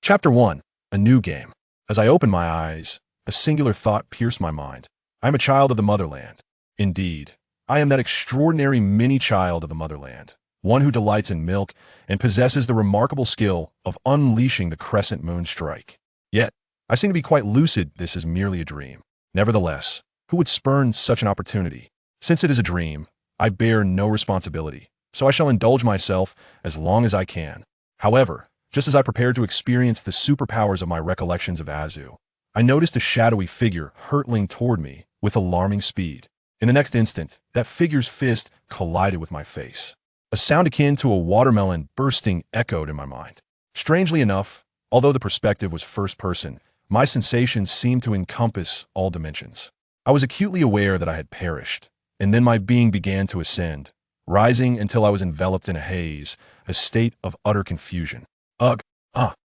Chapter 1. A New Game. As I opened my eyes, a singular thought pierced my mind. I am a child of the motherland. Indeed, I am that extraordinary mini-child of the motherland, one who delights in milk and possesses the remarkable skill of unleashing the crescent moon strike. Yet, I seem to be quite lucid this is merely a dream. Nevertheless, who would spurn such an opportunity? Since it is a dream, I bear no responsibility, so I shall indulge myself as long as I can. However, just as I prepared to experience the superpowers of my recollections of Azu, I noticed a shadowy figure hurtling toward me with alarming speed. In the next instant, that figure's fist collided with my face. A sound akin to a watermelon bursting echoed in my mind. Strangely enough, although the perspective was first person, my sensations seemed to encompass all dimensions. I was acutely aware that I had perished, and then my being began to ascend, rising until I was enveloped in a haze, a state of utter confusion. Ugh,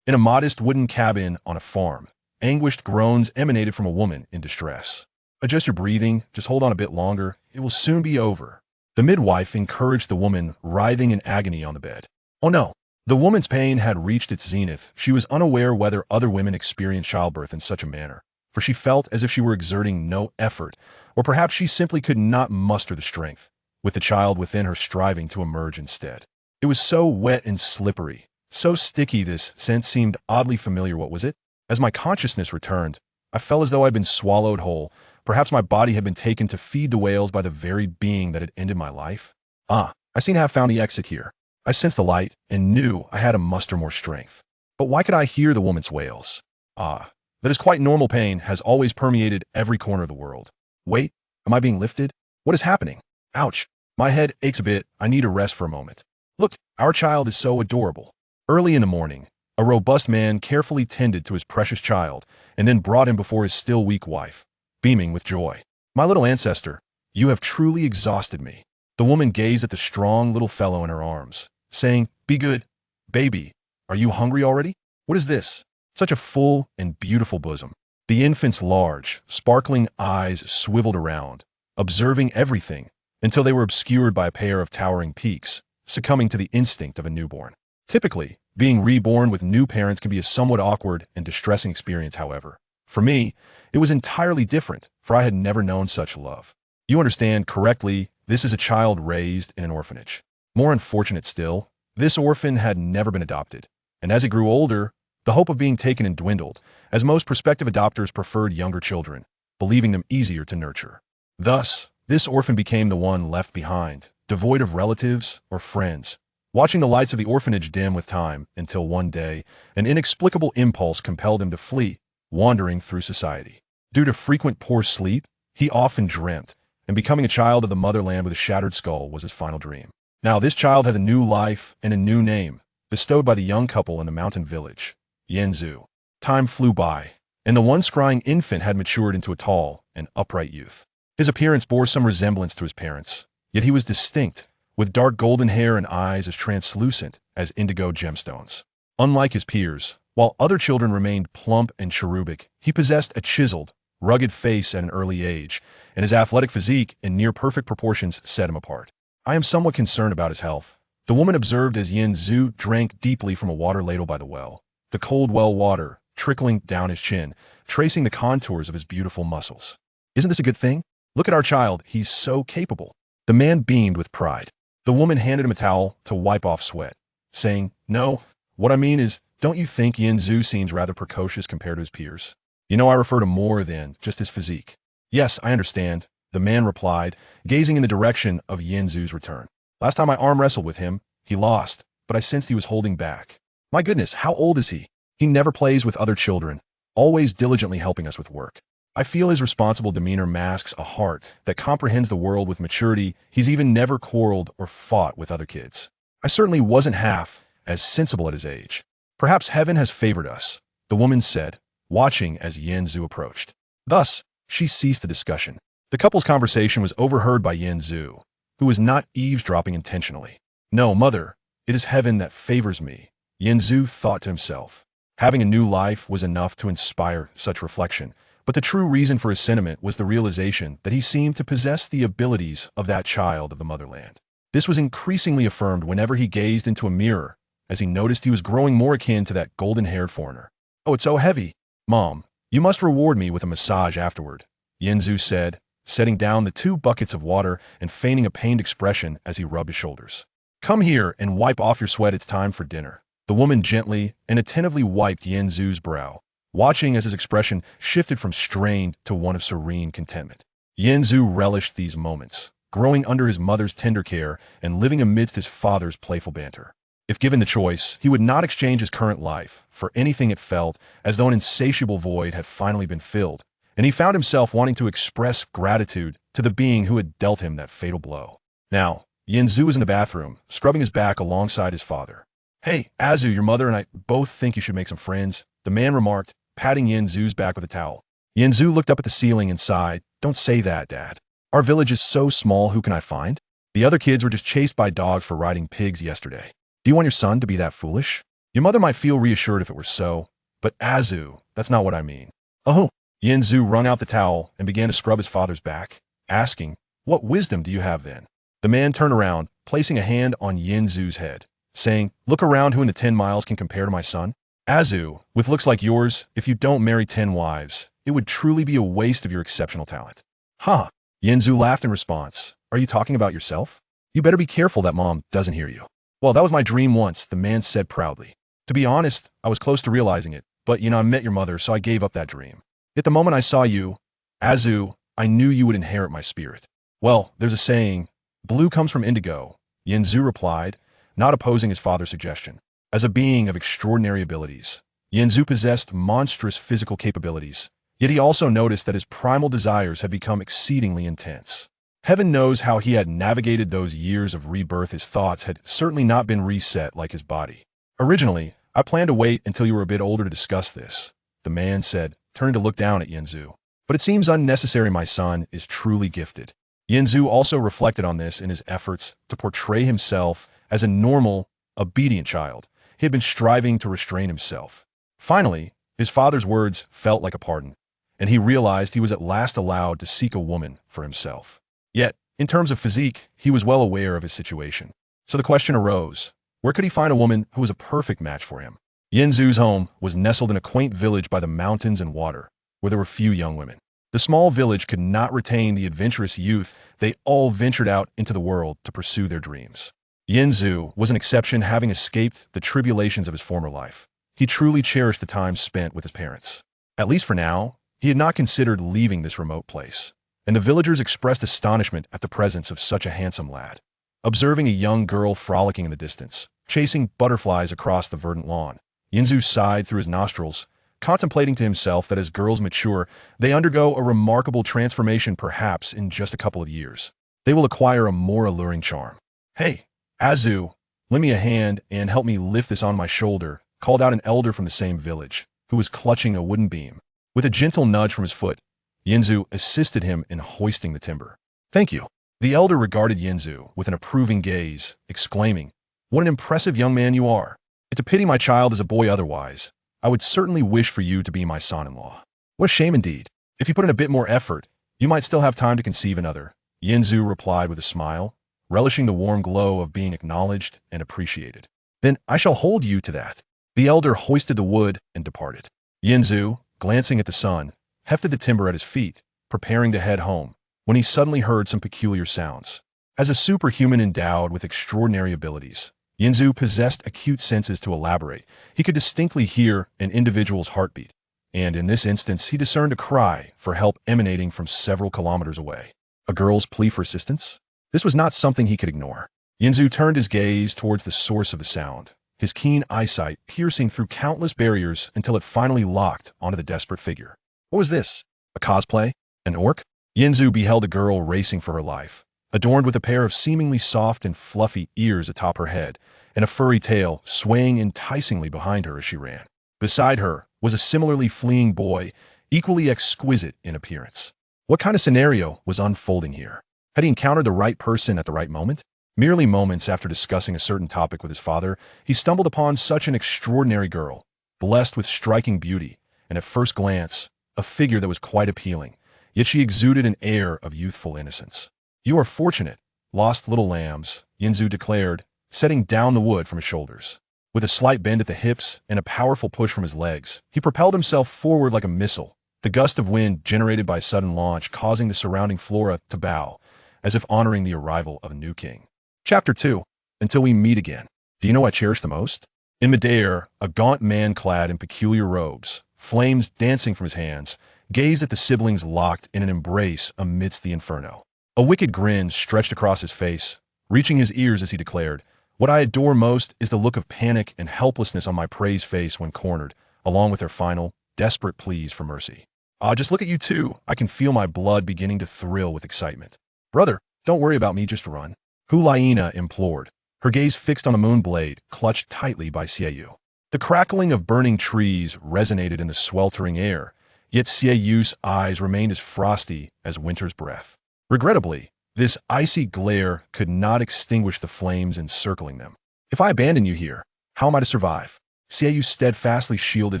in a modest wooden cabin on a farm, anguished groans emanated from a woman in distress. Adjust your breathing, just hold on a bit longer, it will soon be over. The midwife encouraged the woman writhing in agony on the bed. Oh no, the woman's pain had reached its zenith. She was unaware whether other women experienced childbirth in such a manner, for she felt as if she were exerting no effort, or perhaps she simply could not muster the strength, with the child within her striving to emerge instead. It was so wet and slippery, so sticky this scent seemed oddly familiar. What was it? As my consciousness returned, I felt as though I'd been swallowed whole. Perhaps my body had been taken to feed the whales by the very being that had ended my life. I seem to have found the exit here. I sensed the light and knew I had to muster more strength. But why could I hear the woman's wails? That is quite normal. Pain has always permeated every corner of the world. Wait, am I being lifted? What is happening? Ouch, my head aches a bit. I need a rest for a moment. Look, our child is so adorable. Early in the morning, a robust man carefully tended to his precious child and then brought him before his still weak wife, beaming with joy. My little ancestor, you have truly exhausted me. The woman gazed at the strong little fellow in her arms, saying, "Be good, baby. Are you hungry already? What is this?" Such a full and beautiful bosom. The infant's large, sparkling eyes swiveled around, observing everything until they were obscured by a pair of towering peaks, succumbing to the instinct of a newborn. Typically, being reborn with new parents can be a somewhat awkward and distressing experience. However, for me, it was entirely different, for I had never known such love. You understand correctly, this is a child raised in an orphanage. More unfortunate still, this orphan had never been adopted, and as it grew older, the hope of being taken in dwindled, as most prospective adopters preferred younger children, believing them easier to nurture. Thus, this orphan became the one left behind, devoid of relatives or friends, watching the lights of the orphanage dim with time until one day, an inexplicable impulse compelled him to flee, wandering through society. Due to frequent poor sleep, he often dreamt, and becoming a child of the motherland with a shattered skull was his final dream. Now this child has a new life and a new name, bestowed by the young couple in the mountain village, Yanzu. Time flew by, and the once crying infant had matured into a tall and upright youth. His appearance bore some resemblance to his parents, yet he was distinct, with dark golden hair and eyes as translucent as indigo gemstones. Unlike his peers, while other children remained plump and cherubic, he possessed a chiseled, rugged face at an early age, and his athletic physique in near-perfect proportions set him apart. I am somewhat concerned about his health. The woman observed as Yin Zhu drank deeply from a water ladle by the well, the cold well water trickling down his chin, tracing the contours of his beautiful muscles. Isn't this a good thing? Look at our child, he's so capable. The man beamed with pride. The woman handed him a towel to wipe off sweat, saying, "No, what I mean is, don't you think Yin Zhu seems rather precocious compared to his peers? You know I refer to more than just his physique." "Yes, I understand," the man replied, gazing in the direction of Yin Zhu's return. "Last time I arm wrestled with him, he lost, but I sensed he was holding back. My goodness, how old is he? He never plays with other children, always diligently helping us with work. I feel his responsible demeanor masks a heart that comprehends the world with maturity. He's even never quarreled or fought with other kids. I certainly wasn't half as sensible at his age. Perhaps heaven has favored us," the woman said, watching as Yin Zhu approached. Thus, she ceased the discussion. The couple's conversation was overheard by Yin Zhu, who was not eavesdropping intentionally. "No, mother, it is heaven that favors me," Yin Zhu thought to himself. Having a new life was enough to inspire such reflection, but the true reason for his sentiment was the realization that he seemed to possess the abilities of that child of the motherland. This was increasingly affirmed whenever he gazed into a mirror as he noticed he was growing more akin to that golden-haired foreigner. "Oh, it's so heavy. Mom, you must reward me with a massage afterward," Yinzu said, setting down the 2 buckets of water and feigning a pained expression as he rubbed his shoulders. "Come here and wipe off your sweat. It's time for dinner." The woman gently and attentively wiped Yinzu's brow, watching as his expression shifted from strained to one of serene contentment. Yinzu relished these moments, growing under his mother's tender care and living amidst his father's playful banter. If given the choice, he would not exchange his current life for anything. It felt as though an insatiable void had finally been filled, and he found himself wanting to express gratitude to the being who had dealt him that fatal blow. Now, Yinzu was in the bathroom, scrubbing his back alongside his father. "Hey, Azu, your mother and I both think you should make some friends," the man remarked, patting Yinzu's back with a towel. Yinzu looked up at the ceiling and sighed. "Don't say that, Dad. Our village is so small, who can I find? The other kids were just chased by dogs for riding pigs yesterday. Do you want your son to be that foolish? Your mother might feel reassured if it were so, but Azu, that's not what I mean." "Oh." Yinzu wrung out the towel and began to scrub his father's back, asking, "What wisdom do you have then?" The man turned around, placing a hand on Yinzu's head, saying, "Look around, who in the 10 miles can compare to my son? Azu, with looks like yours, if you don't marry 10 wives, it would truly be a waste of your exceptional talent." "Huh." Yinzu laughed in response. "Are you talking about yourself? You better be careful that Mom doesn't hear you." "Well, that was my dream once," the man said proudly. "To be honest, I was close to realizing it, but I met your mother, so I gave up that dream. Yet the moment I saw you, Azu, I knew you would inherit my spirit." "Well, there's a saying, blue comes from indigo," Yinzu replied, not opposing his father's suggestion. As a being of extraordinary abilities, Yinzu possessed monstrous physical capabilities, yet he also noticed that his primal desires had become exceedingly intense. Heaven knows how he had navigated those years of rebirth. His thoughts had certainly not been reset like his body. "Originally, I planned to wait until you were a bit older to discuss this," the man said, turning to look down at Yinzu. "But it seems unnecessary. My son is truly gifted." Yinzu also reflected on this in his efforts to portray himself as a normal, obedient child. He had been striving to restrain himself. Finally, his father's words felt like a pardon, and he realized he was at last allowed to seek a woman for himself. Yet, in terms of physique, he was well aware of his situation. So the question arose, where could he find a woman who was a perfect match for him? Yinzu's home was nestled in a quaint village by the mountains and water, where there were few young women. The small village could not retain the adventurous youth. They all ventured out into the world to pursue their dreams. Yinzu was an exception, having escaped the tribulations of his former life. He truly cherished the time spent with his parents. At least for now, he had not considered leaving this remote place, and the villagers expressed astonishment at the presence of such a handsome lad. Observing a young girl frolicking in the distance, chasing butterflies across the verdant lawn, Yinzu sighed through his nostrils, contemplating to himself that as girls mature, they undergo a remarkable transformation. Perhaps in just a couple of years, they will acquire a more alluring charm. "Hey, Azu, lend me a hand and help me lift this on my shoulder," called out an elder from the same village, who was clutching a wooden beam. With a gentle nudge from his foot, Yinzu assisted him in hoisting the timber. "Thank you." The elder regarded Yinzu with an approving gaze, exclaiming, "What an impressive young man you are. It's a pity my child is a boy otherwise. I would certainly wish for you to be my son-in-law." "What a shame indeed. If you put in a bit more effort, you might still have time to conceive another," Yinzu replied with a smile, relishing the warm glow of being acknowledged and appreciated. "Then I shall hold you to that." The elder hoisted the wood and departed. Yinzu, glancing at the sun, hefted the timber at his feet, preparing to head home, when he suddenly heard some peculiar sounds. As a superhuman endowed with extraordinary abilities, Yinzu possessed acute senses. To elaborate, he could distinctly hear an individual's heartbeat, and in this instance he discerned a cry for help emanating from several kilometers away. A girl's plea for assistance? This was not something he could ignore. Yinzu turned his gaze towards the source of the sound, his keen eyesight piercing through countless barriers until it finally locked onto the desperate figure. What was this? A cosplay? An orc? Yinzu beheld a girl racing for her life, adorned with a pair of seemingly soft and fluffy ears atop her head, and a furry tail swaying enticingly behind her as she ran. Beside her was a similarly fleeing boy, equally exquisite in appearance. What kind of scenario was unfolding here? Had he encountered the right person at the right moment? Merely moments after discussing a certain topic with his father, he stumbled upon such an extraordinary girl, blessed with striking beauty, and at first glance, a figure that was quite appealing, yet she exuded an air of youthful innocence. "You are fortunate, lost little lambs," Yinzu declared, setting down the wood from his shoulders. With a slight bend at the hips and a powerful push from his legs, he propelled himself forward like a missile, the gust of wind generated by sudden launch causing the surrounding flora to bow, as if honoring the arrival of a new king. Chapter 2. Until we meet again. Do you know what I cherish the most? In midair, a gaunt man clad in peculiar robes, flames dancing from his hands, gazed at the siblings locked in an embrace amidst the inferno. A wicked grin stretched across his face, reaching his ears as he declared, "What I adore most is the look of panic and helplessness on my prey's face when cornered, along with their final, desperate pleas for mercy. Ah, just look at you two. I can feel my blood beginning to thrill with excitement. Brother, don't worry about me, just run." Hulaina implored, her gaze fixed on the moon blade, clutched tightly by Xiaoyu. The crackling of burning trees resonated in the sweltering air, yet Xiaoyu's eyes remained as frosty as winter's breath. Regrettably, this icy glare could not extinguish the flames encircling them. "If I abandon you here, how am I to survive?" Xiaoyu steadfastly shielded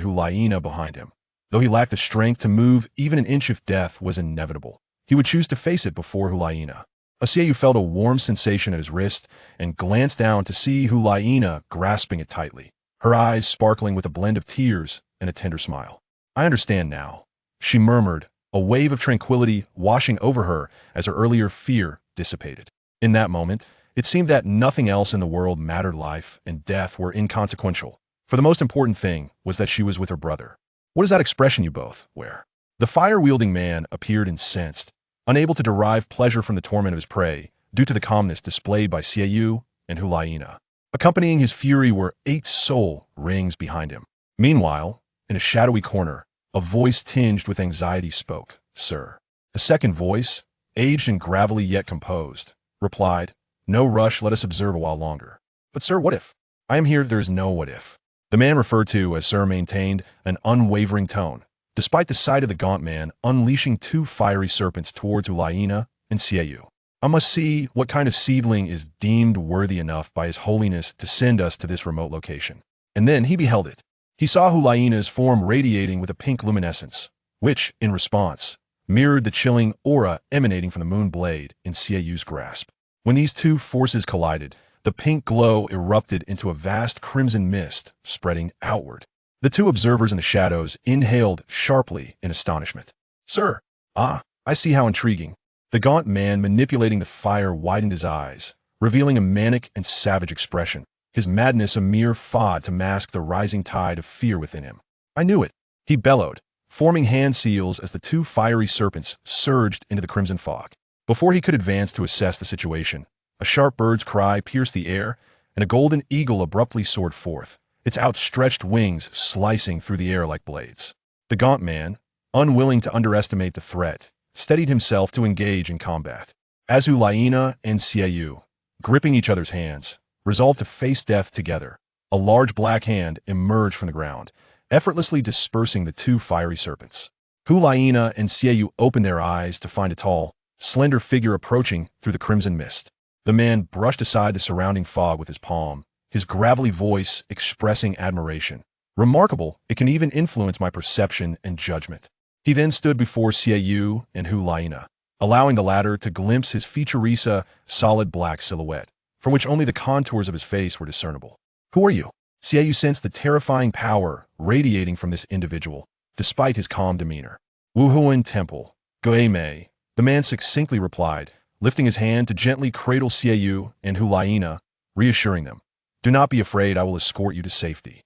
Hulaina behind him. Though he lacked the strength to move, even an inch of death was inevitable. He would choose to face it before Hulaina. Xiaoyu felt a warm sensation at his wrist and glanced down to see Hulaina grasping it tightly, her eyes sparkling with a blend of tears and a tender smile. "I understand now," she murmured, a wave of tranquility washing over her as her earlier fear dissipated. In that moment, it seemed that nothing else in the world mattered. Life and death were inconsequential, for the most important thing was that she was with her brother. "What is that expression you both wear?" The fire-wielding man appeared incensed, unable to derive pleasure from the torment of his prey, due to the calmness displayed by Xiaoyu and Hulaina. Accompanying his fury were 8 soul rings behind him. Meanwhile, in a shadowy corner, a voice tinged with anxiety spoke. "Sir." A second voice, aged and gravelly yet composed, replied, "No rush, let us observe a while longer." "But sir, what if?" "I am here, there is no what if." The man referred to as Sir maintained an unwavering tone, despite the sight of the gaunt man unleashing 2 fiery serpents towards Hulaina and Xiaoyu. "I must see what kind of seedling is deemed worthy enough by His Holiness to send us to this remote location." And then he beheld it. He saw Hulaina's form radiating with a pink luminescence, which, in response, mirrored the chilling aura emanating from the moon blade in Xiaoyu's grasp. When these 2 forces collided, the pink glow erupted into a vast crimson mist, spreading outward. The 2 observers in the shadows inhaled sharply in astonishment. "Sir." "Ah, I see, how intriguing." The gaunt man manipulating the fire widened his eyes, revealing a manic and savage expression, his madness a mere fad to mask the rising tide of fear within him. "I knew it," he bellowed, forming hand seals as the 2 fiery serpents surged into the crimson fog. Before he could advance to assess the situation, a sharp bird's cry pierced the air, and a golden eagle abruptly soared forth, its outstretched wings slicing through the air like blades. The gaunt man, unwilling to underestimate the threat, steadied himself to engage in combat. As Hulaina and Xiaoyu, gripping each other's hands, resolved to face death together, a large black hand emerged from the ground, effortlessly dispersing the 2 fiery serpents. Hulaina and Xiaoyu opened their eyes to find a tall, slender figure approaching through the crimson mist. The man brushed aside the surrounding fog with his palm, his gravelly voice expressing admiration. "Remarkable, it can even influence my perception and judgment." He then stood before Xiaoyu and Hulaina, allowing the latter to glimpse his featuresa, solid black silhouette, from which only the contours of his face were discernible. "Who are you?" Xiaoyu sensed the terrifying power radiating from this individual, despite his calm demeanor. "Wuhuan Temple, Goemei," the man succinctly replied, lifting his hand to gently cradle Xiaoyu and Hulaina, reassuring them, "Do not be afraid, I will escort you to safety."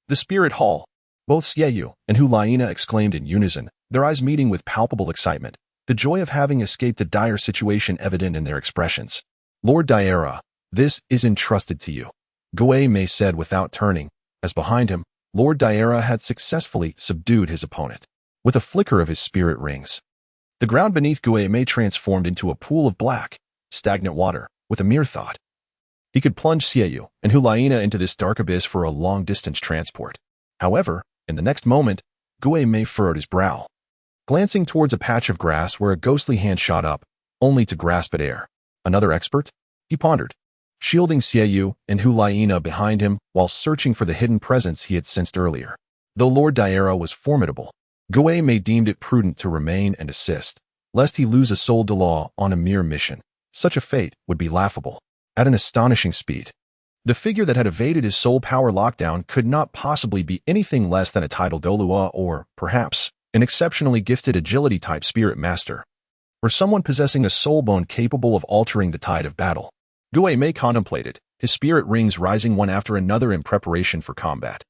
"The Spirit Hall," both Xiaoyu and Hulaina exclaimed in unison, their eyes meeting with palpable excitement, the joy of having escaped a dire situation evident in their expressions. "Lord Daira, this is entrusted to you," Goemei said without turning, as behind him, Lord Daira had successfully subdued his opponent. With a flicker of his spirit rings, the ground beneath Goemei transformed into a pool of black, stagnant water. With a mere thought, he could plunge Xiaoyu and Hulaina into this dark abyss for a long-distance transport. However, in the next moment, Goemei furrowed his brow, glancing towards a patch of grass where a ghostly hand shot up, only to grasp at air. "Another expert?" he pondered, shielding Xiaoyu and Hulaina behind him while searching for the hidden presence he had sensed earlier. Though Lord Daira was formidable, Goemei deemed it prudent to remain and assist, lest he lose a soul Douluo on a mere mission. Such a fate would be laughable. At an astonishing speed, The figure that had evaded his soul power lockdown could not possibly be anything less than a titled Douluo or, perhaps, an exceptionally gifted agility-type spirit master, or someone possessing a soul bone capable of altering the tide of battle. Gue Mei contemplated, his spirit rings rising one after another in preparation for combat.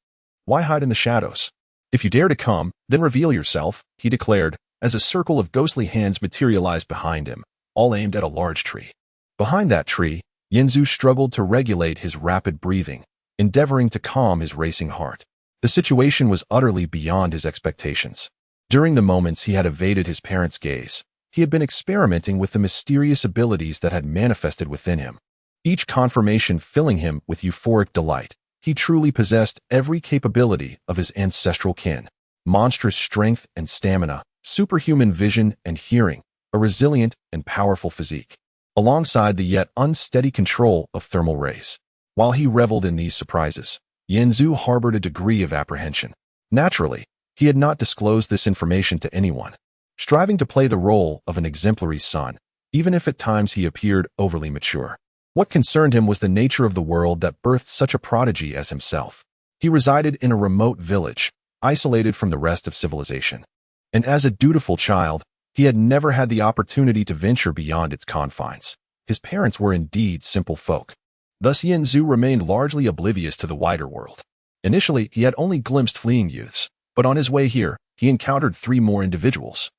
Why hide in the shadows? If you dare to come, then reveal yourself, he declared, as a circle of ghostly hands materialized behind him, all aimed at a large tree. Behind that tree, Yanzu struggled to regulate his rapid breathing, endeavoring to calm his racing heart. The situation was utterly beyond his expectations. During the moments he had evaded his parents' gaze, he had been experimenting with the mysterious abilities that had manifested within him, each confirmation filling him with euphoric delight. He truly possessed every capability of his ancestral kin: monstrous strength and stamina, superhuman vision and hearing, a resilient and powerful physique, alongside the yet unsteady control of thermal rays. While he reveled in these surprises, Yanzu harbored a degree of apprehension. Naturally, he had not disclosed this information to anyone, striving to play the role of an exemplary son, even if at times he appeared overly mature. What concerned him was the nature of the world that birthed such a prodigy as himself. He resided in a remote village, isolated from the rest of civilization. And as a dutiful child, he had never had the opportunity to venture beyond its confines. His parents were indeed simple folk. Thus Yanzu remained largely oblivious to the wider world. Initially, he had only glimpsed fleeing youths, but on his way here, he encountered 3 more individuals.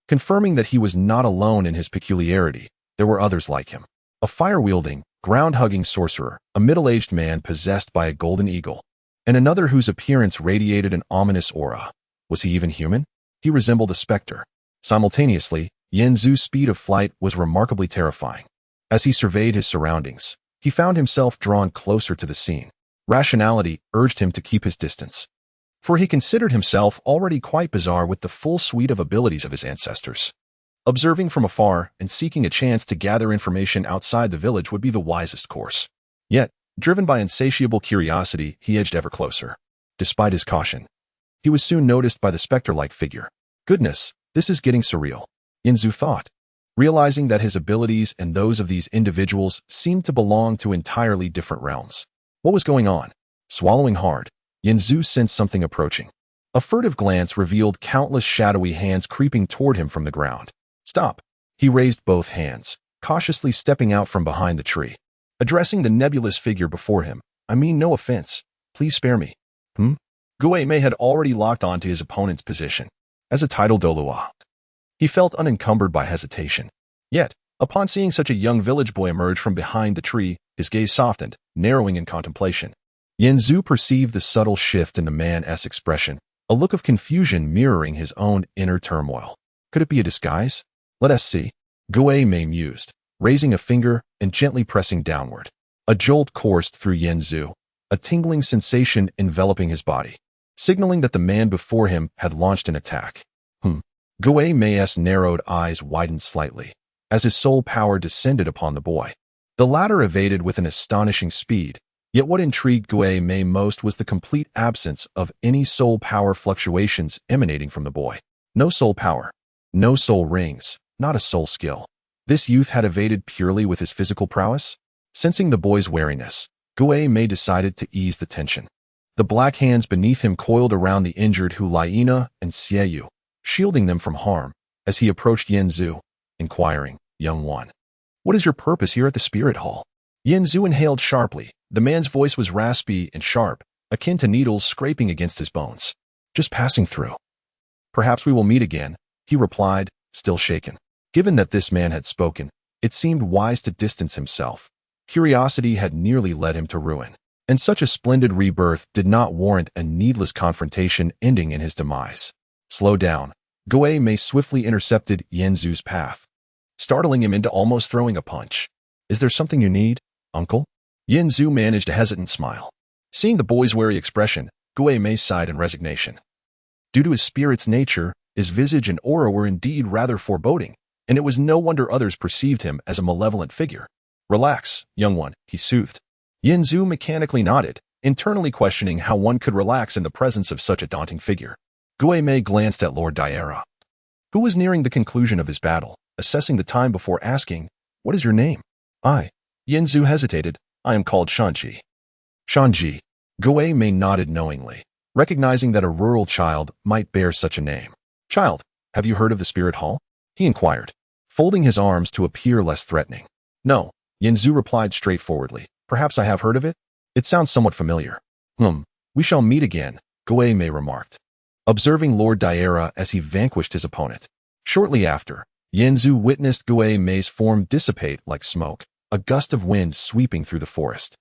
Confirming that he was not alone in his peculiarity, there were others like him. A fire-wielding, ground-hugging sorcerer, a middle-aged man possessed by a golden eagle, and another whose appearance radiated an ominous aura. Was he even human? He resembled a specter. Simultaneously, Yanzu's speed of flight was remarkably terrifying. As he surveyed his surroundings, he found himself drawn closer to the scene. Rationality urged him to keep his distance, for he considered himself already quite bizarre with the full suite of abilities of his ancestors. Observing from afar and seeking a chance to gather information outside the village would be the wisest course. Yet, driven by insatiable curiosity, he edged ever closer. Despite his caution, he was soon noticed by the specter-like figure. Goodness, this is getting surreal, Yanzu thought, realizing that his abilities and those of these individuals seemed to belong to entirely different realms. What was going on? Swallowing hard, Yanzu sensed something approaching. A furtive glance revealed countless shadowy hands creeping toward him from the ground. Stop! He raised both hands, cautiously stepping out from behind the tree. Addressing the nebulous figure before him, I mean no offense. Please spare me. Gue Mei had already locked onto his opponent's position. As a titled Douluo, he felt unencumbered by hesitation. Yet, upon seeing such a young village boy emerge from behind the tree, his gaze softened, narrowing in contemplation. Yanzu perceived the subtle shift in the man's expression, a look of confusion mirroring his own inner turmoil. Could it be a disguise? Let us see. Gue Mei mused, raising a finger and gently pressing downward. A jolt coursed through Yanzu, a tingling sensation enveloping his body, signaling that the man before him had launched an attack. Gue Mei's narrowed eyes widened slightly, as his soul power descended upon the boy. The latter evaded with an astonishing speed, yet what intrigued Gue Mei most was the complete absence of any soul power fluctuations emanating from the boy. No soul power, no soul rings, not a soul skill. This youth had evaded purely with his physical prowess? Sensing the boy's wariness, Gue Mei decided to ease the tension. The black hands beneath him coiled around the injured Hulaina and Xieyu, shielding them from harm, as he approached Yanzu, inquiring, "Young one, what is your purpose here at the Spirit Hall?" Yanzu inhaled sharply. The man's voice was raspy and sharp, akin to needles scraping against his bones. "Just passing through." "Perhaps we will meet again," he replied, still shaken. Given that this man had spoken, it seemed wise to distance himself. Curiosity had nearly led him to ruin, and such a splendid rebirth did not warrant a needless confrontation ending in his demise. Slow down. Gue Mei swiftly intercepted Yanzu's path, startling him into almost throwing a punch. "Is there something you need, uncle?" Yanzu managed a hesitant smile. Seeing the boy's wary expression, Gue Mei sighed in resignation. Due to his spirit's nature, his visage and aura were indeed rather foreboding, and it was no wonder others perceived him as a malevolent figure. "Relax, young one," he soothed. Yanzu mechanically nodded, internally questioning how one could relax in the presence of such a daunting figure. Gue Mei glanced at Lord Daira, who was nearing the conclusion of his battle, assessing the time before asking, "What is your name?" Yanzu hesitated. "I am called Shanqi." Shanji. Guei Mei nodded knowingly, recognizing that a rural child might bear such a name. Child, have you heard of the Spirit Hall? He inquired, folding his arms to appear less threatening. No, Yanzu replied straightforwardly. Perhaps I have heard of it? It sounds somewhat familiar. We shall meet again, Guei Mei remarked, observing Lord Daira as he vanquished his opponent. Shortly after, Yanzu witnessed Guei Mei's form dissipate like smoke, a gust of wind sweeping through the forest,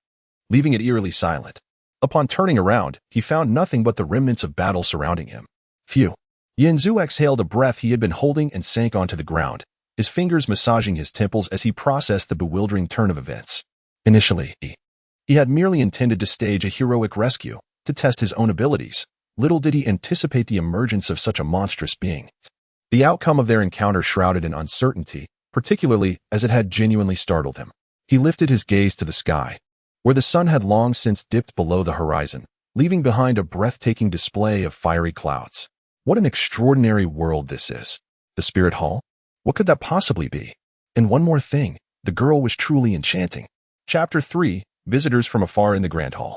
leaving it eerily silent. Upon turning around, he found nothing but the remnants of battle surrounding him. Phew. Yanzu exhaled a breath he had been holding and sank onto the ground, his fingers massaging his temples as he processed the bewildering turn of events. Initially, he had merely intended to stage a heroic rescue, to test his own abilities. Little did he anticipate the emergence of such a monstrous being. The outcome of their encounter shrouded in uncertainty, particularly as it had genuinely startled him. He lifted his gaze to the sky, where the sun had long since dipped below the horizon, leaving behind a breathtaking display of fiery clouds. What an extraordinary world this is. The Spirit Hall? What could that possibly be? And one more thing, the girl was truly enchanting. Chapter 3, Visitors from Afar in the Grand Hall.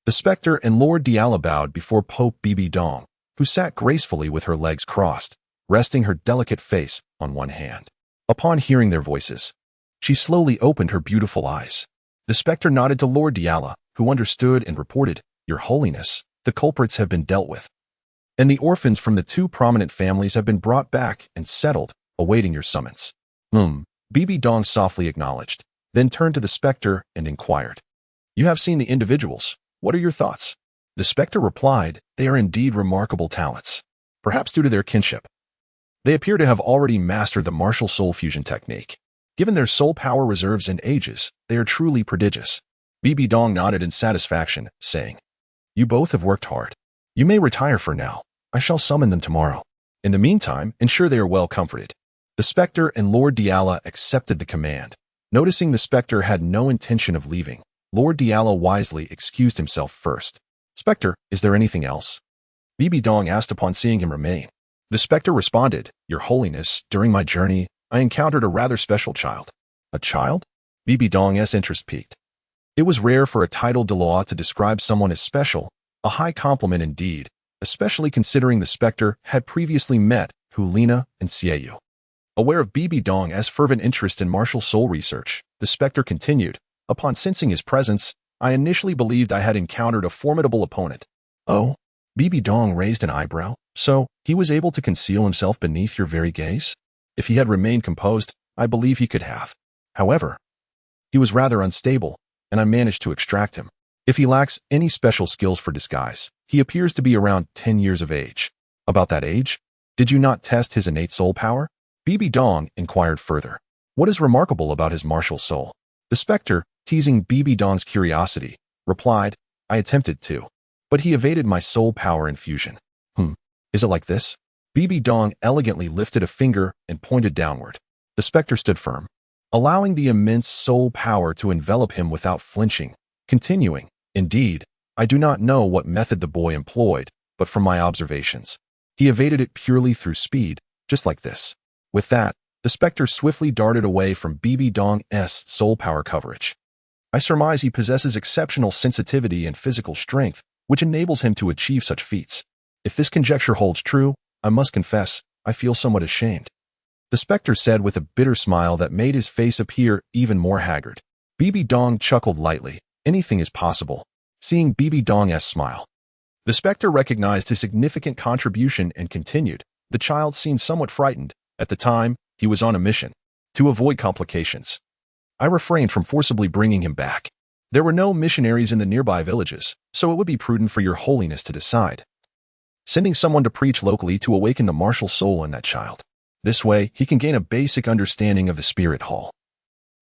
The Spectre and Lord Diala bowed before Pope Bibi Dong, who sat gracefully with her legs crossed, resting her delicate face on one hand. Upon hearing their voices, she slowly opened her beautiful eyes. The Spectre nodded to Lord Diala, who understood and reported, Your Holiness, the culprits have been dealt with, and the orphans from the two prominent families have been brought back and settled, awaiting your summons. Bibi Dong softly acknowledged, then turned to the Spectre and inquired, You have seen the individuals. What are your thoughts? The Spectre replied, They are indeed remarkable talents, perhaps due to their kinship. They appear to have already mastered the martial soul fusion technique. Given their soul power reserves and ages, they are truly prodigious. Bibi Dong nodded in satisfaction, saying, You both have worked hard. You may retire for now. I shall summon them tomorrow. In the meantime, ensure they are well comforted. The Spectre and Lord Diala accepted the command. Noticing the Spectre had no intention of leaving, Lord Diala wisely excused himself first. Spectre, is there anything else? Bibi Dong asked upon seeing him remain. The Spectre responded, Your Holiness, during my journey, I encountered a rather special child. A child? Bibi Dong's interest piqued. It was rare for a titled Douluo to describe someone as special, a high compliment indeed, especially considering the Spectre had previously met Hulina and Xiaoyu. Aware of Bibi Dong's fervent interest in martial soul research, the Spectre continued, Upon sensing his presence, I initially believed I had encountered a formidable opponent. Oh? Bibi Dong raised an eyebrow. So, he was able to conceal himself beneath your very gaze? If he had remained composed, I believe he could have. However, he was rather unstable, and I managed to extract him. If he lacks any special skills for disguise, he appears to be around 10 years of age. About that age? Did you not test his innate soul power? Bibi Dong inquired further. What is remarkable about his martial soul? The Spectre, teasing Bibi Dong's curiosity, replied, I attempted to, but he evaded my soul power infusion. Is it like this? Bibi Dong elegantly lifted a finger and pointed downward. The Spectre stood firm, allowing the immense soul power to envelop him without flinching, continuing, Indeed, I do not know what method the boy employed, but from my observations, he evaded it purely through speed, just like this. With that, the Spectre swiftly darted away from Bibi Dong's soul power coverage. I surmise he possesses exceptional sensitivity and physical strength, which enables him to achieve such feats. If this conjecture holds true, I must confess, I feel somewhat ashamed. The Spectre said with a bitter smile that made his face appear even more haggard. Bibi Dong chuckled lightly. Anything is possible. Seeing Bibi Dong's smile, the Spectre recognized his significant contribution and continued. The child seemed somewhat frightened. At the time, he was on a mission to avoid complications. I refrained from forcibly bringing him back. There were no missionaries in the nearby villages, so it would be prudent for your holiness to decide. Sending someone to preach locally to awaken the martial soul in that child. This way, he can gain a basic understanding of the Spirit Hall,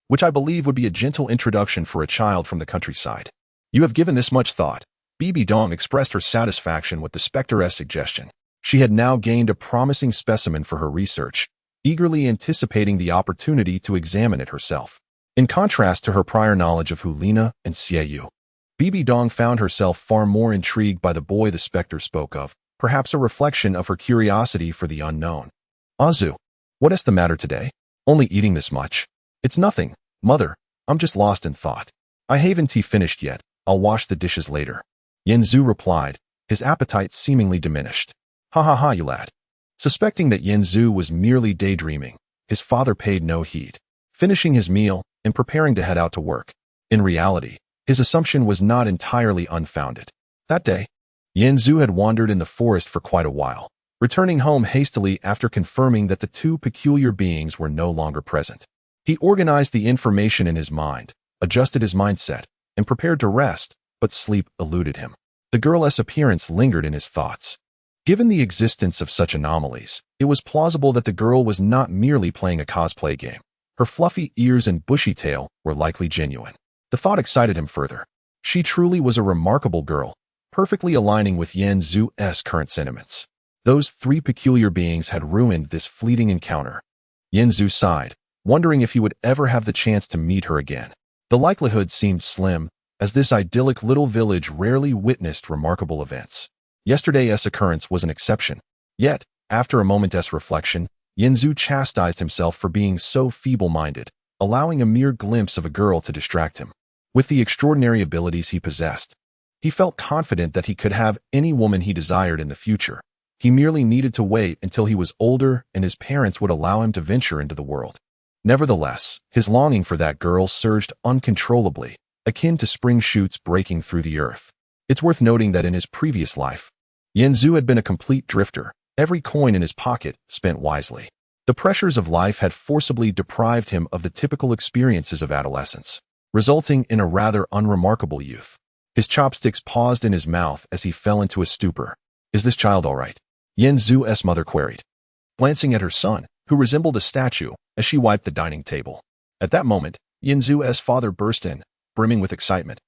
which I believe would be a gentle introduction for a child from the countryside. You have given this much thought. Bibi Dong expressed her satisfaction with the Spectre's suggestion. She had now gained a promising specimen for her research, eagerly anticipating the opportunity to examine it herself. In contrast to her prior knowledge of Hulina and Xiaoyu, Bibi Dong found herself far more intrigued by the boy the Spectre spoke of, perhaps a reflection of her curiosity for the unknown. Azu, what is the matter today? Only eating this much? It's nothing, mother. I'm just lost in thought. I haven't finished yet. I'll wash the dishes later. Yanzu replied, his appetite seemingly diminished. Ha ha ha, you lad. Suspecting that Yanzu was merely daydreaming, his father paid no heed, finishing his meal and preparing to head out to work. In reality, his assumption was not entirely unfounded. That day, Yanzu had wandered in the forest for quite a while, returning home hastily after confirming that the two peculiar beings were no longer present. He organized the information in his mind, adjusted his mindset, and prepared to rest, but sleep eluded him. The girl's appearance lingered in his thoughts. Given the existence of such anomalies, it was plausible that the girl was not merely playing a cosplay game. Her fluffy ears and bushy tail were likely genuine. The thought excited him further. She truly was a remarkable girl, perfectly aligning with Yanzu's current sentiments. Those three peculiar beings had ruined this fleeting encounter. Yanzu sighed, wondering if he would ever have the chance to meet her again. The likelihood seemed slim, as this idyllic little village rarely witnessed remarkable events. Yesterday's occurrence was an exception. Yet, after a moment's reflection, Yanzu chastised himself for being so feeble-minded, allowing a mere glimpse of a girl to distract him. With the extraordinary abilities he possessed, he felt confident that he could have any woman he desired in the future. He merely needed to wait until he was older and his parents would allow him to venture into the world. Nevertheless, his longing for that girl surged uncontrollably, akin to spring shoots breaking through the earth. It's worth noting that in his previous life, Yanzu had been a complete drifter, every coin in his pocket spent wisely. The pressures of life had forcibly deprived him of the typical experiences of adolescence, resulting in a rather unremarkable youth. His chopsticks paused in his mouth as he fell into a stupor. Is this child all right? Yanzu's mother queried, glancing at her son, who resembled a statue, as she wiped the dining table. At that moment, Yanzu's father burst in, brimming with excitement,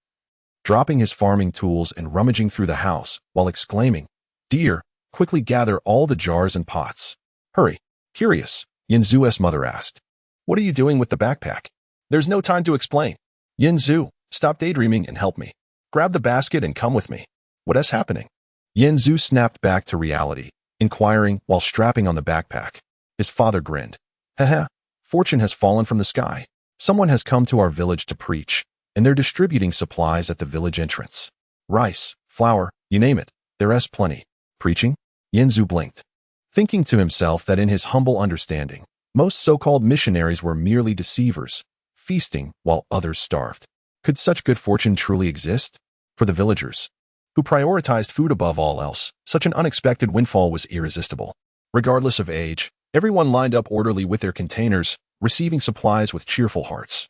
dropping his farming tools and rummaging through the house, while exclaiming, "Dear, quickly gather all the jars and pots. Hurry." Curious, Yanzu's mother asked, "What are you doing with the backpack?" "There's no time to explain. Yanzu, stop daydreaming and help me. Grab the basket and come with me." "What is happening?" Yanzu snapped back to reality, inquiring while strapping on the backpack. His father grinned. "Haha, fortune has fallen from the sky. Someone has come to our village to preach, and they're distributing supplies at the village entrance. Rice, flour, you name it, there's plenty." "Preaching?" Yanzu blinked, thinking to himself that in his humble understanding, most so-called missionaries were merely deceivers, feasting while others starved. Could such good fortune truly exist? For the villagers, who prioritized food above all else, such an unexpected windfall was irresistible. Regardless of age, everyone lined up orderly with their containers, receiving supplies with cheerful hearts.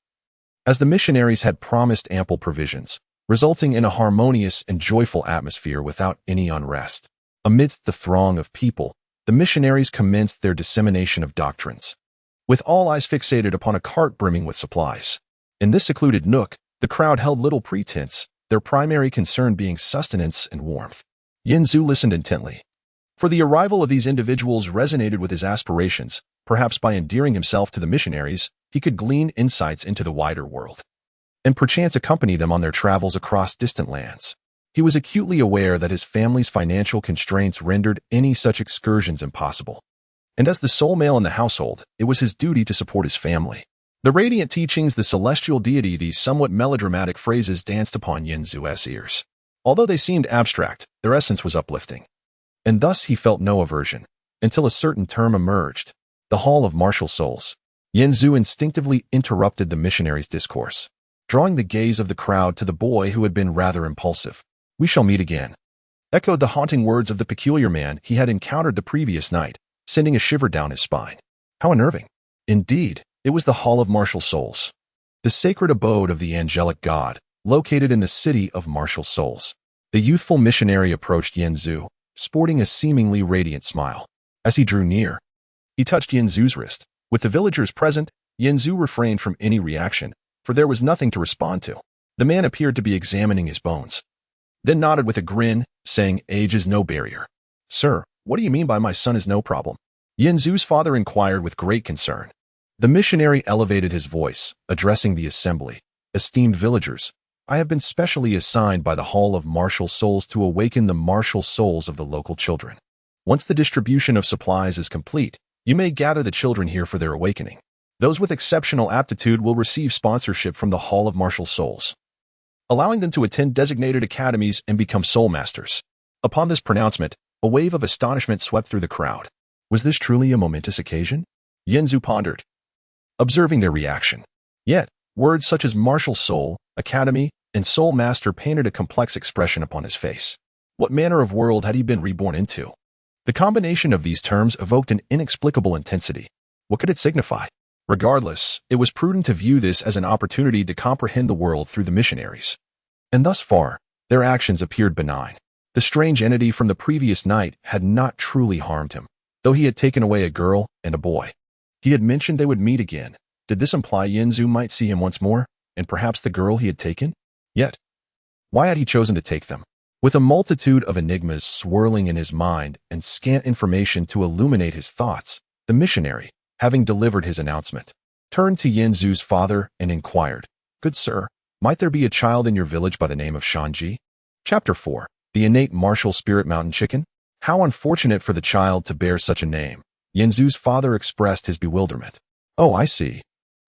As the missionaries had promised ample provisions, resulting in a harmonious and joyful atmosphere without any unrest. Amidst the throng of people, the missionaries commenced their dissemination of doctrines, with all eyes fixated upon a cart brimming with supplies. In this secluded nook, the crowd held little pretense, their primary concern being sustenance and warmth. Yanzu listened intently, for the arrival of these individuals resonated with his aspirations. Perhaps by endearing himself to the missionaries, he could glean insights into the wider world, and perchance accompany them on their travels across distant lands. He was acutely aware that his family's financial constraints rendered any such excursions impossible. And as the sole male in the household, it was his duty to support his family. The radiant teachings, the celestial deity, these somewhat melodramatic phrases danced upon Yanzu's ears. Although they seemed abstract, their essence was uplifting. And thus he felt no aversion, until a certain term emerged, the Hall of Martial Souls. Yanzu instinctively interrupted the missionary's discourse, drawing the gaze of the crowd to the boy who had been rather impulsive. "We shall meet again," echoed the haunting words of the peculiar man he had encountered the previous night, sending a shiver down his spine. How unnerving. Indeed, it was the Hall of Martial Souls, the sacred abode of the angelic god, located in the city of Martial Souls. The youthful missionary approached Yanzu, sporting a seemingly radiant smile. As he drew near, he touched Yanzu's wrist. With the villagers present, Yanzu refrained from any reaction, for there was nothing to respond to. The man appeared to be examining his bones, then nodded with a grin, saying, "Age is no barrier." "Sir, what do you mean by my son is no problem?" Yanzu's father inquired with great concern. The missionary elevated his voice, addressing the assembly. "Esteemed villagers, I have been specially assigned by the Hall of Martial Souls to awaken the martial souls of the local children. Once the distribution of supplies is complete, you may gather the children here for their awakening. Those with exceptional aptitude will receive sponsorship from the Hall of Martial Souls." allowing them to attend designated academies and become soul masters. Upon this pronouncement, a wave of astonishment swept through the crowd. Was this truly a momentous occasion? Yanzu pondered, observing their reaction. Yet, words such as martial soul, academy, and soul master painted a complex expression upon his face. What manner of world had he been reborn into? The combination of these terms evoked an inexplicable intensity. What could it signify? Regardless, it was prudent to view this as an opportunity to comprehend the world through the missionaries. And thus far, their actions appeared benign. The strange entity from the previous night had not truly harmed him, though he had taken away a girl and a boy. He had mentioned they would meet again. Did this imply Yanzu might see him once more, and perhaps the girl he had taken? Yet, why had he chosen to take them? With a multitude of enigmas swirling in his mind and scant information to illuminate his thoughts, the missionary, having delivered his announcement, turned to Yanzu's father and inquired, "Good sir, might there be a child in your village by the name of Shanji?" Chapter 4. The innate martial spirit mountain chicken? How unfortunate for the child to bear such a name. Yanzu's father expressed his bewilderment. Oh, I see.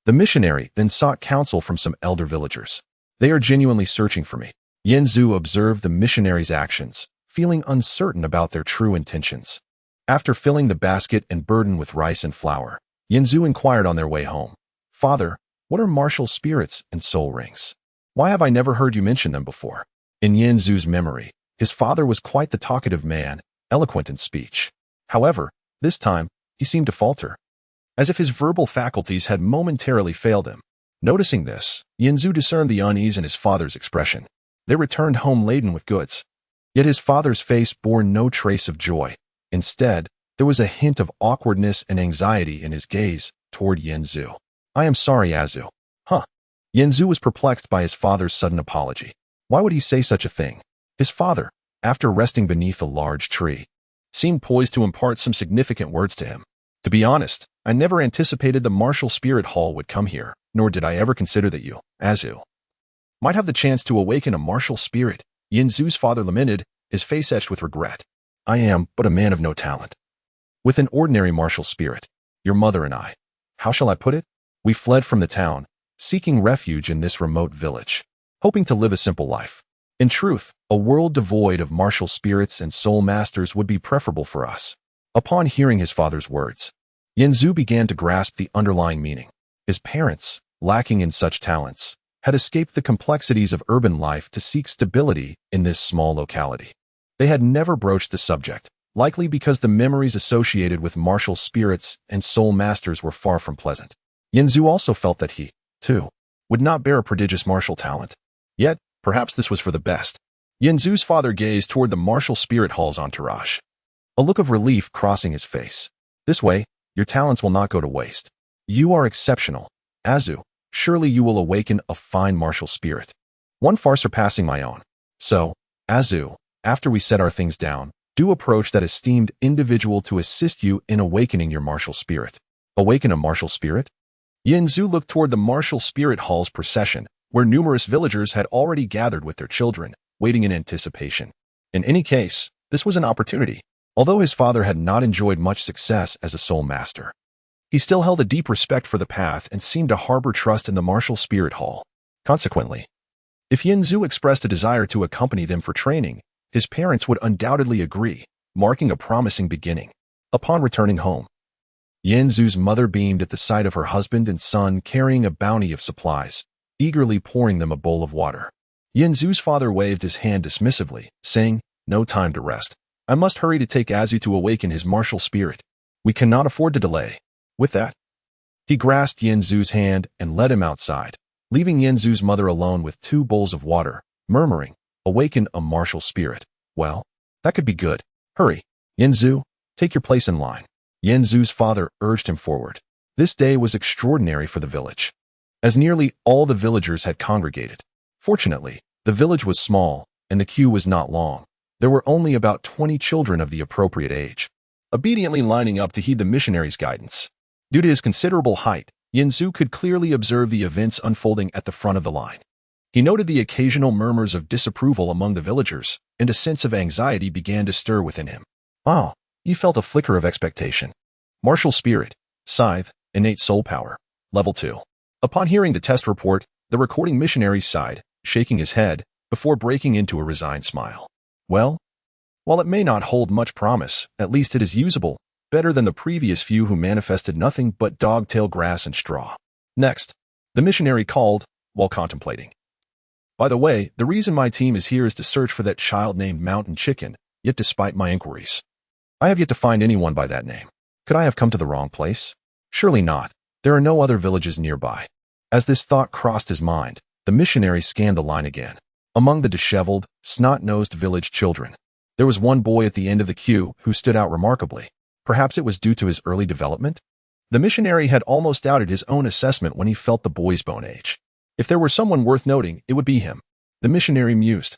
The missionary then sought counsel from some elder villagers. They are genuinely searching for me. Yanzu observed the missionary's actions, feeling uncertain about their true intentions. After filling the basket and burden with rice and flour, Yanzu inquired on their way home, "Father, what are martial spirits and soul rings? Why have I never heard you mention them before?" In Yanzu's memory, his father was quite the talkative man, eloquent in speech. However, this time, he seemed to falter, as if his verbal faculties had momentarily failed him. Noticing this, Yanzu discerned the unease in his father's expression. They returned home laden with goods. Yet his father's face bore no trace of joy. Instead, there was a hint of awkwardness and anxiety in his gaze toward Yanzu. "I am sorry, Azu." Huh. Yanzu was perplexed by his father's sudden apology. Why would he say such a thing? His father, after resting beneath a large tree, seemed poised to impart some significant words to him. To be honest, I never anticipated the martial spirit hall would come here, nor did I ever consider that you, Azu, might have the chance to awaken a martial spirit. Yanzu's father lamented, his face etched with regret. I am but a man of no talent. With an ordinary martial spirit, your mother and I, how shall I put it? We fled from the town, seeking refuge in this remote village, hoping to live a simple life. In truth, a world devoid of martial spirits and soul masters would be preferable for us. Upon hearing his father's words, Yanzu began to grasp the underlying meaning. His parents, lacking in such talents, had escaped the complexities of urban life to seek stability in this small locality. They had never broached the subject, likely because the memories associated with martial spirits and soul masters were far from pleasant. Yanzu also felt that he, too, would not bear a prodigious martial talent. Yet, perhaps this was for the best. Yanzu's father gazed toward the martial spirit hall's entourage, a look of relief crossing his face. This way, your talents will not go to waste. You are exceptional, Azu. Surely you will awaken a fine martial spirit, one far surpassing my own. So, Azu, after we set our things down, do approach that esteemed individual to assist you in awakening your martial spirit. Awaken a martial spirit? Yanzu looked toward the martial spirit hall's procession, where numerous villagers had already gathered with their children, waiting in anticipation. In any case, this was an opportunity. Although his father had not enjoyed much success as a soul master, he still held a deep respect for the path and seemed to harbor trust in the martial spirit hall. Consequently, if Yanzu expressed a desire to accompany them for training, his parents would undoubtedly agree, marking a promising beginning. Upon returning home, Yanzu's mother beamed at the sight of her husband and son carrying a bounty of supplies, eagerly pouring them a bowl of water. Yanzu's father waved his hand dismissively, saying, "No time to rest. I must hurry to take Azu to awaken his martial spirit. We cannot afford to delay." With that, he grasped Yanzu's hand and led him outside, leaving Yanzu's mother alone with 2 bowls of water, murmuring, "Awaken a martial spirit. Well, that could be good. Hurry, Yanzu, take your place in line." Yanzu's father urged him forward. This day was extraordinary for the village, as nearly all the villagers had congregated. Fortunately, the village was small, and the queue was not long. There were only about 20 children of the appropriate age, obediently lining up to heed the missionary's guidance. Due to his considerable height, Yanzu could clearly observe the events unfolding at the front of the line. He noted the occasional murmurs of disapproval among the villagers, and a sense of anxiety began to stir within him. Oh, he felt a flicker of expectation. Martial spirit, scythe, innate soul power, level 2. Upon hearing the test report, the recording missionary sighed, shaking his head before breaking into a resigned smile. Well, while it may not hold much promise, at least it is usable, better than the previous few who manifested nothing but dog-tail grass and straw. Next, the missionary called while contemplating. By the way, the reason my team is here is to search for that child named Mountain Chicken, yet despite my inquiries, I have yet to find anyone by that name. Could I have come to the wrong place? Surely not. There are no other villages nearby. As this thought crossed his mind, the missionary scanned the line again. Among the disheveled, snot-nosed village children, there was one boy at the end of the queue who stood out remarkably. Perhaps it was due to his early development? The missionary had almost doubted his own assessment when he felt the boy's bone age. If there were someone worth noting, it would be him. The missionary mused,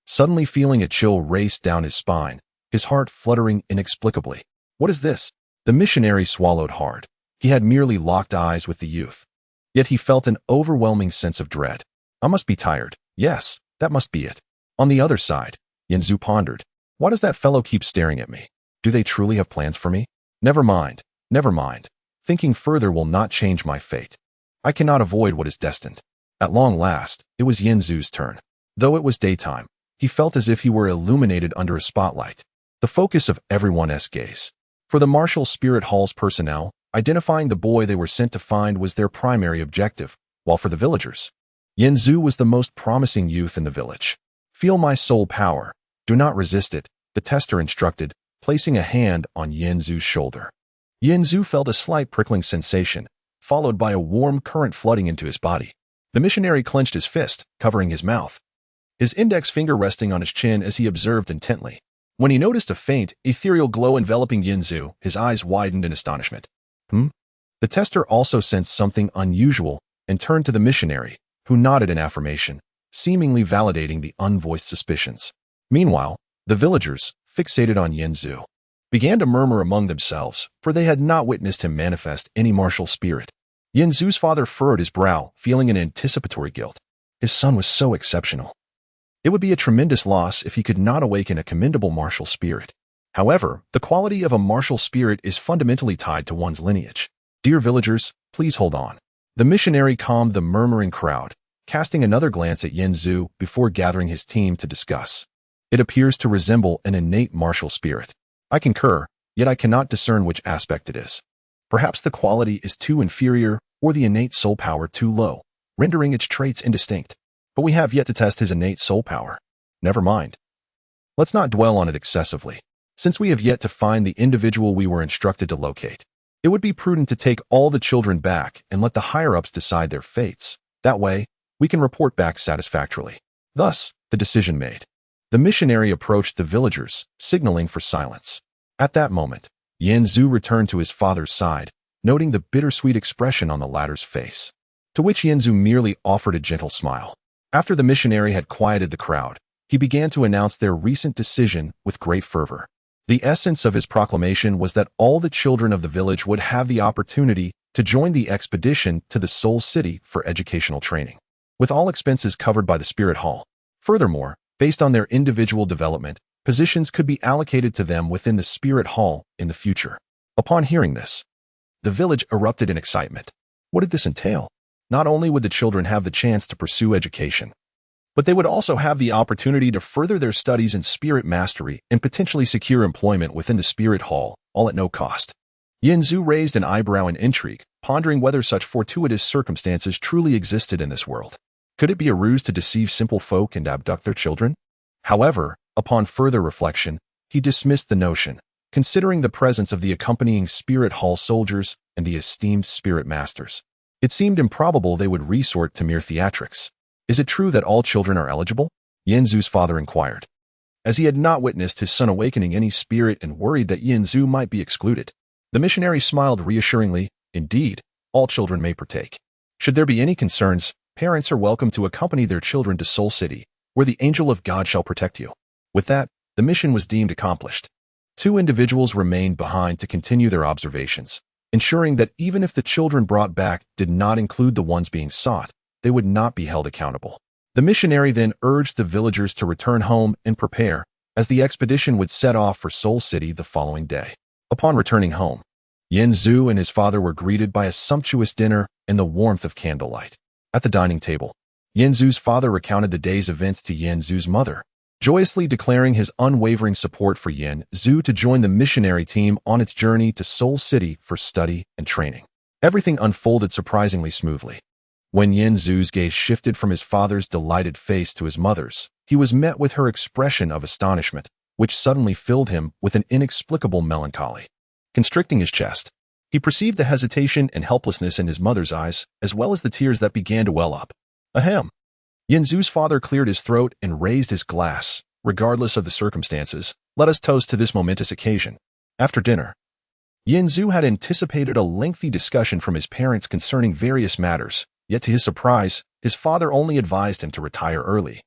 suddenly feeling a chill race down his spine, his heart fluttering inexplicably. What is this? The missionary swallowed hard. He had merely locked eyes with the youth. Yet he felt an overwhelming sense of dread. I must be tired. Yes, that must be it. On the other side, Yanzu pondered. Why does that fellow keep staring at me? Do they truly have plans for me? Never mind. Never mind. Thinking further will not change my fate. I cannot avoid what is destined. At long last, it was Yanzu's turn. Though it was daytime, he felt as if he were illuminated under a spotlight, the focus of everyone's gaze. For the Martial Spirit Hall's personnel, identifying the boy they were sent to find was their primary objective, while for the villagers, Yanzu was the most promising youth in the village. Feel my soul power. Do not resist it, the tester instructed, placing a hand on Yanzu's shoulder. Yanzu felt a slight prickling sensation, followed by a warm current flooding into his body. The missionary clenched his fist, covering his mouth, his index finger resting on his chin as he observed intently. When he noticed a faint, ethereal glow enveloping Yanzu, his eyes widened in astonishment. The tester also sensed something unusual and turned to the missionary, who nodded in affirmation, seemingly validating the unvoiced suspicions. Meanwhile, the villagers, fixated on Yanzu, began to murmur among themselves, for they had not witnessed him manifest any martial spirit. Yanzu's father furrowed his brow, feeling an anticipatory guilt. His son was so exceptional. It would be a tremendous loss if he could not awaken a commendable martial spirit. However, the quality of a martial spirit is fundamentally tied to one's lineage. Dear villagers, please hold on. The missionary calmed the murmuring crowd, casting another glance at Yanzu before gathering his team to discuss. It appears to resemble an innate martial spirit. I concur, yet I cannot discern which aspect it is. Perhaps the quality is too inferior or the innate soul power too low, rendering its traits indistinct. But we have yet to test his innate soul power. Never mind. Let's not dwell on it excessively. Since we have yet to find the individual we were instructed to locate, it would be prudent to take all the children back and let the higher-ups decide their fates. That way, we can report back satisfactorily. Thus, the decision made. The missionary approached the villagers, signaling for silence. At that moment, Yanzu returned to his father's side, noting the bittersweet expression on the latter's face, to which Yanzu merely offered a gentle smile. After the missionary had quieted the crowd, he began to announce their recent decision with great fervor. The essence of his proclamation was that all the children of the village would have the opportunity to join the expedition to the Soul City for educational training, with all expenses covered by the Spirit Hall. Furthermore, based on their individual development, positions could be allocated to them within the Spirit Hall in the future. Upon hearing this, the village erupted in excitement. What did this entail? Not only would the children have the chance to pursue education, but they would also have the opportunity to further their studies in spirit mastery and potentially secure employment within the Spirit Hall, all at no cost. Yanzu raised an eyebrow in intrigue, pondering whether such fortuitous circumstances truly existed in this world. Could it be a ruse to deceive simple folk and abduct their children? However, upon further reflection, he dismissed the notion, considering the presence of the accompanying Spirit Hall soldiers and the esteemed spirit masters. It seemed improbable they would resort to mere theatrics. Is it true that all children are eligible? Yanzu's father inquired, as he had not witnessed his son awakening any spirit and worried that Yanzu might be excluded. The missionary smiled reassuringly. Indeed, all children may partake. Should there be any concerns, parents are welcome to accompany their children to Soul City, where the angel of God shall protect you. With that, the mission was deemed accomplished. 2 individuals remained behind to continue their observations, ensuring that even if the children brought back did not include the ones being sought, they would not be held accountable. The missionary then urged the villagers to return home and prepare, as the expedition would set off for Soul City the following day. Upon returning home, Yanzu and his father were greeted by a sumptuous dinner and the warmth of candlelight. At the dining table, Yanzu's father recounted the day's events to Yanzu's mother, joyously declaring his unwavering support for Yanzu to join the missionary team on its journey to Seoul City for study and training. Everything unfolded surprisingly smoothly. When Yanzu's gaze shifted from his father's delighted face to his mother's, he was met with her expression of astonishment, which suddenly filled him with an inexplicable melancholy. Constricting his chest, he perceived the hesitation and helplessness in his mother's eyes, as well as the tears that began to well up. Ahem. Yanzu's father cleared his throat and raised his glass. Regardless of the circumstances, let us toast to this momentous occasion. After dinner, Yanzu had anticipated a lengthy discussion from his parents concerning various matters, yet to his surprise, his father only advised him to retire early,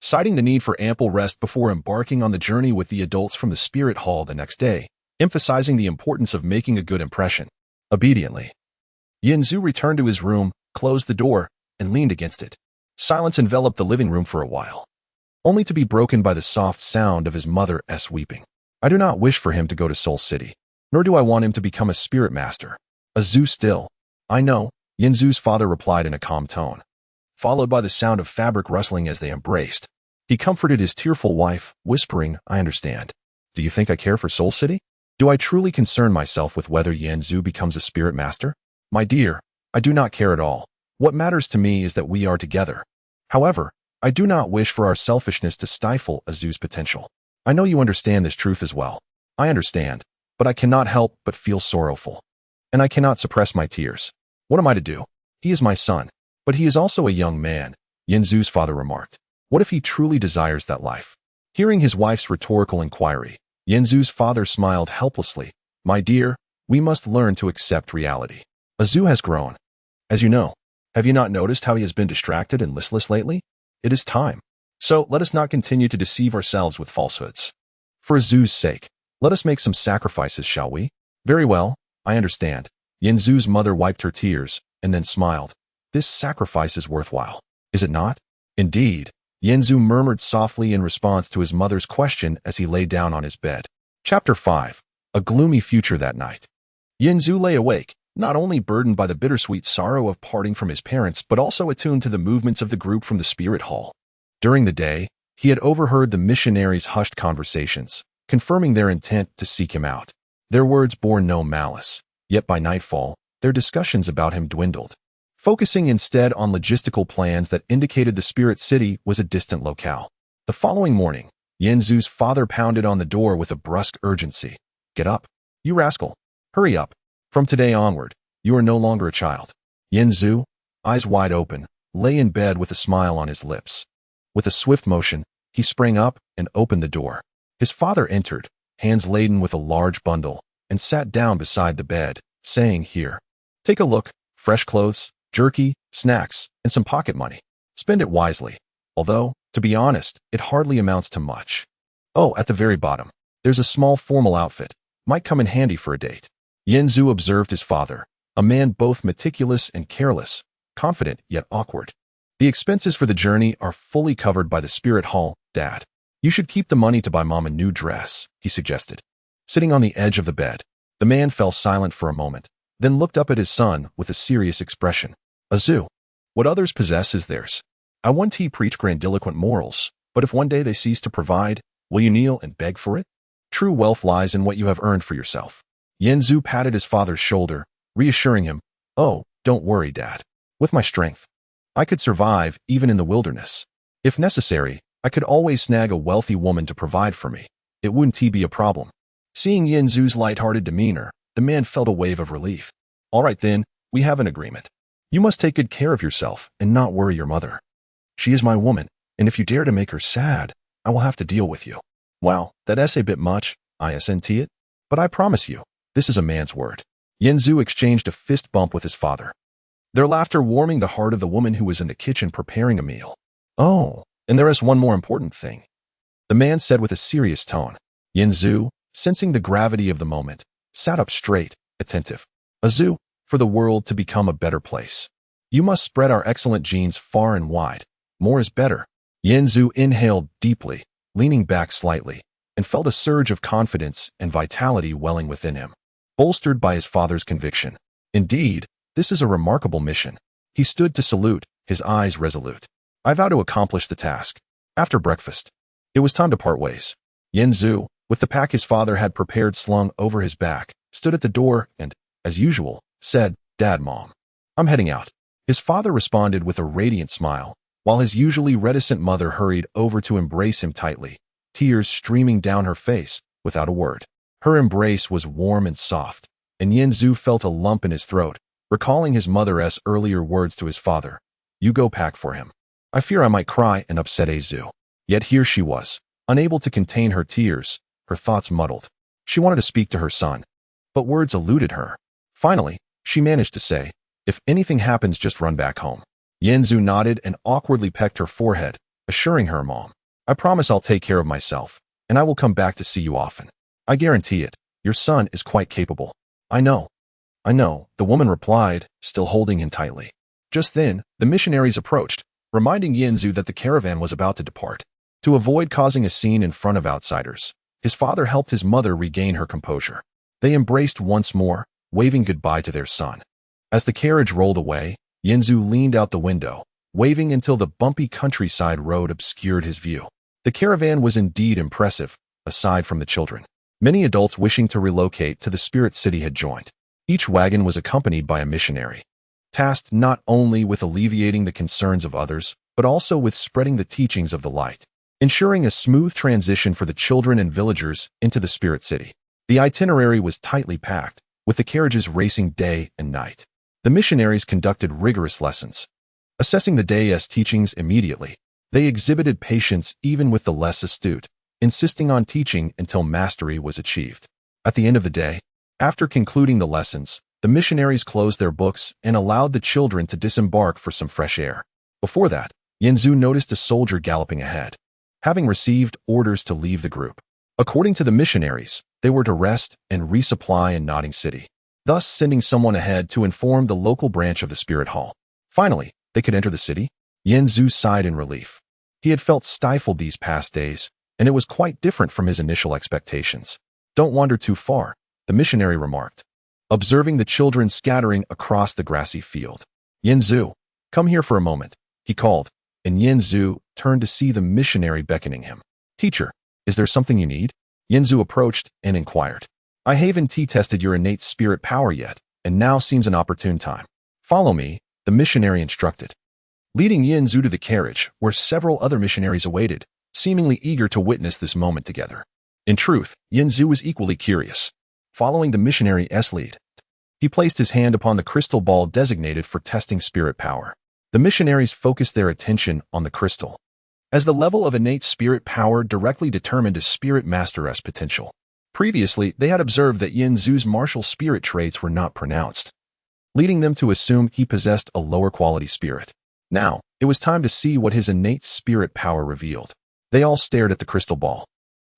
citing the need for ample rest before embarking on the journey with the adults from the spirit hall the next day, emphasizing the importance of making a good impression. Obediently, Yanzu returned to his room, closed the door, and leaned against it. Silence enveloped the living room for a while, only to be broken by the soft sound of his mother's weeping. I do not wish for him to go to Seoul City, nor do I want him to become a spirit master. Azu still. I know, Yanzu's father replied in a calm tone, followed by the sound of fabric rustling as they embraced. He comforted his tearful wife, whispering, I understand. Do you think I care for Seoul City? Do I truly concern myself with whether Yanzu becomes a spirit master? My dear, I do not care at all. What matters to me is that we are together. However, I do not wish for our selfishness to stifle Azu's potential. I know you understand this truth as well. I understand, but I cannot help but feel sorrowful. And I cannot suppress my tears. What am I to do? He is my son, but he is also a young man, Yanzu's father remarked. What if he truly desires that life? Hearing his wife's rhetorical inquiry, Yanzu's father smiled helplessly. My dear, we must learn to accept reality. Azu has grown. As you know, have you not noticed how he has been distracted and listless lately? It is time. So let us not continue to deceive ourselves with falsehoods. For Azu's sake, let us make some sacrifices, shall we? Very well, I understand. Yanzu's mother wiped her tears, and then smiled. This sacrifice is worthwhile, is it not? Indeed, Yanzu murmured softly in response to his mother's question as he lay down on his bed. Chapter 5. A gloomy future that night. Yanzu lay awake, not only burdened by the bittersweet sorrow of parting from his parents, but also attuned to the movements of the group from the spirit hall. During the day, he had overheard the missionaries' hushed conversations, confirming their intent to seek him out. Their words bore no malice, yet by nightfall, their discussions about him dwindled, focusing instead on logistical plans that indicated the spirit city was a distant locale. The following morning, Yanzu's father pounded on the door with a brusque urgency. Get up, you rascal. Hurry up. From today onward, you are no longer a child. Yanzu, eyes wide open, lay in bed with a smile on his lips. With a swift motion, he sprang up and opened the door. His father entered, hands laden with a large bundle, and sat down beside the bed, saying, Here, take a look, fresh clothes, jerky, snacks, and some pocket money. Spend it wisely, although, to be honest, it hardly amounts to much. Oh, at the very bottom, there's a small formal outfit. Might come in handy for a date. Yanzu observed his father, a man both meticulous and careless, confident yet awkward. The expenses for the journey are fully covered by the spirit hall, Dad. You should keep the money to buy Mom a new dress, he suggested. Sitting on the edge of the bed, the man fell silent for a moment, then looked up at his son with a serious expression. Azu, what others possess is theirs. I won't preach grandiloquent morals, but if one day they cease to provide, will you kneel and beg for it? True wealth lies in what you have earned for yourself. Yanzu patted his father's shoulder, reassuring him, Oh, don't worry, Dad. With my strength, I could survive even in the wilderness. If necessary, I could always snag a wealthy woman to provide for me. It wouldn't be a problem. Seeing Yanzu's light-hearted demeanor, the man felt a wave of relief. All right then, we have an agreement. You must take good care of yourself and not worry your mother. She is my woman, and if you dare to make her sad, I will have to deal with you. Wow, that's a bit much, isn't it? But I promise you, this is a man's word. Yanzu exchanged a fist bump with his father, their laughter warming the heart of the woman who was in the kitchen preparing a meal. Oh, and there is one more important thing, the man said with a serious tone. Yanzu, sensing the gravity of the moment, sat up straight, attentive. Azu, for the world to become a better place, you must spread our excellent genes far and wide. More is better. Yanzu inhaled deeply, leaning back slightly, and felt a surge of confidence and vitality welling within him, bolstered by his father's conviction. Indeed, this is a remarkable mission. He stood to salute, his eyes resolute. I vow to accomplish the task. After breakfast, it was time to part ways. Yanzu, with the pack his father had prepared slung over his back, stood at the door and, as usual, said, "Dad, Mom, I'm heading out." His father responded with a radiant smile, while his usually reticent mother hurried over to embrace him tightly, tears streaming down her face, without a word. Her embrace was warm and soft, and Yanzu felt a lump in his throat, recalling his mother's earlier words to his father. "You go pack for him." I fear I might cry and upset Azu. Yet here she was, unable to contain her tears, her thoughts muddled. She wanted to speak to her son, but words eluded her. Finally, she managed to say, "If anything happens, just run back home." Yanzu nodded and awkwardly pecked her forehead, assuring her mom, "I promise I'll take care of myself, and I will come back to see you often. I guarantee it. Your son is quite capable." I know, the woman replied, still holding him tightly. Just then, the missionaries approached, reminding Yanzu that the caravan was about to depart. To avoid causing a scene in front of outsiders, his father helped his mother regain her composure. They embraced once more, waving goodbye to their son. As the carriage rolled away, Yanzu leaned out the window, waving until the bumpy countryside road obscured his view. The caravan was indeed impressive, aside from the children. Many adults wishing to relocate to the Spirit City had joined. Each wagon was accompanied by a missionary, tasked not only with alleviating the concerns of others, but also with spreading the teachings of the light, ensuring a smooth transition for the children and villagers into the Spirit City. The itinerary was tightly packed, with the carriages racing day and night. The missionaries conducted rigorous lessons, assessing the day's teachings immediately. They exhibited patience even with the less astute, insisting on teaching until mastery was achieved. At the end of the day, after concluding the lessons, the missionaries closed their books and allowed the children to disembark for some fresh air. Before that, Yanzu noticed a soldier galloping ahead, having received orders to leave the group. According to the missionaries, they were to rest and resupply in Nodding City, thus sending someone ahead to inform the local branch of the Spirit Hall. Finally, they could enter the city. Yanzu sighed in relief. He had felt stifled these past days, and it was quite different from his initial expectations. "Don't wander too far," the missionary remarked, observing the children scattering across the grassy field. "Yanzu, come here for a moment," he called, and Yanzu turned to see the missionary beckoning him. "Teacher, is there something you need?" Yanzu approached and inquired. "I haven't tested your innate spirit power yet, and now seems an opportune time. Follow me," the missionary instructed, leading Yanzu to the carriage where several other missionaries awaited, seemingly eager to witness this moment together. In truth, Yanzu was equally curious. Following the missionary's lead, he placed his hand upon the crystal ball designated for testing spirit power. The missionaries focused their attention on the crystal, as the level of innate spirit power directly determined a spirit master's potential. Previously, they had observed that Yanzu's martial spirit traits were not pronounced, leading them to assume he possessed a lower quality spirit. Now, it was time to see what his innate spirit power revealed. They all stared at the crystal ball,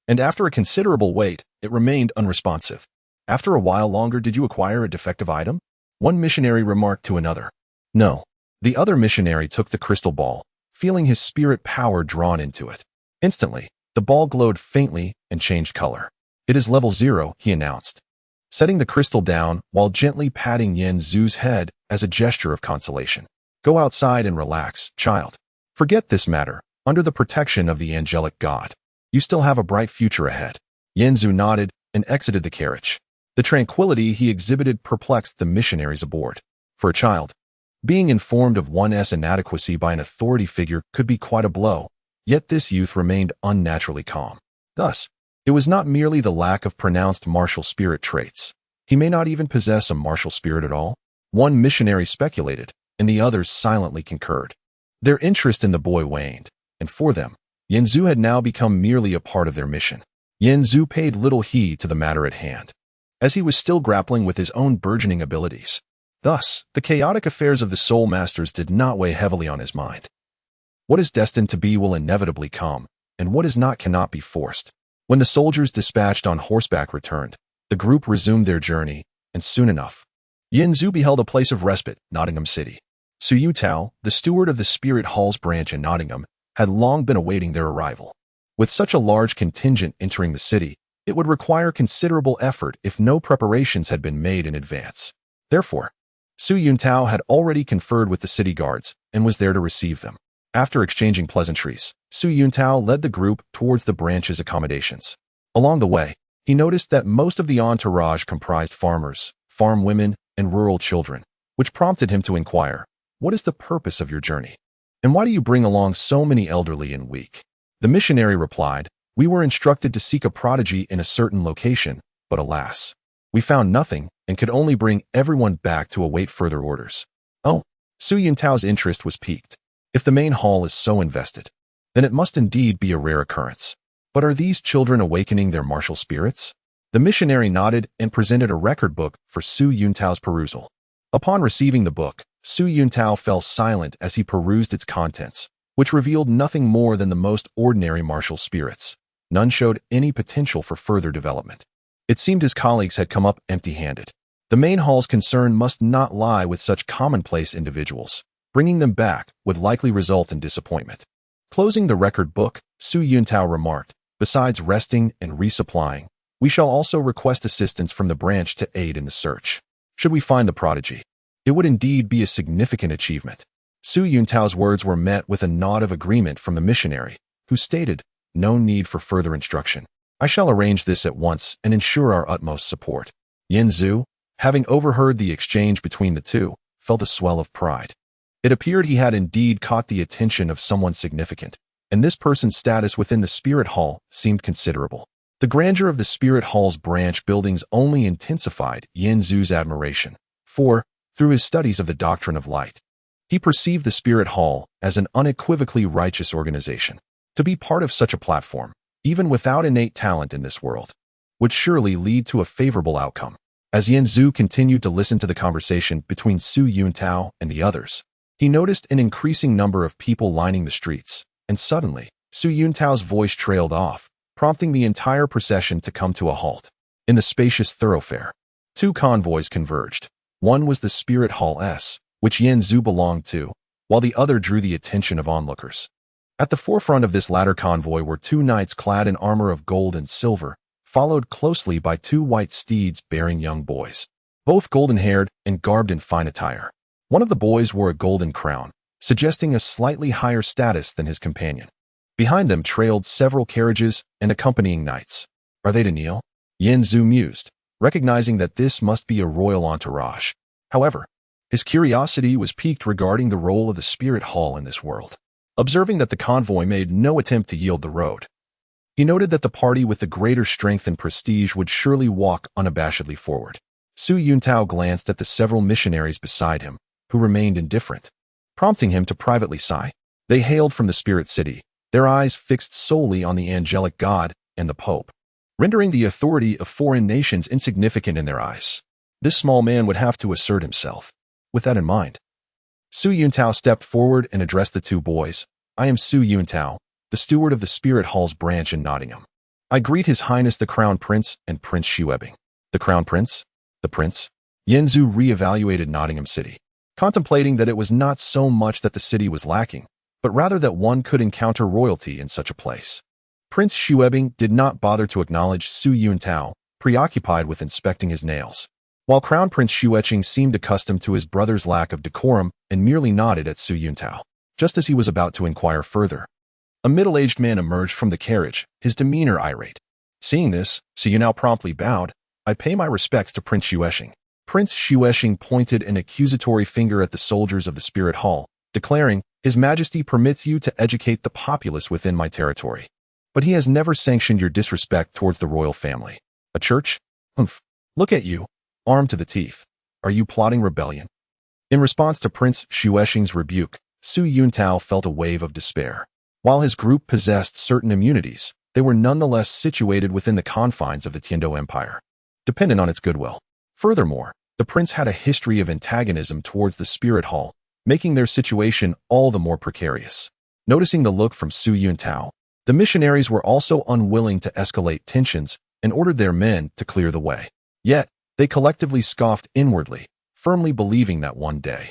and after a considerable wait, it remained unresponsive. "After a while longer, did you acquire a defective item?" one missionary remarked to another. "No." The other missionary took the crystal ball, feeling his spirit power drawn into it. Instantly, the ball glowed faintly and changed color. "It is level 0, he announced, setting the crystal down while gently patting Yanzu's head as a gesture of consolation. "Go outside and relax, child. Forget this matter, under the protection of the angelic god. You still have a bright future ahead." Yanzu nodded and exited the carriage. The tranquility he exhibited perplexed the missionaries aboard. For a child, being informed of one's inadequacy by an authority figure could be quite a blow, yet this youth remained unnaturally calm. Thus, it was not merely the lack of pronounced martial spirit traits. He may not even possess a martial spirit at all. One missionary speculated, and the others silently concurred. Their interest in the boy waned, and for them, Yanzu had now become merely a part of their mission. Yanzu paid little heed to the matter at hand, as he was still grappling with his own burgeoning abilities. Thus, the chaotic affairs of the Soul Masters did not weigh heavily on his mind. What is destined to be will inevitably come, and what is not cannot be forced. When the soldiers dispatched on horseback returned, the group resumed their journey, and soon enough, Yanzu beheld a place of respite, Nottingham City. Suyu Tao, the steward of the Spirit Hall's branch in Nottingham, had long been awaiting their arrival. With such a large contingent entering the city, it would require considerable effort if no preparations had been made in advance. Therefore, Su Yuntao had already conferred with the city guards and was there to receive them. After exchanging pleasantries, Su Yuntao led the group towards the branch's accommodations. Along the way, he noticed that most of the entourage comprised farmers, farm women, and rural children, which prompted him to inquire, "What is the purpose of your journey? And why do you bring along so many elderly and weak?" The missionary replied, "We were instructed to seek a prodigy in a certain location, but alas, we found nothing and could only bring everyone back to await further orders." Oh, Su Yuntao's interest was piqued. If the main hall is so invested, then it must indeed be a rare occurrence. But are these children awakening their martial spirits? The missionary nodded and presented a record book for Su Yuntao's perusal. Upon receiving the book, Su Yuntao fell silent as he perused its contents, which revealed nothing more than the most ordinary martial spirits. None showed any potential for further development. It seemed his colleagues had come up empty-handed. The main hall's concern must not lie with such commonplace individuals. Bringing them back would likely result in disappointment. Closing the record book, Su Yuntao remarked, "Besides resting and resupplying, we shall also request assistance from the branch to aid in the search. Should we find the prodigy, it would indeed be a significant achievement." Su Yuntao's words were met with a nod of agreement from the missionary, who stated, "No need for further instruction. I shall arrange this at once and ensure our utmost support." Yin Zhu, having overheard the exchange between the two, felt a swell of pride. It appeared he had indeed caught the attention of someone significant, and this person's status within the Spirit Hall seemed considerable. The grandeur of the Spirit Hall's branch buildings only intensified Yin Zhu's admiration, for, through his studies of the doctrine of light, he perceived the Spirit Hall as an unequivocally righteous organization. To be part of such a platform, even without innate talent in this world, would surely lead to a favorable outcome. As Yin Zhu continued to listen to the conversation between Su Yuntao and the others, he noticed an increasing number of people lining the streets, and suddenly, Su Yuntao's voice trailed off, prompting the entire procession to come to a halt. In the spacious thoroughfare, two convoys converged. One was the Spirit Hall S, which Yin Zhu belonged to, while the other drew the attention of onlookers. At the forefront of this latter convoy were two knights clad in armor of gold and silver, followed closely by two white steeds bearing young boys, both golden-haired and garbed in fine attire. One of the boys wore a golden crown, suggesting a slightly higher status than his companion. Behind them trailed several carriages and accompanying knights. Are they to kneel? Yin Zhu mused, recognizing that this must be a royal entourage. However, his curiosity was piqued regarding the role of the Spirit Hall in this world. Observing that the convoy made no attempt to yield the road, he noted that the party with the greater strength and prestige would surely walk unabashedly forward. Su Yuntao glanced at the several missionaries beside him, who remained indifferent, prompting him to privately sigh. They hailed from the Spirit City, their eyes fixed solely on the angelic God and the Pope, rendering the authority of foreign nations insignificant in their eyes. This small man would have to assert himself. With that in mind, Su Yuntao stepped forward and addressed the two boys. "I am Su Yuntao, the steward of the Spirit Hall's branch in Nottingham. I greet His Highness the Crown Prince and Prince Shuebing." The Crown Prince? The Prince? Yin Zhu re-evaluated Nottingham City, contemplating that it was not so much that the city was lacking, but rather that one could encounter royalty in such a place. Prince Shuebing did not bother to acknowledge Su Yuntao, preoccupied with inspecting his nails, while Crown Prince Shueching seemed accustomed to his brother's lack of decorum and merely nodded at Su Yuntao. Just as he was about to inquire further, a middle-aged man emerged from the carriage, his demeanor irate. Seeing this, Su Yuntao promptly bowed. "I pay my respects to Prince Shueching." Prince Shueching pointed an accusatory finger at the soldiers of the Spirit Hall, declaring, "His Majesty permits you to educate the populace within my territory, but he has never sanctioned your disrespect towards the royal family. A church? Humph. Look at you, armed to the teeth. Are you plotting rebellion?" In response to Prince Shueching's rebuke, Su Yuntao felt a wave of despair. While his group possessed certain immunities, they were nonetheless situated within the confines of the Tiando Empire, dependent on its goodwill. Furthermore, the prince had a history of antagonism towards the Spirit Hall, making their situation all the more precarious. Noticing the look from Su Yuntao, the missionaries were also unwilling to escalate tensions and ordered their men to clear the way. Yet, they collectively scoffed inwardly, firmly believing that one day,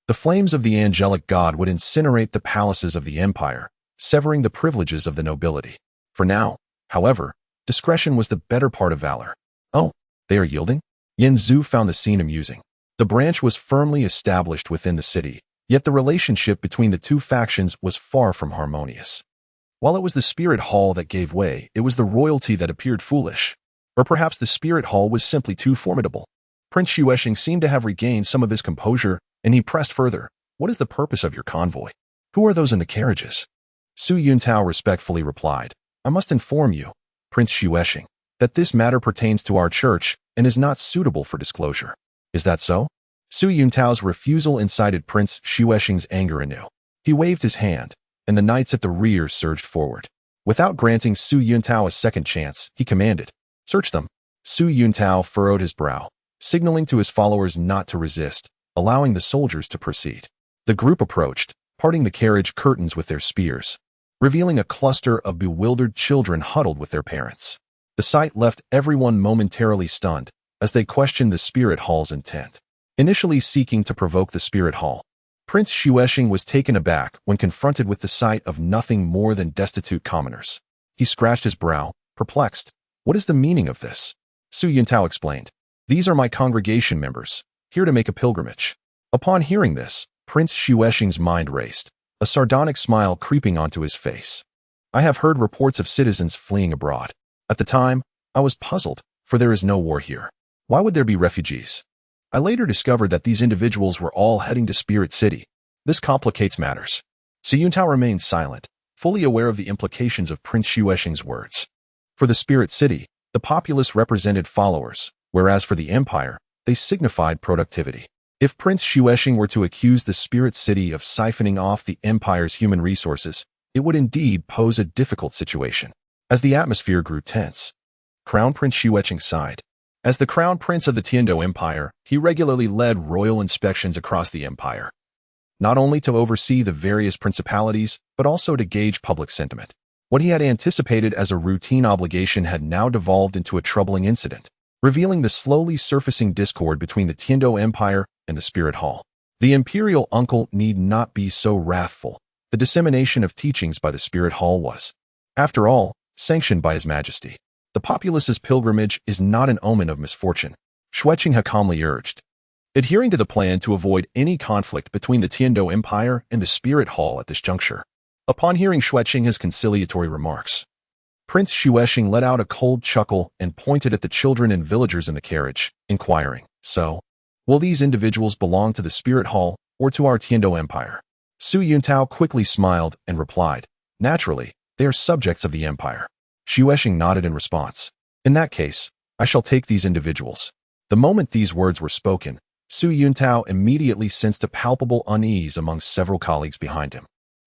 the flames of the angelic God would incinerate the palaces of the empire, severing the privileges of the nobility. For now, however, discretion was the better part of valor. "Oh, they are yielding?" Yin Zhu found the scene amusing. The branch was firmly established within the city, yet the relationship between the two factions was far from harmonious. While it was the Spirit Hall that gave way, it was the royalty that appeared foolish. Or perhaps the Spirit Hall was simply too formidable. Prince Xuexing seemed to have regained some of his composure, and he pressed further. What is the purpose of your convoy? Who are those in the carriages? Su Yuntao respectfully replied, I must inform you, Prince Xuexing, that this matter pertains to our church and is not suitable for disclosure. Is that so? Su Yuntao's refusal incited Prince Xuexing's anger anew. He waved his hand, and the knights at the rear surged forward. Without granting Su Yuntao a second chance, he commanded, Search them. Su Yuntao furrowed his brow, signaling to his followers not to resist, allowing the soldiers to proceed. The group approached, parting the carriage curtains with their spears, revealing a cluster of bewildered children huddled with their parents. The sight left everyone momentarily stunned as they questioned the Spirit Hall's intent. Initially seeking to provoke the Spirit Hall, Prince Xuexing was taken aback when confronted with the sight of nothing more than destitute commoners. He scratched his brow, perplexed. What is the meaning of this? Su Yuntao explained. These are my congregation members, here to make a pilgrimage. Upon hearing this, Prince Xuexing's mind raced, a sardonic smile creeping onto his face. I have heard reports of citizens fleeing abroad. At the time, I was puzzled, for there is no war here. Why would there be refugees? I later discovered that these individuals were all heading to Spirit City. This complicates matters. Su Yuntao remained silent, fully aware of the implications of Prince Xuexing's words. For the Spirit City, the populace represented followers, whereas for the Empire, they signified productivity. If Prince Xuexing were to accuse the Spirit City of siphoning off the Empire's human resources, it would indeed pose a difficult situation. As the atmosphere grew tense, Crown Prince Xuexing sighed. As the Crown Prince of the Tiando Empire, he regularly led royal inspections across the empire, not only to oversee the various principalities, but also to gauge public sentiment. What he had anticipated as a routine obligation had now devolved into a troubling incident, revealing the slowly surfacing discord between the Tiando Empire and the Spirit Hall. The imperial uncle need not be so wrathful. The dissemination of teachings by the Spirit Hall was, after all, sanctioned by His Majesty. The populace's pilgrimage is not an omen of misfortune, Xuexing had calmly urged, adhering to the plan to avoid any conflict between the Tiando Empire and the Spirit Hall at this juncture. Upon hearing Xuexing's conciliatory remarks, Prince Xuexing let out a cold chuckle and pointed at the children and villagers in the carriage, inquiring, So, will these individuals belong to the Spirit Hall or to our Tiando Empire? Su Yuntao quickly smiled and replied, Naturally, they are subjects of the Empire. Xuexing nodded in response. In that case, I shall take these individuals. The moment these words were spoken, Su Yuntao immediately sensed a palpable unease among several colleagues behind him.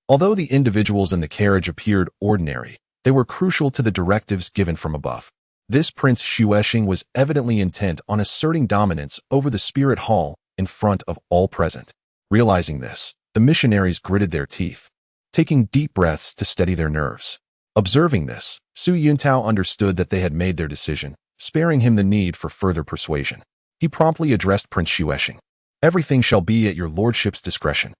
Although the individuals in the carriage appeared ordinary, they were crucial to the directives given from above. This Prince Xuexing was evidently intent on asserting dominance over the Spirit Hall in front of all present. Realizing this, the missionaries gritted their teeth, taking deep breaths to steady their nerves. Observing this, Su Yuntao understood that they had made their decision, sparing him the need for further persuasion. He promptly addressed Prince Xuexing. Everything shall be at your lordship's discretion.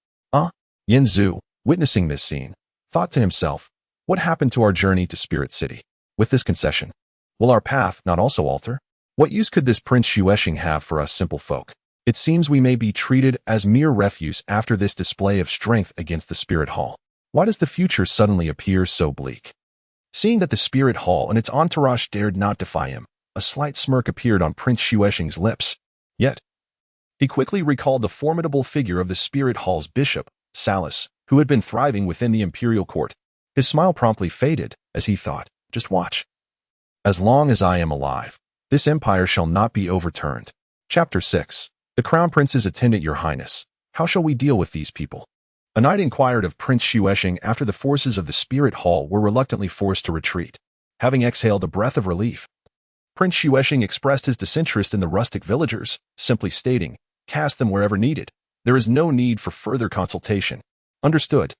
Yin Zhu, witnessing this scene, thought to himself, what happened to our journey to Spirit City? With this concession, will our path not also alter? What use could this Prince Xuexing have for us simple folk? It seems we may be treated as mere refuse after this display of strength against the Spirit Hall. Why does the future suddenly appear so bleak? Seeing that the Spirit Hall and its entourage dared not defy him, a slight smirk appeared on Prince Xuexing's lips. Yet, he quickly recalled the formidable figure of the Spirit Hall's bishop, Salus, who had been thriving within the imperial court. His smile promptly faded, as he thought, just watch. As long as I am alive, this empire shall not be overturned. Chapter 6. The Crown Prince's Attendant, Your Highness. How shall we deal with these people? A knight inquired of Prince Xuexing after the forces of the Spirit Hall were reluctantly forced to retreat. Having exhaled a breath of relief, Prince Xuexing expressed his disinterest in the rustic villagers, simply stating, cast them wherever needed. There is no need for further consultation. Understood.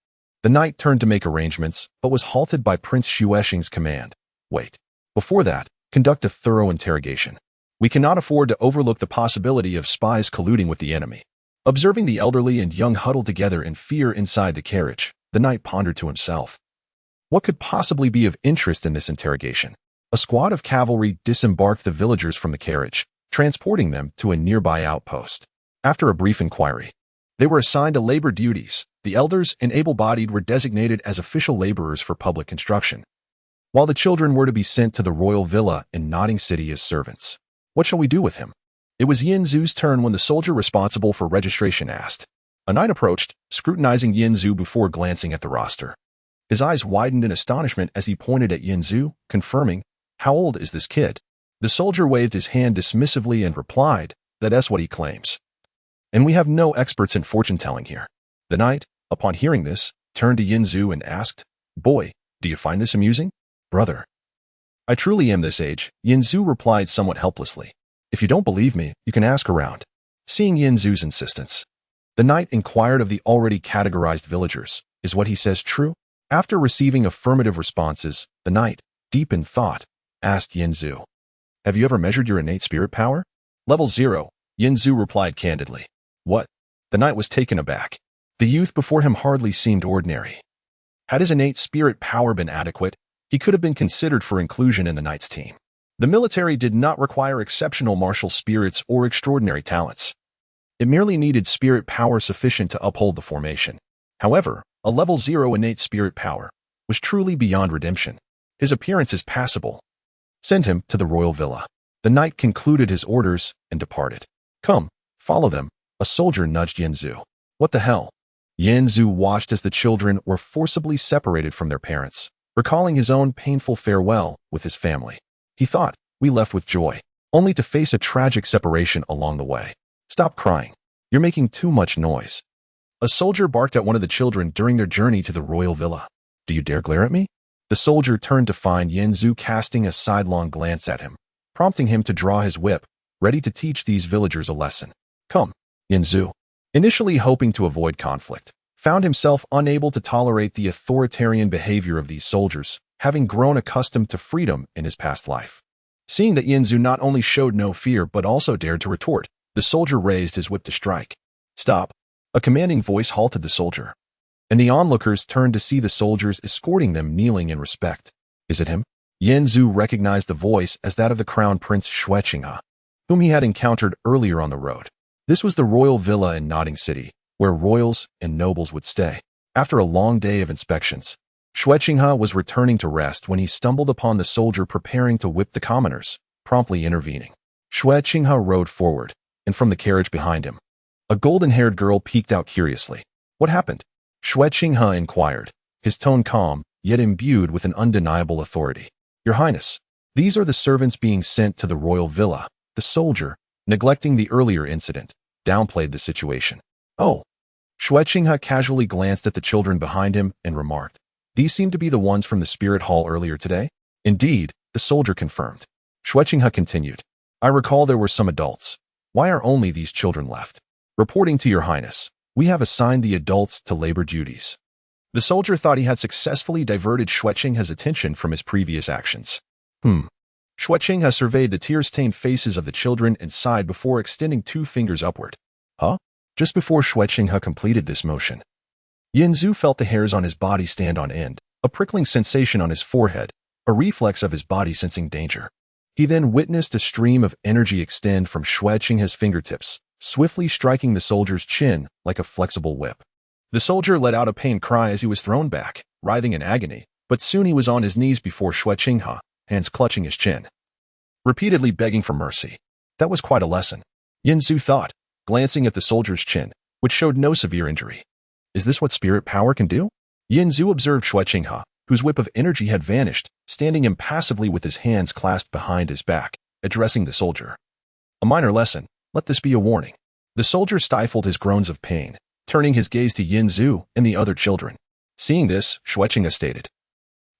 The knight turned to make arrangements, but was halted by Prince Xuexing's command. Wait. Before that, conduct a thorough interrogation. We cannot afford to overlook the possibility of spies colluding with the enemy. Observing the elderly and young huddled together in fear inside the carriage, the knight pondered to himself. What could possibly be of interest in this interrogation? A squad of cavalry disembarked the villagers from the carriage, transporting them to a nearby outpost. After a brief inquiry, they were assigned to labor duties. The elders and able-bodied were designated as official laborers for public construction, while the children were to be sent to the royal villa in Notting City as servants. What shall we do with him? It was Yin Zhu's turn when the soldier responsible for registration asked. A knight approached, scrutinizing Yin Zhu before glancing at the roster. His eyes widened in astonishment as he pointed at Yin Zhu, confirming, "How old is this kid?" The soldier waved his hand dismissively and replied, "That's what he claims. And we have no experts in fortune-telling here." The knight, upon hearing this, turned to Yin Zhu and asked, "Boy, do you find this amusing?" "Brother, I truly am this age," Yin Zhu replied somewhat helplessly. "If you don't believe me, you can ask around." Seeing Yin Zhu's insistence, the knight inquired of the already categorized villagers, "Is what he says true?" After receiving affirmative responses, the knight, deep in thought, asked Yin Zhu, "Have you ever measured your innate spirit power?" "Level 0, Yin Zhu replied candidly. "What?" The knight was taken aback. The youth before him hardly seemed ordinary. Had his innate spirit power been adequate, he could have been considered for inclusion in the knight's team. The military did not require exceptional martial spirits or extraordinary talents. It merely needed spirit power sufficient to uphold the formation. However, a level 0 innate spirit power was truly beyond redemption. His appearance is passable. Send him to the royal villa. The knight concluded his orders and departed. "Come, follow them," a soldier nudged Yin Zhu. "What the hell?" Yin Zhu watched as the children were forcibly separated from their parents, recalling his own painful farewell with his family. He thought, "We left with joy, only to face a tragic separation along the way." "Stop crying. You're making too much noise." A soldier barked at one of the children during their journey to the royal villa. "Do you dare glare at me?" The soldier turned to find Yin Zhu casting a sidelong glance at him, prompting him to draw his whip, ready to teach these villagers a lesson. "Come." Yin Zhu, initially hoping to avoid conflict, found himself unable to tolerate the authoritarian behavior of these soldiers, having grown accustomed to freedom in his past life. Seeing that Yin Zhu not only showed no fear but also dared to retort, the soldier raised his whip to strike. "Stop." A commanding voice halted the soldier, and the onlookers turned to see the soldiers escorting them kneeling in respect. "Is it him?" Yin Zhu recognized the voice as that of the Crown Prince Shueqinghe, whom he had encountered earlier on the road. This was the royal villa in Notting City, where royals and nobles would stay. After a long day of inspections, Shueqinghe was returning to rest when he stumbled upon the soldier preparing to whip the commoners, promptly intervening. Shueqinghe rode forward, and from the carriage behind him, a golden-haired girl peeked out curiously. "What happened?" Shueqinghe inquired, his tone calm, yet imbued with an undeniable authority. "Your Highness, these are the servants being sent to the royal villa." The soldier, neglecting the earlier incident, downplayed the situation. "Oh." Shueqinghe casually glanced at the children behind him and remarked, "These seem to be the ones from the spirit hall earlier today?" "Indeed," the soldier confirmed. Shueqinghe continued, "I recall there were some adults. Why are only these children left?" "Reporting to your Highness, we have assigned the adults to labor duties." The soldier thought he had successfully diverted Shueqinghe's attention from his previous actions. Shueqinghe surveyed the tear-stained faces of the children and sighed before extending 2 fingers upward. "Huh?" Just before Shueqinghe completed this motion, Yin Zhu felt the hairs on his body stand on end, a prickling sensation on his forehead, a reflex of his body sensing danger. He then witnessed a stream of energy extend from Shueqinghe's fingertips, swiftly striking the soldier's chin like a flexible whip. The soldier let out a pained cry as he was thrown back, writhing in agony, but soon he was on his knees before Shueqinghe, hands clutching his chin, repeatedly begging for mercy. That was quite a lesson, Yin Zhu thought, glancing at the soldier's chin, which showed no severe injury. Is this what spirit power can do? Yin Zhu observed Shueqinghe, whose whip of energy had vanished, standing impassively with his hands clasped behind his back, addressing the soldier. A minor lesson, let this be a warning. The soldier stifled his groans of pain, turning his gaze to Yin Zhu and the other children. Seeing this, Shueqinghe stated,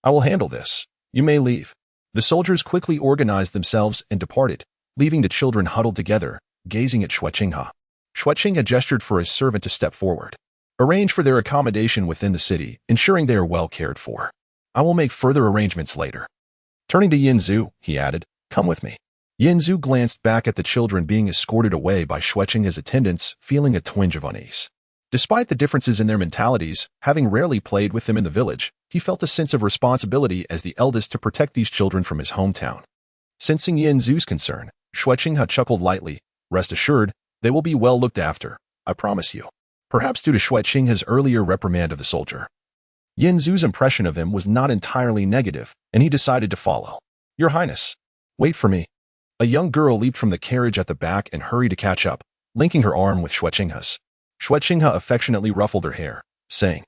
"I will handle this. You may leave." The soldiers quickly organized themselves and departed, leaving the children huddled together, gazing at Shueqinghe. Shueqinghe gestured for his servant to step forward. "Arrange for their accommodation within the city, ensuring they are well cared for. I will make further arrangements later." Turning to Yin Zhu, he added, "Come with me." Yin Zhu glanced back at the children being escorted away by Shueqinghe's attendants, feeling a twinge of unease. Despite the differences in their mentalities, having rarely played with them in the village, he felt a sense of responsibility as the eldest to protect these children from his hometown. Sensing Yin Zhu's concern, Shueqinghe chuckled lightly. "Rest assured, They will be well looked after, I promise you. Perhaps due to Shui Qinghe's earlier reprimand of the soldier. Yin Zhu's impression of him was not entirely negative, and he decided to follow. Your Highness, wait for me. A young girl leaped from the carriage at the back and hurried to catch up, linking her arm with Shui Qinghe's. Shui Qinghe affectionately ruffled her hair, saying,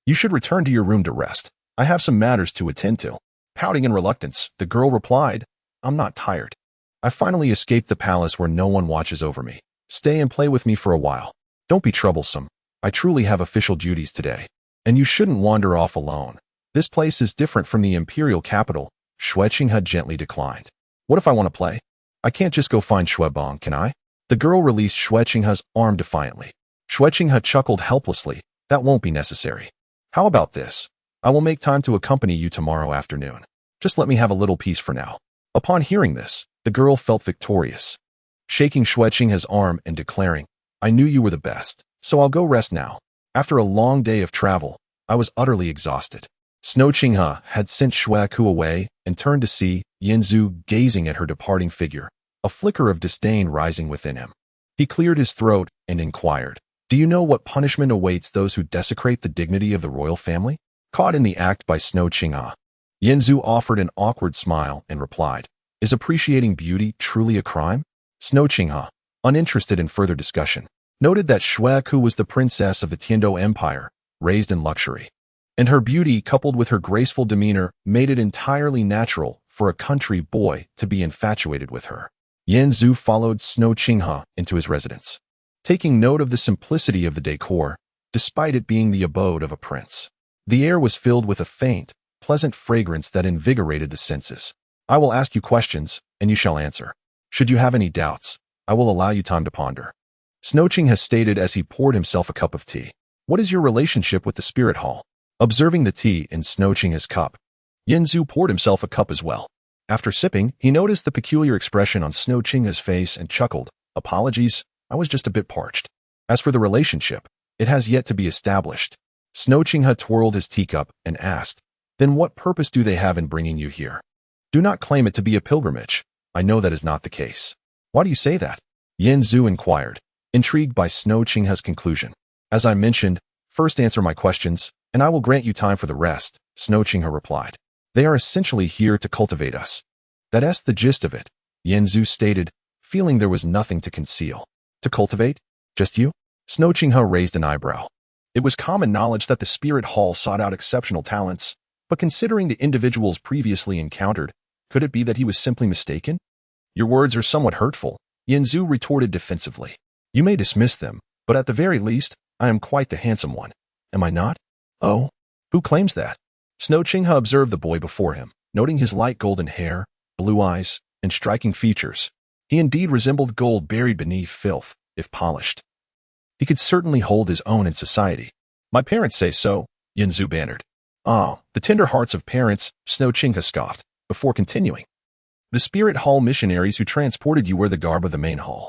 You should return to your room to rest. I have some matters to attend to. Pouting in reluctance, the girl replied, I'm not tired. I finally escaped the palace where no one watches over me. Stay and play with me for a while. Don't be troublesome. I truly have official duties today. And you shouldn't wander off alone. This place is different from the imperial capital, Shui Qinghe gently declined. What if I want to play? I can't just go find Shui Bong, can I? The girl released Shui Qinghe's arm defiantly. Shui Qinghe chuckled helplessly. That won't be necessary. How about this? I will make time to accompany you tomorrow afternoon. Just let me have a little peace for now. Upon hearing this, the girl felt victorious, shaking Shui Qinghe's arm and declaring, I knew you were the best, so I'll go rest now. After a long day of travel, I was utterly exhausted. Snow Qinghe had sent Shui Ku away and turned to see Yin Zhu gazing at her departing figure, a flicker of disdain rising within him. He cleared his throat and inquired, Do you know what punishment awaits those who desecrate the dignity of the royal family? Caught in the act by Snow Qinghe, Yin Zhu offered an awkward smile and replied, Is appreciating beauty truly a crime? Snow Qinghe, uninterested in further discussion, noted that Shui Ku was the princess of the Tiando Empire, raised in luxury. And her beauty, coupled with her graceful demeanor, made it entirely natural for a country boy to be infatuated with her. Yin Zhu followed Snow Qinghe into his residence, taking note of the simplicity of the decor, despite it being the abode of a prince. The air was filled with a faint, pleasant fragrance that invigorated the senses. I will ask you questions, and you shall answer. Should you have any doubts, I will allow you time to ponder. Snow Qinghe stated as he poured himself a cup of tea. What is your relationship with the spirit hall? Observing the tea in Snow Qinghe's cup, Yin Zhu poured himself a cup as well. After sipping, he noticed the peculiar expression on Snow Qinghe's face and chuckled. Apologies, I was just a bit parched. As for the relationship, it has yet to be established. Snow Qinghe twirled his teacup and asked, Then what purpose do they have in bringing you here? Do not claim it to be a pilgrimage. I know that is not the case. Why do you say that? Yin Zhu inquired, intrigued by Snow Qinghe's conclusion. As I mentioned, first answer my questions, and I will grant you time for the rest, Snow Qinghe replied. They are essentially here to cultivate us. That's the gist of it, Yin Zhu stated, feeling there was nothing to conceal. To cultivate? Just you? Snow Qinghe raised an eyebrow. It was common knowledge that the Spirit Hall sought out exceptional talents, but considering the individuals previously encountered, could it be that he was simply mistaken? Your words are somewhat hurtful, Yin Zhu retorted defensively. You may dismiss them, but at the very least, I am quite the handsome one. Am I not? Oh, who claims that? Snow Qinghe observed the boy before him, noting his light golden hair, blue eyes, and striking features. He indeed resembled gold buried beneath filth, if polished. He could certainly hold his own in society. My parents say so, Yin Zhu bantered. Ah, the tender hearts of parents, Snow Qinghe scoffed, before continuing. The Spirit Hall missionaries who transported you wear the garb of the main hall,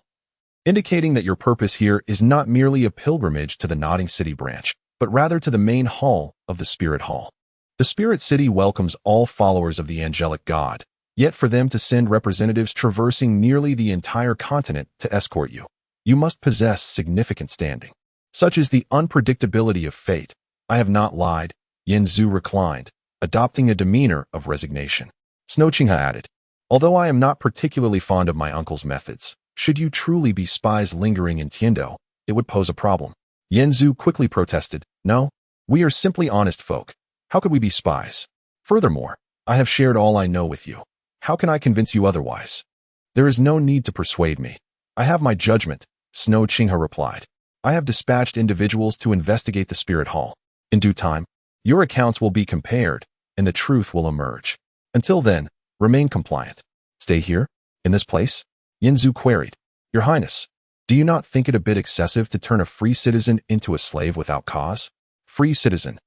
indicating that your purpose here is not merely a pilgrimage to the Nodding City branch, but rather to the main hall of the Spirit Hall. The Spirit City welcomes all followers of the angelic god, yet for them to send representatives traversing nearly the entire continent to escort you, you must possess significant standing. Such is the unpredictability of fate. I have not lied, Yin Zhu reclined, adopting a demeanor of resignation. Snow Qinghe added, Although I am not particularly fond of my uncle's methods, should you truly be spies lingering in Tiando, it would pose a problem. Yin Zhu quickly protested, No, we are simply honest folk. How could we be spies? Furthermore, I have shared all I know with you. How can I convince you otherwise? There is no need to persuade me. I have my judgment, Snow Qinghe replied. I have dispatched individuals to investigate the Spirit Hall. In due time, your accounts will be compared, and the truth will emerge. Until then, remain compliant. Stay here, in this place? Yin Zhu queried. Your Highness, do you not think it a bit excessive to turn a free citizen into a slave without cause? Free citizen.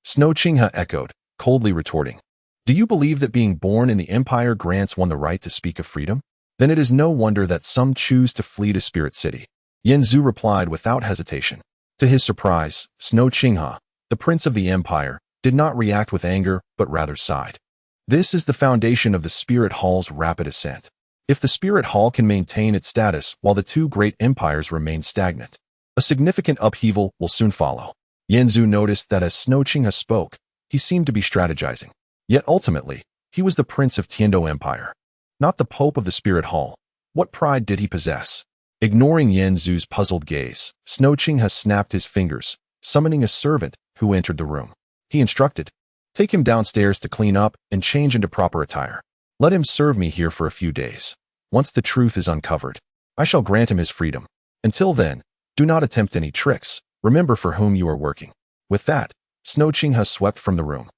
Snow Qinghe echoed, coldly retorting. Do you believe that being born in the Empire grants one the right to speak of freedom? Then it is no wonder that some choose to flee to Spirit City. Yin Zhu replied without hesitation. To his surprise, Snow Qinghe, the prince of the Empire, did not react with anger, but rather sighed. This is the foundation of the Spirit Hall's rapid ascent. If the spirit hall can maintain its status while the two great empires remain stagnant, a significant upheaval will soon follow. Yanzu noticed that as Snow Qinghe spoke, he seemed to be strategizing. Yet ultimately, he was the prince of Tiando Empire, not the pope of the spirit hall. What pride did he possess? Ignoring Yanzu's puzzled gaze, Snow Qinghe snapped his fingers, summoning a servant who entered the room. He instructed, "Take him downstairs to clean up and change into proper attire. Let him serve me here for a few days. Once the truth is uncovered, I shall grant him his freedom. Until then, do not attempt any tricks. Remember for whom you are working." With that, Snow Qinghe swept from the room,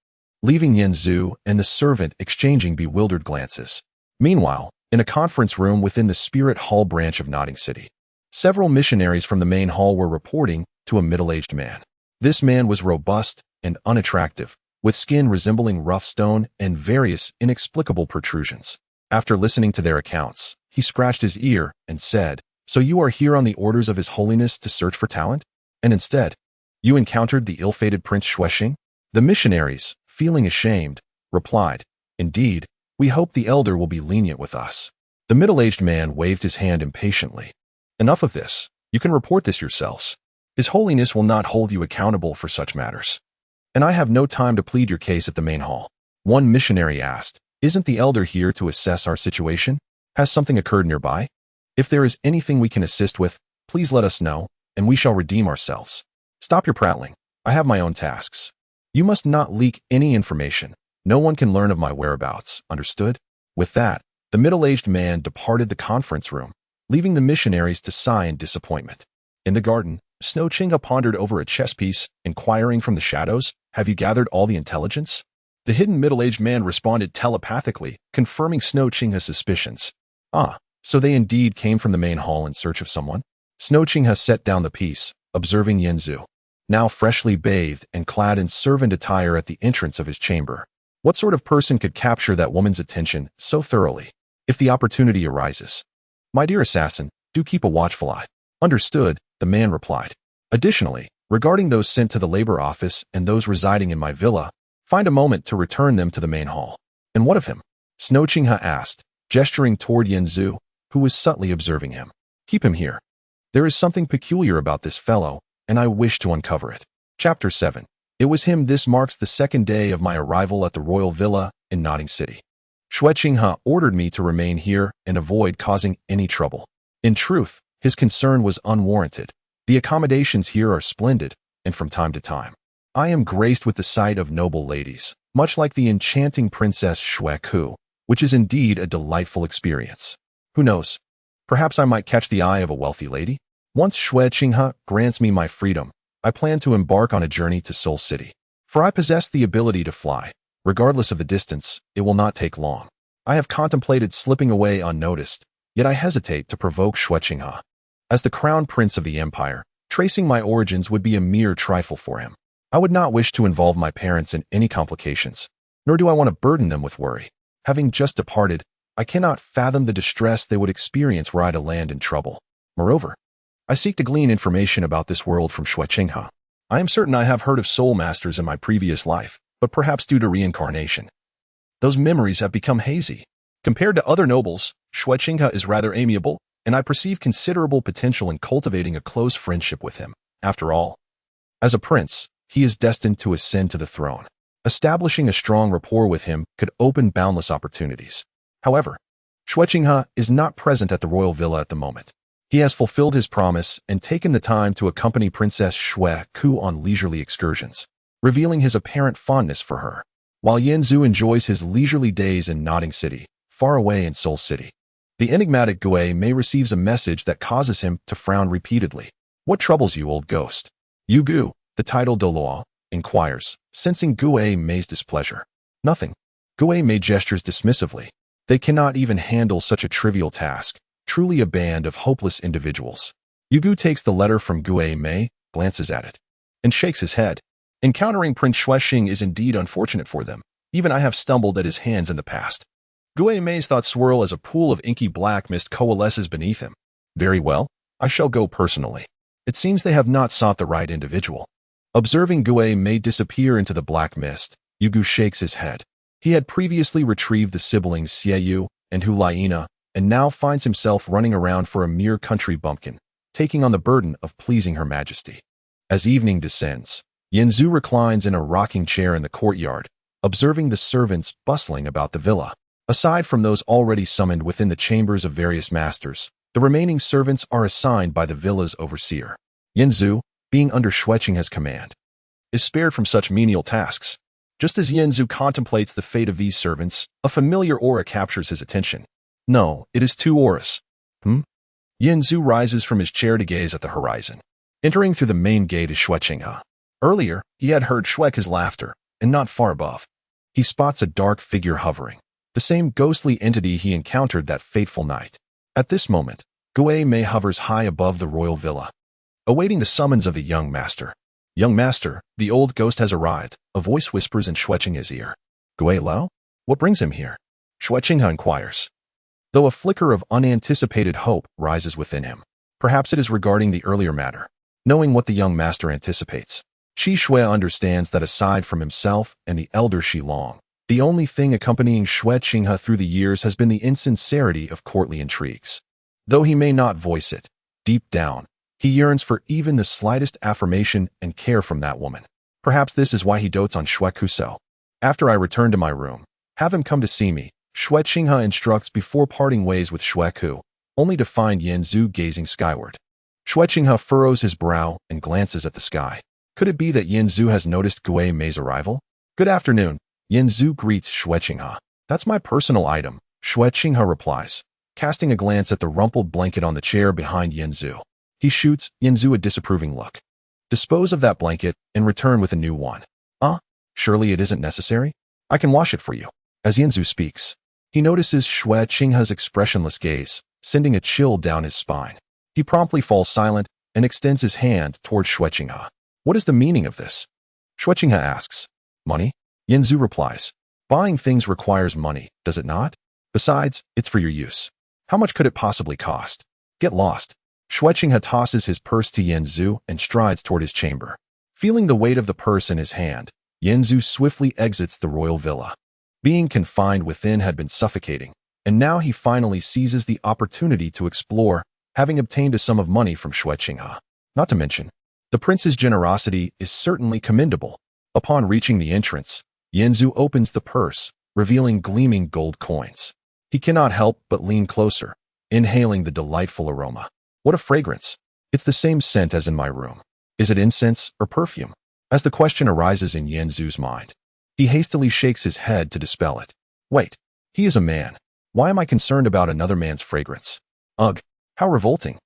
leaving Yanzu and the servant exchanging bewildered glances. Meanwhile, in a conference room within the Spirit Hall branch of Notting City, several missionaries from the main hall were reporting to a middle-aged man. This man was robust and unattractive, with skin resembling rough stone and various inexplicable protrusions. After listening to their accounts, he scratched his ear and said, "So you are here on the orders of His Holiness to search for talent? And instead, you encountered the ill-fated Prince Xuexing?" The missionaries, feeling ashamed, replied, "Indeed, we hope the elder will be lenient with us." The middle-aged man waved his hand impatiently. "Enough of this. You can report this yourselves. His Holiness will not hold you accountable for such matters. And I have no time to plead your case at the main hall." One missionary asked, "Isn't the elder here to assess our situation? Has something occurred nearby? If there is anything we can assist with, please let us know, and we shall redeem ourselves. Stop your prattling. I have my own tasks. You must not leak any information. No one can learn of my whereabouts, understood?" With that, the middle-aged man departed the conference room, leaving the missionaries to sigh in disappointment. In the garden, Snow Qinghe pondered over a chess piece, inquiring from the shadows, "Have you gathered all the intelligence?" The hidden middle-aged man responded telepathically, confirming Snow Qinghe's suspicions. "Ah, so they indeed came from the main hall in search of someone?" Snow Qinghe set down the piece, observing Yanzu, now freshly bathed and clad in servant attire at the entrance of his chamber. What sort of person could capture that woman's attention so thoroughly? If the opportunity arises. "My dear assassin, do keep a watchful eye." "Understood," the man replied. "Additionally, regarding those sent to the labor office and those residing in my villa, find a moment to return them to the main hall." "And what of him?" Snow Qinghe asked, gesturing toward Yanzu, who was subtly observing him. "Keep him here. There is something peculiar about this fellow, and I wish to uncover it." Chapter 7. It was him. This marks the second day of my arrival at the royal villa in Notting City. Xuexing ordered me to remain here and avoid causing any trouble. In truth, his concern was unwarranted. The accommodations here are splendid, and from time to time, I am graced with the sight of noble ladies, much like the enchanting Princess Xueku, which is indeed a delightful experience. Who knows? Perhaps I might catch the eye of a wealthy lady? Once Xuexing grants me my freedom, I plan to embark on a journey to Seoul City. For I possess the ability to fly. Regardless of the distance, it will not take long. I have contemplated slipping away unnoticed, yet I hesitate to provoke Xuexing. As the crown prince of the empire, tracing my origins would be a mere trifle for him. I would not wish to involve my parents in any complications, nor do I want to burden them with worry. Having just departed, I cannot fathom the distress they would experience were I to land in trouble. Moreover, I seek to glean information about this world from Xuexing. I am certain I have heard of soul masters in my previous life, but perhaps due to reincarnation, those memories have become hazy. Compared to other nobles, Xuexing is rather amiable, and I perceive considerable potential in cultivating a close friendship with him. After all, as a prince, he is destined to ascend to the throne. Establishing a strong rapport with him could open boundless opportunities. However, Xuexing is not present at the royal villa at the moment. He has fulfilled his promise and taken the time to accompany Princess Xueku on leisurely excursions, revealing his apparent fondness for her, while Yanzu enjoys his leisurely days in Notting City, far away in Seoul City. The enigmatic Gue Mei receives a message that causes him to frown repeatedly. "What troubles you, old ghost?" Yu, the title Douluo, inquires, sensing Gue Mei's displeasure. "Nothing." Gue Mei gestures dismissively. They cannot even handle such a trivial task. Truly a band of hopeless individuals. Yu takes the letter from Gue Mei, glances at it, and shakes his head. Encountering Prince Xuexing is indeed unfortunate for them. Even I have stumbled at his hands in the past. Gue Mei's thoughts swirl as a pool of inky black mist coalesces beneath him. Very well, I shall go personally. It seems they have not sought the right individual. Observing Gue Mei disappear into the black mist, Yu shakes his head. He had previously retrieved the siblings Xieyu and Hulaina, and now finds himself running around for a mere country bumpkin, taking on the burden of pleasing Her Majesty. As evening descends, Yanzu reclines in a rocking chair in the courtyard, observing the servants bustling about the villa. Aside from those already summoned within the chambers of various masters, the remaining servants are assigned by the villa's overseer. Yanzu, being under Xueqinghe's command, is spared from such menial tasks. Just as Yanzu contemplates the fate of these servants, a familiar aura captures his attention. No, it is two auras. Yanzu rises from his chair to gaze at the horizon. Entering through the main gate is Xueqinghe. Earlier, he had heard Xueqinghe's laughter, and not far above, he spots a dark figure hovering, the same ghostly entity he encountered that fateful night. At this moment, Gui Mei hovers high above the royal villa, awaiting the summons of the young master. Young master, the old ghost has arrived, a voice whispers in Xueqinghe's ear. Gui Lao? What brings him here? Xueqinghe inquires, though a flicker of unanticipated hope rises within him. Perhaps it is regarding the earlier matter. Knowing what the young master anticipates, Qi Shui understands that aside from himself and the elder Shilong, the only thing accompanying Xueqinghe through the years has been the insincerity of courtly intrigues. Though he may not voice it, deep down, he yearns for even the slightest affirmation and care from that woman. Perhaps this is why he dotes on Xueqinghe. After I return to my room, have him come to see me, Xueqinghe instructs before parting ways with Xueqinghe, only to find Yanzu gazing skyward. Xueqinghe furrows his brow and glances at the sky. Could it be that Yanzu has noticed Gui Mei's arrival? Good afternoon. Yanzu greets Xueqinghe. That's my personal item, Xueqinghe replies, casting a glance at the rumpled blanket on the chair behind Yanzu. He shoots Yanzu a disapproving look. Dispose of that blanket and return with a new one. Surely it isn't necessary? I can wash it for you. As Yanzu speaks, he notices Xueqinghe's expressionless gaze, sending a chill down his spine. He promptly falls silent and extends his hand toward Xueqinghe. What is the meaning of this? Xueqinghe asks. Money? Yanzu replies. Buying things requires money, does it not? Besides, it's for your use. How much could it possibly cost? Get lost. Xueqinghe tosses his purse to Yanzu and strides toward his chamber. Feeling the weight of the purse in his hand, Yanzu swiftly exits the royal villa. Being confined within had been suffocating, and now he finally seizes the opportunity to explore, having obtained a sum of money from Xueqinghe. Not to mention, the prince's generosity is certainly commendable. Upon reaching the entrance, Yanzu opens the purse, revealing gleaming gold coins. He cannot help but lean closer, inhaling the delightful aroma. What a fragrance! It's the same scent as in my room. Is it incense or perfume? As the question arises in Yanzu's mind, he hastily shakes his head to dispel it. Wait, he is a man. Why am I concerned about another man's fragrance? Ugh, how revolting.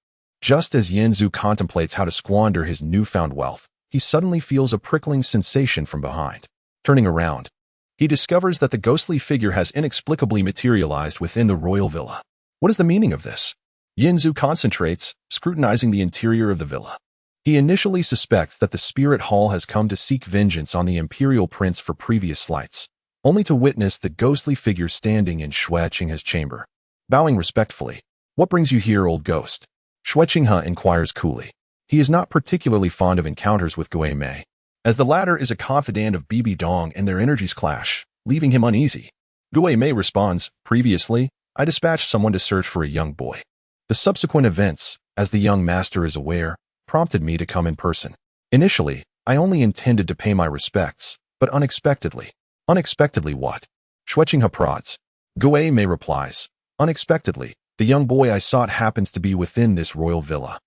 Just as Yanzu contemplates how to squander his newfound wealth, he suddenly feels a prickling sensation from behind. Turning around, he discovers that the ghostly figure has inexplicably materialized within the royal villa. What is the meaning of this? Yanzu concentrates, scrutinizing the interior of the villa. He initially suspects that the spirit hall has come to seek vengeance on the imperial prince for previous slights, only to witness the ghostly figure standing in Xueqinghe's chamber. Bowing respectfully, what brings you here, old ghost? Xueqinghe inquires coolly. He is not particularly fond of encounters with Gui Mei, as the latter is a confidant of Bibi Dong and their energies clash, leaving him uneasy. Gui Mei responds, previously, I dispatched someone to search for a young boy. The subsequent events, as the young master is aware, prompted me to come in person. Initially, I only intended to pay my respects, but unexpectedly. Unexpectedly what? Xueqinghe prods. Gui Mei replies, unexpectedly, the young boy I sought happens to be within this royal villa.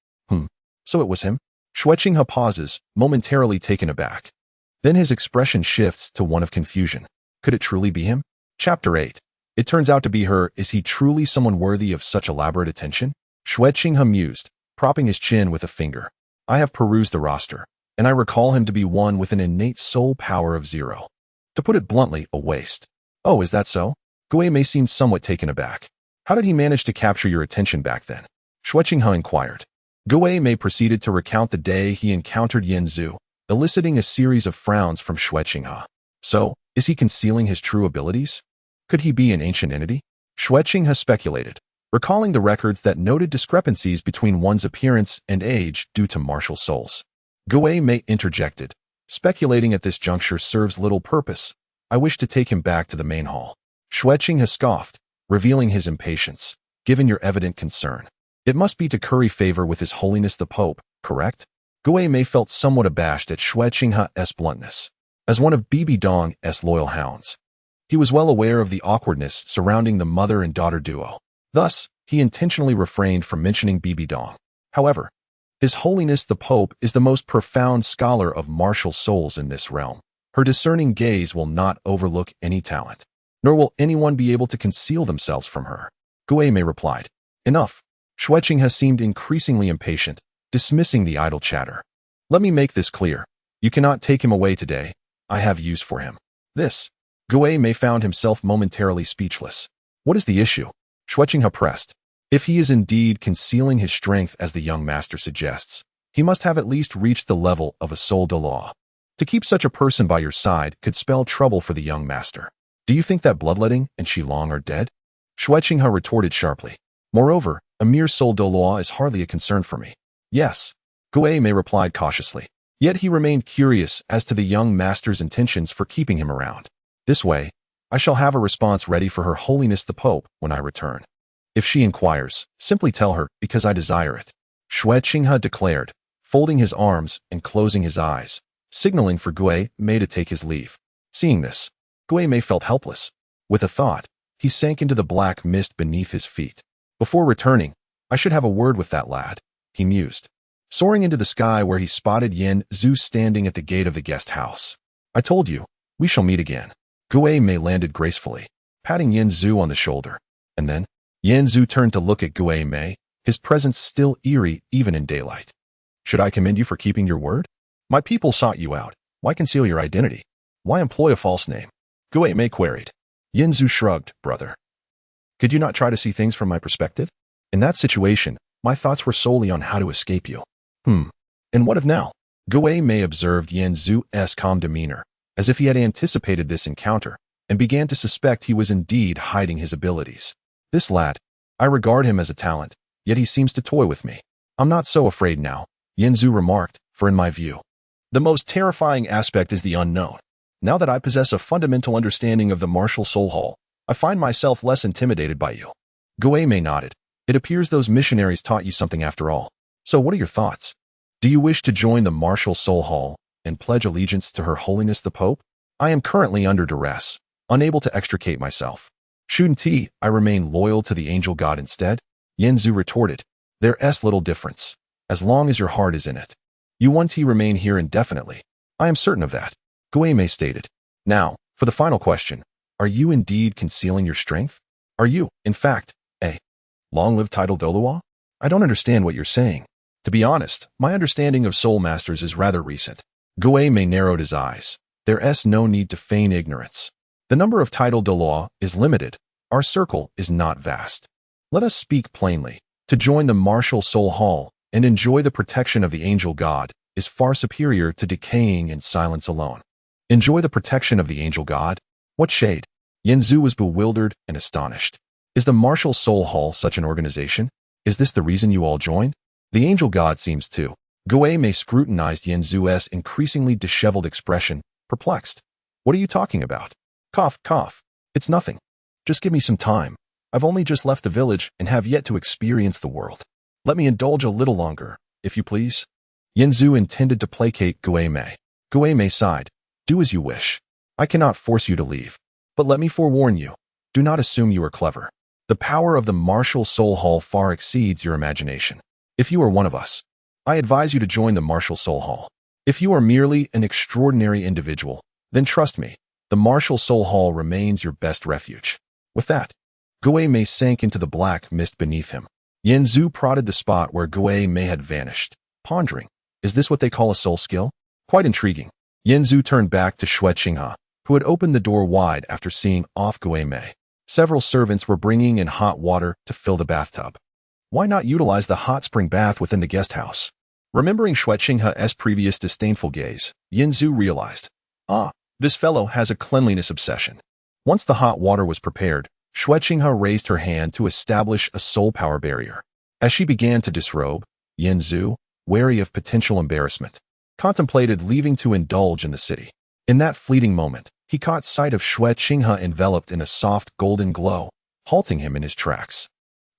So it was him? Xueqinghe pauses, momentarily taken aback. Then his expression shifts to one of confusion. Could it truly be him? Chapter 8. It turns out to be her. Is he truly someone worthy of such elaborate attention? Xueqinghe mused, propping his chin with a finger. I have perused the roster, and I recall him to be one with an innate soul power of 0. To put it bluntly, a waste. Oh, is that so? Gui Mei seemed somewhat taken aback. How did he manage to capture your attention back then? Xueqinghe inquired. Gui Mei proceeded to recount the day he encountered Yanzu, eliciting a series of frowns from Xueqinghe. So, is he concealing his true abilities? Could he be an ancient entity? Xueqinghe speculated, recalling the records that noted discrepancies between one's appearance and age due to martial souls. Gui Mei interjected, speculating at this juncture serves little purpose. I wish to take him back to the main hall. Xueqinghe scoffed, revealing his impatience. given your evident concern. It must be to curry favor with His Holiness the Pope, correct? Gui Mei felt somewhat abashed at Xue Qinghe's bluntness. As one of Bibi Dong's loyal hounds, he was well aware of the awkwardness surrounding the mother and daughter duo. Thus, he intentionally refrained from mentioning Bibi Dong. However, His Holiness the Pope is the most profound scholar of martial souls in this realm. Her discerning gaze will not overlook any talent, nor will anyone be able to conceal themselves from her. Gui Mei replied, "Enough." Xue Qinghe seemed increasingly impatient, dismissing the idle chatter. "Let me make this clear. You cannot take him away today. I have use for him." This. Gui Mei found himself momentarily speechless. What is the issue? Xue Qinghe pressed. If he is indeed concealing his strength as the young master suggests, he must have at least reached the level of a soul Douluo. To keep such a person by your side could spell trouble for the young master. Do you think that Bloodletting and Shilong are dead? Xue Qinghe retorted sharply. Moreover, a mere soul Douluo is hardly a concern for me. Yes, Gui Mei replied cautiously. Yet he remained curious as to the young master's intentions for keeping him around. This way, I shall have a response ready for Her Holiness the Pope when I return. If she inquires, simply tell her, because I desire it. Xue Qinghe declared, folding his arms and closing his eyes, signaling for Gui Mei to take his leave. Seeing this, Gui Mei felt helpless. With a thought, he sank into the black mist beneath his feet. Before returning, I should have a word with that lad, he mused, soaring into the sky where he spotted Yen Zhu standing at the gate of the guest house. I told you, we shall meet again. Gui Mei landed gracefully, patting Yen Zhu on the shoulder, and then Yen Zhu turned to look at Gui Mei, his presence still eerie even in daylight. Should I commend you for keeping your word? My people sought you out. Why conceal your identity? Why employ a false name? Gui Mei queried. Yen Zhu shrugged, brother. Could you not try to see things from my perspective? In that situation, my thoughts were solely on how to escape you. And what of now? Gui Mei observed Yen Zhu's calm demeanor, as if he had anticipated this encounter, and began to suspect he was indeed hiding his abilities. This lad, I regard him as a talent, yet he seems to toy with me. I'm not so afraid now, Yen Zhu remarked, for in my view, the most terrifying aspect is the unknown. Now that I possess a fundamental understanding of the martial soul hall, I find myself less intimidated by you. Gui Mei nodded. It appears those missionaries taught you something after all. So what are your thoughts? Do you wish to join the martial soul hall and pledge allegiance to Her Holiness the Pope? I am currently under duress, unable to extricate myself. Shouldn't I remain loyal to the angel god instead? Yen Zhu retorted. There's little difference, as long as your heart is in it. You want to remain here indefinitely. I am certain of that, Gui Mei stated. Now, for the final question. Are you indeed concealing your strength? Are you, in fact, a long-lived title Douluo? I don't understand what you're saying. To be honest, my understanding of soul masters is rather recent. Gui Mei narrowed his eyes. There's no need to feign ignorance. The number of title Douluo is limited. Our circle is not vast. Let us speak plainly. To join the martial soul hall and enjoy the protection of the angel god is far superior to decaying in silence alone. Enjoy the protection of the angel god? What shade? Yen Zhu was bewildered and astonished. Is the martial soul hall such an organization? Is this the reason you all joined? The angel god seems to. Gui Mei scrutinized Yen Zhu's increasingly disheveled expression, perplexed. What are you talking about? Cough, cough. It's nothing. Just give me some time. I've only just left the village and have yet to experience the world. Let me indulge a little longer, if you please. Yen Zhu intended to placate Gui Mei. Gui Mei sighed. Do as you wish. I cannot force you to leave. But let me forewarn you. Do not assume you are clever. The power of the martial soul hall far exceeds your imagination. If you are one of us, I advise you to join the martial soul hall. If you are merely an extraordinary individual, then trust me, the martial soul hall remains your best refuge. With that, Gui Mei sank into the black mist beneath him. Yen Zhu prodded the spot where Gui Mei had vanished, pondering, is this what they call a soul skill? Quite intriguing. Yen Zhu turned back to Xue Qinghe, who had opened the door wide after seeing off Gui Mei. Several servants were bringing in hot water to fill the bathtub. Why not utilize the hot spring bath within the guest house? Remembering Xue Qinghe's previous disdainful gaze, Yen Zhu realized, this fellow has a cleanliness obsession. Once the hot water was prepared, Xue Qinghe raised her hand to establish a soul power barrier. As she began to disrobe, Yen Zhu, wary of potential embarrassment, contemplated leaving to indulge in the city. In that fleeting moment, he caught sight of Xue Qinghe enveloped in a soft golden glow, halting him in his tracks.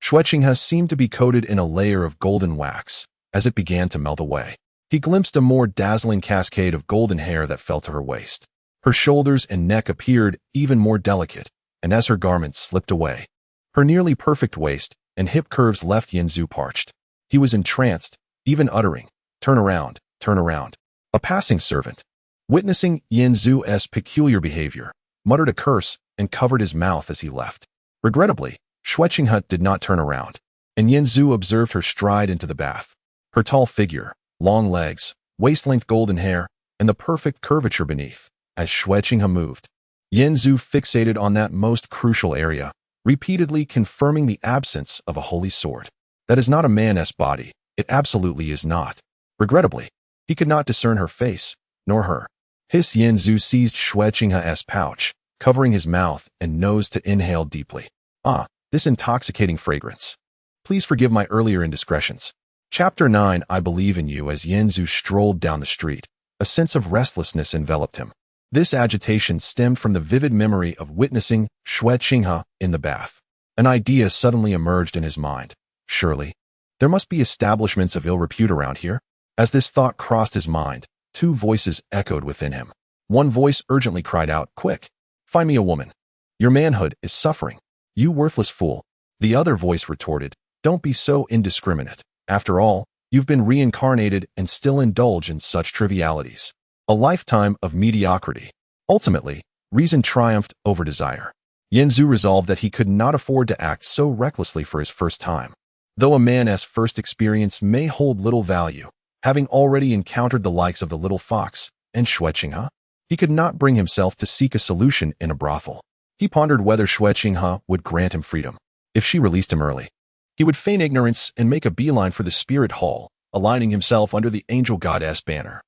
Xue Qinghe seemed to be coated in a layer of golden wax. As it began to melt away, he glimpsed a more dazzling cascade of golden hair that fell to her waist. Her shoulders and neck appeared even more delicate, and as her garments slipped away, her nearly perfect waist and hip curves left Yanzu parched. He was entranced, even uttering, "Turn around, turn around." A passing servant, witnessing Yanzu's peculiar behavior, muttered a curse and covered his mouth as he left. Regrettably, Xue Qinghe did not turn around, and Yanzu observed her stride into the bath. Her tall figure, long legs, waist-length golden hair, and the perfect curvature beneath. As Xue Qinghe moved, Yanzu fixated on that most crucial area, repeatedly confirming the absence of a holy sword. That is not a man's body. It absolutely is not. Regrettably, he could not discern her face, nor her. His Yanzu seized Xue Qinghe's pouch, covering his mouth and nose to inhale deeply. Ah, this intoxicating fragrance. Please forgive my earlier indiscretions. Chapter 9. I believe in you. As Yanzu strolled down the street, a sense of restlessness enveloped him. This agitation stemmed from the vivid memory of witnessing Xue Qinghe in the bath. An idea suddenly emerged in his mind. Surely, there must be establishments of ill repute around here. As this thought crossed his mind, two voices echoed within him. One voice urgently cried out, "Quick, find me a woman. Your manhood is suffering. You worthless fool." The other voice retorted, "Don't be so indiscriminate. After all, you've been reincarnated and still indulge in such trivialities." A lifetime of mediocrity. Ultimately, reason triumphed over desire. Yanzu resolved that he could not afford to act so recklessly for his first time. Though a man's first experience may hold little value, having already encountered the likes of the little fox and Xue Qinghe, he could not bring himself to seek a solution in a brothel. He pondered whether Xue Qinghe would grant him freedom. If she released him early, he would feign ignorance and make a beeline for the spirit hall, aligning himself under the angel goddess banner,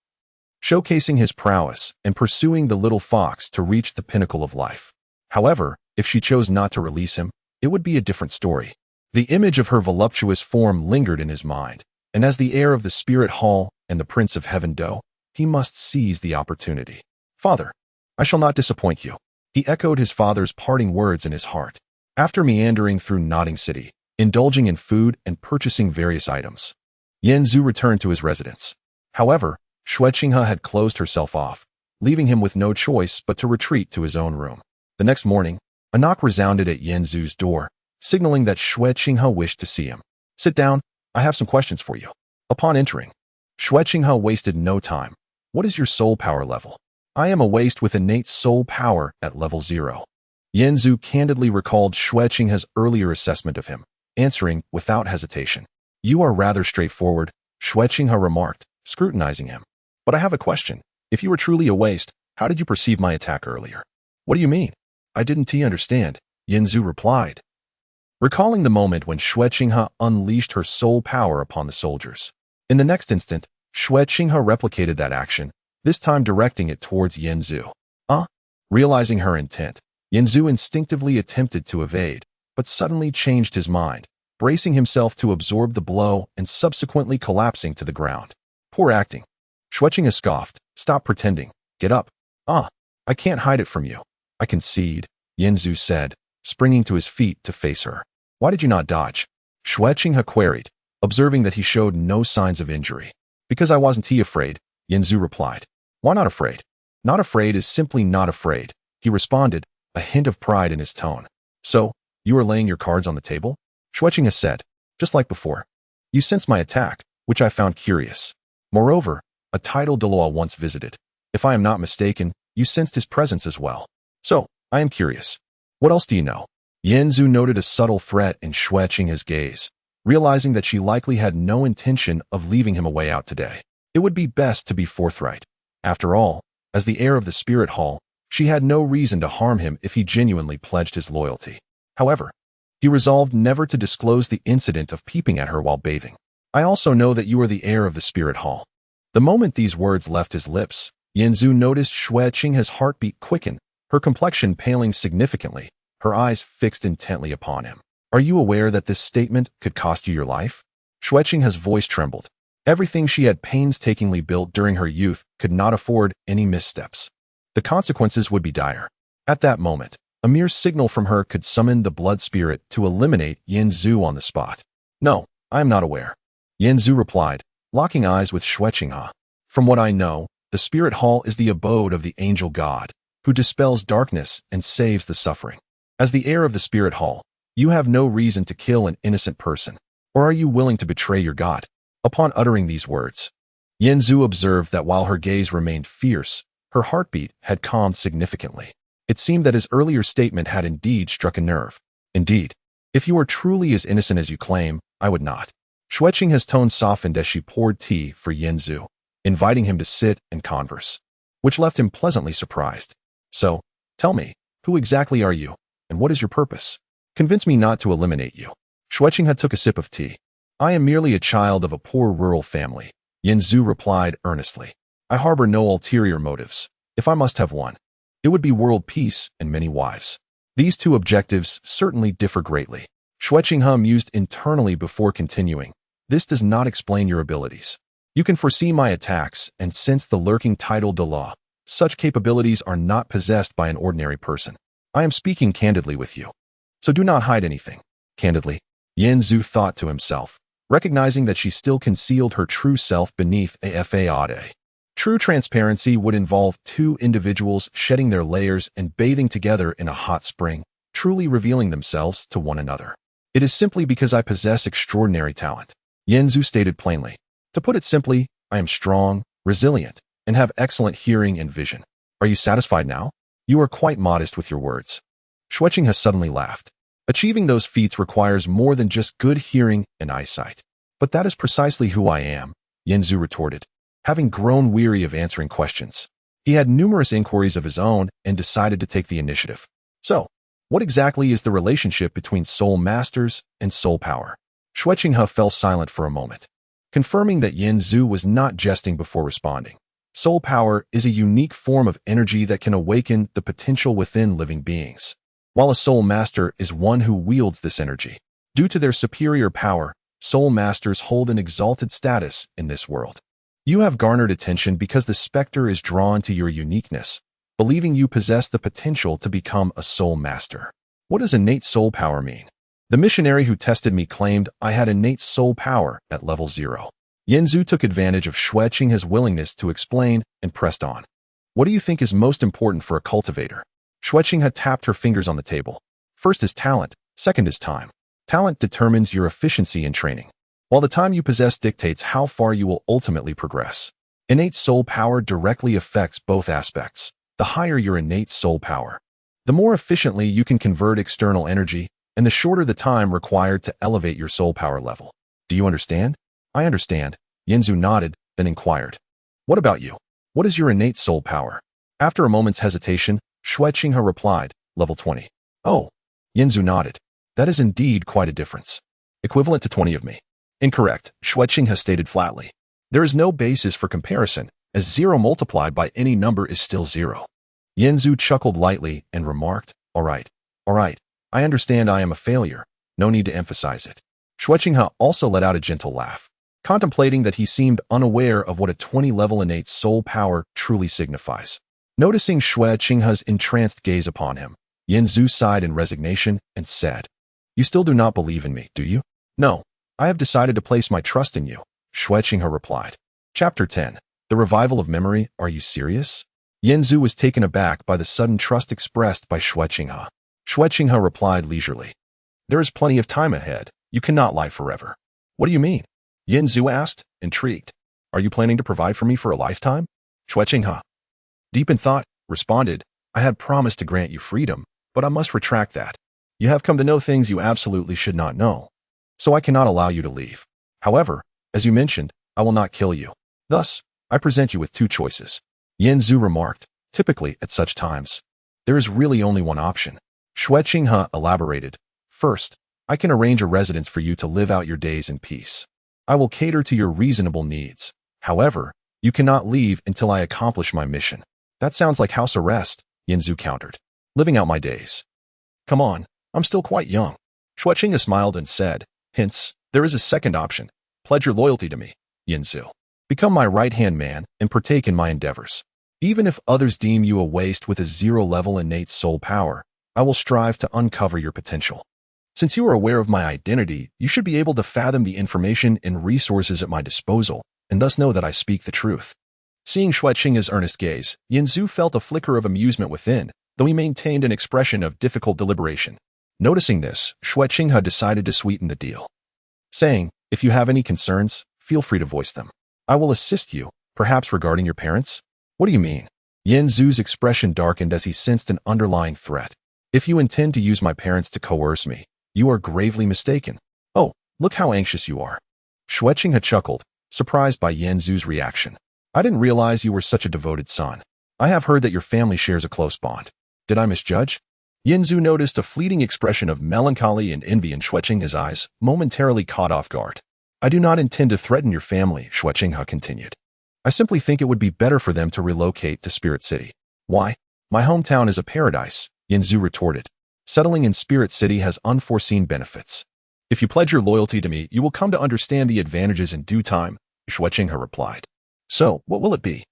showcasing his prowess and pursuing the little fox to reach the pinnacle of life. However, if she chose not to release him, it would be a different story. The image of her voluptuous form lingered in his mind, and as the heir of the spirit hall and the prince of heaven Do, he must seize the opportunity. "Father, I shall not disappoint you." He echoed his father's parting words in his heart. After meandering through Nodding City, indulging in food and purchasing various items, Yanzu returned to his residence. However, Xue Qinghe had closed herself off, leaving him with no choice but to retreat to his own room. The next morning, a knock resounded at Yanzu's door, signaling that Xue Qinghe wished to see him. "Sit down, I have some questions for you." Upon entering, Xue Qinghe wasted no time. "What is your soul power level?" "I am a waste with innate soul power at level 0. Yanzu candidly recalled Xue Qinghe's earlier assessment of him, answering without hesitation. "You are rather straightforward," Xue Qinghe remarked, scrutinizing him. "But I have a question. If you were truly a waste, how did you perceive my attack earlier?" "What do you mean?" "I didn't understand," Yanzu replied, recalling the moment when Xue Qinghe unleashed her soul power upon the soldiers. In the next instant, Xue Qinghe replicated that action, this time directing it towards Yanzu. Realizing her intent, Yanzu instinctively attempted to evade, but suddenly changed his mind, bracing himself to absorb the blow and subsequently collapsing to the ground. "Poor acting." Xue Qinghe scoffed. "Stop pretending. Get up." "I can't hide it from you. I concede," Yanzu said, springing to his feet to face her. "Why did you not dodge?" Xue Qinghe queried, observing that he showed no signs of injury. "Because I wasn't afraid," Yanzu replied. "Why not afraid?" "Not afraid is simply not afraid," he responded, a hint of pride in his tone. "So, you are laying your cards on the table?" Xue Qinghe said, "Just like before. You sensed my attack, which I found curious. Moreover, a title Douluo once visited. If I am not mistaken, you sensed his presence as well. So, I am curious. What else do you know?" Yanzu noted a subtle threat in Xue Qinghe's gaze, realizing that she likely had no intention of leaving him a way out today. It would be best to be forthright. After all, as the heir of the spirit hall, she had no reason to harm him if he genuinely pledged his loyalty. However, he resolved never to disclose the incident of peeping at her while bathing. "I also know that you are the heir of the spirit hall." The moment these words left his lips, Yanzu noticed Xue Qinghe's heartbeat quicken, her complexion paling significantly, her eyes fixed intently upon him. "Are you aware that this statement could cost you your life?" Xue Qinghe's voice trembled. Everything she had painstakingly built during her youth could not afford any missteps. The consequences would be dire. At that moment, A mere signal from her could summon the blood spirit to eliminate Yin Zhu on the spot. No, I am not aware. Yin Zhu replied, locking eyes with Xue Qinghe. From what I know, the spirit hall is the abode of the angel god, who dispels darkness and saves the suffering. As the heir of the spirit hall, you have no reason to kill an innocent person, or are you willing to betray your god? Upon uttering these words, Yin Zhu observed that while her gaze remained fierce, her heartbeat had calmed significantly. It seemed that his earlier statement had indeed struck a nerve. Indeed, if you are truly as innocent as you claim, I would not. Xue Qinghe's tone softened as she poured tea for Yin Zhu, inviting him to sit and converse, which left him pleasantly surprised. So, tell me, who exactly are you, and what is your purpose? Convince me not to eliminate you. Xue Qinghe took a sip of tea. I am merely a child of a poor rural family, Yin Zhu replied earnestly. I harbor no ulterior motives. If I must have one, it would be world peace and many wives. These two objectives certainly differ greatly. Xue Qinghe mused internally before continuing. This does not explain your abilities. You can foresee my attacks and sense the lurking tidal Douluo. Such capabilities are not possessed by an ordinary person. I am speaking candidly with you, so do not hide anything. Candidly, Yin Zhu thought to himself, recognizing that she still concealed her true self beneath a facade. True transparency would involve two individuals shedding their layers and bathing together in a hot spring, truly revealing themselves to one another. It is simply because I possess extraordinary talent, Yin Zhu stated plainly. To put it simply, I am strong, resilient, and have excellent hearing and vision. Are you satisfied now? You are quite modest with your words. Xue Qinghe suddenly laughed. Achieving those feats requires more than just good hearing and eyesight. But that is precisely who I am, Yin Zhu retorted. Having grown weary of answering questions, he had numerous inquiries of his own and decided to take the initiative. So, what exactly is the relationship between soul masters and soul power? Xue Qinghe fell silent for a moment, confirming that Yin Zhu was not jesting before responding. Soul power is a unique form of energy that can awaken the potential within living beings, while a soul master is one who wields this energy. Due to their superior power, soul masters hold an exalted status in this world. You have garnered attention because the specter is drawn to your uniqueness, believing you possess the potential to become a soul master. What does innate soul power mean? The missionary who tested me claimed I had innate soul power at level 0. Yin Zhu took advantage of Xue Qinghe's willingness to explain and pressed on. What do you think is most important for a cultivator? Xue Qinghe tapped her fingers on the table. First is talent, second is time. Talent determines your efficiency in training, while the time you possess dictates how far you will ultimately progress. Innate soul power directly affects both aspects. The higher your innate soul power, the more efficiently you can convert external energy, and the shorter the time required to elevate your soul power level. Do you understand? I understand. Yin Zhu nodded, then inquired. What about you? What is your innate soul power? After a moment's hesitation, Xue Qinghe replied, level 20. Oh. Yin Zhu nodded. That is indeed quite a difference. Equivalent to 20 of me. Incorrect, Xue Qinghe stated flatly. There is no basis for comparison, as 0 multiplied by any number is still 0. Yin Zhu chuckled lightly and remarked, all right, I understand I am a failure. No need to emphasize it. Xue Qinghe also let out a gentle laugh, contemplating that he seemed unaware of what a 20-level innate soul power truly signifies. Noticing Xue Qinghe's entranced gaze upon him, Yin Zhu sighed in resignation and said, You still do not believe in me, do you? No, I have decided to place my trust in you, Xue Qinghe replied. Chapter 10. The Revival of Memory. Are you serious? Yin Zhu was taken aback by the sudden trust expressed by Xue Qinghe. Xue Qinghe replied leisurely, There is plenty of time ahead. You cannot lie forever. What do you mean? Yin Zhu asked, intrigued. Are you planning to provide for me for a lifetime? Xue Qinghe, deep in thought, responded, I had promised to grant you freedom, but I must retract that. You have come to know things you absolutely should not know, so I cannot allow you to leave. However, as you mentioned, I will not kill you. Thus, I present you with two choices. Yin Zhu remarked, typically at such times, there is really only one option. Xue Qinghe elaborated, first, I can arrange a residence for you to live out your days in peace. I will cater to your reasonable needs. However, you cannot leave until I accomplish my mission. That sounds like house arrest, Yin Zhu countered. Living out my days. Come on, I'm still quite young. Xue Qinghe smiled and said, hence, there is a second option. Pledge your loyalty to me, Yin Zhu. Become my right-hand man and partake in my endeavors. Even if others deem you a waste with a 0-level innate soul power, I will strive to uncover your potential. Since you are aware of my identity, you should be able to fathom the information and resources at my disposal, and thus know that I speak the truth. Seeing Xueqing's earnest gaze, Yanzu felt a flicker of amusement within, though he maintained an expression of difficult deliberation. Noticing this, Xueqing decided to sweeten the deal, saying, "If you have any concerns, feel free to voice them. I will assist you, perhaps regarding your parents." "What do you mean?" Yanzu's expression darkened as he sensed an underlying threat. "If you intend to use my parents to coerce me, you are gravely mistaken. Oh, look how anxious you are." Xueqing chuckled, surprised by Yanzu's reaction. "I didn't realize you were such a devoted son. I have heard that your family shares a close bond. Did I misjudge?" Yanzu noticed a fleeting expression of melancholy and envy in Xueqing's eyes, momentarily caught off guard. "I do not intend to threaten your family," Xueqing continued. "I simply think it would be better for them to relocate to Spirit City." "Why? My hometown is a paradise," Yanzu retorted. "Settling in Spirit City has unforeseen benefits. If you pledge your loyalty to me, you will come to understand the advantages in due time," Xueqing replied. "So, what will it be?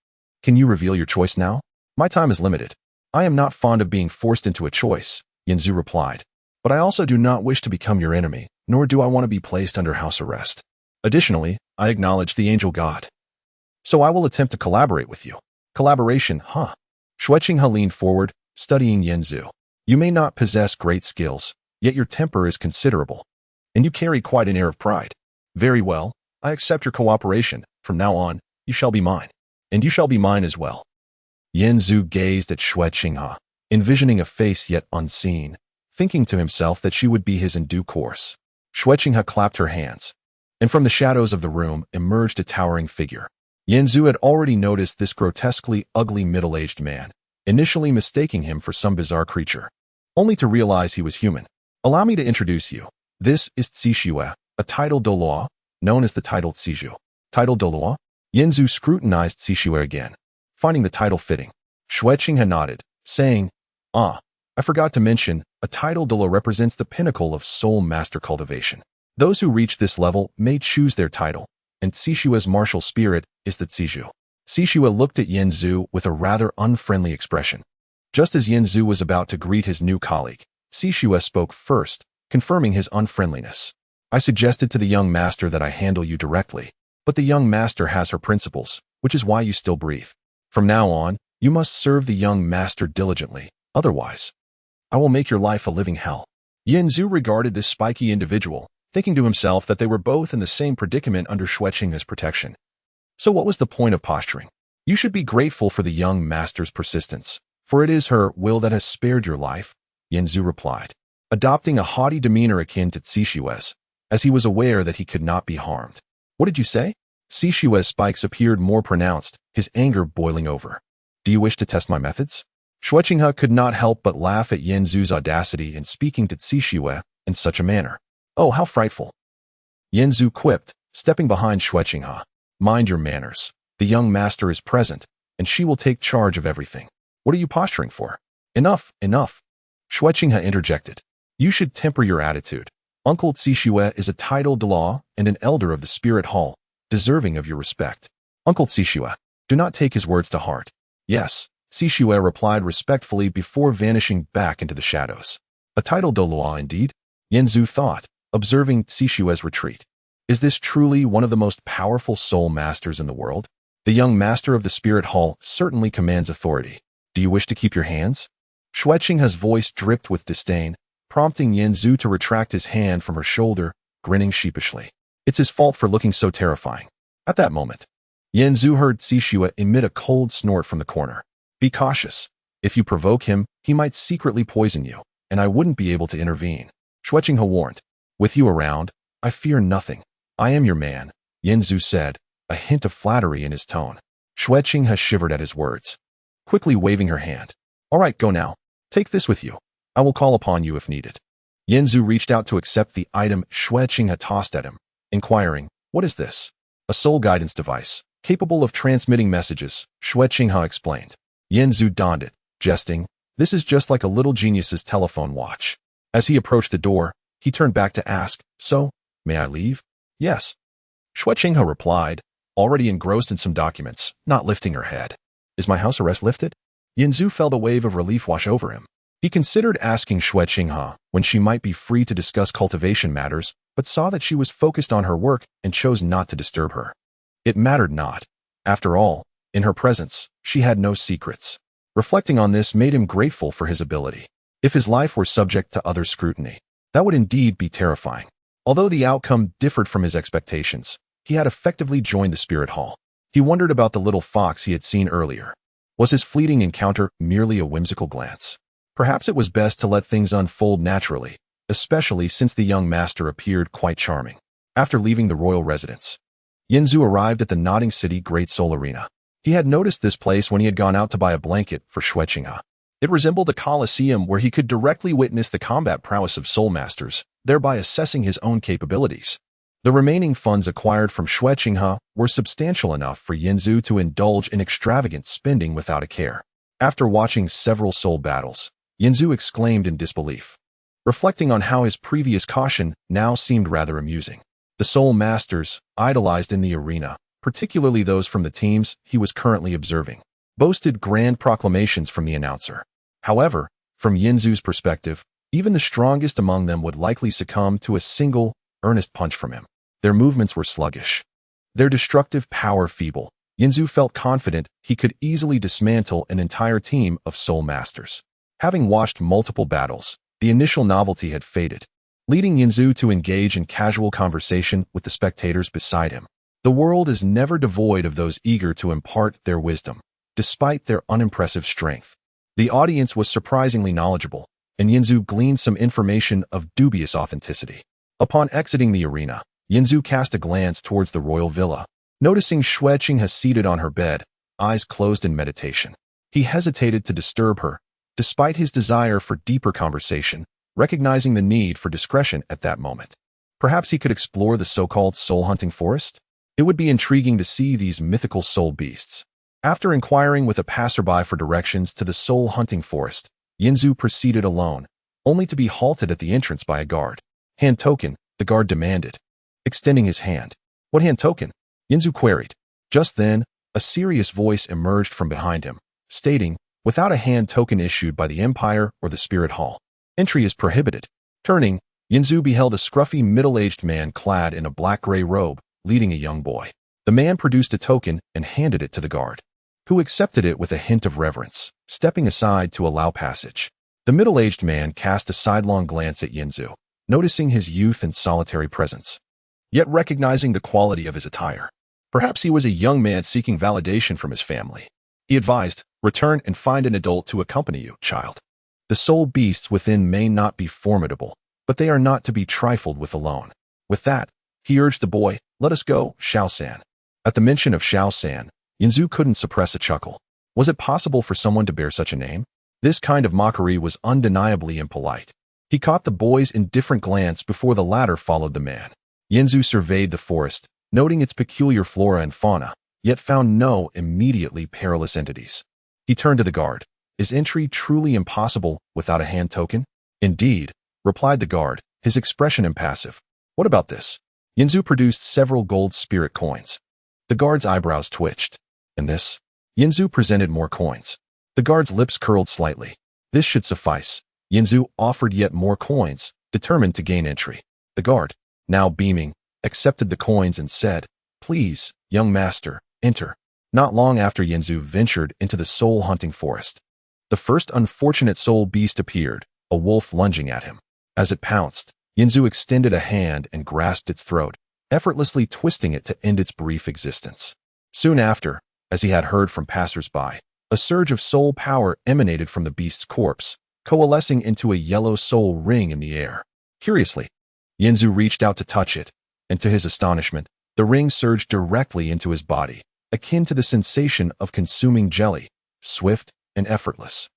Can you reveal your choice now? My time is limited." "I am not fond of being forced into a choice," Yanzu replied. "But I also do not wish to become your enemy, nor do I want to be placed under house arrest. Additionally, I acknowledge the angel god. So I will attempt to collaborate with you." "Collaboration, huh?" Xueqing leaned forward, studying Yanzu. "You may not possess great skills, yet your temper is considerable, and you carry quite an air of pride. Very well, I accept your cooperation. From now on, you shall be mine, and you shall be mine as well." Yanzu gazed at Xueqing, envisioning a face yet unseen, thinking to himself that she would be his in due course. Xueqing clapped her hands, and from the shadows of the room emerged a towering figure. Yanzu had already noticed this grotesquely ugly middle-aged man, initially mistaking him for some bizarre creature, only to realize he was human. "Allow me to introduce you. This is Cixue, a titled Douluo, known as the titled Cixue." "Titled Douluo?" Yanzu scrutinized Cixue again, finding the title fitting. Xueqing nodded, saying, "I forgot to mention, a title Douluo represents the pinnacle of soul master cultivation. Those who reach this level may choose their title, and Cixue's martial spirit is the Cixue." Cixue looked at Yanzu with a rather unfriendly expression. Just as Yanzu was about to greet his new colleague, Cixue spoke first, confirming his unfriendliness. "I suggested to the young master that I handle you directly, but the young master has her principles, which is why you still breathe. From now on, you must serve the young master diligently, otherwise, I will make your life a living hell." Yanzu regarded this spiky individual, thinking to himself that they were both in the same predicament under Xueqing's protection. So what was the point of posturing? "You should be grateful for the young master's persistence, for it is her will that has spared your life," Yanzu replied, adopting a haughty demeanor akin to Cixue's, as he was aware that he could not be harmed. "What did you say?" Cixue's spikes appeared more pronounced, his anger boiling over. "Do you wish to test my methods?" Xueqing could not help but laugh at Yanzu's audacity in speaking to Cixue in such a manner. "Oh, how frightful!" Yanzu quipped, stepping behind Xueqing. "Mind your manners. The young master is present, and she will take charge of everything. What are you posturing for?" "Enough, enough!" Xueqing interjected. "You should temper your attitude. Uncle Cixue is a titled Douluo and an elder of the Spirit Hall, deserving of your respect." "Uncle Cixue, do not take his words to heart." "Yes," Cixue replied respectfully before vanishing back into the shadows. "A titled Douluo indeed," Yanzu thought, observing Cixue's retreat. "Is this truly one of the most powerful soul masters in the world? The young master of the Spirit Hall certainly commands authority. Do you wish to keep your hands?" Xueqing's voice dripped with disdain, prompting Yanzu to retract his hand from her shoulder, grinning sheepishly. It's his fault for looking so terrifying. At that moment, Yanzu heard Cixue emit a cold snort from the corner. "Be cautious. If you provoke him, he might secretly poison you, and I wouldn't be able to intervene." Xueqing warned. "With you around, I fear nothing. I am your man," Yanzu said, a hint of flattery in his tone. Xueqing shivered at his words, quickly waving her hand. "All right, go now. Take this with you. I will call upon you if needed." Yanzu reached out to accept the item Xueqing tossed at him, inquiring, "What is this?" "A soul guidance device, capable of transmitting messages," Xueqing explained. Yanzu donned it, jesting, "This is just like a little genius's telephone watch." As he approached the door, he turned back to ask, "So, may I leave?" "Yes," Xueqing replied, already engrossed in some documents, not lifting her head. "Is my house arrest lifted?" Yanzu felt a wave of relief wash over him. He considered asking Xue Qinghe when she might be free to discuss cultivation matters, but saw that she was focused on her work and chose not to disturb her. It mattered not. After all, in her presence, she had no secrets. Reflecting on this made him grateful for his ability. If his life were subject to other scrutiny, that would indeed be terrifying. Although the outcome differed from his expectations, he had effectively joined the spirit hall. He wondered about the little fox he had seen earlier. Was his fleeting encounter merely a whimsical glance? Perhaps it was best to let things unfold naturally, especially since the young master appeared quite charming. After leaving the royal residence, Yinzu arrived at the Nodding City Great Soul Arena. He had noticed this place when he had gone out to buy a blanket for Xue Qinghe. It resembled a coliseum where he could directly witness the combat prowess of soul masters, thereby assessing his own capabilities. The remaining funds acquired from Xue Qinghe were substantial enough for Yinzu to indulge in extravagant spending without a care. After watching several soul battles, Yinzu exclaimed in disbelief, reflecting on how his previous caution now seemed rather amusing. The soul masters, idolized in the arena, particularly those from the teams he was currently observing, boasted grand proclamations from the announcer. However, from Yinzu's perspective, even the strongest among them would likely succumb to a single, earnest punch from him. Their movements were sluggish, their destructive power feeble. Yinzu felt confident he could easily dismantle an entire team of soul masters. Having watched multiple battles, the initial novelty had faded, leading Yinzu to engage in casual conversation with the spectators beside him. The world is never devoid of those eager to impart their wisdom, despite their unimpressive strength. The audience was surprisingly knowledgeable, and Yinzu gleaned some information of dubious authenticity. Upon exiting the arena, Yinzu cast a glance towards the royal villa, noticing Xue Qinghe seated on her bed, eyes closed in meditation. He hesitated to disturb her, despite his desire for deeper conversation, recognizing the need for discretion at that moment. Perhaps he could explore the so-called soul-hunting forest? It would be intriguing to see these mythical soul beasts. After inquiring with a passerby for directions to the soul-hunting forest, Yinzu proceeded alone, only to be halted at the entrance by a guard. "Hand token," the guard demanded, extending his hand. "What hand token?" Yinzu queried. Just then, a serious voice emerged from behind him, stating, "Without a hand token issued by the Empire or the Spirit Hall, entry is prohibited." Turning, Yinzu beheld a scruffy middle-aged man clad in a black-gray robe, leading a young boy. The man produced a token and handed it to the guard, who accepted it with a hint of reverence, stepping aside to allow passage. The middle-aged man cast a sidelong glance at Yinzu, noticing his youth and solitary presence, yet recognizing the quality of his attire. Perhaps he was a young man seeking validation from his family. He advised, "Return and find an adult to accompany you, child. The soul beasts within may not be formidable, but they are not to be trifled with alone." With that, he urged the boy, "Let us go, Xiao-san." At the mention of Xiao-san, Yinzu couldn't suppress a chuckle. Was it possible for someone to bear such a name? This kind of mockery was undeniably impolite. He caught the boy's indifferent glance before the latter followed the man. Yinzu surveyed the forest, noting its peculiar flora and fauna, yet found no immediately perilous entities. He turned to the guard. "Is entry truly impossible without a hand token?" "Indeed," replied the guard, his expression impassive. "What about this?" Yinzu produced several gold spirit coins. The guard's eyebrows twitched. "And this?" Yinzu presented more coins. The guard's lips curled slightly. "This should suffice." Yinzu offered yet more coins, determined to gain entry. The guard, now beaming, accepted the coins and said, "Please, young master, enter." Not long after Yinzu ventured into the soul-hunting forest, the first unfortunate soul beast appeared, a wolf lunging at him. As it pounced, Yinzu extended a hand and grasped its throat, effortlessly twisting it to end its brief existence. Soon after, as he had heard from passers-by, a surge of soul power emanated from the beast's corpse, coalescing into a yellow soul ring in the air. Curiously, Yinzu reached out to touch it, and to his astonishment, the ring surged directly into his body, akin to the sensation of consuming jelly, swift and effortless.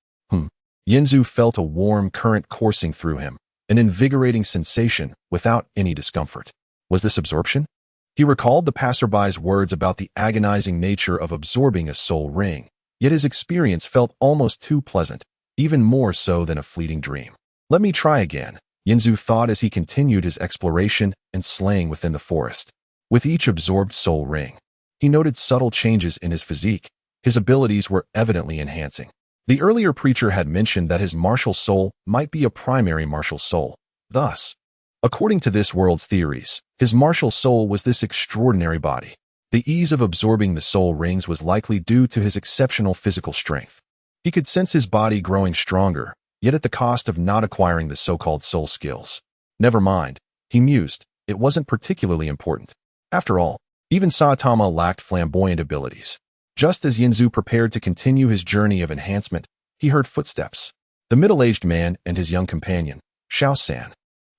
Yinzu felt a warm current coursing through him, an invigorating sensation without any discomfort. Was this absorption? He recalled the passerby's words about the agonizing nature of absorbing a soul ring, yet his experience felt almost too pleasant, even more so than a fleeting dream. "Let me try again," Yinzu thought as he continued his exploration and slaying within the forest. With each absorbed soul ring, he noted subtle changes in his physique. His abilities were evidently enhancing. The earlier preacher had mentioned that his martial soul might be a primary martial soul. Thus, according to this world's theories, his martial soul was this extraordinary body. The ease of absorbing the soul rings was likely due to his exceptional physical strength. He could sense his body growing stronger, yet at the cost of not acquiring the so-called soul skills. Never mind, he mused, it wasn't particularly important. After all, even Saitama lacked flamboyant abilities. Just as Yinzu prepared to continue his journey of enhancement, he heard footsteps. The middle-aged man and his young companion, Xiao-san,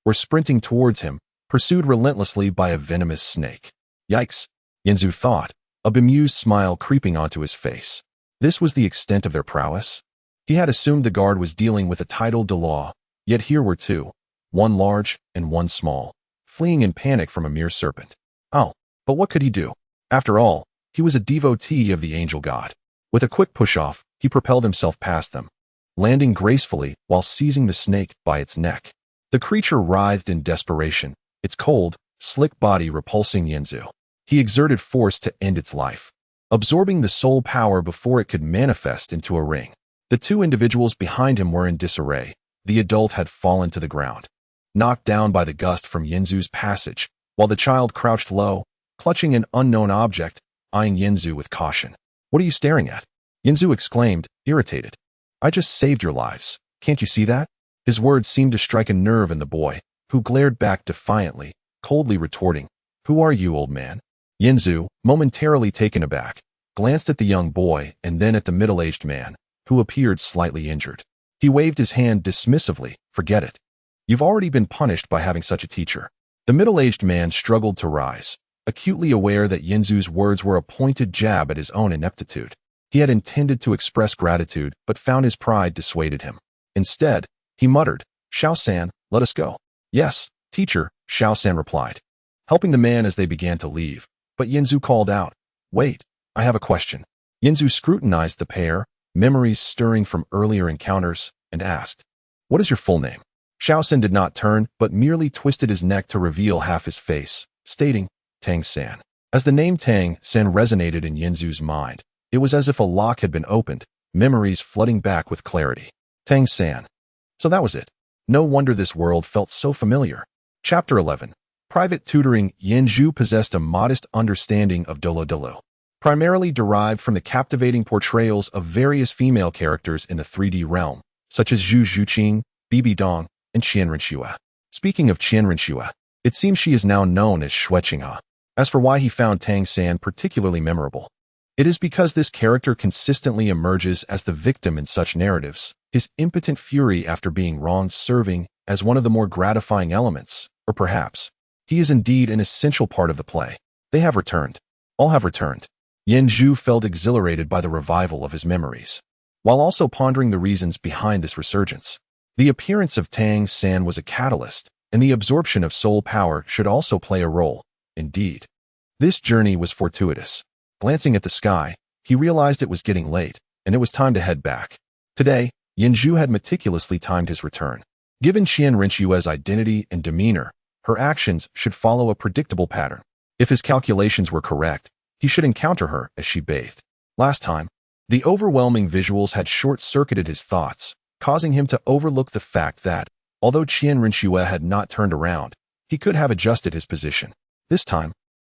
were sprinting towards him, pursued relentlessly by a venomous snake. Yikes, Yinzu thought, a bemused smile creeping onto his face. This was the extent of their prowess? He had assumed the guard was dealing with a titled Douluo, yet here were two, one large and one small, fleeing in panic from a mere serpent. Oh, but what could he do? After all, he was a devotee of the angel god. With a quick push-off, he propelled himself past them, landing gracefully while seizing the snake by its neck. The creature writhed in desperation, its cold, slick body repulsing Yinzu. He exerted force to end its life, absorbing the soul power before it could manifest into a ring. The two individuals behind him were in disarray. The adult had fallen to the ground, knocked down by the gust from Yinzu's passage, while the child crouched low, clutching an unknown object, eyeing Yinzu with caution. "What are you staring at?" Yinzu exclaimed, irritated. "I just saved your lives. Can't you see that?" His words seemed to strike a nerve in the boy, who glared back defiantly, coldly retorting, "Who are you, old man?" Yinzu, momentarily taken aback, glanced at the young boy and then at the middle-aged man, who appeared slightly injured. He waved his hand dismissively. "Forget it. You've already been punished by having such a teacher." The middle-aged man struggled to rise, acutely aware that Yinzu's words were a pointed jab at his own ineptitude. He had intended to express gratitude, but found his pride dissuaded him. Instead, he muttered, "Xiao-san, let us go." "Yes, teacher," Xiao-san replied, helping the man as they began to leave. But Yinzu called out, "Wait, I have a question." Yinzu scrutinized the pair, memories stirring from earlier encounters, and asked, "What is your full name?" Xiao-san did not turn, but merely twisted his neck to reveal half his face, stating, "Tang-san." As the name Tang-san resonated in Yinzu's mind, it was as if a lock had been opened, memories flooding back with clarity. Tang-san. So that was it. No wonder this world felt so familiar. Chapter 11. Private tutoring. Yinzu possessed a modest understanding of Douluo, primarily derived from the captivating portrayals of various female characters in the 3D realm, such as Zhu Zhuqing, Bibi Dong, and Qian Renxue. Speaking of Qian Renxue, it seems she is now known as Xueqinghe. As for why he found Tang-san particularly memorable, it is because this character consistently emerges as the victim in such narratives, his impotent fury after being wronged serving as one of the more gratifying elements, or perhaps, he is indeed an essential part of the play. They have returned. All have returned. Yinzu felt exhilarated by the revival of his memories, while also pondering the reasons behind this resurgence. The appearance of Tang-san was a catalyst, and the absorption of soul power should also play a role. Indeed, this journey was fortuitous. Glancing at the sky, he realized it was getting late, and it was time to head back. Today, Yinzu had meticulously timed his return. Given Qian Renxue's identity and demeanor, her actions should follow a predictable pattern. If his calculations were correct, he should encounter her as she bathed. Last time, the overwhelming visuals had short-circuited his thoughts, causing him to overlook the fact that, although Qian Renxue had not turned around, he could have adjusted his position. This time,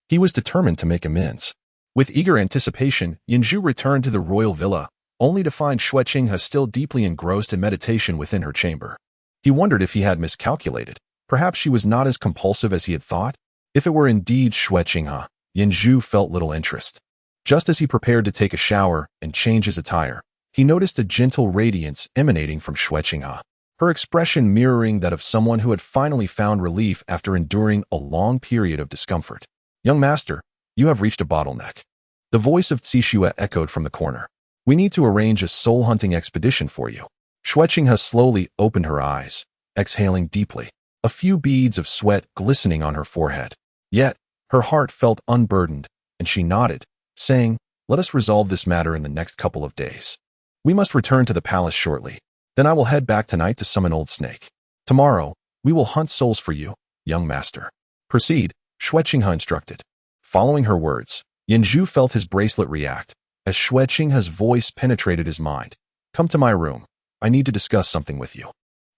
he was determined to make amends. With eager anticipation, Yinzu returned to the royal villa, only to find Xueqinghe still deeply engrossed in meditation within her chamber. He wondered if he had miscalculated. Perhaps she was not as compulsive as he had thought. If it were indeed Xueqinghe, Yinzu felt little interest. Just as he prepared to take a shower and change his attire, he noticed a gentle radiance emanating from Xueqinghe, her expression mirroring that of someone who had finally found relief after enduring a long period of discomfort. "Young master, you have reached a bottleneck." The voice of Zixue echoed from the corner. "We need to arrange a soul-hunting expedition for you." Xueqinghe slowly opened her eyes, exhaling deeply, a few beads of sweat glistening on her forehead. Yet, her heart felt unburdened, and she nodded, saying, "Let us resolve this matter in the next couple of days. We must return to the palace shortly. Then I will head back tonight to summon Old Snake. Tomorrow, we will hunt souls for you, young master." "Proceed," Xueqinghe instructed. Following her words, Yinzu felt his bracelet react, as Xueqinghe's voice penetrated his mind, Come to my room. I need to discuss something with you.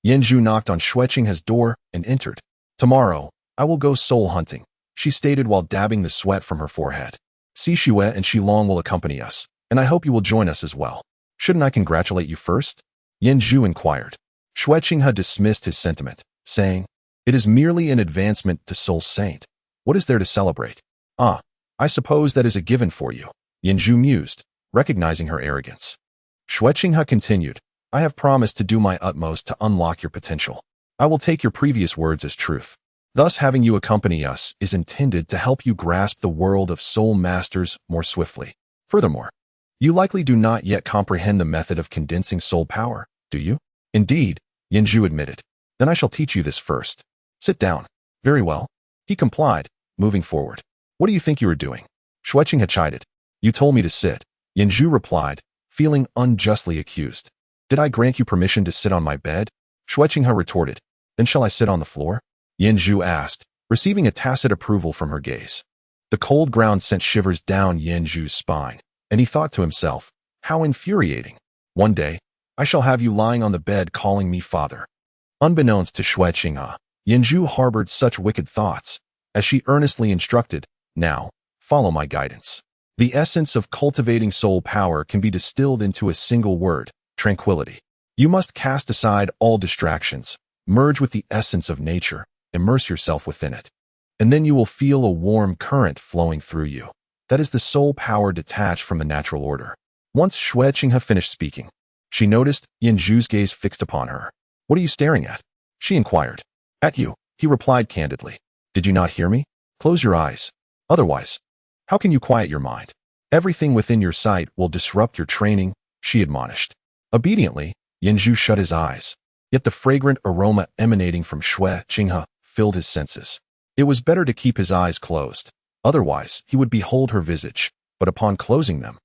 Yanju knocked on Xueqinghe's door and entered. Tomorrow, I will go soul hunting, she stated while dabbing the sweat from her forehead. Xue and Shilong will accompany us, and I hope you will join us as well. Shouldn't I congratulate you first? Yanju inquired. Xueqinghe dismissed his sentiment, saying, It is merely an advancement to Soul Saint. What is there to celebrate? Ah, I suppose that is a given for you, Yanju mused, recognizing her arrogance. Xueqinghe continued, I have promised to do my utmost to unlock your potential. I will take your previous words as truth. Thus, having you accompany us is intended to help you grasp the world of soul masters more swiftly. Furthermore, you likely do not yet comprehend the method of condensing soul power, do you? Indeed, Yanju admitted. Then I shall teach you this first. Sit down. Very well. He complied, moving forward. What do you think you are doing? Xueqinghe chided. You told me to sit. Yanju replied, feeling unjustly accused. Did I grant you permission to sit on my bed? Xueqinghe retorted. Then shall I sit on the floor? Yanju asked, receiving a tacit approval from her gaze. The cold ground sent shivers down Yanju's spine, and he thought to himself, how infuriating. One day, I shall have you lying on the bed calling me father. Unbeknownst to Xueqinghe, Yanju harbored such wicked thoughts, as she earnestly instructed, now, follow my guidance. The essence of cultivating soul power can be distilled into a single word, tranquility. You must cast aside all distractions, merge with the essence of nature, immerse yourself within it. And then you will feel a warm current flowing through you. That is the soul power detached from the natural order. Once Xueqinghe finished speaking, she noticed Yanju's gaze fixed upon her. What are you staring at? She inquired. At you, he replied candidly. Did you not hear me? Close your eyes. Otherwise, how can you quiet your mind? Everything within your sight will disrupt your training, she admonished. Obediently, Yanju shut his eyes. Yet the fragrant aroma emanating from Xueqinghe filled his senses. It was better to keep his eyes closed. Otherwise, he would behold her visage. But upon closing them,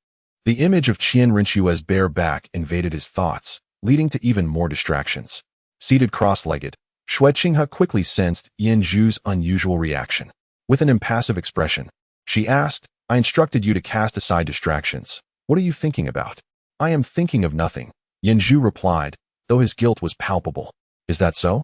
the image of Qian Rinxue's bare back invaded his thoughts, leading to even more distractions. Seated cross-legged, Xueqinghe quickly sensed Yanju's unusual reaction. With an impassive expression, she asked, I instructed you to cast aside distractions. What are you thinking about? I am thinking of nothing, Yanju replied, though his guilt was palpable. Is that so?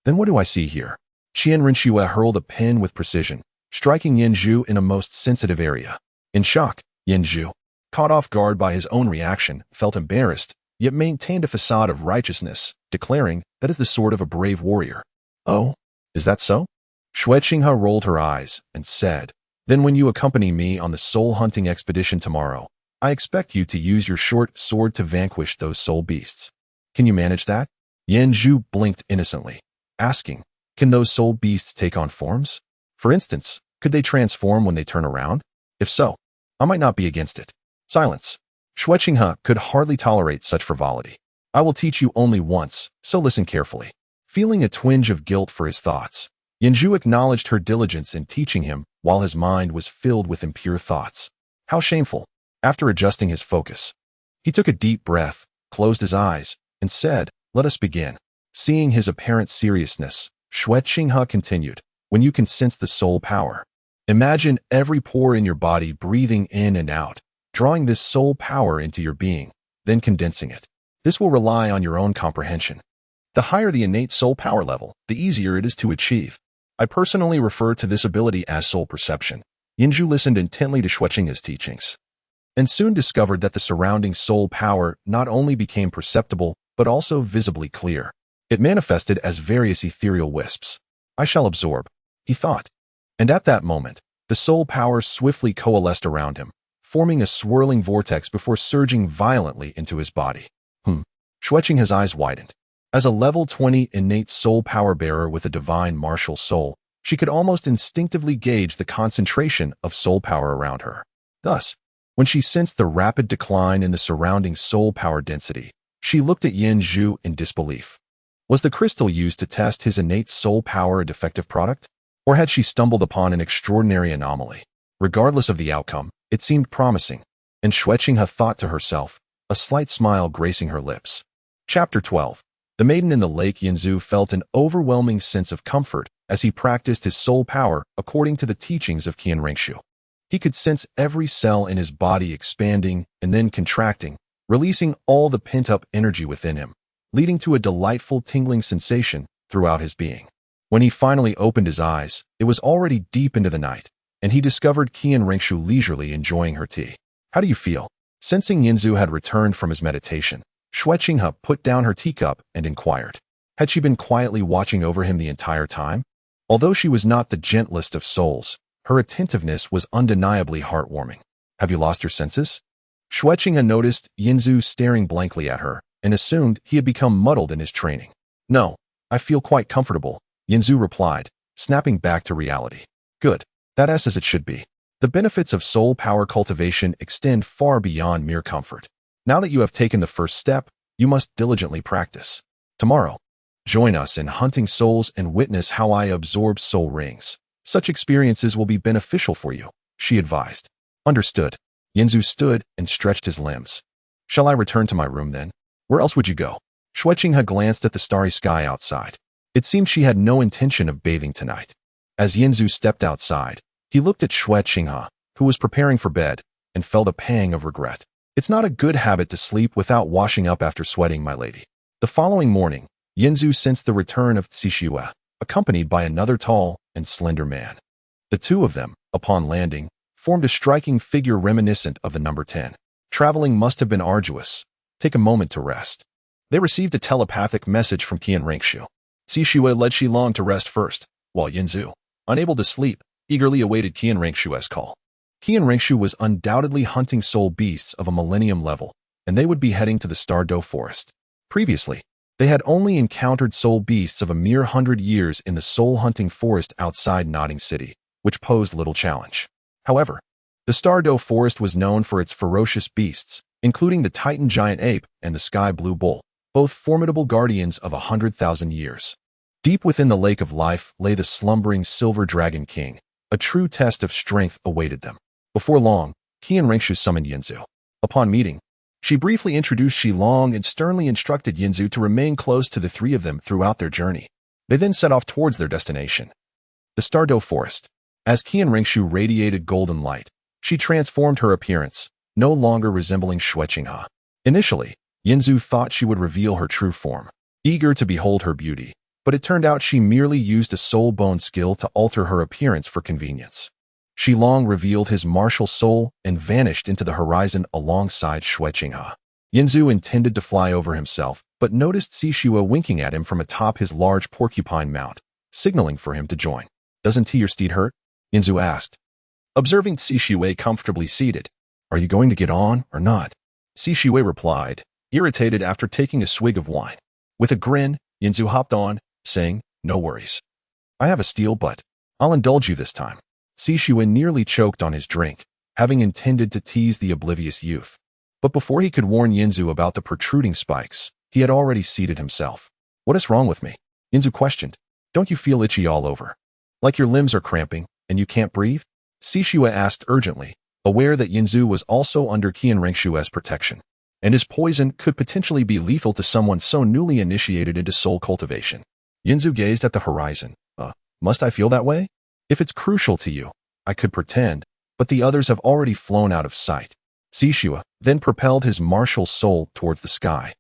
Then what do I see here? Qian Rinxue hurled a pin with precision, striking Yanju in a most sensitive area. In shock, Yanju, caught off guard by his own reaction, felt embarrassed, yet maintained a facade of righteousness, declaring, that is the sword of a brave warrior. Oh, is that so? Xueqinghe rolled her eyes and said, Then when you accompany me on the soul hunting expedition tomorrow, I expect you to use your short sword to vanquish those soul beasts. Can you manage that? Yanju blinked innocently, asking, Can those soul beasts take on forms? For instance, could they transform when they turn around? If so, I might not be against it. Silence. Xueqinghe could hardly tolerate such frivolity. I will teach you only once, so listen carefully. Feeling a twinge of guilt for his thoughts, Yanju acknowledged her diligence in teaching him while his mind was filled with impure thoughts. How shameful. After adjusting his focus, he took a deep breath, closed his eyes, and said, Let us begin. Seeing his apparent seriousness, Xueqinghe continued, When you can sense the soul power, imagine every pore in your body breathing in and out, drawing this soul power into your being, then condensing it. This will rely on your own comprehension. The higher the innate soul power level, the easier it is to achieve. I personally refer to this ability as soul perception. Yanju listened intently to Xueqinghe's teachings, and soon discovered that the surrounding soul power not only became perceptible, but also visibly clear. It manifested as various ethereal wisps. I shall absorb, he thought. And at that moment, the soul power swiftly coalesced around him, forming a swirling vortex before surging violently into his body. Xueqinghe's eyes widened. As a level 20 innate soul power bearer with a divine martial soul, she could almost instinctively gauge the concentration of soul power around her. Thus, when she sensed the rapid decline in the surrounding soul power density, she looked at Yanju in disbelief. Was the crystal used to test his innate soul power a defective product? Or had she stumbled upon an extraordinary anomaly? Regardless of the outcome, it seemed promising, and Xueqinghe thought to herself, a slight smile gracing her lips. Chapter 12. The maiden in the lake. Yanzu felt an overwhelming sense of comfort as he practiced his soul power according to the teachings of Qian Rinxu. He could sense every cell in his body expanding and then contracting, releasing all the pent-up energy within him, leading to a delightful tingling sensation throughout his being. When he finally opened his eyes, it was already deep into the night, and he discovered Qian Rengshu leisurely enjoying her tea. "How do you feel?" Sensing Yinzu had returned from his meditation, Shui Qinghe put down her teacup and inquired. Had she been quietly watching over him the entire time? Although she was not the gentlest of souls, her attentiveness was undeniably heartwarming. "Have you lost your senses?" Shui Qinghe noticed Yinzu staring blankly at her and assumed he had become muddled in his training. "No, I feel quite comfortable," Yinzu replied, snapping back to reality. "Good. That's as it should be. The benefits of soul power cultivation extend far beyond mere comfort. Now that you have taken the first step, you must diligently practice. Tomorrow, join us in hunting souls and witness how I absorb soul rings. Such experiences will be beneficial for you," she advised. "Understood." Yinzu stood and stretched his limbs. "Shall I return to my room then? Where else would you go?" Shui Qinghe glanced at the starry sky outside. It seemed she had no intention of bathing tonight. As Yinzu stepped outside, he looked at Shui Qinghe, who was preparing for bed, and felt a pang of regret. "It's not a good habit to sleep without washing up after sweating, my lady." The following morning, Yinzu sensed the return of Zixue, accompanied by another tall and slender man. The two of them, upon landing, formed a striking figure reminiscent of the number 10. Traveling must have been arduous. Take a moment to rest. They received a telepathic message from Qian Rengshu. Zixue led Shilong to rest first, while Yinzu, unable to sleep, eagerly awaited Qian Rengshu's call. Qian Rengshu was undoubtedly hunting soul beasts of a millennium level, and they would be heading to the Douluo forest. Previously, they had only encountered soul beasts of a mere 100 years in the soul-hunting forest outside Nodding City, which posed little challenge. However, the Douluo forest was known for its ferocious beasts, including the Titan giant ape and the sky blue bull, both formidable guardians of 100,000 years. Deep within the lake of life lay the slumbering silver dragon king. A true test of strength awaited them. Before long, Qian Rengshu summoned Yinzu. Upon meeting, she briefly introduced Shilong and sternly instructed Yinzu to remain close to the three of them throughout their journey. They then set off towards their destination, the Douluo forest. As Qian Rengshu radiated golden light, she transformed her appearance, no longer resembling Shui Qinghe. Initially, Yinzu thought she would reveal her true form, eager to behold her beauty, but it turned out she merely used a soul bone skill to alter her appearance for convenience. Shilong revealed his martial soul and vanished into the horizon alongside Shui Qinghe. Yinzu intended to fly over himself, but noticed Zixue winking at him from atop his large porcupine mount, signaling for him to join. "Doesn't your steed hurt?" Yinzu asked, observing Zixue comfortably seated. "Are you going to get on or not?" Zixue replied, irritated after taking a swig of wine. With a grin, Yinzu hopped on, saying, "No worries. I have a steal, but I'll indulge you this time." Zixue nearly choked on his drink, having intended to tease the oblivious youth. But before he could warn Yinzu about the protruding spikes, he had already seated himself. "What is wrong with me?" Yinzu questioned. "Don't you feel itchy all over? Like your limbs are cramping and you can't breathe?" Zixue asked urgently, aware that Yinzu was also under Qian Rengshu's protection, and his poison could potentially be lethal to someone so newly initiated into soul cultivation. Yinzu gazed at the horizon. Must I feel that way? If it's crucial to you, I could pretend, but the others have already flown out of sight." Zixue then propelled his martial soul towards the sky,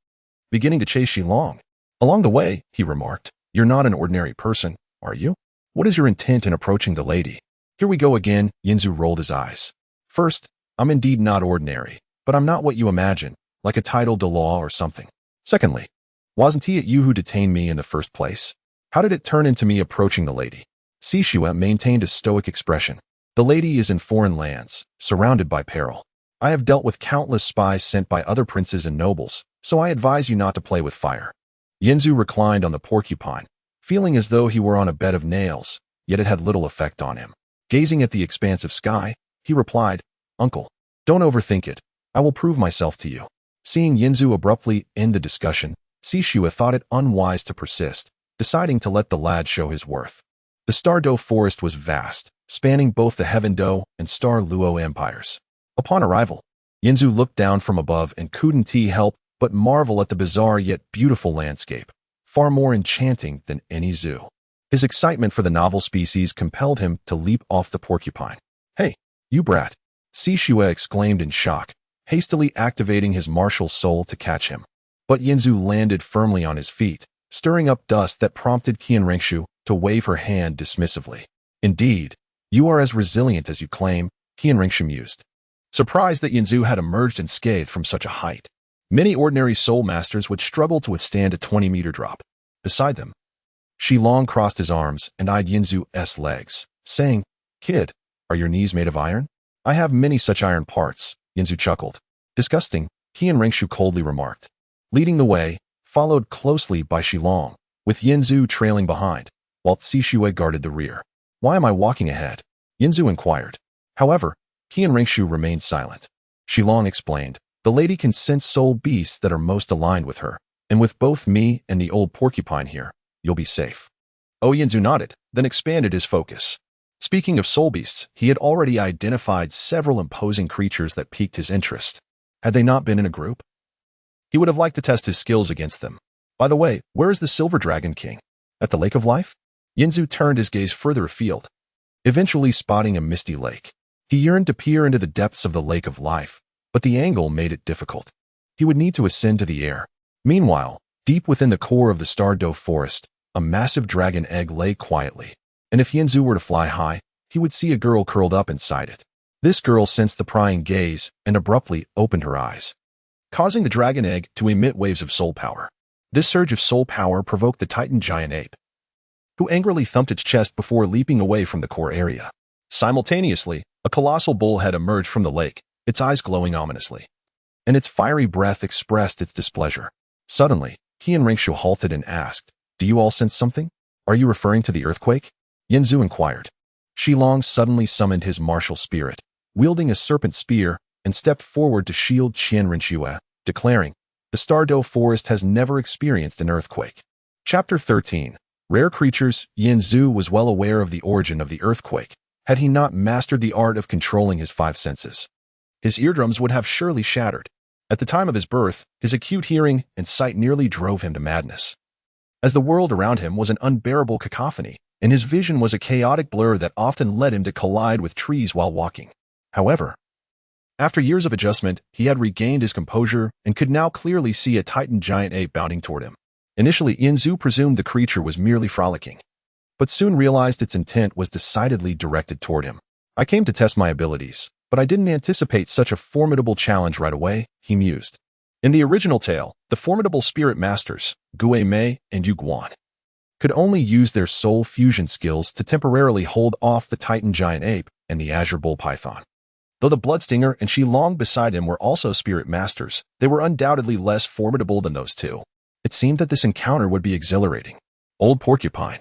beginning to chase Shilong. Along the way, he remarked, "You're not an ordinary person, are you? What is your intent in approaching the lady?" "Here we go again," Yinzu rolled his eyes. "First, I'm indeed not ordinary, but I'm not what you imagine, like a title Douluo or something. Secondly, wasn't it you who detained me in the first place? How did it turn into me approaching the lady?" Zixue maintained a stoic expression. "The lady is in foreign lands, surrounded by peril. I have dealt with countless spies sent by other princes and nobles, so I advise you not to play with fire." Yinzu reclined on the porcupine, feeling as though he were on a bed of nails, yet it had little effect on him. Gazing at the expansive sky, he replied, "Uncle, don't overthink it. I will prove myself to you." Seeing Yinzu abruptly end the discussion, Zixue thought it unwise to persist, deciding to let the lad show his worth. The Douluo forest was vast, spanning both the Heaven Do and Luo empires. Upon arrival, Yinzu looked down from above and couldn't help but marvel at the bizarre yet beautiful landscape, far more enchanting than any zoo. His excitement for the novel species compelled him to leap off the porcupine. "Hey, you brat!" Zixue exclaimed in shock, hastily activating his martial soul to catch him. But Yinzu landed firmly on his feet, stirring up dust that prompted Qian Rengshu to wave her hand dismissively. Indeed, you are as resilient as you claim, Qian Rengshu mused, surprised that Yinzu had emerged unscathed from such a height. Many ordinary soul masters would struggle to withstand a 20-meter drop. Beside them, Shilong crossed his arms and eyed Yinzu's legs, saying, Kid, are your knees made of iron? I have many such iron parts, Yinzu chuckled. Disgusting, Qian Rengshu coldly remarked, leading the way, followed closely by Shilong, with Yinzu trailing behind, while Zixue guarded the rear. Why am I walking ahead? Yinzu inquired. However, Qian Rengshu remained silent. Shilong explained, the lady can sense soul beasts that are most aligned with her, and with both me and the old porcupine here, you'll be safe. Oh, Yinzu nodded, then expanded his focus. Speaking of soul beasts, he had already identified several imposing creatures that piqued his interest. Had they not been in a group? He would have liked to test his skills against them. By the way, where is the Silver Dragon King? At the Lake of Life? Yinzu turned his gaze further afield, eventually spotting a misty lake. He yearned to peer into the depths of the Lake of Life, but the angle made it difficult. He would need to ascend to the air. Meanwhile, deep within the core of the Douluo forest, a massive dragon egg lay quietly, and if Yinzu were to fly high, he would see a girl curled up inside it. This girl sensed the prying gaze and abruptly opened her eyes, causing the dragon egg to emit waves of soul power. This surge of soul power provoked the Titan giant ape, who angrily thumped its chest before leaping away from the core area. Simultaneously, a colossal bull had emerged from the lake, its eyes glowing ominously, and its fiery breath expressed its displeasure. Suddenly, Qian Rengshu halted and asked, Do you all sense something? Are you referring to the earthquake? Yinzu inquired. Shilong suddenly summoned his martial spirit, wielding a serpent spear, and stepped forward to shield Qian Rengshu, declaring, The Douluo forest has never experienced an earthquake. Chapter 13. Rare Creatures. Yinzu was well aware of the origin of the earthquake, had he not mastered the art of controlling his five senses. His eardrums would have surely shattered. At the time of his birth, his acute hearing and sight nearly drove him to madness, as the world around him was an unbearable cacophony, and his vision was a chaotic blur that often led him to collide with trees while walking. However, after years of adjustment, he had regained his composure and could now clearly see a Titan giant ape bounding toward him. Initially, Yinzu presumed the creature was merely frolicking, but soon realized its intent was decidedly directed toward him. I came to test my abilities, but I didn't anticipate such a formidable challenge right away, he mused. In the original tale, the formidable spirit masters, Gue Mei and Yu Guan, could only use their soul fusion skills to temporarily hold off the Titan giant ape and the Azure bull python. Though the Bloodstinger and Shilong beside him were also spirit masters, they were undoubtedly less formidable than those two. It seemed that this encounter would be exhilarating. Old Porcupine.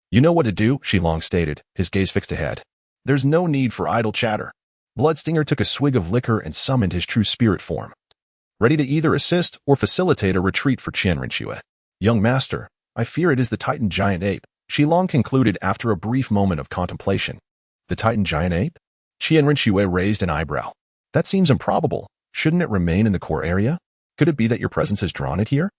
You know what to do, Shilong stated, his gaze fixed ahead. There's no need for idle chatter. Bloodstinger took a swig of liquor and summoned his true spirit form, ready to either assist or facilitate a retreat for Qian Rengshu. Young master, I fear it is the Titan giant ape, Shilong concluded after a brief moment of contemplation. The Titan giant ape? Qian Rengshu raised an eyebrow. That seems improbable. Shouldn't it remain in the core area? Could it be that your presence has drawn it here?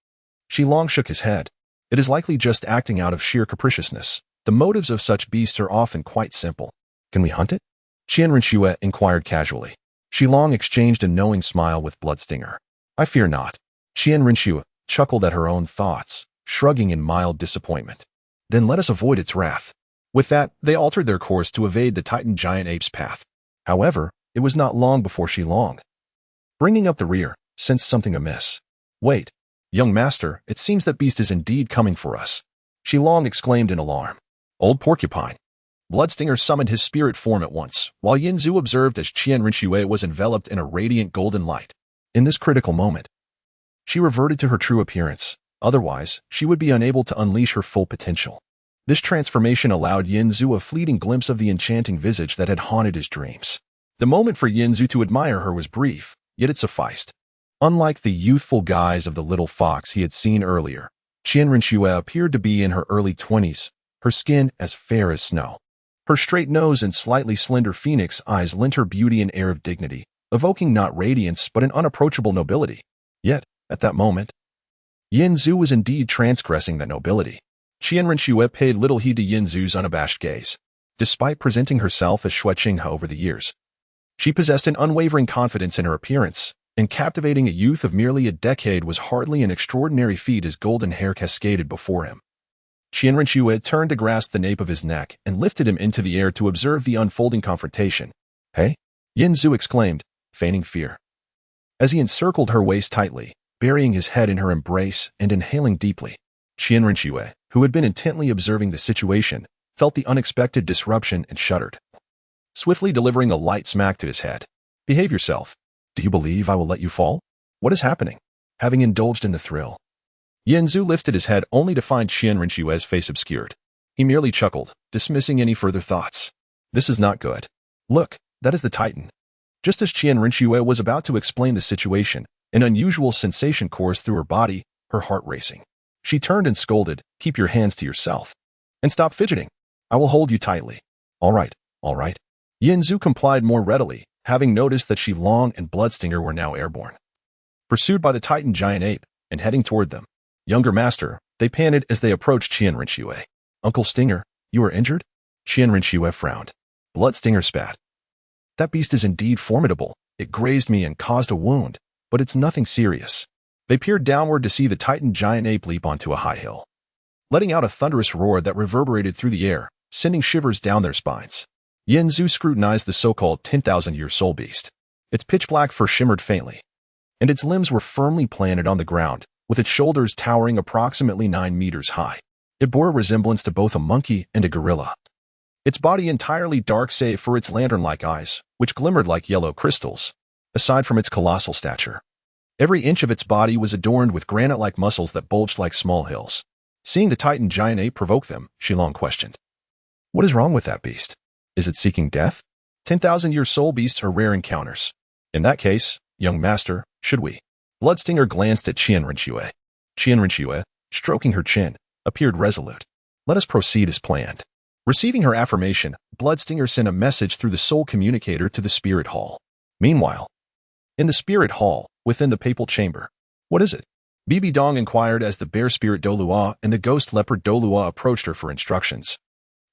Shilong shook his head. It is likely just acting out of sheer capriciousness. The motives of such beasts are often quite simple. Can we hunt it? Qian Rengshu inquired casually. Shilong exchanged a knowing smile with Bloodstinger. I fear not. Qian Rengshu chuckled at her own thoughts, shrugging in mild disappointment. Then let us avoid its wrath. With that, they altered their course to evade the Titan giant ape's path. However, it was not long before Shilong, bringing up the rear, sensed something amiss. Wait, young master, it seems that beast is indeed coming for us. Shilong exclaimed in alarm. Old Porcupine. Bloodstinger summoned his spirit form at once, while Yinzu observed as Qian Rengshu was enveloped in a radiant golden light. In this critical moment, she reverted to her true appearance. Otherwise, she would be unable to unleash her full potential. This transformation allowed Yinzu a fleeting glimpse of the enchanting visage that had haunted his dreams. The moment for Yinzu to admire her was brief, yet it sufficed. Unlike the youthful guise of the little fox he had seen earlier, Qian Rengshu appeared to be in her early 20s, her skin as fair as snow. Her straight nose and slightly slender phoenix eyes lent her beauty an air of dignity, evoking not radiance but an unapproachable nobility. Yet, at that moment, Yinzu was indeed transgressing that nobility. Qian Rengshu paid little heed to Yinzu's unabashed gaze. Despite presenting herself as Shui Qinghe over the years, she possessed an unwavering confidence in her appearance, and captivating a youth of merely a decade was hardly an extraordinary feat as golden hair cascaded before him. Qian Rinxue turned to grasp the nape of his neck and lifted him into the air to observe the unfolding confrontation. "Hey?" Yin Zhu exclaimed, feigning fear. As he encircled her waist tightly, burying his head in her embrace and inhaling deeply, Qian Rinxue, who had been intently observing the situation, felt the unexpected disruption and shuddered. Swiftly delivering a light smack to his head. "Behave yourself. Do you believe I will let you fall? What is happening?" Having indulged in the thrill, Yin Zhu lifted his head only to find Qian Rinxue's face obscured. He merely chuckled, dismissing any further thoughts. "This is not good. Look, that is the Titan." Just as Qian Rinxue was about to explain the situation, an unusual sensation coursed through her body, her heart racing. She turned and scolded, "Keep your hands to yourself. And stop fidgeting. I will hold you tightly." All right. Yin Zhu complied more readily, having noticed that Shilong and Bloodstinger were now airborne. Pursued by the Titan giant ape, and heading toward them. "Younger master," they panted as they approached Qian Rinxue. "Uncle Stinger, you are injured?" Qian Rinxue frowned. Bloodstinger spat. "That beast is indeed formidable. It grazed me and caused a wound, but it's nothing serious." They peered downward to see the Titan giant ape leap onto a high hill, letting out a thunderous roar that reverberated through the air, sending shivers down their spines. Yin Zhu scrutinized the so-called 10,000-year soul beast. Its pitch-black fur shimmered faintly, and its limbs were firmly planted on the ground, with its shoulders towering approximately 9 meters high. It bore a resemblance to both a monkey and a gorilla. Its body entirely dark save for its lantern-like eyes, which glimmered like yellow crystals. Aside from its colossal stature, every inch of its body was adorned with granite-like muscles that bulged like small hills. Seeing the Titan giant ape provoke them, Shilong questioned. "What is wrong with that beast? Is it seeking death? 10,000-year soul beasts are rare encounters. In that case, young master, should we?" Bloodstinger glanced at Qian Rinxue. Qian Rinxue, stroking her chin, appeared resolute. "Let us proceed as planned." Receiving her affirmation, Bloodstinger sent a message through the soul communicator to the spirit hall. Meanwhile, in the spirit hall, within the papal chamber. "What is it?" Bibi Dong inquired as the bear spirit Douluo and the ghost leopard Douluo approached her for instructions.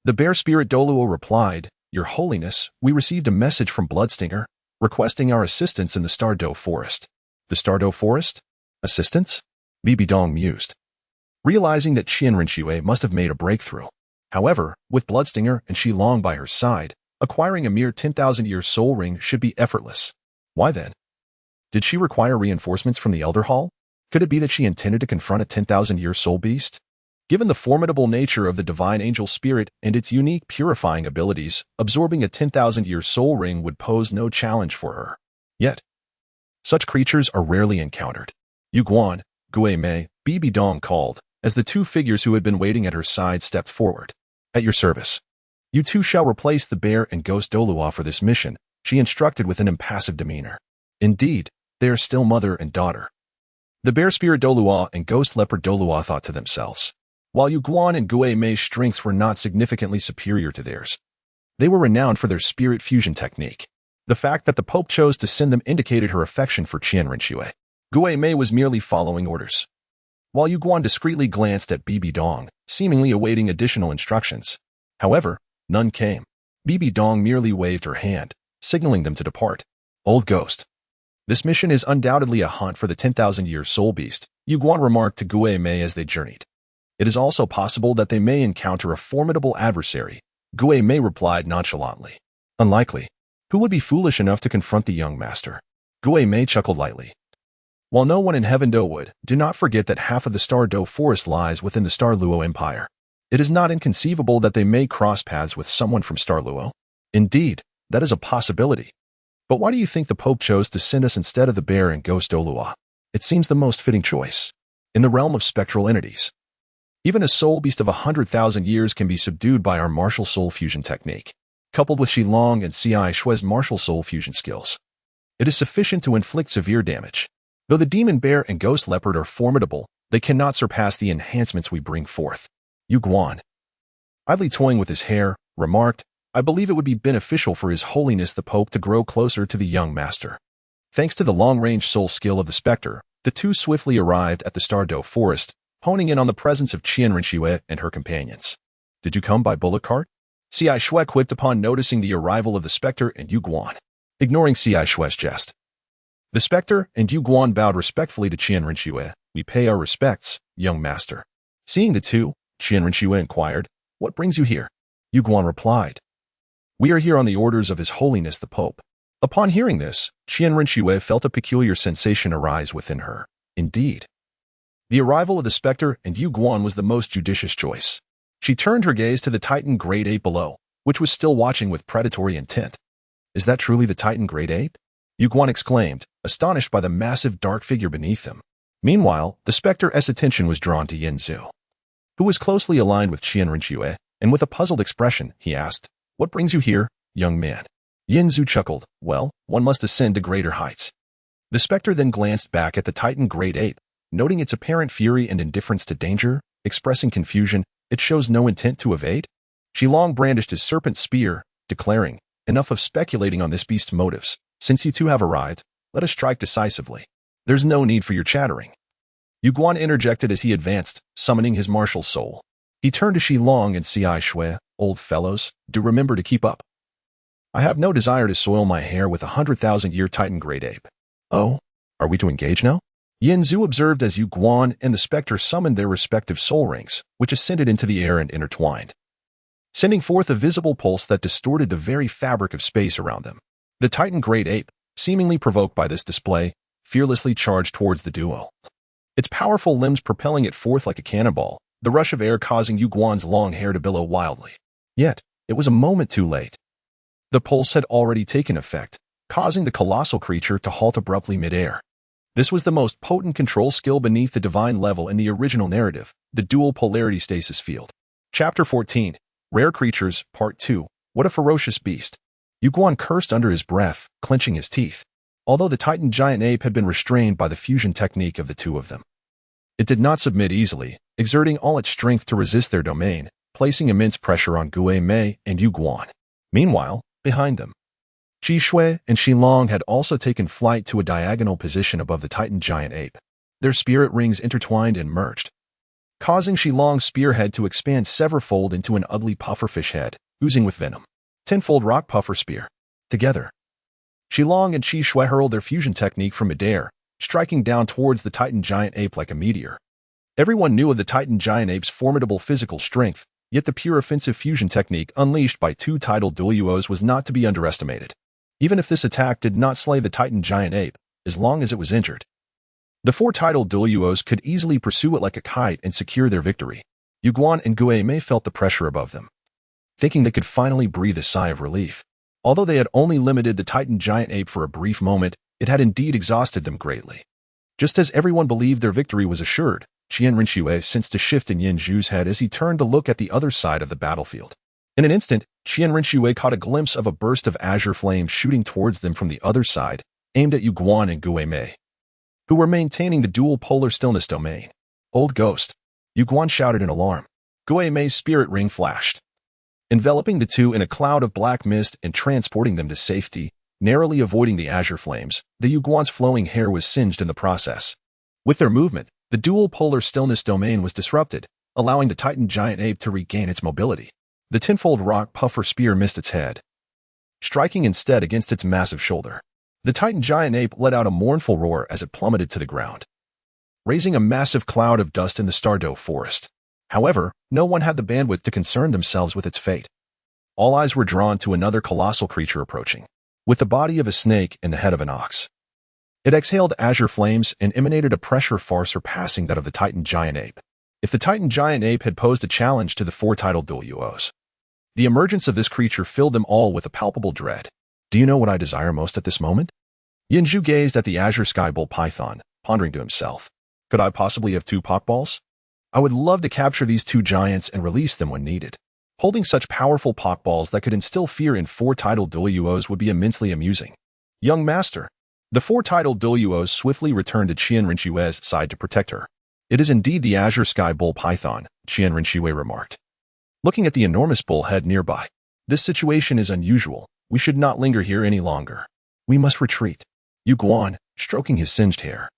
The bear spirit Douluo replied, "Your Holiness, we received a message from Bloodstinger, requesting our assistance in the Douluo forest." "The Douluo forest? Assistance?" Bibi Dong mused, realizing that Qian Rinxue must have made a breakthrough. However, with Bloodstinger and Shilong by her side, acquiring a mere 10,000-year soul ring should be effortless. Why then? Did she require reinforcements from the Elder Hall? Could it be that she intended to confront a 10,000-year soul beast? Given the formidable nature of the divine angel spirit and its unique purifying abilities, absorbing a 10,000-year soul ring would pose no challenge for her. Yet, such creatures are rarely encountered. Yu Guan, Gue Mei, Bibi Dong called, as the two figures who had been waiting at her side stepped forward. "At your service. You two shall replace the bear and ghost Douluo for this mission," she instructed with an impassive demeanor. Indeed, they are still mother and daughter. The bear spirit Douluo and ghost leopard Douluo thought to themselves. While Yu Guan and Gue Mei's strengths were not significantly superior to theirs, they were renowned for their spirit fusion technique. The fact that the Pope chose to send them indicated her affection for Qian Rinxue. Gue Mei was merely following orders, while Yu Guan discreetly glanced at Bibi Dong, seemingly awaiting additional instructions. However, none came. Bibi Dong merely waved her hand, signaling them to depart. "Old ghost. This mission is undoubtedly a hunt for the 10,000-year soul beast," Yu Guan remarked to Gue Mei as they journeyed. "It is also possible that they may encounter a formidable adversary," Gue Mei replied nonchalantly. "Unlikely. Who would be foolish enough to confront the young master?" Gue Mei chuckled lightly. "While no one in Heaven Do would, do not forget that half of the Douluo forest lies within the Douluo Empire. It is not inconceivable that they may cross paths with someone from Douluo. Indeed, that is a possibility. But why do you think the Pope chose to send us instead of the bear and ghost Douluo? It seems the most fitting choice. In the realm of spectral entities, even a soul beast of 100,000 years can be subdued by our martial soul fusion technique, coupled with Shilong and Cai Shue's martial soul fusion skills. It is sufficient to inflict severe damage. Though the demon bear and ghost leopard are formidable, they cannot surpass the enhancements we bring forth." Yu Guan, idly toying with his hair, remarked, "I believe it would be beneficial for His Holiness the Pope to grow closer to the young master." Thanks to the long-range soul skill of the Spectre, the two swiftly arrived at the Douluo forest, honing in on the presence of Qian Rinxue and her companions. "Did you come by bullock cart?" Cai Shui quipped upon noticing the arrival of the Spectre and Yu Guan, ignoring Cai Shue's jest. The specter and Yu Guan bowed respectfully to Qian Rinxue. We pay our respects, young master. Seeing the two, Qian Rinxue inquired, what brings you here? Yu Guan replied, we are here on the orders of His Holiness the Pope. Upon hearing this, Qian Rinxue felt a peculiar sensation arise within her. Indeed, the arrival of the specter and Yu Guan was the most judicious choice. She turned her gaze to the Titan Great Ape below, which was still watching with predatory intent. Is that truly the Titan Great Ape? Yu Guan exclaimed, astonished by the massive dark figure beneath him. Meanwhile, the specter's attention was drawn to Yin Zhu, who was closely aligned with Qian Rinxue, and with a puzzled expression, he asked, what brings you here, young man? Yin Zhu chuckled, well, one must ascend to greater heights. The specter then glanced back at the Titan Great Ape, noting its apparent fury and indifference to danger, expressing confusion. It shows no intent to evade. Xilong brandished his serpent spear, declaring, enough of speculating on this beast's motives. Since you two have arrived, let us strike decisively. There's no need for your chattering. Yu Guan interjected as he advanced, summoning his martial soul. He turned to Xilong and Cai Shui, old fellows, do remember to keep up. I have no desire to soil my hair with 100,000-year Titan Great Ape. Oh, are we to engage now? Yin Zhu observed as Yu Guan and the specter summoned their respective soul rings, which ascended into the air and intertwined, sending forth a visible pulse that distorted the very fabric of space around them. The Titan Great Ape, seemingly provoked by this display, fearlessly charged towards the duo, its powerful limbs propelling it forth like a cannonball, the rush of air causing Yu Guan's long hair to billow wildly. Yet, it was a moment too late. The pulse had already taken effect, causing the colossal creature to halt abruptly mid-air. This was the most potent control skill beneath the divine level in the original narrative, the dual polarity stasis field. Chapter 14, Rare Creatures, Part 2. What a ferocious beast. Yu Guan cursed under his breath, clenching his teeth. Although the Titan giant ape had been restrained by the fusion technique of the two of them, it did not submit easily, exerting all its strength to resist their domain, placing immense pressure on Gue Mei and Yu Guan. Meanwhile, behind them, Qi Shui and Xilong had also taken flight to a diagonal position above the Titan giant ape. Their spirit rings intertwined and merged, causing Xilong's spearhead to expand severfold into an ugly pufferfish head, oozing with venom. Tenfold rock puffer spear. Together, Xilong and Qi Shui hurled their fusion technique from midair, striking down towards the Titan giant ape like a meteor. Everyone knew of the Titan giant ape's formidable physical strength, yet the pure offensive fusion technique unleashed by two tidal Douluos was not to be underestimated. Even if this attack did not slay the Titan giant ape, as long as it was injured, the four tidal Douluos could easily pursue it like a kite and secure their victory. Yu Guan and Gue Mei felt the pressure above them, thinking they could finally breathe a sigh of relief. Although they had only limited the Titan giant ape for a brief moment, it had indeed exhausted them greatly. Just as everyone believed their victory was assured, Qian Rinxue sensed a shift in Yin Zhu's head as he turned to look at the other side of the battlefield. In an instant, Qian Rinxue caught a glimpse of a burst of azure flame shooting towards them from the other side, aimed at Yu Guan and Gue Mei, who were maintaining the dual polar stillness domain. Old ghost! Yu Guan shouted in alarm. Gue Mei's spirit ring flashed, enveloping the two in a cloud of black mist and transporting them to safety, narrowly avoiding the azure flames. The Yu Guan's flowing hair was singed in the process. With their movement, the dual polar stillness domain was disrupted, allowing the Titan giant ape to regain its mobility. The tenfold rock puffer spear missed its head, striking instead against its massive shoulder. The Titan giant ape let out a mournful roar as it plummeted to the ground, raising a massive cloud of dust in the Stardow forest. However, no one had the bandwidth to concern themselves with its fate. All eyes were drawn to another colossal creature approaching, with the body of a snake and the head of an ox. It exhaled azure flames and emanated a pressure far surpassing that of the Titan giant ape. If the Titan giant ape had posed a challenge to the four tidal Douluos, the emergence of this creature filled them all with a palpable dread. Do you know what I desire most at this moment? Yin Zhu gazed at the azure sky bull python, pondering to himself. Could I possibly have two Pokballs? I would love to capture these two giants and release them when needed. Holding such powerful Pokballs that could instill fear in four tidal Douluos would be immensely amusing. Young master. The four tidal Douluos swiftly returned to Qian Rinxue's side to protect her. It is indeed the azure sky bull python, Qian Rinxue remarked, looking at the enormous bull head nearby. This situation is unusual. We should not linger here any longer. We must retreat. Yu Guan, stroking his singed hair,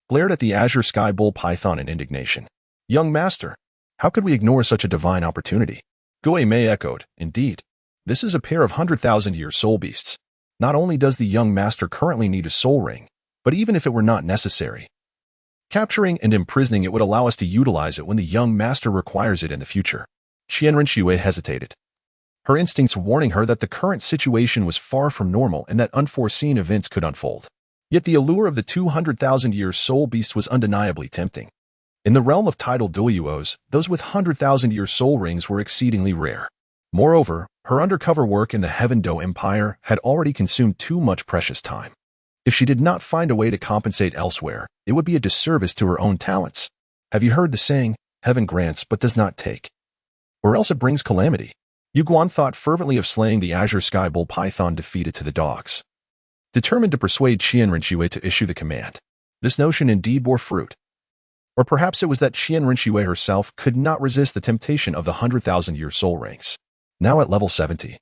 glared at the azure sky bull python in indignation. Young master, how could we ignore such a divine opportunity? Gue Mei echoed, indeed. This is a pair of 100,000-year soul beasts. Not only does the young master currently need a soul ring, But even if it were not necessary, capturing and imprisoning it would allow us to utilize it when the young master requires it in the future. Qian Rinxue hesitated, her instincts warning her that the current situation was far from normal and that unforeseen events could unfold. Yet the allure of the 200,000-year soul beast was undeniably tempting. In the realm of tidal Douluos, those with 100,000-year soul rings were exceedingly rare. Moreover, her undercover work in the Heaven Do Empire had already consumed too much precious time. If she did not find a way to compensate elsewhere, it would be a disservice to her own talents. Have you heard the saying, heaven grants but does not take, or else it brings calamity? Yu Guan thought fervently of slaying the Azure Sky Bull Python defeated to the dogs, determined to persuade Qian Rinxue to issue the command. This notion indeed bore fruit. Or perhaps it was that Qian Rinxue herself could not resist the temptation of the 100,000-year soul rings. Now at level 70.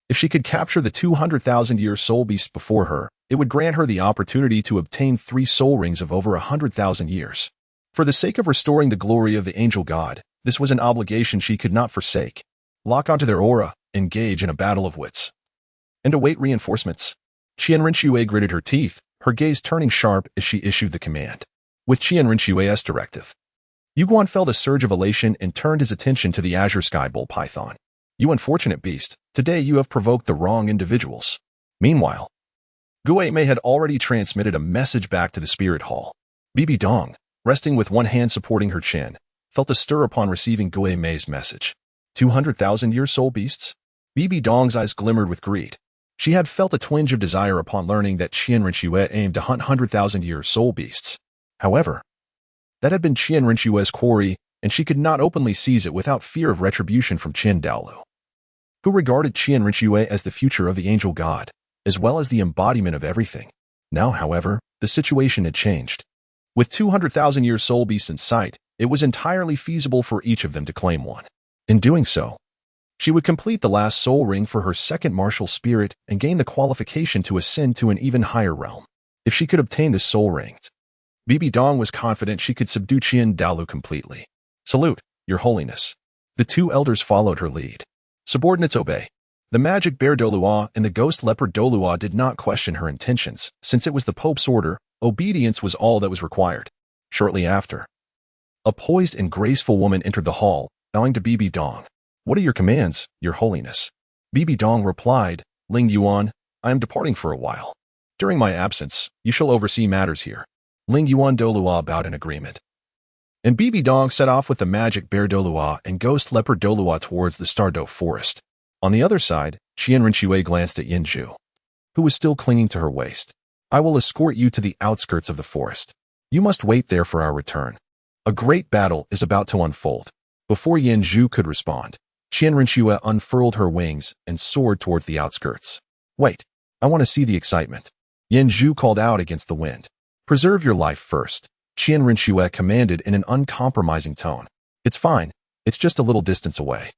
If she could capture the 200,000-year soul beast before her, it would grant her the opportunity to obtain 3 soul rings of over 100,000 years. For the sake of restoring the glory of the angel god, this was an obligation she could not forsake. Lock onto their aura, engage in a battle of wits, and await reinforcements. Qian Rinxue gritted her teeth, her gaze turning sharp as she issued the command. With Qian Rinxue's directive, Yu Guan felt a surge of elation and turned his attention to the Azure Sky Bull Python. You unfortunate beast, today you have provoked the wrong individuals. Meanwhile, Gue Mei had already transmitted a message back to the spirit hall. Bibi Dong, resting with one hand supporting her chin, felt a stir upon receiving Gue Mei's message. 200,000-year soul beasts? Bibi Dong's eyes glimmered with greed. She had felt a twinge of desire upon learning that Qian Rinxue aimed to hunt 100,000-year soul beasts. However, that had been Qian Rinxue's quarry, and she could not openly seize it without fear of retribution from Qin Douluo, who regarded Qian Rinxue as the future of the angel god, as well as the embodiment of everything. Now, however, the situation had changed. With 200,000-year soul beasts in sight, it was entirely feasible for each of them to claim one. In doing so, she would complete the last soul ring for her second martial spirit and gain the qualification to ascend to an even higher realm. If she could obtain this soul ring, Bibi Dong was confident she could subdue Qin Douluo completely. Salute, Your Holiness. The 2 elders followed her lead. Subordinates obey. The magic bear Douluo and the ghost leopard Douluo did not question her intentions, since it was the Pope's order. Obedience was all that was required. Shortly after, a poised and graceful woman entered the hall, bowing to Bibi Dong. What are your commands, Your Holiness? Bibi Dong replied, Ling Yuan, I am departing for a while. During my absence, you shall oversee matters here. Ling Yuan Douluo bowed in agreement. And Bibi Dong set off with the magic bear Douluo and ghost leopard Douluo towards the Stardo forest. On the other side, Qian Rinxue glanced at Yinzhu, who was still clinging to her waist. I will escort you to the outskirts of the forest. You must wait there for our return. A great battle is about to unfold. Before Yinzhu could respond, Qian Rinxue unfurled her wings and soared towards the outskirts. Wait, I want to see the excitement. Yinzhu called out against the wind. Preserve your life first, Qian Rinxue commanded in an uncompromising tone. It's fine, it's just a little distance away.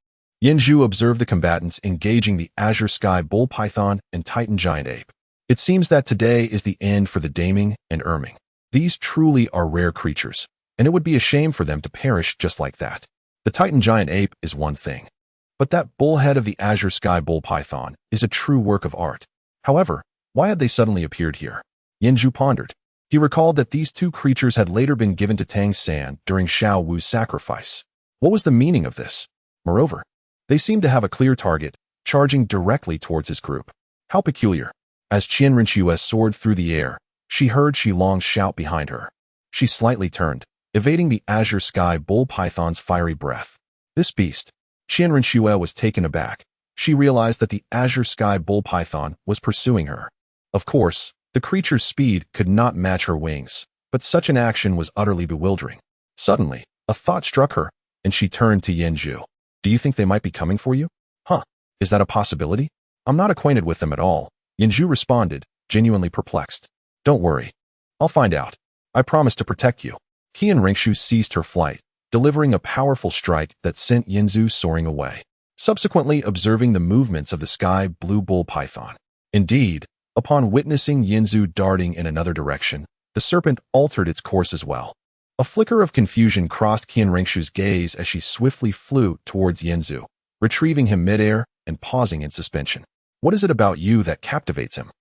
Yinzhu observed the combatants engaging the Azure Sky Bull Python and Titan Giant Ape. It seems that today is the end for the Daming and Erming. These truly are rare creatures, and it would be a shame for them to perish just like that. The Titan Giant Ape is one thing, but that bullhead of the Azure Sky Bull Python is a true work of art. However, why had they suddenly appeared here? Yinzhu pondered. He recalled that these 2 creatures had later been given to Tang San during Xiao Wu's sacrifice. What was the meaning of this? Moreover, they seemed to have a clear target, charging directly towards his group. How peculiar. As Qian Rinxue soared through the air, she heard Shilong's shout behind her. She slightly turned, evading the Azure Sky Bull Python's fiery breath. This beast. Qian Rinxue was taken aback. She realized that the Azure Sky Bull Python was pursuing her. Of course, the creature's speed could not match her wings, but such an action was utterly bewildering. Suddenly, a thought struck her, and she turned to Yinzhu. Do you think they might be coming for you? Huh, is that a possibility? I'm not acquainted with them at all, Yinzhu responded, genuinely perplexed. Don't worry. I'll find out. I promise to protect you. Qian Rinxue ceased her flight, delivering a powerful strike that sent Yinzhu soaring away, subsequently observing the movements of the Sky Blue Bull Python. Indeed, upon witnessing Yinzhu darting in another direction, the serpent altered its course as well. A flicker of confusion crossed Qian Rinxue's gaze as she swiftly flew towards Yinzhu, retrieving him midair and pausing in suspension. What is it about you that captivates him?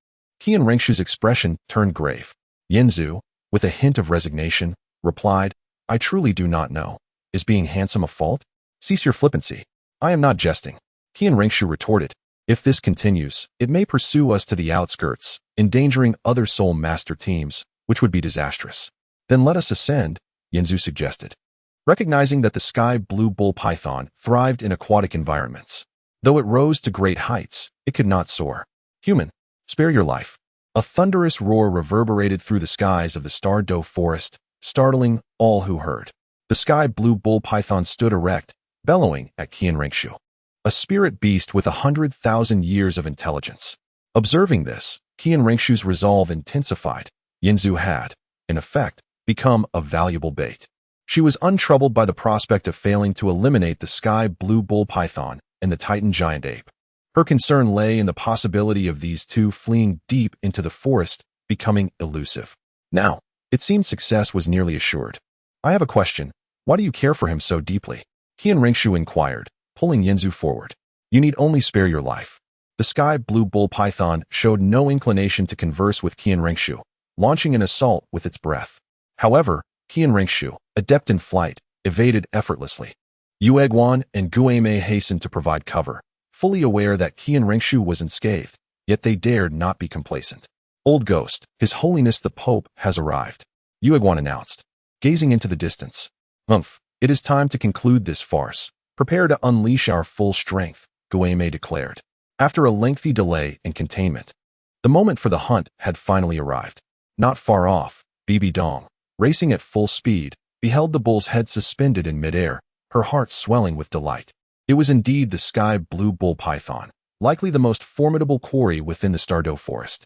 Qian Rinxue's expression turned grave. Yanzu, with a hint of resignation, replied, I truly do not know. Is being handsome a fault? Cease your flippancy. I am not jesting. Qian Rengshu retorted. If this continues, it may pursue us to the outskirts, endangering other Soul Master teams, which would be disastrous. Then let us ascend, Yanzu suggested. Recognizing that the sky blue bull python thrived in aquatic environments. Though it rose to great heights, it could not soar. Human, spare your life. A thunderous roar reverberated through the skies of the Douluo forest, startling all who heard. The sky blue bull python stood erect, bellowing at Qian Rengshu, a spirit beast with 100,000 years of intelligence. Observing this, Qian Rengshu's resolve intensified. Yanzu had, in effect, become a valuable bait. She was untroubled by the prospect of failing to eliminate the sky blue bull python and the titan giant ape. Her concern lay in the possibility of these two fleeing deep into the forest, becoming elusive. Now, it seemed success was nearly assured. I have a question. Why do you care for him so deeply? Qian Rengshu inquired, pulling Yanzu forward. You need only spare your life. The sky blue bull python showed no inclination to converse with Qian Rengshu, launching an assault with its breath. However, Qian Rengshu, adept in flight, evaded effortlessly. Yu Egwan and Guimei hastened to provide cover, fully aware that Qian Rengshu was unscathed, yet they dared not be complacent. Old Ghost, His Holiness the Pope has arrived, Yu Egwan announced, gazing into the distance. It is time to conclude this farce. Prepare to unleash our full strength, Guimei declared. After a lengthy delay and containment, the moment for the hunt had finally arrived. Not far off, Bibi Dong, racing at full speed, beheld the bull's head suspended in midair, her heart swelling with delight. It was indeed the sky blue bull python, likely the most formidable quarry within the Douluo forest.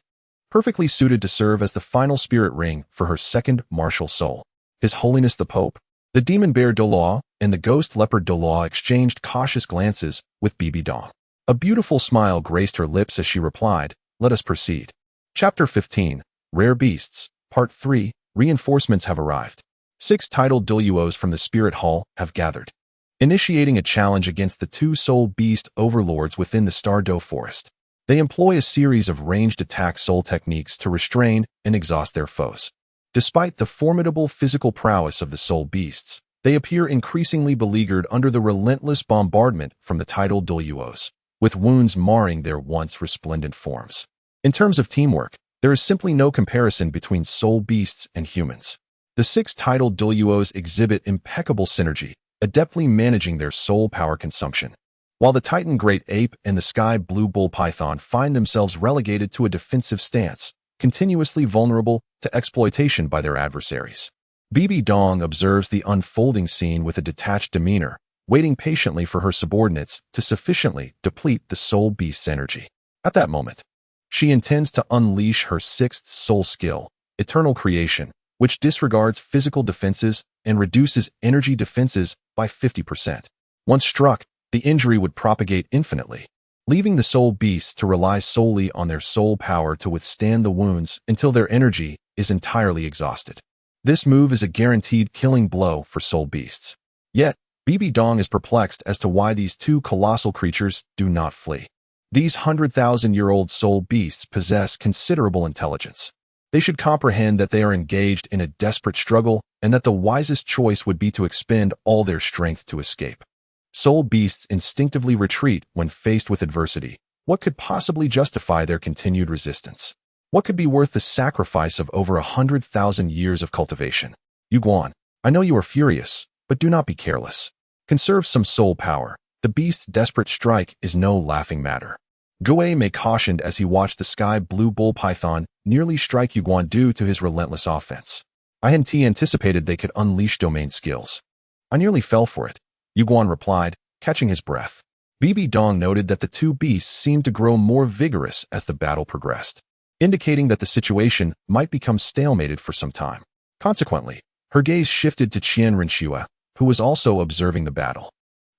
Perfectly suited to serve as the final spirit ring for her second martial soul. His Holiness the Pope, the demon bear Douluo, and the ghost leopard Douluo exchanged cautious glances with Bibi Dong. A beautiful smile graced her lips as she replied, Let us proceed. Chapter 15, Rare Beasts, Part 3, Reinforcements have arrived. 6 titled Douluos from the Spirit Hall have gathered, initiating a challenge against the 2 soul beast overlords within the Douluo forest. They employ a series of ranged attack soul techniques to restrain and exhaust their foes. Despite the formidable physical prowess of the soul beasts, they appear increasingly beleaguered under the relentless bombardment from the titled Douluos, with wounds marring their once resplendent forms. In terms of teamwork, there is simply no comparison between soul beasts and humans. The 6 titled Douluos exhibit impeccable synergy, adeptly managing their soul power consumption, while the Titan Great Ape and the Sky Blue Bull Python find themselves relegated to a defensive stance, continuously vulnerable to exploitation by their adversaries. Bibi Dong observes the unfolding scene with a detached demeanor, waiting patiently for her subordinates to sufficiently deplete the soul beast's energy. At that moment, she intends to unleash her 6th soul skill, Eternal Creation, which disregards physical defenses and reduces energy defenses by 50%. Once struck, the injury would propagate infinitely, leaving the soul beasts to rely solely on their soul power to withstand the wounds until their energy is entirely exhausted. This move is a guaranteed killing blow for soul beasts. Yet, Bibi Dong is perplexed as to why these 2 colossal creatures do not flee. These 100,000-year-old soul beasts possess considerable intelligence. They should comprehend that they are engaged in a desperate struggle and that the wisest choice would be to expend all their strength to escape. Soul beasts instinctively retreat when faced with adversity. What could possibly justify their continued resistance? What could be worth the sacrifice of over 100,000 years of cultivation? Yu Guan, I know you are furious, but do not be careless. Conserve some soul power. The beast's desperate strike is no laughing matter. Guimei cautioned as he watched the sky blue bull python nearly strike Yu Guan due to his relentless offense. INT anticipated they could unleash domain skills. I nearly fell for it, Yu Guan replied, catching his breath. Bibi Dong noted that the 2 beasts seemed to grow more vigorous as the battle progressed, indicating that the situation might become stalemated for some time. Consequently, her gaze shifted to Qian Renshua, who was also observing the battle.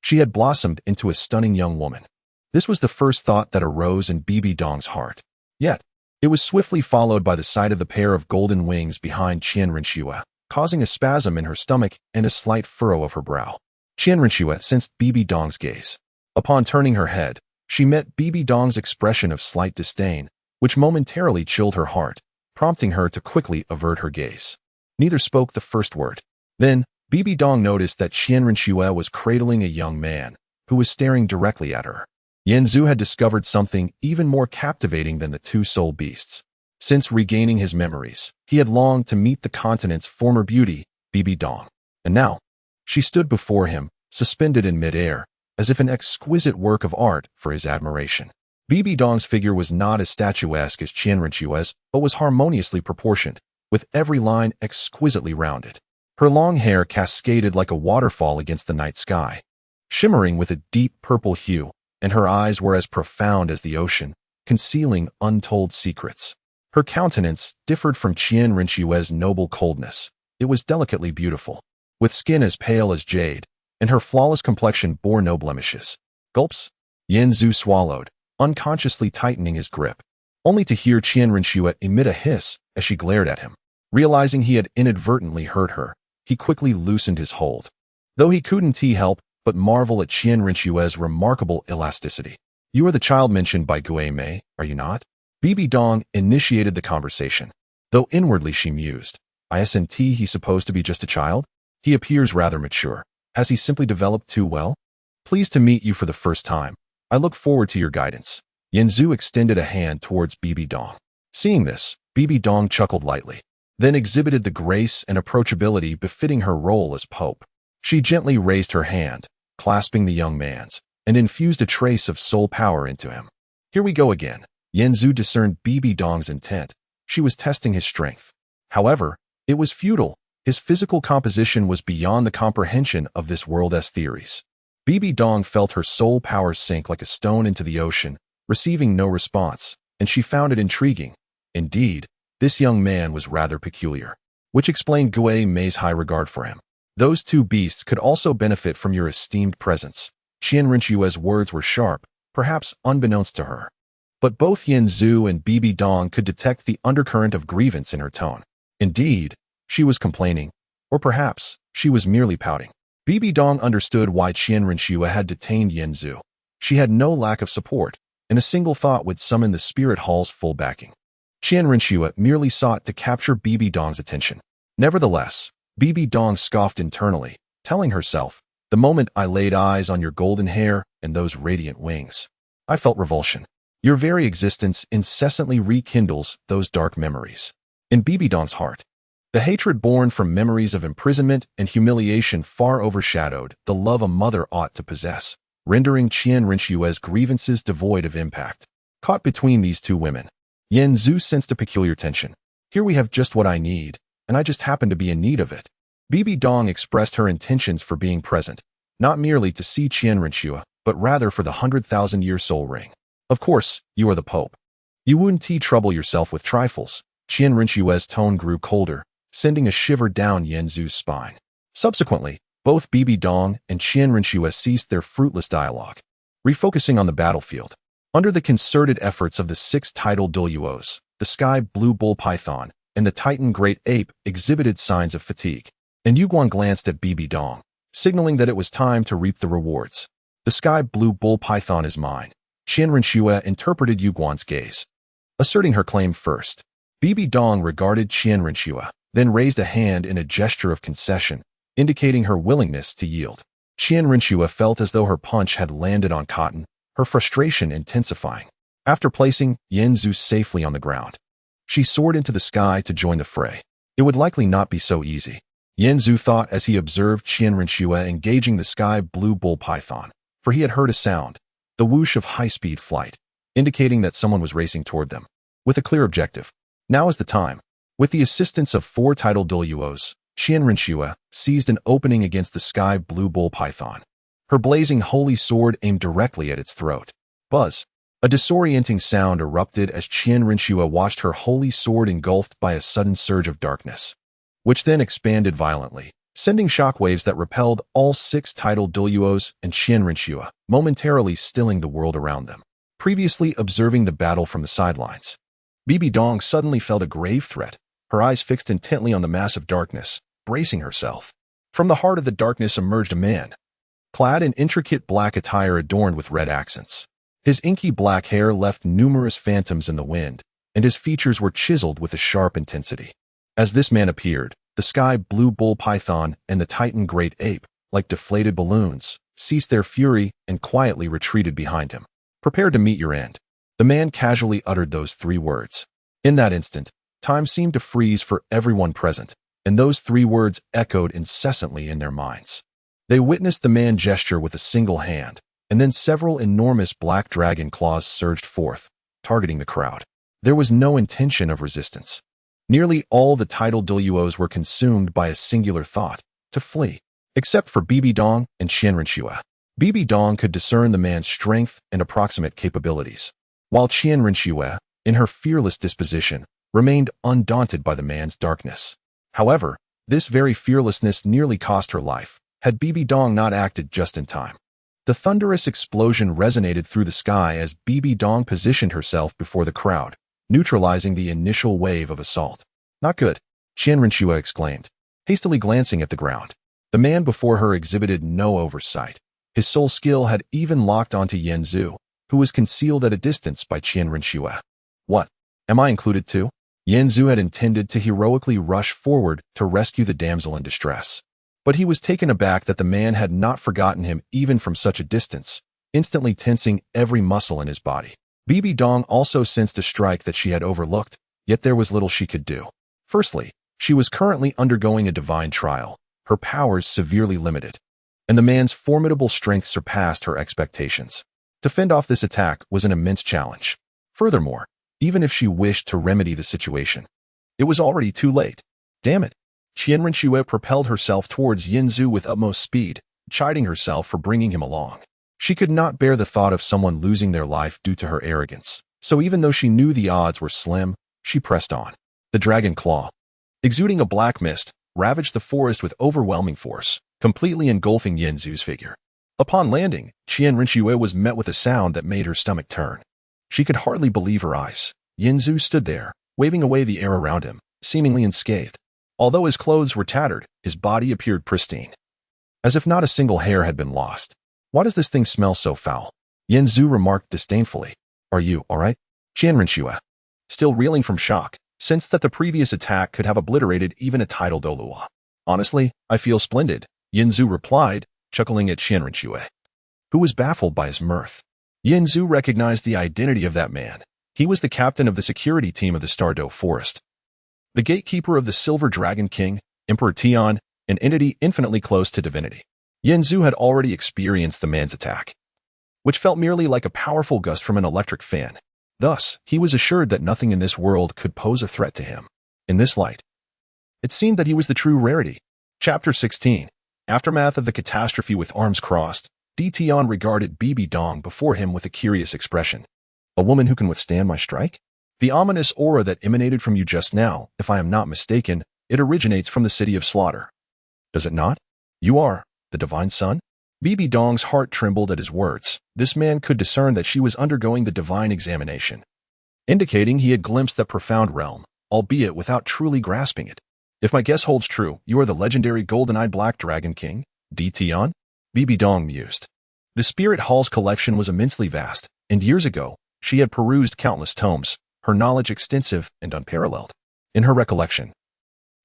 She had blossomed into a stunning young woman. This was the first thought that arose in Bibi Dong's heart. Yet, it was swiftly followed by the sight of the pair of golden wings behind Qian Renshua, causing a spasm in her stomach and a slight furrow of her brow. Qian Renshua sensed Bibi Dong's gaze. Upon turning her head, she met Bibi Dong's expression of slight disdain, which momentarily chilled her heart, prompting her to quickly avert her gaze. Neither spoke the first word. Then, Bibi Dong noticed that Qian Rinxue was cradling a young man, who was staring directly at her. Yanzu had discovered something even more captivating than the two soul beasts. Since regaining his memories, he had longed to meet the continent's former beauty, Bibi Dong. And now, she stood before him, suspended in midair, as if an exquisite work of art for his admiration. Bibi Dong's figure was not as statuesque as Qian Rinxue's, but was harmoniously proportioned, with every line exquisitely rounded. Her long hair cascaded like a waterfall against the night sky, shimmering with a deep purple hue, and her eyes were as profound as the ocean, concealing untold secrets. Her countenance differed from Qian Rinxue's noble coldness. It was delicately beautiful, with skin as pale as jade, and her flawless complexion bore no blemishes. Gulps. Yanzu swallowed, unconsciously tightening his grip, only to hear Qian Rinxue emit a hiss as she glared at him. Realizing he had inadvertently hurt her, he quickly loosened his hold. Though he couldn't help but marvel at Qian Rinxue's remarkable elasticity. "You are the child mentioned by Gue Mei, are you not?" Bibi Dong initiated the conversation, though inwardly she mused. Isn't he supposed to be just a child? He appears rather mature. Has he simply developed too well? Pleased to meet you for the first time. I look forward to your guidance. Yanzu extended a hand towards Bibi Dong. Seeing this, Bibi Dong chuckled lightly, then exhibited the grace and approachability befitting her role as Pope. She gently raised her hand, clasping the young man's, and infused a trace of soul power into him. Here we go again. Yanzu discerned Bibi Dong's intent. She was testing his strength. However, it was futile. His physical composition was beyond the comprehension of this world's theories. Bibi Dong felt her soul power sink like a stone into the ocean, receiving no response, and she found it intriguing. Indeed, this young man was rather peculiar, which explained Gue Mei's high regard for him. Those two beasts could also benefit from your esteemed presence. Qian Rinxue's words were sharp, perhaps unbeknownst to her. But both Yanzu and Bibi Dong could detect the undercurrent of grievance in her tone. Indeed, she was complaining, or perhaps she was merely pouting. Bibi Dong understood why Qian Rinxue had detained Yanzu. She had no lack of support, and a single thought would summon the spirit hall's full backing. Qian Rinxue merely sought to capture Bibi Dong's attention. Nevertheless, Bibi Dong scoffed internally, telling herself, "The moment I laid eyes on your golden hair and those radiant wings, I felt revulsion. Your very existence incessantly rekindles those dark memories." In Bibi Dong's heart, the hatred born from memories of imprisonment and humiliation far overshadowed the love a mother ought to possess, rendering Qian Rinxue's grievances devoid of impact. Caught between these two women, Yanzu sensed a peculiar tension. Here we have just what I need, and I just happen to be in need of it. Bibi Dong expressed her intentions for being present, not merely to see Qian Rinxue, but rather for the 100,000-year soul ring. Of course, you are the Pope. You wouldn't trouble yourself with trifles. Qian Rinxue's tone grew colder, sending a shiver down Yanzu's spine. Subsequently, both Bibi Dong and Qian Rinxue ceased their fruitless dialogue, refocusing on the battlefield. Under the concerted efforts of the 6 tidal Douluos, the sky blue bull python and the titan great ape exhibited signs of fatigue, and Yuguan glanced at Bibi Dong, signaling that it was time to reap the rewards. "The sky blue bull python is mine." Qian Rinxue interpreted Yuguan's gaze, asserting her claim first. Bibi Dong regarded Qian Rinxue, then raised a hand in a gesture of concession, indicating her willingness to yield. Qian Rinxue felt as though her punch had landed on cotton, her frustration intensifying. After placing Yanzu safely on the ground, she soared into the sky to join the fray. It would likely not be so easy, Yanzu thought as he observed Qian Rinxue engaging the sky blue bull python, for he had heard a sound, the whoosh of high-speed flight, indicating that someone was racing toward them, with a clear objective. Now is the time. With the assistance of 4 tidal Douluos, Qian Rinxue seized an opening against the sky blue bull python. Her blazing holy sword aimed directly at its throat. Buzz! A disorienting sound erupted as Qian Rinxue watched her holy sword engulfed by a sudden surge of darkness, which then expanded violently, sending shockwaves that repelled all 6 tidal Douluos and Qian Rinxue, momentarily stilling the world around them. Previously observing the battle from the sidelines, Bibi Dong suddenly felt a grave threat, her eyes fixed intently on the massive darkness, bracing herself. From the heart of the darkness emerged a man, clad in intricate black attire adorned with red accents. His inky black hair left numerous phantoms in the wind, and his features were chiseled with a sharp intensity. As this man appeared, the sky blue bull python and the titan great ape, like deflated balloons, ceased their fury and quietly retreated behind him. Prepare to meet your end. The man casually uttered those 3 words. In that instant, time seemed to freeze for everyone present, and those 3 words echoed incessantly in their minds. They witnessed the man gesture with a single hand, and then several enormous black dragon claws surged forth, targeting the crowd. There was no intention of resistance. Nearly all the titled Douluos were consumed by a singular thought, to flee, except for Bibi Dong and Qian Renxue. Bibi Dong could discern the man's strength and approximate capabilities, while Qian Renxue, in her fearless disposition, remained undaunted by the man's darkness. However, this very fearlessness nearly cost her life, had Bibi Dong not acted just in time. The thunderous explosion resonated through the sky as Bibi Dong positioned herself before the crowd, neutralizing the initial wave of assault. Not good, Qian Renxue exclaimed, hastily glancing at the ground. The man before her exhibited no oversight. His sole skill had even locked onto Yan Zhu, who was concealed at a distance by Qian Renxue. What? Am I included too? Yan Zhu had intended to heroically rush forward to rescue the damsel in distress. But he was taken aback that the man had not forgotten him even from such a distance, instantly tensing every muscle in his body. Bibi Dong also sensed a strike that she had overlooked, yet there was little she could do. Firstly, she was currently undergoing a divine trial, her powers severely limited, and the man's formidable strength surpassed her expectations. To fend off this attack was an immense challenge. Furthermore, even if she wished to remedy the situation, it was already too late. Damn it. Qian Renxue propelled herself towards Yan Zhu with utmost speed, chiding herself for bringing him along. She could not bear the thought of someone losing their life due to her arrogance, so even though she knew the odds were slim, she pressed on. The dragon claw, exuding a black mist, ravaged the forest with overwhelming force, completely engulfing Yan Zhu's figure. Upon landing, Qian Renxue was met with a sound that made her stomach turn. She could hardly believe her eyes. Yan Zhu stood there, waving away the air around him, seemingly unscathed. Although his clothes were tattered, his body appeared pristine, as if not a single hair had been lost. Why does this thing smell so foul? Yan Zhu remarked disdainfully. Are you all right? Qian Renxue, still reeling from shock, sensed that the previous attack could have obliterated even a titled Douluo. Honestly, I feel splendid, Yan Zhu replied, chuckling at Qian Renxue, who was baffled by his mirth. Yan Zhu recognized the identity of that man. He was the captain of the security team of the Stardow Forest, the gatekeeper of the Silver Dragon King, Emperor Tian, an entity infinitely close to divinity. Yan Zhu had already experienced the man's attack, which felt merely like a powerful gust from an electric fan. Thus, he was assured that nothing in this world could pose a threat to him. In this light, it seemed that he was the true rarity. Chapter 16. Aftermath of the catastrophe. With arms crossed, Tian regarded Bibi Dong before him with a curious expression. A woman who can withstand my strike? The ominous aura that emanated from you just now, if I am not mistaken, it originates from the city of slaughter. Does it not? You are the divine son? Bibi Dong's heart trembled at his words. This man could discern that she was undergoing the divine examination, indicating he had glimpsed that profound realm, albeit without truly grasping it. If my guess holds true, you are the legendary golden-eyed Black Dragon King, Tian? Bibi Dong mused. The Spirit Hall's collection was immensely vast, and years ago, she had perused countless tomes, her knowledge extensive and unparalleled. In her recollection,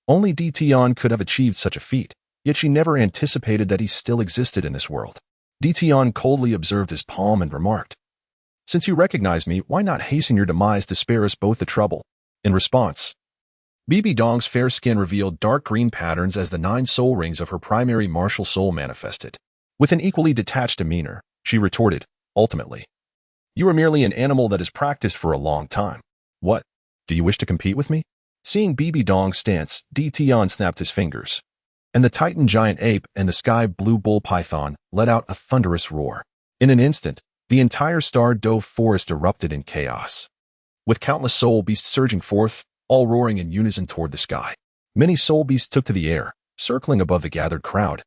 only Tian could have achieved such a feat, yet she never anticipated that he still existed in this world. Tian coldly observed his palm and remarked, "Since you recognize me, why not hasten your demise to spare us both the trouble?" In response, Bibi Dong's fair skin revealed dark green patterns as the 9 soul rings of her primary martial soul manifested. With an equally detached demeanor, she retorted, "Ultimately, you are merely an animal that has practiced for a long time. What? Do you wish to compete with me?" Seeing Bibi Dong's stance, Tian snapped his fingers, and the Titan giant ape and the sky blue bull python let out a thunderous roar. In an instant, the entire Stardow forest erupted in chaos, with countless soul beasts surging forth, all roaring in unison toward the sky. Many soul beasts took to the air, circling above the gathered crowd,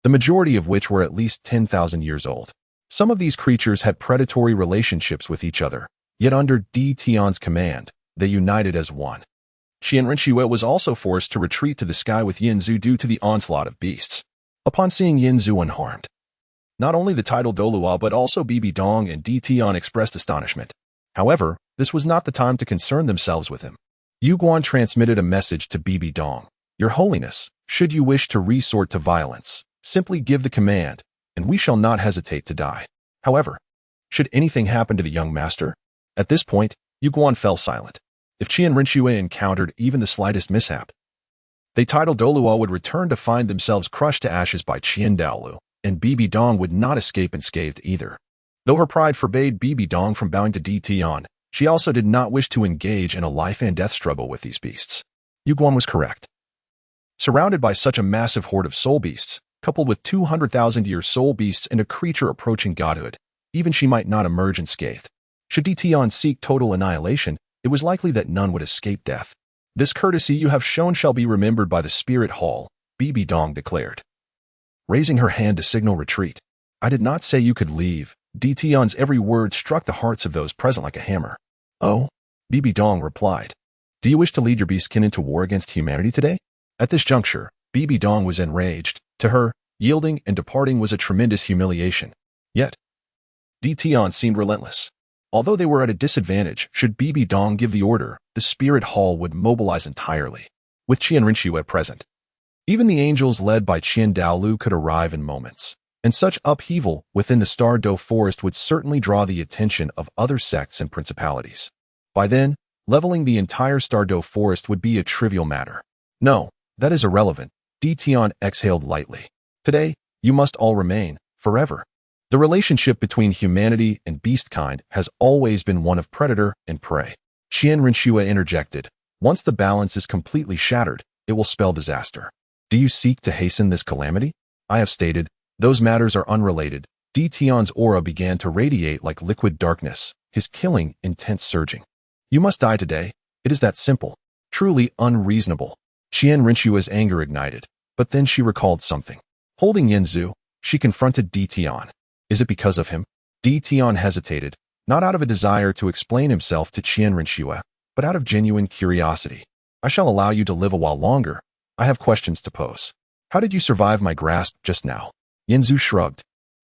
the majority of which were at least 10,000 years old. Some of these creatures had predatory relationships with each other, yet under Tian's command, they united as one. Qian Renxue was also forced to retreat to the sky with Yan Zhu due to the onslaught of beasts. Upon seeing Yan Zhu unharmed, not only the titled Douluo but also Bibi Dong and Tian expressed astonishment. However, This was not the time to concern themselves with him. Yu Guan transmitted a message to Bibi Dong. Your Holiness, should you wish to resort to violence, simply give the command, and we shall not hesitate to die. However, should anything happen to the young master? At this point, Yu Guan fell silent. If Qian Rinxue encountered even the slightest mishap, they titled Douluo would return to find themselves crushed to ashes by Qian Douluo, and Bibi Dong would not escape unscathed either. Though her pride forbade Bibi Dong from bowing to Di Tian, she also did not wish to engage in a life-and-death struggle with these beasts. Yu Guan was correct. Surrounded by such a massive horde of soul beasts, coupled with 200,000-year soul beasts and a creature approaching godhood, even she might not emerge unscathed. Should Di Tian seek total annihilation, it was likely that none would escape death. This courtesy you have shown shall be remembered by the Spirit Hall, Bibi Dong declared, raising her hand to signal retreat. I did not say you could leave. Di Tian's every word struck the hearts of those present like a hammer. Oh, Bibi Dong replied. Do you wish to lead your beastkin into war against humanity today? At this juncture, Bibi Dong was enraged. To her, yielding and departing was a tremendous humiliation. Yet, Di Tian seemed relentless. Although they were at a disadvantage, should Bibi Dong give the order, the Spirit Hall would mobilize entirely, with Qian Rinxue present. Even the angels led by Qian Daolu could arrive in moments, and such upheaval within the Star Do forest would certainly draw the attention of other sects and principalities. By then, leveling the entire Star Do forest would be a trivial matter. No, that is irrelevant. Di Tian exhaled lightly. Today, you must all remain, forever. The relationship between humanity and beastkind has always been one of predator and prey. Qian Rinxue interjected. Once the balance is completely shattered, it will spell disaster. Do you seek to hasten this calamity? I have stated, those matters are unrelated. Di Tian's aura began to radiate like liquid darkness, his killing intent surging. You must die today. It is that simple. Truly unreasonable. Qian Rinxue's anger ignited, but then she recalled something. Holding Yanzu, she confronted Di Tian. Is it because of him? Di Tian hesitated, not out of a desire to explain himself to Qian Rinxue, but out of genuine curiosity. I shall allow you to live a while longer. I have questions to pose. How did you survive my grasp just now? Yanzu shrugged.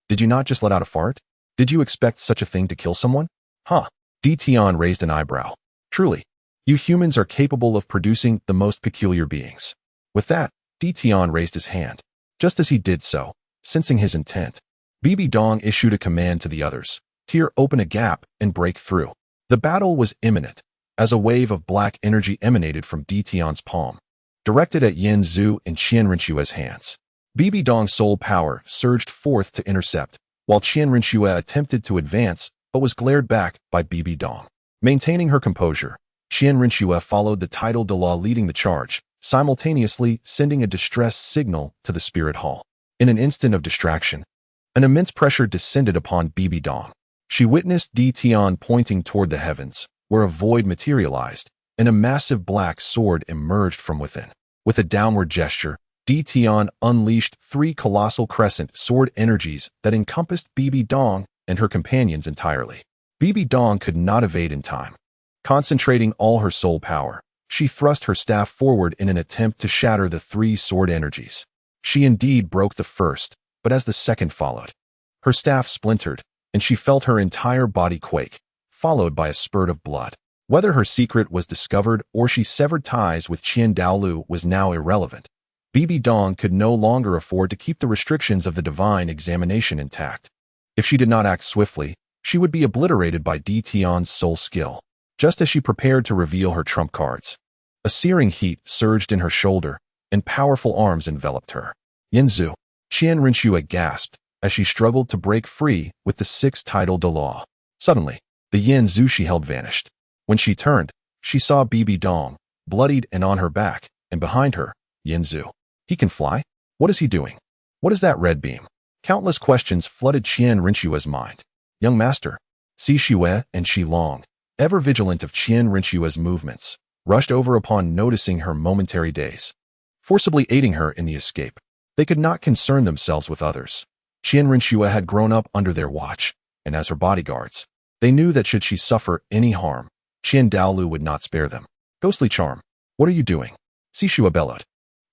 Did you not just let out a fart? Did you expect such a thing to kill someone? Huh. Di Tian raised an eyebrow. Truly, you humans are capable of producing the most peculiar beings. With that, Di Tian raised his hand. Just as he did so, sensing his intent, Bibi Dong issued a command to the others. Tear open a gap and break through. The battle was imminent, as a wave of black energy emanated from Di Tian's palm, directed at Yanzu and Qian Rinxue's hands. Bibi Dong's soul power surged forth to intercept, while Qian Rinxue attempted to advance but was glared back by Bibi Dong. Maintaining her composure, Qian Rinxue followed the title Douluo leading the charge, simultaneously sending a distress signal to the Spirit Hall. In an instant of distraction, an immense pressure descended upon Bibi Dong. She witnessed Di Tian pointing toward the heavens, where a void materialized, and a massive black sword emerged from within. With a downward gesture, Di Tian unleashed 3 colossal crescent sword energies that encompassed Bibi Dong and her companions entirely. Bibi Dong could not evade in time. Concentrating all her soul power, she thrust her staff forward in an attempt to shatter the 3 sword energies. She indeed broke the first, but as the second followed, her staff splintered, and she felt her entire body quake, followed by a spurt of blood. Whether her secret was discovered or she severed ties with Qian Daolu was now irrelevant. Bibi Dong could no longer afford to keep the restrictions of the divine examination intact. If she did not act swiftly, she would be obliterated by Di Tian's soul skill. Just as she prepared to reveal her trump cards, a searing heat surged in her shoulder, and powerful arms enveloped her. Yanzu, Qian Rinxue gasped as she struggled to break free with the 6th title Douluo. Suddenly, the Yanzu she held vanished. When she turned, she saw Bibi Dong, bloodied and on her back, and behind her, Yanzu. He can fly? What is he doing? What is that red beam? Countless questions flooded Qian Rinxue's mind. Young master, Si Xue and Shi Long, ever vigilant of Qian Rinxue's movements, rushed over upon noticing her momentary daze, forcibly aiding her in the escape. They could not concern themselves with others. Qian Rinxue had grown up under their watch, and as her bodyguards, they knew that should she suffer any harm, Qian Daolu would not spare them. Ghostly charm, what are you doing? Si Xue bellowed.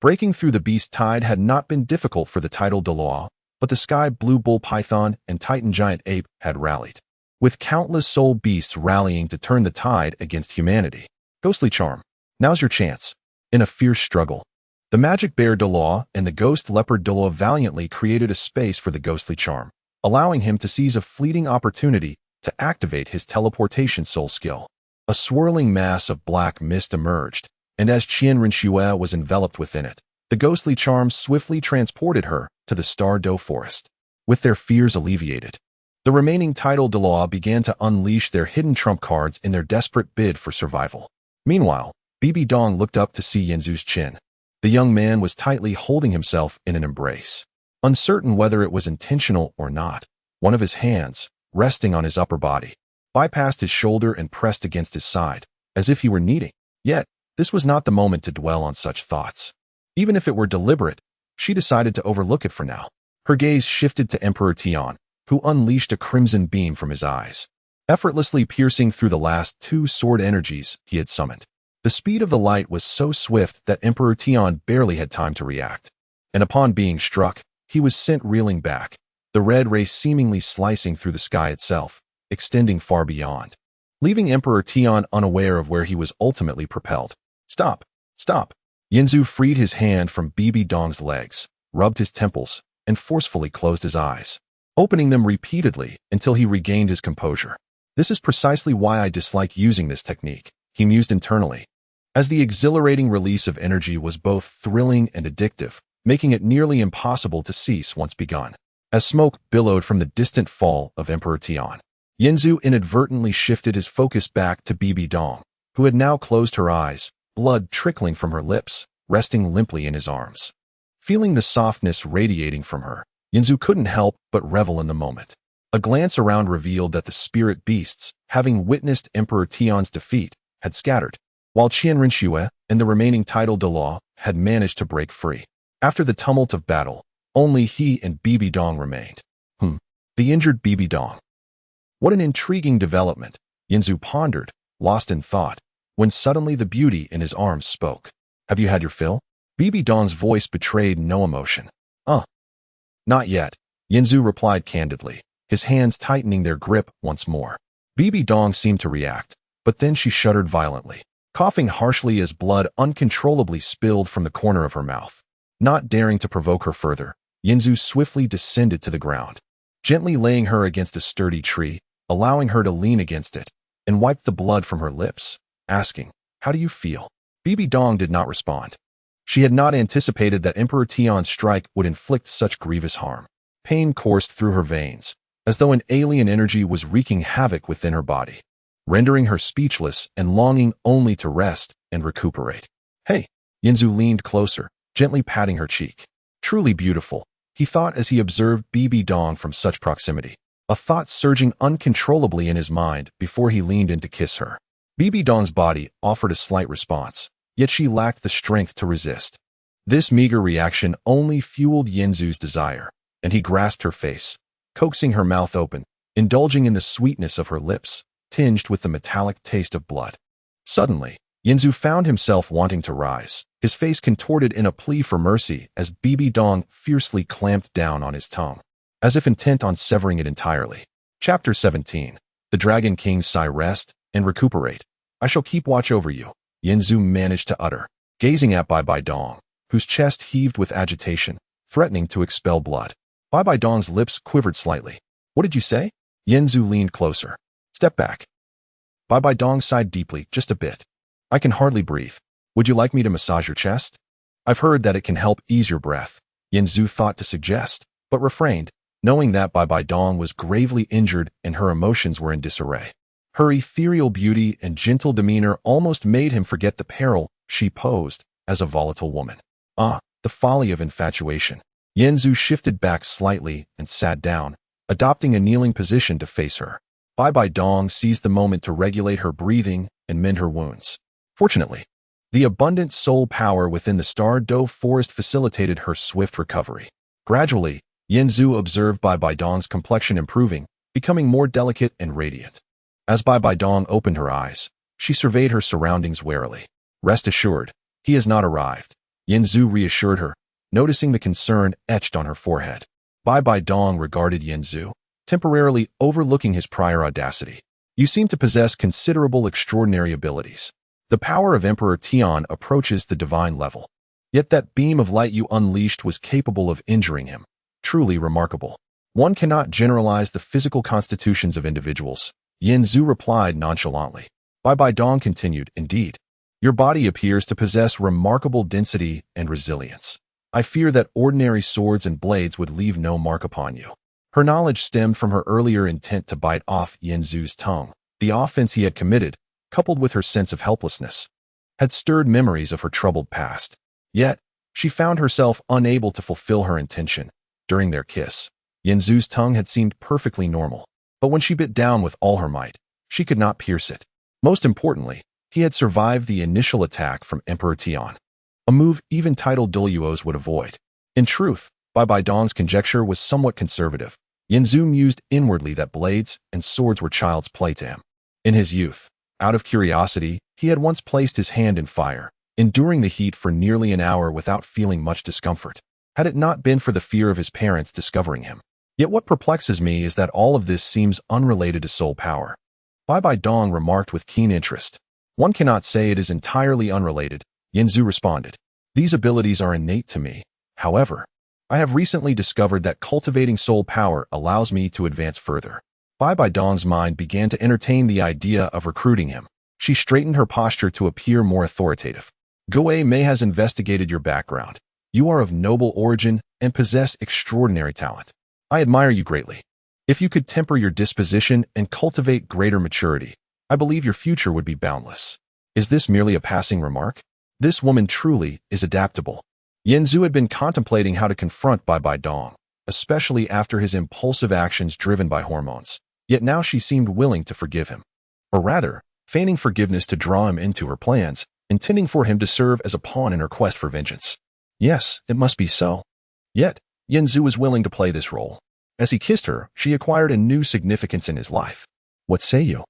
Breaking through the beast tide had not been difficult for the title Douluo, but the sky blue bull python and titan giant ape had rallied. with countless soul beasts rallying to turn the tide against humanity. Ghostly charm. Now's your chance. In a fierce struggle, the magic bear Douluo and the ghost leopard Douluo valiantly created a space for the ghostly charm, allowing him to seize a fleeting opportunity to activate his teleportation soul skill. A swirling mass of black mist emerged, and as Qian Rinxue was enveloped within it, the ghostly charm swiftly transported her to the Douluo forest. With their fears alleviated, the remaining tidal Douluo began to unleash their hidden trump cards in their desperate bid for survival. Meanwhile, Bibi Dong looked up to see Yanzu's chin. The young man was tightly holding himself in an embrace. Uncertain whether it was intentional or not, one of his hands, resting on his upper body, bypassed his shoulder and pressed against his side, as if he were kneading. Yet, this was not the moment to dwell on such thoughts. Even if it were deliberate, she decided to overlook it for now. Her gaze shifted to Emperor Tian, who unleashed a crimson beam from his eyes, effortlessly piercing through the last two sword energies he had summoned. The speed of the light was so swift that Emperor Tian barely had time to react, and upon being struck, he was sent reeling back, the red ray seemingly slicing through the sky itself, extending far beyond, leaving Emperor Tian unaware of where he was ultimately propelled. Stop! Stop! Yanzu freed his hand from Bibi Dong's legs, rubbed his temples, and forcefully closed his eyes, opening them repeatedly until he regained his composure. This is precisely why I dislike using this technique, he mused internally, as the exhilarating release of energy was both thrilling and addictive, making it nearly impossible to cease once begun. As smoke billowed from the distant fall of Emperor Tian, Yanzu inadvertently shifted his focus back to Bibi Dong, who had now closed her eyes, blood trickling from her lips, resting limply in his arms. Feeling the softness radiating from her, Yanzu couldn't help but revel in the moment. A glance around revealed that the spirit beasts, having witnessed Emperor Tian's defeat, had scattered, while Qian Rinxue and the remaining tidal Douluo had managed to break free. After the tumult of battle, only he and Bibi Dong remained. The injured Bibi Dong. What an intriguing development, Yanzu pondered, lost in thought, when suddenly the beauty in his arms spoke. Have you had your fill? Bibi Dong's voice betrayed no emotion. Not yet, Yanzu replied candidly, his hands tightening their grip once more. Bibi Dong seemed to react, but then she shuddered violently, coughing harshly as blood uncontrollably spilled from the corner of her mouth. Not daring to provoke her further, Yanzu swiftly descended to the ground, gently laying her against a sturdy tree, allowing her to lean against it, and wiped the blood from her lips, asking, "How do you feel?" Bibi Dong did not respond. She had not anticipated that Emperor Tian's strike would inflict such grievous harm. Pain coursed through her veins, as though an alien energy was wreaking havoc within her body, rendering her speechless and longing only to rest and recuperate. Hey! Yanzu leaned closer, gently patting her cheek. Truly beautiful, he thought as he observed Bibi Dong from such proximity, a thought surging uncontrollably in his mind before he leaned in to kiss her. Bibi Dong's body offered a slight response, yet she lacked the strength to resist. This meager reaction only fueled Yanzu's desire, and he grasped her face, coaxing her mouth open, indulging in the sweetness of her lips, tinged with the metallic taste of blood. Suddenly, Yanzu found himself wanting to rise, his face contorted in a plea for mercy as Bibi Dong fiercely clamped down on his tongue, as if intent on severing it entirely. Chapter 17. The Dragon King's sigh. Rest and recuperate. I shall keep watch over you, Yanzu managed to utter, gazing at Bibi Dong, whose chest heaved with agitation, threatening to expel blood. Bibi Dong's lips quivered slightly. What did you say? Yanzu leaned closer. Step back. Bibi Dong sighed deeply, just a bit. I can hardly breathe. Would you like me to massage your chest? I've heard that it can help ease your breath, Yanzu thought to suggest, but refrained, knowing that Bibi Dong was gravely injured and her emotions were in disarray. Her ethereal beauty and gentle demeanor almost made him forget the peril she posed as a volatile woman. The folly of infatuation. Yanzu shifted back slightly and sat down, adopting a kneeling position to face her. Bibi Dong seized the moment to regulate her breathing and mend her wounds. Fortunately, the abundant soul power within the Douluo forest facilitated her swift recovery. Gradually, Yanzu observed Bibi Dong's complexion improving, becoming more delicate and radiant. As Bibi Dong opened her eyes, she surveyed her surroundings warily. Rest assured, he has not arrived, Yanzu reassured her, noticing the concern etched on her forehead. Bibi Dong regarded Yanzu, temporarily overlooking his prior audacity. You seem to possess considerable extraordinary abilities. The power of Emperor Tian approaches the divine level. Yet that beam of light you unleashed was capable of injuring him. Truly remarkable. One cannot generalize the physical constitutions of individuals. Yin Zhu replied nonchalantly. Bai Dong continued, indeed. Your body appears to possess remarkable density and resilience. I fear that ordinary swords and blades would leave no mark upon you. Her knowledge stemmed from her earlier intent to bite off Yin Zhu's tongue. The offense he had committed, coupled with her sense of helplessness, had stirred memories of her troubled past. Yet, she found herself unable to fulfill her intention. During their kiss, Yin Zhu's tongue had seemed perfectly normal, but when she bit down with all her might, she could not pierce it. Most importantly, he had survived the initial attack from Emperor Tian, a move even titled Douluos would avoid. In truth, Bai Dong's conjecture was somewhat conservative. Yin Zhu mused inwardly that blades and swords were child's play to him. In his youth, out of curiosity, he had once placed his hand in fire, enduring the heat for nearly an hour without feeling much discomfort, had it not been for the fear of his parents discovering him. Yet what perplexes me is that all of this seems unrelated to soul power. Bai Dong remarked with keen interest. One cannot say it is entirely unrelated, Yin Zhu responded. These abilities are innate to me. However, I have recently discovered that cultivating soul power allows me to advance further. Bai Dong's mind began to entertain the idea of recruiting him. She straightened her posture to appear more authoritative. Guo Mei has investigated your background. You are of noble origin and possess extraordinary talent. I admire you greatly. If you could temper your disposition and cultivate greater maturity, I believe your future would be boundless. Is this merely a passing remark? This woman truly is adaptable. Yin Zhu had been contemplating how to confront Bai Dong, especially after his impulsive actions driven by hormones. Yet now she seemed willing to forgive him. Or rather, feigning forgiveness to draw him into her plans, intending for him to serve as a pawn in her quest for vengeance. Yes, it must be so. Yet, Yin Zhu was willing to play this role. As he kissed her, she acquired a new significance in his life. What say you?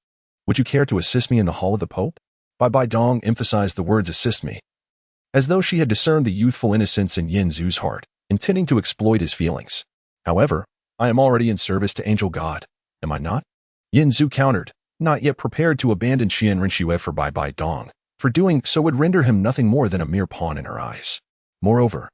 Would you care to assist me in the Hall of the Pope? Bai Dong emphasized the words assist me, as though she had discerned the youthful innocence in Yin Zhu's heart, intending to exploit his feelings. However, I am already in service to Angel God, am I not? Yin Zhu countered, not yet prepared to abandon Qian Rinxue for Bai Dong, for doing so would render him nothing more than a mere pawn in her eyes. Moreover,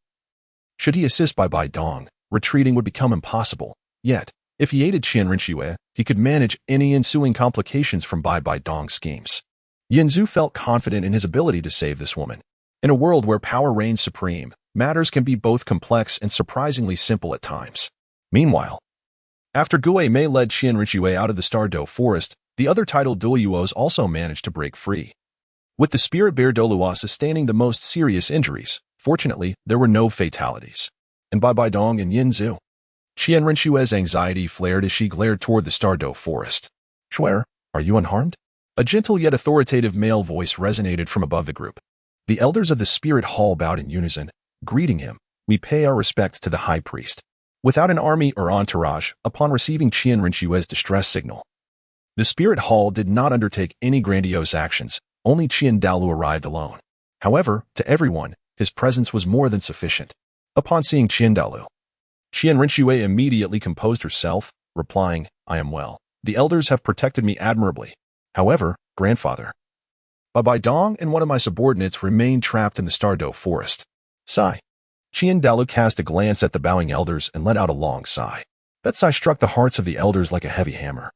should he assist Bai Dong, retreating would become impossible. Yet, if he aided Qian Rinxue, he could manage any ensuing complications from Bai Dong's schemes. Yin Zhu felt confident in his ability to save this woman. In a world where power reigns supreme, matters can be both complex and surprisingly simple at times. Meanwhile, after Guo Mei led Qian Rinxue out of the Douluo forest, the other titled Douluos also managed to break free. With the spirit bear Douluo sustaining the most serious injuries, fortunately, there were no fatalities. And Bai Dong and Yin Zhu. Qian Rinxue's anxiety flared as she glared toward the Douluo forest. Shuer, are you unharmed? A gentle yet authoritative male voice resonated from above the group. The elders of the spirit hall bowed in unison, greeting him. We pay our respects to the high priest. Without an army or entourage, upon receiving Qian Rinxue's distress signal, the spirit hall did not undertake any grandiose actions. Only Qian Douluo arrived alone. However, to everyone, his presence was more than sufficient. Upon seeing Qian Douluo, Qian Rinxue immediately composed herself, replying, I am well. The elders have protected me admirably. However, grandfather, Bai Dong and one of my subordinates remained trapped in the Douluo forest. Sigh. Qian Douluo cast a glance at the bowing elders and let out a long sigh. That sigh struck the hearts of the elders like a heavy hammer,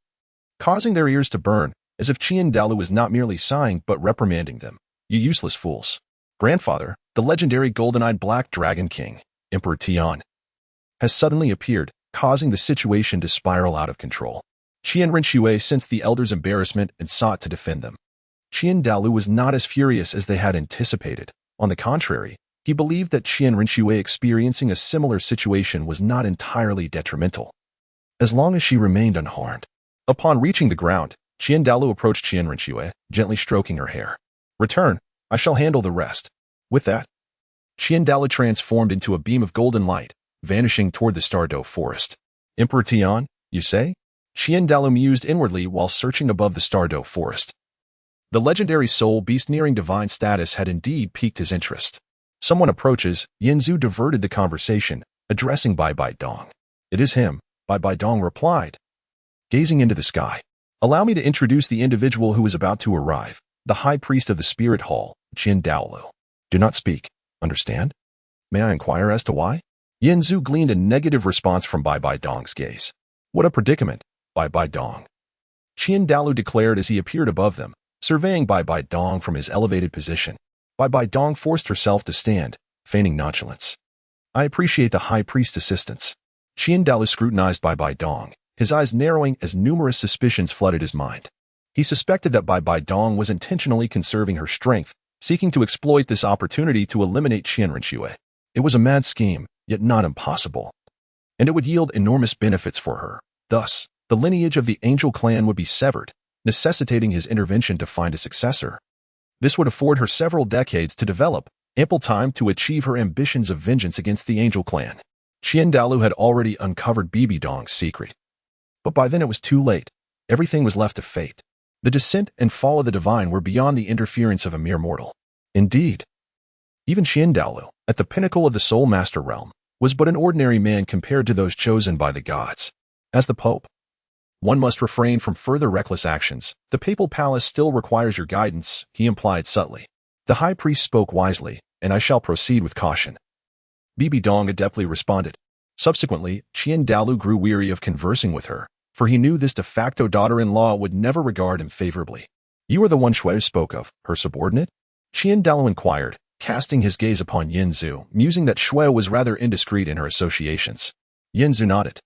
causing their ears to burn, as if Qian Douluo was not merely sighing but reprimanding them. You useless fools. Grandfather, the legendary golden-eyed Black Dragon King, Emperor Tian, has suddenly appeared, causing the situation to spiral out of control. Qian Rinxue sensed the elders' embarrassment and sought to defend them. Qian Douluo was not as furious as they had anticipated. On the contrary, he believed that Qian Rinxue experiencing a similar situation was not entirely detrimental, as long as she remained unharmed. Upon reaching the ground, Qian Douluo approached Qian Rinxue, gently stroking her hair. Return, I shall handle the rest. With that, Qian Douluo transformed into a beam of golden light, vanishing toward the Douluo forest. Emperor Tian, you say? Qian Douluo mused inwardly while searching above the Douluo forest. The legendary soul beast nearing divine status had indeed piqued his interest. Someone approaches, Yin Zhu diverted the conversation, addressing Bai Dong. It is him, Bai Dong replied, gazing into the sky. Allow me to introduce the individual who is about to arrive, the High Priest of the Spirit Hall, Douluo. Do not speak, understand? May I inquire as to why? Yanzu gleaned a negative response from Bai Bai Dong's gaze. What a predicament, Bai Bai Dong. Douluo declared as he appeared above them, surveying Bai Bai Dong from his elevated position. Bai Bai Dong forced herself to stand, feigning nonchalance. I appreciate the High Priest's assistance. Douluo scrutinized Bai Bai Dong, his eyes narrowing as numerous suspicions flooded his mind. He suspected that Bai Bai Dong was intentionally conserving her strength, seeking to exploit this opportunity to eliminate Qianrenxue. It was a mad scheme, yet not impossible. And it would yield enormous benefits for her. Thus, the lineage of the Angel clan would be severed, necessitating his intervention to find a successor. This would afford her several decades to develop, ample time to achieve her ambitions of vengeance against the Angel clan. Douluo had already uncovered Bibi Dong's secret. But by then it was too late. Everything was left to fate. The descent and fall of the divine were beyond the interference of a mere mortal. Indeed, even Douluo, at the pinnacle of the Soul Master realm, was but an ordinary man compared to those chosen by the gods. As the Pope, one must refrain from further reckless actions. The papal palace still requires your guidance, he implied subtly. The high priest spoke wisely, and I shall proceed with caution. Bibi Dong adeptly responded. Subsequently, Douluo grew weary of conversing with her, for he knew this de facto daughter-in-law would never regard him favorably. You are the one Shui spoke of, her subordinate? Douluo inquired, casting his gaze upon Yanzu, musing that Shui was rather indiscreet in her associations. Yanzu nodded.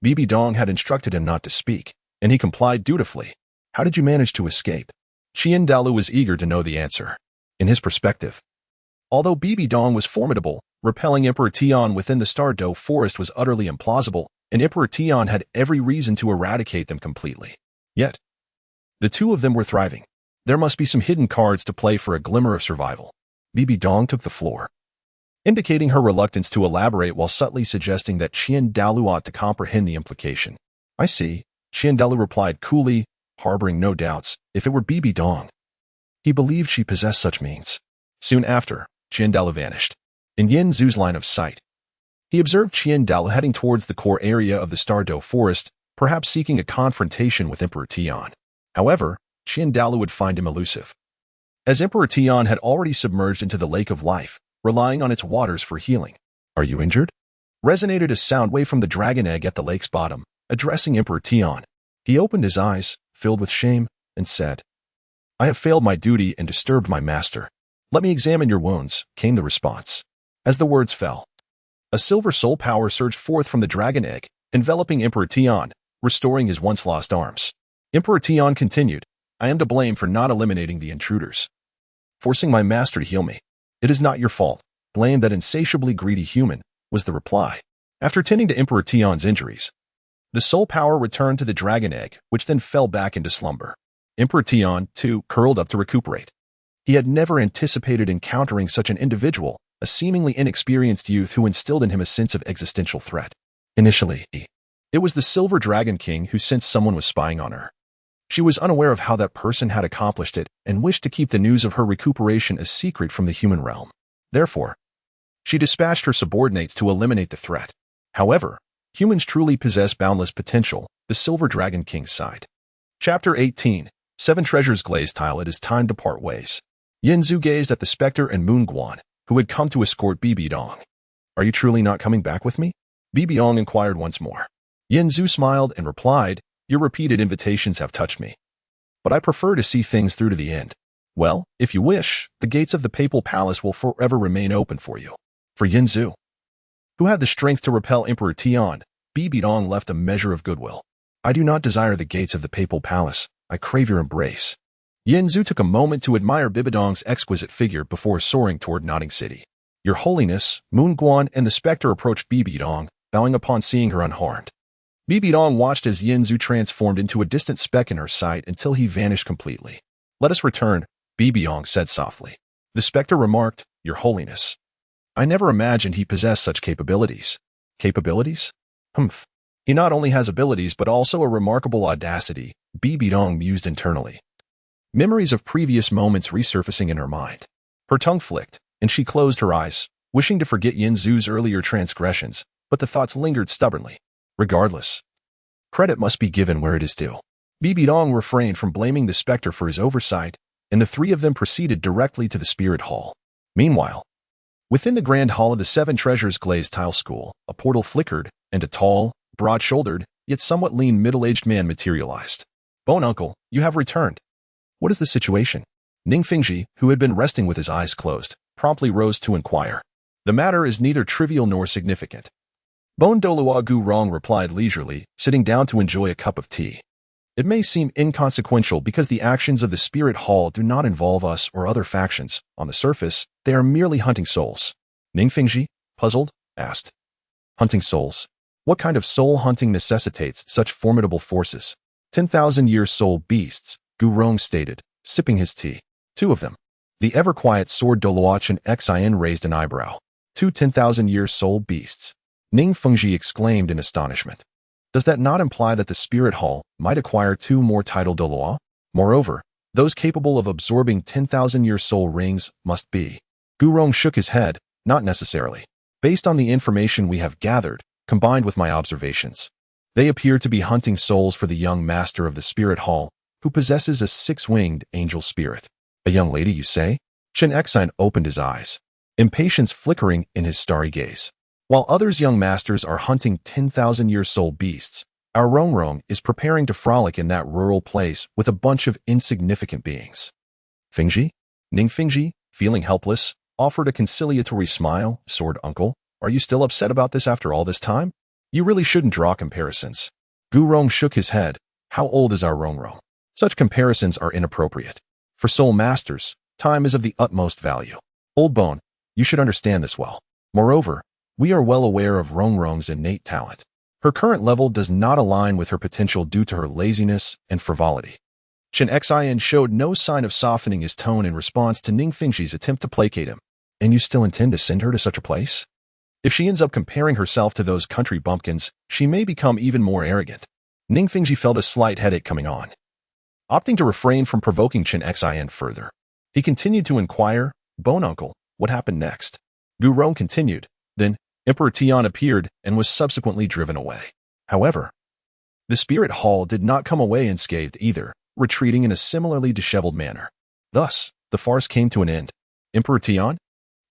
Bibi Dong had instructed him not to speak, and he complied dutifully. How did you manage to escape? Douluo was eager to know the answer. In his perspective, although Bibi Dong was formidable, repelling Emperor Tian within the Douluo forest was utterly implausible, and Emperor Tian had every reason to eradicate them completely. Yet, the two of them were thriving. There must be some hidden cards to play for a glimmer of survival. Bibi Dong took the floor, indicating her reluctance to elaborate while subtly suggesting that Douluo ought to comprehend the implication. I see, Douluo replied coolly, harboring no doubts, if it were Bibi Dong. He believed she possessed such means. Soon after, Douluo vanished. In Yanzu's line of sight, he observed Douluo heading towards the core area of the Douluo forest, perhaps seeking a confrontation with Emperor Tian. However, Douluo would find him elusive, as Emperor Tian had already submerged into the Lake of Life, relying on its waters for healing. Are you injured? Resonated a sound wave from the dragon egg at the lake's bottom, addressing Emperor Tian. He opened his eyes, filled with shame, and said, I have failed my duty and disturbed my master. Let me examine your wounds, came the response. As the words fell, a silver soul power surged forth from the dragon egg, enveloping Emperor Tian, restoring his once lost arms. Emperor Tian continued, I am to blame for not eliminating the intruders, forcing my master to heal me. It is not your fault. Blame that insatiably greedy human, was the reply. After tending to Emperor Tian's injuries, the soul power returned to the dragon egg, which then fell back into slumber. Emperor Tian, too, curled up to recuperate. He had never anticipated encountering such an individual, a seemingly inexperienced youth who instilled in him a sense of existential threat. Initially, it was the Silver Dragon King who sensed someone was spying on her. She was unaware of how that person had accomplished it and wished to keep the news of her recuperation a secret from the human realm. Therefore, she dispatched her subordinates to eliminate the threat. However, humans truly possess boundless potential, the Silver Dragon King sighed. Chapter 18, 7 Treasures Glazed Tile. It is time to part ways. Yanzu gazed at the specter and Moon Guan, who had come to escort Bibi Dong. Are you truly not coming back with me? Bibi Dong inquired once more. Yanzu smiled and replied, your repeated invitations have touched me, but I prefer to see things through to the end. Well, if you wish, the gates of the papal palace will forever remain open for you. For Yanzu, who had the strength to repel Emperor Tian, Bibi Dong left a measure of goodwill. I do not desire the gates of the papal palace. I crave your embrace. Yanzu took a moment to admire Bibi Dong's exquisite figure before soaring toward Nodding City. Your Holiness, Moon Guan and the specter approached Bibi Dong, bowing upon seeing her unharmed. Bibi Dong watched as Yanzu transformed into a distant speck in her sight until he vanished completely. Let us return, Bibi Dong said softly. The specter remarked, Your Holiness. I never imagined he possessed such capabilities. Capabilities? Humph. He not only has abilities but also a remarkable audacity, Bibi Dong mused internally. Memories of previous moments resurfacing in her mind. Her tongue flicked, and she closed her eyes, wishing to forget Yanzu's earlier transgressions, but the thoughts lingered stubbornly. Regardless, Credit must be given where it is due. Bibi Dong refrained from blaming the specter for his oversight, and the three of them proceeded directly to the spirit hall. Meanwhile, within the grand hall of the Seven Treasures glazed tile school, a portal flickered, and a tall, broad-shouldered, yet somewhat lean middle-aged man materialized. Bone uncle, you have returned. What is the situation? Ning Fingji, who had been resting with his eyes closed, promptly rose to inquire. The matter is neither trivial nor significant. Bone Douluo Gu Rong replied leisurely, sitting down to enjoy a cup of tea. It may seem inconsequential because the actions of the spirit hall do not involve us or other factions. On the surface, they are merely hunting souls. Ning Fingji, puzzled, asked. Hunting souls? What kind of soul hunting necessitates such formidable forces? 10,000-year soul beasts, Gu Rong stated, sipping his tea. Two of them. The ever-quiet sword Douluo and Xin raised an eyebrow. Two 10,000-year soul beasts. Ning Fengji exclaimed in astonishment. Does that not imply that the spirit hall might acquire two more titled Douluo? Moreover, those capable of absorbing 10,000-year soul rings must be. Gu Rong shook his head, not necessarily. Based on the information we have gathered, combined with my observations, they appear to be hunting souls for the young master of the spirit hall, who possesses a six-winged angel spirit. A young lady, you say? Chen Xin opened his eyes, impatience flickering in his starry gaze. While others' young masters are hunting 10,000-year soul beasts, our Rongrong is preparing to frolic in that rural place with a bunch of insignificant beings. Fingji? Ning Fingji, feeling helpless, offered a conciliatory smile. Sword uncle, are you still upset about this after all this time? You really shouldn't draw comparisons. Gu Rong shook his head. How old is our Rongrong? Such comparisons are inappropriate. For soul masters, time is of the utmost value. Old Bone, you should understand this well. Moreover, we are well aware of Rongrong's innate talent. Her current level does not align with her potential due to her laziness and frivolity. Chen Xin showed no sign of softening his tone in response to Ning Fingji's attempt to placate him. And you still intend to send her to such a place? If she ends up comparing herself to those country bumpkins, she may become even more arrogant. Ning Fingji felt a slight headache coming on. Opting to refrain from provoking Chen Xin further, he continued to inquire, Bone uncle, what happened next? Gu Rong continued. Then, Emperor Tian appeared and was subsequently driven away. However, the spirit hall did not come away unscathed either, retreating in a similarly disheveled manner. Thus, the farce came to an end. Emperor Tian?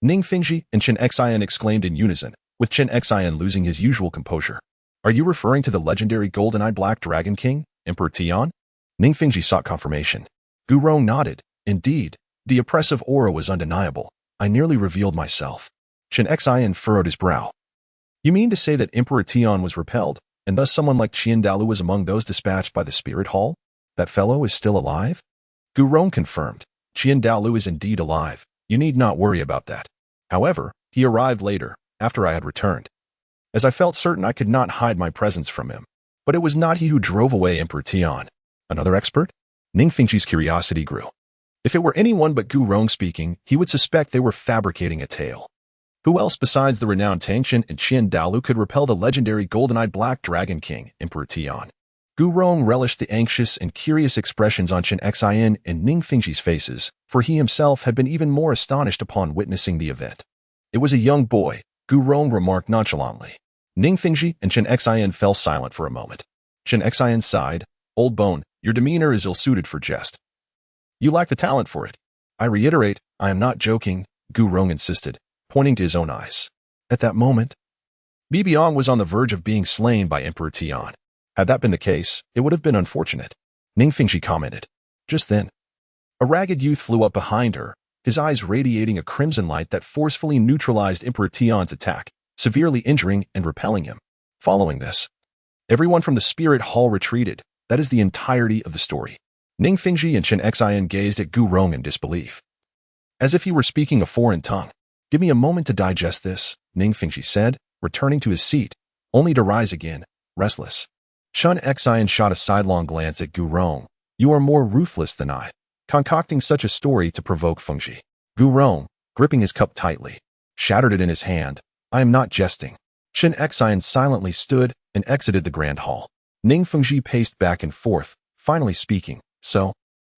Ning Fingji and Chen Xin exclaimed in unison, with Chen Xin losing his usual composure. Are you referring to the legendary golden-eyed Black Dragon King, Emperor Tian? Ning Fingji sought confirmation. Gu Rong nodded. Indeed, the oppressive aura was undeniable. I nearly revealed myself. Chen Xin furrowed his brow. You mean to say that Emperor Tian was repelled, and thus someone like Qian Dalu was among those dispatched by the spirit hall? That fellow is still alive? Gu Rong confirmed. Qian Dalu is indeed alive. You need not worry about that. However, he arrived later, after I had returned. As I felt certain I could not hide my presence from him. But it was not he who drove away Emperor Tian. Another expert? Ning Fingji's curiosity grew. If it were anyone but Gu Rong speaking, he would suspect they were fabricating a tale. Who else besides the renowned Tangchen and Qian Dalu could repel the legendary golden-eyed Black Dragon King, Emperor Tian? Gu Rong relished the anxious and curious expressions on Chen Xin and Ning Fingji's faces, for he himself had been even more astonished upon witnessing the event. It was a young boy, Gu Rong remarked nonchalantly. Ning Fingji and Chen Xin fell silent for a moment. Chen Xin sighed. Old Bone, your demeanor is ill-suited for jest. You lack the talent for it. I reiterate, I am not joking, Gu Rong insisted, pointing to his own eyes. At that moment, Bibiong was on the verge of being slain by Emperor Tian. Had that been the case, it would have been unfortunate. Ning Fingji commented. Just then, a ragged youth flew up behind her, his eyes radiating a crimson light that forcefully neutralized Emperor Tian's attack, severely injuring and repelling him. Following this, everyone from the spirit hall retreated. That is the entirety of the story. Ning Fingji and Chen Xin gazed at Gu Rong in disbelief, as if he were speaking a foreign tongue. Give me a moment to digest this, Ning Fingji said, returning to his seat, only to rise again, restless. Chen Xin shot a sidelong glance at Gu Rong. You are more ruthless than I, concocting such a story to provoke Fengji. Gu Rong, gripping his cup tightly, shattered it in his hand. I am not jesting. Chen Xin silently stood and exited the grand hall. Ning Fengji paced back and forth, finally speaking. So,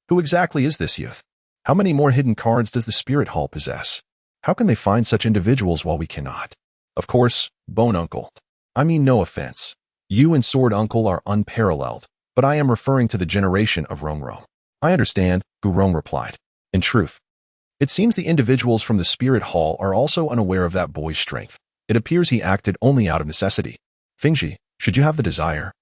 who exactly is this youth? How many more hidden cards does the spirit hall possess? How can they find such individuals while we cannot? Of course, Bone Uncle. I mean no offense. You and Sword Uncle are unparalleled, but I am referring to the generation of Rongrong. I understand, Gurong replied. In truth, it seems the individuals from the Spirit Hall are also unaware of that boy's strength. It appears he acted only out of necessity. Fingji, should you have the desire,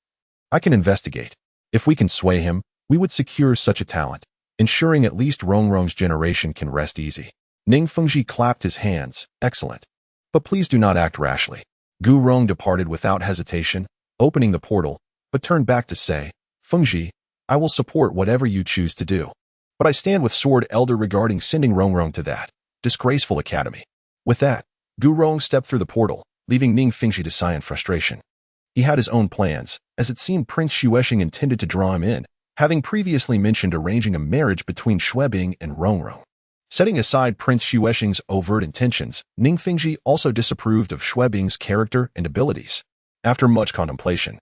I can investigate. If we can sway him, we would secure such a talent, ensuring at least Rongrong's generation can rest easy. Ning Fengji clapped his hands. Excellent. But please do not act rashly. Gu Rong departed without hesitation, opening the portal, but turned back to say, Fengji, I will support whatever you choose to do. But I stand with Sword Elder regarding sending Rongrong to that disgraceful academy. With that, Gu Rong stepped through the portal, leaving Ning Fengji to sigh in frustration. He had his own plans, as it seemed Prince Xuexing intended to draw him in, having previously mentioned arranging a marriage between Xuebing and Rongrong. Setting aside Prince Xuexing's overt intentions, Ning Fengji also disapproved of Xuebing's character and abilities. After much contemplation,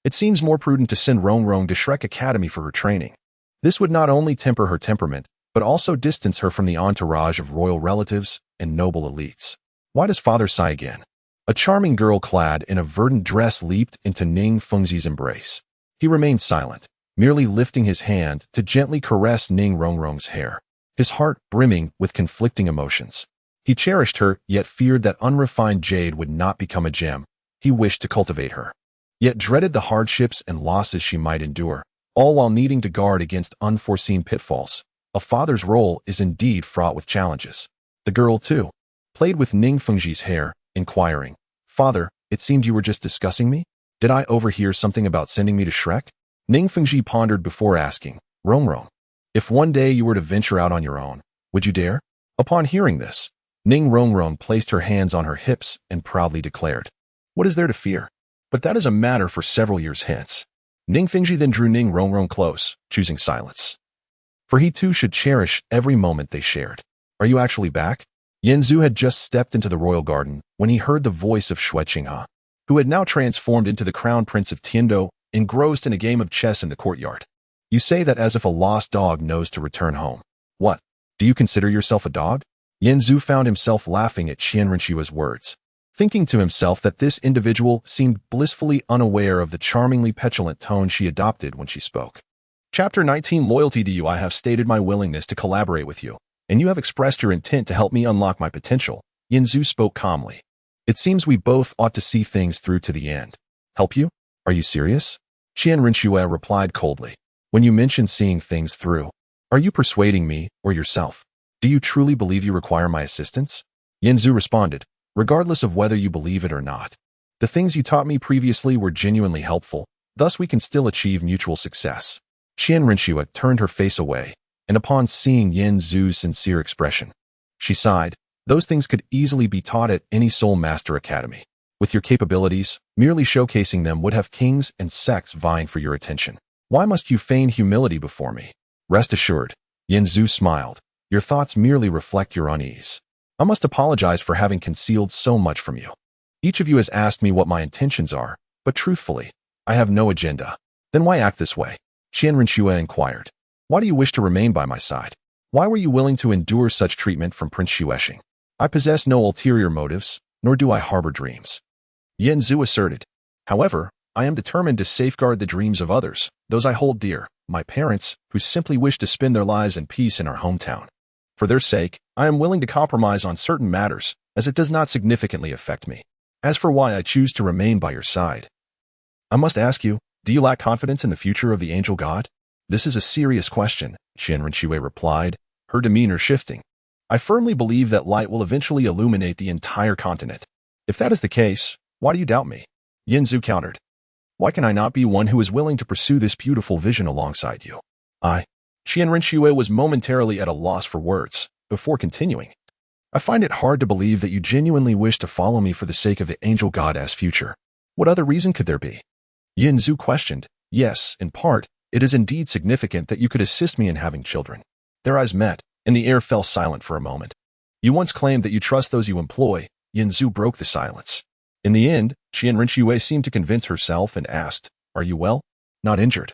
it seems more prudent to send Rongrong to Shrek Academy for her training. This would not only temper her temperament, but also distance her from the entourage of royal relatives and noble elites. Why does father sigh again? A charming girl clad in a verdant dress leaped into Ning Fengji's embrace. He remained silent, merely lifting his hand to gently caress Ning Rongrong's hair, his heart brimming with conflicting emotions. He cherished her, yet feared that unrefined jade would not become a gem. He wished to cultivate her, yet dreaded the hardships and losses she might endure, all while needing to guard against unforeseen pitfalls. A father's role is indeed fraught with challenges. The girl, too, played with Ning Fengji's hair, inquiring, Father, it seemed you were just discussing me? Did I overhear something about sending me to Shrek? Ning Fengji pondered before asking, Rongrong, if one day you were to venture out on your own, would you dare? Upon hearing this, Ning Rongrong placed her hands on her hips and proudly declared, What is there to fear? But that is a matter for several years hence. Ning Fengji then drew Ning Rongrong close, choosing silence. For he too should cherish every moment they shared. Are you actually back? Yanzu had just stepped into the royal garden when he heard the voice of Xueqinghe, who had now transformed into the crown prince of Tiando, engrossed in a game of chess in the courtyard. You say that as if a lost dog knows to return home. What? Do you consider yourself a dog? Yanzu found himself laughing at Qian Renshua's words, thinking to himself that this individual seemed blissfully unaware of the charmingly petulant tone she adopted when she spoke. Chapter 19 Loyalty to you. I have stated my willingness to collaborate with you, and you have expressed your intent to help me unlock my potential. Yanzu spoke calmly. It seems we both ought to see things through to the end. Help you? Are you serious? Qian Renshue replied coldly. When you mention seeing things through, are you persuading me or yourself? Do you truly believe you require my assistance? Yanzu responded, regardless of whether you believe it or not. The things you taught me previously were genuinely helpful, thus we can still achieve mutual success. Qian Renshue turned her face away, and upon seeing Yanzu's sincere expression, she sighed. Those things could easily be taught at any Soul Master Academy. With your capabilities, merely showcasing them would have kings and sects vying for your attention. Why must you feign humility before me? Rest assured, Yanzu smiled. Your thoughts merely reflect your unease. I must apologize for having concealed so much from you. Each of you has asked me what my intentions are, but truthfully, I have no agenda. Then why act this way? Qian Renshue inquired. Why do you wish to remain by my side? Why were you willing to endure such treatment from Prince Xuexing? I possess no ulterior motives, nor do I harbor dreams. Yanzu asserted. However, I am determined to safeguard the dreams of others, those I hold dear, my parents, who simply wish to spend their lives in peace in our hometown. For their sake, I am willing to compromise on certain matters, as it does not significantly affect me. As for why I choose to remain by your side, I must ask you, do you lack confidence in the future of the angel god? This is a serious question, Qian Renshue replied, her demeanor shifting. I firmly believe that light will eventually illuminate the entire continent. If that is the case, why do you doubt me? Yanzu countered. Why can I not be one who is willing to pursue this beautiful vision alongside you? Qian Renshue was momentarily at a loss for words, before continuing. I find it hard to believe that you genuinely wish to follow me for the sake of the angel goddess future. What other reason could there be? Yanzu questioned. Yes, in part, it is indeed significant that you could assist me in having children. Their eyes met, and the air fell silent for a moment. You once claimed that you trust those you employ. Yanzu broke the silence. In the end, Qian Renshue seemed to convince herself and asked, Are you well? Not injured?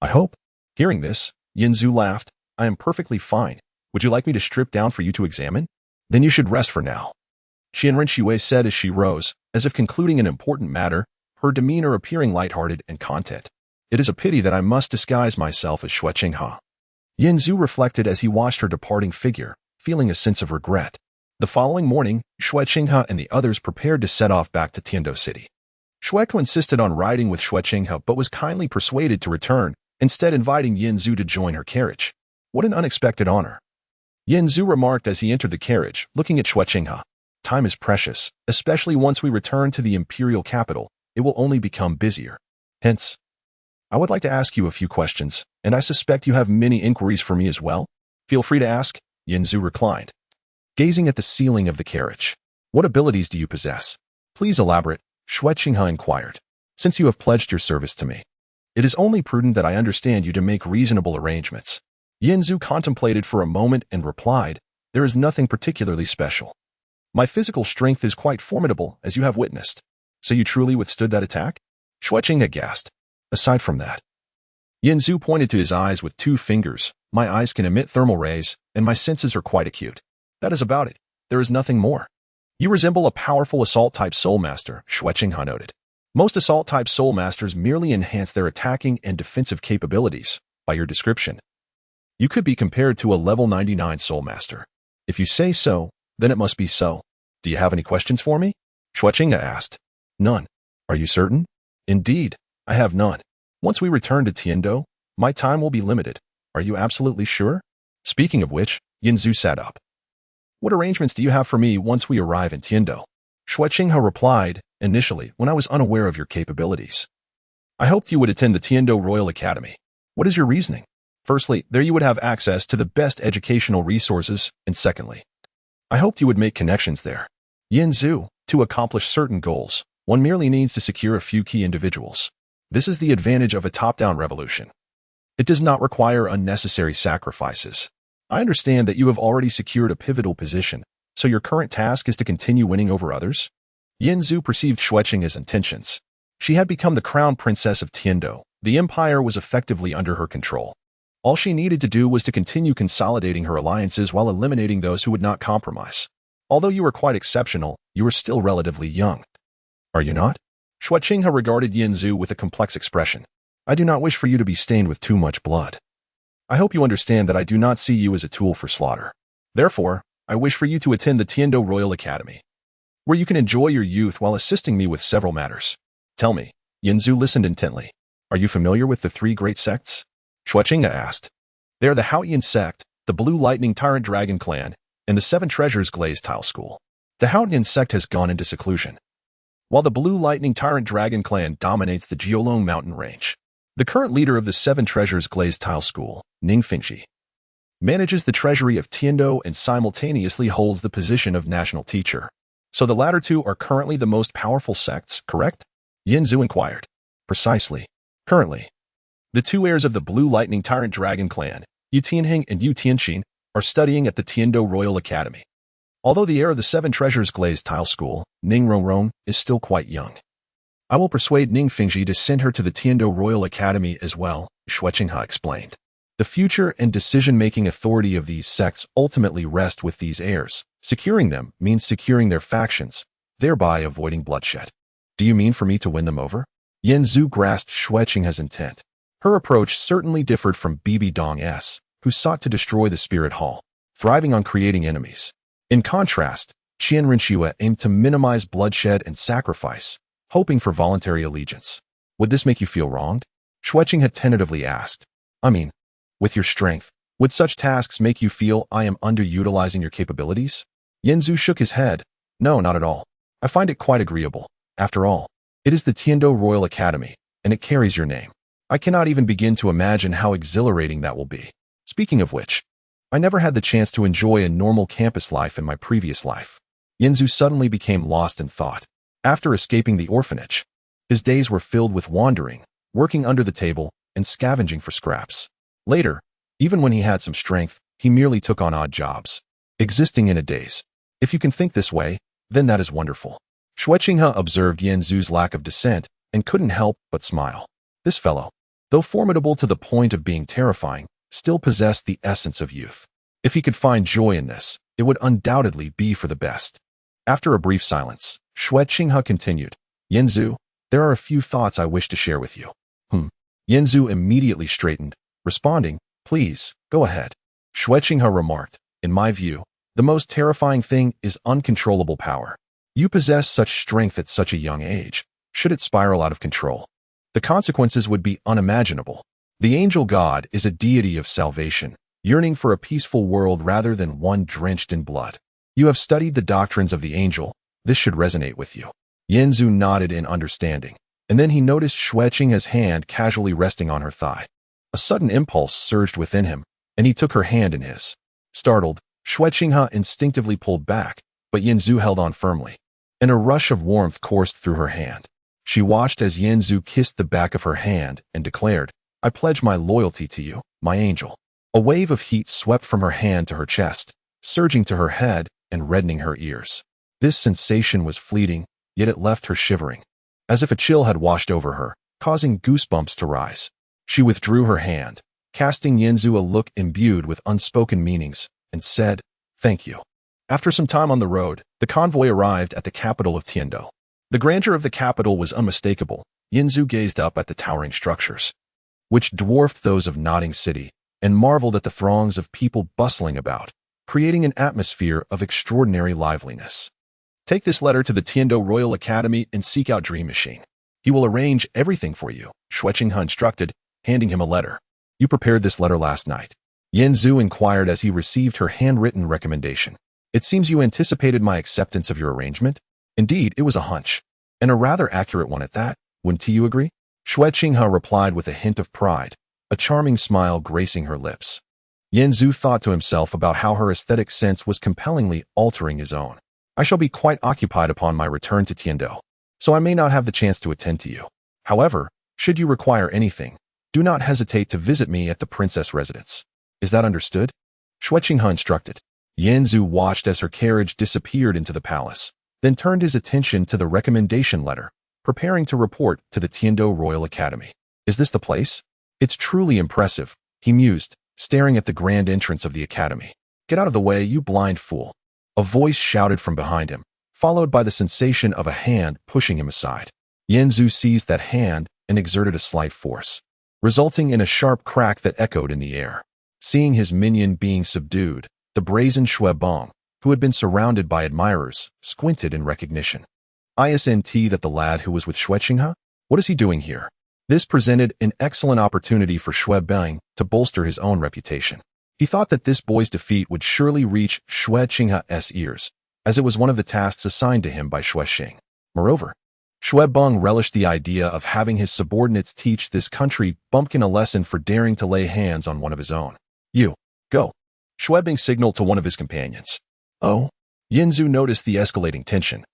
I hope. Hearing this, Yanzu laughed. I am perfectly fine. Would you like me to strip down for you to examine? Then you should rest for now. Qian Renshue said as she rose, as if concluding an important matter, her demeanor appearing lighthearted and content. It is a pity that I must disguise myself as Xue Qinghe. Yin Zhu reflected as he watched her departing figure, feeling a sense of regret. The following morning, Xue Qinghe and the others prepared to set off back to Tiando City. Xueku insisted on riding with Xue Qinghe but was kindly persuaded to return, instead inviting Yin Zhu to join her carriage. What an unexpected honor. Yin Zhu remarked as he entered the carriage, looking at Xue Qinghe. Time is precious, especially once we return to the imperial capital. It will only become busier. Hence, I would like to ask you a few questions, and I suspect you have many inquiries for me as well. Feel free to ask, Yin Zhu reclined, gazing at the ceiling of the carriage. What abilities do you possess? Please elaborate, Xue Qinghe inquired. Since you have pledged your service to me, it is only prudent that I understand you to make reasonable arrangements. Yin Zhu contemplated for a moment and replied, there is nothing particularly special. My physical strength is quite formidable, as you have witnessed. So you truly withstood that attack? Xue Qinghe gasped. Aside from that, Yin Zhu pointed to his eyes with 2 fingers. My eyes can emit thermal rays, and my senses are quite acute. That is about it. There is nothing more. You resemble a powerful assault-type soul master, Xue Qinghe noted. Most assault-type soul masters merely enhance their attacking and defensive capabilities. By your description, you could be compared to a level 99 soul master. If you say so, then it must be so. Do you have any questions for me? Xue Qinghe asked. None. Are you certain? Indeed, I have none. Once we return to Tiando, my time will be limited. Are you absolutely sure? Speaking of which, Yin Zhu sat up. What arrangements do you have for me once we arrive in Tiando? Xue Qinghe replied, initially, when I was unaware of your capabilities, I hoped you would attend the Tiando Royal Academy. What is your reasoning? Firstly, there you would have access to the best educational resources, and secondly, I hoped you would make connections there. Yin Zhu, to accomplish certain goals, one merely needs to secure a few key individuals. This is the advantage of a top-down revolution. It does not require unnecessary sacrifices. I understand that you have already secured a pivotal position, so your current task is to continue winning over others? Yin Zhu perceived Xue Qinghe's intentions. She had become the crown princess of Tiando. The empire was effectively under her control. All she needed to do was to continue consolidating her alliances while eliminating those who would not compromise. Although you are quite exceptional, you are still relatively young. Are you not? Xue Qinghe regarded Yin Zhu with a complex expression. I do not wish for you to be stained with too much blood. I hope you understand that I do not see you as a tool for slaughter. Therefore, I wish for you to attend the Tiando Royal Academy, where you can enjoy your youth while assisting me with several matters. Tell me, Yin Zhu listened intently. Are you familiar with the 3 great sects? Xue Qinghe asked. They are the Haotian sect, the Blue Lightning Tyrant Dragon Clan, and the 7 Treasures Glazed Tile School. The Haotian sect has gone into seclusion, while the Blue Lightning Tyrant Dragon Clan dominates the Jiolong mountain range. The current leader of the 7 Treasures Glazed Tile School, Ning Fingji, manages the treasury of Tiando and simultaneously holds the position of national teacher. So the latter 2 are currently the most powerful sects, correct? Yin Zhu inquired. Precisely. Currently, the 2 heirs of the Blue Lightning Tyrant Dragon Clan, Yu Tianheng and Yu Tianxin, are studying at the Tiando Royal Academy. Although the heir of the 7 Treasures Glazed Tile School, Ning Rongrong, is still quite young, I will persuade Ning Fingji to send her to the Tiando Royal Academy as well, Xue Qinghe explained. The future and decision-making authority of these sects ultimately rest with these heirs. Securing them means securing their factions, thereby avoiding bloodshed. Do you mean for me to win them over? Yin Zhu grasped Xue Qinghe's intent. Her approach certainly differed from Bibi Dong's, who sought to destroy the Spirit Hall, thriving on creating enemies. In contrast, Qian Rinxue aimed to minimize bloodshed and sacrifice, hoping for voluntary allegiance. Would this make you feel wronged? Xue Qinghe tentatively asked. I mean, with your strength, would such tasks make you feel I am underutilizing your capabilities? Yin Zhu shook his head. No, not at all. I find it quite agreeable. After all, it is the Tiando Royal Academy, and it carries your name. I cannot even begin to imagine how exhilarating that will be. Speaking of which, I never had the chance to enjoy a normal campus life in my previous life. Yin Zhu suddenly became lost in thought. After escaping the orphanage, his days were filled with wandering, working under the table, and scavenging for scraps. Later, even when he had some strength, he merely took on odd jobs, existing in a daze. If you can think this way, then that is wonderful. Xue Qinghe observed Yin Zhu's lack of dissent and couldn't help but smile. This fellow, though formidable to the point of being terrifying, still possessed the essence of youth. If he could find joy in this, it would undoubtedly be for the best. After a brief silence, Xue Qinghe continued, Yin Zhu, There are a few thoughts I wish to share with you. Yanzu immediately straightened, responding, please, go ahead. Xue Qinghe remarked, in my view, the most terrifying thing is uncontrollable power. You possess such strength at such a young age. Should it spiral out of control, the consequences would be unimaginable. The angel god is a deity of salvation, yearning for a peaceful world rather than one drenched in blood. You have studied the doctrines of the angel. This should resonate with you. Yanzu nodded in understanding, and then he noticed Xue Qinghe's hand casually resting on her thigh. A sudden impulse surged within him, and he took her hand in his. Startled, Xue Qinghe instinctively pulled back, but Yanzu held on firmly, and a rush of warmth coursed through her hand. She watched as Yanzu kissed the back of her hand and declared, I pledge my loyalty to you, my angel. A wave of heat swept from her hand to her chest, surging to her head and reddening her ears. This sensation was fleeting, yet it left her shivering, as if a chill had washed over her, causing goosebumps to rise. She withdrew her hand, casting Yanzu a look imbued with unspoken meanings, and said, thank you. After some time on the road, the convoy arrived at the capital of Tiando. The grandeur of the capital was unmistakable. Yanzu gazed up at the towering structures, which dwarfed those of Nodding City, and marveled at the throngs of people bustling about, creating an atmosphere of extraordinary liveliness. Take this letter to the Tiando Royal Academy and seek out Dream Machine. He will arrange everything for you, Xue Qinghe instructed, handing him a letter. You prepared this letter last night. Yanzu inquired as he received her handwritten recommendation. It seems you anticipated my acceptance of your arrangement. Indeed, it was a hunch, and a rather accurate one at that, wouldn't you agree? Xue Qinghe replied with a hint of pride, a charming smile gracing her lips. Yanzu thought to himself about how her aesthetic sense was compellingly altering his own. I shall be quite occupied upon my return to Tiando, so I may not have the chance to attend to you. However, should you require anything, do not hesitate to visit me at the princess residence. Is that understood? Xue Qinghe instructed. Yanzu watched as her carriage disappeared into the palace, then turned his attention to the recommendation letter, preparing to report to the Tiando Royal Academy. Is this the place? It's truly impressive, he mused, staring at the grand entrance of the academy. Get out of the way, you blind fool. A voice shouted from behind him, followed by the sensation of a hand pushing him aside. Yanzu seized that hand and exerted a slight force, resulting in a sharp crack that echoed in the air. Seeing his minion being subdued, the brazen Xue Bong, who had been surrounded by admirers, squinted in recognition. Isn't that the lad who was with Xue Qinghe? What is he doing here? This presented an excellent opportunity for Xue Bong to bolster his own reputation. He thought that this boy's defeat would surely reach Xue Qinghe's ears, as it was one of the tasks assigned to him by Xue Xing. Moreover, Xue Bong relished the idea of having his subordinates teach this country bumpkin a lesson for daring to lay hands on one of his own. You, go. Xue Bong signaled to one of his companions. Oh? Yanzu noticed the escalating tension,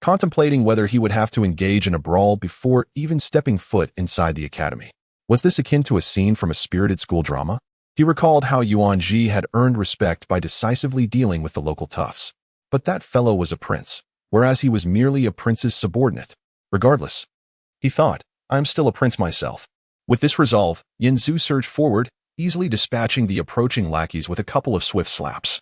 contemplating whether he would have to engage in a brawl before even stepping foot inside the academy. Was this akin to a scene from a spirited school drama? He recalled how Yuan Ji had earned respect by decisively dealing with the local toughs. But that fellow was a prince, whereas he was merely a prince's subordinate. Regardless, he thought, I am still a prince myself. With this resolve, Yanzu surged forward, easily dispatching the approaching lackeys with a couple of swift slaps.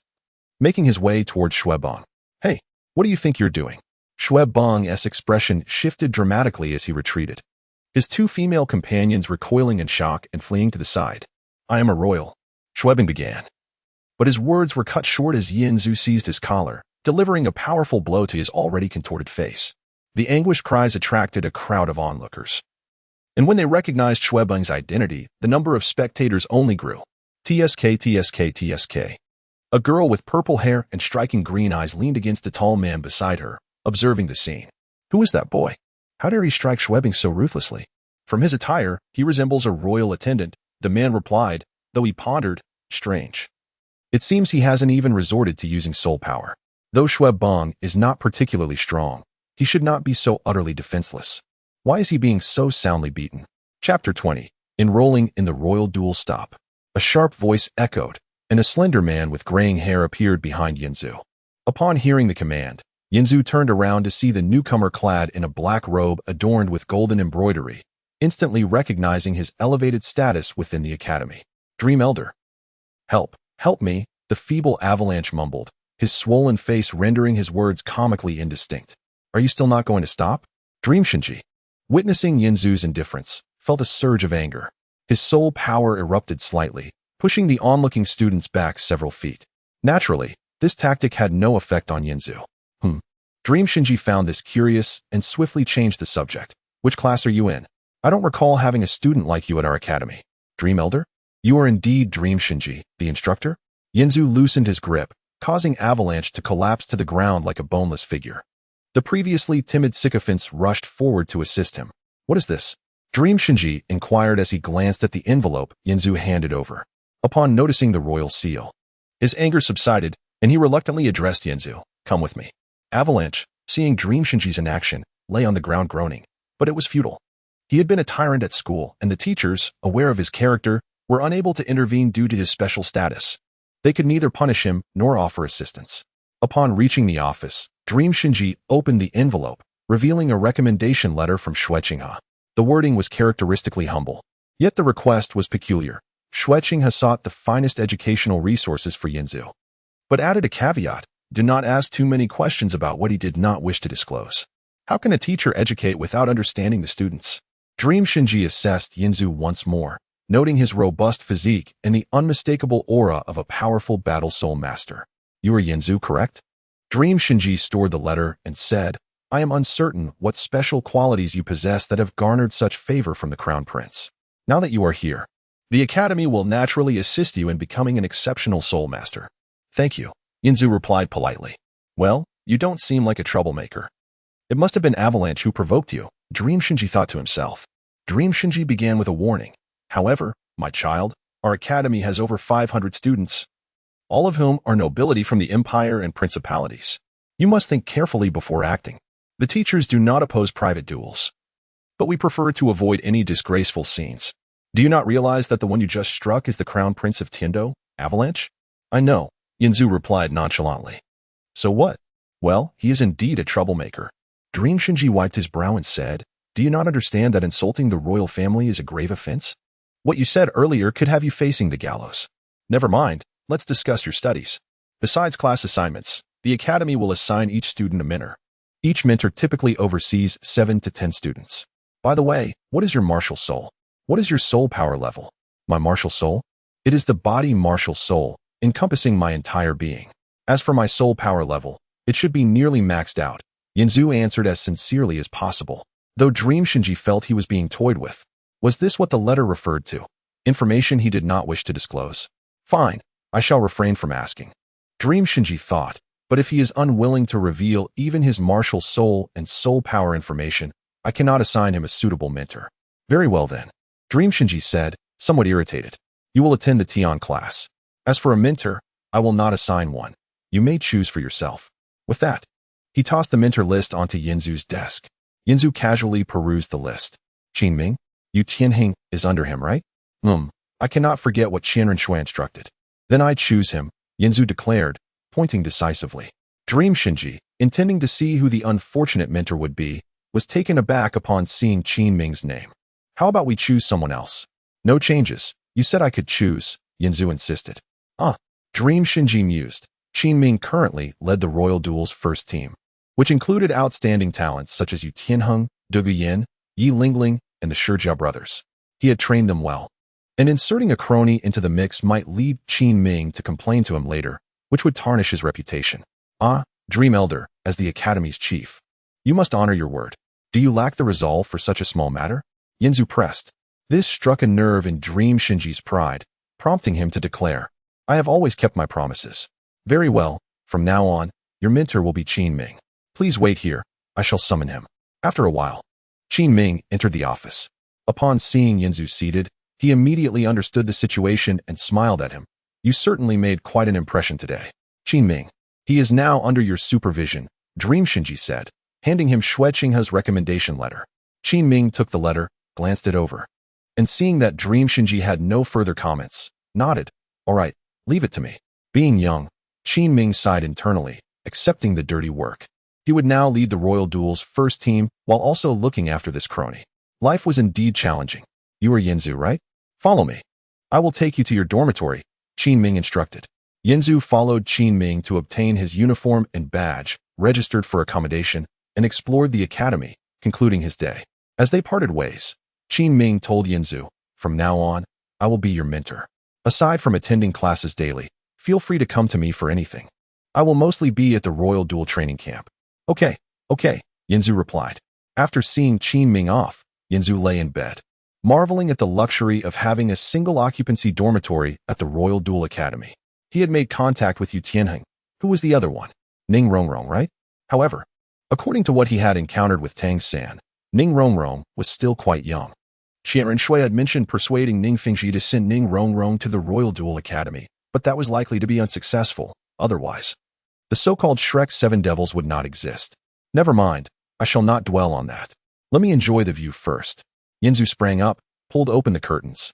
Making his way towards Xue Bong. Hey, what do you think you're doing? Xue Bong's expression shifted dramatically as he retreated, his two female companions recoiling in shock and fleeing to the side. I am a royal, Xue Bong began. But his words were cut short as Yanzu seized his collar, delivering a powerful blow to his already contorted face. The anguished cries attracted a crowd of onlookers. And when they recognized Xue Bong's identity, the number of spectators only grew. TSK. A girl with purple hair and striking green eyes leaned against a tall man beside her, observing the scene. Who is that boy? How dare he strike Xue Bong so ruthlessly? From his attire, he resembles a royal attendant, the man replied, though he pondered, strange. It seems he hasn't even resorted to using soul power. Though Xue Bong is not particularly strong, he should not be so utterly defenseless. Why is he being so soundly beaten? Chapter 20. Enrolling in the Royal Duel Stop. A sharp voice echoed, and a slender man with graying hair appeared behind Yanzu. Upon hearing the command, Yanzu turned around to see the newcomer clad in a black robe adorned with golden embroidery, instantly recognizing his elevated status within the academy. Dream Elder. Help me, the feeble avalanche mumbled, his swollen face rendering his words comically indistinct. Are you still not going to stop? Dream Shinji. Witnessing Yinzu's indifference, felt a surge of anger. His soul power erupted slightly, pushing the onlooking students back several feet. Naturally, this tactic had no effect on Yinzu. Dream Shinji found this curious and swiftly changed the subject. Which class are you in? I don't recall having a student like you at our academy. Dream Elder? You are indeed Dream Shinji, the instructor? Yinzu loosened his grip, causing Avalanche to collapse to the ground like a boneless figure. The previously timid sycophants rushed forward to assist him. What is this? Dream Shinji inquired as he glanced at the envelope Yinzu handed over. Upon noticing the royal seal, his anger subsided, and he reluctantly addressed Yinzu. Come with me. Avalanche, seeing Dream Shinji's inaction, lay on the ground groaning, but it was futile. He had been a tyrant at school, and the teachers, aware of his character, were unable to intervene due to his special status. They could neither punish him nor offer assistance. Upon reaching the office, Dream Shinji opened the envelope, revealing a recommendation letter from Shueqinghe. The wording was characteristically humble, yet the request was peculiar. Shueqinghe sought the finest educational resources for Yinzu, but added a caveat: do not ask too many questions about what he did not wish to disclose. How can a teacher educate without understanding the students? Dream Shinji assessed Yinzu once more, noting his robust physique and the unmistakable aura of a powerful battle soul master. You are Yinzu, correct? Dream Shinji stored the letter and said, I am uncertain what special qualities you possess that have garnered such favor from the Crown Prince. Now that you are here, the Academy will naturally assist you in becoming an exceptional soul master. Thank you, Yinzu replied politely. Well, you don't seem like a troublemaker. It must have been Avalanche who provoked you, Dream Shinji thought to himself. Dream Shinji began with a warning. However, my child, our academy has over 500 students, all of whom are nobility from the empire and principalities. You must think carefully before acting. The teachers do not oppose private duels, but we prefer to avoid any disgraceful scenes. Do you not realize that the one you just struck is the Crown Prince of Tindo, Avalanche? I know, Yinzu replied nonchalantly. So what? Well, he is indeed a troublemaker. Dream Shinji wiped his brow and said, do you not understand that insulting the royal family is a grave offense? What you said earlier could have you facing the gallows. Never mind, let's discuss your studies. Besides class assignments, the academy will assign each student a mentor. Each mentor typically oversees 7 to 10 students. By the way, what is your martial soul? What is your soul power level? My martial soul? It is the body martial soul, encompassing my entire being. As for my soul power level, it should be nearly maxed out. Yinzu answered as sincerely as possible, though Dream Shinji felt he was being toyed with. Was this what the letter referred to? Information he did not wish to disclose. Fine, I shall refrain from asking. Dream Shinji thought, but if he is unwilling to reveal even his martial soul and soul power information, I cannot assign him a suitable mentor. Very well then, Dream Shinji said, somewhat irritated. You will attend the Tian class. As for a mentor, I will not assign one. You may choose for yourself. With that, he tossed the mentor list onto Yinzu's desk. Yinzu casually perused the list. Qin Ming, Yu Tianhing is under him, right? I cannot forget what Qianren Shui instructed. Then I choose him, Yinzu declared, pointing decisively. Dream Shinji, intending to see who the unfortunate mentor would be, was taken aback upon seeing Qin Ming's name. How about we choose someone else? No changes. You said I could choose, Yinzu insisted. Dream Shinji mused. Qin Ming currently led the Royal Duel's first team, which included outstanding talents such as Yu Tianheng, Du Guyan, Yi Lingling, and the Shijia brothers. He had trained them well, and inserting a crony into the mix might lead Qin Ming to complain to him later, which would tarnish his reputation. Dream Elder, as the Academy's chief. You must honor your word. Do you lack the resolve for such a small matter? Yinzu pressed. This struck a nerve in Dream Shinji's pride, prompting him to declare, I have always kept my promises. Very well, from now on, your mentor will be Qin Ming. Please wait here, I shall summon him. After a while, Qin Ming entered the office. Upon seeing Yinzu seated, he immediately understood the situation and smiled at him. You certainly made quite an impression today. Qin Ming, he is now under your supervision, Dream Shinji said, handing him Shueqinghe's recommendation letter. Qin Ming took the letter, glanced it over, and seeing that Dream Shinji had no further comments, nodded. All right, leave it to me. Being young, Qin Ming sighed internally, accepting the dirty work. He would now lead the Royal Duel's first team while also looking after this crony. Life was indeed challenging. You are Yinzu, right? Follow me. I will take you to your dormitory, Qin Ming instructed. Yinzu followed Qin Ming to obtain his uniform and badge, registered for accommodation, and explored the academy, concluding his day. As they parted ways, Qin Ming told Yinzu, "From now on, I will be your mentor. Aside from attending classes daily, feel free to come to me for anything. I will mostly be at the Royal Duel Training Camp." Okay, Yinzu replied. After seeing Qin Ming off, Yinzu lay in bed, marveling at the luxury of having a single-occupancy dormitory at the Royal Duel Academy. He had made contact with Yu Tianheng, who was the other one. Ning Rongrong, right? However, according to what he had encountered with Tang San, Ning Rongrong was still quite young. Qianren Shui had mentioned persuading Ning Fingji to send Ning Rongrong to the Royal Duel Academy, but that was likely to be unsuccessful. Otherwise, the so-called Shrek Seven Devils would not exist. Never mind, I shall not dwell on that. Let me enjoy the view first. Yinzu sprang up, pulled open the curtains,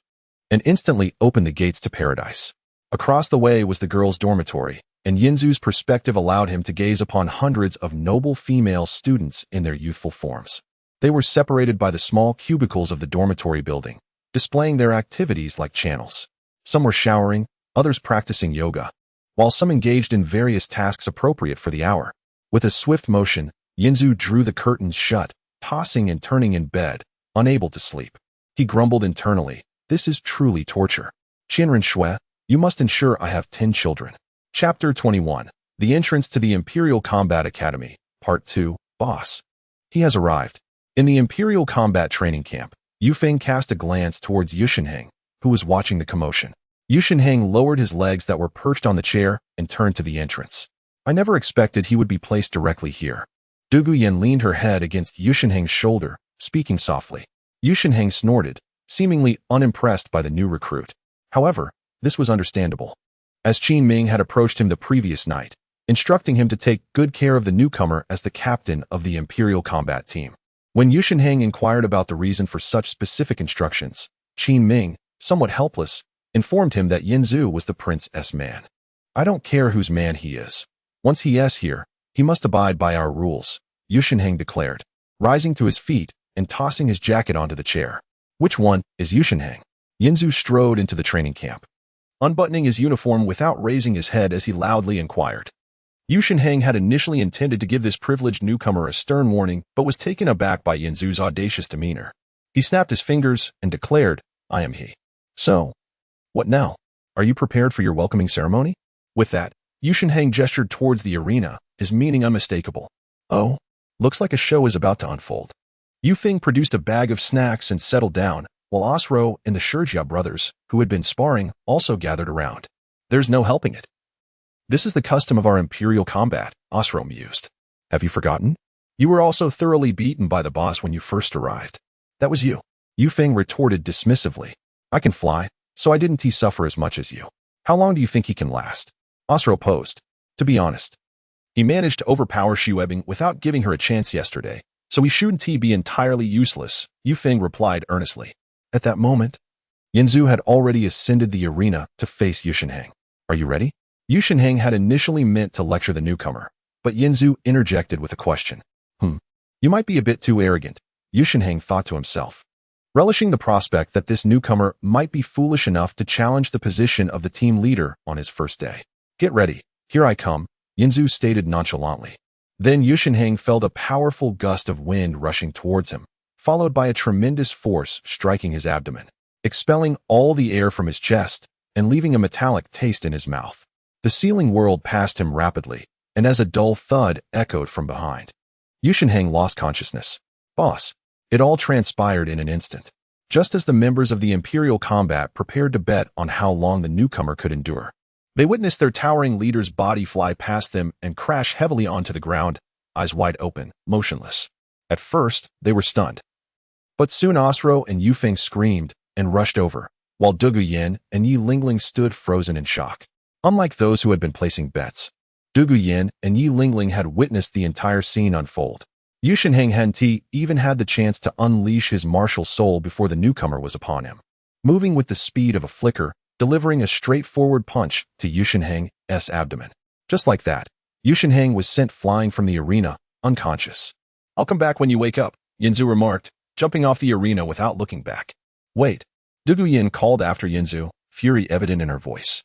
and instantly opened the gates to paradise. Across the way was the girls' dormitory, and Yinzu's perspective allowed him to gaze upon hundreds of noble female students in their youthful forms. They were separated by the small cubicles of the dormitory building, displaying their activities like channels. Some were showering, others practicing yoga, while some engaged in various tasks appropriate for the hour. With a swift motion, Yinzu drew the curtains shut, tossing and turning in bed, unable to sleep. He grumbled internally, "This is truly torture. Qianren Shui, you must ensure I have 10 children." Chapter 21. The Entrance to the Imperial Combat Academy, Part 2, Boss. He has arrived. In the Imperial Combat Training Camp, Yu Feng cast a glance towards Yu Shenheng, who was watching the commotion. Yu Shenheng lowered his legs that were perched on the chair and turned to the entrance. "I never expected he would be placed directly here." Du Guyan leaned her head against Yu Shenheng's shoulder, speaking softly. Yu Shenheng snorted, seemingly unimpressed by the new recruit. However, this was understandable, as Qin Ming had approached him the previous night, instructing him to take good care of the newcomer as the captain of the Imperial Combat Team. When Yu Shenheng inquired about the reason for such specific instructions, Qin Ming, somewhat helpless, informed him that Yinzu was the prince's man. "I don't care whose man he is. Once he is here, he must abide by our rules," Yu Shenheng declared, rising to his feet and tossing his jacket onto the chair. "Which one is Yu Shenheng?" Yinzu strode into the training camp, unbuttoning his uniform without raising his head as he loudly inquired. Yu Shenheng had initially intended to give this privileged newcomer a stern warning, but was taken aback by Yinzu's audacious demeanor. He snapped his fingers and declared, "I am he." "So, what now? Are you prepared for your welcoming ceremony?" With that, Yu Shenheng gestured towards the arena, his meaning unmistakable. "Oh, looks like a show is about to unfold." Yu Feng produced a bag of snacks and settled down, while Osro and the Shurjia brothers, who had been sparring, also gathered around. "There's no helping it. This is the custom of our imperial combat," Osro mused. "Have you forgotten? You were also thoroughly beaten by the boss when you first arrived." "That was you," Yu Feng retorted dismissively. "I can fly, so I didn't suffer as much as you. How long do you think he can last?" Osro posed. "To be honest, he managed to overpower Xu Ebing without giving her a chance yesterday, so he shouldn't be entirely useless," Yu Feng replied earnestly. At that moment, Yinzu had already ascended the arena to face Yu Shenheng. "Are you ready?" Yu Shenheng had initially meant to lecture the newcomer, but Yinzu interjected with a question. You might be a bit too arrogant," Yu Shenheng thought to himself, relishing the prospect that this newcomer might be foolish enough to challenge the position of the team leader on his first day. "Get ready, here I come," Yinzu stated nonchalantly. Then Yu Shenheng felt a powerful gust of wind rushing towards him, followed by a tremendous force striking his abdomen, expelling all the air from his chest and leaving a metallic taste in his mouth. The ceiling whirled past him rapidly, and as a dull thud echoed from behind, Yu Shenheng lost consciousness. "Boss." It all transpired in an instant, just as the members of the Imperial Combat prepared to bet on how long the newcomer could endure. They witnessed their towering leader's body fly past them and crash heavily onto the ground, eyes wide open, motionless. At first, they were stunned. But soon Osro and Yu Feng screamed and rushed over, while Du Guyan and Yi Lingling stood frozen in shock. Unlike those who had been placing bets, Du Guyan and Yi Lingling had witnessed the entire scene unfold. Yu Shenheng Henti even had the chance to unleash his martial soul before the newcomer was upon him, moving with the speed of a flicker, delivering a straightforward punch to Yu Shenheng's abdomen. Just like that, Yu Shenheng was sent flying from the arena, unconscious. "I'll come back when you wake up," Yinzu remarked, jumping off the arena without looking back. "Wait," Du Guyan called after Yinzu, fury evident in her voice.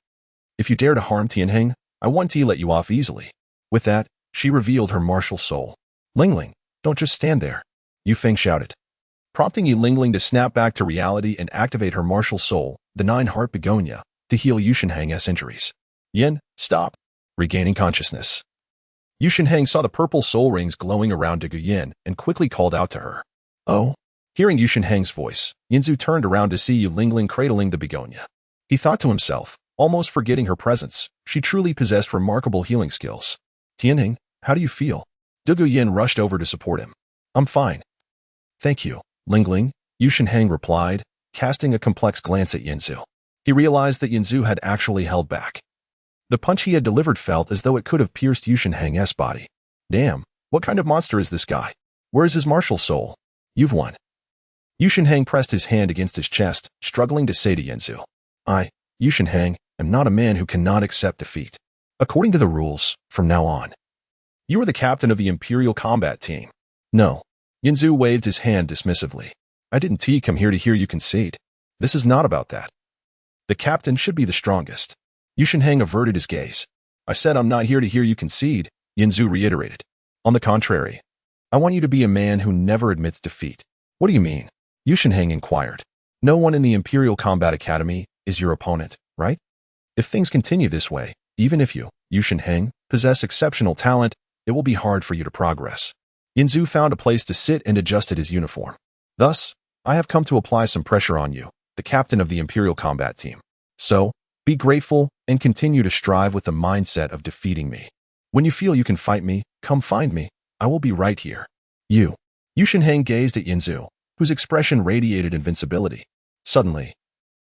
"If you dare to harm Tianheng, I want to let you off easily." With that, she revealed her martial soul. "Lingling, don't just stand there," Yu Feng shouted. prompting Yulingling to snap back to reality and activate her martial soul, the nine-heart begonia, to heal Yushinhang's injuries. Yin, stop. Regaining consciousness. Yushinhang saw the purple soul rings glowing around Dugu Yin and quickly called out to her. Oh. Hearing Yushinhang's voice, Yinzu turned around to see Yulingling cradling the begonia. He thought to himself, almost forgetting her presence, she truly possessed remarkable healing skills. Tianhing, how do you feel? Dugu Yin rushed over to support him. I'm fine. Thank you, Lingling, Yushinhang replied, casting a complex glance at Yinzu. He realized that Yinzu had actually held back. The punch he had delivered felt as though it could have pierced Yushinhang's body. Damn, what kind of monster is this guy? Where is his martial soul? You've won. Yushinhang pressed his hand against his chest, struggling to say to Yinzu. I, Yushinhang, am not a man who cannot accept defeat. According to the rules, from now on. You are the captain of the Imperial Combat Team. No. Yinzu waved his hand dismissively. I didn't come here to hear you concede. This is not about that. The captain should be the strongest. Yushinhang averted his gaze. I said I'm not here to hear you concede, Yinzu reiterated. On the contrary, I want you to be a man who never admits defeat. What do you mean? Yushinhang inquired. No one in the Imperial Combat Academy is your opponent, right? If things continue this way, even if you, Yushinhang, possess exceptional talent, it will be hard for you to progress. Yinzu found a place to sit and adjusted his uniform. Thus, I have come to apply some pressure on you, the captain of the Imperial Combat Team. So, be grateful and continue to strive with the mindset of defeating me. When you feel you can fight me, come find me. I will be right here. You. Yushinhang gazed at Yinzu, whose expression radiated invincibility. Suddenly,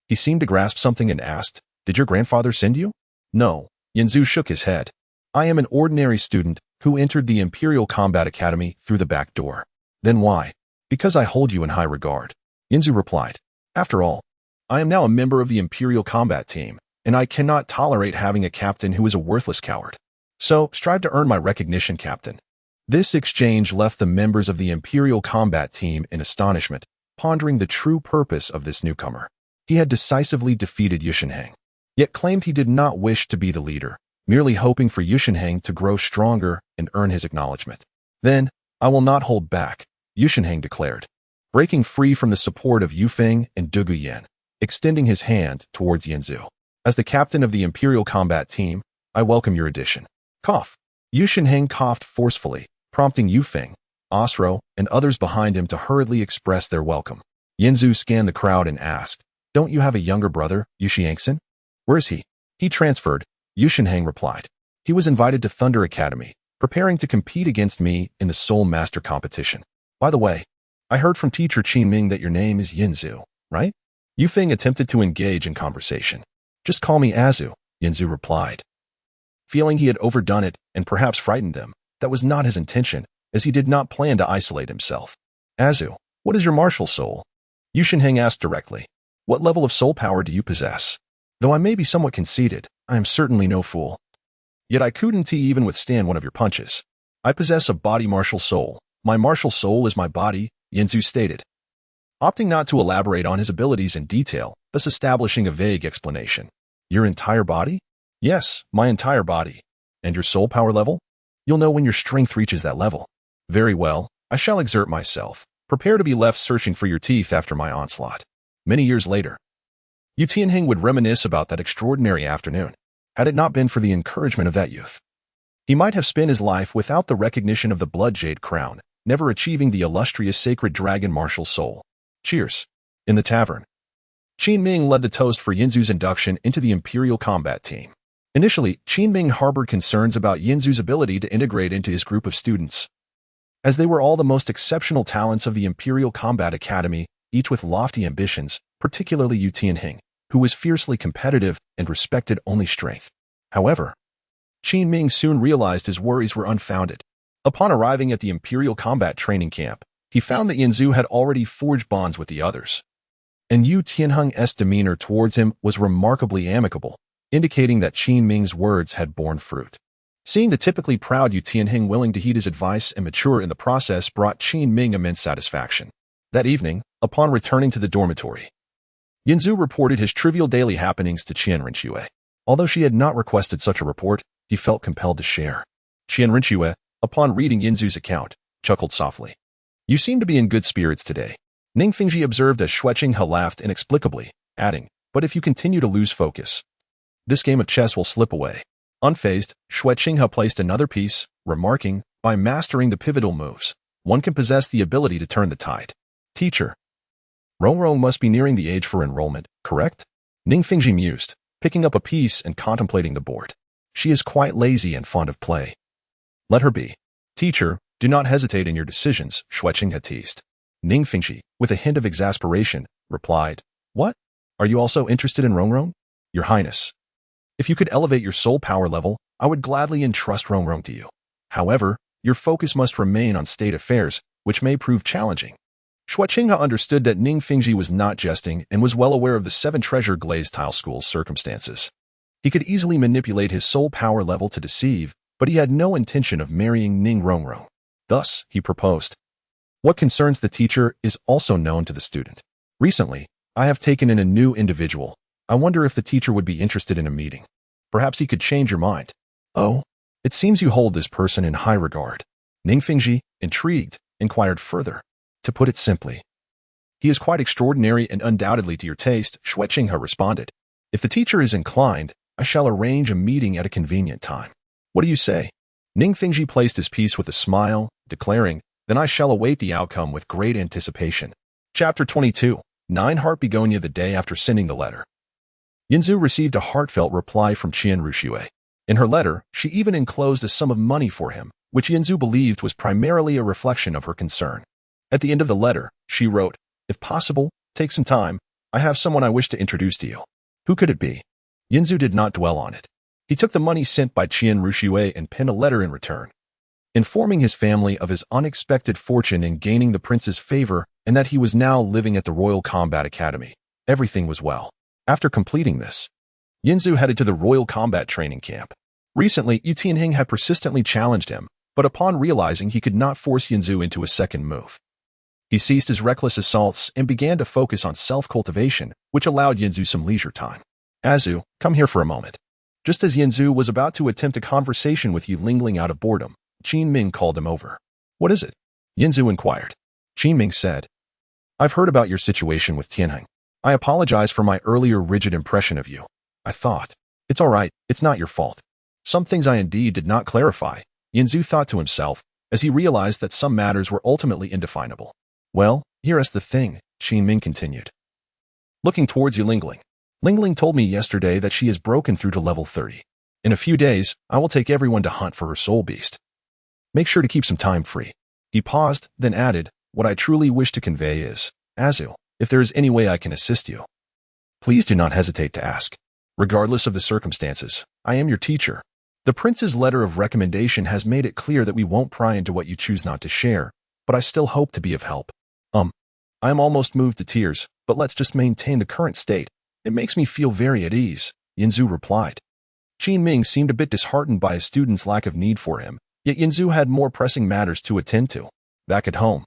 he seemed to grasp something and asked, Did your grandfather send you? No. Yinzu shook his head. I am an ordinary student who entered the Imperial Combat Academy through the back door. Then why? Because I hold you in high regard. Yinzu replied. After all, I am now a member of the Imperial Combat Team, and I cannot tolerate having a captain who is a worthless coward. So, strive to earn my recognition, Captain. This exchange left the members of the Imperial Combat Team in astonishment, pondering the true purpose of this newcomer. He had decisively defeated Yushinhang, yet claimed he did not wish to be the leader, merely hoping for Yushinhang to grow stronger and earn his acknowledgement. Then, I will not hold back, Yushinhang declared, breaking free from the support of Yufeng and Dugu Yin, extending his hand towards Yinzu. As the captain of the Imperial Combat Team, I welcome your addition. Cough. Yushinhang coughed forcefully, prompting Yufeng, Osro, and others behind him to hurriedly express their welcome. Yinzu scanned the crowd and asked, Don't you have a younger brother, Yuxiangxin? Where is he? He transferred, Yushinhang replied. He was invited to Thunder Academy, preparing to compete against me in the Soul Master competition. By the way, I heard from teacher Qinming that your name is Yinzu, right? Yufeng attempted to engage in conversation. Just call me Azu, Yinzu replied. Feeling he had overdone it and perhaps frightened them, that was not his intention, as he did not plan to isolate himself. Azu, what is your martial soul? Yushinhang asked directly. What level of soul power do you possess? Though I may be somewhat conceited, I am certainly no fool. Yet I couldn't even withstand one of your punches. I possess a body martial soul. My martial soul is my body, Yinzu stated. Opting not to elaborate on his abilities in detail, thus establishing a vague explanation. Your entire body? Yes, my entire body. And your soul power level? You'll know when your strength reaches that level. Very well, I shall exert myself. Prepare to be left searching for your teeth after my onslaught. Many years later, Yu Tianhing would reminisce about that extraordinary afternoon, had it not been for the encouragement of that youth. He might have spent his life without the recognition of the Blood Jade Crown, never achieving the illustrious Sacred Dragon martial soul. Cheers. In the tavern, Qinming led the toast for Yinzu's induction into the Imperial Combat Team. Initially, Qinming harbored concerns about Yinzu's ability to integrate into his group of students, as they were all the most exceptional talents of the Imperial Combat Academy, each with lofty ambitions, particularly Yu Tianhing, who was fiercely competitive and respected only strength. However, Qinming soon realized his worries were unfounded. Upon arriving at the Imperial Combat Training Camp, he found that Yinzu had already forged bonds with the others, and Yu Tianheng's demeanor towards him was remarkably amicable, indicating that Qinming's words had borne fruit. Seeing the typically proud Yu Tianheng willing to heed his advice and mature in the process brought Qinming immense satisfaction. That evening, upon returning to the dormitory, Yinzu reported his trivial daily happenings to Qian Rinxue. Although she had not requested such a report, he felt compelled to share. Qian Rinxue, upon reading Yinzu's account, chuckled softly. You seem to be in good spirits today. Ning Fingji observed as Xueqinghe laughed inexplicably, adding, "But if you continue to lose focus, this game of chess will slip away." Unfazed, Xueqinghe placed another piece, remarking, "By mastering the pivotal moves, one can possess the ability to turn the tide." Teacher, Rongrong must be nearing the age for enrollment, correct? Ning Fingji mused, picking up a piece and contemplating the board. She is quite lazy and fond of play. Let her be. Teacher, do not hesitate in your decisions, Xueqinghe teased. Ning Fingji, with a hint of exasperation, replied, "What? Are you also interested in Rongrong? Your Highness, if you could elevate your soul power level, I would gladly entrust Rongrong to you. However, your focus must remain on state affairs, which may prove challenging." Xueqinghe understood that Ning Fingji was not jesting and was well aware of the 7 Treasure Glazed Tile School's circumstances. He could easily manipulate his soul power level to deceive, but he had no intention of marrying Ning Rongrong. Thus, he proposed. What concerns the teacher is also known to the student. Recently, I have taken in a new individual. I wonder if the teacher would be interested in a meeting. Perhaps he could change your mind. Oh, it seems you hold this person in high regard. Ning Fingji, intrigued, inquired further. To put it simply, he is quite extraordinary and undoubtedly to your taste, Xueqinghe responded. If the teacher is inclined, I shall arrange a meeting at a convenient time. What do you say? Ning Fingji placed his piece with a smile, declaring, Then I shall await the outcome with great anticipation. Chapter 22. 9 Heart Begonia. The day after sending the letter, Yinzu received a heartfelt reply from Qian Ruxue. In her letter, she even enclosed a sum of money for him, which Yinzu believed was primarily a reflection of her concern. At the end of the letter, she wrote, "If possible, take some time. I have someone I wish to introduce to you." Who could it be? Yinzu did not dwell on it. He took the money sent by Qian Ruxue and penned a letter in return, informing his family of his unexpected fortune in gaining the prince's favor and that he was now living at the Royal Combat Academy. Everything was well. After completing this, Yinzu headed to the Royal Combat Training Camp. Recently, Yu Tianhing had persistently challenged him, but upon realizing he could not force Yinzu into a second move, he ceased his reckless assaults and began to focus on self-cultivation, which allowed Yinzu some leisure time. "Azu, come here for a moment." Just as Yinzu was about to attempt a conversation with Yu Lingling out of boredom, Qin Ming called him over. "What is it?" Yinzu inquired. Qin Ming said, "I've heard about your situation with Tianheng. I apologize for my earlier rigid impression of you. I thought, it's all right, it's not your fault. Some things I indeed did not clarify," Yinzu thought to himself, as he realized that some matters were ultimately indefinable. "Well, here's the thing," Qin Ming continued, looking towards Yu Lingling. "Lingling told me yesterday that she has broken through to level 30. In a few days, I will take everyone to hunt for her soul beast. Make sure to keep some time free." He paused, then added, "What I truly wish to convey is, Azu, if there is any way I can assist you, please do not hesitate to ask. Regardless of the circumstances, I am your teacher. The prince's letter of recommendation has made it clear that we won't pry into what you choose not to share, but I still hope to be of help. I am almost moved to tears, but let's just maintain the current state. It makes me feel very at ease," Yinzu replied. Qin Ming seemed a bit disheartened by his student's lack of need for him, yet Yinzu had more pressing matters to attend to. Back at home,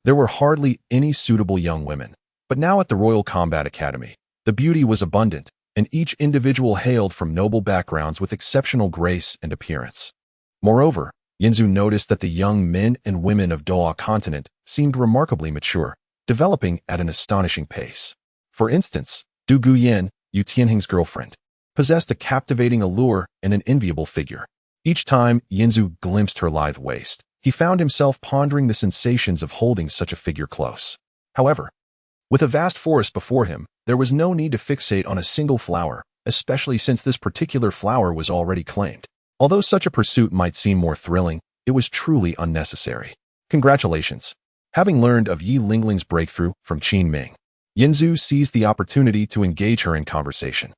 there were hardly any suitable young women, but now at the Royal Combat Academy, the beauty was abundant, and each individual hailed from noble backgrounds with exceptional grace and appearance. Moreover, Yinzu noticed that the young men and women of Douluo continent seemed remarkably mature, developing at an astonishing pace. For instance, Du Guyan, Yu Tianhing's girlfriend, possessed a captivating allure and an enviable figure. Each time Yinzu glimpsed her lithe waist, he found himself pondering the sensations of holding such a figure close. However, with a vast forest before him, there was no need to fixate on a single flower, especially since this particular flower was already claimed. Although such a pursuit might seem more thrilling, it was truly unnecessary. Congratulations. Having learned of Yi Lingling's breakthrough from Qin Ming, Yinzu seized the opportunity to engage her in conversation.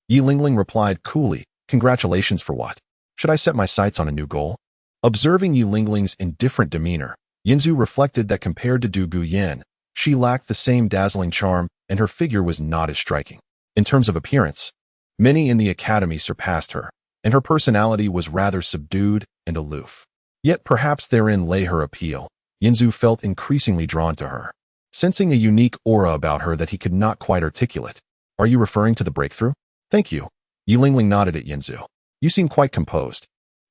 Yi Lingling replied coolly, "Congratulations for what? Should I set my sights on a new goal?" Observing Yi Lingling's indifferent demeanor, Yinzu reflected that compared to Du Guyan, she lacked the same dazzling charm and her figure was not as striking. In terms of appearance, many in the academy surpassed her, and her personality was rather subdued and aloof. Yet perhaps therein lay her appeal. Yinzu felt increasingly drawn to her, sensing a unique aura about her that he could not quite articulate. "Are you referring to the breakthrough?" "Thank you." Yi Lingling nodded at Yinzu. "You seem quite composed,"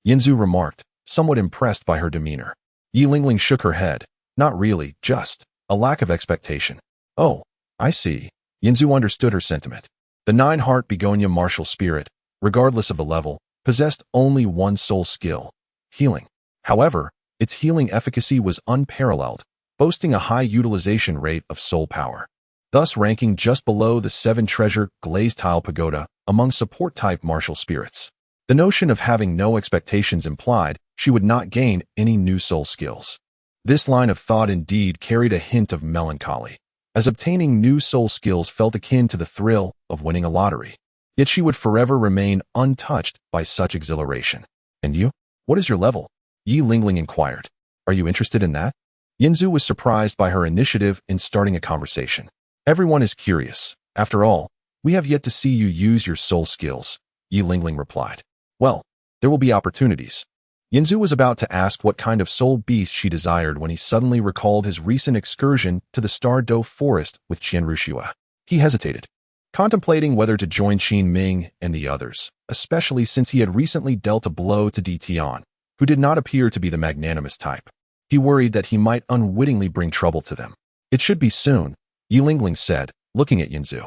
Yinzu remarked, somewhat impressed by her demeanor. Yi Lingling shook her head. "Not really, just." a lack of expectation. Oh, I see. Yinzu understood her sentiment. The nine-heart begonia martial spirit, regardless of the level, possessed only one soul skill, healing. However, its healing efficacy was unparalleled, boasting a high utilization rate of soul power, thus ranking just below the 7-treasure glazed tile pagoda among support-type martial spirits. The notion of having no expectations implied she would not gain any new soul skills. This line of thought indeed carried a hint of melancholy, as obtaining new soul skills felt akin to the thrill of winning a lottery. Yet she would forever remain untouched by such exhilaration. And you? What is your level? Yi Lingling inquired. Are you interested in that? Yinzu was surprised by her initiative in starting a conversation. Everyone is curious. After all, we have yet to see you use your soul skills, Yi Lingling replied. Well, there will be opportunities. Yinzu was about to ask what kind of soul beast she desired when he suddenly recalled his recent excursion to the Star Doe forest with Qian Rushua. He hesitated, contemplating whether to join Qin Ming and the others, especially since he had recently dealt a blow to Di Tian, who did not appear to be the magnanimous type. He worried that he might unwittingly bring trouble to them. It should be soon, Yi Lingling said, looking at Yinzu.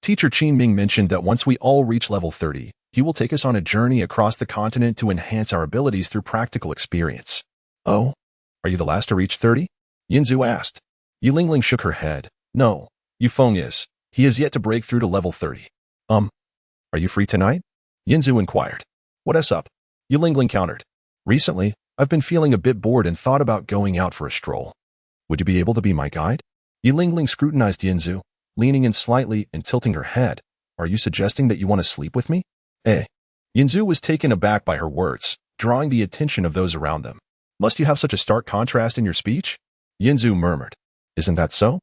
Teacher Qin Ming mentioned that once we all reach level 30, he will take us on a journey across the continent to enhance our abilities through practical experience. Oh, are you the last to reach 30? Yinzu asked. Yi Lingling shook her head. No, Yufeng is. He has yet to break through to level 30. Are you free tonight? Yinzu inquired. What's up? Yi Lingling countered. Recently, I've been feeling a bit bored and thought about going out for a stroll. Would you be able to be my guide? Yi Lingling scrutinized Yinzu, leaning in slightly and tilting her head. Are you suggesting that you want to sleep with me? Yinzu was taken aback by her words, drawing the attention of those around them. Must you have such a stark contrast in your speech? Yinzu murmured. Isn't that so?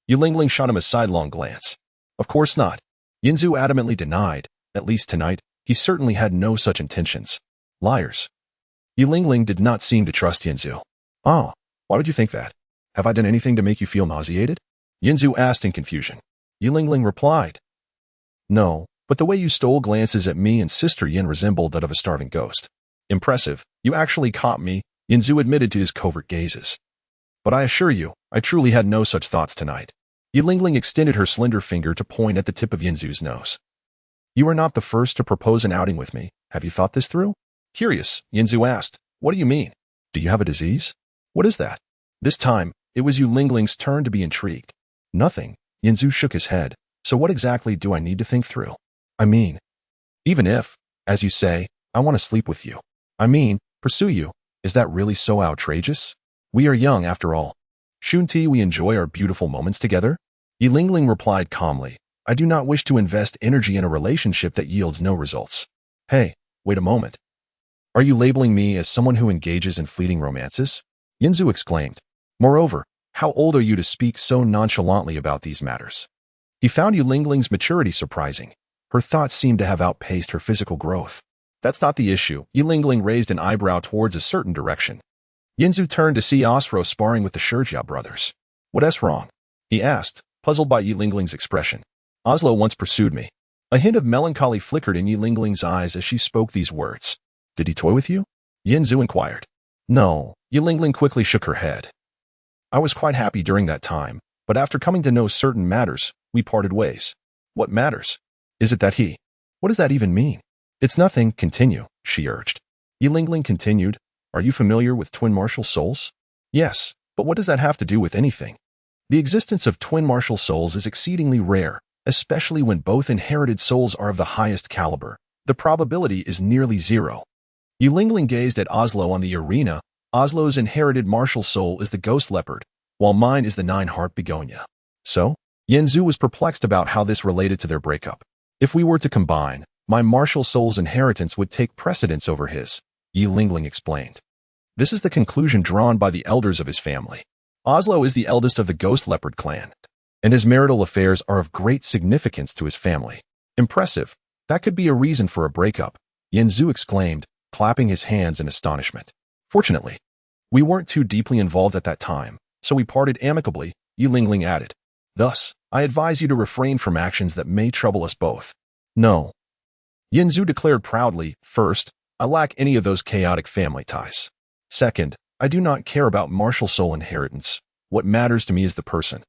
Yi Lingling shot him a sidelong glance. Of course not. Yinzu adamantly denied. At least tonight, he certainly had no such intentions. Liars. Yi Lingling did not seem to trust Yinzu. Oh, why would you think that? Have I done anything to make you feel nauseated? Yinzu asked in confusion. Yi Lingling replied. No, but the way you stole glances at me and Sister Yin resembled that of a starving ghost. Impressive, you actually caught me, Yinzu admitted to his covert gazes. But I assure you, I truly had no such thoughts tonight. Yi Lingling extended her slender finger to point at the tip of Yinzu's nose. You are not the first to propose an outing with me. Have you thought this through? Curious, Yinzu asked. What do you mean? Do you have a disease? What is that? This time, it was Yi Lingling's turn to be intrigued. Nothing, Yinzu shook his head. So what exactly do I need to think through? I mean, even if, as you say, I want to sleep with you. I mean, pursue you. Is that really so outrageous? We are young after all. Shouldn't we enjoy our beautiful moments together? Yi Lingling replied calmly. I do not wish to invest energy in a relationship that yields no results. Hey, wait a moment. Are you labeling me as someone who engages in fleeting romances? Yinzu exclaimed. Moreover, how old are you to speak so nonchalantly about these matters? He found Yi Lingling's maturity surprising. Her thoughts seemed to have outpaced her physical growth. That's not the issue. Yi Lingling raised an eyebrow towards a certain direction. Yinzu turned to see Osro sparring with the Shurjia brothers. What's wrong? He asked, puzzled by Yi Lingling's expression. Oslo once pursued me. A hint of melancholy flickered in Yi Lingling's eyes as she spoke these words. Did he toy with you? Yinzu inquired. No, Yi Lingling quickly shook her head. I was quite happy during that time, but after coming to know certain matters, we parted ways. What matters? Is it that he? What does that even mean? It's nothing, continue, she urged. Yi Lingling continued. Are you familiar with twin martial souls? Yes, but what does that have to do with anything? The existence of twin martial souls is exceedingly rare, especially when both inherited souls are of the highest caliber. The probability is nearly zero. Yi Lingling gazed at Oslo on the arena. Oslo's inherited martial soul is the ghost leopard, while mine is the nine-heart begonia. So? Yinzu was perplexed about how this related to their breakup. If we were to combine, my martial soul's inheritance would take precedence over his, Yi Lingling explained. This is the conclusion drawn by the elders of his family. Oslo is the eldest of the ghost leopard clan, and his marital affairs are of great significance to his family. Impressive. That could be a reason for a breakup, Yinzu exclaimed, clapping his hands in astonishment. Fortunately, we weren't too deeply involved at that time, so we parted amicably, Yi Lingling added. Thus, I advise you to refrain from actions that may trouble us both. No. Yinzu declared proudly, first, I lack any of those chaotic family ties. Second, I do not care about martial soul inheritance. What matters to me is the person,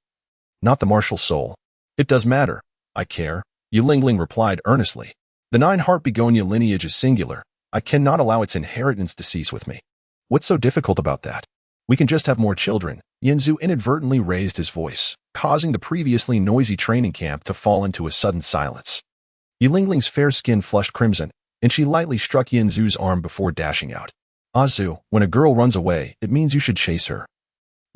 not the martial soul. It does matter. I care, Yu Lingling replied earnestly. The 9-heart begonia lineage is singular. I cannot allow its inheritance to cease with me. What's so difficult about that? We can just have more children. Yinzu inadvertently raised his voice, causing the previously noisy training camp to fall into a sudden silence. Yu Lingling's fair skin flushed crimson, and she lightly struck Yinzu's arm before dashing out. Azu, when a girl runs away, it means you should chase her,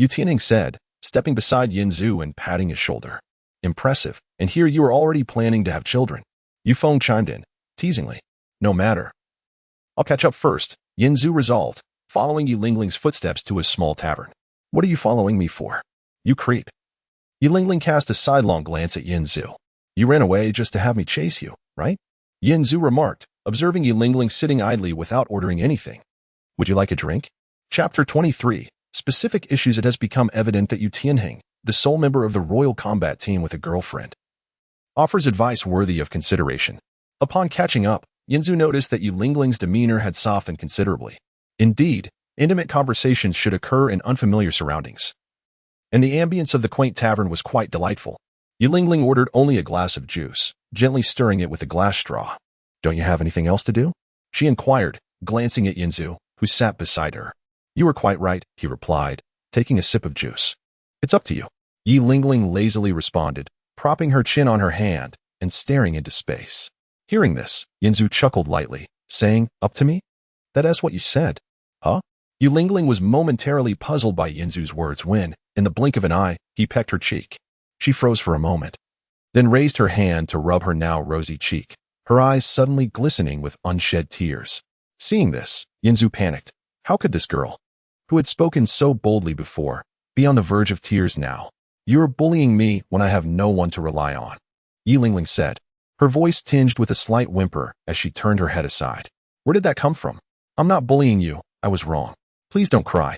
Yu Tianning said, stepping beside Yinzu and patting his shoulder. Impressive, and here you are already planning to have children. Yu Feng chimed in, teasingly. No matter. I'll catch up first, Yinzu resolved, following Yu Lingling's footsteps to his small tavern. What are you following me for? You creep. Yu Lingling cast a sidelong glance at Yinzu. You ran away just to have me chase you, right? Yinzu remarked, observing Yu Lingling sitting idly without ordering anything. Would you like a drink? Chapter 23. Specific issues. It has become evident that Yu Tianheng, the sole member of the Royal Combat Team with a girlfriend, offers advice worthy of consideration. Upon catching up, Yinzu noticed that Yu Lingling's demeanor had softened considerably. Indeed, intimate conversations should occur in unfamiliar surroundings. And the ambience of the quaint tavern was quite delightful. Yu Lingling ordered only a glass of juice, gently stirring it with a glass straw. Don't you have anything else to do? She inquired, glancing at Yinzu, who sat beside her. You were quite right, he replied, taking a sip of juice. It's up to you. Yu Lingling lazily responded, propping her chin on her hand and staring into space. Hearing this, Yinzu chuckled lightly, saying, Up to me? That's what you said. Huh? Yu Lingling was momentarily puzzled by Yinzu's words when, in the blink of an eye, he pecked her cheek. She froze for a moment, then raised her hand to rub her now rosy cheek, her eyes suddenly glistening with unshed tears. Seeing this, Yinzu panicked. How could this girl, who had spoken so boldly before, be on the verge of tears now? You are bullying me when I have no one to rely on, Yu Lingling said, her voice tinged with a slight whimper as she turned her head aside. Where did that come from? I'm not bullying you, I was wrong. Please don't cry,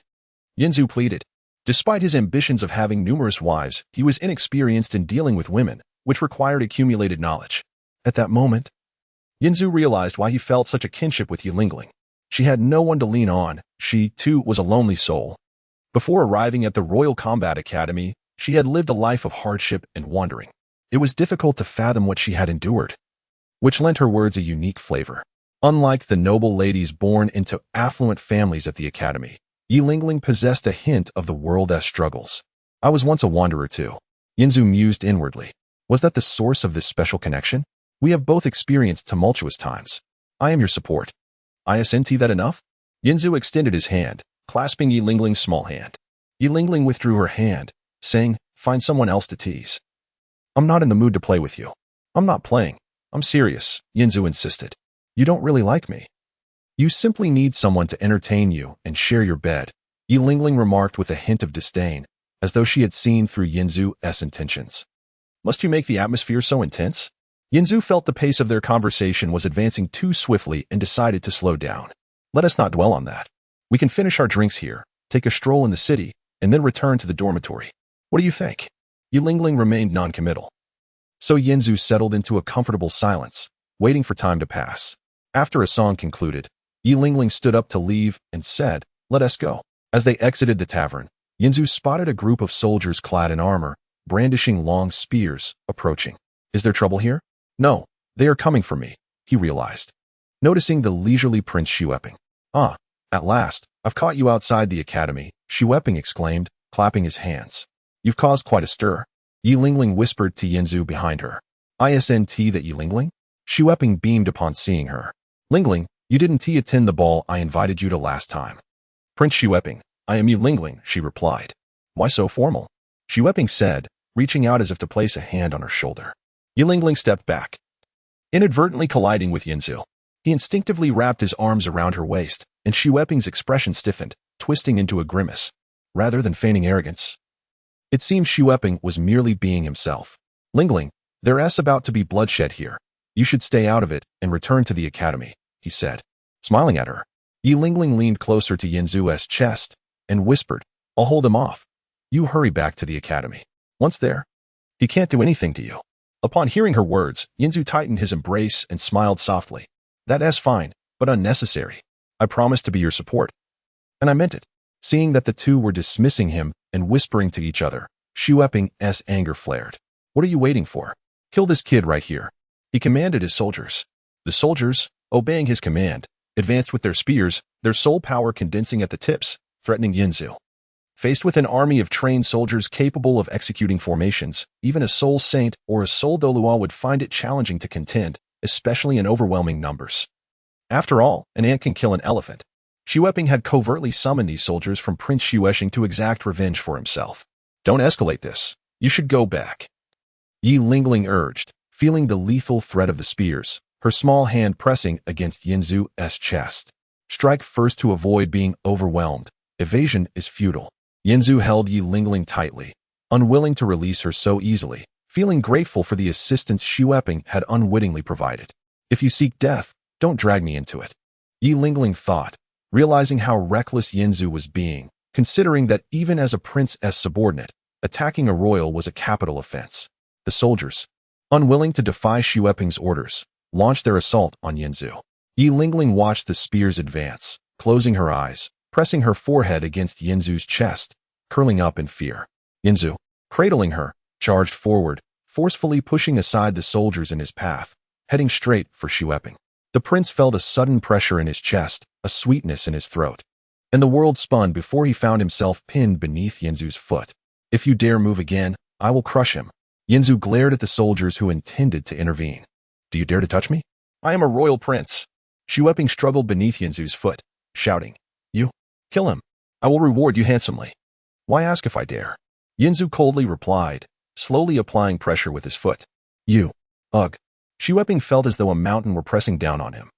Yinzu pleaded. Despite his ambitions of having numerous wives, he was inexperienced in dealing with women, which required accumulated knowledge. At that moment, Yinzu realized why he felt such a kinship with Yu Lingling. She had no one to lean on. She, too, was a lonely soul. Before arriving at the Royal Combat Academy, she had lived a life of hardship and wandering. It was difficult to fathom what she had endured, which lent her words a unique flavor. Unlike the noble ladies born into affluent families at the academy, Yu Lingling possessed a hint of the world's struggles. I was once a wanderer too, Yinzu mused inwardly. Was that the source of this special connection? We have both experienced tumultuous times. I am your support. Isn't that enough? Yinzu extended his hand, clasping Yu Lingling's small hand. Yu Lingling withdrew her hand, saying, Find someone else to tease. I'm not in the mood to play with you. I'm not playing. I'm serious, Yinzu insisted. You don't really like me. You simply need someone to entertain you and share your bed, Yu Lingling remarked with a hint of disdain, as though she had seen through Yinzu's intentions. Must you make the atmosphere so intense? Yinzu felt the pace of their conversation was advancing too swiftly and decided to slow down. Let us not dwell on that. We can finish our drinks here, take a stroll in the city, and then return to the dormitory. What do you think? Yu Lingling remained noncommittal. So Yinzu settled into a comfortable silence, waiting for time to pass. After a song concluded, Yu Lingling stood up to leave and said, Let us go. As they exited the tavern, Yinzu spotted a group of soldiers clad in armor, brandishing long spears, approaching. Is there trouble here? No, they are coming for me, he realized, noticing the leisurely Prince Xueping. Ah, at last, I've caught you outside the academy, Xueping exclaimed, clapping his hands. You've caused quite a stir, Yu Lingling whispered to Yinzu behind her. Isn't that Yu Lingling? Xueping beamed upon seeing her. Lingling, you didn't attend the ball I invited you to last time. Prince Xueping, I am Yu Lingling, she replied. Why so formal? Xueping said, reaching out as if to place a hand on her shoulder. Yu Lingling stepped back, inadvertently colliding with Yinzu. He instinctively wrapped his arms around her waist, and Xueping's expression stiffened, twisting into a grimace. Rather than feigning arrogance, it seemed Xueping was merely being himself. Lingling, there's about to be bloodshed here. You should stay out of it and return to the academy, he said, smiling at her. Yu Lingling leaned closer to Yinzu's chest and whispered, I'll hold him off. You hurry back to the academy. Once there, he can't do anything to you. Upon hearing her words, Yinzu tightened his embrace and smiled softly. That's fine, but unnecessary. I promised to be your support. And I meant it. Seeing that the two were dismissing him and whispering to each other, Xueping's anger flared. What are you waiting for? Kill this kid right here. He commanded his soldiers. The soldiers, obeying his command, advanced with their spears, their soul power condensing at the tips, threatening Yinzu. Faced with an army of trained soldiers capable of executing formations, even a soul saint or a soul Douluo would find it challenging to contend, especially in overwhelming numbers. After all, an ant can kill an elephant. Xueping had covertly summoned these soldiers from Prince Xuexing to exact revenge for himself. Don't escalate this. You should go back. Yi Lingling urged, feeling the lethal threat of the spears, her small hand pressing against Yinzu's chest. Strike first to avoid being overwhelmed. Evasion is futile. Yinzu held Yi Lingling tightly, unwilling to release her so easily, feeling grateful for the assistance Xueping had unwittingly provided. If you seek death, don't drag me into it. Yi Lingling thought, realizing how reckless Yinzu was being, considering that even as a prince's subordinate, attacking a royal was a capital offense. The soldiers, unwilling to defy Xueping's orders, launched their assault on Yinzu. Yi Lingling watched the spears advance, closing her eyes, pressing her forehead against Yinzu's chest, curling up in fear. Yinzu, cradling her, charged forward, forcefully pushing aside the soldiers in his path, heading straight for Xueping. The prince felt a sudden pressure in his chest, a sweetness in his throat. And the world spun before he found himself pinned beneath Yinzu's foot. If you dare move again, I will crush him. Yinzu glared at the soldiers who intended to intervene. Do you dare to touch me? I am a royal prince. Xueping struggled beneath Yinzu's foot, shouting, You, kill him. I will reward you handsomely. Why ask if I dare? Yinzu coldly replied, slowly applying pressure with his foot. You, ugh. Xueping felt as though a mountain were pressing down on him.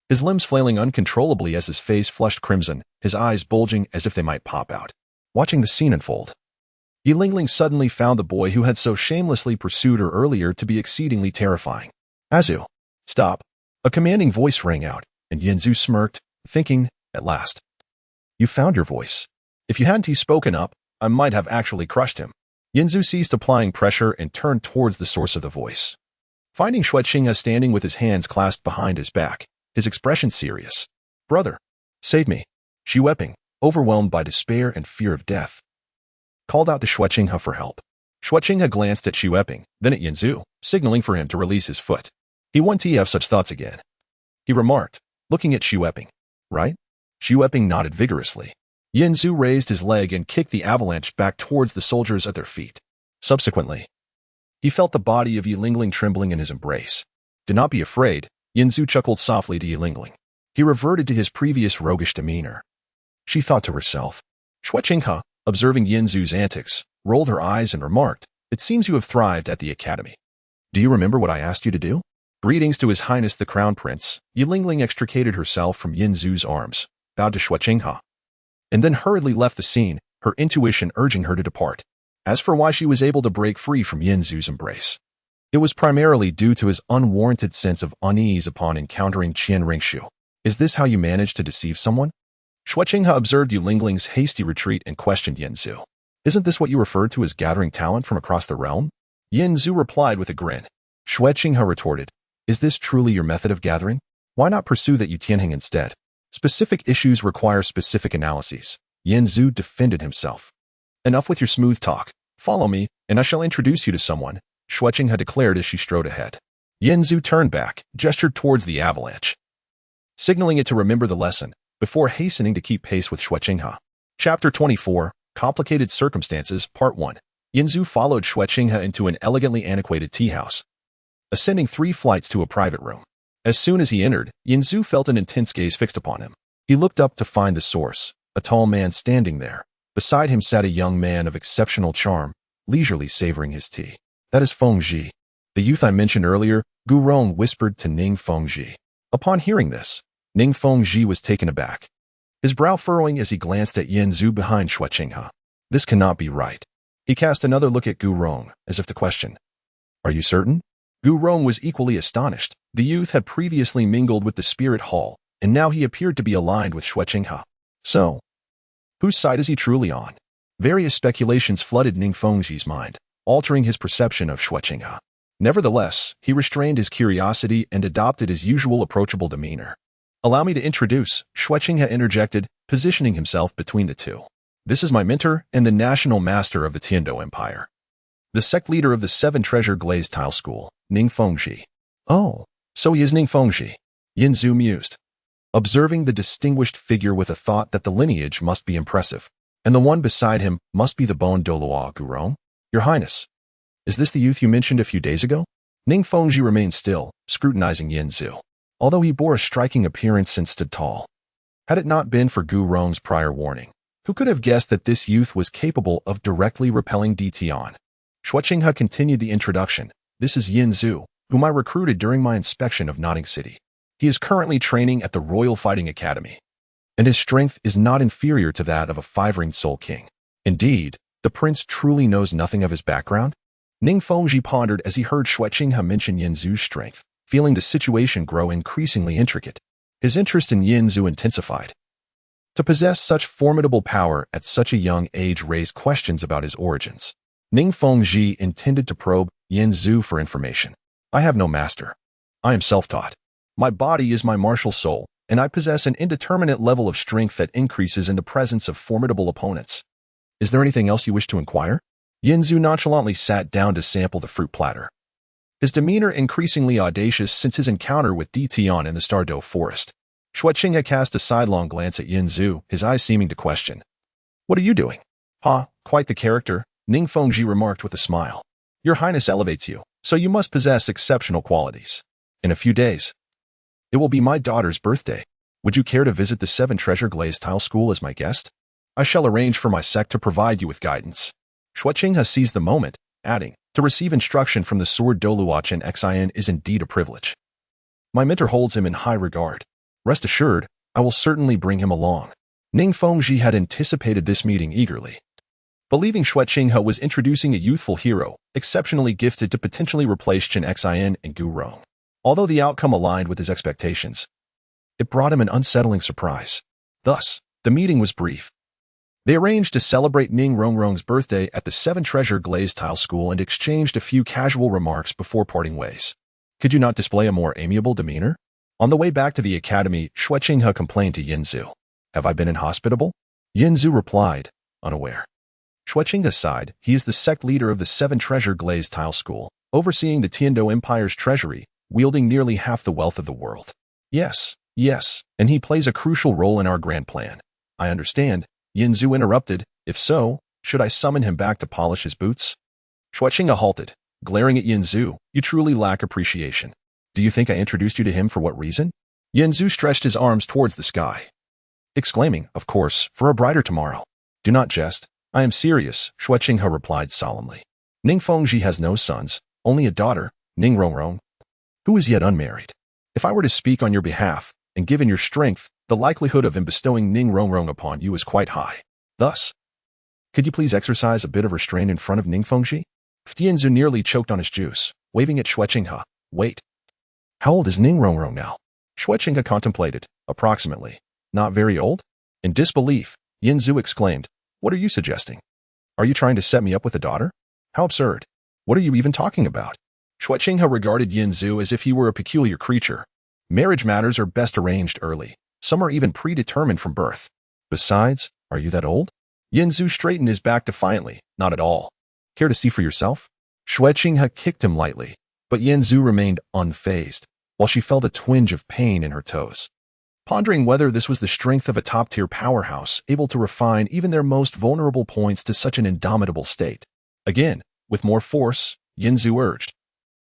His limbs flailing uncontrollably as his face flushed crimson, his eyes bulging as if they might pop out. Watching the scene unfold, Yi Lingling suddenly found the boy who had so shamelessly pursued her earlier to be exceedingly terrifying. Azu, stop. A commanding voice rang out, and Yinzu smirked, thinking, at last. You found your voice. If you hadn't spoken up, I might have actually crushed him. Yinzu ceased applying pressure and turned towards the source of the voice. Finding Xuexing standing with his hands clasped behind his back, his expression serious. Brother, save me. Xueping, overwhelmed by despair and fear of death, called out to Xuexing for help. Xuexing glanced at Xueping, then at Yinzu, signaling for him to release his foot. He won't have such thoughts again. He remarked, looking at Xueping. Right? Xueping nodded vigorously. Yinzu raised his leg and kicked the avalanche back towards the soldiers at their feet. Subsequently, he felt the body of Yi Lingling trembling in his embrace. Do not be afraid, Yinzu chuckled softly to Yi Lingling. He reverted to his previous roguish demeanor. She thought to herself. Xuexing, observing Yinzu's antics, rolled her eyes and remarked, It seems you have thrived at the academy. Do you remember what I asked you to do? Greetings to His Highness the Crown Prince. Yi Lingling extricated herself from Yinzu's arms, bowed to Xuexing, and then hurriedly left the scene, her intuition urging her to depart. As for why she was able to break free from Yinzu's embrace, it was primarily due to his unwarranted sense of unease upon encountering Qian Ringshu. Is this how you managed to deceive someone? Xuexing observed Yi Lingling's hasty retreat and questioned Yinzu. Isn't this what you referred to as gathering talent from across the realm? Yinzu replied with a grin. Xuexing retorted, Is this truly your method of gathering? Why not pursue that Tianheng instead? Specific issues require specific analyses. Yinzu defended himself. Enough with your smooth talk. Follow me, and I shall introduce you to someone, Xuexing declared as she strode ahead. Yinzu turned back, gestured towards the avalanche, signaling it to remember the lesson, before hastening to keep pace with Xuexing. Chapter 24, Complicated Circumstances, Part 1. Yinzu followed Xuexing into an elegantly antiquated tea house, ascending 3 flights to a private room. As soon as he entered, Yinzu felt an intense gaze fixed upon him. He looked up to find the source, a tall man standing there. Beside him sat a young man of exceptional charm, leisurely savoring his tea. That is Fengji, the youth I mentioned earlier, Gu Rong whispered to Ning Fengji. Upon hearing this, Ning Fengji was taken aback, his brow furrowing as he glanced at Yinzu behind Xuexing. This cannot be right. He cast another look at Gu Rong, as if to question. Are you certain? Gu Rong was equally astonished. The youth had previously mingled with the spirit hall, and now he appeared to be aligned with Xuexing. So, whose side is he truly on? Various speculations flooded Ning Fengji's mind, altering his perception of Xuexing. Nevertheless, he restrained his curiosity and adopted his usual approachable demeanor. Allow me to introduce, Xuexing interjected, positioning himself between the two. This is my mentor and the national master of the Tiando Empire. The sect leader of the Seven Treasure Glazed Tile School, Ning Fengji. Oh, so he is Ning Fengji. Yin Zhu mused, observing the distinguished figure with a thought that the lineage must be impressive, and the one beside him must be the Bon Douluo Gurong. Your Highness, is this the youth you mentioned a few days ago? Ning Fengji remained still, scrutinizing Yin Zhu, although he bore a striking appearance and stood tall. Had it not been for Gu Rong's prior warning, who could have guessed that this youth was capable of directly repelling Di Tian? Shuo Qinghe continued the introduction. This is Yin Zhu, whom I recruited during my inspection of Notting City. He is currently training at the Royal Fighting Academy, and his strength is not inferior to that of a five-ringed Soul King. Indeed, the prince truly knows nothing of his background? Ning Fengji pondered as he heard Shuo Qinghe mention Yin Zhu's strength, feeling the situation grow increasingly intricate. His interest in Yin Zhu intensified. To possess such formidable power at such a young age raised questions about his origins. Ning Fengji intended to probe Yin Zhu for information. I have no master. I am self-taught. My body is my martial soul, and I possess an indeterminate level of strength that increases in the presence of formidable opponents. Is there anything else you wish to inquire? Yin Zhu nonchalantly sat down to sample the fruit platter. His demeanor increasingly audacious since his encounter with Di Tian in the Stardow Forest. Shuo Qinghe cast a sidelong glance at Yin Zhu, his eyes seeming to question. What are you doing? Quite the character, Ning Fengji remarked with a smile. Your Highness elevates you, so you must possess exceptional qualities. In a few days, it will be my daughter's birthday. Would you care to visit the Seven Treasure Glazed Tile School as my guest? I shall arrange for my sect to provide you with guidance. Shuo Qinghe seized the moment, adding, to receive instruction from the sword Douluo Chen Xin is indeed a privilege. My mentor holds him in high regard. Rest assured, I will certainly bring him along. Ning Fengji had anticipated this meeting eagerly. Believing Shuo Qinghe was introducing a youthful hero, exceptionally gifted to potentially replace Chen Xin and Gu Rong. Although the outcome aligned with his expectations, it brought him an unsettling surprise. Thus, the meeting was brief. They arranged to celebrate Ning Rongrong's birthday at the Seven Treasure Glazed Tile School and exchanged a few casual remarks before parting ways. Could you not display a more amiable demeanor? On the way back to the academy, Shuo Qinghe complained to Yin Zhu. Have I been inhospitable? Yin Zhu replied, unaware. Shuo Qinghe sighed. He is the sect leader of the Seven Treasure Glazed Tile School, overseeing the Tiando Empire's treasury, wielding nearly half the wealth of the world. Yes, and he plays a crucial role in our grand plan. I understand, Yin Zhu interrupted. If so, should I summon him back to polish his boots? Shuo Qinghe halted, glaring at Yin Zhu. You truly lack appreciation. Do you think I introduced you to him for what reason? Yin Zhu stretched his arms towards the sky, exclaiming, of course, for a brighter tomorrow. Do not jest. I am serious, Shuo Qinghe replied solemnly. Ning Fengji has no sons, only a daughter, Ning Rongrong, who is yet unmarried. If I were to speak on your behalf, and given your strength, the likelihood of him bestowing Ning Rongrong upon you is quite high. Thus, could you please exercise a bit of restraint in front of Ning Fengji? Yin Zhu nearly choked on his juice, waving at Shuo Qinghe. Wait. How old is Ning Rongrong now? Shuo Qinghe contemplated. Approximately. Not very old? In disbelief, Yin Zhu exclaimed. What are you suggesting? Are you trying to set me up with a daughter? How absurd. What are you even talking about? Shuo Qinghe regarded Yin Zhu as if he were a peculiar creature. Marriage matters are best arranged early. Some are even predetermined from birth. Besides, are you that old? Yin Zhu straightened his back defiantly. Not at all. Care to see for yourself? Shuo Qinghe kicked him lightly, but Yin Zhu remained unfazed, while she felt a twinge of pain in her toes. Pondering whether this was the strength of a top-tier powerhouse able to refine even their most vulnerable points to such an indomitable state. Again, with more force, Yin Zhu urged,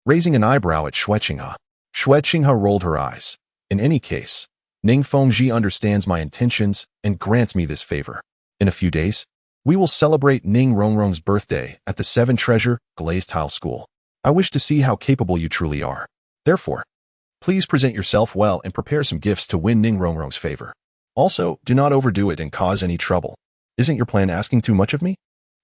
raising an eyebrow at Shuo Qinghe. Shuo Qinghe rolled her eyes. In any case, Ning Fengji understands my intentions and grants me this favor. In a few days, we will celebrate Ning Rongrong's birthday at the Seven Treasure Glazed Tile School. I wish to see how capable you truly are. Therefore, please present yourself well and prepare some gifts to win Ning Rongrong's favor. Also, do not overdo it and cause any trouble. Isn't your plan asking too much of me?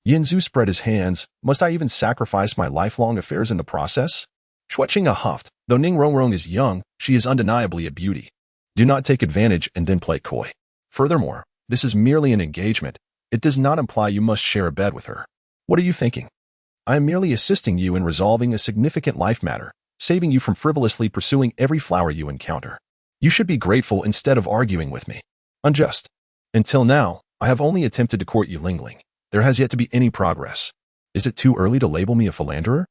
Yin Zhu spread his hands. Must I even sacrifice my lifelong affairs in the process? Shuo Qinghe huffed. Though Ning Rongrong is young, she is undeniably a beauty. Do not take advantage and then play coy. Furthermore, this is merely an engagement. It does not imply you must share a bed with her. What are you thinking? I am merely assisting you in resolving a significant life matter, saving you from frivolously pursuing every flower you encounter. You should be grateful instead of arguing with me. Unjust. Until now, I have only attempted to court Yulingling. There has yet to be any progress. Is it too early to label me a philanderer?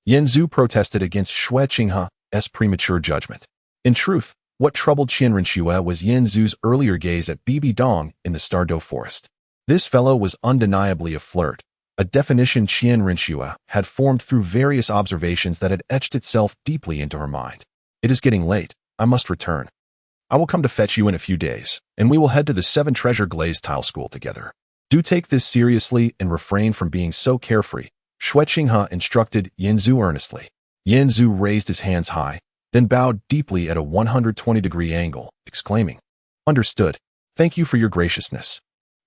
Yanzu protested against Xue Qinghe's premature judgment. In truth, what troubled Qianren Xue was Yanzu's earlier gaze at Bibi Dong in the Stardow Forest. This fellow was undeniably a flirt, a definition Qianren Xue had formed through various observations that had etched itself deeply into her mind. It is getting late. I must return. I will come to fetch you in a few days, and we will head to the 7 Treasure Glazed Tile School together. Do take this seriously and refrain from being so carefree, Xue Qinghe instructed Yanzu earnestly. Yanzu raised his hands high, then bowed deeply at a 120-degree angle, exclaiming, "Understood. Thank you for your graciousness."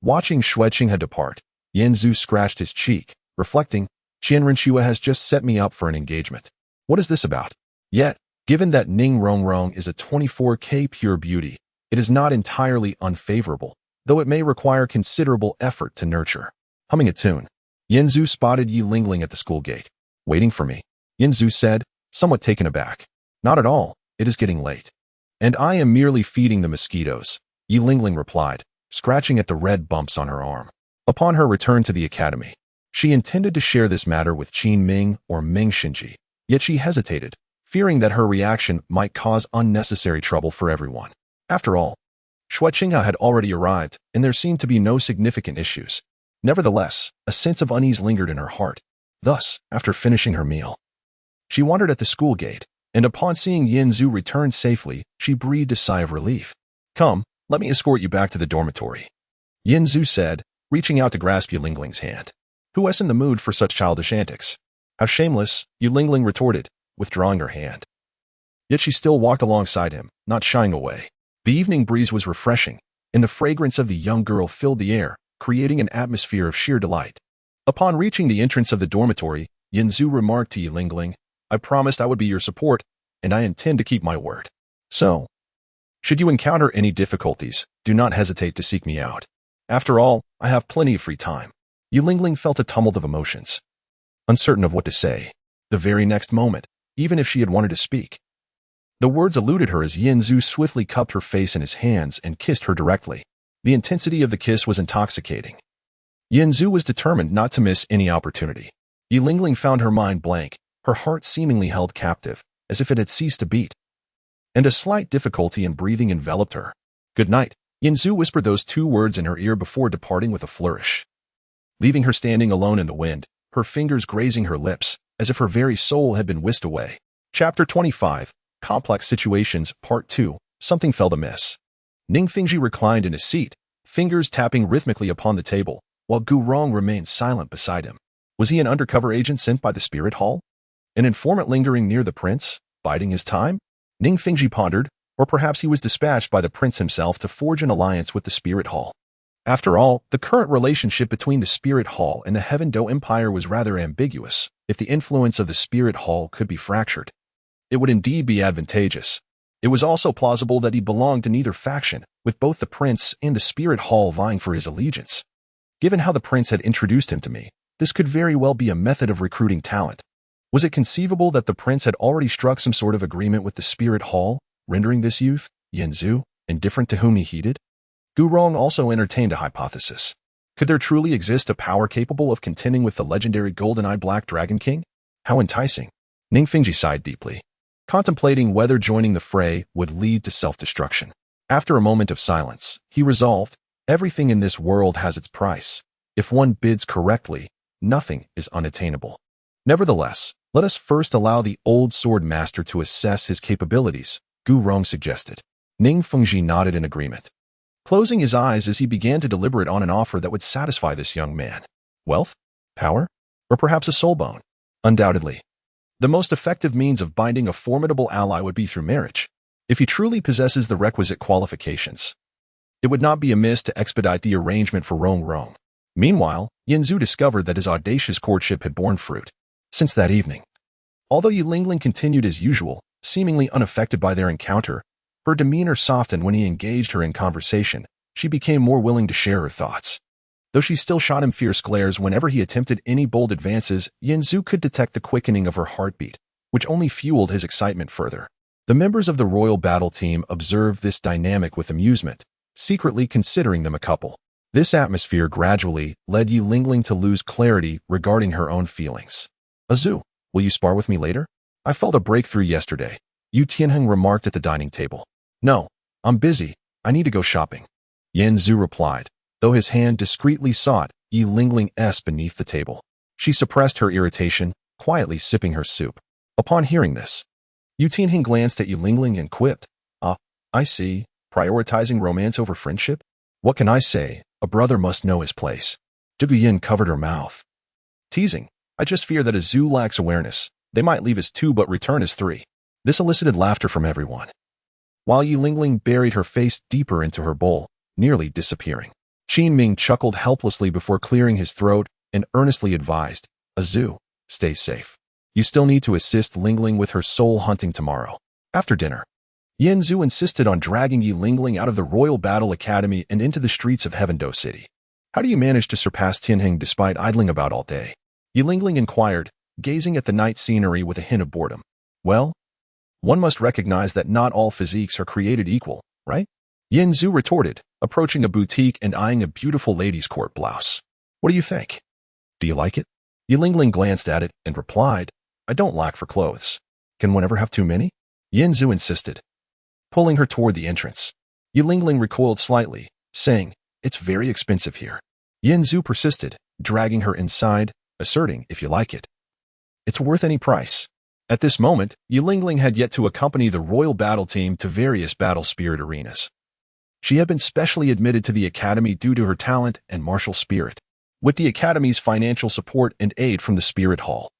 Watching Xue Qinghe depart, Yanzu scratched his cheek, reflecting, Qianren Xue has just set me up for an engagement. What is this about? Yet, given that Ning Rongrong is a 24K pure beauty, it is not entirely unfavorable, though it may require considerable effort to nurture. Humming a tune, Yanzu spotted Yulingling at the school gate. "Waiting for me?" Yanzu said, somewhat taken aback. "Not at all. It is getting late. And I am merely feeding the mosquitoes," Yulingling replied, scratching at the red bumps on her arm. Upon her return to the academy, she intended to share this matter with Qin Ming or Ming Xinji, yet she hesitated, fearing that her reaction might cause unnecessary trouble for everyone. After all, Xue Qinghe had already arrived, and there seemed to be no significant issues. Nevertheless, a sense of unease lingered in her heart. Thus, after finishing her meal, she wandered at the school gate, and upon seeing Yanzu return safely, she breathed a sigh of relief. "Come, let me escort you back to the dormitory," Yanzu said, reaching out to grasp Yulingling's hand. Who was in the mood for such childish antics? How shameless, Yulingling retorted, withdrawing her hand. Yet she still walked alongside him, not shying away. The evening breeze was refreshing, and the fragrance of the young girl filled the air, creating an atmosphere of sheer delight. Upon reaching the entrance of the dormitory, Yanzu remarked to Yulingling, "I promised I would be your support, and I intend to keep my word. So, should you encounter any difficulties, do not hesitate to seek me out. After all, I have plenty of free time." Yulingling felt a tumult of emotions, uncertain of what to say. The very next moment, even if she had wanted to speak, the words eluded her as Yanzu swiftly cupped her face in his hands and kissed her directly. The intensity of the kiss was intoxicating. Yanzu was determined not to miss any opportunity. Yulingling found her mind blank, her heart seemingly held captive, as if it had ceased to beat. And a slight difficulty in breathing enveloped her. "Good night," Yanzu whispered those 2 words in her ear before departing with a flourish. Leaving her standing alone in the wind, her fingers grazing her lips, as if her very soul had been whisked away. Chapter 25, Complex Situations, Part 2, Something Felt Amiss. Ning Fingji reclined in his seat, fingers tapping rhythmically upon the table, while Gu Rong remained silent beside him. Was he an undercover agent sent by the Spirit Hall? An informant lingering near the prince, biding his time? Ning Fingji pondered, or perhaps he was dispatched by the prince himself to forge an alliance with the Spirit Hall. After all, the current relationship between the Spirit Hall and the Heaven Do Empire was rather ambiguous. If the influence of the Spirit Hall could be fractured, it would indeed be advantageous. It was also plausible that he belonged to neither faction, with both the prince and the Spirit Hall vying for his allegiance. Given how the prince had introduced him to me, this could very well be a method of recruiting talent. Was it conceivable that the prince had already struck some sort of agreement with the Spirit Hall, rendering this youth, Yanzu, indifferent to whom he heeded? Gu Rong also entertained a hypothesis. Could there truly exist a power capable of contending with the legendary golden-eyed Black Dragon King? How enticing. Ning Fingji sighed deeply, contemplating whether joining the fray would lead to self-destruction. After a moment of silence, he resolved, everything in this world has its price. If one bids correctly, nothing is unattainable. Nevertheless, let us first allow the old sword master to assess his capabilities, Gu Rong suggested. Ning Fengji nodded in agreement, closing his eyes as he began to deliberate on an offer that would satisfy this young man. Wealth? Power? Or perhaps a soul bone? Undoubtedly. The most effective means of binding a formidable ally would be through marriage. If he truly possesses the requisite qualifications, it would not be amiss to expedite the arrangement for Rong Rong. Meanwhile, Yanzu discovered that his audacious courtship had borne fruit. Since that evening, although Yulingling continued as usual, seemingly unaffected by their encounter, her demeanor softened when he engaged her in conversation. She became more willing to share her thoughts. Though she still shot him fierce glares whenever he attempted any bold advances, Yanzu could detect the quickening of her heartbeat, which only fueled his excitement further. The members of the royal battle team observed this dynamic with amusement, secretly considering them a couple. This atmosphere gradually led Yi Lingling to lose clarity regarding her own feelings. Azu, will you spar with me later? I felt a breakthrough yesterday, Yu Tianheng remarked at the dining table. No, I'm busy. I need to go shopping. Yan Zhu replied, though his hand discreetly sought Yi Lingling's beneath the table. She suppressed her irritation, quietly sipping her soup. Upon hearing this, Yu Tianheng glanced at Yi Lingling and quipped, "Ah, I see. Prioritizing romance over friendship? What can I say? A brother must know his place." Zhuge Yin covered her mouth. Teasing, I just fear that Azu lacks awareness. They might leave as 2 but return as 3. This elicited laughter from everyone. While Yi Lingling buried her face deeper into her bowl, nearly disappearing. Qin Ming chuckled helplessly before clearing his throat and earnestly advised, Azu, stay safe. You still need to assist Lingling with her soul hunting tomorrow. After dinner, Yin Zhu insisted on dragging Yi Lingling out of the Royal Battle Academy and into the streets of Heavendo City. How do you manage to surpass Tianheng despite idling about all day? Yi Lingling inquired, gazing at the night scenery with a hint of boredom. Well, one must recognize that not all physiques are created equal, right? Yin Zhu retorted, approaching a boutique and eyeing a beautiful ladies' court blouse. What do you think? Do you like it? Yi Lingling glanced at it and replied, I don't lack for clothes. Can one ever have too many? Yin Zhu insisted, pulling her toward the entrance. Yi Lingling recoiled slightly, saying, It's very expensive here. Yin Zhu persisted, dragging her inside, asserting, If you like it, it's worth any price. At this moment, Yi Lingling had yet to accompany the royal battle team to various battle spirit arenas. She had been specially admitted to the academy due to her talent and martial spirit, with the academy's financial support and aid from the spirit hall.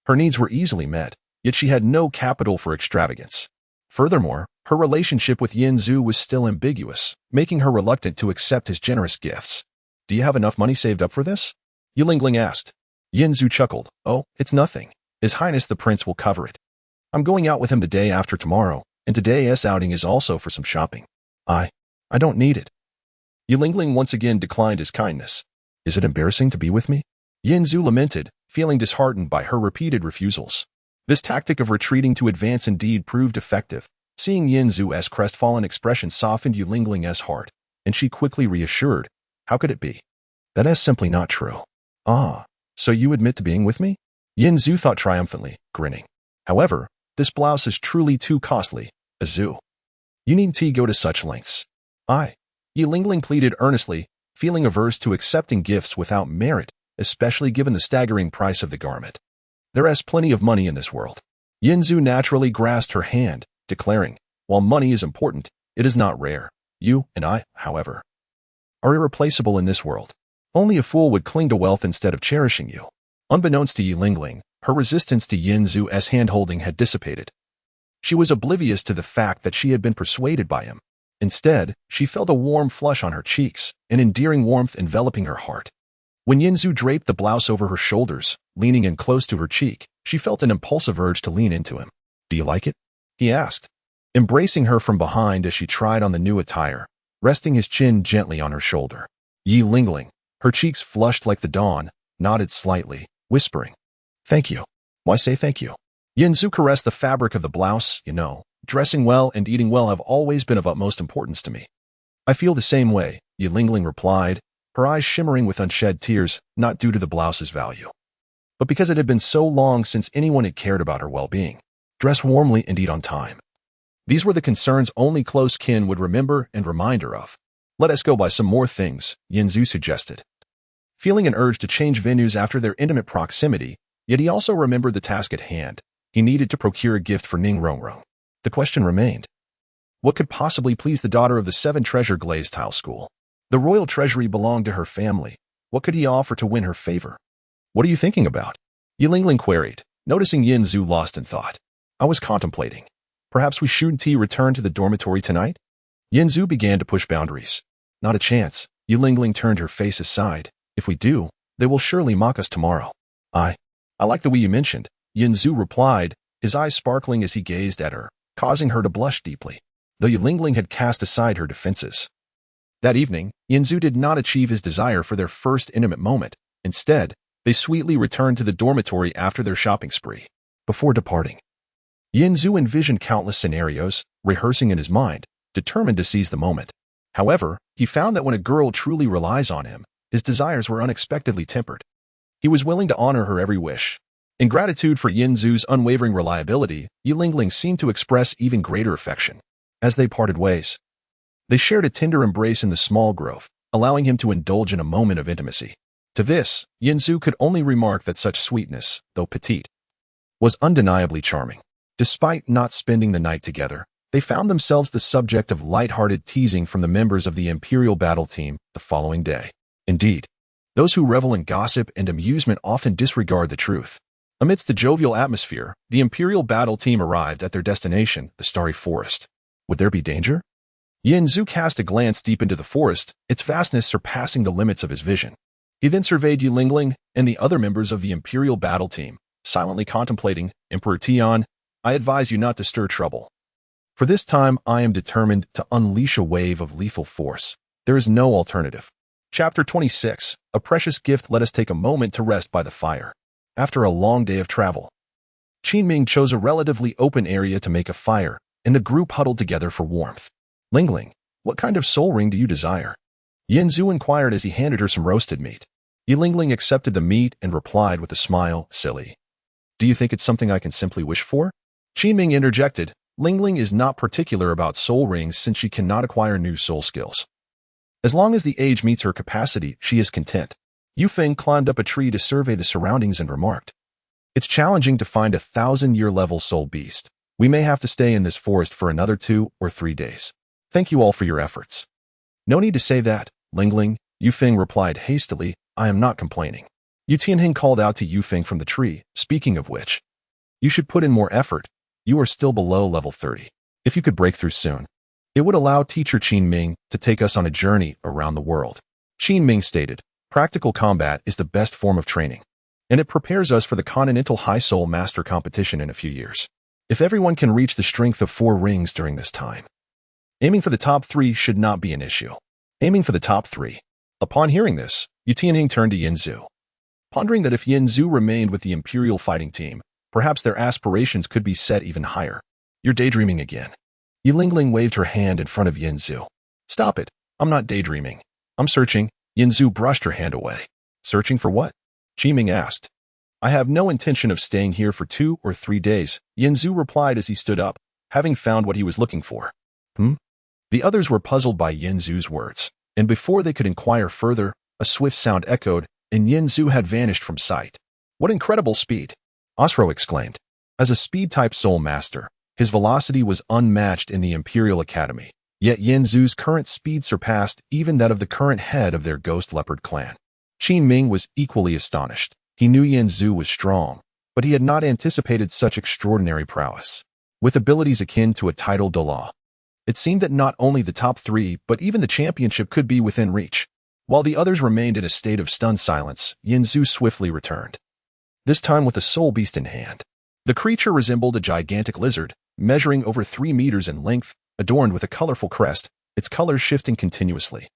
Her needs were easily met, yet she had no capital for extravagance. Furthermore, her relationship with Yin Zhu was still ambiguous, making her reluctant to accept his generous gifts. Do you have enough money saved up for this? Yi Lingling asked. Yin Zhu chuckled. Oh, it's nothing. His Highness the Prince will cover it. I'm going out with him the day after tomorrow, and today's outing is also for some shopping. I don't need it. Yi Lingling once again declined his kindness. Is it embarrassing to be with me? Yin Zhu lamented, feeling disheartened by her repeated refusals. This tactic of retreating to advance indeed proved effective. Seeing Yin Zhu's crestfallen expression softened Yi Lingling's heart, and she quickly reassured, How could it be? That is simply not true. Ah, so you admit to being with me? Yin Zhu thought triumphantly, grinning. However, this blouse is truly too costly, Azu. You needn't go to such lengths. Yi Lingling pleaded earnestly, feeling averse to accepting gifts without merit, especially given the staggering price of the garment. There is plenty of money in this world. Yin Zhu naturally grasped her hand, declaring, While money is important, it is not rare. You and I, however, are irreplaceable in this world. Only a fool would cling to wealth instead of cherishing you. Unbeknownst to Yi Lingling, her resistance to Yin Zhu's hand-holding had dissipated. She was oblivious to the fact that she had been persuaded by him. Instead, she felt a warm flush on her cheeks, an endearing warmth enveloping her heart. When Yin Zhu draped the blouse over her shoulders, leaning in close to her cheek, she felt an impulsive urge to lean into him. Do you like it? He asked, embracing her from behind as she tried on the new attire, resting his chin gently on her shoulder. Yi Lingling, her cheeks flushed like the dawn, nodded slightly, whispering, Thank you. Why say thank you? Yin Zhu caressed the fabric of the blouse. Dressing well and eating well have always been of utmost importance to me. I feel the same way, Yi Lingling replied, her eyes shimmering with unshed tears, not due to the blouse's value, but because it had been so long since anyone had cared about her well-being. Dress warmly and eat on time. These were the concerns only close kin would remember and remind her of. Let us go buy some more things, Yin Zhu suggested. Feeling an urge to change venues after their intimate proximity, yet he also remembered the task at hand. He needed to procure a gift for Ning Rongrong. The question remained. What could possibly please the daughter of the 7 treasure glazed tile school? The royal treasury belonged to her family. What could he offer to win her favor? What are you thinking about? Yi Lingling queried, noticing Yin Zhu lost in thought. I was contemplating. Perhaps we shouldn't return to the dormitory tonight? Yin Zhu began to push boundaries. Not a chance. Yi Lingling turned her face aside. If we do, they will surely mock us tomorrow. I like the way you mentioned, Yin Zhu replied, his eyes sparkling as he gazed at her, causing her to blush deeply, though Yi Lingling had cast aside her defenses. That evening, Yin Zhu did not achieve his desire for their first intimate moment. Instead, they sweetly returned to the dormitory after their shopping spree. Before departing, Yin Zhu envisioned countless scenarios, rehearsing in his mind, determined to seize the moment. However, he found that when a girl truly relies on him, his desires were unexpectedly tempered. He was willing to honor her every wish. In gratitude for Yinzu's unwavering reliability, Yilingling seemed to express even greater affection. As they parted ways, they shared a tender embrace in the small grove, allowing him to indulge in a moment of intimacy. To this, Yinzu could only remark that such sweetness, though petite, was undeniably charming. Despite not spending the night together, they found themselves the subject of light-hearted teasing from the members of the Imperial battle team the following day. Indeed, those who revel in gossip and amusement often disregard the truth. Amidst the jovial atmosphere, the Imperial battle team arrived at their destination, the Starry Forest. Would there be danger? Yinzu cast a glance deep into the forest, its vastness surpassing the limits of his vision. He then surveyed Yilingling and the other members of the Imperial battle team, silently contemplating. Emperor Tian, I advise you not to stir trouble. For this time, I am determined to unleash a wave of lethal force. There is no alternative. Chapter 26, A Precious Gift. Let us take a moment to rest by the fire. After a long day of travel, Qinming chose a relatively open area to make a fire, and the group huddled together for warmth. Lingling, what kind of soul ring do you desire? Yinzu inquired as he handed her some roasted meat. Yilingling accepted the meat and replied with a smile, silly. Do you think it's something I can simply wish for? Qinming interjected, Lingling is not particular about soul rings since she cannot acquire new soul skills. As long as the age meets her capacity, she is content. Yufeng climbed up a tree to survey the surroundings and remarked, it's challenging to find a 1,000-year level soul beast. We may have to stay in this forest for another 2 or 3 days. Thank you all for your efforts. No need to say that, Lingling, Yufeng replied hastily, I am not complaining. Yu Tianheng called out to Yufeng from the tree, speaking of which, you should put in more effort. You are still below level 30. If you could break through soon, it would allow teacher Qinming to take us on a journey around the world. Qinming stated, practical combat is the best form of training, and it prepares us for the Continental High Soul Master competition in a few years. If everyone can reach the strength of 4 rings during this time, aiming for the top 3 should not be an issue. Aiming for the top 3. Upon hearing this, Yu Tianheng turned to Yinzu, pondering that if Yinzu remained with the Imperial fighting team, perhaps their aspirations could be set even higher. You're daydreaming again. Yilingling waved her hand in front of Yinzu. Stop it. I'm not daydreaming. I'm searching. Yinzu brushed her hand away. Searching for what? Qinming asked. I have no intention of staying here for 2 or 3 days, Yinzu replied as he stood up, having found what he was looking for. The others were puzzled by Yinzu's words, and before they could inquire further, a swift sound echoed, and Yinzu had vanished from sight. What incredible speed! Osro exclaimed. As a speed-type soul master, his velocity was unmatched in the Imperial Academy, yet Yinzu's current speed surpassed even that of the current head of their Ghost Leopard clan. Qinming was equally astonished. He knew Yinzu was strong, but he had not anticipated such extraordinary prowess. With abilities akin to a title Douluo, it seemed that not only the top 3 but even the championship could be within reach. While the others remained in a state of stunned silence, Yinzu swiftly returned, this time with a soul beast in hand. The creature resembled a gigantic lizard, measuring over 3 meters in length, adorned with a colorful crest, its colors shifting continuously.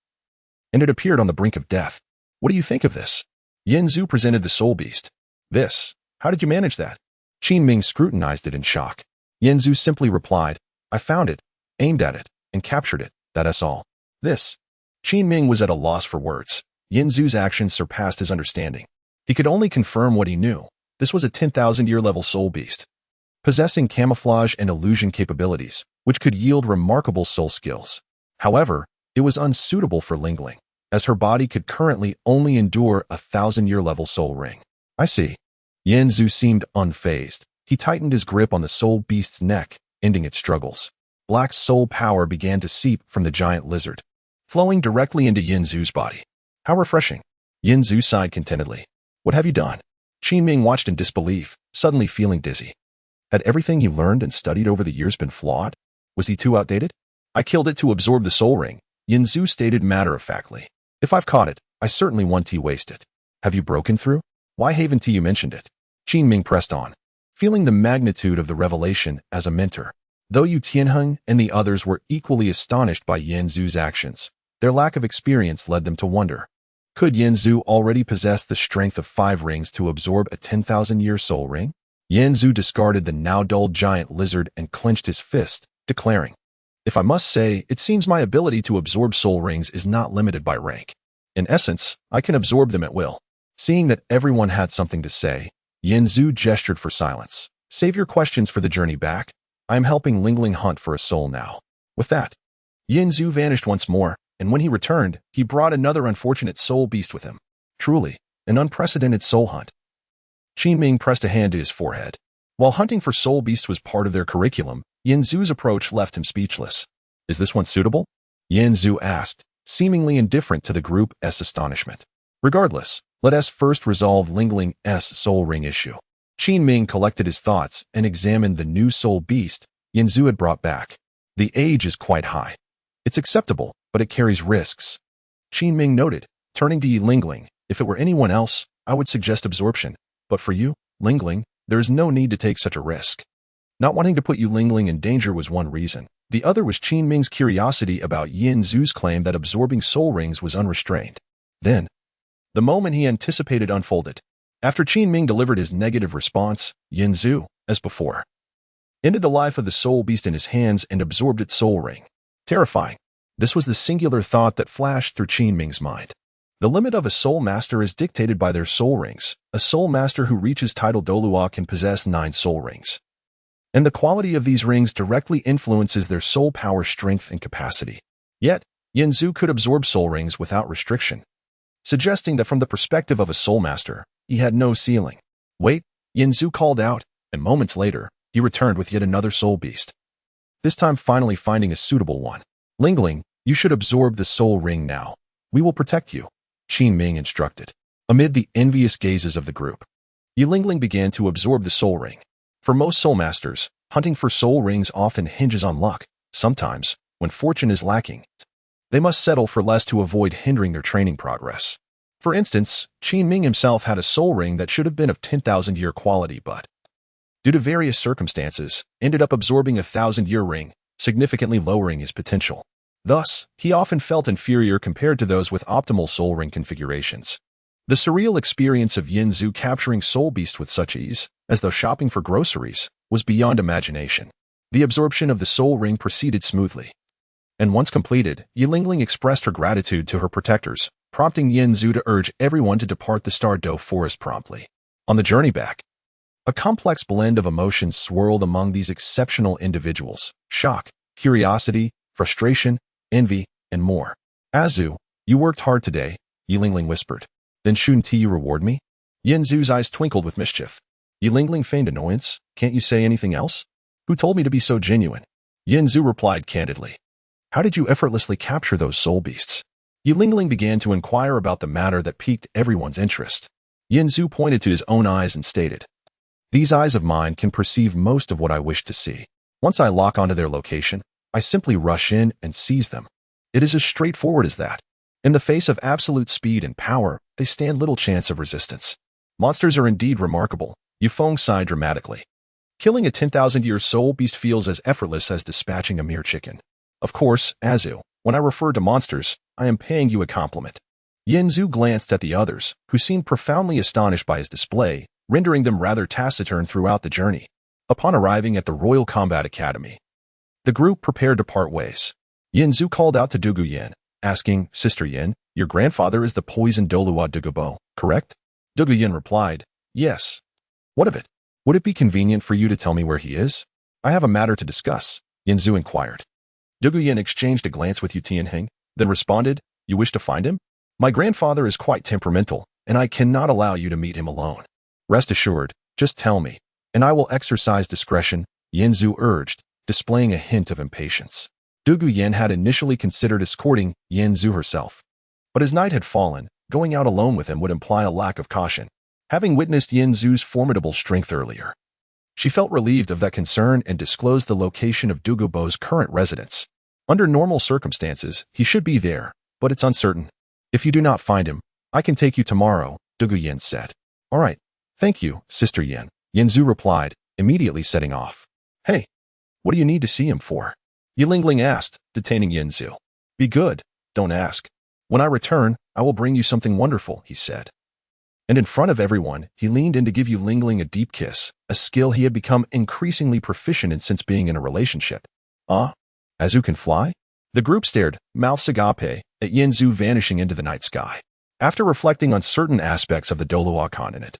And it appeared on the brink of death. What do you think of this? Yinzu presented the soul beast. This? How did you manage that? Qinming scrutinized it in shock. Yinzu simply replied, I found it, aimed at it, and captured it. That's all. This. Qinming was at a loss for words. Yinzu's actions surpassed his understanding. He could only confirm what he knew. This was a 10,000-year level soul beast, possessing camouflage and illusion capabilities, which could yield remarkable soul skills. However, it was unsuitable for Lingling, as her body could currently only endure a 1,000-year level soul ring. I see. Yinzu seemed unfazed. He tightened his grip on the soul beast's neck, ending its struggles. Black soul power began to seep from the giant lizard, flowing directly into Yinzu's body. How refreshing. Yinzu sighed contentedly. What have you done? Qinming watched in disbelief, suddenly feeling dizzy. Had everything he learned and studied over the years been flawed? Was he too outdated? I killed it to absorb the soul ring, Yinzu stated matter-of-factly. If I've caught it, I certainly won't waste it. Have you broken through? Why haven't you mentioned it? Qinming pressed on, feeling the magnitude of the revelation as a mentor. Though Yu Tianheng and the others were equally astonished by Yinzu's actions, their lack of experience led them to wonder. Could Yinzu already possess the strength of 5 rings to absorb a 10,000-year soul ring? Yinzu discarded the now dulled giant lizard and clenched his fist, declaring, If I must say, it seems my ability to absorb soul rings is not limited by rank. In essence, I can absorb them at will. Seeing that everyone had something to say, Yanzu gestured for silence. Save your questions for the journey back. I am helping Lingling hunt for a soul now. With that, Yanzu vanished once more, and when he returned, he brought another unfortunate soul beast with him. Truly, an unprecedented soul hunt. Qin Ming pressed a hand to his forehead. While hunting for soul beasts was part of their curriculum, Yanzu's approach left him speechless. Is this one suitable? Yanzu asked, seemingly indifferent to the group's astonishment. Regardless, let us first resolve Lingling's soul ring issue. Qin Ming collected his thoughts and examined the new soul beast Yanzu had brought back. The age is quite high. It's acceptable, but it carries risks. Qin Ming noted, turning to Yi Lingling, if it were anyone else, I would suggest absorption. But for you, Lingling, there is no need to take such a risk. Not wanting to put Yi Lingling in danger was one reason. The other was Qin Ming's curiosity about Yanzu's claim that absorbing soul rings was unrestrained. Then, the moment he anticipated unfolded. After Qin Ming delivered his negative response, Yanzu, as before, ended the life of the soul beast in his hands and absorbed its soul ring. Terrifying. This was the singular thought that flashed through Qin Ming's mind. The limit of a soul master is dictated by their soul rings. A soul master who reaches title Douluo can possess 9 soul rings. And the quality of these rings directly influences their soul power, strength, and capacity. Yet, Yanzu could absorb soul rings without restriction, suggesting that from the perspective of a soul master, he had no ceiling. Wait, Yanzu called out, and moments later, he returned with yet another soul beast. This time finally finding a suitable one. Lingling, you should absorb the soul ring now. We will protect you, Qin Ming instructed. Amid the envious gazes of the group, Yi Lingling began to absorb the soul ring. For most soul masters, hunting for soul rings often hinges on luck. Sometimes, when fortune is lacking, they must settle for less to avoid hindering their training progress. For instance, Qin Ming himself had a soul ring that should have been of 10,000-year quality but, due to various circumstances, ended up absorbing a 1,000-year ring, significantly lowering his potential. Thus, he often felt inferior compared to those with optimal soul ring configurations. The surreal experience of Yanzu capturing soul beast with such ease, as though shopping for groceries, was beyond imagination. The absorption of the soul ring proceeded smoothly. And once completed, Yi Lingling expressed her gratitude to her protectors, prompting Yanzu to urge everyone to depart the Stardew Forest promptly. On the journey back, a complex blend of emotions swirled among these exceptional individuals: shock, curiosity, frustration, envy, and more. Azu, you worked hard today, Yi Lingling whispered. Then shouldn't you reward me? Yanzu's eyes twinkled with mischief. Yi Lingling feigned annoyance. Can't you say anything else? Who told me to be so genuine? Yanzu replied candidly. How did you effortlessly capture those soul beasts? Yi Lingling began to inquire about the matter that piqued everyone's interest. Yanzu pointed to his own eyes and stated, These eyes of mine can perceive most of what I wish to see. Once I lock onto their location, I simply rush in and seize them. It is as straightforward as that. In the face of absolute speed and power, they stand little chance of resistance. Monsters are indeed remarkable, Yufeng sighed dramatically. Killing a 10,000-year soul beast feels as effortless as dispatching a mere chicken. Of course, Azu, when I refer to monsters, I am paying you a compliment. Yanzu glanced at the others, who seemed profoundly astonished by his display, rendering them rather taciturn throughout the journey. Upon arriving at the Royal Combat Academy, the group prepared to part ways. Yanzu called out to Dugu Yin, asking, Sister Yin, your grandfather is the poisoned Douluo Dugubo, correct? Dugu Yin replied, Yes. What of it? Would it be convenient for you to tell me where he is? I have a matter to discuss, Yanzu inquired. Dugu Yin exchanged a glance with Yu Tianheng, then responded, You wish to find him? My grandfather is quite temperamental, and I cannot allow you to meet him alone. Rest assured, just tell me, and I will exercise discretion, Yanzu urged, displaying a hint of impatience. Dugu Yin had initially considered escorting Yanzu herself, but as night had fallen, going out alone with him would imply a lack of caution. Having witnessed Yanzu's formidable strength earlier, she felt relieved of that concern and disclosed the location of Dugubo's current residence. Under normal circumstances, he should be there, but it's uncertain. If you do not find him, I can take you tomorrow, Dugu Yin said. All right, thank you, Sister Yin, Yanzu replied, immediately setting off. Hey, what do you need to see him for? Yi Lingling asked, detaining Yanzu. Be good, don't ask. When I return, I will bring you something wonderful, he said. And in front of everyone, he leaned in to give Yi Lingling a deep kiss, a skill he had become increasingly proficient in since being in a relationship. As who can fly? The group stared, mouths agape, at Yinzu vanishing into the night sky. After reflecting on certain aspects of the Douluo continent,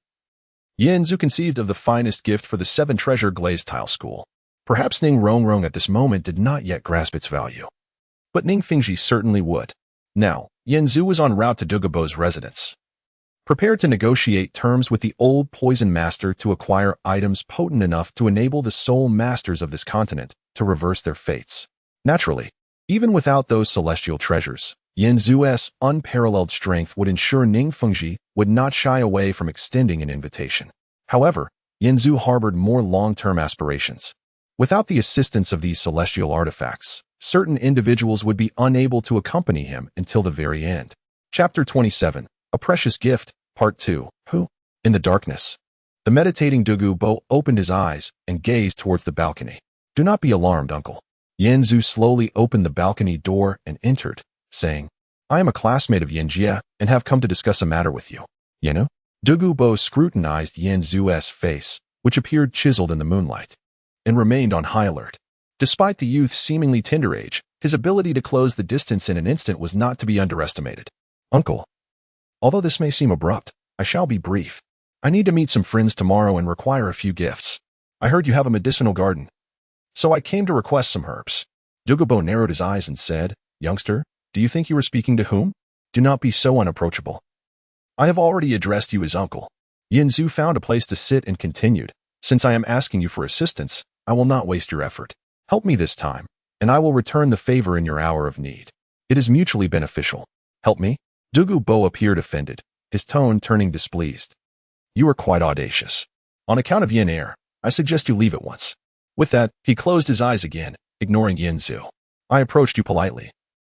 Yinzu conceived of the finest gift for the seven treasure glazed tile school. Perhaps Ning Rongrong at this moment did not yet grasp its value. But Ning Fingji certainly would. Now, Yinzu was en route to Douluo's residence, prepared to negotiate terms with the old poison master to acquire items potent enough to enable the sole masters of this continent to reverse their fates. Naturally, even without those celestial treasures, Yinzu's unparalleled strength would ensure Ning Fengji would not shy away from extending an invitation. However, Yinzu harbored more long-term aspirations. Without the assistance of these celestial artifacts, certain individuals would be unable to accompany him until the very end. Chapter 27, A Precious Gift, Part 2. Who? In the darkness, the meditating Douluo opened his eyes and gazed towards the balcony. Do not be alarmed, uncle. Yinzu slowly opened the balcony door and entered, saying, I am a classmate of Yinjie and have come to discuss a matter with you. Yenu? Douluo scrutinized Yinzu's face, which appeared chiseled in the moonlight, and remained on high alert. Despite the youth's seemingly tender age, his ability to close the distance in an instant was not to be underestimated. Uncle, although this may seem abrupt, I shall be brief. I need to meet some friends tomorrow and require a few gifts. I heard you have a medicinal garden, so I came to request some herbs. Douluo narrowed his eyes and said, Youngster, do you think you are speaking to whom? Do not be so unapproachable. I have already addressed you as uncle. Yinzu found a place to sit and continued, Since I am asking you for assistance, I will not waste your effort. Help me this time, and I will return the favor in your hour of need. It is mutually beneficial. Help me? Douluo appeared offended, his tone turning displeased. You are quite audacious. On account of Yin Air, I suggest you leave at once. With that, he closed his eyes again, ignoring Yinzu. I approached you politely,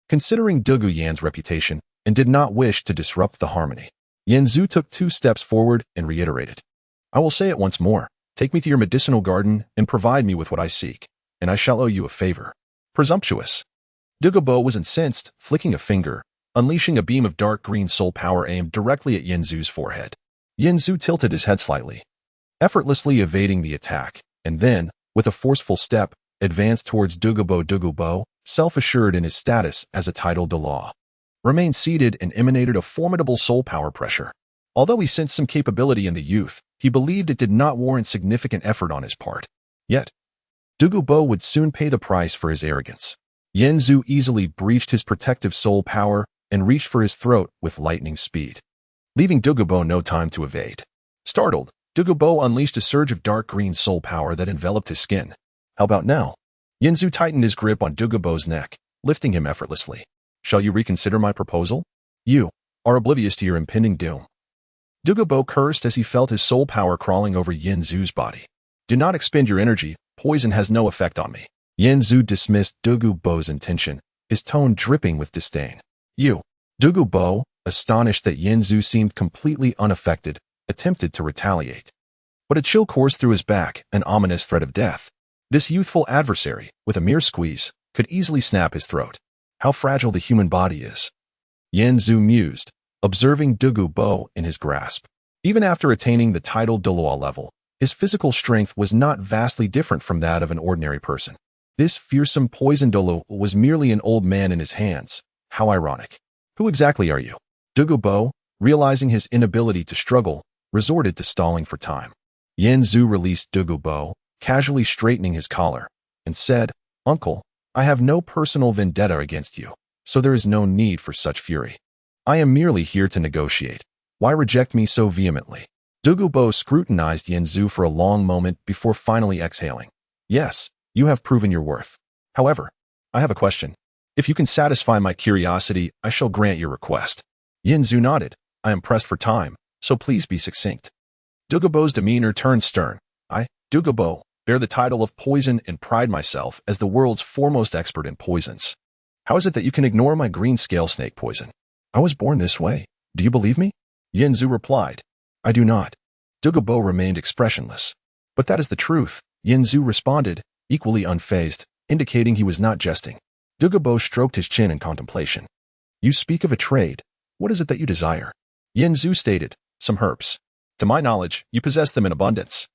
considering Douluo Yan's reputation, and did not wish to disrupt the harmony. Yinzu took 2 steps forward and reiterated. I will say it once more. Take me to your medicinal garden and provide me with what I seek, and I shall owe you a favor. Presumptuous. Douluo was incensed, flicking a finger, unleashing a beam of dark green soul power aimed directly at Yinzu's forehead. Yinzu tilted his head slightly, effortlessly evading the attack, and then, with a forceful step, advanced towards Douluo. Douluo, self-assured in his status as a titled Douluo, remained seated and emanated a formidable soul power pressure. Although he sensed some capability in the youth, he believed it did not warrant significant effort on his part. Yet, Douluo would soon pay the price for his arrogance. Yinzu easily breached his protective soul power and reached for his throat with lightning speed, leaving Douluo no time to evade. Startled, Douluo unleashed a surge of dark green soul power that enveloped his skin. How about now? Yinzu tightened his grip on Douluo's neck, lifting him effortlessly. Shall you reconsider my proposal? You are oblivious to your impending doom. Douluo cursed as he felt his soul power crawling over Yinzu's body. Do not expend your energy. Poison has no effect on me. Yinzu dismissed Douluo's intention, his tone dripping with disdain. You. Douluo, astonished that Yinzu seemed completely unaffected, attempted to retaliate. But a chill coursed through his back, an ominous threat of death. This youthful adversary, with a mere squeeze, could easily snap his throat. How fragile the human body is. Yinzu mused, observing Douluo in his grasp. Even after attaining the titled Douluo level, his physical strength was not vastly different from that of an ordinary person. This fearsome poison Douluo was merely an old man in his hands. How ironic. Who exactly are you? Douluo, realizing his inability to struggle, resorted to stalling for time. Yinzu released Douluo, casually straightening his collar, and said, Uncle, I have no personal vendetta against you, so there is no need for such fury. I am merely here to negotiate. Why reject me so vehemently? Douluo scrutinized Yinzu for a long moment before finally exhaling. Yes, you have proven your worth. However, I have a question. If you can satisfy my curiosity, I shall grant your request. Yinzu nodded. I am pressed for time, so please be succinct. Douluo's demeanor turned stern. I, Douluo, bear the title of poison and pride myself as the world's foremost expert in poisons. How is it that you can ignore my green scale snake poison? I was born this way. Do you believe me? Yinzu replied. I do not. Douluo remained expressionless. But that is the truth, Yinzu responded, equally unfazed, indicating he was not jesting. Douluo stroked his chin in contemplation. You speak of a trade. What is it that you desire? Yinzu stated, some herbs. To my knowledge, you possess them in abundance.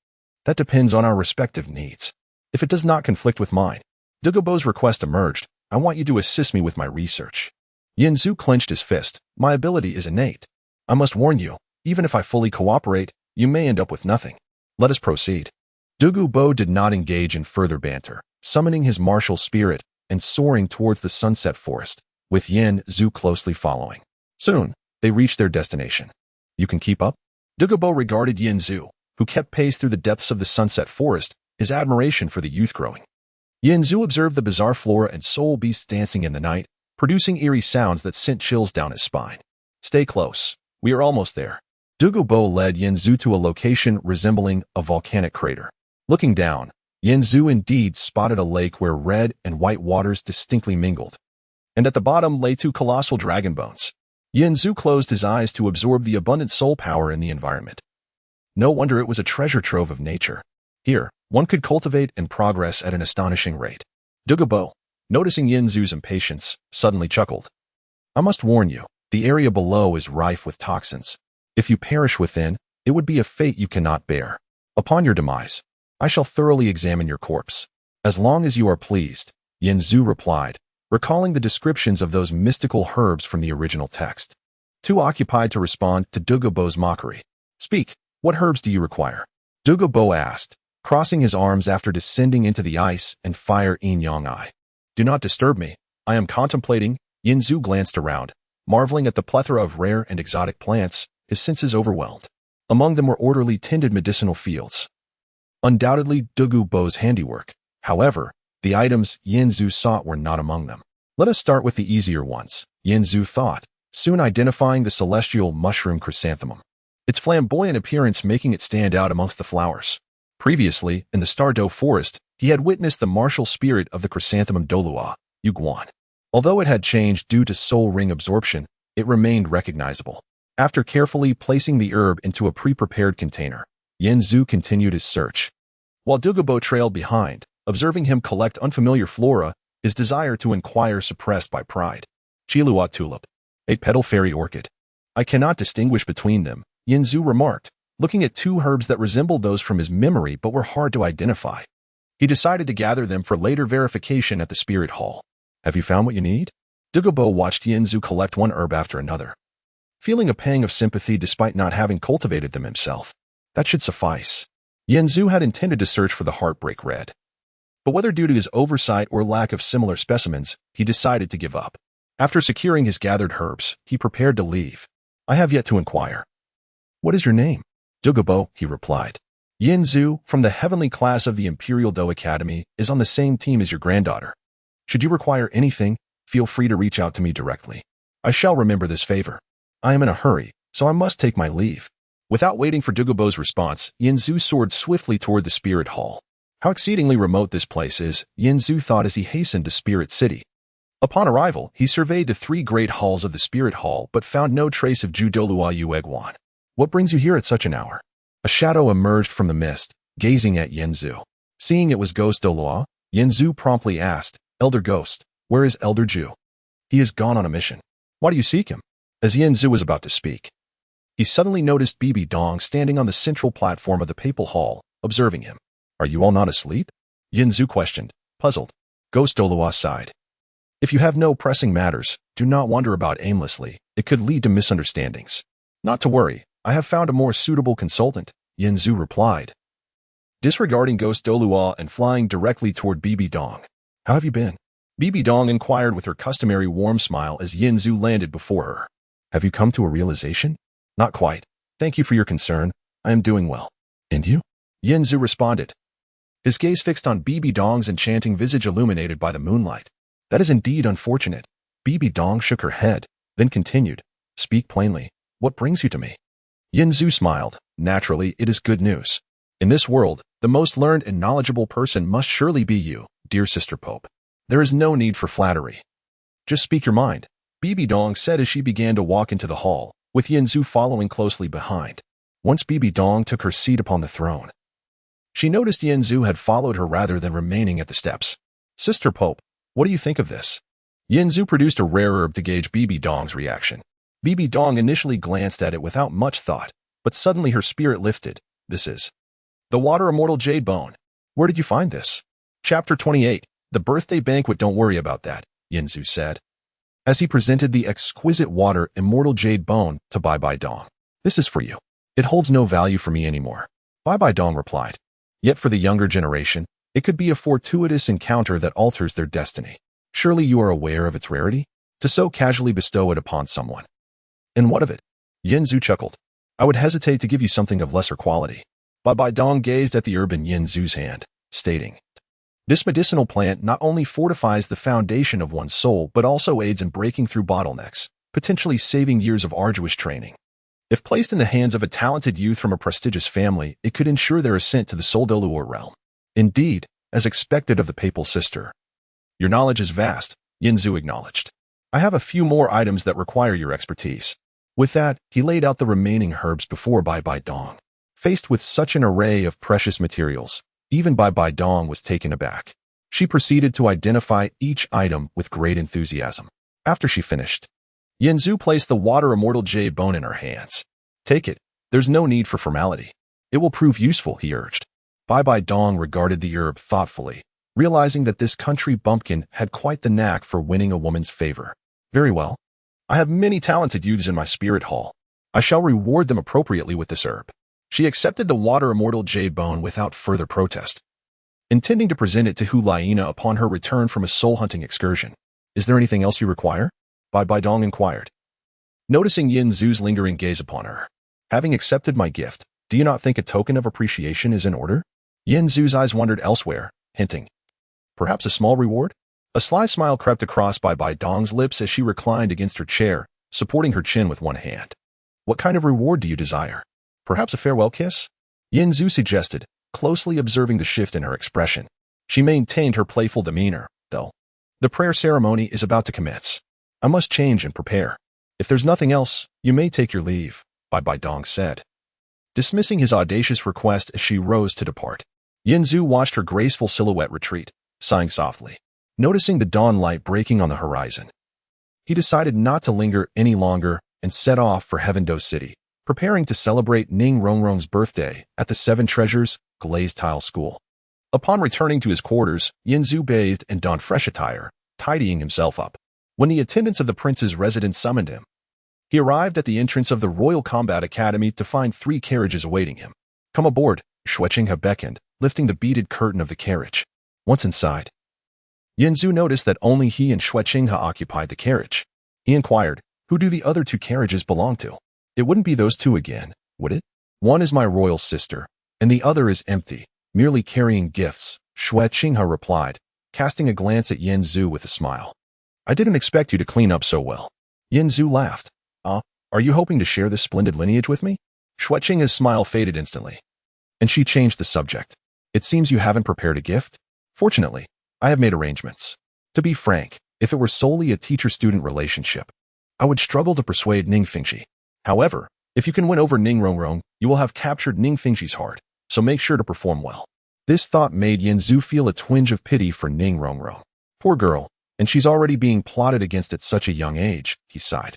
That depends on our respective needs. If it does not conflict with mine, Douluo's request emerged. I want you to assist me with my research. Yinzu clenched his fist. My ability is innate. I must warn you, even if I fully cooperate, you may end up with nothing. Let us proceed. Douluo did not engage in further banter, summoning his martial spirit and soaring towards the sunset forest, with Yinzu closely following. Soon, they reached their destination. You can keep up? Douluo regarded Yinzu, who kept pace through the depths of the sunset forest, his admiration for the youth growing. Yinzu observed the bizarre flora and soul beasts dancing in the night, producing eerie sounds that sent chills down his spine. Stay close. We are almost there. Douluo led Yinzu to a location resembling a volcanic crater. Looking down, Yinzu indeed spotted a lake where red and white waters distinctly mingled. And at the bottom lay two colossal dragon bones. Yinzu closed his eyes to absorb the abundant soul power in the environment. No wonder it was a treasure trove of nature. Here, one could cultivate and progress at an astonishing rate. Douluo, noticing Yinzu's impatience, suddenly chuckled. I must warn you, the area below is rife with toxins. If you perish within, it would be a fate you cannot bear. Upon your demise, I shall thoroughly examine your corpse. As long as you are pleased, Yinzu replied, recalling the descriptions of those mystical herbs from the original text. Too occupied to respond to Douluo's mockery. Speak, what herbs do you require? Douluo asked, crossing his arms after descending into the ice and fire yin-yang eye. Do not disturb me. I am contemplating. Yinzu glanced around, marveling at the plethora of rare and exotic plants, his senses overwhelmed. Among them were orderly tended medicinal fields. Undoubtedly Douluo's handiwork. However, the items Yinzu sought were not among them. Let us start with the easier ones, Yinzu thought, soon identifying the celestial mushroom chrysanthemum. Its flamboyant appearance making it stand out amongst the flowers. Previously, in the Douluo forest, he had witnessed the martial spirit of the chrysanthemum Douluo, Yuguan. Although it had changed due to soul ring absorption, it remained recognizable. After carefully placing the herb into a pre-prepared container, Yinzu continued his search. While Douluo trailed behind, observing him collect unfamiliar flora, his desire to inquire suppressed by pride. Chilua tulip. 8-petal fairy orchid. I cannot distinguish between them, Yinzu remarked, looking at two herbs that resembled those from his memory but were hard to identify. He decided to gather them for later verification at the spirit hall. Have you found what you need? Douluo watched Yinzu collect one herb after another, feeling a pang of sympathy despite not having cultivated them himself. That should suffice. Yinzu had intended to search for the heartbreak red. But whether due to his oversight or lack of similar specimens, he decided to give up. After securing his gathered herbs, he prepared to leave. I have yet to inquire. What is your name? Douluo, he replied. Yinzu, from the heavenly class of the Imperial Do Academy, is on the same team as your granddaughter. Should you require anything, feel free to reach out to me directly. I shall remember this favor. I am in a hurry, so I must take my leave. Without waiting for Douluo's response, Yinzu soared swiftly toward the spirit hall. How exceedingly remote this place is, Yinzu thought as he hastened to Spirit City. Upon arrival, he surveyed the 3 great halls of the spirit hall but found no trace of Ju Douluo Yueguan. What brings you here at such an hour? A shadow emerged from the mist, gazing at Yinzu. Seeing it was Ghost Douluo, Yinzu promptly asked, Elder Ghost, where is Elder Ju? He is gone on a mission. Why do you seek him? As Yinzu was about to speak, he suddenly noticed Bibi Dong standing on the central platform of the papal hall, observing him. Are you all not asleep? Yinzu questioned, puzzled. Ghost Douluo sighed. If you have no pressing matters, do not wander about aimlessly. It could lead to misunderstandings. Not to worry, I have found a more suitable consultant, Yinzu replied, disregarding Ghost Douluo and flying directly toward Bibi Dong. How have you been? Bibi Dong inquired with her customary warm smile as Yinzu landed before her. Have you come to a realization? Not quite. Thank you for your concern. I am doing well. And you? Yinzu responded, his gaze fixed on Bibi Dong's enchanting visage illuminated by the moonlight. That is indeed unfortunate. Bibi Dong shook her head, then continued, speak plainly. What brings you to me? Yinzu smiled. Naturally, it is good news. In this world, the most learned and knowledgeable person must surely be you, dear Sister Pope. There is no need for flattery. Just speak your mind, Bibi Dong said as she began to walk into the hall, with Yinzu following closely behind. Once Bibi Dong took her seat upon the throne, she noticed Yinzu had followed her rather than remaining at the steps. Sister Pope, what do you think of this? Yinzu produced a rare herb to gauge Bibi Dong's reaction. Bibi Dong initially glanced at it without much thought, but suddenly her spirit lifted. This is the Water Immortal Jade Bone. Where did you find this? Chapter 28. The birthday banquet, don't worry about that, Yinzu said, as he presented the exquisite water immortal jade bone to Bai Bai Dong. This is for you. It holds no value for me anymore. Bai Bai Dong replied. Yet for the younger generation, it could be a fortuitous encounter that alters their destiny. Surely you are aware of its rarity? To so casually bestow it upon someone. And what of it? Yinzu chuckled. I would hesitate to give you something of lesser quality. Bai Bai Dong gazed at the herb in Yinzu's hand, stating, this medicinal plant not only fortifies the foundation of one's soul but also aids in breaking through bottlenecks, potentially saving years of arduous training. If placed in the hands of a talented youth from a prestigious family, it could ensure their ascent to the Douluo realm. Indeed, as expected of the papal sister. Your knowledge is vast, Yinzu acknowledged. I have a few more items that require your expertise. With that, he laid out the remaining herbs before Bai Bai Dong. Faced with such an array of precious materials, even Bai Bai Dong was taken aback. She proceeded to identify each item with great enthusiasm. After she finished, Yinzu placed the water immortal jade bone in her hands. Take it. There's no need for formality. It will prove useful, he urged. Bai Bai Dong regarded the herb thoughtfully, realizing that this country bumpkin had quite the knack for winning a woman's favor. Very well. I have many talented youths in my spirit hall. I shall reward them appropriately with this herb. She accepted the water immortal jade bone without further protest, intending to present it to Hu Laina upon her return from a soul-hunting excursion. Is there anything else you require? Bai Bai Dong inquired, noticing Yinzu's lingering gaze upon her. Having accepted my gift, do you not think a token of appreciation is in order? Yinzu's eyes wandered elsewhere, hinting, perhaps a small reward? A sly smile crept across Bai Bai Dong's lips as she reclined against her chair, supporting her chin with one hand. What kind of reward do you desire? Perhaps a farewell kiss? Yinzu suggested, closely observing the shift in her expression. She maintained her playful demeanor, though. The prayer ceremony is about to commence. I must change and prepare. If there's nothing else, you may take your leave, Bai Bai Dong said, dismissing his audacious request as she rose to depart. Yinzu watched her graceful silhouette retreat, sighing softly, noticing the dawn light breaking on the horizon. He decided not to linger any longer and set off for Heaven-Do City, preparing to celebrate Ning Rongrong's birthday at the Seven Treasures Glazed Tile School. Upon returning to his quarters, Yinzu bathed and donned fresh attire, tidying himself up. When the attendants of the prince's residence summoned him, he arrived at the entrance of the Royal Combat Academy to find 3 carriages awaiting him. Come aboard, Xueqinghe beckoned, lifting the beaded curtain of the carriage. Once inside, Yinzu noticed that only he and Xueqinghe occupied the carriage. He inquired, who do the other 2 carriages belong to? It wouldn't be those 2 again, would it? One is my royal sister, and the other is empty, merely carrying gifts, Xueqinghe replied, casting a glance at Yinzu with a smile. I didn't expect you to clean up so well. Yinzu laughed. Are you hoping to share this splendid lineage with me? Xueqinghe's smile faded instantly, and she changed the subject. It seems you haven't prepared a gift? Fortunately, I have made arrangements. To be frank, if it were solely a teacher-student relationship, I would struggle to persuade Ning Fengxi. However, if you can win over Ning Rongrong, you will have captured Ning Fengxi's heart, so make sure to perform well. This thought made Yinzu feel a twinge of pity for Ning Rongrong. Poor girl, and she's already being plotted against at such a young age, he sighed.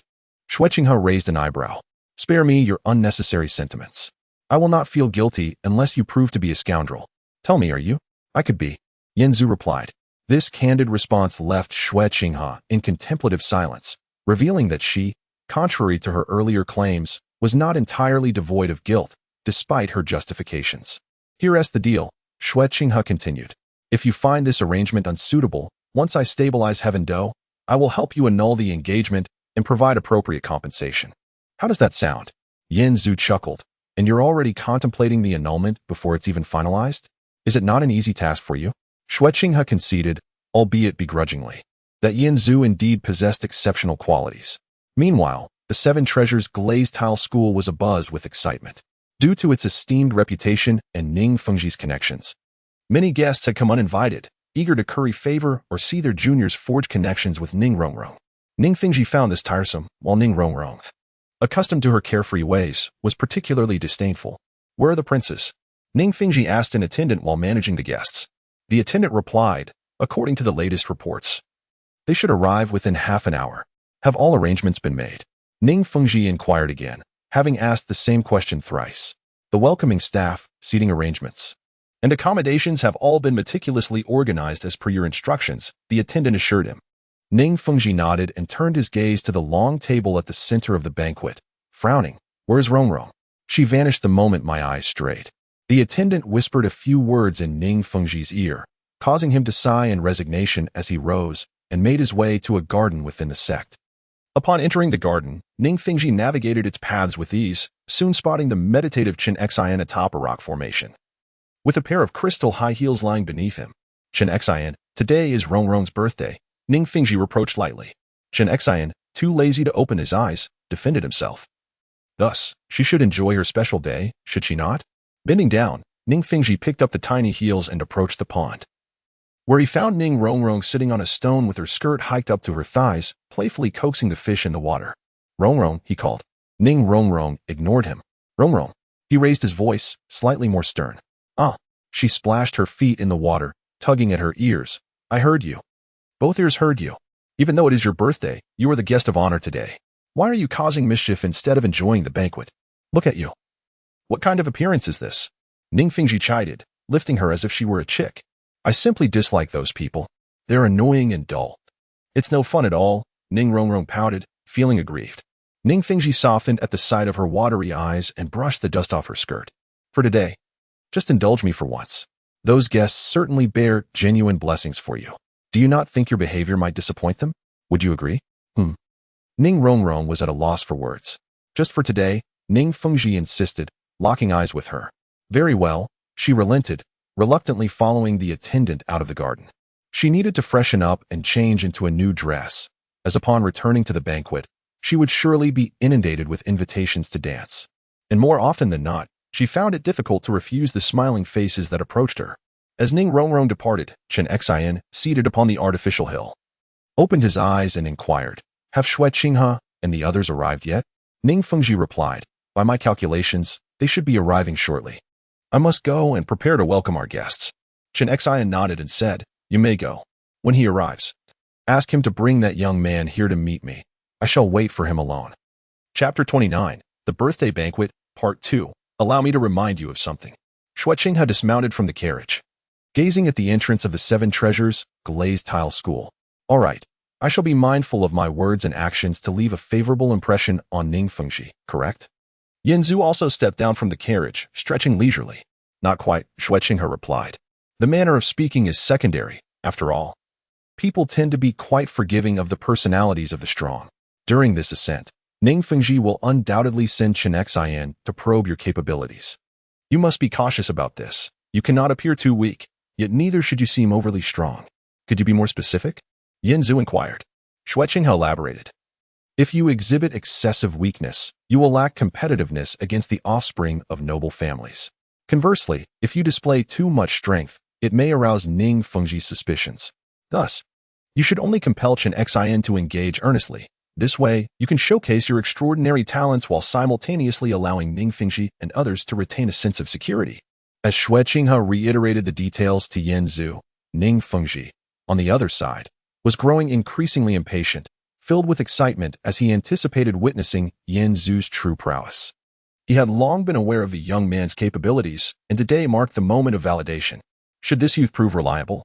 Xueqinghe raised an eyebrow. Spare me your unnecessary sentiments. I will not feel guilty unless you prove to be a scoundrel. Tell me, are you? I could be, Yinzu replied. This candid response left Xueqinghe in contemplative silence, revealing that she, contrary to her earlier claims, was not entirely devoid of guilt, despite her justifications. Here's the deal, Xueqinghe continued. If you find this arrangement unsuitable, once I stabilize Heaven-Do, I will help you annul the engagement and provide appropriate compensation. How does that sound? Yinzu chuckled. And you're already contemplating the annulment before it's even finalized? Is it not an easy task for you? Xueqinghe conceded, albeit begrudgingly, that Yinzu indeed possessed exceptional qualities. Meanwhile, the Seven Treasures Glazed Tile School was abuzz with excitement. Due to its esteemed reputation and Ning Fengxi's connections, many guests had come uninvited, eager to curry favor or see their juniors forge connections with Ning Rongrong. Ning Fengxi found this tiresome, while Ning Rongrong, accustomed to her carefree ways, was particularly disdainful. Where are the princes? Ning Fengxi asked an attendant while managing the guests. The attendant replied, according to the latest reports, they should arrive within half an hour. Have all arrangements been made? Ning Fengxi inquired again, having asked the same question thrice. The welcoming staff, seating arrangements. And accommodations have all been meticulously organized as per your instructions, the attendant assured him. Ning Fengji nodded and turned his gaze to the long table at the center of the banquet, frowning. Where's Rongrong? She vanished the moment my eyes strayed. The attendant whispered a few words in Ning Fengji's ear, causing him to sigh in resignation as he rose and made his way to a garden within the sect. Upon entering the garden, Ning Fengji navigated its paths with ease, soon spotting the meditative Chen Xian atop a rock formation. With a pair of crystal high heels lying beneath him. Chen Xian, today is Rongrong's birthday, Ning Fengji reproached lightly. Chen Xian, too lazy to open his eyes, defended himself. Thus, she should enjoy her special day, should she not? Bending down, Ning Fengji picked up the tiny heels and approached the pond, where he found Ning Rongrong sitting on a stone with her skirt hiked up to her thighs, playfully coaxing the fish in the water. Rongrong, he called. Ning Rongrong ignored him. Rongrong. He raised his voice, slightly more stern. Ah. She splashed her feet in the water, tugging at her ears. I heard you. Both ears heard you. Even though it is your birthday, you are the guest of honor today. Why are you causing mischief instead of enjoying the banquet? Look at you. What kind of appearance is this? Ning Fengji chided, lifting her as if she were a chick. I simply dislike those people. They're annoying and dull. It's no fun at all, Ning Rongrong pouted, feeling aggrieved. Ning Fengji softened at the sight of her watery eyes and brushed the dust off her skirt. For today, just indulge me for once. Those guests certainly bear genuine blessings for you. Do you not think your behavior might disappoint them? Would you agree? Ning Rongrong was at a loss for words. Just for today, Ning Fengji insisted, locking eyes with her. Very well, she relented, reluctantly following the attendant out of the garden. She needed to freshen up and change into a new dress, as upon returning to the banquet, she would surely be inundated with invitations to dance. And more often than not, she found it difficult to refuse the smiling faces that approached her. As Ning Rongrong departed, Chen Xian, seated upon the artificial hill, opened his eyes and inquired, have Xue Qinghe and the others arrived yet? Ning Fengji replied, by my calculations, they should be arriving shortly. I must go and prepare to welcome our guests. Chen Xian nodded and said, you may go. When he arrives, ask him to bring that young man here to meet me. I shall wait for him alone. Chapter 29, The Birthday Banquet, Part 2. Allow me to remind you of something. Xue Qinghe dismounted from the carriage, gazing at the entrance of the Seven Treasures, glazed tile school. All right, I shall be mindful of my words and actions to leave a favorable impression on Ning Fengji, correct? Yanzu also stepped down from the carriage, stretching leisurely. Not quite, Xue Qinghe replied. The manner of speaking is secondary, after all. People tend to be quite forgiving of the personalities of the strong. During this ascent, Ning Fengji will undoubtedly send Chen Xian to probe your capabilities. You must be cautious about this. You cannot appear too weak, yet neither should you seem overly strong. Could you be more specific? Yanzu inquired. Xue Qinghe elaborated. If you exhibit excessive weakness, you will lack competitiveness against the offspring of noble families. Conversely, if you display too much strength, it may arouse Ning Fengji's suspicions. Thus, you should only compel Chen Xian to engage earnestly. This way, you can showcase your extraordinary talents while simultaneously allowing Ning Fengji and others to retain a sense of security. As Xue Qinghe reiterated the details to Yanzu, Ning Fengji, on the other side, was growing increasingly impatient, filled with excitement as he anticipated witnessing Yanzu's true prowess. He had long been aware of the young man's capabilities, and today marked the moment of validation. Should this youth prove reliable,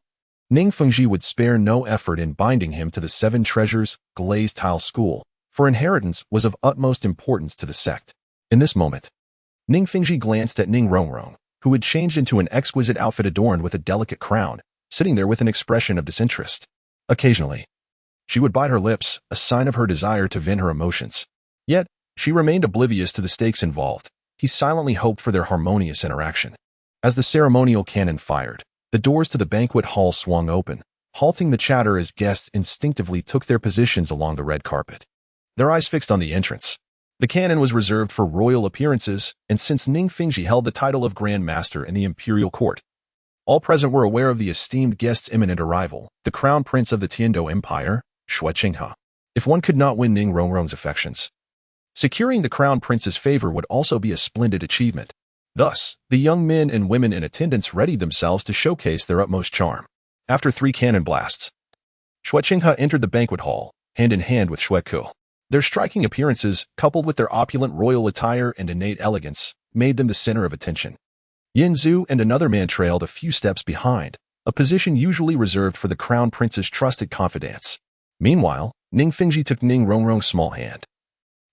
Ning Fengji would spare no effort in binding him to the Seven Treasures glazed tile school, for inheritance was of utmost importance to the sect. In this moment, Ning Fengji glanced at Ning Rongrong, who had changed into an exquisite outfit adorned with a delicate crown, sitting there with an expression of disinterest. Occasionally, she would bite her lips, a sign of her desire to vent her emotions. Yet, she remained oblivious to the stakes involved. He silently hoped for their harmonious interaction. As the ceremonial cannon fired, the doors to the banquet hall swung open, halting the chatter as guests instinctively took their positions along the red carpet, their eyes fixed on the entrance. The cannon was reserved for royal appearances, and since Ning Fengji held the title of Grand Master in the imperial court, all present were aware of the esteemed guest's imminent arrival, the crown prince of the Tiando Empire, Xue Qinghe. If one could not win Ning Rongrong's affections, securing the crown prince's favor would also be a splendid achievement. Thus, the young men and women in attendance readied themselves to showcase their utmost charm. After 3 cannon blasts, Xue Qinghe entered the banquet hall, hand in hand with Xue Ku. Their striking appearances, coupled with their opulent royal attire and innate elegance, made them the center of attention. Yin Zhu and another man trailed a few steps behind, a position usually reserved for the crown prince's trusted confidants. Meanwhile, Ning Fingji took Ning Rongrong's small hand,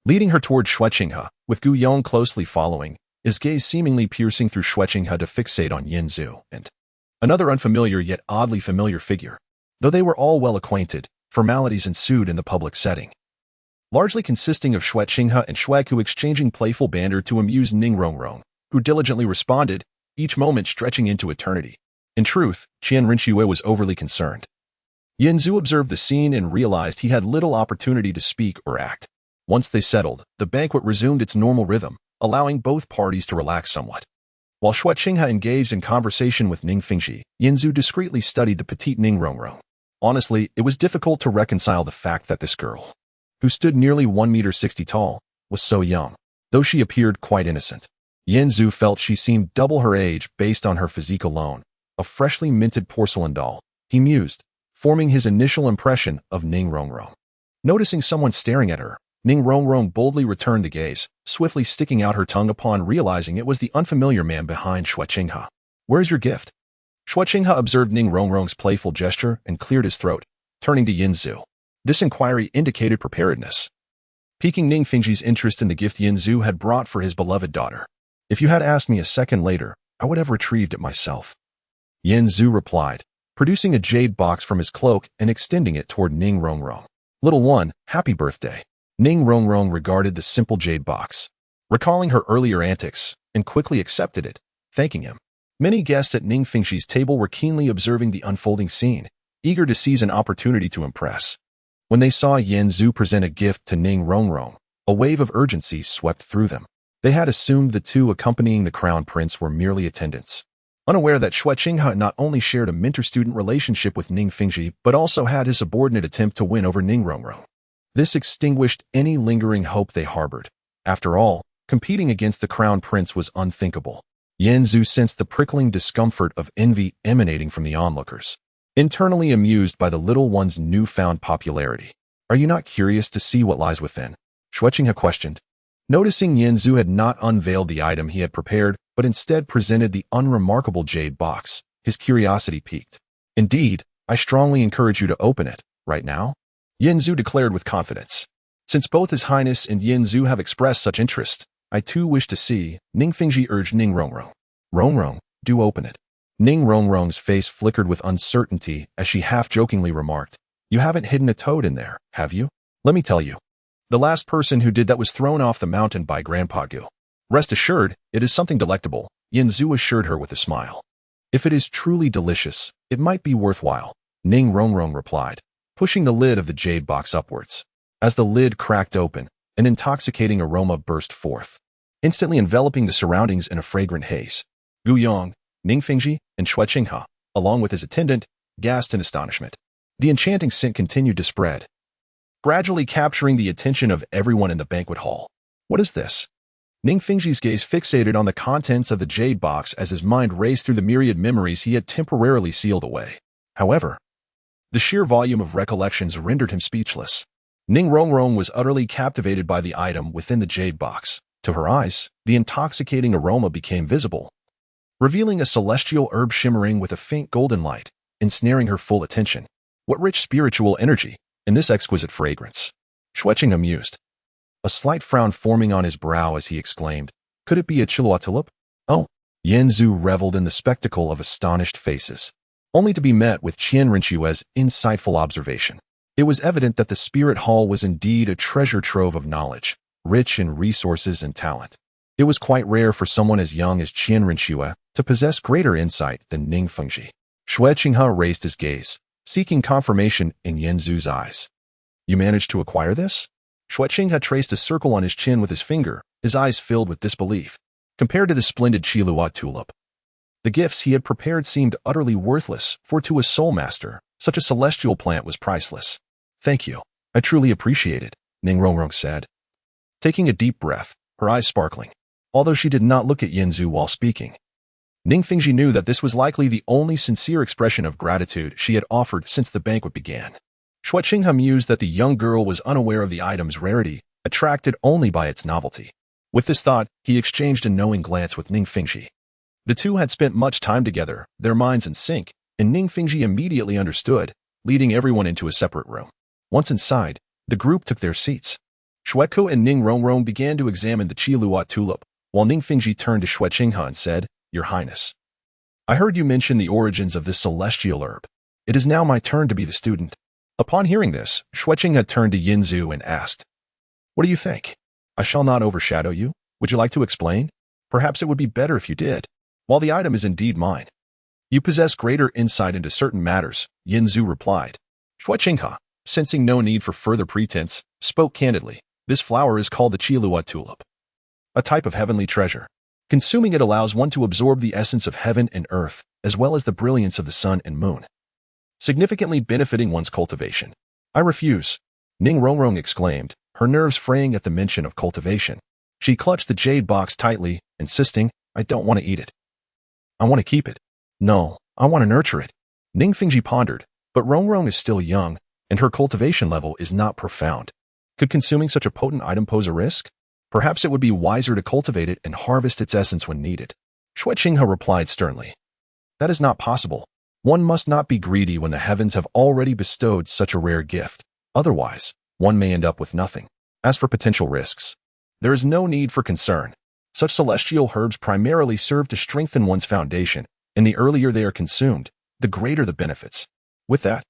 leading her toward Xue Qinghe, with Gu Yong closely following, his gaze seemingly piercing through Xue Qinghe to fixate on Yin Zhu and another unfamiliar yet oddly familiar figure. Though they were all well acquainted, formalities ensued in the public setting, largely consisting of Xue Qinghe and Xue Ku exchanging playful banter to amuse Ning Rongrong, who diligently responded, each moment stretching into eternity. In truth, Qian Rinxue was overly concerned. Yin Zhu observed the scene and realized he had little opportunity to speak or act. Once they settled, the banquet resumed its normal rhythm, allowing both parties to relax somewhat. While Xue Qinghe engaged in conversation with Ning Fingji, Yin Zhu discreetly studied the petite Ning Rongrong. Honestly, it was difficult to reconcile the fact that this girl, who stood nearly 1.60 meters tall, was so young, though she appeared quite innocent. Yin Zhu felt she seemed double her age based on her physique alone, a freshly minted porcelain doll, he mused, forming his initial impression of Ning Rongrong. Noticing someone staring at her, Ning Rongrong boldly returned the gaze, swiftly sticking out her tongue upon realizing it was the unfamiliar man behind Xue Qinghe. "Where's your gift?" Xue Qinghe observed Ning Rongrong's playful gesture and cleared his throat, turning to Yin Zhu. This inquiry indicated preparedness, piquing Ning Fingji's interest in the gift Yin Zhu had brought for his beloved daughter. "If you had asked me a second later, I would have retrieved it myself," Yin Zhu replied, producing a jade box from his cloak and extending it toward Ning Rongrong. "Little one, happy birthday." Ning Rongrong regarded the simple jade box, recalling her earlier antics, and quickly accepted it, thanking him. Many guests at Ning Fingxi's table were keenly observing the unfolding scene, eager to seize an opportunity to impress. When they saw Yin Zhu present a gift to Ning Rongrong, a wave of urgency swept through them. They had assumed the two accompanying the crown prince were merely attendants, unaware that Xue Qinghe not only shared a mentor-student relationship with Ning Fingji but also had his subordinate attempt to win over Ning Rongrong. This extinguished any lingering hope they harbored. After all, competing against the crown prince was unthinkable. Yin Zhu sensed the prickling discomfort of envy emanating from the onlookers, internally amused by the little one's newfound popularity. "Are you not curious to see what lies within?" Xue Qinghe questioned. Noticing Yin Zhu had not unveiled the item he had prepared, but instead presented the unremarkable jade box, his curiosity piqued. "Indeed, I strongly encourage you to open it, right now," Yin Zhu declared with confidence. "Since both His Highness and Yin Zhu have expressed such interest, I too wish to see," Ning Fingji urged Ning Rongrong. "Rongrong, do open it." Ning Rongrong's face flickered with uncertainty as she half-jokingly remarked, "You haven't hidden a toad in there, have you? Let me tell you. The last person who did that was thrown off the mountain by Grandpa Gu. Rest assured, it is something delectable," Yin Zhu assured her with a smile. "If it is truly delicious, it might be worthwhile," Ning Rongrong replied, pushing the lid of the jade box upwards. As the lid cracked open, an intoxicating aroma burst forth, instantly enveloping the surroundings in a fragrant haze. Gu Yong, Ning Fingji, and Xue Qinghe, along with his attendant, gasped in astonishment. The enchanting scent continued to spread, gradually capturing the attention of everyone in the banquet hall. "What is this?" Ning Fingji's gaze fixated on the contents of the jade box as his mind raced through the myriad memories he had temporarily sealed away. However, the sheer volume of recollections rendered him speechless. Ning Rongrong was utterly captivated by the item within the jade box. To her eyes, the intoxicating aroma became visible, revealing a celestial herb shimmering with a faint golden light, ensnaring her full attention. What rich spiritual energy in this exquisite fragrance! Xue Qinghe mused, a slight frown forming on his brow as he exclaimed, "Could it be a Chilua tulip?" "Oh!" Yin Zhu reveled in the spectacle of astonished faces, only to be met with Qian Rinxue's insightful observation. It was evident that the spirit hall was indeed a treasure trove of knowledge, rich in resources and talent. It was quite rare for someone as young as Qian Rinxue to possess greater insight than Ning Fingji. Xue Qinghe raised his gaze, seeking confirmation in Yin Zhu's eyes. "You managed to acquire this?" Xue Qinghe traced a circle on his chin with his finger, his eyes filled with disbelief. Compared to the splendid Chilua tulip, the gifts he had prepared seemed utterly worthless, for to a soul master, such a celestial plant was priceless. "Thank you. I truly appreciate it," Ning Rongrong said, taking a deep breath, her eyes sparkling. Although she did not look at Yin Zhu while speaking, Ning Fingji knew that this was likely the only sincere expression of gratitude she had offered since the banquet began. Xue Qinghe mused that the young girl was unaware of the item's rarity, attracted only by its novelty. With this thought, he exchanged a knowing glance with Ning Fingji. The two had spent much time together, their minds in sync, and Ning Fingji immediately understood, leading everyone into a separate room. Once inside, the group took their seats. Xueku and Ning Rongrong began to examine the Qiluo tulip, while Ning Fingji turned to Xue Qinghe and said, "Your Highness, I heard you mention the origins of this celestial herb. It is now my turn to be the student." Upon hearing this, Xue Qinghe turned to Yinzu and asked, "What do you think? I shall not overshadow you. Would you like to explain? Perhaps it would be better if you did. While the item is indeed mine, you possess greater insight into certain matters," Yinzu replied. Xue Qinghe, sensing no need for further pretense, spoke candidly. "This flower is called the Qiluo tulip, a type of heavenly treasure. Consuming it allows one to absorb the essence of heaven and earth, as well as the brilliance of the sun and moon, significantly benefiting one's cultivation." "I refuse," Ning Rongrong exclaimed, her nerves fraying at the mention of cultivation. She clutched the jade box tightly, insisting, "I don't want to eat it. I want to keep it. No, I want to nurture it." Ning Fingji pondered, but Rongrong is still young, and her cultivation level is not profound. Could consuming such a potent item pose a risk? Perhaps it would be wiser to cultivate it and harvest its essence when needed. Xue Qinghe replied sternly, "That is not possible. One must not be greedy when the heavens have already bestowed such a rare gift. Otherwise, one may end up with nothing. As for potential risks, there is no need for concern. Such celestial herbs primarily serve to strengthen one's foundation, and the earlier they are consumed, the greater the benefits." With that,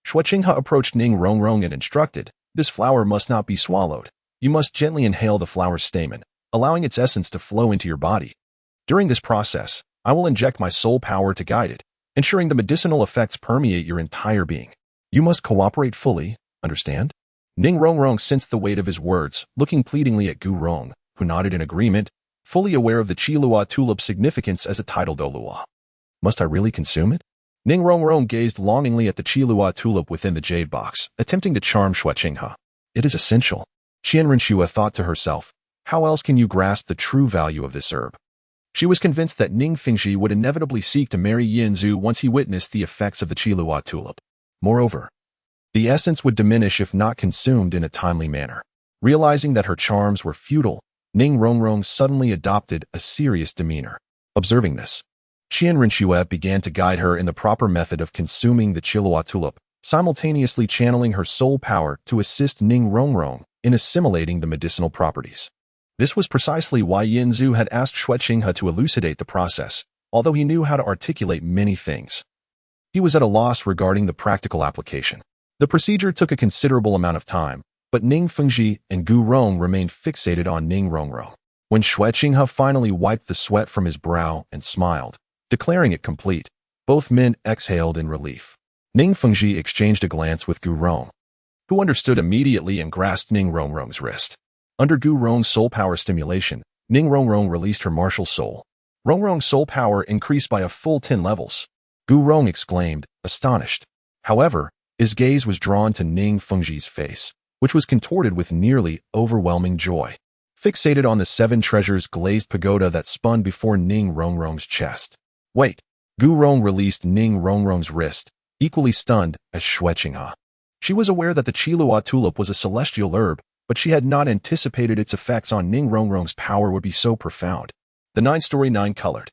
Xue Qinghe approached Ning Rongrong and instructed, "This flower must not be swallowed. You must gently inhale the flower's stamen, allowing its essence to flow into your body. During this process, I will inject my soul power to guide it, ensuring the medicinal effects permeate your entire being. You must cooperate fully, understand?" Ning Rongrong sensed the weight of his words, looking pleadingly at Gu Rong, who nodded in agreement, fully aware of the Qiluo tulip's significance as a tidal Douluo. "Must I really consume it?" Ning Rongrong gazed longingly at the Qiluo tulip within the jade box, attempting to charm Xue Qinghe. "It is essential," Qianrenxue thought to herself. "How else can you grasp the true value of this herb?" She was convinced that Ning Fingji would inevitably seek to marry Yinzu once he witnessed the effects of the Qiluo tulip. Moreover, the essence would diminish if not consumed in a timely manner. Realizing that her charms were futile, Ning Rongrong suddenly adopted a serious demeanor. Observing this, Qianrenxue began to guide her in the proper method of consuming the Qiluo tulip, simultaneously channeling her soul power to assist Ning Rongrong in assimilating the medicinal properties. This was precisely why Yinzu had asked Xue Qinghe to elucidate the process, although he knew how to articulate many things. He was at a loss regarding the practical application. The procedure took a considerable amount of time, but Ning Fengji and Gu Rong remained fixated on Ning Rongrong. When Xue Qinghe finally wiped the sweat from his brow and smiled, declaring it complete, both men exhaled in relief. Ning Fengji exchanged a glance with Gu Rong, who understood immediately and grasped Ning Rongrong's wrist. Under Gu Rong's soul power stimulation, Ning Rongrong released her martial soul. Rongrong's soul power increased by a full 10 levels. Gu Rong exclaimed, astonished. However, his gaze was drawn to Ning Fengji's face, which was contorted with nearly overwhelming joy. Fixated on the 7 treasures glazed pagoda that spun before Ning Rongrong's chest. "Wait!" Gu Rong released Ning Rongrong's wrist, equally stunned as Xue Qinghe. She was aware that the Qiluo tulip was a celestial herb, but she had not anticipated its effects on Ning Rongrong's power would be so profound. The 9-story 9-colored.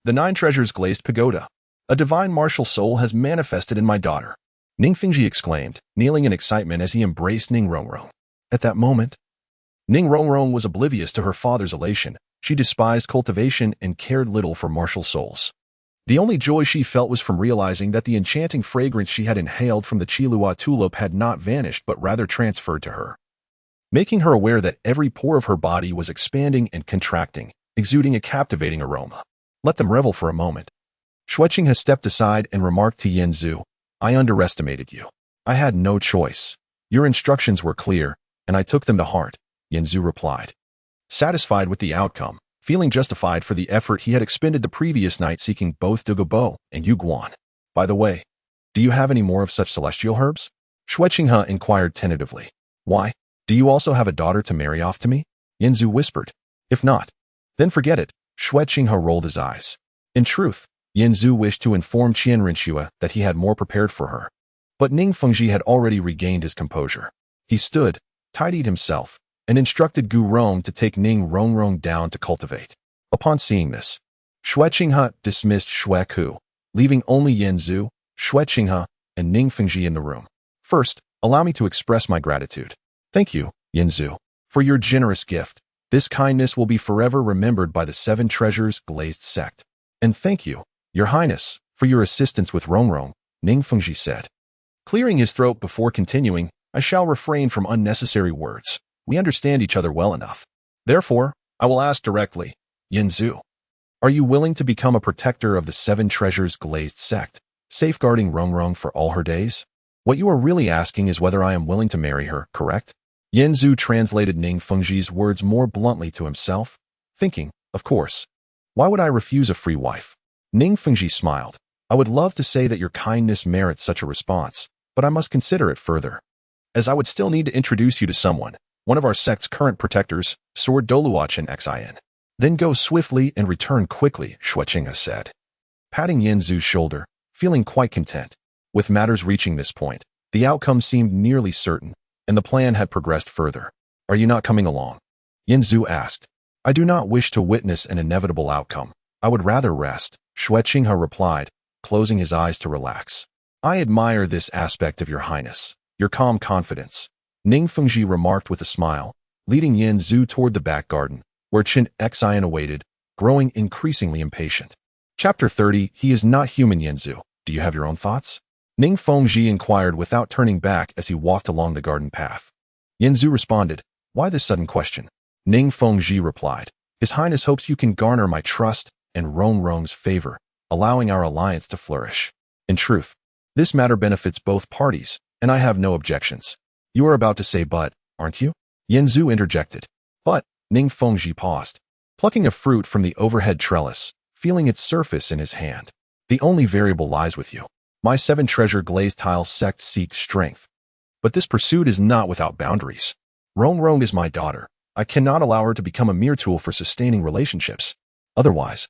The 9 treasures glazed pagoda. A divine martial soul has manifested in my daughter, Ning Fengji exclaimed, kneeling in excitement as he embraced Ning Rongrong. At that moment, Ning Rongrong was oblivious to her father's elation. She despised cultivation and cared little for martial souls. The only joy she felt was from realizing that the enchanting fragrance she had inhaled from the Qiluo tulip had not vanished but rather transferred to her, making her aware that every pore of her body was expanding and contracting, exuding a captivating aroma. Let them revel for a moment. Xue Qinghe stepped aside and remarked to Yinzu, I underestimated you. I had no choice. Your instructions were clear, and I took them to heart, Yinzu replied. Satisfied with the outcome, feeling justified for the effort he had expended the previous night seeking both Douluo and Yuguan. By the way, do you have any more of such celestial herbs? Xue Qinghe inquired tentatively. Why? Do you also have a daughter to marry off to me? Yinzu whispered. If not, then forget it. Xue Qinghe rolled his eyes. In truth, Yinzu wished to inform Qianrenxue that he had more prepared for her. But Ning Fengji had already regained his composure. He stood, tidied himself, and instructed Gu Rong to take Ning Rongrong down to cultivate. Upon seeing this, Xue Qinghe dismissed Xue Ku, leaving only Yin Zhu, Xue Qinghe, and Ning Fengji in the room. First, allow me to express my gratitude. Thank you, Yin Zhu, for your generous gift. This kindness will be forever remembered by the Seven Treasures Glazed sect. And thank you, Your Highness, for your assistance with Rongrong, Ning Fengji said. Clearing his throat before continuing, I shall refrain from unnecessary words. We understand each other well enough. Therefore, I will ask directly, Yin Zhu, are you willing to become a protector of the Seven Treasures Glazed sect, safeguarding Rongrong for all her days? What you are really asking is whether I am willing to marry her, correct? Yin Zhu translated Ning Fengji's words more bluntly to himself, thinking, of course. Why would I refuse a free wife? Ning Fengji smiled. I would love to say that your kindness merits such a response, but I must consider it further. As I would still need to introduce you to someone, one of our sect's current protectors, Sword Douluo Xin. Then go swiftly and return quickly, Xue Qinghe said. Patting Yin Zhu's shoulder, feeling quite content. With matters reaching this point, the outcome seemed nearly certain, and the plan had progressed further. Are you not coming along? Yin Zhu asked. I do not wish to witness an inevitable outcome. I would rather rest, Xue Qinghe replied, closing his eyes to relax. I admire this aspect of your highness, your calm confidence, Ning Fengji remarked with a smile, leading Yin Zhu toward the back garden, where Xin awaited, growing increasingly impatient. Chapter 30, He is not human. Yin Zhu, do you have your own thoughts? Ning Fengji inquired without turning back as he walked along the garden path. Yin Zhu responded, why this sudden question? Ning Fengji replied, His Highness hopes you can garner my trust and Rongrong's favor, allowing our alliance to flourish. In truth, this matter benefits both parties, and I have no objections. You are about to say but, aren't you? Yin Zhu interjected. But, Ning Fengji paused, plucking a fruit from the overhead trellis, feeling its surface in his hand. The only variable lies with you. My Seven Treasure Glazed Tile sect seeks strength. But this pursuit is not without boundaries. Rongrong is my daughter. I cannot allow her to become a mere tool for sustaining relationships. Otherwise,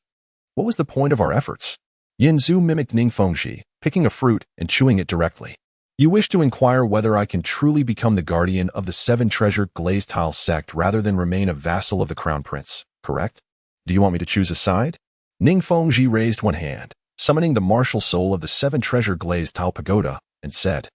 what was the point of our efforts? Yin Zhu mimicked Ning Fengji, picking a fruit and chewing it directly. You wish to inquire whether I can truly become the guardian of the Seven Treasure Glazed Tile sect rather than remain a vassal of the Crown Prince, correct? Do you want me to choose a side? Ning Fengji raised one hand, summoning the martial soul of the Seven Treasure Glazed Tile Pagoda, and said,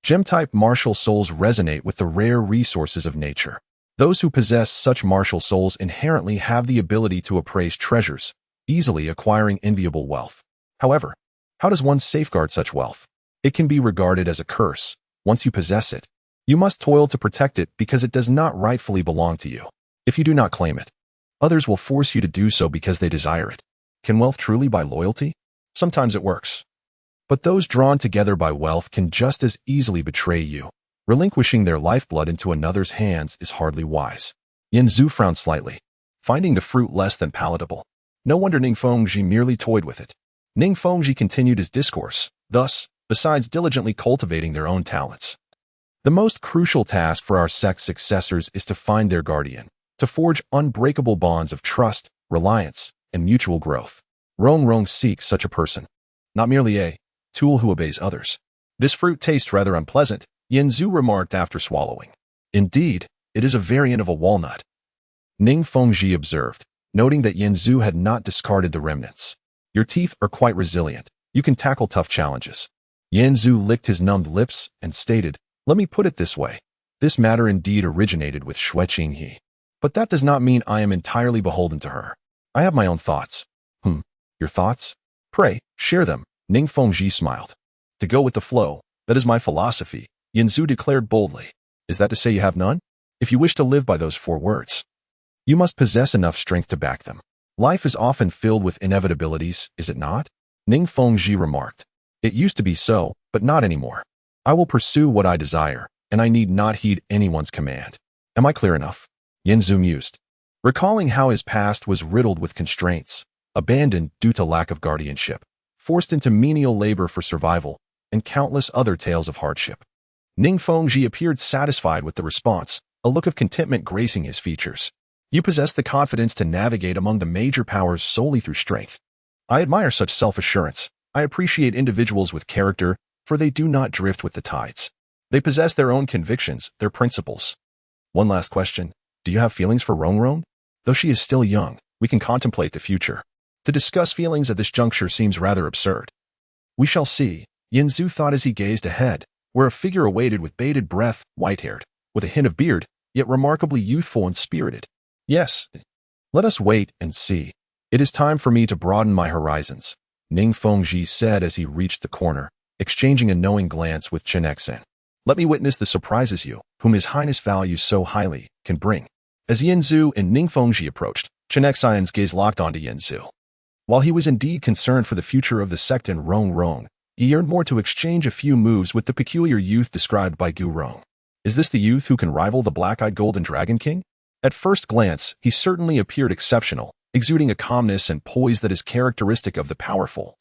Gem-type martial souls resonate with the rare resources of nature. Those who possess such martial souls inherently have the ability to appraise treasures, easily acquiring enviable wealth. However, how does one safeguard such wealth? It can be regarded as a curse. Once you possess it, you must toil to protect it because it does not rightfully belong to you. If you do not claim it, others will force you to do so because they desire it. Can wealth truly buy loyalty? Sometimes it works. But those drawn together by wealth can just as easily betray you. Relinquishing their lifeblood into another's hands is hardly wise. Yin Zhu frowned slightly, finding the fruit less than palatable. No wonder Ning Fengji merely toyed with it. Ning Fengji continued his discourse, thus, besides diligently cultivating their own talents. The most crucial task for our sect's successors is to find their guardian, to forge unbreakable bonds of trust, reliance, and mutual growth. Rongrong seeks such a person, not merely a tool who obeys others. This fruit tastes rather unpleasant, Yin Zhu remarked after swallowing. Indeed, it is a variant of a walnut. Ning Fengji observed, noting that Yin Zhu had not discarded the remnants. Your teeth are quite resilient. You can tackle tough challenges. Yin Zhu licked his numbed lips and stated, let me put it this way. This matter indeed originated with Xue Qinghe. But that does not mean I am entirely beholden to her. I have my own thoughts. Your thoughts? Pray, share them, Ning Fengji smiled. To go with the flow, that is my philosophy, Yin Zhu declared boldly. Is that to say you have none? If you wish to live by those 4 words, you must possess enough strength to back them. Life is often filled with inevitabilities, is it not? Ning Fengji remarked. It used to be so, but not anymore. I will pursue what I desire, and I need not heed anyone's command. Am I clear enough? Yin Zhu mused, recalling how his past was riddled with constraints, abandoned due to lack of guardianship, forced into menial labor for survival, and countless other tales of hardship. Ning Fengji appeared satisfied with the response, a look of contentment gracing his features. You possess the confidence to navigate among the major powers solely through strength. I admire such self-assurance. I appreciate individuals with character, for they do not drift with the tides. They possess their own convictions, their principles. One last question. Do you have feelings for Rongrong? Though she is still young, we can contemplate the future. To discuss feelings at this juncture seems rather absurd. We shall see, Yin Zhu thought as he gazed ahead, where a figure awaited with bated breath, white-haired, with a hint of beard, yet remarkably youthful and spirited. Yes, let us wait and see. It is time for me to broaden my horizons, Ning Fengji said as he reached the corner, exchanging a knowing glance with Chen Xan. Let me witness the surprises you, whom His Highness values so highly, can bring. As Yin Zhu and Ning Fengji approached, Chen Xian's gaze locked onto Yin Zhu. While he was indeed concerned for the future of the sect in Rong, he yearned more to exchange a few moves with the peculiar youth described by Gu Rong. Is this the youth who can rival the black-eyed golden dragon king? At first glance, he certainly appeared exceptional, exuding a calmness and poise that is characteristic of the powerful.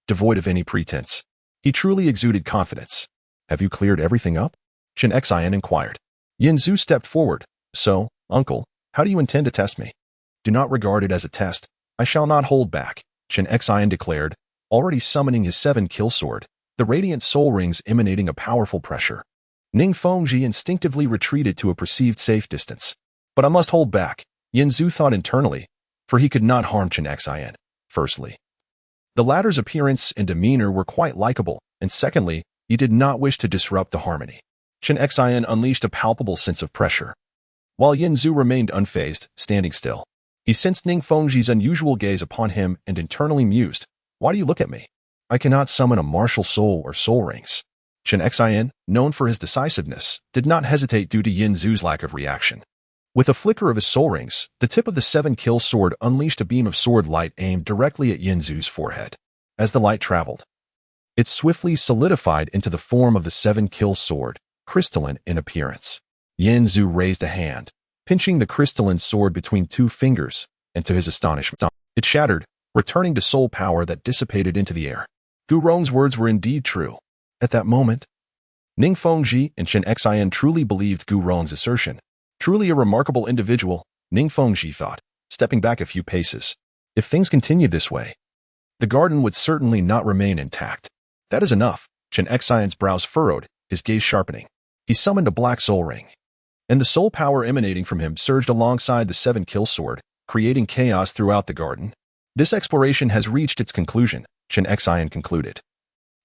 Devoid of any pretense, he truly exuded confidence. Have you cleared everything up? Chen Xian inquired. Yin Zhu stepped forward. So, uncle, how do you intend to test me? Do not regard it as a test. I shall not hold back, Chen Xian declared, already summoning his 7-kill sword, the radiant soul rings emanating a powerful pressure. Ning Fengji instinctively retreated to a perceived safe distance. But I must hold back, Yin Zhu thought internally, for he could not harm Chen Xian. Firstly, the latter's appearance and demeanor were quite likable, and secondly, he did not wish to disrupt the harmony. Chen Xian unleashed a palpable sense of pressure. While Yin Zhu remained unfazed, standing still, he sensed Ning Fengji's unusual gaze upon him and internally mused, why do you look at me? I cannot summon a martial soul or soul rings. Chen Xian, known for his decisiveness, did not hesitate due to Yin Zhu's lack of reaction. With a flicker of his soul rings, the tip of the 7-kill sword unleashed a beam of sword light aimed directly at Yin Zhu's forehead. As the light traveled, it swiftly solidified into the form of the 7-kill sword, crystalline in appearance. Yin Zhu raised a hand, pinching the crystalline sword between 2 fingers, and to his astonishment, it shattered, returning to soul power that dissipated into the air. Gu Rong's words were indeed true. At that moment, Ning Fengji and Chen Xian truly believed Gu Rong's assertion. Truly a remarkable individual, Ning Fengji thought, stepping back a few paces. If things continued this way, the garden would certainly not remain intact. That is enough, Chen Xian's brows furrowed, his gaze sharpening. He summoned a black soul ring, and the soul power emanating from him surged alongside the 7-kill sword, creating chaos throughout the garden. This exploration has reached its conclusion, Chen Xian concluded.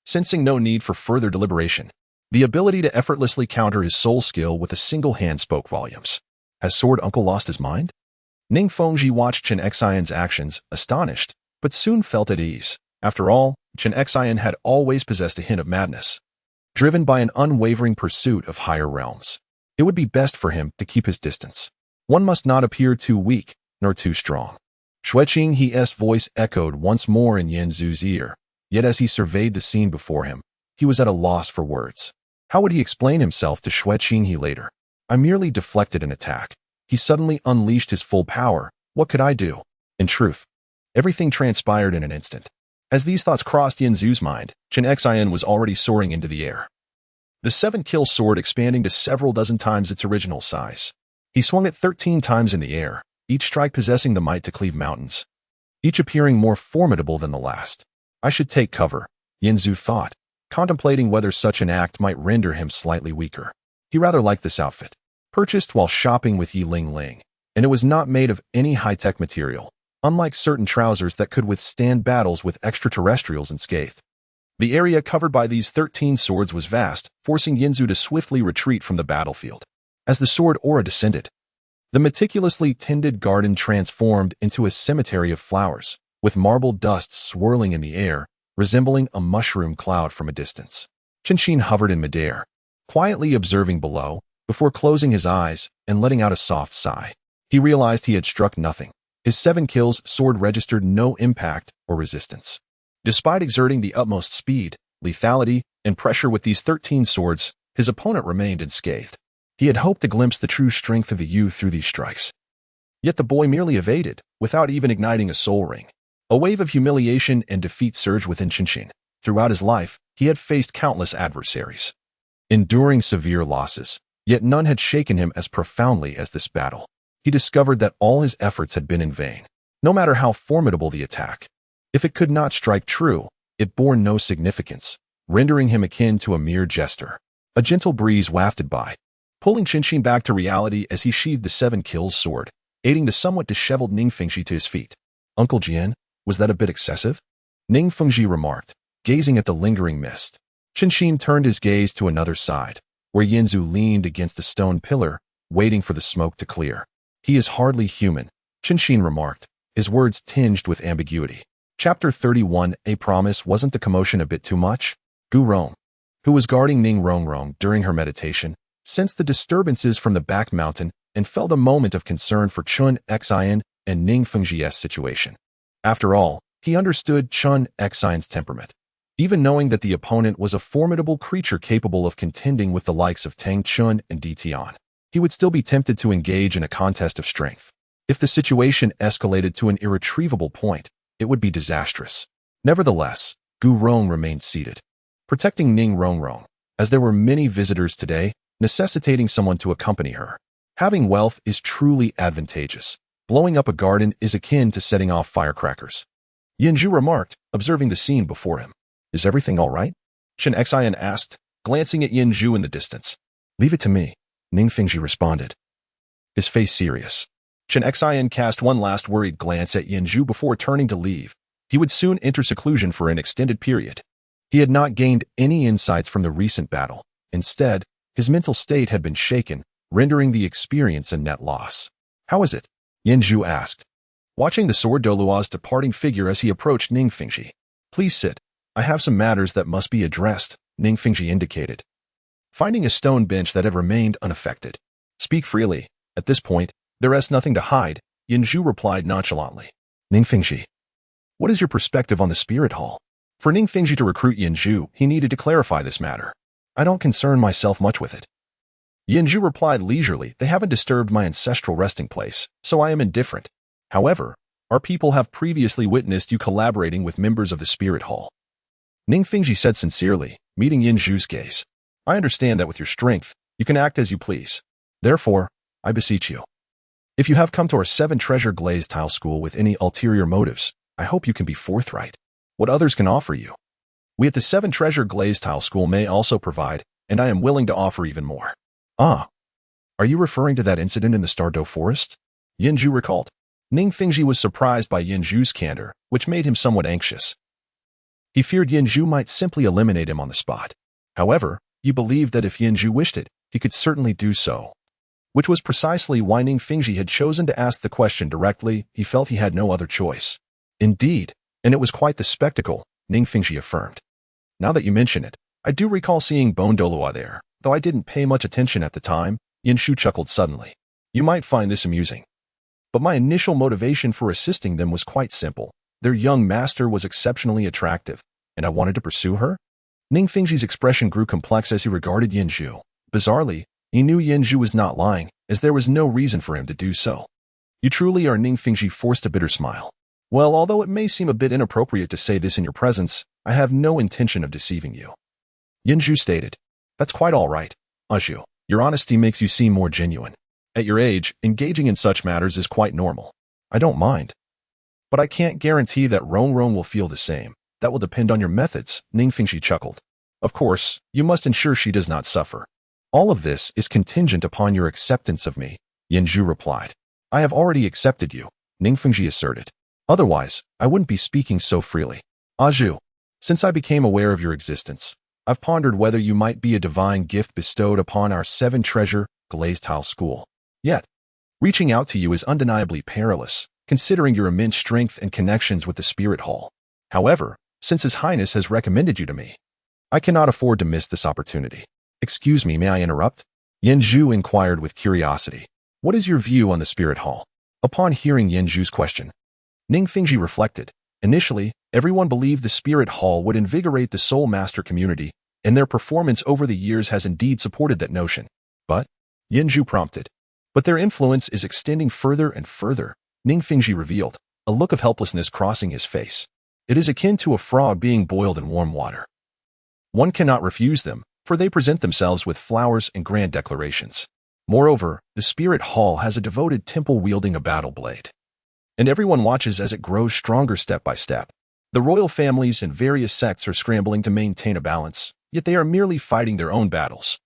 Sensing no need for further deliberation, the ability to effortlessly counter his soul skill with a single hand spoke volumes. Has Sword Uncle lost his mind? Ning Fengji watched Chen Xian's actions, astonished, but soon felt at ease. After all, Chen Xian had always possessed a hint of madness. Driven by an unwavering pursuit of higher realms, it would be best for him to keep his distance. One must not appear too weak, nor too strong. Xueqing He's voice echoed once more in Yin Zhu's ear, yet as he surveyed the scene before him, he was at a loss for words. How would he explain himself to Xueqing He later? I merely deflected an attack. He suddenly unleashed his full power. What could I do? In truth, everything transpired in an instant. As these thoughts crossed Yin Zhu's mind, Chen Xian was already soaring into the air, the 7-kill sword expanding to several dozen times its original size. He swung it 13 times in the air, each strike possessing the might to cleave mountains, each appearing more formidable than the last. I should take cover, Yin Zhu thought, contemplating whether such an act might render him slightly weaker. He rather liked this outfit, purchased while shopping with Yi Ling Ling, and it was not made of any high-tech material, unlike certain trousers that could withstand battles with extraterrestrials unscathed. The area covered by these 13 swords was vast, forcing Yin Zhu to swiftly retreat from the battlefield. As the sword aura descended, the meticulously tended garden transformed into a cemetery of flowers, with marble dust swirling in the air, resembling a mushroom cloud from a distance. Qinshin hovered in midair, quietly observing below, before closing his eyes and letting out a soft sigh. He realized he had struck nothing. His 7-kills sword registered no impact or resistance. Despite exerting the utmost speed, lethality, and pressure with these 13 swords, his opponent remained unscathed. He had hoped to glimpse the true strength of the youth through these strikes. Yet the boy merely evaded, without even igniting a soul ring. A wave of humiliation and defeat surged within Qinshin. Throughout his life, he had faced countless adversaries, enduring severe losses, yet none had shaken him as profoundly as this battle. He discovered that all his efforts had been in vain. No matter how formidable the attack, if it could not strike true, it bore no significance, rendering him akin to a mere jester. A gentle breeze wafted by, pulling Qinshin back to reality as he sheathed the 7-kills sword, aiding the somewhat disheveled Ning Fengji to his feet. Uncle Jian, Was that a bit excessive? Ning Fengji remarked, gazing at the lingering mist. Qinshin turned his gaze to another side, where Yinzu leaned against a stone pillar, waiting for the smoke to clear. He is hardly human, Qinshin remarked, his words tinged with ambiguity. Chapter 31. A promise. Wasn't the commotion a bit too much? Gu Rong, who was guarding Ning Rongrong during her meditation, sensed the disturbances from the back mountain and felt a moment of concern for Chun Xian and Ning Fengji's situation. After all, he understood Chun Xian's temperament. Even knowing that the opponent was a formidable creature capable of contending with the likes of Tang Chun and Di Tian, he would still be tempted to engage in a contest of strength. If the situation escalated to an irretrievable point, it would be disastrous. Nevertheless, Gu Rong remained seated, protecting Ning Rongrong, as there were many visitors today, necessitating someone to accompany her. Having wealth is truly advantageous. Blowing up a garden is akin to setting off firecrackers. Yinju remarked, observing the scene before him. Is everything all right? Chen Xian asked, glancing at Yinju in the distance. Leave it to me, Ning Fengji responded, his face serious. Chen Xian cast one last worried glance at Yinju before turning to leave. He would soon enter seclusion for an extended period. He had not gained any insights from the recent battle. Instead, his mental state had been shaken, rendering the experience a net loss. How is it? Yinju asked, watching the sword Douluo's departing figure as he approached Ning Fengji. Please sit. I have some matters that must be addressed, Ning Fengji indicated, finding a stone bench that had remained unaffected. Speak freely. At this point, there is nothing to hide, Yinju replied nonchalantly. Ning Fengji, what is your perspective on the spirit hall? For Ning Fengji to recruit Yinju, he needed to clarify this matter. I don't concern myself much with it. Yinju replied leisurely, they haven't disturbed my ancestral resting place, so I am indifferent. However, our people have previously witnessed you collaborating with members of the spirit hall. Ning Fengji said sincerely, meeting Yinju's gaze. I understand that with your strength, you can act as you please. Therefore, I beseech you. If you have come to our 7-treasure glazed tile school with any ulterior motives, I hope you can be forthright. What others can offer you, we at the 7-treasure glazed tile school may also provide, and I am willing to offer even more. Ah, are you referring to that incident in the Stardow Forest? Yinju recalled. Ning Fengji was surprised by Yinju's candor, which made him somewhat anxious. He feared Yinju might simply eliminate him on the spot. However, he believed that if Yinju wished it, he could certainly do so. Which was precisely why Ning Fengji had chosen to ask the question directly. He felt he had no other choice. Indeed, and it was quite the spectacle, Ning Fengji affirmed. Now that you mention it, I do recall seeing Bone Douluo there, though I didn't pay much attention at the time. Yinju chuckled suddenly. You might find this amusing. But my initial motivation for assisting them was quite simple. Their young master was exceptionally attractive, and I wanted to pursue her? Ning Fengji's expression grew complex as he regarded Yinju. Bizarrely, he knew Yinju was not lying, as there was no reason for him to do so. You truly are. Ning Fengji forced a bitter smile. Well, although it may seem a bit inappropriate to say this in your presence, I have no intention of deceiving you. Yinju stated. That's quite all right, Aju. Your honesty makes you seem more genuine. At your age, engaging in such matters is quite normal. I don't mind. But I can't guarantee that Rongrong will feel the same. That will depend on your methods, Ning Fengji chuckled. Of course, you must ensure she does not suffer. All of this is contingent upon your acceptance of me, Yinju replied. I have already accepted you, Ning Fengji asserted. Otherwise, I wouldn't be speaking so freely. Aju, since I became aware of your existence, I've pondered whether you might be a divine gift bestowed upon our 7-treasure glazed tile school. Yet, reaching out to you is undeniably perilous, considering your immense strength and connections with the Spirit Hall. However, since His Highness has recommended you to me, I cannot afford to miss this opportunity. Excuse me, may I interrupt? Yinju inquired with curiosity. What is your view on the Spirit Hall? Upon hearing Yinju's question, Ning Fengji reflected. Initially, everyone believed the Spirit Hall would invigorate the Soul Master community, and their performance over the years has indeed supported that notion. But, Yinju prompted. But their influence is extending further and further, Ning Fengji revealed, a look of helplessness crossing his face. It is akin to a frog being boiled in warm water. One cannot refuse them, for they present themselves with flowers and grand declarations. Moreover, the Spirit Hall has a devoted temple wielding a battle blade. And everyone watches as it grows stronger step by step. The royal families and various sects are scrambling to maintain a balance, yet they are merely fighting their own battles.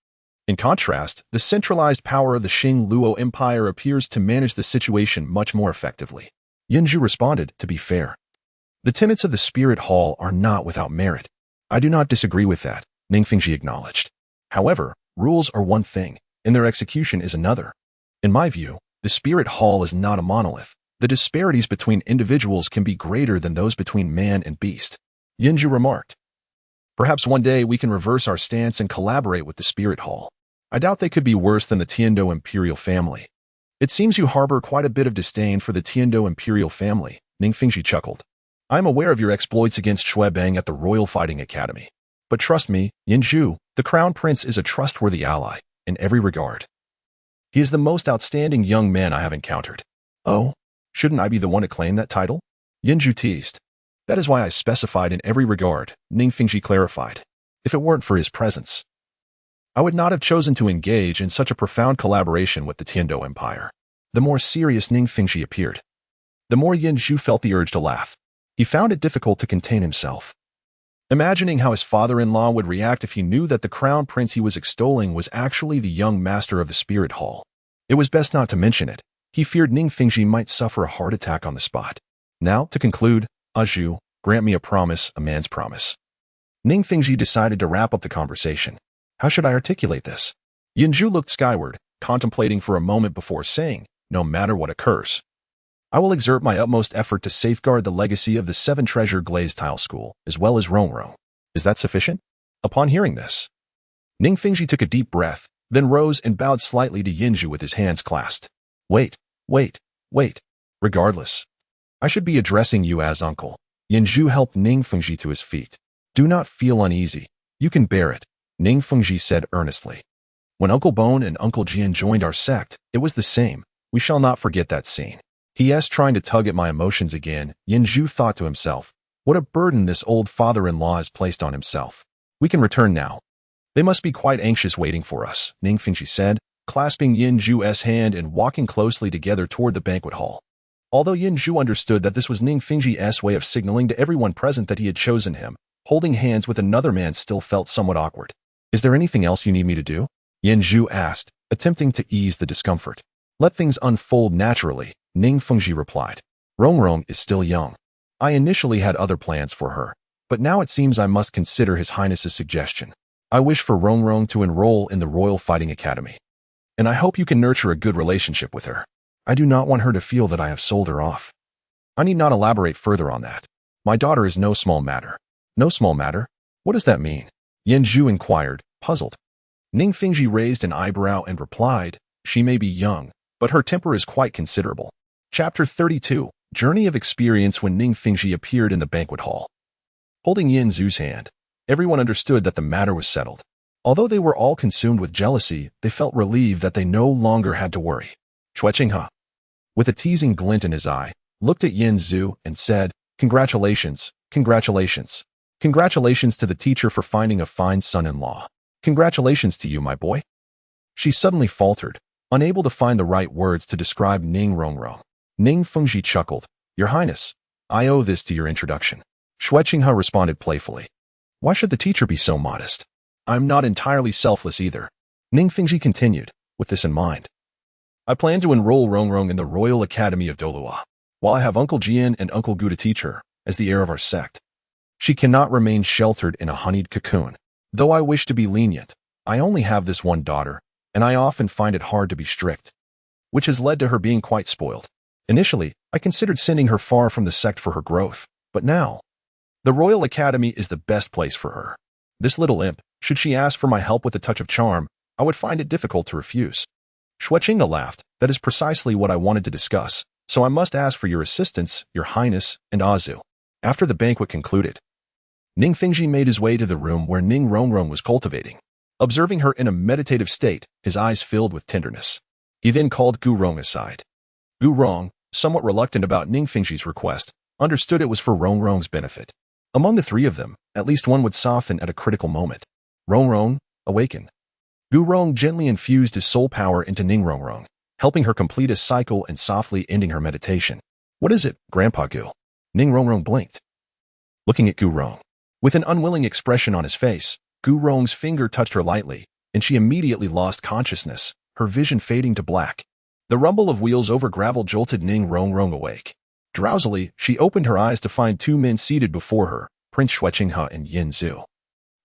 In contrast, the centralized power of the Xing Luo Empire appears to manage the situation much more effectively. Yinju responded, to be fair. The tenets of the Spirit Hall are not without merit. I do not disagree with that, Ning Fengji acknowledged. However, rules are one thing, and their execution is another. In my view, the Spirit Hall is not a monolith. The disparities between individuals can be greater than those between man and beast, Yinju remarked. Perhaps one day we can reverse our stance and collaborate with the Spirit Hall. I doubt they could be worse than the Tiando imperial family. It seems you harbor quite a bit of disdain for the Tiando imperial family, Ning Fengji chuckled. I am aware of your exploits against Shuebang at the Royal Fighting Academy. But trust me, Yinju, the Crown Prince is a trustworthy ally, in every regard. He is the most outstanding young man I have encountered. Oh, shouldn't I be the one to claim that title? Yinju teased. That is why I specified in every regard, Ning Fengji clarified. If it weren't for his presence, I would not have chosen to engage in such a profound collaboration with the Tiando Empire. The more serious Ning Fengji appeared, the more Yinju felt the urge to laugh. He found it difficult to contain himself. Imagining how his father-in-law would react if he knew that the crown prince he was extolling was actually the young master of the Spirit Hall. It was best not to mention it. He feared Ning Fengji might suffer a heart attack on the spot. Now, to conclude, Aju, grant me a man's promise. Ning Fengji decided to wrap up the conversation. How should I articulate this? Yinju looked skyward, contemplating for a moment before saying, no matter what occurs, I will exert my utmost effort to safeguard the legacy of the Seven Treasure Glazed Tile School, as well as Rongrong. Is that sufficient? Upon hearing this, Ning Fengji took a deep breath, then rose and bowed slightly to Yinju with his hands clasped. Wait. Regardless, I should be addressing you as uncle. Yinju helped Ning Fengji to his feet. Do not feel uneasy. You can bear it, Ning Fengji said earnestly. When Uncle Bone and Uncle Jian joined our sect, it was the same. We shall not forget that scene. P.S. Trying to tug at my emotions again, Yinju thought to himself, what a burden this old father-in-law has placed on himself. We can return now. They must be quite anxious waiting for us, Ning Fengji said, clasping Yinju's hand and walking closely together toward the banquet hall. Although Yinju understood that this was Ning Fengji's way of signaling to everyone present that he had chosen him, holding hands with another man still felt somewhat awkward. Is there anything else you need me to do? Yinju asked, attempting to ease the discomfort. Let things unfold naturally, Ning Fengji replied. Rongrong is still young. I initially had other plans for her, but now it seems I must consider His Highness's suggestion. I wish for Rongrong to enroll in the Royal Fighting Academy, and I hope you can nurture a good relationship with her. I do not want her to feel that I have sold her off. I need not elaborate further on that. My daughter is no small matter. No small matter? What does that mean? Yinju inquired, puzzled. Ning Fengji raised an eyebrow and replied, she may be young, but her temper is quite considerable. Chapter 32, Journey of Experience. When Ning Fengji appeared in the banquet hall, holding Yinzu's hand, everyone understood that the matter was settled. Although they were all consumed with jealousy, they felt relieved that they no longer had to worry. Shueqinghe, with a teasing glint in his eye, looked at Yinzu and said, Congratulations. Congratulations to the teacher for finding a fine son-in-law. Congratulations to you, my boy. She suddenly faltered, unable to find the right words to describe Ning Rongrong. Ning Fengji chuckled. Your Highness, I owe this to your introduction. Shueqinghe responded playfully. Why should the teacher be so modest? I'm not entirely selfless either. Ning Fengji continued, with this in mind. I plan to enroll Rongrong in the Royal Academy of Douluo, while I have Uncle Jian and Uncle Gu to teach her, as the heir of our sect. She cannot remain sheltered in a honeyed cocoon. Though I wish to be lenient, I only have this one daughter, and I often find it hard to be strict, which has led to her being quite spoiled. Initially, I considered sending her far from the sect for her growth, but now, the Royal Academy is the best place for her. This little imp, should she ask for my help with a touch of charm, I would find it difficult to refuse. Shueqinghe laughed. That is precisely what I wanted to discuss, so I must ask for your assistance, your Highness, and Azu. After the banquet concluded, Ning Fengji made his way to the room where Ning Rongrong was cultivating. Observing her in a meditative state, his eyes filled with tenderness. He then called Gu Rong aside. Gu Rong, somewhat reluctant about Ning Fengji's request, understood it was for Rongrong's benefit. Among the three of them, at least one would soften at a critical moment. Rongrong, awaken. Gu Rong gently infused his soul power into Ning Rongrong, helping her complete a cycle and softly ending her meditation. What is it, Grandpa Gu? Ning Rongrong blinked, looking at Gu Rong. With an unwilling expression on his face, Gu Rong's finger touched her lightly, and she immediately lost consciousness, her vision fading to black. The rumble of wheels over gravel jolted Ning Rongrong awake. Drowsily, she opened her eyes to find two men seated before her, Prince Xueqinghe and Yin Zhu,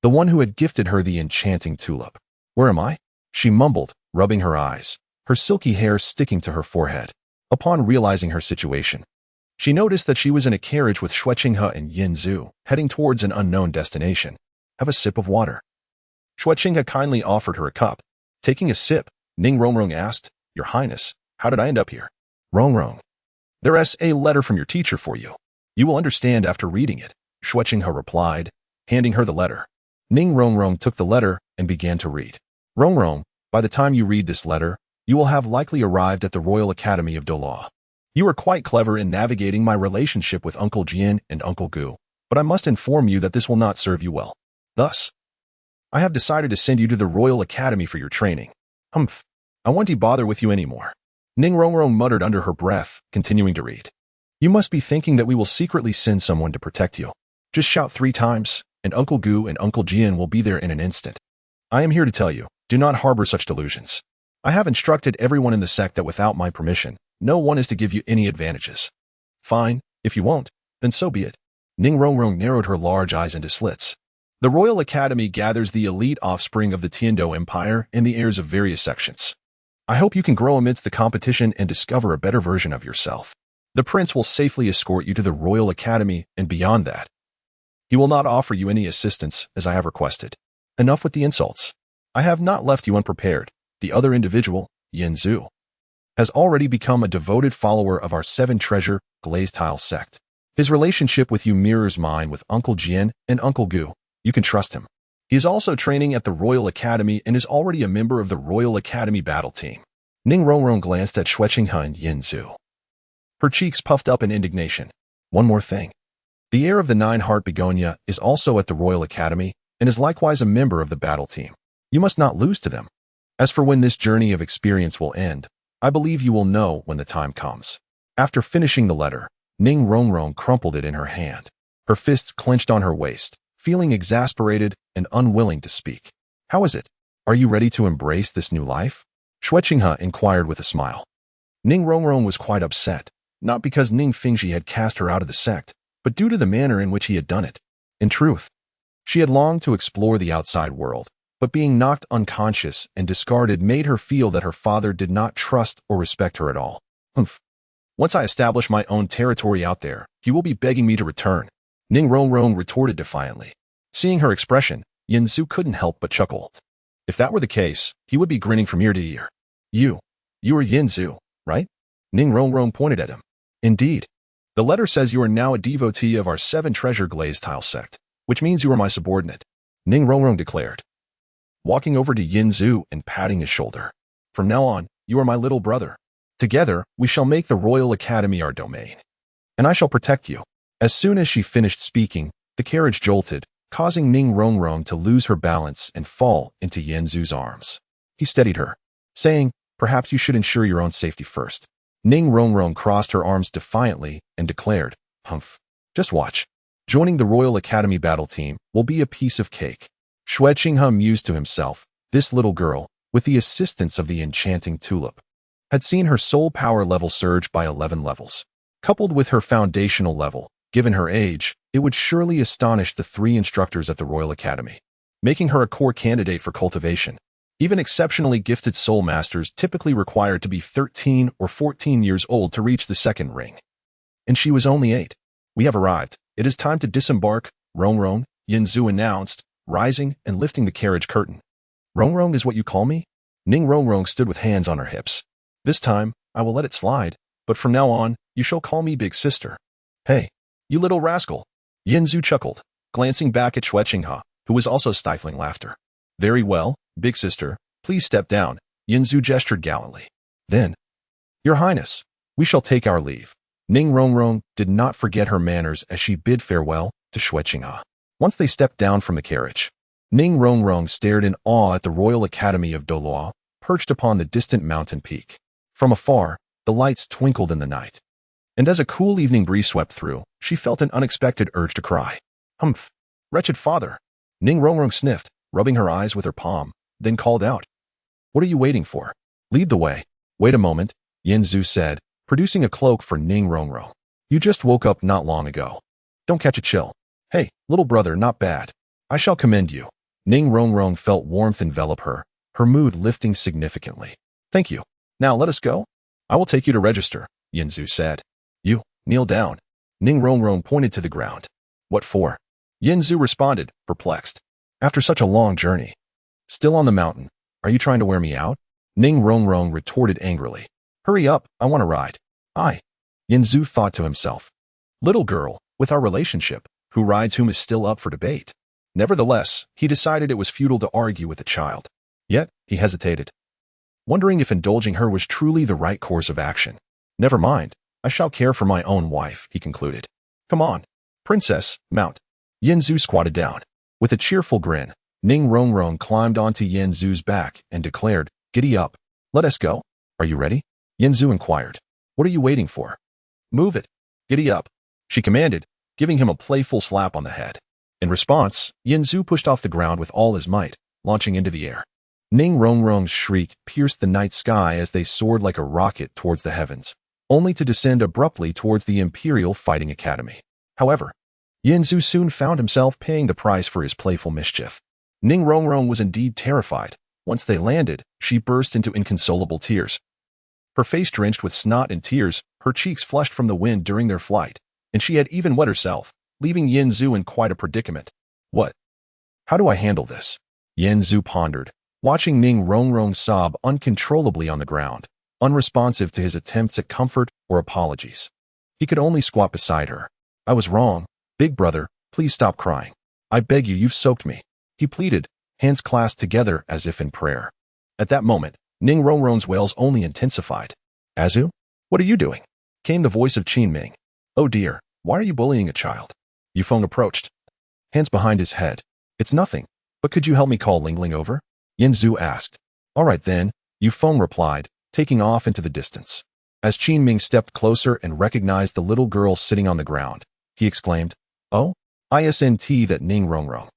the one who had gifted her the enchanting tulip. "Where am I?" she mumbled, rubbing her eyes, her silky hair sticking to her forehead. Upon realizing her situation, she noticed that she was in a carriage with Xueqinghe and Yin Zhu, heading towards an unknown destination. "Have a sip of water." Xueqinghe kindly offered her a cup. Taking a sip, Ning Rongrong asked, "Your Highness, how did I end up here?" "Rongrong, there's a letter from your teacher for you. You will understand after reading it," Xueqinghe replied, handing her the letter. Ning Rongrong took the letter and began to read. "Rongrong, by the time you read this letter, you will have likely arrived at the Royal Academy of Douluo. You are quite clever in navigating my relationship with Uncle Jian and Uncle Gu, but I must inform you that this will not serve you well. Thus, I have decided to send you to the Royal Academy for your training." "Humph, I won't bother with you anymore," Ning Rongrong muttered under her breath, continuing to read. "You must be thinking that we will secretly send someone to protect you. Just shout 3 times, and Uncle Gu and Uncle Jian will be there in an instant. I am here to tell you, do not harbor such delusions. I have instructed everyone in the sect that without my permission, no one is to give you any advantages." "Fine, if you won't, then so be it." Ning Rongrong narrowed her large eyes into slits. The Royal Academy gathers the elite offspring of the Tiando Empire and the heirs of various sections. I hope you can grow amidst the competition and discover a better version of yourself. The prince will safely escort you to the Royal Academy, and beyond that, he will not offer you any assistance, as I have requested. Enough with the insults. I have not left you unprepared. The other individual, Yin Zhu, has already become a devoted follower of our 7-treasure glazed tile sect. His relationship with you mirrors mine with Uncle Jian and Uncle Gu. You can trust him. He is also training at the Royal Academy and is already a member of the Royal Academy battle team." Ning Rongrong glanced at Xueqinghe and Yin Zhu. Her cheeks puffed up in indignation. "One more thing. The heir of the 9-heart begonia is also at the Royal Academy and is likewise a member of the battle team. You must not lose to them. As for when this journey of experience will end, I believe you will know when the time comes." After finishing the letter, Ning Rongrong crumpled it in her hand. Her fists clenched on her waist, feeling exasperated and unwilling to speak. "How is it? Are you ready to embrace this new life?" Xueqinghe inquired with a smile. Ning Rongrong was quite upset, not because Ning Fingji had cast her out of the sect, but due to the manner in which he had done it. In truth, she had longed to explore the outside world, but being knocked unconscious and discarded made her feel that her father did not trust or respect her at all. "Humph. Once I establish my own territory out there, he will be begging me to return," Ning Rongrong retorted defiantly. Seeing her expression, Yin Zhu couldn't help but chuckle. If that were the case, he would be grinning from ear to ear. You are Yin Zhu, right?" Ning Rongrong pointed at him. "Indeed. The letter says you are now a devotee of our 7-treasure glazed tile sect, which means you are my subordinate," Ning Rongrong declared, walking over to Yin Zhu and patting his shoulder. "From now on, you are my little brother. Together, we shall make the Royal Academy our domain, and I shall protect you." As soon as she finished speaking, the carriage jolted, causing Ning Rongrong to lose her balance and fall into Yin Zhu's arms. He steadied her, saying, "Perhaps you should ensure your own safety first." Ning Rongrong crossed her arms defiantly and declared, "Humph. Just watch. Joining the Royal Academy battle team will be a piece of cake." Xueqinghe mused to himself, this little girl, with the assistance of the enchanting tulip, had seen her soul power level surge by 11 levels. Coupled with her foundational level, given her age, it would surely astonish the 3 instructors at the Royal Academy, making her a core candidate for cultivation. Even exceptionally gifted soul masters typically required to be 13 or 14 years old to reach the 2nd ring. And she was only 8. "We have arrived. It is time to disembark, Rongrong," Yin Zhu announced, rising and lifting the carriage curtain. "Rongrong is what you call me?" Ning Rongrong stood with hands on her hips. "This time, I will let it slide, but from now on, you shall call me Big Sister." "Hey, you little rascal," Yin Zhu chuckled, glancing back at Xueqinghe, who was also stifling laughter. "Very well, Big Sister, please step down," Yin Zhu gestured gallantly. Then, "Your Highness, we shall take our leave." Ning Rongrong did not forget her manners as she bid farewell to Xueqinghe. Once they stepped down from the carriage, Ning Rongrong stared in awe at the Royal Academy of Douluo, perched upon the distant mountain peak. From afar, the lights twinkled in the night, and as a cool evening breeze swept through, she felt an unexpected urge to cry. "Humph! Wretched father!" Ning Rongrong sniffed, rubbing her eyes with her palm, then called out, "What are you waiting for? Lead the way." "Wait a moment," Yin Zhu said, producing a cloak for Ning Rongrong. You just woke up not long ago. Don't catch a chill. Hey, little brother, not bad. I shall commend you. Ning Rongrong felt warmth envelop her mood lifting significantly. Thank you. Now let us go. I will take you to register, Yinzu said. You, kneel down. Ning Rongrong pointed to the ground. What for? Yinzu responded, perplexed. After such a long journey. Still on the mountain. Are you trying to wear me out? Ning Rongrong retorted angrily. Hurry up, I want to ride. Yinzu thought to himself. Little girl, with our relationship, who rides whom is still up for debate. Nevertheless, he decided it was futile to argue with the child. Yet, he hesitated, wondering if indulging her was truly the right course of action. Never mind, I shall care for my own wife, he concluded. Come on, princess, mount. Yinzu squatted down. With a cheerful grin, Ning Rongrong climbed onto Yinzu's back and declared, Giddy up. Let us go. Are you ready? Yinzu inquired. What are you waiting for? Move it. Giddy up, she commanded, giving him a playful slap on the head. In response, Yinzu pushed off the ground with all his might, launching into the air. Ning Rongrong's shriek pierced the night sky as they soared like a rocket towards the heavens, only to descend abruptly towards the Imperial Fighting Academy. However, Yinzu soon found himself paying the price for his playful mischief. Ning Rongrong was indeed terrified. Once they landed, she burst into inconsolable tears. Her face drenched with snot and tears, her cheeks flushed from the wind during their flight, and she had even wet herself, leaving Yinzu in quite a predicament. What? How do I handle this? Yinzu pondered, watching Ning Rongrong sob uncontrollably on the ground, unresponsive to his attempts at comfort or apologies. He could only squat beside her. I was wrong. Big brother, please stop crying. I beg you, you've soaked me. He pleaded, hands clasped together as if in prayer. At that moment, Ning Rongrong's wails only intensified. Azu? What are you doing? Came the voice of Qin Ming. Oh dear, why are you bullying a child? Yufeng approached, hands behind his head. It's nothing, but could you help me call Lingling over? Yinzu asked. All right then, Yufeng replied, taking off into the distance. As Qin Ming stepped closer and recognized the little girl sitting on the ground, he exclaimed, Oh, isn't that Ning Rongrong,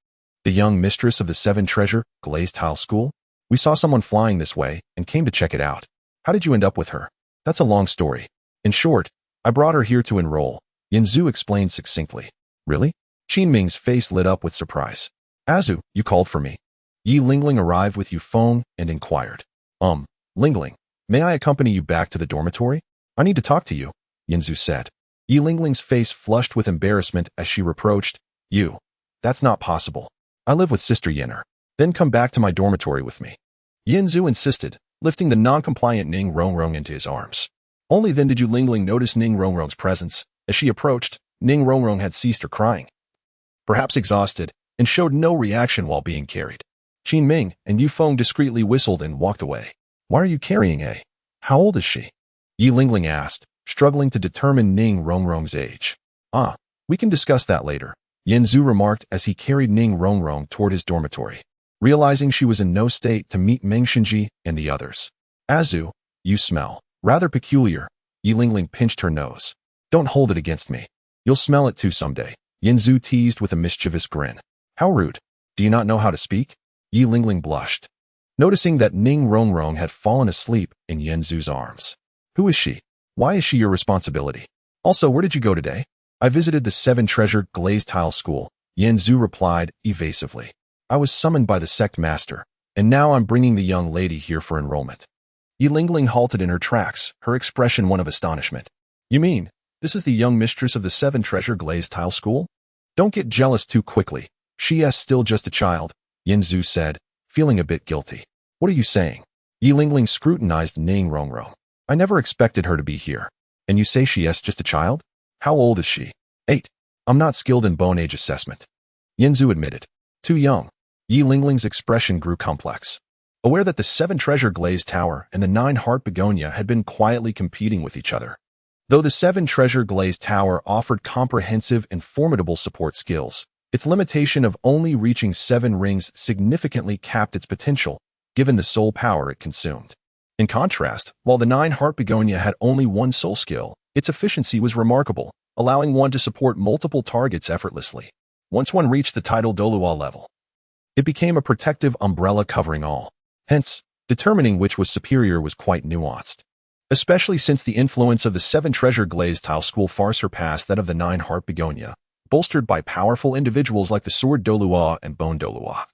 the young mistress of the Seven Treasure Glazed Tile School? We saw someone flying this way and came to check it out. How did you end up with her? That's a long story. In short, I brought her here to enroll, Yinzu explained succinctly. Really? Qin Ming's face lit up with surprise. Azu, you called for me. Yi Lingling arrived with Yufeng and inquired. Lingling, may I accompany you back to the dormitory? I need to talk to you, Yinzu said. Yi Lingling's face flushed with embarrassment as she reproached, You. That's not possible. I live with Sister Yenner. Then come back to my dormitory with me. Yinzu insisted, lifting the non-compliant Ning Rongrong into his arms. Only then did Yu Lingling notice Ning Rongrong's presence. As she approached, Ning Rongrong had ceased her crying, perhaps exhausted, and showed no reaction while being carried. Qin Ming and Yufeng discreetly whistled and walked away. Why are you carrying A? How old is she? Yi Lingling asked, struggling to determine Ning Rongrong's age. We can discuss that later, Yinzu remarked as he carried Ning Rongrong toward his dormitory, realizing she was in no state to meet Meng Shinji and the others. Azu, you smell rather peculiar. Yi Lingling pinched her nose. Don't hold it against me. You'll smell it too someday, Yinzu teased with a mischievous grin. How rude. Do you not know how to speak? Yi Lingling blushed, noticing that Ning Rongrong had fallen asleep in Yinzu's arms. Who is she? Why is she your responsibility? Also, where did you go today? I visited the Seven Treasure Glazed Tile School, Yinzu replied evasively. I was summoned by the sect master, and now I'm bringing the young lady here for enrollment. Yi Lingling halted in her tracks, her expression one of astonishment. You mean, this is the young mistress of the Seven Treasure Glazed Tile School? Don't get jealous too quickly. She is still just a child, Yinzu said, feeling a bit guilty. What are you saying? Yi Lingling scrutinized Ning Rongrong. I never expected her to be here. And you say she is just a child? How old is she? 8. I'm not skilled in bone age assessment, Yinzu admitted. Too young. Yi Lingling's expression grew complex. Aware that the Seven Treasure Glazed Tower and the 9 Heart Begonia had been quietly competing with each other. Though the Seven Treasure Glazed Tower offered comprehensive and formidable support skills, its limitation of only reaching 7 rings significantly capped its potential, given the soul power it consumed. In contrast, while the 9 Heart Begonia had only 1 soul skill, its efficiency was remarkable, allowing one to support multiple targets effortlessly. Once one reached the tidal Douluo level, it became a protective umbrella covering all. Hence, determining which was superior was quite nuanced. especially since the influence of the seven treasure glazed tile school far surpassed that of the nine heart begonia, bolstered by powerful individuals like the sword Douluo and bone Douluo,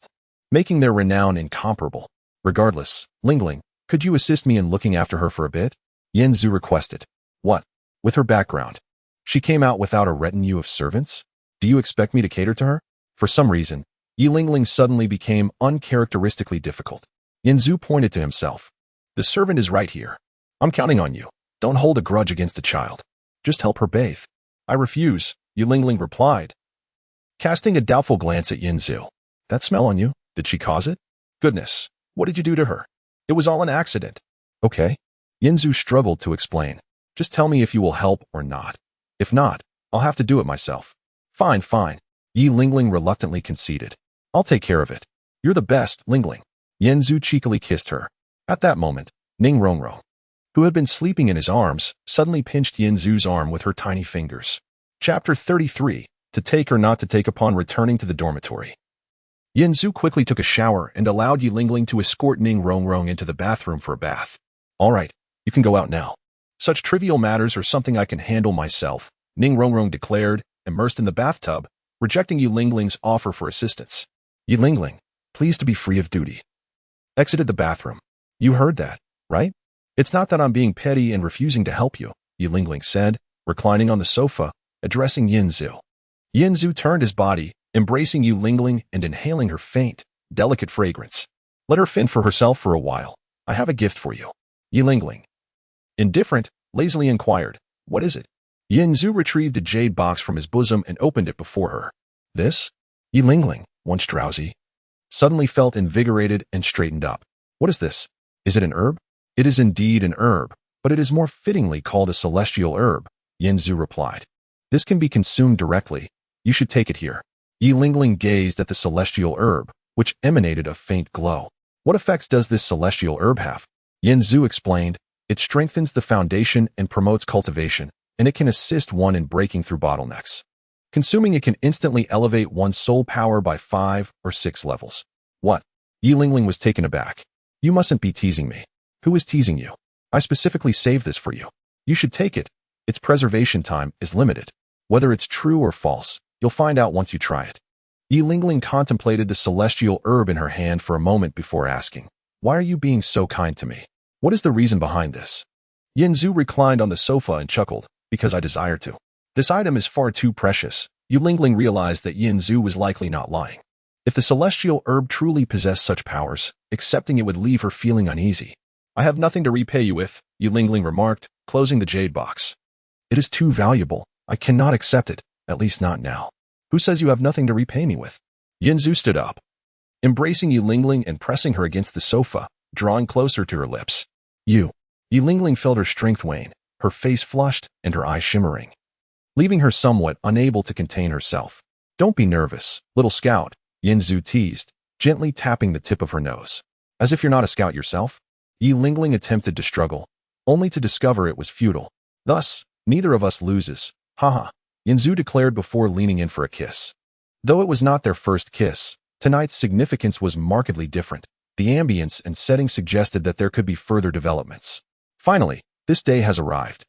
making their renown incomparable. Regardless, Lingling, could you assist me in looking after her for a bit? Yanzu requested. What? With her background, she came out without a retinue of servants? Do you expect me to cater to her? For some reason, Yi Lingling suddenly became uncharacteristically difficult. Yanzu pointed to himself. The servant is right here. I'm counting on you. Don't hold a grudge against a child. Just help her bathe. I refuse, Yi Lingling replied, casting a doubtful glance at Yanzu. That smell on you, did she cause it? Goodness, what did you do to her? It was all an accident. Okay. Yanzu struggled to explain. Just tell me if you will help or not. If not, I'll have to do it myself. Fine, fine. Yi Lingling reluctantly conceded. I'll take care of it. You're the best, Lingling. Yanzu cheekily kissed her. At that moment, Ning Rongrong, who had been sleeping in his arms, suddenly pinched Yanzu's arm with her tiny fingers. Chapter 33, To Take or Not to Take. Upon returning to the dormitory, Yanzu quickly took a shower and allowed Yi Lingling to escort Ning Rongrong into the bathroom for a bath. All right, you can go out now. Such trivial matters are something I can handle myself, Ning Rongrong declared, immersed in the bathtub, rejecting Yi Lingling's offer for assistance. Yi Lingling, pleased to be free of duty, exited the bathroom. You heard that, right? It's not that I'm being petty and refusing to help you, Yi Lingling said, reclining on the sofa, addressing Yanzu. Yanzu turned his body, embracing Yi Lingling and inhaling her faint, delicate fragrance. Let her fend for herself for a while. I have a gift for you. Yi Lingling, indifferent, lazily inquired, what is it? Yanzu retrieved a jade box from his bosom and opened it before her. This? Yi Lingling, once drowsy, suddenly felt invigorated and straightened up. What is this? Is it an herb? It is indeed an herb, but it is more fittingly called a celestial herb, Yanzu replied. This can be consumed directly. You should take it here. Yi Lingling gazed at the celestial herb, which emanated a faint glow. What effects does this celestial herb have? Yanzu explained. It strengthens the foundation and promotes cultivation, and it can assist one in breaking through bottlenecks. Consuming it can instantly elevate one's soul power by 5 or 6 levels. What? Yi Lingling was taken aback. You mustn't be teasing me. Who is teasing you? I specifically saved this for you. You should take it. Its preservation time is limited. Whether it's true or false, you'll find out once you try it. Yi Lingling contemplated the celestial herb in her hand for a moment before asking, why are you being so kind to me? What is the reason behind this? Yanzu reclined on the sofa and chuckled, because I desire to. This item is far too precious. Yi Lingling realized that Yanzu was likely not lying. If the celestial herb truly possessed such powers, accepting it would leave her feeling uneasy. I have nothing to repay you with, Yi Lingling remarked, closing the jade box. It is too valuable. I cannot accept it, at least not now. Who says you have nothing to repay me with? Yanzu stood up, embracing Yi Lingling and pressing her against the sofa, drawing closer to her lips. Yi Lingling felt her strength wane, her face flushed and her eyes shimmering, leaving her somewhat unable to contain herself. Don't be nervous, little scout, Yanzu teased, gently tapping the tip of her nose. As if you're not a scout yourself? Yi Lingling attempted to struggle, only to discover it was futile. Thus, neither of us loses. Haha, Yanzu declared before leaning in for a kiss. Though it was not their first kiss, tonight's significance was markedly different. The ambience and setting suggested that there could be further developments. Finally, this day has arrived.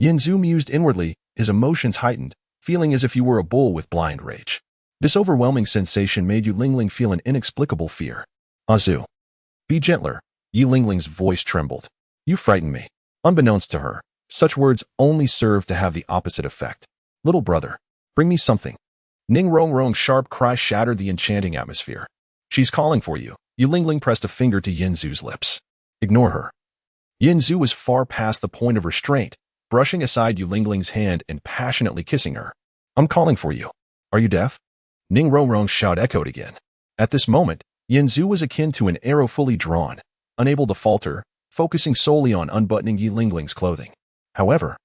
Yanzu mused inwardly, his emotions heightened, feeling as if he were a bull with blind rage. This overwhelming sensation made Yi Lingling feel an inexplicable fear. Azu. Be gentler. Yi Lingling's voice trembled. You frighten me. Unbeknownst to her, such words only serve to have the opposite effect. Little brother, bring me something. Ning Rongrong's sharp cry shattered the enchanting atmosphere. She's calling for you. Yi Lingling pressed a finger to Yanzu's lips. Ignore her. Yanzu was far past the point of restraint, brushing aside Yi Lingling's hand and passionately kissing her. I'm calling for you. Are you deaf? Ning Rongrong's shout echoed again. At this moment, Yanzu was akin to an arrow fully drawn, unable to falter, focusing solely on unbuttoning Yi Lingling's clothing. However,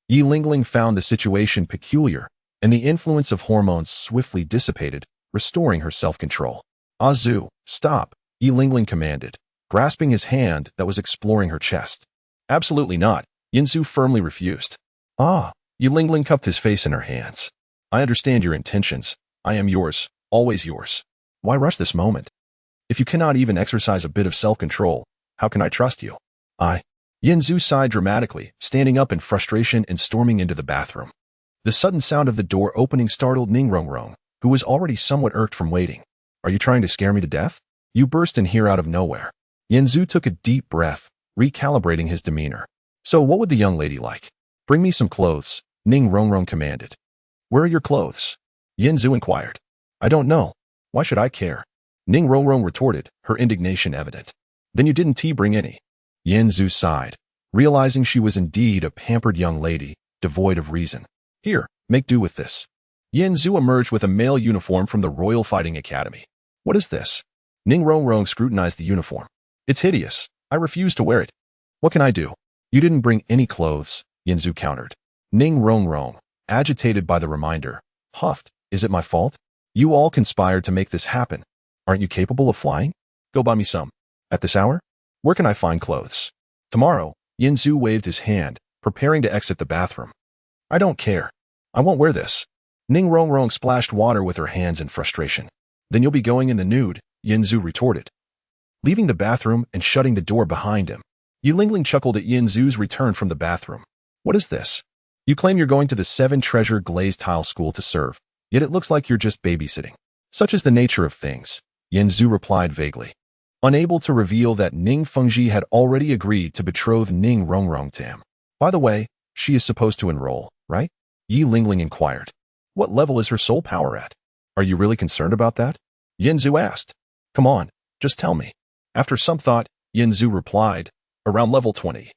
Yi Lingling found the situation peculiar, and the influence of hormones swiftly dissipated, restoring her self-control. Azu, stop, Yi Lingling commanded, grasping his hand that was exploring her chest. Absolutely not, Yanzu firmly refused. Yi Lingling cupped his face in her hands. I understand your intentions. I am yours, always yours. Why rush this moment? If you cannot even exercise a bit of self-control, how can I trust you? Yin Zhu sighed dramatically, standing up in frustration and storming into the bathroom. The sudden sound of the door opening startled Ning Rongrong, who was already somewhat irked from waiting. Are you trying to scare me to death? You burst in here out of nowhere. Yin Zhu took a deep breath, recalibrating his demeanor. So what would the young lady like? Bring me some clothes, Ning Rongrong commanded. Where are your clothes? Yin Zhu inquired. I don't know. Why should I care? Ning Rongrong retorted, her indignation evident. Then you didn't bring any. Yin Zhu sighed, realizing she was indeed a pampered young lady, devoid of reason. Here, make do with this. Yin Zhu emerged with a male uniform from the Royal Fighting Academy. What is this? Ning Rongrong scrutinized the uniform. It's hideous. I refuse to wear it. What can I do? You didn't bring any clothes, Yin Zhu countered. Ning Rongrong, agitated by the reminder, huffed. Is it my fault? You all conspired to make this happen. Aren't you capable of flying? Go buy me some. At this hour? Where can I find clothes? Tomorrow, Yin Zhu waved his hand, preparing to exit the bathroom. I don't care. I won't wear this. Ning Rongrong splashed water with her hands in frustration. Then you'll be going in the nude, Yin Zhu retorted. Leaving the bathroom and shutting the door behind him, Yi Lingling chuckled at Yin Zhu's return from the bathroom. What is this? You claim you're going to the 7 Treasure Glazed Tile School to serve, yet it looks like you're just babysitting. Such is the nature of things, Yin Zhu replied vaguely, unable to reveal that Ning Fengji had already agreed to betroth Ning Rongrong to him. By the way, she is supposed to enroll, right? Yi Lingling inquired. What level is her soul power at? Are you really concerned about that? Yin Zhu asked. Come on, just tell me. After some thought, Yin Zhu replied, around level 20.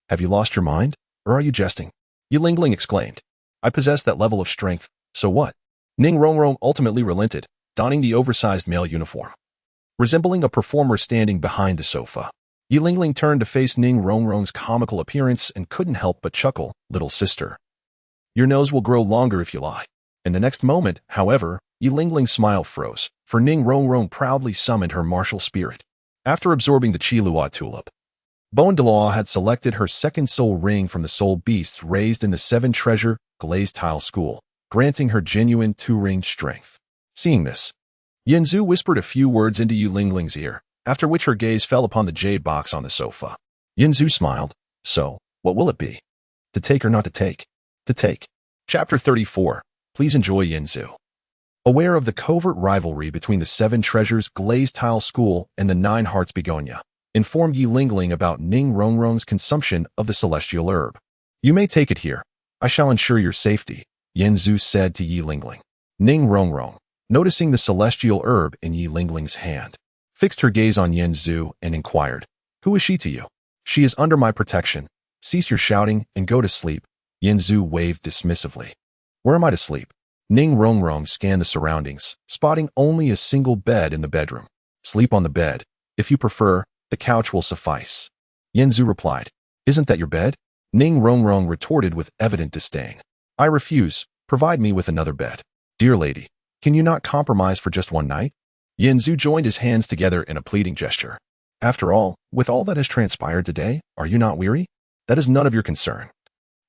Have you lost your mind, or are you jesting? Yi Lingling exclaimed. I possess that level of strength, so what? Ning Rongrong ultimately relented, donning the oversized male uniform. Resembling a performer standing behind the sofa, Yi Lingling turned to face Ning Rongrong's comical appearance and couldn't help but chuckle, little sister. Your nose will grow longer if you lie. In the next moment, however, Yi Lingling's smile froze, for Ning Rongrong proudly summoned her martial spirit. After absorbing the Qilua tulip, Douluo had selected her second soul ring from the soul beasts raised in the 7 Treasure Glazed Tile School, granting her genuine 2-ringed strength. Seeing this, Yin Zhu whispered a few words into Yi Lingling's ear, after which her gaze fell upon the jade box on the sofa. Yin Zhu smiled. So, what will it be? To take or not to take? To take. Chapter 34. Please enjoy Yin Zhu. Aware of the covert rivalry between the 7 Treasures Glazed Tile School and the 9 Hearts Begonia, informed Yi Lingling about Ning Rongrong's consumption of the celestial herb. You may take it here. I shall ensure your safety, Yin Zhu said to Yi Lingling. Ning Rongrong, noticing the celestial herb in Yi Lingling's hand, fixed her gaze on Yin Zhu and inquired, Who is she to you? She is under my protection. Cease your shouting and go to sleep, Yin Zhu waved dismissively. Where am I to sleep? Ning Rongrong scanned the surroundings, spotting only a single bed in the bedroom. Sleep on the bed. If you prefer, the couch will suffice. Yin Zhu replied. Isn't that your bed? Ning Rongrong retorted with evident disdain. I refuse. Provide me with another bed. Dear lady, can you not compromise for just one night? Yin Zhu joined his hands together in a pleading gesture. After all, with all that has transpired today, are you not weary? That is none of your concern.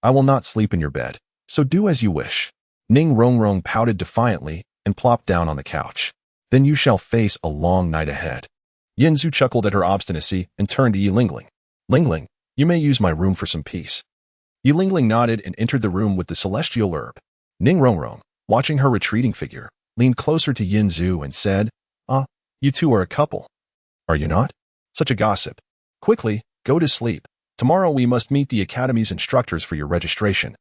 I will not sleep in your bed, so do as you wish. Ning Rongrong pouted defiantly and plopped down on the couch. Then you shall face a long night ahead. Yin Zhu chuckled at her obstinacy and turned to Yi Lingling. Lingling, you may use my room for some peace. Yi Lingling nodded and entered the room with the celestial herb. Ning Rongrong, watching her retreating figure, leaned closer to Yin Zhu and said, you two are a couple. Are you not? Such a gossip. Quickly, go to sleep. Tomorrow we must meet the Academy's instructors for your registration.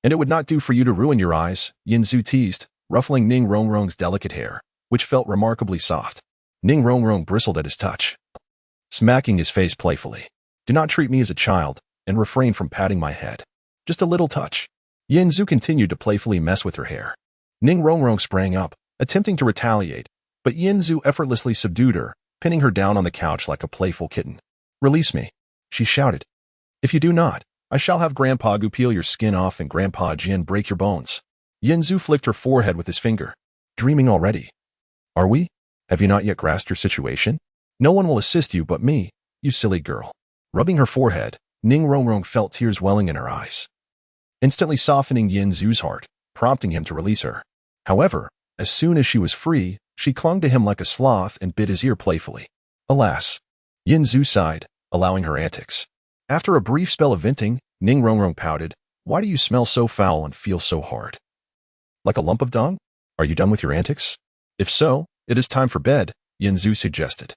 And it would not do for you to ruin your eyes, Yin Zhu teased, ruffling Ning Rongrong's delicate hair, which felt remarkably soft. Ning Rongrong bristled at his touch, smacking his face playfully. Do not treat me as a child, and refrain from patting my head. Just a little touch. Yin Zhu continued to playfully mess with her hair. Ning Rongrong sprang up, attempting to retaliate, but Yin Zhu effortlessly subdued her, pinning her down on the couch like a playful kitten. Release me, she shouted. If you do not, I shall have Grandpa Gu peel your skin off and Grandpa Jian break your bones. Yin Zhu flicked her forehead with his finger. Dreaming already? Are we? Have you not yet grasped your situation? No one will assist you but me, you silly girl. Rubbing her forehead, Ning Rongrong felt tears welling in her eyes, instantly softening Yin Zhu's heart, prompting him to release her. However, as soon as she was free, she clung to him like a sloth and bit his ear playfully. Alas! Yin Zhu sighed, allowing her antics. After a brief spell of venting, Ning Rongrong pouted, "Why do you smell so foul and feel so hard? Like a lump of dung? Are you done with your antics? If so, it is time for bed," Yanzu suggested.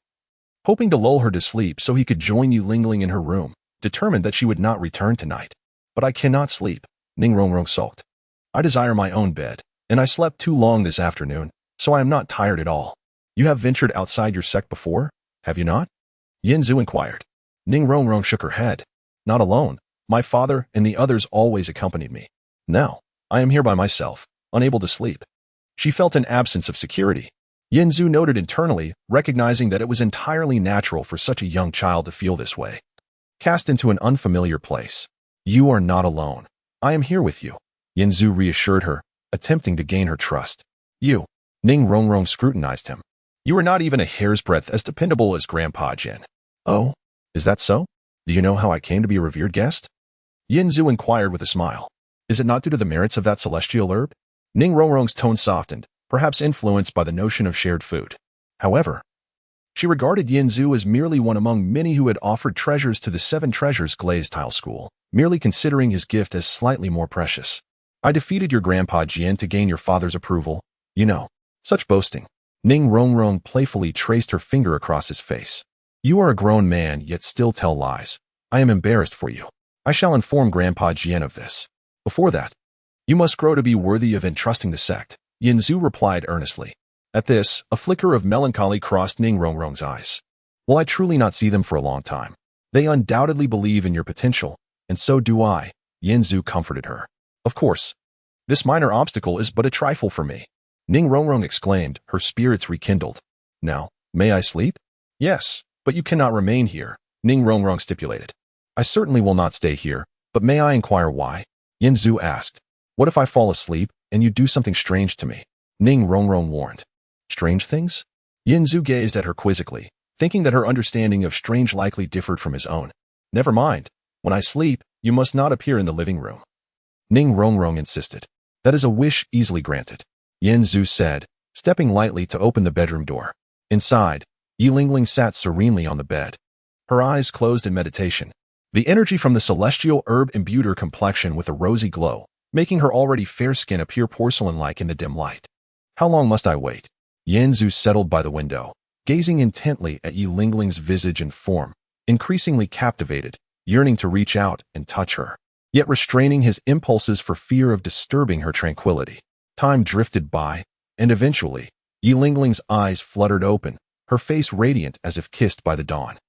Hoping to lull her to sleep so he could join Yu Lingling in her room, determined that she would not return tonight. "But I cannot sleep," Ning Rongrong sulked. "I desire my own bed, and I slept too long this afternoon, so I am not tired at all." "You have ventured outside your sect before, have you not?" Yanzu inquired. Ning Rongrong shook her head. "Not alone. My father and the others always accompanied me. Now, I am here by myself, unable to sleep." She felt an absence of security. Yanzu noted internally, recognizing that it was entirely natural for such a young child to feel this way. Cast into an unfamiliar place. "You are not alone. I am here with you," Yanzu reassured her, attempting to gain her trust. "You," Ning Rongrong scrutinized him. "You are not even a hair's breadth as dependable as Grandpa Jin." "Oh, is that so? Do you know how I came to be a revered guest?" Yanzu inquired with a smile. "Is it not due to the merits of that celestial herb?" Ning Rongrong's tone softened, perhaps influenced by the notion of shared food. However, she regarded Yanzu as merely one among many who had offered treasures to the Seven Treasures Glazed Tile School, merely considering his gift as slightly more precious. "I defeated your Grandpa Jian to gain your father's approval. You know, such boasting." Ning Rongrong playfully traced her finger across his face. "You are a grown man, yet still tell lies. I am embarrassed for you. I shall inform Grandpa Jian of this. Before that, you must grow to be worthy of entrusting the sect," Yanzu replied earnestly. At this, a flicker of melancholy crossed Ning Rongrong's eyes. "Will I truly not see them for a long time? They undoubtedly believe in your potential, and so do I," Yanzu comforted her. "Of course, this minor obstacle is but a trifle for me," Ning Rongrong exclaimed, her spirits rekindled. "Now, may I sleep?" "Yes, but you cannot remain here," Ning Rongrong stipulated. "I certainly will not stay here, but may I inquire why?" Yanzu asked. "What if I fall asleep and you do something strange to me?" Ning Rongrong warned. "Strange things?" Yanzu gazed at her quizzically, thinking that her understanding of strange likely differed from his own. "Never mind. When I sleep, you must not appear in the living room," Ning Rongrong insisted. "That is a wish easily granted," Yanzu said, stepping lightly to open the bedroom door. Inside, Yi Lingling sat serenely on the bed, her eyes closed in meditation. The energy from the celestial herb imbued her complexion with a rosy glow, making her already fair skin appear porcelain-like in the dim light. "How long must I wait?" Yanzu settled by the window, gazing intently at Yi Lingling's visage and form, increasingly captivated, yearning to reach out and touch her, yet restraining his impulses for fear of disturbing her tranquility. Time drifted by, and eventually, Yi Lingling's eyes fluttered open, her face radiant as if kissed by the dawn.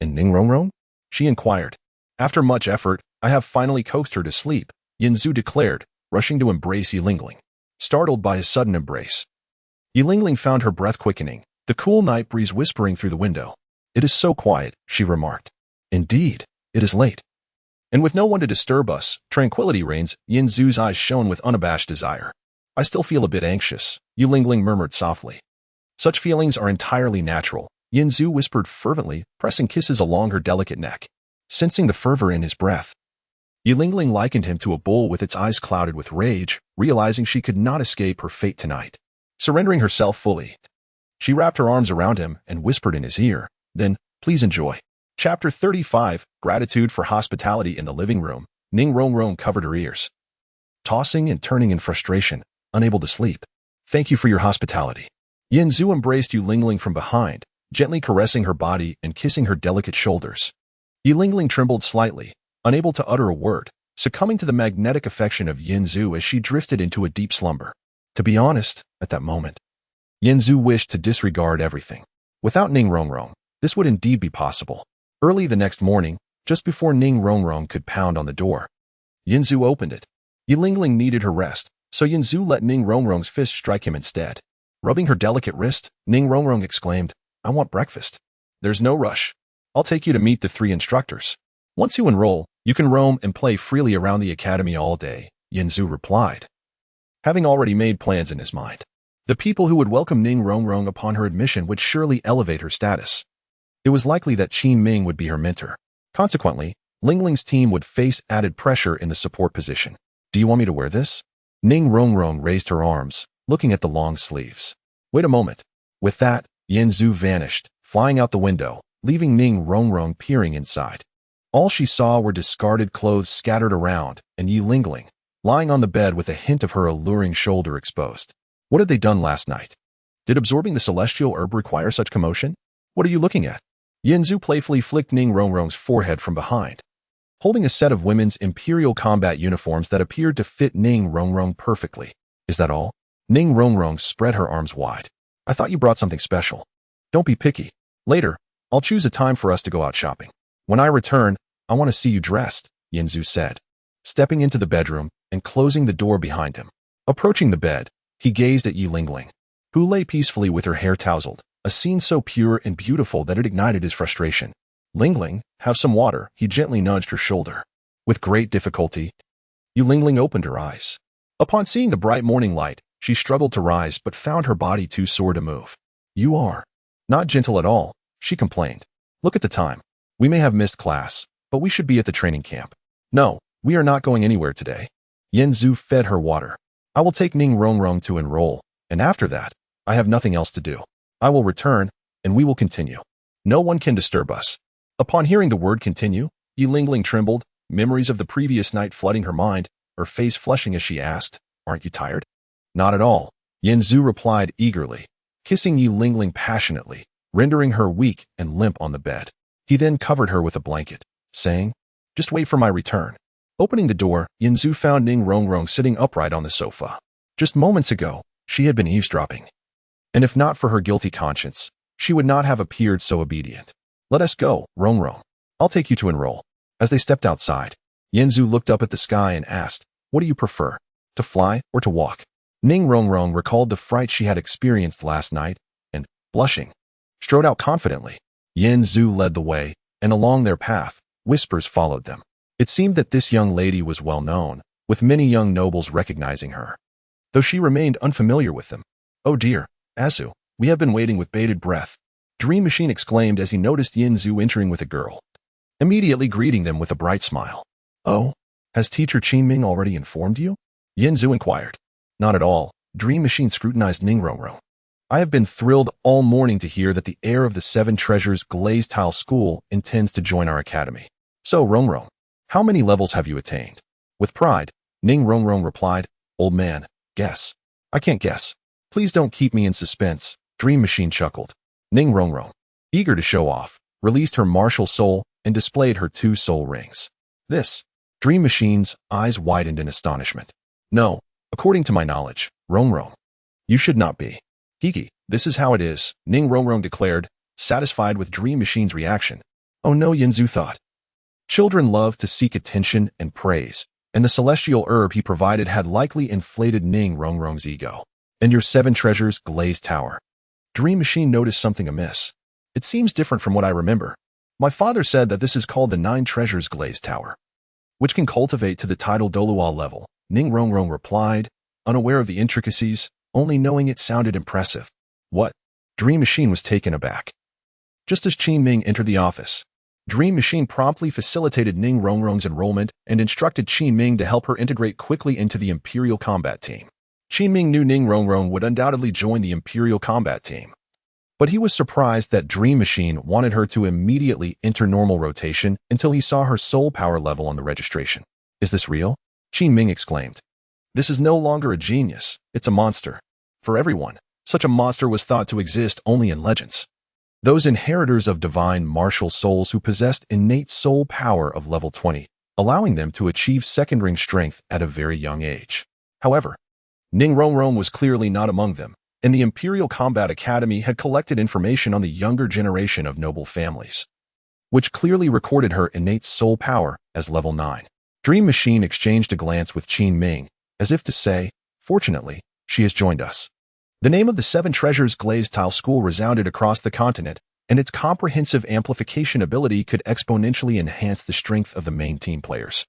"And Ning Rongrong?" she inquired. "After much effort, I have finally coaxed her to sleep," Yanzu declared, rushing to embrace Yi Lingling. Startled by his sudden embrace, Yi Lingling found her breath quickening, the cool night breeze whispering through the window. "It is so quiet," she remarked. "Indeed, it is late." "And with no one to disturb us, tranquility reigns," Yanzu's eyes shone with unabashed desire. "I still feel a bit anxious," Yi Lingling murmured softly. "Such feelings are entirely natural," Yanzu whispered fervently, pressing kisses along her delicate neck. Sensing the fervor in his breath, Yi Lingling likened him to a bull with its eyes clouded with rage, realizing she could not escape her fate tonight. Surrendering herself fully, she wrapped her arms around him and whispered in his ear, "Then, please enjoy." Chapter 35, Gratitude for Hospitality in the Living Room. Ning Rongrong covered her ears, tossing and turning in frustration, unable to sleep. "Thank you for your hospitality." Yanzu embraced Yi Lingling from behind, gently caressing her body and kissing her delicate shoulders. Yi Lingling trembled slightly, unable to utter a word, succumbing to the magnetic affection of Yanzu as she drifted into a deep slumber. To be honest, at that moment, Yanzu wished to disregard everything. Without Ning Rongrong, this would indeed be possible. Early the next morning, just before Ning Rongrong could pound on the door, Yanzu opened it. Yi Lingling needed her rest, so Yanzu let Ning Rongrong's fist strike him instead. Rubbing her delicate wrist, Ning Rongrong exclaimed, "I want breakfast." "There's no rush. I'll take you to meet the 3 instructors. Once you enroll, you can roam and play freely around the academy all day," Yanzu replied, having already made plans in his mind. The people who would welcome Ning Rongrong upon her admission would surely elevate her status. It was likely that Qin Ming would be her mentor. Consequently, Lingling's team would face added pressure in the support position. "Do you want me to wear this?" Ning Rongrong raised her arms, looking at the long sleeves. "Wait a moment." With that, Yanzu vanished, flying out the window, leaving Ning Rongrong peering inside. All she saw were discarded clothes scattered around, and Yi Lingling, lying on the bed with a hint of her alluring shoulder exposed. What had they done last night? Did absorbing the celestial herb require such commotion? What are you looking at? Yanzu playfully flicked Ning Rongrong's forehead from behind. Holding a set of women's imperial combat uniforms that appeared to fit Ning Rongrong perfectly. Is that all? Ning Rongrong spread her arms wide. I thought you brought something special. Don't be picky. Later, I'll choose a time for us to go out shopping. When I return, I want to see you dressed, Yanzu said, stepping into the bedroom and closing the door behind him. Approaching the bed, he gazed at Yi Lingling, who lay peacefully with her hair tousled, a scene so pure and beautiful that it ignited his frustration. Lingling, have some water, he gently nudged her shoulder. With great difficulty, Yi Lingling opened her eyes. Upon seeing the bright morning light, she struggled to rise but found her body too sore to move. You are not gentle at all, she complained. Look at the time. We may have missed class, but we should be at the training camp. No, we are not going anywhere today. Yanzu fed her water. I will take Ning Rongrong to enroll, and after that, I have nothing else to do. I will return, and we will continue. No one can disturb us. Upon hearing the word continue, Yi Lingling trembled, memories of the previous night flooding her mind, her face flushing as she asked, Aren't you tired? Not at all, Yanzu replied eagerly, kissing Yi Lingling passionately, rendering her weak and limp on the bed. He then covered her with a blanket, saying, Just wait for my return. Opening the door, Yanzu found Ning Rongrong sitting upright on the sofa. Just moments ago, she had been eavesdropping. And if not for her guilty conscience, she would not have appeared so obedient. Let us go, Rongrong. I'll take you to enroll. As they stepped outside, Yanzu looked up at the sky and asked, What do you prefer, to fly or to walk? Ning Rongrong recalled the fright she had experienced last night and, blushing, strode out confidently. Yanzu led the way, and along their path, whispers followed them. It seemed that this young lady was well known, with many young nobles recognizing her, though she remained unfamiliar with them. Oh dear, Azu, we have been waiting with bated breath, Dream Machine exclaimed as he noticed Yanzu entering with a girl, immediately greeting them with a bright smile. Oh, has teacher Qinming already informed you? Yanzu inquired. Not at all, Dream Machine scrutinized Ning Rongrong. I have been thrilled all morning to hear that the heir of the Seven Treasures Glazed Tile School intends to join our academy. So, Rongrong, how many levels have you attained? With pride, Ning Rongrong replied, Old man, guess. I can't guess. Please don't keep me in suspense, Dream Machine chuckled. Ning Rongrong, eager to show off, released her martial soul and displayed her 2 soul rings. This, Dream Machine's eyes widened in astonishment. No, according to my knowledge, Rongrong, you should not be. Hiki, this is how it is, Ning Rongrong declared, satisfied with Dream Machine's reaction. Oh no, Yanzu thought. Children love to seek attention and praise, and the celestial herb he provided had likely inflated Ning Rongrong's ego. And your 7 treasures glazed tower. Dream Machine noticed something amiss. It seems different from what I remember. My father said that this is called the 9 treasures glazed tower, which can cultivate to the title Douluo level. Ning Rongrong replied, unaware of the intricacies, only knowing it sounded impressive. What? Dream Machine was taken aback. Just as Qinming entered the office, Dream Machine promptly facilitated Ning Rongrong's enrollment and instructed Qinming to help her integrate quickly into the Imperial Combat Team. Qinming knew Ning Rongrong would undoubtedly join the Imperial Combat Team, but he was surprised that Dream Machine wanted her to immediately enter normal rotation until he saw her soul power level on the registration. Is this real? Qinming exclaimed. This is no longer a genius, it's a monster. For everyone, such a monster was thought to exist only in legends. Those inheritors of divine martial souls who possessed innate soul power of level 20, allowing them to achieve second ring strength at a very young age. However, Ning Rongrong was clearly not among them, and the Imperial Combat Academy had collected information on the younger generation of noble families, which clearly recorded her innate soul power as level 9. Dream Machine exchanged a glance with Qinming, as if to say, fortunately, she has joined us. The name of the 7 Treasures Glazed Tile School resounded across the continent, and its comprehensive amplification ability could exponentially enhance the strength of the main team players,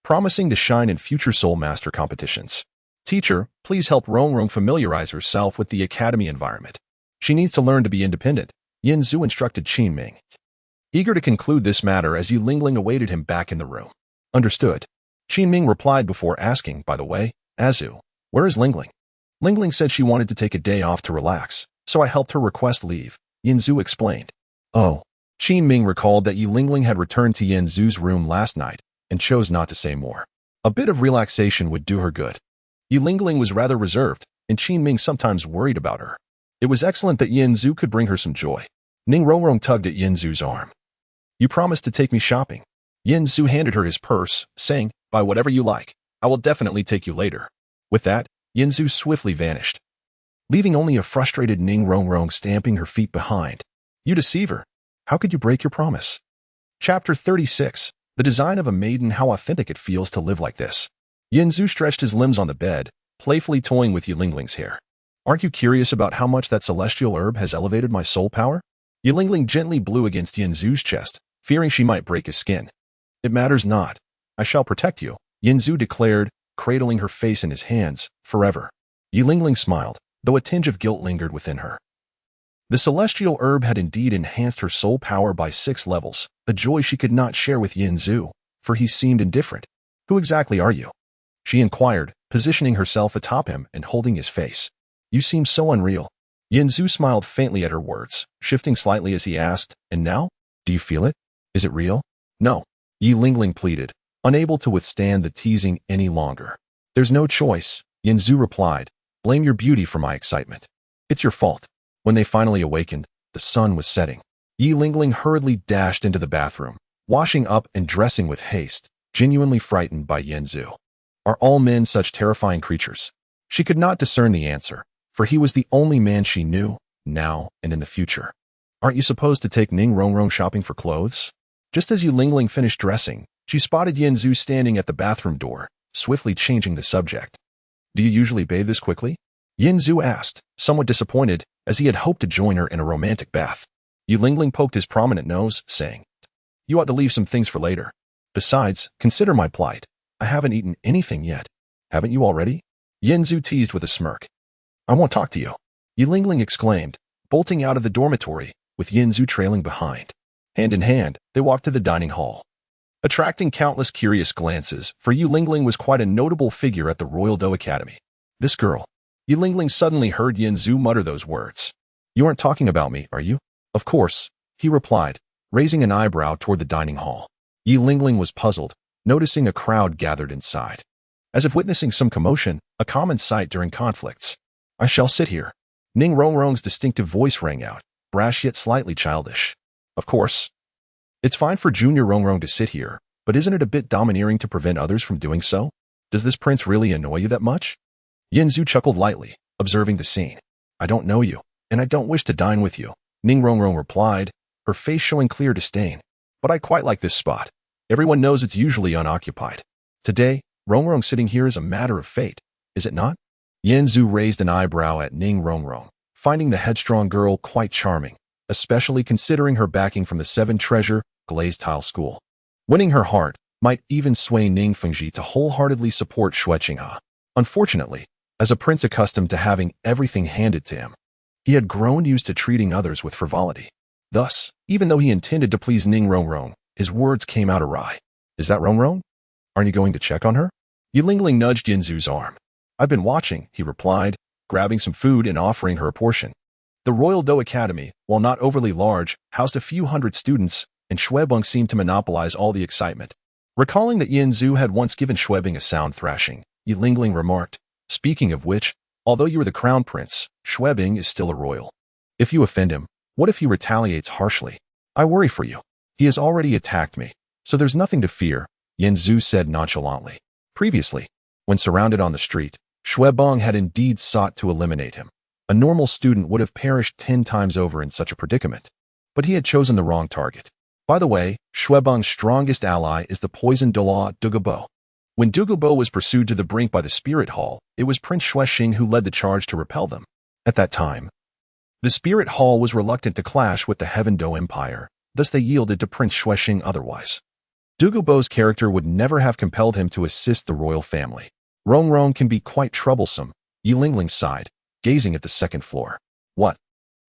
promising to shine in future Soul Master competitions. Teacher, please help Rongrong familiarize herself with the academy environment. She needs to learn to be independent, Yanzu instructed Qinming, eager to conclude this matter as Yi Lingling awaited him back in the room. Understood. Qinming replied before asking, by the way, Azu, where is Lingling? Lingling said she wanted to take a day off to relax, so I helped her request leave, Yanzu explained. Oh, Qin Ming recalled that Yi Lingling had returned to Yin Zhu's room last night and chose not to say more. A bit of relaxation would do her good. Yi Lingling was rather reserved, and Qin Ming sometimes worried about her. It was excellent that Yin Zhu could bring her some joy. Ning Rongrong tugged at Yin Zhu's arm. You promised to take me shopping. Yin Zhu handed her his purse, saying, buy whatever you like. I will definitely take you later. With that, Yin Zhu swiftly vanished, leaving only a frustrated Ning Rongrong stamping her feet behind. You deceiver. How could you break your promise? Chapter 36. The design of a maiden, how authentic it feels to live like this. Yin Zhu stretched his limbs on the bed, playfully toying with Yi Lingling's hair. Aren't you curious about how much that celestial herb has elevated my soul power? Yi Lingling gently blew against Yin Zhu's chest, fearing she might break his skin. It matters not. I shall protect you, Yin Zhu declared, cradling her face in his hands, forever. Yi Lingling smiled, though a tinge of guilt lingered within her. The celestial herb had indeed enhanced her soul power by 6 levels, a joy she could not share with Yin Zhu, for he seemed indifferent. Who exactly are you? She inquired, positioning herself atop him and holding his face. You seem so unreal. Yin Zhu smiled faintly at her words, shifting slightly as he asked, and now? Do you feel it? Is it real? No. Yi Lingling pleaded, unable to withstand the teasing any longer. There's no choice, Yin Zhu replied. Blame your beauty for my excitement. It's your fault. When they finally awakened, the sun was setting. Yi Lingling hurriedly dashed into the bathroom, washing up and dressing with haste, genuinely frightened by Yin Zhu. Are all men such terrifying creatures? She could not discern the answer, for he was the only man she knew, now and in the future. Aren't you supposed to take Ning Rongrong shopping for clothes? Just as Yi Lingling finished dressing, she spotted Yin Zhu standing at the bathroom door, swiftly changing the subject. Do you usually bathe this quickly? Yin Zhu asked, somewhat disappointed, as he had hoped to join her in a romantic bath. Yi Lingling poked his prominent nose, saying, You ought to leave some things for later. Besides, consider my plight. I haven't eaten anything yet. Haven't you already? Yin Zhu teased with a smirk. I won't talk to you, Yi Lingling exclaimed, bolting out of the dormitory, with Yin Zhu trailing behind. Hand in hand, they walked to the dining hall, attracting countless curious glances, for Yi Lingling was quite a notable figure at the Royal Do Academy. This girl. Yi Lingling suddenly heard Yin Zhu mutter those words. You aren't talking about me, are you? Of course, he replied, raising an eyebrow toward the dining hall. Yi Lingling was puzzled, noticing a crowd gathered inside. As if witnessing some commotion, a common sight during conflicts. I shall sit here. Ning Rongrong's distinctive voice rang out, brash yet slightly childish. Of course. It's fine for Junior Rongrong to sit here, but isn't it a bit domineering to prevent others from doing so? Does this prince really annoy you that much? Yin Zhu chuckled lightly, observing the scene. I don't know you, and I don't wish to dine with you, Ning Rongrong replied, her face showing clear disdain. But I quite like this spot. Everyone knows it's usually unoccupied. Today, Rongrong sitting here is a matter of fate, is it not? Yin Zhu raised an eyebrow at Ning Rongrong, finding the headstrong girl quite charming, especially considering her backing from the 7 Treasure Glazed Tile School. Winning her heart might even sway Ning Fengji to wholeheartedly support Xue Qinghe. Unfortunately, as a prince accustomed to having everything handed to him, he had grown used to treating others with frivolity. Thus, even though he intended to please Ning Rongrong, his words came out awry. Is that Rongrong? Aren't you going to check on her? Yi Lingling nudged Yin Zhu's arm. I've been watching, he replied, grabbing some food and offering her a portion. The Royal Do Academy, while not overly large, housed a few hundred students, and Xuebing seemed to monopolize all the excitement. Recalling that Yin Zhu had once given Xuebing a sound thrashing, Yi Lingling remarked, Speaking of which, although you are the crown prince, Xuebing is still a royal. If you offend him, what if he retaliates harshly? I worry for you. He has already attacked me, so there's nothing to fear, Yin Zhu said nonchalantly. Previously, when surrounded on the street, Xuebing had indeed sought to eliminate him. A normal student would have perished 10 times over in such a predicament. But he had chosen the wrong target. By the way, Xuebing's strongest ally is the poisoned Douluo. When Douluo was pursued to the brink by the Spirit Hall, it was Prince Xuexing who led the charge to repel them. At that time, the Spirit Hall was reluctant to clash with the Heaven Do Empire, thus they yielded to Prince Xuexing otherwise. Douluo's character would never have compelled him to assist the royal family. Rongrong can be quite troublesome, Yi Lingling sighed, gazing at the 2nd floor. What?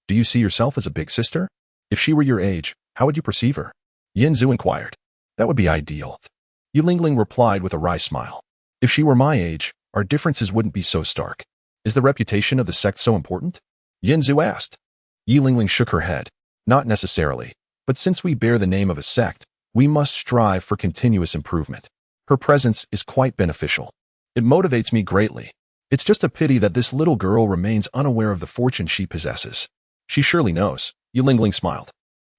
Do you see yourself as a big sister? If she were your age, how would you perceive her? Yin Zhu inquired. That would be ideal. Yi Lingling replied with a wry smile. If she were my age, our differences wouldn't be so stark. Is the reputation of the sect so important? Yin Zhu asked. Yi Lingling shook her head. Not necessarily. But since we bear the name of a sect, we must strive for continuous improvement. Her presence is quite beneficial. It motivates me greatly. It's just a pity that this little girl remains unaware of the fortune she possesses. She surely knows. Yulingling smiled.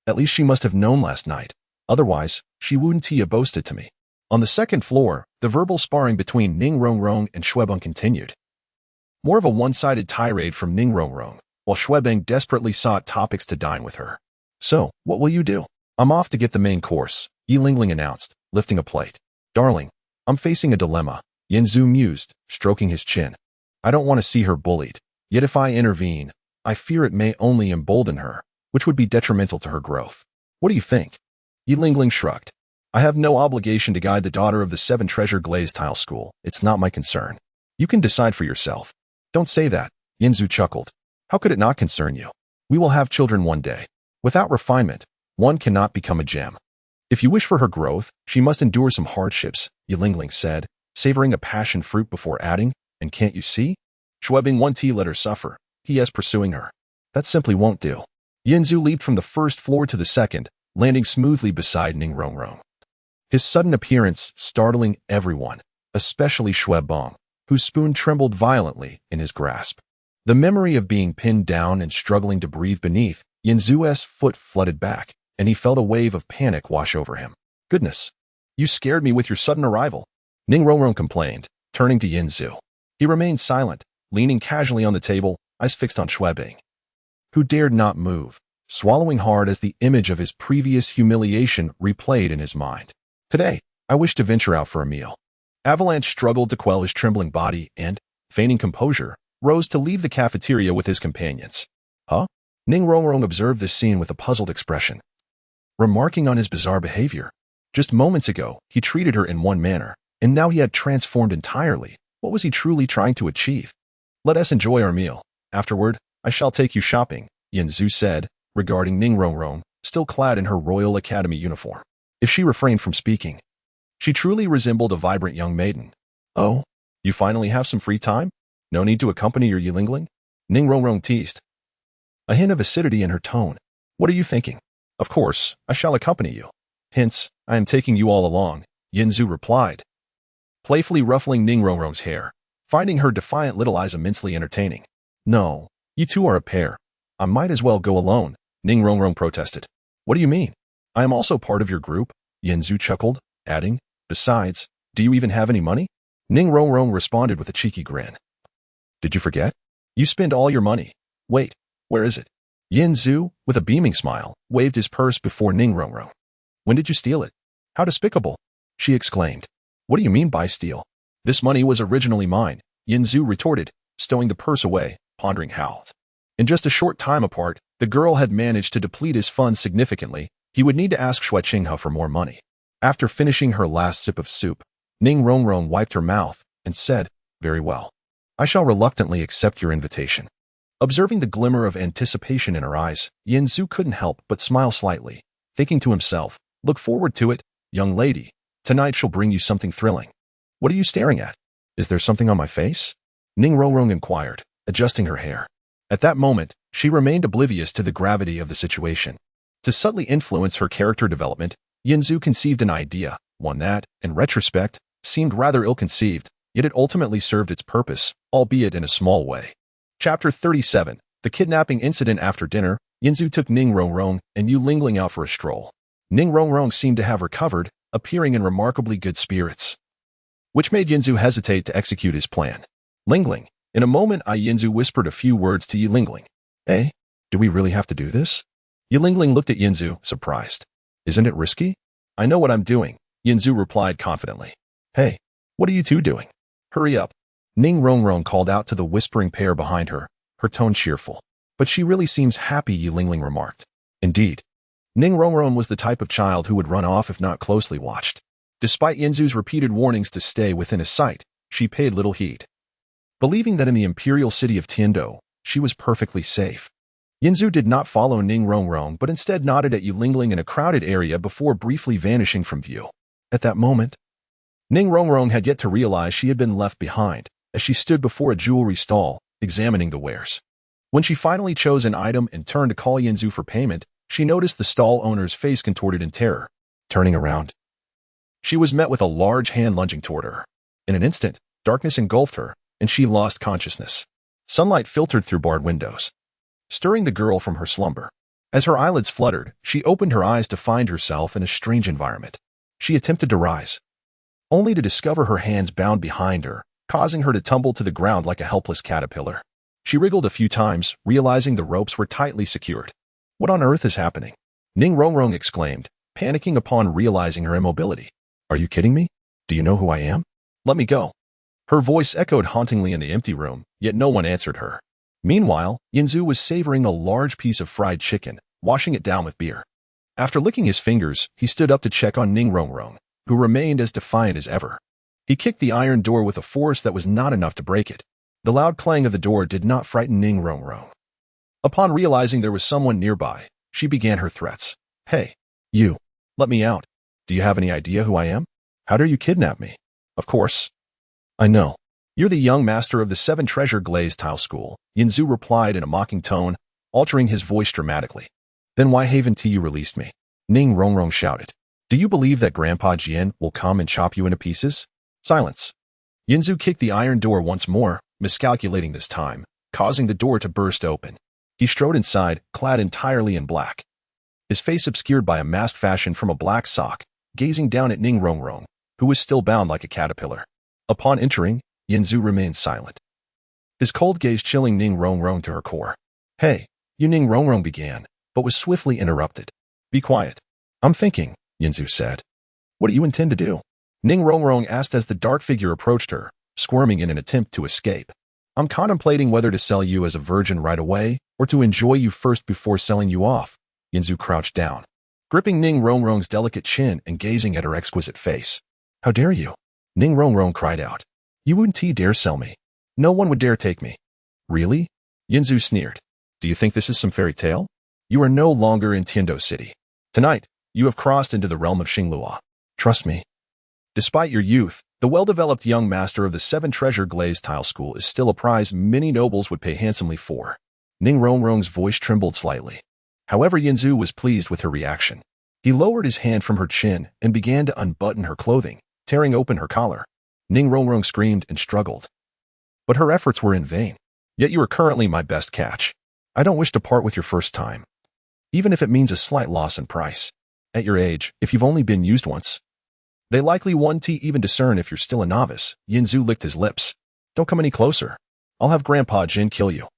At least she must have known last night. Otherwise, she wouldn't have boasted to me. On the second floor, the verbal sparring between Ning Rongrong and Xuebeng continued. More of a one-sided tirade from Ning Rongrong, while Xuebeng desperately sought topics to dine with her. So, what will you do? I'm off to get the main course, Yulingling announced, lifting a plate. Darling, I'm facing a dilemma, Yanzu mused, stroking his chin. I don't want to see her bullied. Yet if I intervene, I fear it may only embolden her, which would be detrimental to her growth. What do you think? Yulingling shrugged. I have no obligation to guide the daughter of the Seven Treasure Glaze Tile School. It's not my concern. You can decide for yourself. Don't say that, Yanzu chuckled. How could it not concern you? We will have children one day. Without refinement, one cannot become a gem. If you wish for her growth, she must endure some hardships, Yulingling said, savoring a passion fruit before adding, and can't you see? Xuebeng 1T let her suffer. He is pursuing her. That simply won't do. Yanzu leaped from the first floor to the second, landing smoothly beside Ning Rongrong. His sudden appearance startling everyone, especially Xuebeng, whose spoon trembled violently in his grasp. The memory of being pinned down and struggling to breathe beneath Yanzu's foot flooded back, and he felt a wave of panic wash over him. Goodness, you scared me with your sudden arrival, Ning Rongrong complained, turning to Yanzu. He remained silent, leaning casually on the table, eyes fixed on Xuebeng, who dared not move, swallowing hard as the image of his previous humiliation replayed in his mind. Today, I wish to venture out for a meal. Avalanche struggled to quell his trembling body and, feigning composure, rose to leave the cafeteria with his companions. Huh? Ning Rongrong observed this scene with a puzzled expression, remarking on his bizarre behavior. Just moments ago, he treated her in one manner, and now he had transformed entirely. What was he truly trying to achieve? Let us enjoy our meal. Afterward, I shall take you shopping, Yanzu said, regarding Ning Rongrong, still clad in her Royal Academy uniform. If she refrained from speaking, she truly resembled a vibrant young maiden. Oh, you finally have some free time? No need to accompany your Yulingling? Ning Rongrong teased, a hint of acidity in her tone. What are you thinking? Of course, I shall accompany you. Hence, I am taking you all along, Yanzu replied, playfully ruffling Ning Rongrong's hair, finding her defiant little eyes immensely entertaining. No, you two are a pair. I might as well go alone, Ning Rongrong protested. What do you mean? I am also part of your group, Yanzu chuckled, adding, besides, do you even have any money? Ning Rongrong responded with a cheeky grin. Did you forget? You spend all your money. Wait, where is it? Yanzu, with a beaming smile, waved his purse before Ning Rongrong. When did you steal it? How despicable, she exclaimed. What do you mean by steal? This money was originally mine, Yanzu retorted, stowing the purse away, pondering how. In just a short time apart, the girl had managed to deplete his funds significantly. He would need to ask Xue Qinghe for more money. After finishing her last sip of soup, Ning Rongrong wiped her mouth and said, very well. I shall reluctantly accept your invitation. Observing the glimmer of anticipation in her eyes, Yanzu couldn't help but smile slightly, thinking to himself, look forward to it, young lady. Tonight she'll bring you something thrilling. What are you staring at? Is there something on my face? Ning Rongrong inquired, adjusting her hair. At that moment, she remained oblivious to the gravity of the situation. To subtly influence her character development, Yanzu conceived an idea, one that, in retrospect, seemed rather ill-conceived, yet it ultimately served its purpose, albeit in a small way. Chapter 37, The Kidnapping Incident. After dinner, Yanzu took Ning Rongrong and Yulingling out for a stroll. Ning Rongrong seemed to have recovered, appearing in remarkably good spirits, which made Yanzu hesitate to execute his plan. Lingling, in a moment Yanzu whispered a few words to Yulingling. Eh? Do we really have to do this? Yulingling looked at Yanzu, surprised. Isn't it risky? I know what I'm doing, Yanzu replied confidently. Hey, what are you two doing? Hurry up. Ning Rongrong called out to the whispering pair behind her, her tone cheerful. But she really seems happy, Yulingling remarked. Indeed. Ning Rongrong was the type of child who would run off if not closely watched. Despite Yanzu's repeated warnings to stay within his sight, she paid little heed. Believing that in the imperial city of Tiando, she was perfectly safe. Yanzu did not follow Ning Rongrong but instead nodded at Yulingling in a crowded area before briefly vanishing from view. At that moment, Ning Rongrong had yet to realize she had been left behind, as she stood before a jewelry stall, examining the wares. When she finally chose an item and turned to call Yanzu for payment, She noticed the stall owner's face contorted in terror. Turning around, she was met with a large hand lunging toward her. In an instant, darkness engulfed her, and she lost consciousness. Sunlight filtered through barred windows, stirring the girl from her slumber. As her eyelids fluttered, she opened her eyes to find herself in a strange environment. She attempted to rise, only to discover her hands bound behind her, causing her to tumble to the ground like a helpless caterpillar. She wriggled a few times, realizing the ropes were tightly secured. What on earth is happening? Ning Rongrong exclaimed, panicking upon realizing her immobility. Are you kidding me? Do you know who I am? Let me go. Her voice echoed hauntingly in the empty room, yet no one answered her. Meanwhile, Yinzu was savoring a large piece of fried chicken, washing it down with beer. After licking his fingers, he stood up to check on Ning Rongrong, who remained as defiant as ever. He kicked the iron door with a force that was not enough to break it. The loud clang of the door did not frighten Ning Rongrong. Upon realizing there was someone nearby, she began her threats. Hey, you, let me out. Do you have any idea who I am? How dare you kidnap me? Of course. I know. You're the young master of the 7 Treasure Glazed Tile School, Yinzu replied in a mocking tone, altering his voice dramatically. Then why haven't you released me? Ning Rongrong shouted. Do you believe that Grandpa Jian will come and chop you into pieces? Silence. Yinzu kicked the iron door once more, miscalculating this time, causing the door to burst open. He strode inside, clad entirely in black, his face obscured by a mask fashioned from a black sock, gazing down at Ning Rongrong, who was still bound like a caterpillar. Upon entering, Yinzu remained silent, his cold gaze chilling Ning Rongrong to her core. Hey, you, Ning Rongrong began, but was swiftly interrupted. Be quiet. I'm thinking, Yinzu said. What do you intend to do? Ning Rongrong asked as the dark figure approached her, squirming in an attempt to escape. I'm contemplating whether to sell you as a virgin right away or to enjoy you first before selling you off. Yinzu crouched down, gripping Ning Rongrong's delicate chin and gazing at her exquisite face. How dare you? Ning Rongrong cried out. You wouldn't dare sell me. No one would dare take me. Really? Yinzu sneered. Do you think this is some fairy tale? You are no longer in Tiando City. Tonight, you have crossed into the realm of Xinglua. Trust me. Despite your youth, the well-developed young master of the 7 Treasure Glazed Tile School is still a prize many nobles would pay handsomely for. Ning Rongrong's voice trembled slightly. However, Yinzu was pleased with her reaction. He lowered his hand from her chin and began to unbutton her clothing, tearing open her collar. Ning Rongrong screamed and struggled, but her efforts were in vain. Yet you are currently my best catch. I don't wish to part with your first time, even if it means a slight loss in price. At your age, if you've only been used once, they likely won't even discern if you're still a novice. Yinzu licked his lips. Don't come any closer. I'll have Grandpa Jin kill you.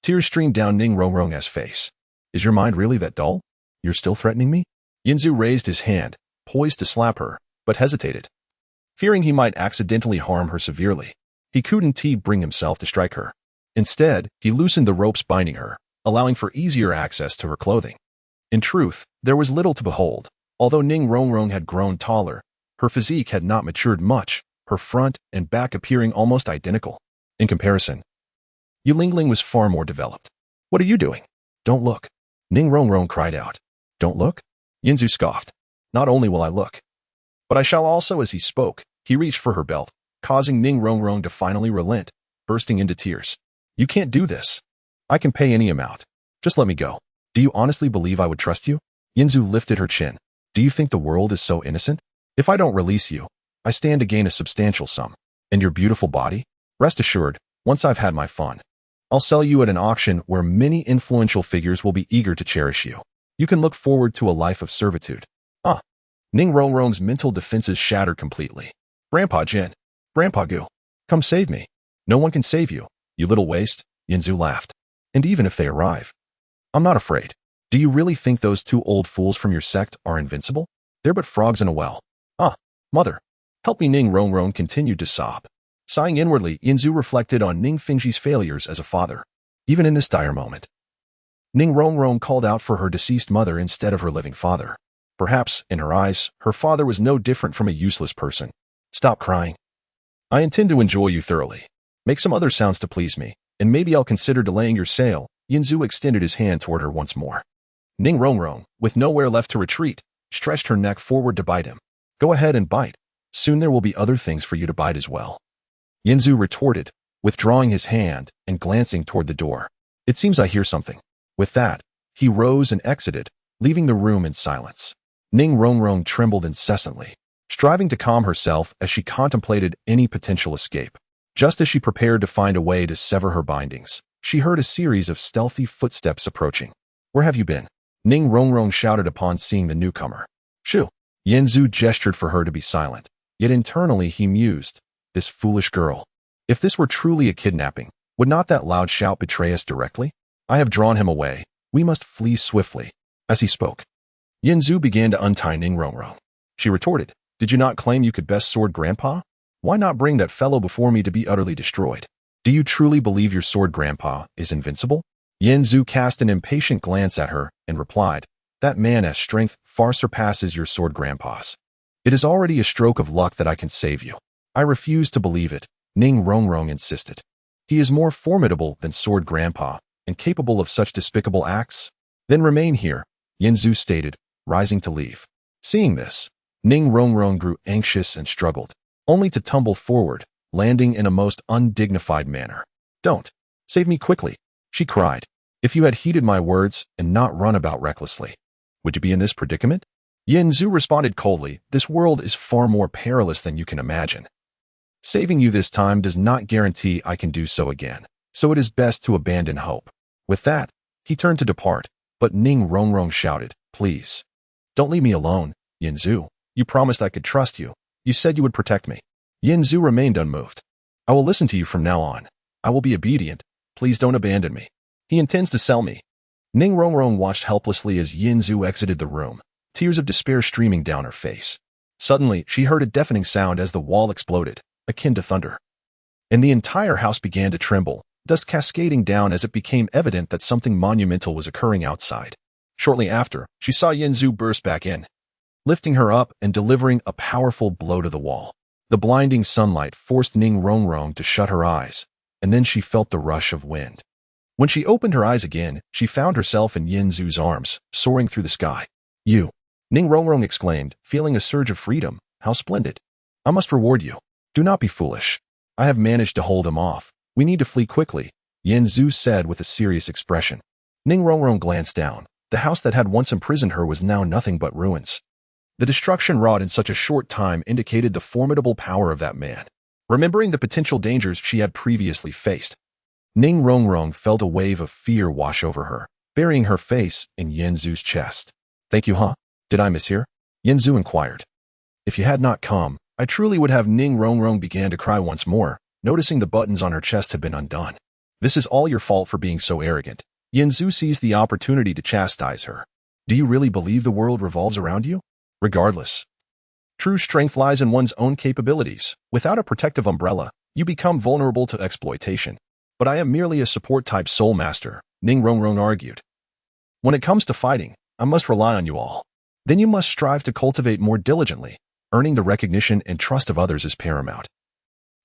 Tears streamed down Ning Rongrong's face. Is your mind really that dull? You're still threatening me? Yinzu raised his hand, poised to slap her, but hesitated, fearing he might accidentally harm her severely. He couldn't bring himself to strike her. Instead, he loosened the ropes binding her, allowing for easier access to her clothing. In truth, there was little to behold. Although Ning Rongrong had grown taller, her physique had not matured much, her front and back appearing almost identical. In comparison, Yulingling was far more developed. What are you doing? Don't look. Ning Rongrong cried out. Don't look? Yinzu scoffed. Not only will I look, but I shall also. As he spoke, he reached for her belt, causing Ning Rongrong to finally relent, bursting into tears. You can't do this. I can pay any amount. Just let me go. Do you honestly believe I would trust you? Yinzu lifted her chin. Do you think the world is so innocent? If I don't release you, I stand to gain a substantial sum. And your beautiful body? Rest assured, once I've had my fun, I'll sell you at an auction where many influential figures will be eager to cherish you. You can look forward to a life of servitude. Ning Rongrong's mental defenses shattered completely. Grandpa Jin, Grandpa Gu, come save me. No one can save you, you little waste, Yinzu laughed. And even if they arrive, I'm not afraid. Do you really think those 2 old fools from your sect are invincible? They're but frogs in a well. Mother, help me. Ning Rongrong continued to sob. Sighing inwardly, Yinzu reflected on Ning Fingji's failures as a father. Even in this dire moment, Ning Rongrong called out for her deceased mother instead of her living father. Perhaps, in her eyes, her father was no different from a useless person. Stop crying. I intend to enjoy you thoroughly. Make some other sounds to please me, and maybe I'll consider delaying your sale. Yinzu extended his hand toward her once more. Ning Rongrong, with nowhere left to retreat, stretched her neck forward to bite him. Go ahead and bite. Soon there will be other things for you to bite as well. Yinzu retorted, withdrawing his hand and glancing toward the door. It seems I hear something. With that, he rose and exited, leaving the room in silence. Ning Rongrong trembled incessantly, striving to calm herself as she contemplated any potential escape. Just as she prepared to find a way to sever her bindings, she heard a series of stealthy footsteps approaching. "Where have you been?" Ning Rongrong shouted upon seeing the newcomer. "Shoo!" Yanzu gestured for her to be silent, yet internally he mused, "This foolish girl. If this were truly a kidnapping, would not that loud shout betray us directly? I have drawn him away. We must flee swiftly." As he spoke, Yanzu began to untie Ning Rongrong. She retorted, "Did you not claim you could best sword Grandpa? Why not bring that fellow before me to be utterly destroyed? Do you truly believe your sword Grandpa is invincible?" Yanzu cast an impatient glance at her and replied, "That man's strength far surpasses your sword Grandpa's. It is already a stroke of luck that I can save you." "I refuse to believe it," Ning Rongrong insisted. "He is more formidable than sword Grandpa and capable of such despicable acts." "Then remain here," Yanzu stated, rising to leave. Seeing this, Ning Rongrong grew anxious and struggled, only to tumble forward, landing in a most undignified manner. "Don't! Save me quickly!" she cried. "If you had heeded my words and not run about recklessly, would you be in this predicament?" Yanzu responded coldly, "This world is far more perilous than you can imagine. Saving you this time does not guarantee I can do so again, so it is best to abandon hope." With that, he turned to depart, but Ning Rongrong shouted, "Please, don't leave me alone, Yanzu. You promised I could trust you. You said you would protect me." Yanzu remained unmoved. "I will listen to you from now on. I will be obedient. Please don't abandon me. He intends to sell me." Ning Rongrong watched helplessly as Yanzu exited the room, tears of despair streaming down her face. Suddenly, she heard a deafening sound as the wall exploded, akin to thunder. And the entire house began to tremble, dust cascading down as it became evident that something monumental was occurring outside. Shortly after, she saw Yanzu burst back in, lifting her up and delivering a powerful blow to the wall. The blinding sunlight forced Ning Rongrong to shut her eyes, and then she felt the rush of wind. When she opened her eyes again, she found herself in Yanzu's arms, soaring through the sky. "You!" Ning Rongrong exclaimed, feeling a surge of freedom. "How splendid! I must reward you. Do not be foolish. I have managed to hold him off. We need to flee quickly," Yanzu said with a serious expression. Ning Rongrong glanced down. The house that had once imprisoned her was now nothing but ruins. The destruction wrought in such a short time indicated the formidable power of that man. Remembering the potential dangers she had previously faced, Ning Rongrong felt a wave of fear wash over her, burying her face in Yanzu's chest. "Thank you, huh? Did I mishear?" Yanzu inquired. "If you had not come, I truly would have." Ning Rongrong began to cry once more, noticing the buttons on her chest had been undone. "This is all your fault for being so arrogant." Yanzu seized the opportunity to chastise her. "Do you really believe the world revolves around you? Regardless, true strength lies in one's own capabilities. Without a protective umbrella, you become vulnerable to exploitation." "But I am merely a support-type soul master," Ning Rongrong argued. "When it comes to fighting, I must rely on you all. Then you must strive to cultivate more diligently. Earning the recognition and trust of others is paramount."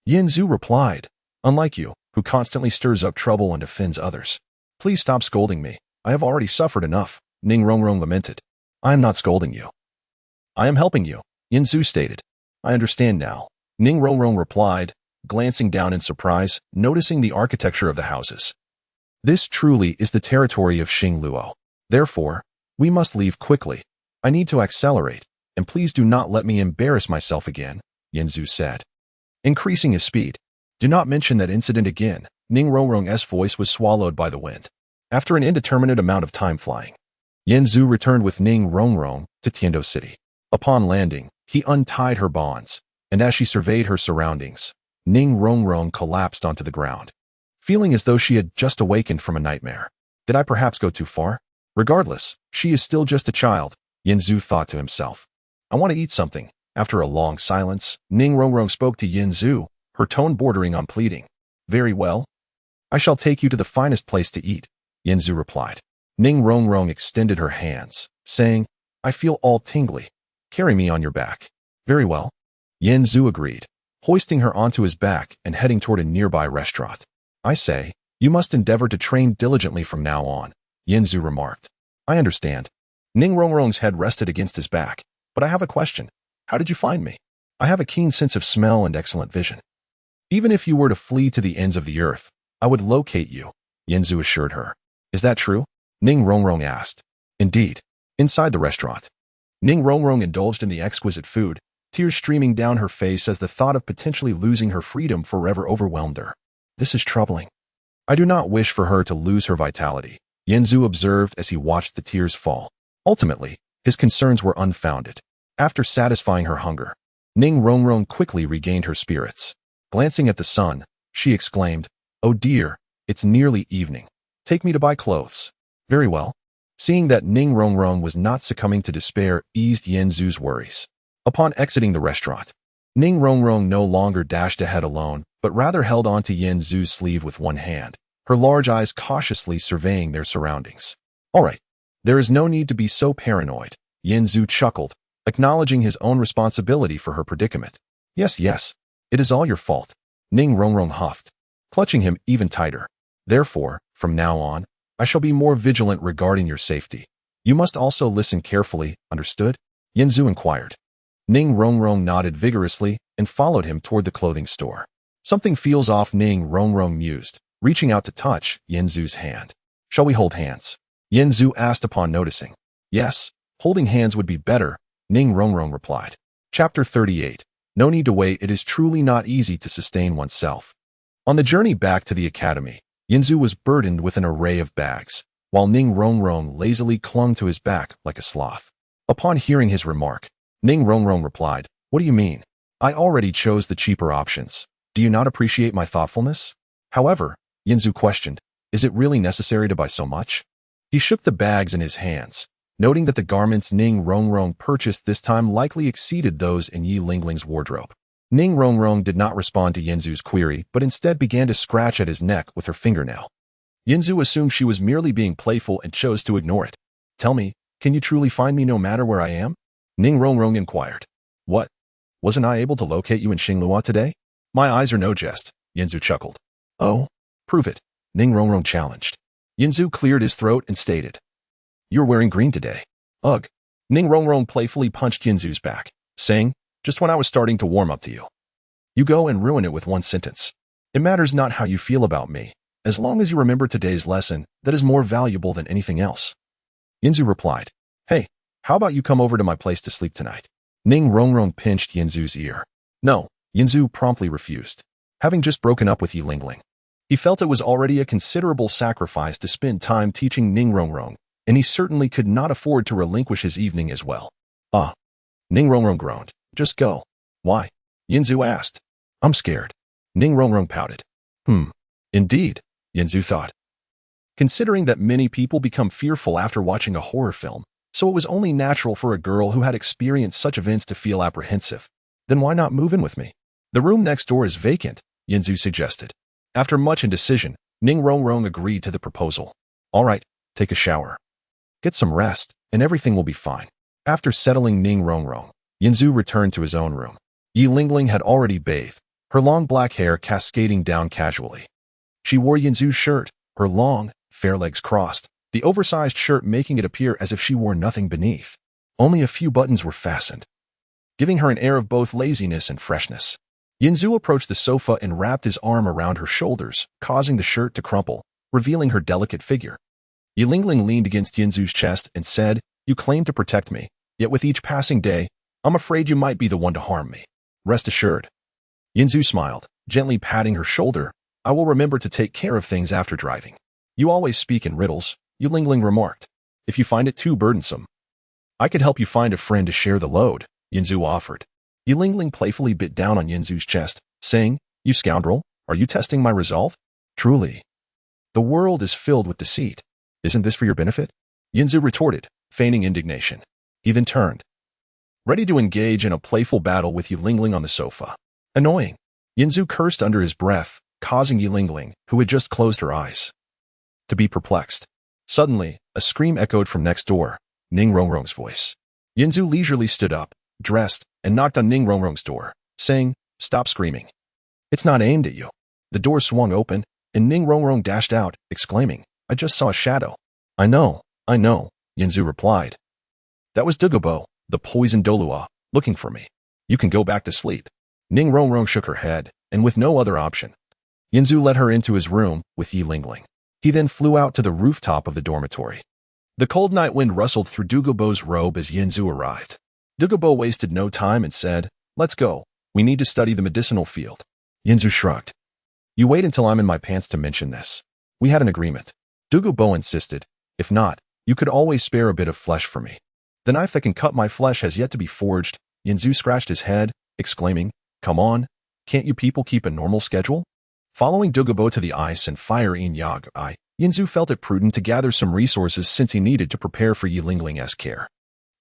Yanzu replied, "Unlike you, who constantly stirs up trouble and offends others. Please stop scolding me. I have already suffered enough," Ning Rongrong lamented. "I am not scolding you. I am helping you," Yanzu stated. "I understand now," Ning Rongrong replied, glancing down in surprise, noticing the architecture of the houses. "This truly is the territory of Xingluo. Therefore, we must leave quickly. I need to accelerate, and please do not let me embarrass myself again," Yanzu said, increasing his speed. "Do not mention that incident again." Ning Rongrong's voice was swallowed by the wind. After an indeterminate amount of time flying, Yanzu returned with Ning Rongrong to Tiando City. Upon landing, he untied her bonds, and as she surveyed her surroundings, Ning Rongrong collapsed onto the ground, feeling as though she had just awakened from a nightmare. Did I perhaps go too far? Regardless, she is still just a child, Yanzu thought to himself. "I want to eat something." After a long silence, Ning Rongrong spoke to Yanzu, her tone bordering on pleading. "Very well. I shall take you to the finest place to eat," Yanzu replied. Ning Rongrong extended her hands, saying, "I feel all tingly. Carry me on your back." "Very well." Yanzu agreed, hoisting her onto his back and heading toward a nearby restaurant. "I say, you must endeavor to train diligently from now on," Yanzu remarked. "I understand." Ning Rongrong's head rested against his back. "But I have a question. How did you find me?" "I have a keen sense of smell and excellent vision. Even if you were to flee to the ends of the earth, I would locate you," Yanzu assured her. "Is that true?" Ning Rongrong asked. "Indeed." Inside the restaurant, Ning Rongrong indulged in the exquisite food, tears streaming down her face as the thought of potentially losing her freedom forever overwhelmed her. This is troubling. I do not wish for her to lose her vitality, Yanzu observed as he watched the tears fall. Ultimately, his concerns were unfounded. After satisfying her hunger, Ning Rongrong quickly regained her spirits. Glancing at the sun, she exclaimed, "Oh dear, it's nearly evening. Take me to buy clothes." Very well. Seeing that Ning Rongrong was not succumbing to despair eased Yanzu's worries. Upon exiting the restaurant, Ning Rongrong no longer dashed ahead alone, but rather held on to Yanzu's sleeve with one hand, her large eyes cautiously surveying their surroundings. All right, there is no need to be so paranoid, Yanzu chuckled, acknowledging his own responsibility for her predicament. Yes, it is all your fault, Ning Rongrong huffed, clutching him even tighter. Therefore, from now on, I shall be more vigilant regarding your safety. You must also listen carefully, understood? Yanzu inquired. Ning Rongrong nodded vigorously and followed him toward the clothing store. Something feels off, Ning Rongrong mused, reaching out to touch Yanzu's hand. Shall we hold hands? Yanzu asked upon noticing. Yes, holding hands would be better, Ning Rongrong replied. Chapter 38. No need to wait. It is truly not easy to sustain oneself. On the journey back to the academy, Yanzu was burdened with an array of bags, while Ning Rongrong lazily clung to his back like a sloth. Upon hearing his remark, Ning Rongrong replied, "What do you mean? I already chose the cheaper options. Do you not appreciate my thoughtfulness?" However, Yanzu questioned, "Is it really necessary to buy so much?" He shook the bags in his hands, noting that the garments Ning Rongrong purchased this time likely exceeded those in Yi Lingling's wardrobe. Ning Rongrong did not respond to Yanzu's query, but instead began to scratch at his neck with her fingernail. Yanzu assumed she was merely being playful and chose to ignore it. "Tell me, can you truly find me no matter where I am?" Ning Rongrong inquired. "What? Wasn't I able to locate you in Xinglua today?" "My eyes are no jest," Yanzu chuckled. "Oh, prove it," Ning Rongrong challenged. Yanzu cleared his throat and stated, "You're wearing green today." "Ugh." Ning Rongrong playfully punched Yanzu's back, saying, "Just when I was starting to warm up to you. You go and ruin it with one sentence. It matters not how you feel about me. As long as you remember today's lesson, that is more valuable than anything else." Yanzu replied, "Hey, how about you come over to my place to sleep tonight?" Ning Rongrong pinched Yanzu's ear. No, Yanzu promptly refused. Having just broken up with Yi Lingling, he felt it was already a considerable sacrifice to spend time teaching Ning Rongrong, and he certainly could not afford to relinquish his evening as well. "Ah," Ning Rongrong groaned. "Just go." "Why?" Yanzu asked. "I'm scared." Ning Rongrong pouted. Indeed, Yanzu thought. Considering that many people become fearful after watching a horror film, so it was only natural for a girl who had experienced such events to feel apprehensive. Then why not move in with me? The room next door is vacant, Yanzu suggested. After much indecision, Ning Rongrong agreed to the proposal. All right, take a shower. Get some rest, and everything will be fine. After settling Ning Rongrong, Yanzu returned to his own room. Yi Lingling had already bathed, her long black hair cascading down casually. She wore Yanzu's shirt, her long, fair legs crossed, the oversized shirt making it appear as if she wore nothing beneath. Only a few buttons were fastened, giving her an air of both laziness and freshness. Yanzu approached the sofa and wrapped his arm around her shoulders, causing the shirt to crumple, revealing her delicate figure. Yi Lingling leaned against Yanzu's chest and said, "You claim to protect me, yet with each passing day, I'm afraid you might be the one to harm me. Rest assured." Yanzu smiled, gently patting her shoulder. "I will remember to take care of things after driving." "You always speak in riddles," Yi Lingling remarked. "If you find it too burdensome, I could help you find a friend to share the load," Yanzu offered. Yi Lingling playfully bit down on Yanzu's chest, saying, "You scoundrel, are you testing my resolve?" "Truly. The world is filled with deceit. Isn't this for your benefit?" Yanzu retorted, feigning indignation. He then turned, ready to engage in a playful battle with Yi Lingling on the sofa. Annoying. Yanzu cursed under his breath, causing Yi Lingling, who had just closed her eyes, to be perplexed. Suddenly, a scream echoed from next door, Ning Rongrong's voice. Yanzu leisurely stood up, dressed, and knocked on Ning Rongrong's door, saying, "Stop screaming. It's not aimed at you." The door swung open, and Ning Rongrong dashed out, exclaiming, "I just saw a shadow." I know, Yanzu replied. "That was Douluo, the poisoned Douluo, looking for me. You can go back to sleep." Ning Rongrong shook her head, and with no other option, Yanzu led her into his room with Yi Lingling. He then flew out to the rooftop of the dormitory. The cold night wind rustled through Douluo's robe as Yinzu arrived. Douluo wasted no time and said, "Let's go. We need to study the medicinal field." Yinzu shrugged. "You wait until I'm in my pants to mention this. We had an agreement." Douluo insisted. "If not, you could always spare a bit of flesh for me." "The knife that can cut my flesh has yet to be forged." Yinzu scratched his head, exclaiming, "Come on, can't you people keep a normal schedule?" Following Douluo to the ice and fire in Yagai, Yinzu felt it prudent to gather some resources since he needed to prepare for Yilingling's care.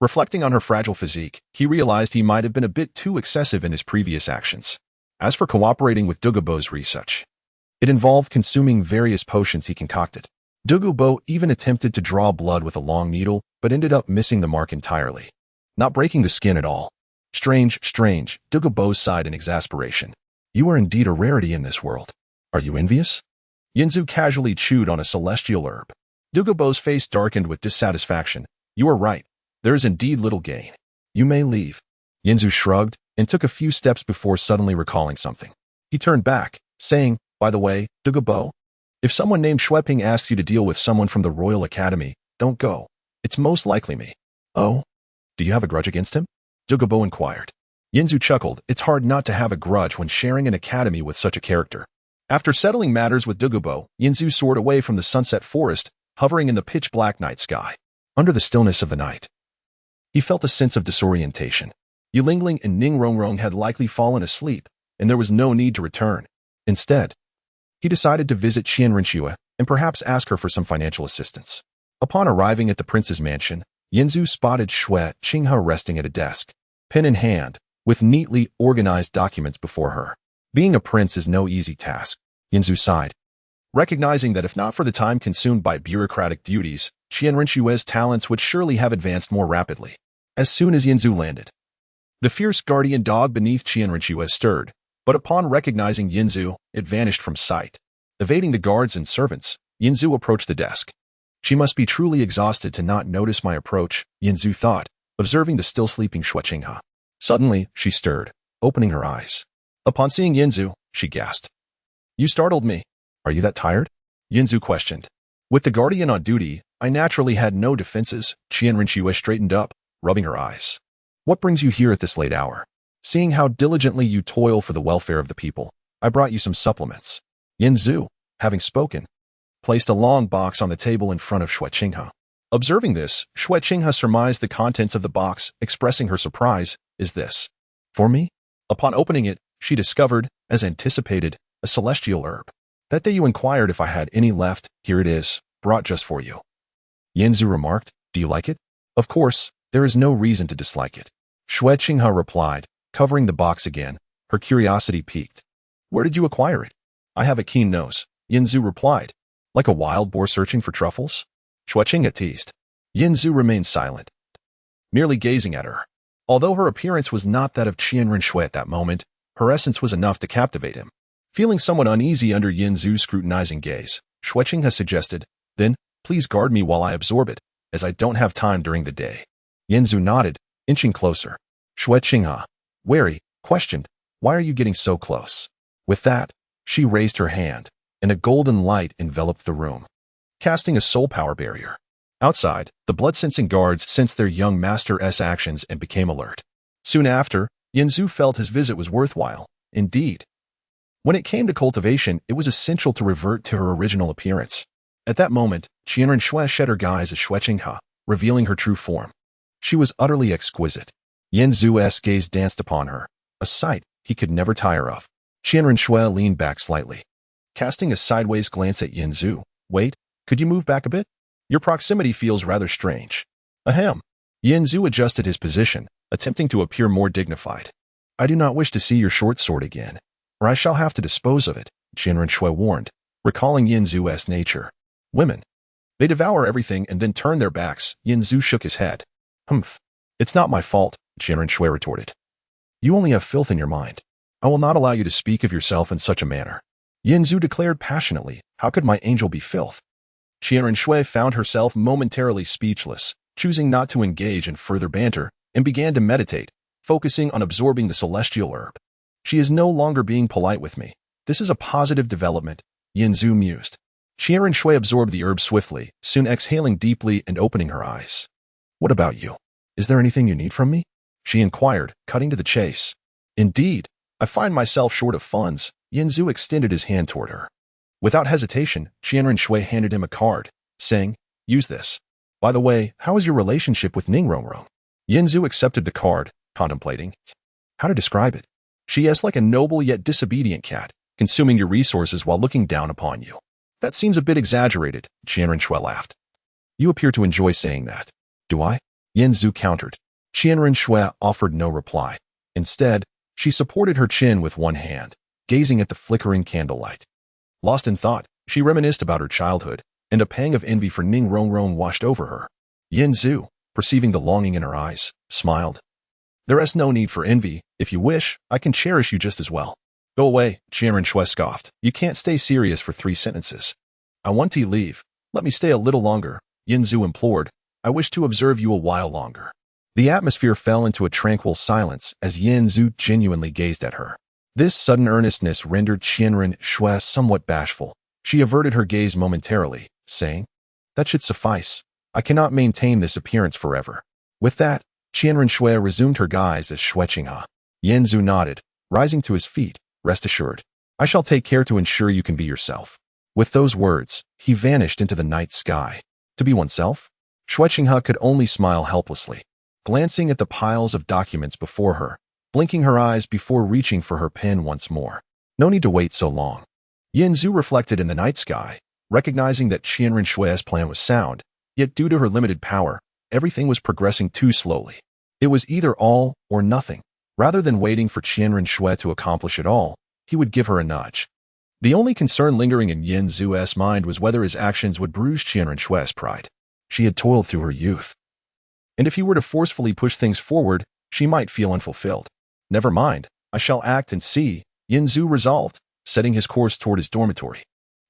Reflecting on her fragile physique, he realized he might have been a bit too excessive in his previous actions. As for cooperating with Douluo's research, it involved consuming various potions he concocted. Douluo even attempted to draw blood with a long needle, but ended up missing the mark entirely, not breaking the skin at all. Strange, Douluo sighed in exasperation. "You are indeed a rarity in this world. Are you envious?" Yinzu casually chewed on a celestial herb. Douluo's face darkened with dissatisfaction. "You are right. There is indeed little gain. You may leave." Yinzu shrugged and took a few steps before suddenly recalling something. He turned back, saying, "By the way, Douluo, if someone named Xueping asks you to deal with someone from the Royal Academy, don't go. It's most likely me." "Oh? Do you have a grudge against him?" Douluo inquired. Yinzu chuckled. It's hard not to have a grudge when sharing an academy with such a character. After settling matters with Douluo, Yinzu soared away from the sunset forest, hovering in the pitch-black night sky. Under the stillness of the night, he felt a sense of disorientation. Yilingling and Ningrongrong had likely fallen asleep, and there was no need to return. Instead, he decided to visit Qianrenxue and perhaps ask her for some financial assistance. Upon arriving at the prince's mansion, Yinzu spotted Xueping resting at a desk, pen in hand, with neatly organized documents before her. Being a prince is no easy task, Yinzu sighed, recognizing that if not for the time consumed by bureaucratic duties, Qianrenxue's talents would surely have advanced more rapidly. As soon as Yinzu landed, the fierce guardian dog beneath Qianrenxue stirred, but upon recognizing Yinzu, it vanished from sight. Evading the guards and servants, Yinzu approached the desk. She must be truly exhausted to not notice my approach, Yinzu thought, observing the still sleeping Xueping. Suddenly, she stirred, opening her eyes. Upon seeing Yinzu, she gasped. "You startled me. Are you that tired?" Yinzu questioned. With the guardian on duty, I naturally had no defenses. Qianrenxue straightened up, rubbing her eyes. "What brings you here at this late hour?" "Seeing how diligently you toil for the welfare of the people, I brought you some supplements." Yinzu, having spoken, placed a long box on the table in front of Xueping. Observing this, Xueping surmised the contents of the box, expressing her surprise. "Is this for me?" Upon opening it, she discovered, as anticipated, a celestial herb. "That day you inquired if I had any left. Here it is, brought just for you." Yinzu remarked, "Do you like it?" "Of course, there is no reason to dislike it." Xueping replied, covering the box again, her curiosity piqued. "Where did you acquire it?" "I have a keen nose," Yinzu replied. "Like a wild boar searching for truffles?" Xueping teased. Yinzu remained silent, merely gazing at her. Although her appearance was not that of Qianrenxue at that moment, her essence was enough to captivate him. Feeling somewhat uneasy under Yinzu's scrutinizing gaze, Xueping suggested, "Then, please guard me while I absorb it, as I don't have time during the day." Yinzu nodded, inching closer. Xueping, wary, questioned, "Why are you getting so close?" With that, she raised her hand, and a golden light enveloped the room, casting a soul power barrier. Outside, the blood-sensing guards sensed their young master's actions and became alert. Soon after, Yinzu felt his visit was worthwhile. Indeed, when it came to cultivation, it was essential to revert to her original appearance. At that moment, Qianrenxue shed her guise as Xueping, revealing her true form. She was utterly exquisite. Yinzu's gaze danced upon her, a sight he could never tire of. Qianrenxue leaned back slightly, casting a sideways glance at Yinzu. "Wait, could you move back a bit? Your proximity feels rather strange." "Ahem." Yinzu adjusted his position, attempting to appear more dignified. "I do not wish to see your short sword again, or I shall have to dispose of it," Qianrenxue warned, recalling Yinzu's nature. "Women, they devour everything and then turn their backs." Yinzu shook his head. "Humph. It's not my fault," Qianrenxue retorted. "You only have filth in your mind. I will not allow you to speak of yourself in such a manner." Yinzu declared passionately, "How could my angel be filth?" Qianrenxue found herself momentarily speechless, choosing not to engage in further banter, and began to meditate, focusing on absorbing the celestial herb. "She is no longer being polite with me. This is a positive development," Yinzu mused. Qianren Shui absorbed the herb swiftly, soon exhaling deeply and opening her eyes. What about you? Is there anything you need from me? She inquired, cutting to the chase. Indeed, I find myself short of funds. Yanzu extended his hand toward her. Without hesitation, Qianren Shui handed him a card, saying, use this. By the way, how is your relationship with Ningrongrong? Yanzu accepted the card, contemplating. How to describe it? She is like a noble yet disobedient cat, consuming your resources while looking down upon you. That seems a bit exaggerated, Qianren Shui laughed. You appear to enjoy saying that. Do I? Yanzu countered. Qianren Shui offered no reply. Instead, she supported her chin with one hand, gazing at the flickering candlelight. Lost in thought, she reminisced about her childhood, and a pang of envy for Ningrongrong washed over her. Yanzu, perceiving the longing in her eyes, smiled. There is no need for envy. If you wish, I can cherish you just as well. Go away, Qianren Shui scoffed. You can't stay serious for 3 sentences. I want to leave. Let me stay a little longer, Yanzu implored. I wish to observe you a while longer. The atmosphere fell into a tranquil silence as Yanzu genuinely gazed at her. This sudden earnestness rendered Qianren Shui somewhat bashful. She averted her gaze momentarily, saying, that should suffice. I cannot maintain this appearance forever. With that, Qianren Shui resumed her guise as Shueqinghe. Yanzu nodded, rising to his feet. Rest assured, I shall take care to ensure you can be yourself. With those words, he vanished into the night sky. To be oneself? Shueqinghe could only smile helplessly, glancing at the piles of documents before her, blinking her eyes before reaching for her pen once more. No need to wait so long. Yanzu reflected in the night sky, recognizing that Qianren Shui's plan was sound, yet due to her limited power, everything was progressing too slowly. It was either all or nothing. Rather than waiting for Qianren Shui to accomplish it all, he would give her a nudge. The only concern lingering in Yanzu's mind was whether his actions would bruise Qianren Shui's pride. She had toiled through her youth. And if he were to forcefully push things forward, she might feel unfulfilled. Never mind, I shall act and see, Yanzu resolved, setting his course toward his dormitory.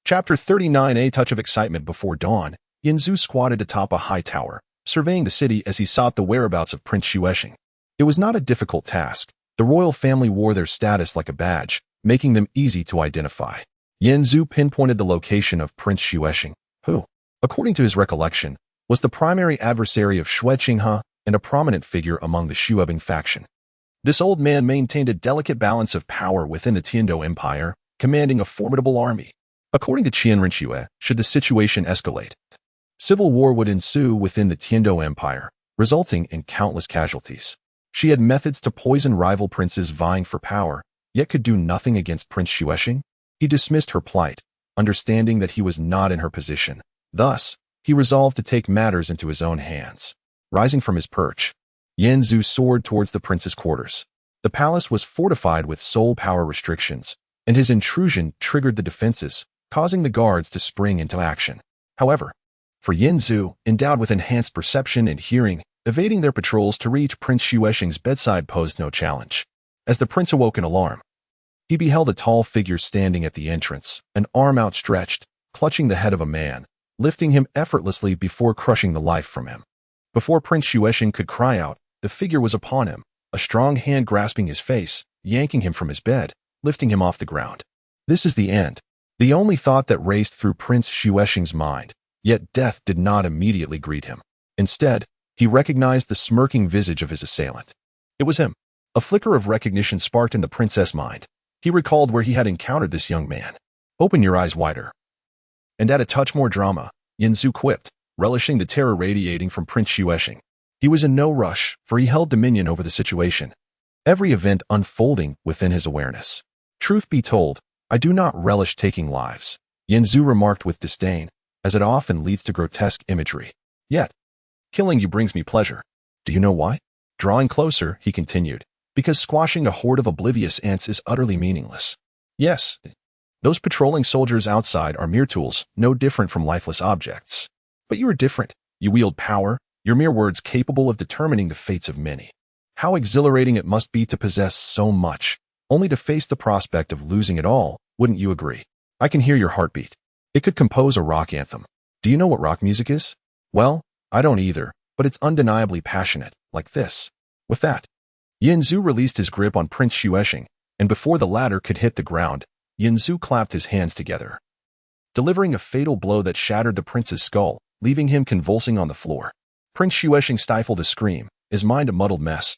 Chapter 39. A touch of excitement before dawn, Yanzu squatted atop a high tower, surveying the city as he sought the whereabouts of Prince Shueshing. It was not a difficult task. The royal family wore their status like a badge, making them easy to identify. Yanzu pinpointed the location of Prince Shueshing, who, according to his recollection, was the primary adversary of Shueqinghe and a prominent figure among the Shuebing faction. This old man maintained a delicate balance of power within the Tiando Empire, commanding a formidable army. According to Qianren Shui, should the situation escalate, civil war would ensue within the Tiando Empire, resulting in countless casualties. She had methods to poison rival princes vying for power, yet could do nothing against Prince Shueshing. He dismissed her plight, understanding that he was not in her position. Thus, he resolved to take matters into his own hands. Rising from his perch, Yanzu soared towards the prince's quarters. The palace was fortified with soul power restrictions, and his intrusion triggered the defenses, causing the guards to spring into action. However, for Yanzu, endowed with enhanced perception and hearing, evading their patrols to reach Prince Shueshing's bedside posed no challenge. As the prince awoke in alarm, he beheld a tall figure standing at the entrance, an arm outstretched, clutching the head of a man, lifting him effortlessly before crushing the life from him. Before Prince Shueshing could cry out, the figure was upon him, a strong hand grasping his face, yanking him from his bed, lifting him off the ground. This is the end. The only thought that raced through Prince Shueshing's mind, yet death did not immediately greet him. Instead, he recognized the smirking visage of his assailant. It was him. A flicker of recognition sparked in the prince's mind. He recalled where he had encountered this young man. Open your eyes wider. And add a touch more drama, Yanzu quipped, relishing the terror radiating from Prince Shueshing. He was in no rush, for he held dominion over the situation, every event unfolding within his awareness. Truth be told, I do not relish taking lives, Yanzu remarked with disdain, as it often leads to grotesque imagery. Yet, killing you brings me pleasure. Do you know why? Drawing closer, he continued, because squashing a horde of oblivious ants is utterly meaningless. Yes, those patrolling soldiers outside are mere tools, no different from lifeless objects. But you are different. You wield power, your mere words capable of determining the fates of many. How exhilarating it must be to possess so much, only to face the prospect of losing it all, wouldn't you agree? I can hear your heartbeat. It could compose a rock anthem. Do you know what rock music is? Well, I don't either, but it's undeniably passionate, like this. With that, Yanzu released his grip on Prince Shueshing, and before the latter could hit the ground, Yanzu clapped his hands together. delivering a fatal blow that shattered the prince's skull, leaving him convulsing on the floor. Prince Xuexing stifled a scream, his mind a muddled mess.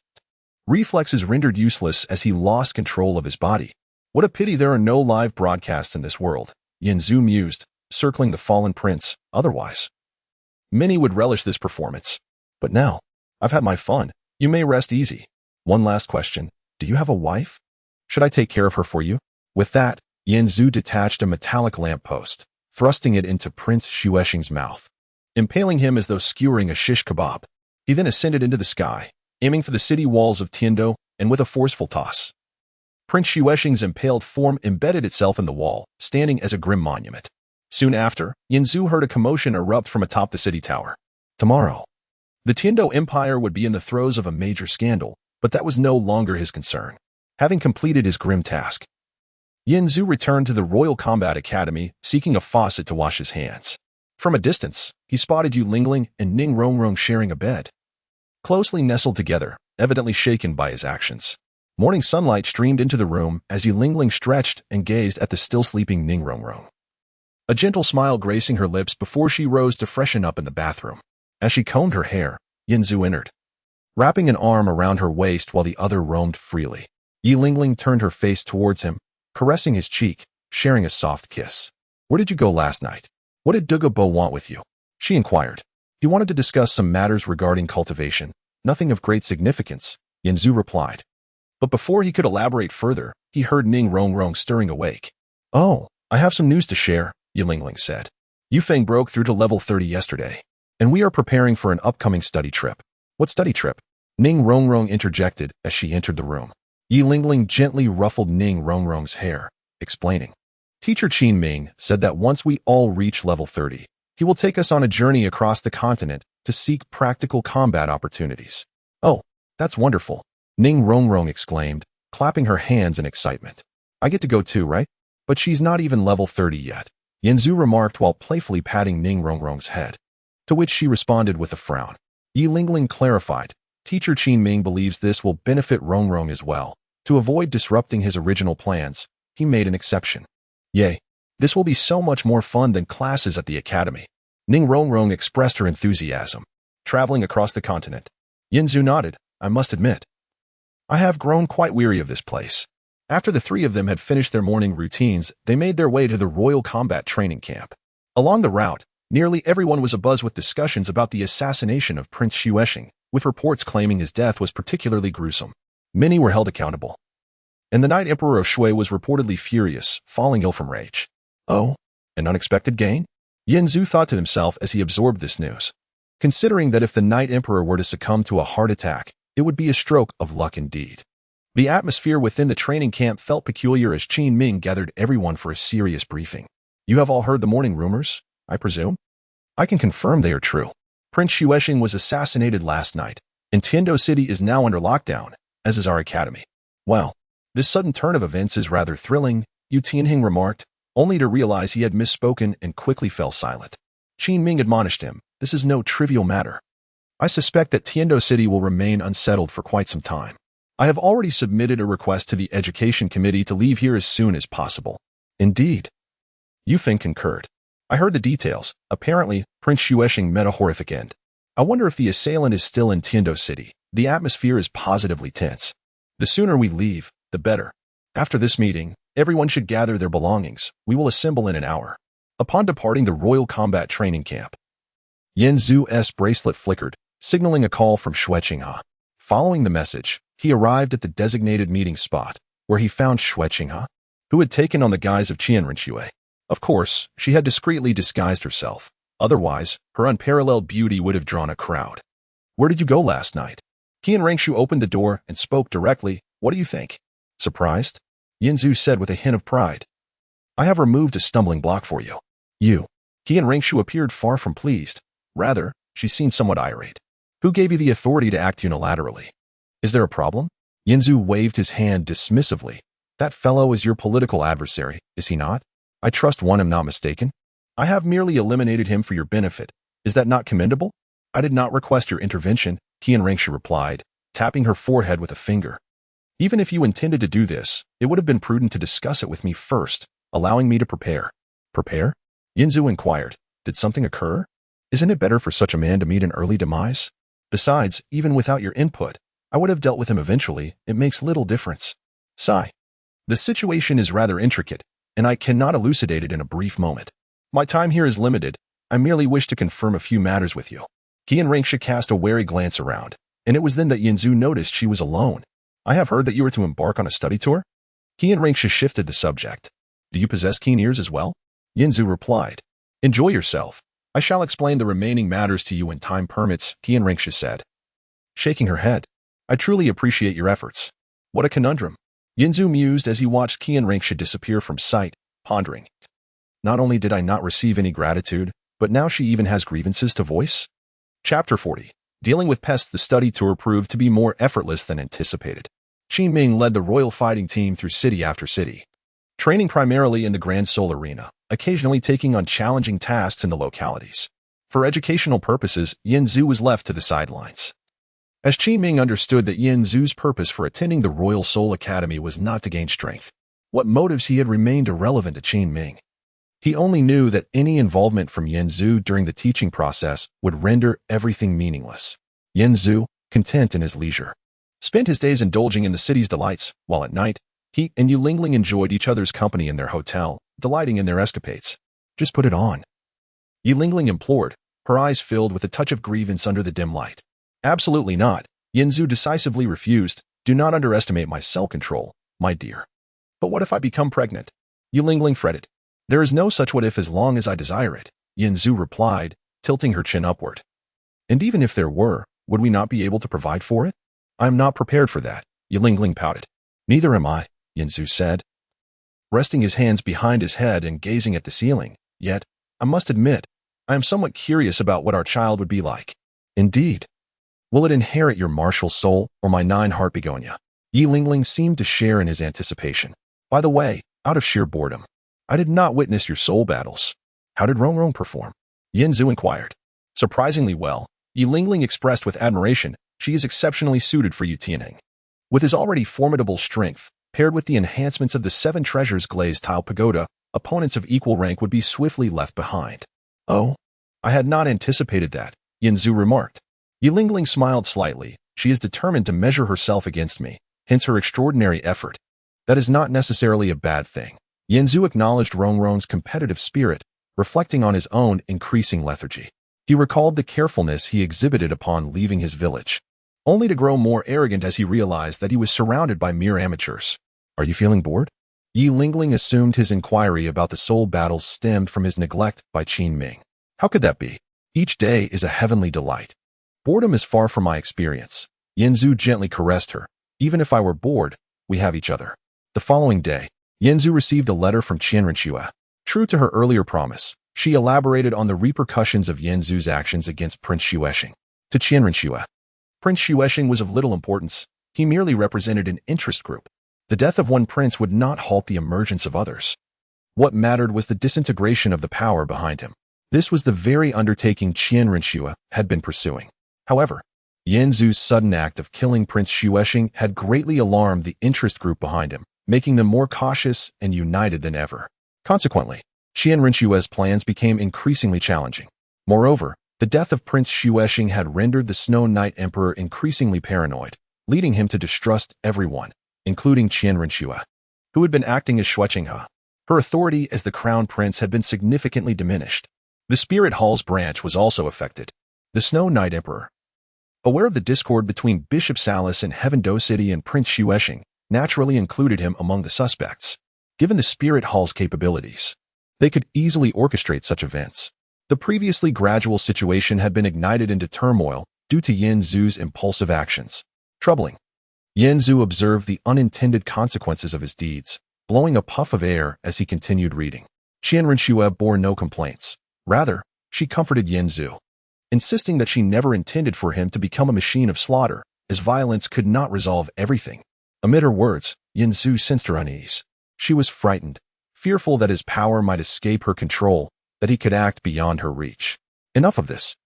Reflexes rendered useless as he lost control of his body. What a pity there are no live broadcasts in this world, Yin Zhu mused, circling the fallen prince. Otherwise, many would relish this performance. But now, I've had my fun. You may rest easy. One last question. Do you have a wife? Should I take care of her for you? With that, Yin Zhu detached a metallic lamppost, thrusting it into Prince Xuexing's mouth, impaling him as though skewering a shish kebab. He then ascended into the sky, aiming for the city walls of Tiando, and with a forceful toss, Prince Xuexing's impaled form embedded itself in the wall, standing as a grim monument. Soon after, Yin Zhu heard a commotion erupt from atop the city tower. Tomorrow, the Tiando Empire would be in the throes of a major scandal, but that was no longer his concern. Having completed his grim task, Yin Zhu returned to the Royal Combat Academy, seeking a faucet to wash his hands. From a distance, he spotted Yu Lingling and Ning Rongrong sharing a bed, closely nestled together, evidently shaken by his actions. Morning sunlight streamed into the room as Yu Lingling stretched and gazed at the still-sleeping Ning Rongrong, a gentle smile gracing her lips before she rose to freshen up in the bathroom. As she combed her hair, Yin Zhu entered, wrapping an arm around her waist while the other roamed freely. Yu Lingling turned her face towards him, caressing his cheek, sharing a soft kiss. "Where did you go last night? What did Douluo want with you?" she inquired. "He wanted to discuss some matters regarding cultivation. Nothing of great significance," Yin Zhu replied. But before he could elaborate further, he heard Ning Rongrong stirring awake. "Oh, I have some news to share," Yu Lingling said. "Yufeng broke through to level 30 yesterday, and we are preparing for an upcoming study trip." "What study trip?" Ning Rongrong interjected as she entered the room. Yu Lingling gently ruffled Ning Rongrong's hair, explaining. "Teacher Qin Ming said that once we all reach level 30, he will take us on a journey across the continent to seek practical combat opportunities." "Oh, that's wonderful," Ning Rongrong exclaimed, clapping her hands in excitement. "I get to go too, right?" "But she's not even level 30 yet," Yin Zhu remarked while playfully patting Ning Rongrong's head, to which she responded with a frown. Yu Lingling clarified, "Teacher Qin Ming believes this will benefit Rongrong as well. To avoid disrupting his original plans, he made an exception." "Yay, this will be so much more fun than classes at the academy." Ning Rongrong expressed her enthusiasm. "Traveling across the continent." Yin Zhu nodded. "I must admit, I have grown quite weary of this place." After the three of them had finished their morning routines, they made their way to the Royal Combat Training Camp. Along the route, nearly everyone was abuzz with discussions about the assassination of Prince Xuexing, with reports claiming his death was particularly gruesome. Many were held accountable, and the Night Emperor of Shui was reportedly furious, falling ill from rage. "Oh, an unexpected gain?" Yin Zhu thought to himself as he absorbed this news. Considering that if the Night Emperor were to succumb to a heart attack, it would be a stroke of luck indeed. The atmosphere within the training camp felt peculiar as Qin Ming gathered everyone for a serious briefing. "You have all heard the morning rumors, I presume?" "I can confirm they are true. Prince Xuexing was assassinated last night, and Tiando City is now under lockdown, as is our academy." "Well, this sudden turn of events is rather thrilling," Yu Tianhing remarked, only to realize he had misspoken and quickly fell silent. Qin Ming admonished him, "This is no trivial matter. I suspect that Tiando City will remain unsettled for quite some time. I have already submitted a request to the Education Committee to leave here as soon as possible." "Indeed." Yufeng concurred. "I heard the details. Apparently, Prince Xuexing met a horrific end. I wonder if the assailant is still in Tiando City. The atmosphere is positively tense. The sooner we leave, the better. After this meeting, everyone should gather their belongings. We will assemble in an hour." Upon departing the Royal Combat Training Camp, Yin Zhu's bracelet flickered, signaling a call from Xuexingha. Following the message, he arrived at the designated meeting spot, where he found Xuexingha, who had taken on the guise of Qian Renshui. Of course, she had discreetly disguised herself. Otherwise, her unparalleled beauty would have drawn a crowd. "Where did you go last night?" Qian Rengshu opened the door and spoke directly. "What do you think?" "Surprised?" Yin Zhu said with a hint of pride. "I have removed a stumbling block for you." "You?" Qian Rengshu appeared far from pleased. Rather, she seemed somewhat irate. "Who gave you the authority to act unilaterally? Is there a problem?" Yin Zhu waved his hand dismissively. "That fellow is your political adversary, is he not? I trust one am not mistaken. I have merely eliminated him for your benefit. Is that not commendable?" "I did not request your intervention," Qian Rengshu replied, tapping her forehead with a finger. "Even if you intended to do this, it would have been prudent to discuss it with me first, allowing me to prepare." "Prepare?" Yinzu inquired. Did something occur? Isn't it better for such a man to meet an early demise? Besides, even without your input, I would have dealt with him eventually. It makes little difference. Sigh. The situation is rather intricate, and I cannot elucidate it in a brief moment. My time here is limited. I merely wish to confirm a few matters with you. Qian Rengsha cast a wary glance around, and it was then that Yinzu noticed she was alone. I have heard that you were to embark on a study tour? Qian Rengsha shifted the subject. Do you possess keen ears as well? Yinzu replied. Enjoy yourself. I shall explain the remaining matters to you when time permits, Qian Rengsha said. Shaking her head. I truly appreciate your efforts. What a conundrum. Yinzu mused as he watched Qian Rengsha disappear from sight, pondering. Not only did I not receive any gratitude, but now she even has grievances to voice? Chapter 40. Dealing with pests. The study tour proved to be more effortless than anticipated. Qin Ming led the royal fighting team through city after city, training primarily in the Grand Soul Arena, occasionally taking on challenging tasks in the localities. For educational purposes, Yinzu was left to the sidelines. As Qin Ming understood that Yinzu's purpose for attending the Royal Soul Academy was not to gain strength, what motives he had remained irrelevant to Qin Ming. He only knew that any involvement from Yinzu during the teaching process would render everything meaningless. Yinzu, content in his leisure, spent his days indulging in the city's delights, while at night, he and Yu Lingling enjoyed each other's company in their hotel, delighting in their escapades. Just put it on. Yu Lingling implored, her eyes filled with a touch of grievance under the dim light. Absolutely not. Yinzu decisively refused. Do not underestimate my self-control, my dear. But what if I become pregnant? Yu Lingling fretted. There is no such what if as long as I desire it, Yinzu replied, tilting her chin upward. And even if there were, would we not be able to provide for it? I am not prepared for that, Yu Lingling pouted. Neither am I, Yinzu said, resting his hands behind his head and gazing at the ceiling. Yet, I must admit, I am somewhat curious about what our child would be like. Indeed. Will it inherit your martial soul or my 9-heart begonia? Yu Lingling seemed to share in his anticipation. By the way, out of sheer boredom, I did not witness your soul battles. How did Rongrong perform? Yinzu inquired. Surprisingly well, Yu Lingling expressed with admiration. She is exceptionally suited for Yu Tianning. With his already formidable strength, paired with the enhancements of the 7 treasures glazed tile pagoda, opponents of equal rank would be swiftly left behind. Oh, I had not anticipated that, Yinzu remarked. Yu Lingling smiled slightly. She is determined to measure herself against me, hence her extraordinary effort. That is not necessarily a bad thing. Yinzu acknowledged Rongrong's competitive spirit, reflecting on his own increasing lethargy. He recalled the carefulness he exhibited upon leaving his village, only to grow more arrogant as he realized that he was surrounded by mere amateurs. Are you feeling bored? Yu Lingling assumed his inquiry about the soul battles stemmed from his neglect by Qin Ming. How could that be? Each day is a heavenly delight. Boredom is far from my experience. Yinzu gently caressed her. Even if I were bored, we have each other. The following day, Yinzu received a letter from Qian Renxue. True to her earlier promise, she elaborated on the repercussions of Yinzu's actions against Prince Xuexing. To Qian Renxue, Prince Xuexing was of little importance. He merely represented an interest group. The death of one prince would not halt the emergence of others. What mattered was the disintegration of the power behind him. This was the very undertaking Qian Renxue had been pursuing. However, Yinzu's sudden act of killing Prince Xuexing had greatly alarmed the interest group behind him, making them more cautious and united than ever. Consequently, Qian Renxue's plans became increasingly challenging. Moreover, the death of Prince Xuexing had rendered the Snow Knight Emperor increasingly paranoid, leading him to distrust everyone, including Qian Renxue, who had been acting as Xuexinghe. Her authority as the crown prince had been significantly diminished. The Spirit Hall's branch was also affected. The Snow Knight Emperor, aware of the discord between Bishop Salis and Heaven Do City and Prince Xuexing, naturally included him among the suspects. Given the Spirit Hall's capabilities, they could easily orchestrate such events. The previously gradual situation had been ignited into turmoil due to Yinzu's impulsive actions. Troubling. Yinzu observed the unintended consequences of his deeds, blowing a puff of air as he continued reading. Qian Renxue bore no complaints. Rather, she comforted Yinzu, insisting that she never intended for him to become a machine of slaughter, as violence could not resolve everything. Amid her words, Yinzu sensed her unease. She was frightened, fearful that his power might escape her control, that he could act beyond her reach. Enough of this.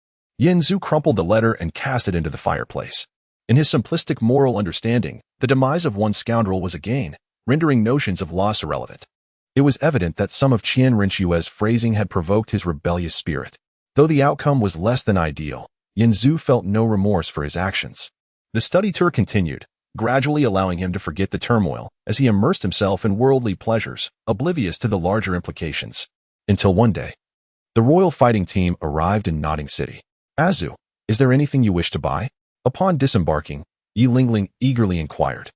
Yinzu crumpled the letter and cast it into the fireplace. In his simplistic moral understanding, the demise of one scoundrel was a gain, rendering notions of loss irrelevant. It was evident that some of Qian Rinxue's phrasing had provoked his rebellious spirit. Though the outcome was less than ideal, Yanzu felt no remorse for his actions. The study tour continued, gradually allowing him to forget the turmoil as he immersed himself in worldly pleasures, oblivious to the larger implications. Until one day, the royal fighting team arrived in Notting City. Azu, is there anything you wish to buy? Upon disembarking, Yi Lingling eagerly inquired.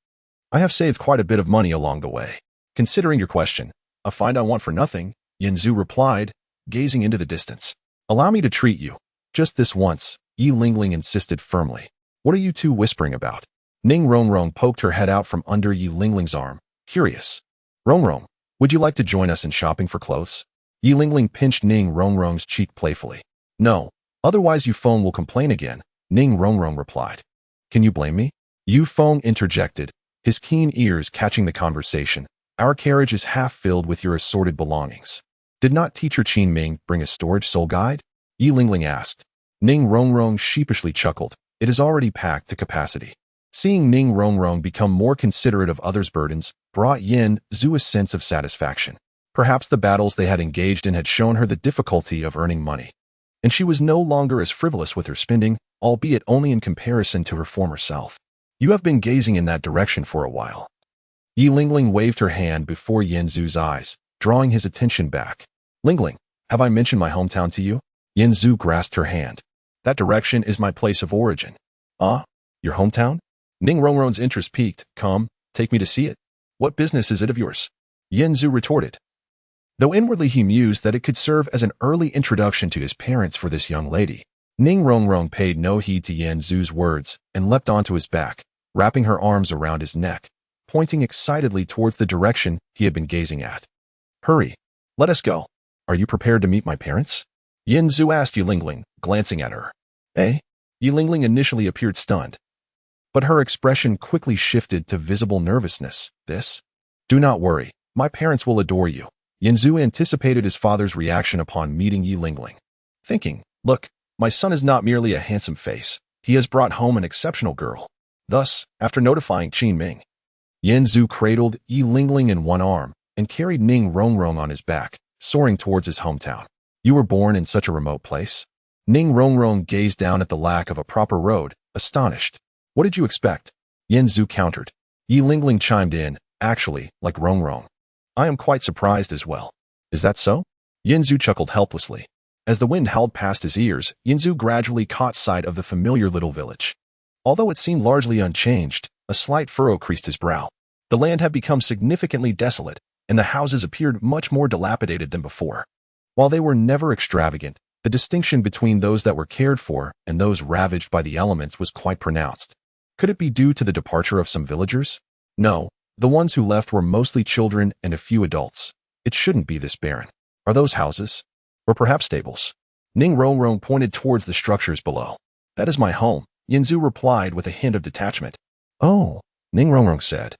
I have saved quite a bit of money along the way. Considering your question, a find I want for nothing, Yanzu replied, gazing into the distance. Allow me to treat you. Just this once, Yi Lingling insisted firmly. What are you two whispering about? Ning Rongrong poked her head out from under Yi Lingling's arm, curious. Rongrong, would you like to join us in shopping for clothes? Yi Lingling pinched Ning Rongrong's cheek playfully. No, otherwise Yu Feng will complain again, Ning Rongrong replied. Can you blame me? Yu Feng interjected, his keen ears catching the conversation. Our carriage is half filled with your assorted belongings. Did not teacher Qin Ming bring a storage soul guide? Yi Lingling asked. Ning Rongrong sheepishly chuckled. It is already packed to capacity. Seeing Ning Rongrong become more considerate of others' burdens brought Yin Zhu a sense of satisfaction. Perhaps the battles they had engaged in had shown her the difficulty of earning money, and she was no longer as frivolous with her spending, albeit only in comparison to her former self. You have been gazing in that direction for a while. Yi Lingling waved her hand before Yin Zhu's eyes, drawing his attention back. Lingling, have I mentioned my hometown to you? Yin Zhu grasped her hand. That direction is my place of origin. Ah, your hometown? Ning Rongrong's interest piqued. Come, take me to see it. What business is it of yours? Yin Zhu retorted. Though inwardly he mused that it could serve as an early introduction to his parents for this young lady, Ning Rongrong paid no heed to Yin Zhu's words and leapt onto his back, wrapping her arms around his neck, pointing excitedly towards the direction he had been gazing at. Hurry, let us go. Are you prepared to meet my parents? Yin Zhu asked Yi Lingling, glancing at her. Eh? Yi Lingling initially appeared stunned, but her expression quickly shifted to visible nervousness. This? Do not worry, my parents will adore you. Yin Zhu anticipated his father's reaction upon meeting Yi Lingling, thinking, look, my son is not merely a handsome face, he has brought home an exceptional girl. Thus, after notifying Qin Ming, Yin Zhu cradled Yi Lingling in one arm and carried Ning Rongrong on his back, soaring towards his hometown. You were born in such a remote place? Ning Rongrong gazed down at the lack of a proper road, astonished. What did you expect? Yin Zhu countered. Yi Lingling chimed in, actually, like Rongrong. I am quite surprised as well. Is that so? Yin Zhu chuckled helplessly. As the wind howled past his ears, Yin Zhu gradually caught sight of the familiar little village. Although it seemed largely unchanged, a slight furrow creased his brow. The land had become significantly desolate, and the houses appeared much more dilapidated than before. While they were never extravagant, the distinction between those that were cared for and those ravaged by the elements was quite pronounced. Could it be due to the departure of some villagers? No, the ones who left were mostly children and a few adults. It shouldn't be this barren. Are those houses? Or perhaps stables? Ning Rongrong pointed towards the structures below. That is my home, Yin Zhu replied with a hint of detachment. Oh, Ning Rongrong said,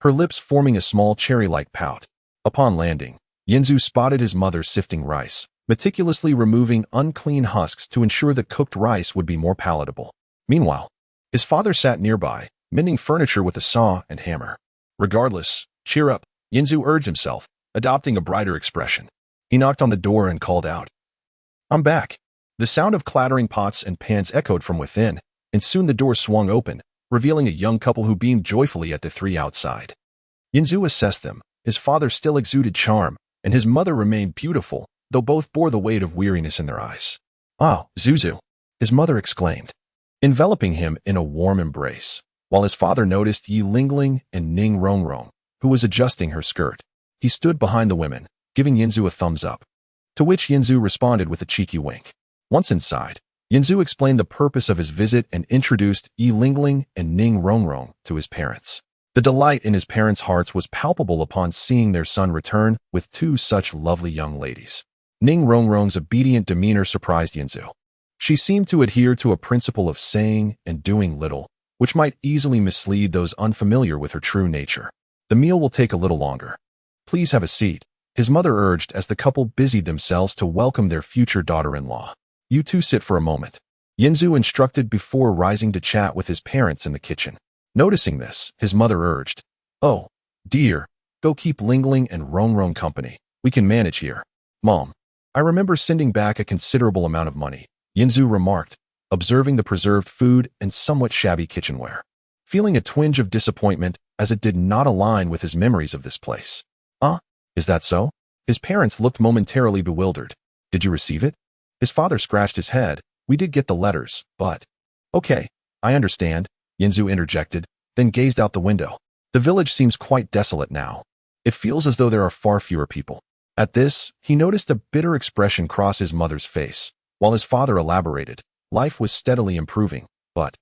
her lips forming a small cherry-like pout. Upon landing, Yin Zhu spotted his mother sifting rice, meticulously removing unclean husks to ensure the cooked rice would be more palatable. Meanwhile, his father sat nearby, mending furniture with a saw and hammer. Regardless, cheer up, Yin Zhu urged himself, adopting a brighter expression. He knocked on the door and called out. I'm back. The sound of clattering pots and pans echoed from within, and soon the door swung open, revealing a young couple who beamed joyfully at the three outside. Yin Zhu assessed them. His father still exuded charm, and his mother remained beautiful, though both bore the weight of weariness in their eyes. Ah, Zuzu, his mother exclaimed, enveloping him in a warm embrace, while his father noticed Yi Lingling and Ning Rongrong, who was adjusting her skirt. He stood behind the women, giving Yin Zhu a thumbs up, to which Yin Zhu responded with a cheeky wink. Once inside, Yin Zhu explained the purpose of his visit and introduced Yi Lingling and Ning Rongrong to his parents. The delight in his parents' hearts was palpable upon seeing their son return with two such lovely young ladies. Ning Rongrong's obedient demeanor surprised Yin Zhu. She seemed to adhere to a principle of saying and doing little, which might easily mislead those unfamiliar with her true nature. The meal will take a little longer. Please have a seat, his mother urged as the couple busied themselves to welcome their future daughter-in-law. You two sit for a moment, Yin Zhu instructed before rising to chat with his parents in the kitchen. Noticing this, his mother urged, Oh, dear, Go keep Lingling and Rongrong company. We can manage here. Mom, I remember sending back a considerable amount of money, Yinzu remarked, observing the preserved food and somewhat shabby kitchenware, feeling a twinge of disappointment as it did not align with his memories of this place. Is that so? His parents looked momentarily bewildered. Did you receive it? His father scratched his head. We did get the letters, but... Okay, I understand, Yinzu interjected, then gazed out the window. The village seems quite desolate now. It feels as though there are far fewer people. At this, he noticed a bitter expression cross his mother's face, while his father elaborated. Life was steadily improving, but...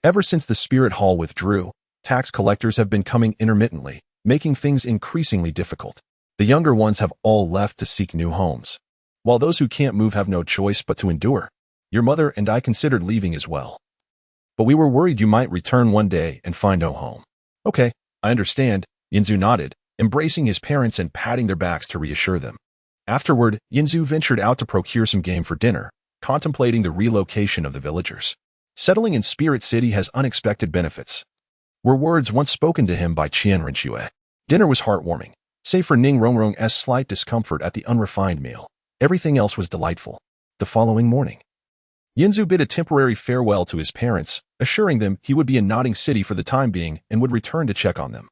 Ever since the spirit hall withdrew, tax collectors have been coming intermittently, making things increasingly difficult. The younger ones have all left to seek new homes, while those who can't move have no choice but to endure. Your mother and I considered leaving as well. But we were worried you might return one day and find no home. Okay, I understand, Yinzu nodded, embracing his parents and patting their backs to reassure them. Afterward, Yinzu ventured out to procure some game for dinner, contemplating the relocation of the villagers. Settling in Spirit City has unexpected benefits, were words once spoken to him by Qian Renxue. Dinner was heartwarming. Save for Ning Rongrong's slight discomfort at the unrefined meal, everything else was delightful. The following morning, Yinzu bid a temporary farewell to his parents, assuring them he would be in Nodding City for the time being and would return to check on them,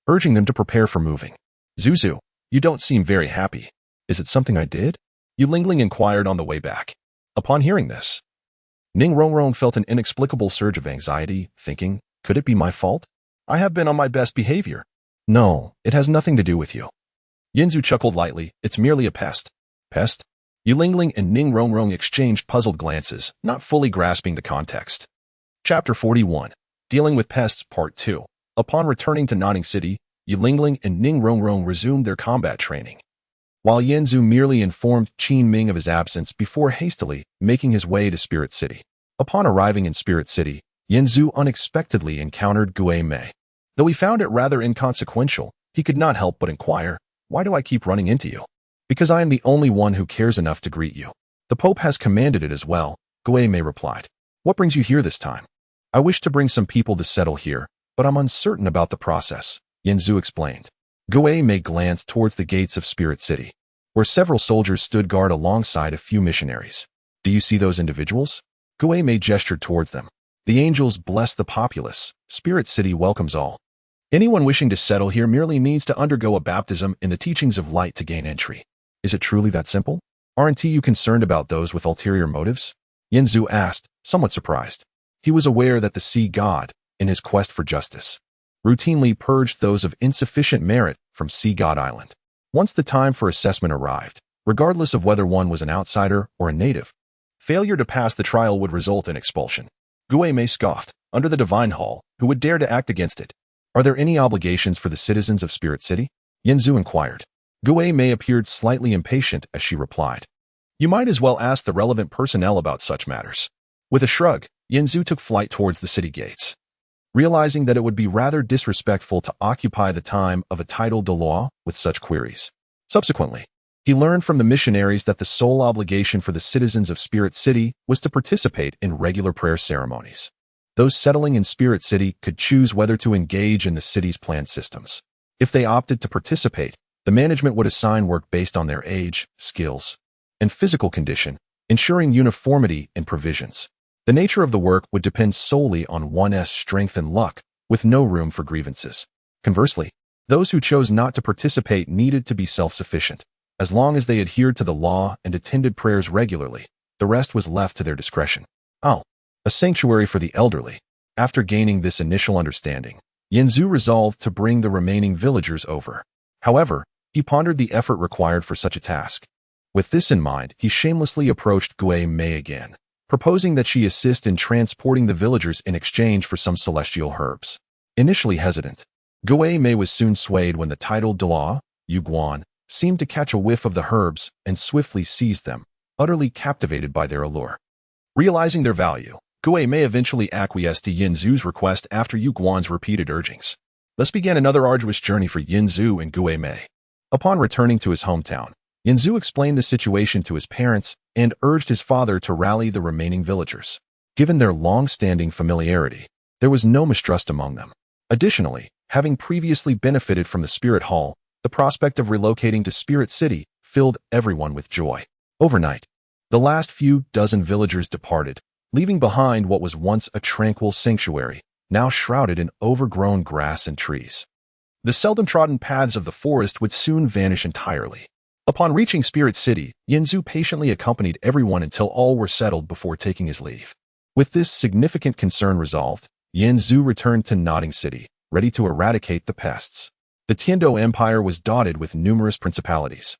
urging them to prepare for moving. Zuzu, you don't seem very happy. Is it something I did? Yu Lingling inquired on the way back. Upon hearing this, Ning Rongrong felt an inexplicable surge of anxiety, thinking, could it be my fault? I have been on my best behavior. No, it has nothing to do with you. Yinzu chuckled lightly. It's merely a pest. Pest? Yu Lingling and Ning Rongrong exchanged puzzled glances, not fully grasping the context. Chapter 41. Dealing with Pests, Part 2. Upon returning to Nodding City, Yu Lingling and Ning Rongrong resumed their combat training, while Yinzu merely informed Qin Ming of his absence before hastily making his way to Spirit City. Upon arriving in Spirit City, Yinzu unexpectedly encountered Gue Mei. Though he found it rather inconsequential, he could not help but inquire, why do I keep running into you? Because I am the only one who cares enough to greet you. The Pope has commanded it as well, Gue Mei replied. What brings you here this time? I wish to bring some people to settle here, but I'm uncertain about the process, Yinzu explained. Gue Mei glanced towards the gates of Spirit City, where several soldiers stood guard alongside a few missionaries. Do you see those individuals? Gue Mei gestured towards them. The angels bless the populace. Spirit City welcomes all. Anyone wishing to settle here merely needs to undergo a baptism in the teachings of light to gain entry. Is it truly that simple? Aren't you concerned about those with ulterior motives? Yinzu asked, somewhat surprised. He was aware that the sea god, in his quest for justice, routinely purged those of insufficient merit from Sea God Island. Once the time for assessment arrived, regardless of whether one was an outsider or a native, failure to pass the trial would result in expulsion. Gue Mei scoffed. Under the Divine Hall, who would dare to act against it? Are there any obligations for the citizens of Spirit City? Yinzu inquired. Gue Mei appeared slightly impatient as she replied. You might as well ask the relevant personnel about such matters. With a shrug, Yinzu took flight towards the city gates, realizing that it would be rather disrespectful to occupy the time of a titled Douluo with such queries. Subsequently, he learned from the missionaries that the sole obligation for the citizens of Spirit City was to participate in regular prayer ceremonies. Those settling in Spirit City could choose whether to engage in the city's planned systems. If they opted to participate, the management would assign work based on their age, skills, and physical condition, ensuring uniformity in provisions. The nature of the work would depend solely on one's strength and luck, with no room for grievances. Conversely, those who chose not to participate needed to be self-sufficient. As long as they adhered to the law and attended prayers regularly, the rest was left to their discretion. Oh, a sanctuary for the elderly. After gaining this initial understanding, Yinzu resolved to bring the remaining villagers over. However, he pondered the effort required for such a task. With this in mind, he shamelessly approached Gue Mei again, proposing that she assist in transporting the villagers in exchange for some celestial herbs. Initially hesitant, Gue Mei was soon swayed when the titled Douluo, Yu Guan, seemed to catch a whiff of the herbs and swiftly seized them, utterly captivated by their allure. Realizing their value, Gue Mei eventually acquiesced to Yinzu's request after Yu Guan's repeated urgings. Thus began another arduous journey for Yinzu and Gue Mei. Upon returning to his hometown, Yinzu explained the situation to his parents and urged his father to rally the remaining villagers. Given their long-standing familiarity, there was no mistrust among them. Additionally, Having previously benefited from the Spirit Hall, the prospect of relocating to Spirit City filled everyone with joy. Overnight, the last few dozen villagers departed, leaving behind what was once a tranquil sanctuary, now shrouded in overgrown grass and trees. The seldom trodden paths of the forest would soon vanish entirely. Upon reaching Spirit City, Yanzu patiently accompanied everyone until all were settled before taking his leave. With this significant concern resolved, Yanzu returned to Nodding City, ready to eradicate the pests. The Tiando Empire was dotted with numerous principalities.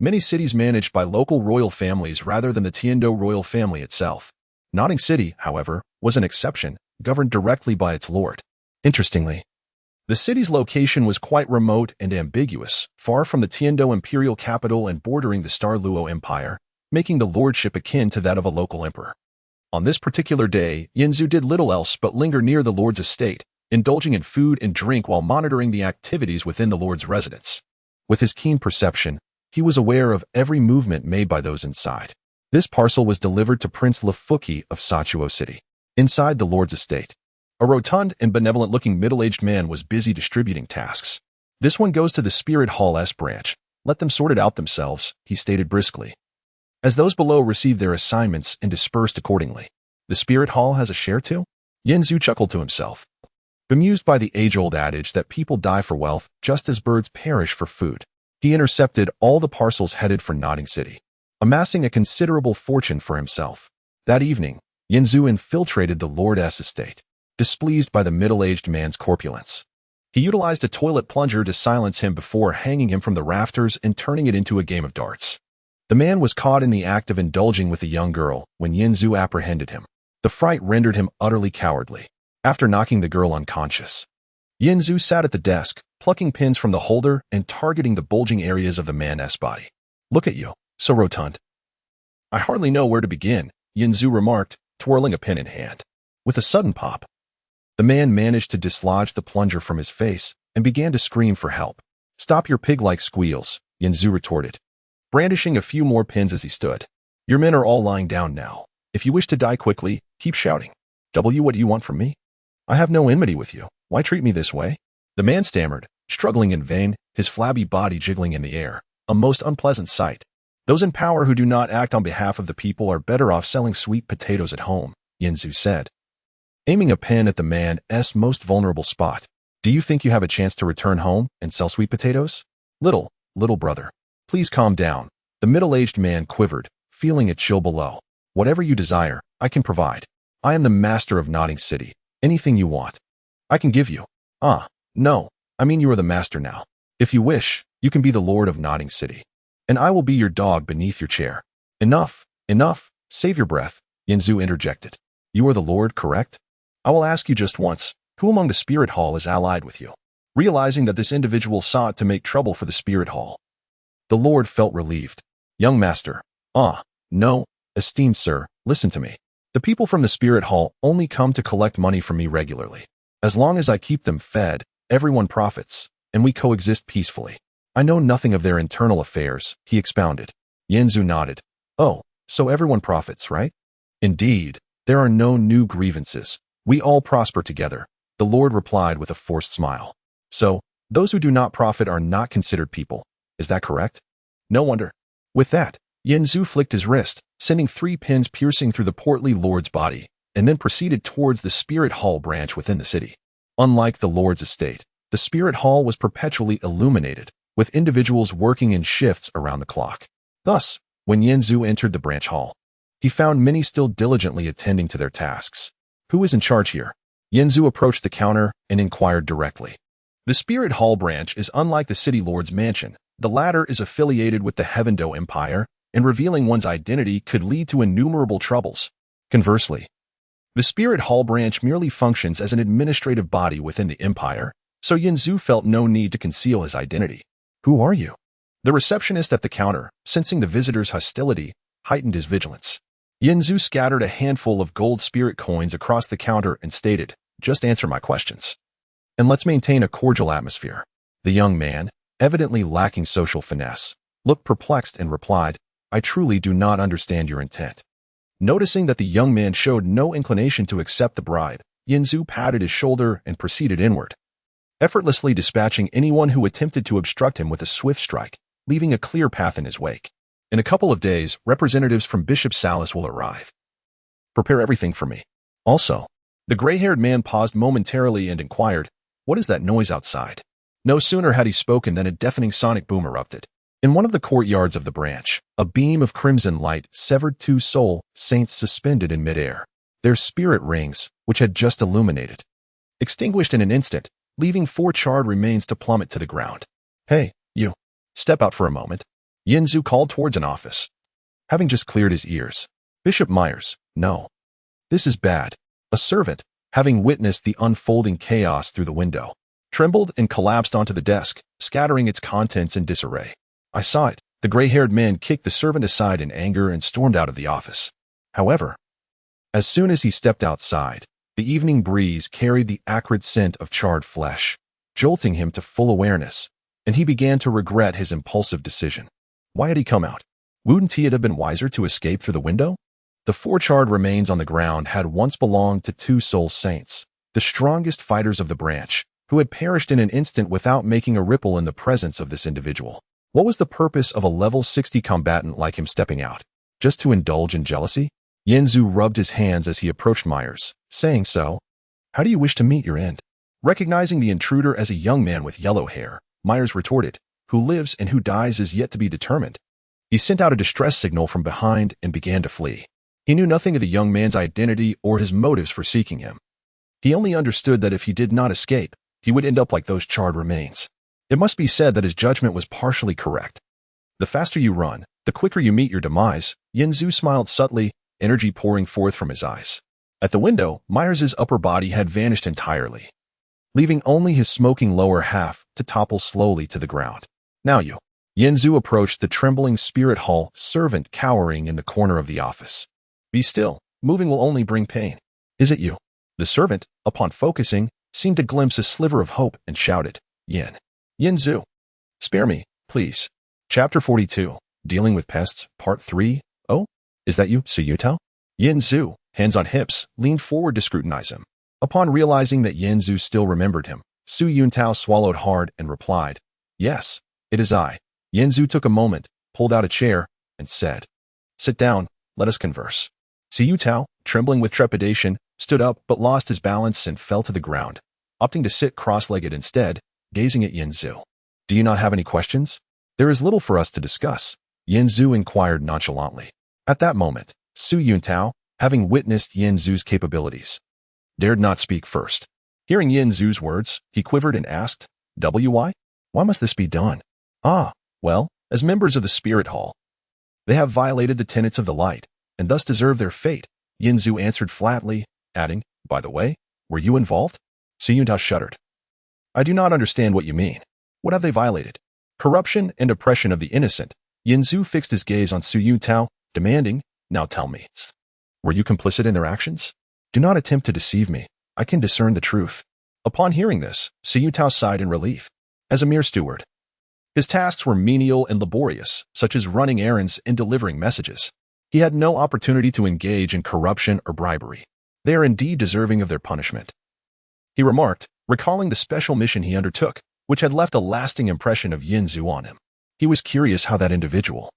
Many cities managed by local royal families rather than the Tiando royal family itself. Nodding City, however, was an exception, governed directly by its lord. Interestingly, the city's location was quite remote and ambiguous, far from the Tiando imperial capital and bordering the Douluo Empire, making the lordship akin to that of a local emperor. On this particular day, Yanzu did little else but linger near the lord's estate, indulging in food and drink while monitoring the activities within the lord's residence. With his keen perception, he was aware of every movement made by those inside. This parcel was delivered to Prince Lafuki of Sachuo City. Inside the lord's estate, a rotund and benevolent-looking middle-aged man was busy distributing tasks. "This one goes to the Spirit Hall S branch. Let them sort it out themselves," he stated briskly, as those below received their assignments and dispersed accordingly. "The Spirit Hall has a share too?" Yanzu chuckled to himself, bemused by the age-old adage that people die for wealth just as birds perish for food. He intercepted all the parcels headed for Nodding City, amassing a considerable fortune for himself. That evening, Yanzu infiltrated the Lord S estate, displeased by the middle-aged man's corpulence. He utilized a toilet plunger to silence him before hanging him from the rafters and turning it into a game of darts. The man was caught in the act of indulging with a young girl when Yanzu apprehended him. The fright rendered him utterly cowardly. After knocking the girl unconscious, Yanzu sat at the desk, plucking pins from the holder and targeting the bulging areas of the man's body. "Look at you, so rotund." "I hardly know where to begin," Yanzu remarked, twirling a pin in hand. With a sudden pop, the man managed to dislodge the plunger from his face and began to scream for help. "Stop your pig-like squeals," Yanzu retorted, brandishing a few more pins as he stood. "Your men are all lying down now. If you wish to die quickly, keep shouting. What do you want from me? I have no enmity with you. Why treat me this way?" The man stammered, struggling in vain, his flabby body jiggling in the air, a most unpleasant sight. "Those in power who do not act on behalf of the people are better off selling sweet potatoes at home," Yanzu said, aiming a pen at the man's most vulnerable spot. "Do you think you have a chance to return home and sell sweet potatoes? Little brother, please calm down." The middle-aged man quivered, feeling a chill below. "Whatever you desire, I can provide. I am the master of Nodding City. Anything you want, I can give you." "Ah, no, I mean you are the master now. If you wish, you can be the lord of Nodding City, and I will be your dog beneath your chair." Enough. Save your breath," Yanzu interjected. "You are the lord, correct? I will ask you just once, who among the Spirit Hall is allied with you?" Realizing that this individual sought to make trouble for the Spirit Hall, the lord felt relieved. "Young master." "Ah, no, esteemed sir, listen to me. The people from the Spirit Hall only come to collect money from me regularly. As long as I keep them fed, everyone profits, and we coexist peacefully. I know nothing of their internal affairs," he expounded. Yanzu nodded. "Oh, so everyone profits, right?" "Indeed, there are no new grievances. We all prosper together," the lord replied with a forced smile. "So, those who do not profit are not considered people. Is that correct?" "No wonder." With that, Yanzu flicked his wrist, sending 3 pins piercing through the portly lord's body, and then proceeded towards the Spirit Hall branch within the city. Unlike the lord's estate, the Spirit Hall was perpetually illuminated, with individuals working in shifts around the clock. Thus, when Yanzu entered the branch hall, he found many still diligently attending to their tasks. "Who is in charge here?" Yanzu approached the counter and inquired directly. The Spirit Hall branch is unlike the City Lord's mansion. The latter is affiliated with the Heavendo Empire, and revealing one's identity could lead to innumerable troubles. Conversely, the Spirit Hall branch merely functions as an administrative body within the Empire, so Yanzu felt no need to conceal his identity. "Who are you?" The receptionist at the counter, sensing the visitor's hostility, heightened his vigilance. Yanzu scattered a handful of gold spirit coins across the counter and stated, "Just answer my questions, and let's maintain a cordial atmosphere." The young man, evidently lacking social finesse, looked perplexed and replied, "I truly do not understand your intent." Noticing that the young man showed no inclination to accept the bribe, Yanzu patted his shoulder and proceeded inward. effortlessly dispatching anyone who attempted to obstruct him with a swift strike, leaving a clear path in his wake. In a couple of days, representatives from Bishop Salas will arrive. Prepare everything for me. Also, the gray-haired man paused momentarily and inquired, "What is that noise outside?" No sooner had he spoken than a deafening sonic boom erupted. In one of the courtyards of the branch, a beam of crimson light severed two soul saints suspended in midair. Their spirit rings, which had just illuminated, extinguished in an instant, leaving 4 charred remains to plummet to the ground. "Hey, you. Step out for a moment," Yinzu called towards an office. Having just cleared his ears, Bishop Myers, "No. This is bad." A servant, having witnessed the unfolding chaos through the window, trembled and collapsed onto the desk, scattering its contents in disarray. "I saw it." The gray-haired man kicked the servant aside in anger and stormed out of the office. However, as soon as he stepped outside, the evening breeze carried the acrid scent of charred flesh, jolting him to full awareness, and he began to regret his impulsive decision. Why had he come out? Wouldn't he have been wiser to escape through the window? The 4 charred remains on the ground had once belonged to 2 soul saints, the strongest fighters of the branch, who had perished in an instant without making a ripple in the presence of this individual. What was the purpose of a level 60 combatant like him stepping out? Just to indulge in jealousy? Yinzu rubbed his hands as he approached Myers, saying, "So, how do you wish to meet your end?" Recognizing the intruder as a young man with yellow hair, Myers retorted, "Who lives and who dies is yet to be determined." He sent out a distress signal from behind and began to flee. He knew nothing of the young man's identity or his motives for seeking him. He only understood that if he did not escape, he would end up like those charred remains. It must be said that his judgment was partially correct. The faster you run, the quicker you meet your demise. Yinzu smiled subtly, energy pouring forth from his eyes. At the window, Myers's upper body had vanished entirely, leaving only his smoking lower half to topple slowly to the ground. "Now you." Yinzu approached the trembling spirit hall servant cowering in the corner of the office. "Be still. Moving will only bring pain." "Is it you?" The servant, upon focusing, seemed to glimpse a sliver of hope and shouted, Yinzu. Spare me, please." Chapter 42, Dealing with Pests, Part 3. "Oh, is that you, Suyutao?" Yinzu, hands on hips, leaned forward to scrutinize him. Upon realizing that Yinzu still remembered him, Su Yuntao swallowed hard and replied, "Yes, it is I." Yinzu took a moment, pulled out a chair, and said, "Sit down, let us converse." Su Yutao, trembling with trepidation, stood up but lost his balance and fell to the ground, opting to sit cross-legged instead, gazing at Yinzu. "Do you not have any questions?" "There is little for us to discuss," Yinzu inquired nonchalantly. At that moment, Su Yuntao, having witnessed Yinzu's capabilities, dared not speak first. Hearing Yinzu's words, he quivered and asked, "Why? Why must this be done?" "Ah, well, as members of the Spirit Hall, they have violated the tenets of the light, and thus deserve their fate," Yinzu answered flatly, adding, "By the way, were you involved?" Su Yuntao shuddered. "I do not understand what you mean. What have they violated?" "Corruption and oppression of the innocent." Yinzu fixed his gaze on Su Yuntao, demanding, "Now tell me, were you complicit in their actions? Do not attempt to deceive me. I can discern the truth." Upon hearing this, Su Yuntao sighed in relief. As a mere steward, his tasks were menial and laborious, such as running errands and delivering messages. He had no opportunity to engage in corruption or bribery. "They are indeed deserving of their punishment," he remarked, recalling the special mission he undertook, which had left a lasting impression of Yinzu on him. He was curious how that individual,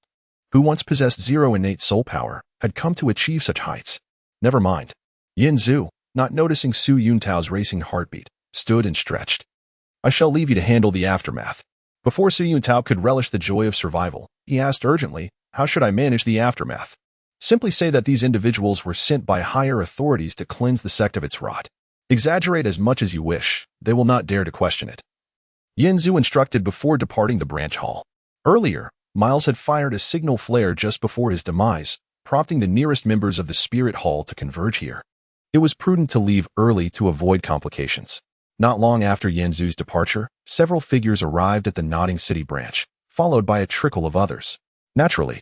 who once possessed 0 innate soul power, had come to achieve such heights. Never mind. Yinzu, not noticing Su Yuntao's racing heartbeat, stood and stretched. "I shall leave you to handle the aftermath." Before Su Yuntao could relish the joy of survival, he asked urgently, "How should I manage the aftermath?" "Simply say that these individuals were sent by higher authorities to cleanse the sect of its rot. Exaggerate as much as you wish, they will not dare to question it," Yinzu instructed before departing the branch hall. Earlier, Miles had fired a signal flare just before his demise, prompting the nearest members of the Spirit Hall to converge here. It was prudent to leave early to avoid complications. Not long after Yinzu's departure, several figures arrived at the Nodding City branch, followed by a trickle of others. Naturally,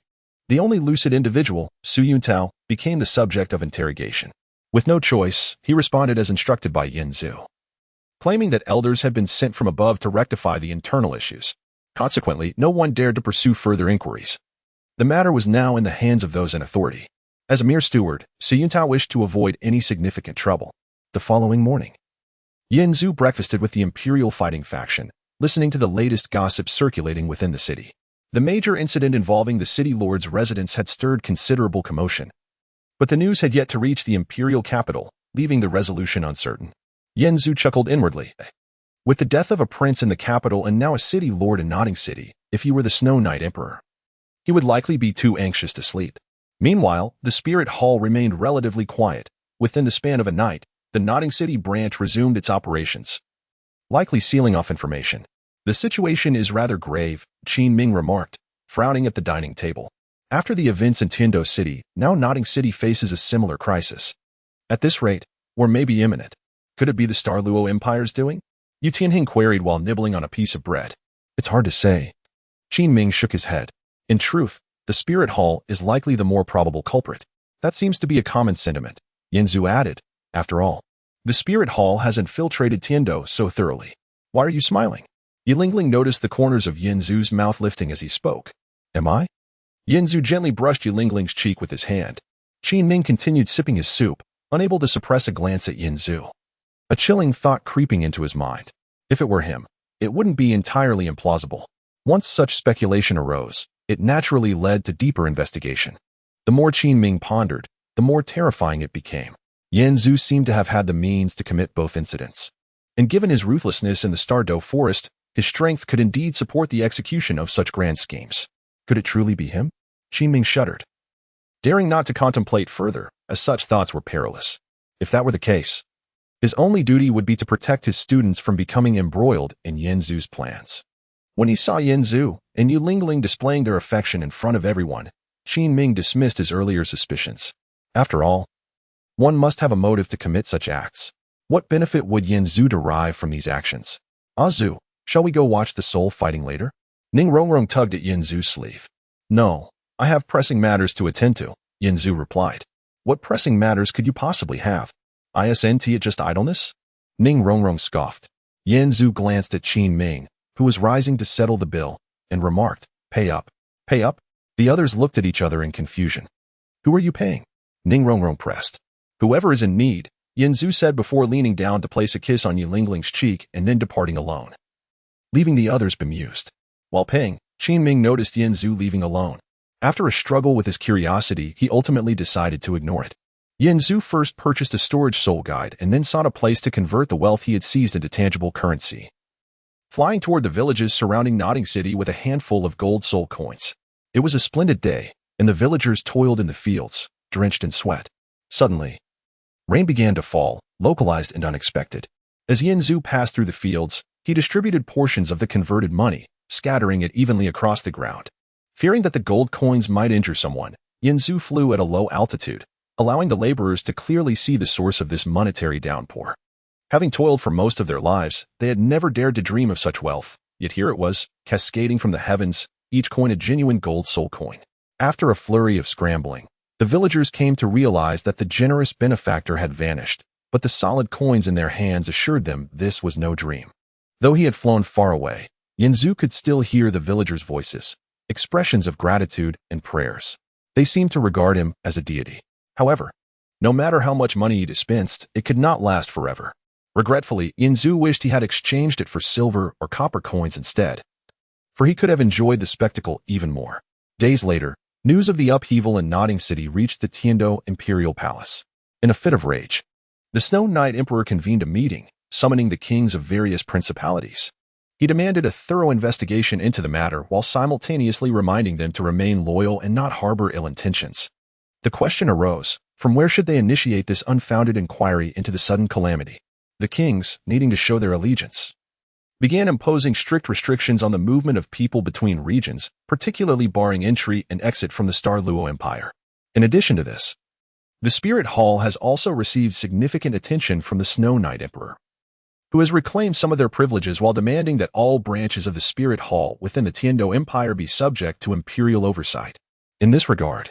the only lucid individual, Su Yuntao, became the subject of interrogation. With no choice, he responded as instructed by Yinzu, claiming that elders had been sent from above to rectify the internal issues. Consequently, no one dared to pursue further inquiries. The matter was now in the hands of those in authority. As a mere steward, Su Yuntao wished to avoid any significant trouble. The following morning, Yin Zhu breakfasted with the imperial fighting faction, listening to the latest gossip circulating within the city. The major incident involving the city lord's residence had stirred considerable commotion, but the news had yet to reach the imperial capital, leaving the resolution uncertain. Yin Zhu chuckled inwardly. With the death of a prince in the capital and now a city lord in Nodding City, if he were the Snow Knight Emperor, he would likely be too anxious to sleep. Meanwhile, the Spirit Hall remained relatively quiet. Within the span of a night, the Nodding City branch resumed its operations, likely sealing off information. The situation is rather grave, Qin Ming remarked, frowning at the dining table. After the events in Tiando City, now Nodding City faces a similar crisis. At this rate, or maybe imminent. Could it be the Douluo Empire's doing? Yu Tianhing queried while nibbling on a piece of bread. It's hard to say. Qin Ming shook his head. In truth, the Spirit Hall is likely the more probable culprit. That seems to be a common sentiment, Yin Zhu added. After all, the Spirit Hall has infiltrated Tiando so thoroughly. Why are you smiling? Yilingling noticed the corners of Yin Zhu's mouth lifting as he spoke. Am I? Yin Zhu gently brushed Yilingling's cheek with his hand. Qin Ming continued sipping his soup, unable to suppress a glance at Yin Zhu. A chilling thought creeping into his mind. If it were him, it wouldn't be entirely implausible. Once such speculation arose, it naturally led to deeper investigation. The more Qin Ming pondered, the more terrifying it became. Yin Zhu seemed to have had the means to commit both incidents. And given his ruthlessness in the Stardow Forest, his strength could indeed support the execution of such grand schemes. Could it truly be him? Qin Ming shuddered, daring not to contemplate further, as such thoughts were perilous. If that were the case, his only duty would be to protect his students from becoming embroiled in Yin Zhu's plans. When he saw Yin Zhu and Yilingling displaying their affection in front of everyone, Qin Ming dismissed his earlier suspicions. After all, one must have a motive to commit such acts. What benefit would Yin Zhu derive from these actions? Zhu, shall we go watch the soul fighting later? Ning Rongrong tugged at Yin Zhu's sleeve. No, I have pressing matters to attend to, Yin Zhu replied. What pressing matters could you possibly have? Isn't it just idleness? Ning Rongrong scoffed. Yin Zhu glanced at Qin Ming, who was rising to settle the bill, and remarked, Pay up. Pay up? The others looked at each other in confusion. Who are you paying? Ning Rongrong pressed. Whoever is in need, Yin Zhu said before leaning down to place a kiss on Yilingling's cheek and then departing alone, leaving the others bemused. While paying, Qin Ming noticed Yin Zhu leaving alone. After a struggle with his curiosity, he ultimately decided to ignore it. Yin Zhu first purchased a storage soul guide and then sought a place to convert the wealth he had seized into tangible currency, flying toward the villages surrounding Nodding City with a handful of gold soul coins. It was a splendid day, and the villagers toiled in the fields, drenched in sweat. Suddenly, rain began to fall, localized and unexpected. As Yin Zhu passed through the fields, he distributed portions of the converted money, scattering it evenly across the ground. Fearing that the gold coins might injure someone, Yin Zhu flew at a low altitude, allowing the laborers to clearly see the source of this monetary downpour. Having toiled for most of their lives, they had never dared to dream of such wealth, yet here it was, cascading from the heavens, each coin a genuine gold soul coin. After a flurry of scrambling, the villagers came to realize that the generous benefactor had vanished, but the solid coins in their hands assured them this was no dream. Though he had flown far away, Yin Zhu could still hear the villagers' voices, expressions of gratitude and prayers. They seemed to regard him as a deity. However, no matter how much money he dispensed, it could not last forever. Regretfully, Yin Zhu wished he had exchanged it for silver or copper coins instead, for he could have enjoyed the spectacle even more. Days later, news of the upheaval in Nodding City reached the Tiando Imperial Palace. In a fit of rage, the Snow Knight Emperor convened a meeting, summoning the kings of various principalities. He demanded a thorough investigation into the matter while simultaneously reminding them to remain loyal and not harbor ill intentions. The question arose, from where should they initiate this unfounded inquiry into the sudden calamity? The kings, needing to show their allegiance, began imposing strict restrictions on the movement of people between regions, particularly barring entry and exit from the Douluo Empire. In addition to this, the Spirit Hall has also received significant attention from the Snow Knight Emperor, who has reclaimed some of their privileges while demanding that all branches of the Spirit Hall within the Tiando Empire be subject to imperial oversight. In this regard,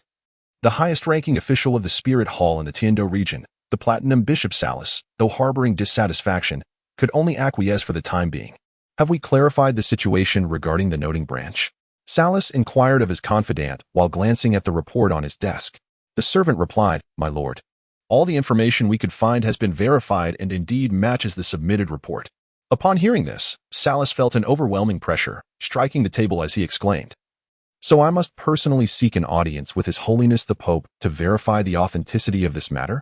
the highest-ranking official of the Spirit Hall in the Tiando region, the Platinum Bishop Salas, though harboring dissatisfaction, could only acquiesce for the time being. Have we clarified the situation regarding the noting branch? Salas inquired of his confidant while glancing at the report on his desk. The servant replied, My lord, All the information we could find has been verified and indeed matches the submitted report. Upon hearing this, Salus felt an overwhelming pressure, striking the table as he exclaimed, "So I must personally seek an audience with His Holiness the Pope to verify the authenticity of this matter?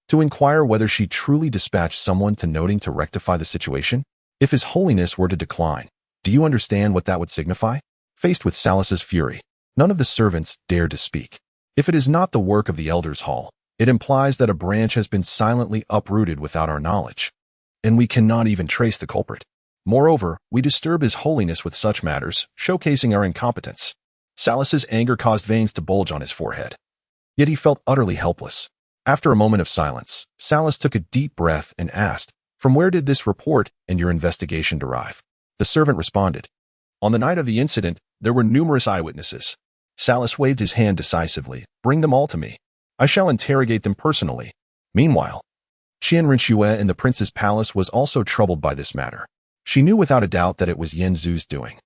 To inquire whether she truly dispatched someone to noting to rectify the situation? If His Holiness were to decline, do you understand what that would signify?" Faced with Salus's fury, none of the servants dared to speak. If it is not the work of the Elders' Hall, it implies that a branch has been silently uprooted without our knowledge, and we cannot even trace the culprit. Moreover, we disturb His Holiness with such matters, showcasing our incompetence. Salus's anger caused veins to bulge on his forehead. Yet he felt utterly helpless. After a moment of silence, Salus took a deep breath and asked, "From where did this report and your investigation derive?" The servant responded, "On the night of the incident, there were numerous eyewitnesses." Salus waved his hand decisively. "Bring them all to me. I shall interrogate them personally." Meanwhile, Qian Rinxue in the prince's palace was also troubled by this matter. She knew without a doubt that it was Yen Zhu's doing,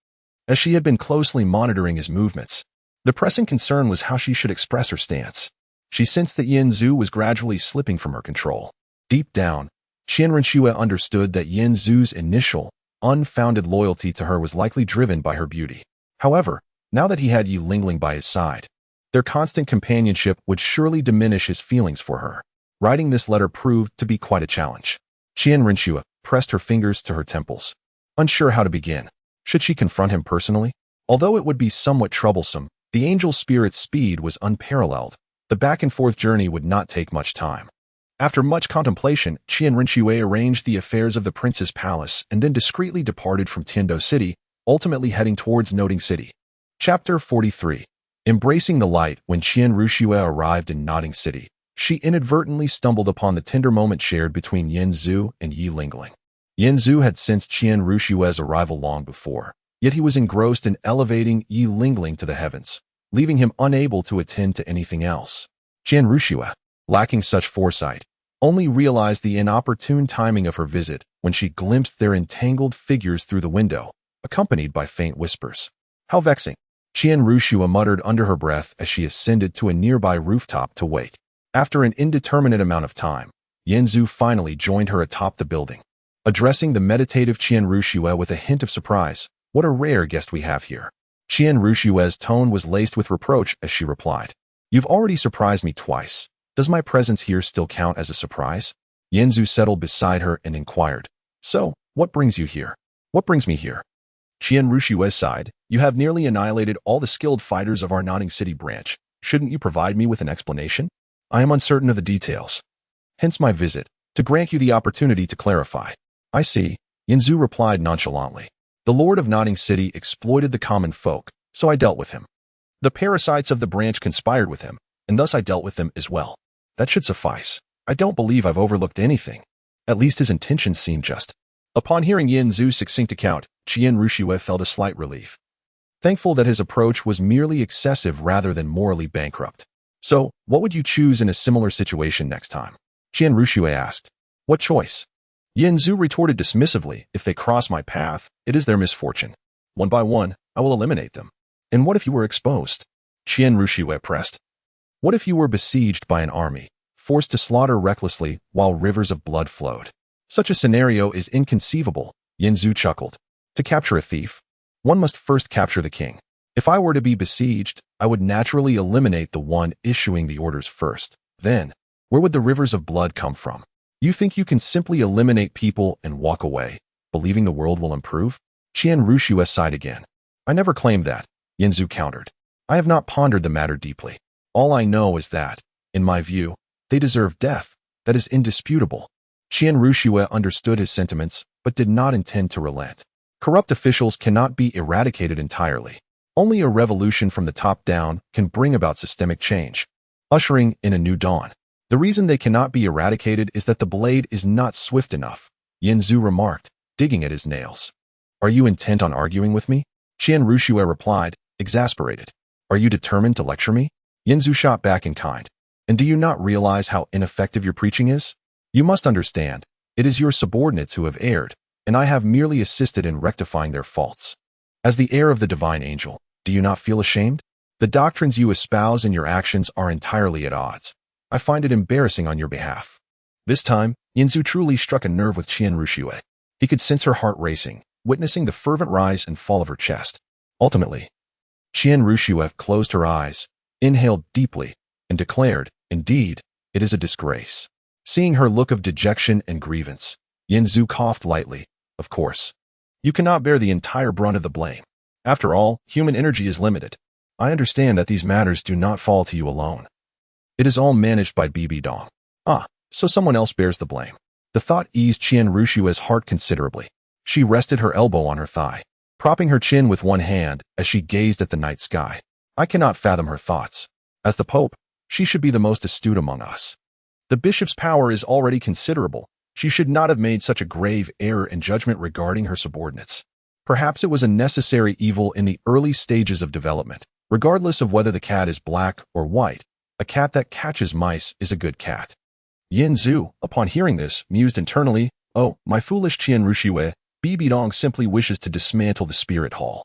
as she had been closely monitoring his movements. The pressing concern was how she should express her stance. She sensed that Yen Zhu was gradually slipping from her control. Deep down, Qian Rinxue understood that Yen Zhu's initial, unfounded loyalty to her was likely driven by her beauty. However, now that he had Yi Lingling by his side, their constant companionship would surely diminish his feelings for her. Writing this letter proved to be quite a challenge. Qian Rinxue pressed her fingers to her temples, unsure how to begin. Should she confront him personally? Although it would be somewhat troublesome, the angel spirit's speed was unparalleled. The back-and-forth journey would not take much time. After much contemplation, Qian Rinxue arranged the affairs of the prince's palace and then discreetly departed from Tiando City, ultimately heading towards Noting City. Chapter 43. Embracing the light. When Qian Rinxue arrived in Noting City, she inadvertently stumbled upon the tender moment shared between Yen Zhu and Yi Lingling. Yen Zhu had sensed Qian Rinxue's arrival long before, yet he was engrossed in elevating Yi Lingling to the heavens, leaving him unable to attend to anything else. Qian Rinxue, lacking such foresight, only realized the inopportune timing of her visit when she glimpsed their entangled figures through the window, accompanied by faint whispers. "How vexing," Qian Rinxue muttered under her breath as she ascended to a nearby rooftop to wait. After an indeterminate amount of time, Yen Zhu finally joined her atop the building. Addressing the meditative Qian Rinxue with a hint of surprise, "What a rare guest we have here." Qian Rinxue's tone was laced with reproach as she replied, "You've already surprised me twice. Does my presence here still count as a surprise?" Yen Zhu settled beside her and inquired, "So, what brings you here?" "What brings me here?" Qian Rinxue sighed, "You have nearly annihilated all the skilled fighters of our Noting City branch. Shouldn't you provide me with an explanation? I am uncertain of the details. Hence my visit, to grant you the opportunity to clarify." "I see," Yen Zhu replied nonchalantly. "The Lord of Noting City exploited the common folk, so I dealt with him. The parasites of the branch conspired with him, and thus I dealt with them as well. That should suffice. I don't believe I've overlooked anything. At least his intentions seem just." Upon hearing Yen Zhu's succinct account, Qian Rinxue felt a slight relief, thankful that his approach was merely excessive rather than morally bankrupt. "So, what would you choose in a similar situation next time?" Qian Rinxue asked. "What choice?" Yen Zhu retorted dismissively, "If they cross my path, it is their misfortune. One by one, I will eliminate them." "And what if you were exposed?" Qian Rinxue pressed. "What if you were besieged by an army, forced to slaughter recklessly while rivers of blood flowed?" "Such a scenario is inconceivable," Yen Zhu chuckled. "To capture a thief, one must first capture the king. If I were to be besieged, I would naturally eliminate the one issuing the orders first. Then, where would the rivers of blood come from? You think you can simply eliminate people and walk away, believing the world will improve?" Qian Rinxue sighed again. "I never claimed that," Yen Zhu countered. "I have not pondered the matter deeply. All I know is that, in my view, they deserve death. That is indisputable." Qian Rinxue understood his sentiments, but did not intend to relent. Corrupt officials cannot be eradicated entirely. Only a revolution from the top down can bring about systemic change, ushering in a new dawn. The reason they cannot be eradicated is that the blade is not swift enough, Yen Zhu remarked, digging at his nails. "Are you intent on arguing with me?" Qian Rinxue replied, exasperated. "Are you determined to lecture me?" Yen Zhu shot back in kind. "And do you not realize how ineffective your preaching is? You must understand, it is your subordinates who have erred, and I have merely assisted in rectifying their faults. As the heir of the divine angel, do you not feel ashamed? The doctrines you espouse and your actions are entirely at odds. I find it embarrassing on your behalf. This time, Yinzu truly struck a nerve with Qian Ruxue. He could sense her heart racing, witnessing the fervent rise and fall of her chest. Ultimately, Qian Ruxue closed her eyes, inhaled deeply, and declared, "Indeed, it is a disgrace." Seeing her look of dejection and grievance, Yinzu coughed lightly. "Of course. You cannot bear the entire brunt of the blame. After all, human energy is limited. I understand that these matters do not fall to you alone. It is all managed by Bibi Dong. Ah, so someone else bears the blame." The thought eased Qian Ruxue's heart considerably. She rested her elbow on her thigh, propping her chin with one hand as she gazed at the night sky. I cannot fathom her thoughts. As the Pope, she should be the most astute among us. The bishop's power is already considerable. She should not have made such a grave error in judgment regarding her subordinates. Perhaps it was a necessary evil in the early stages of development. Regardless of whether the cat is black or white, a cat that catches mice is a good cat. Yinzu, upon hearing this, mused internally, "Oh, my foolish Qian Ruxue, Bibi Dong simply wishes to dismantle the spirit hall."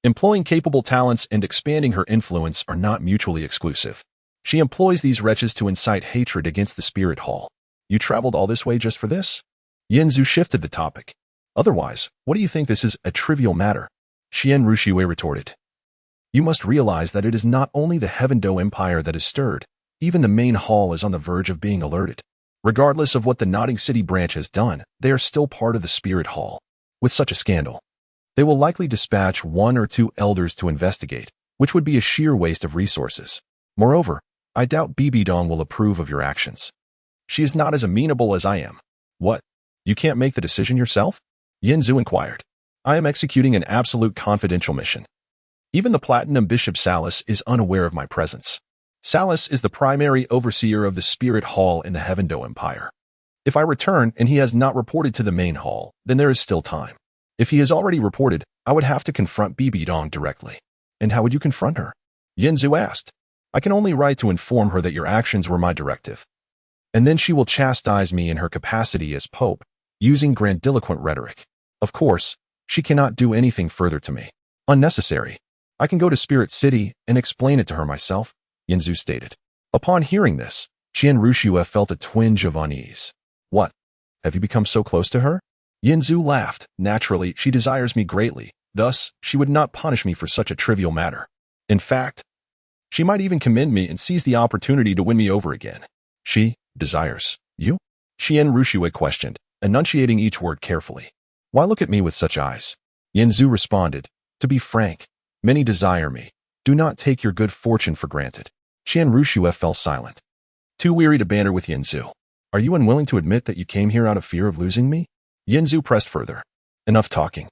Employing capable talents and expanding her influence are not mutually exclusive. She employs these wretches to incite hatred against the spirit hall. You traveled all this way just for this? Yinzu shifted the topic. Otherwise, what do you think this is a trivial matter? Qian Ruxue retorted. You must realize that it is not only the Heavendo Empire that is stirred, even the main hall is on the verge of being alerted. Regardless of what the Nodding City branch has done, they are still part of the spirit hall. With such a scandal, they will likely dispatch 1 or 2 elders to investigate, which would be a sheer waste of resources. Moreover, I doubt Bibi Dong will approve of your actions. She is not as amenable as I am. What? You can't make the decision yourself? Yinzu inquired. I am executing an absolute confidential mission. Even the Platinum Bishop Salus is unaware of my presence. Salus is the primary overseer of the Spirit Hall in the Heavendo Empire. If I return and he has not reported to the main hall, then there is still time. If he has already reported, I would have to confront Bibi Dong directly. And how would you confront her? Yinzu asked. I can only write to inform her that your actions were my directive. And then she will chastise me in her capacity as Pope, using grandiloquent rhetoric. Of course, she cannot do anything further to me. Unnecessary. I can go to Spirit City and explain it to her myself, Yinzu stated. Upon hearing this, Qian Ruxue felt a twinge of unease. What? Have you become so close to her? Yinzu laughed. Naturally, she desires me greatly. Thus, she would not punish me for such a trivial matter. In fact, she might even commend me and seize the opportunity to win me over again. She desires you? Qian Ruxue questioned, enunciating each word carefully. Why look at me with such eyes? Yinzu responded. To be frank, many desire me. Do not take your good fortune for granted. Qian Ruxue fell silent. Too weary to banter with Yinzu. Are you unwilling to admit that you came here out of fear of losing me? Yinzu pressed further. Enough talking.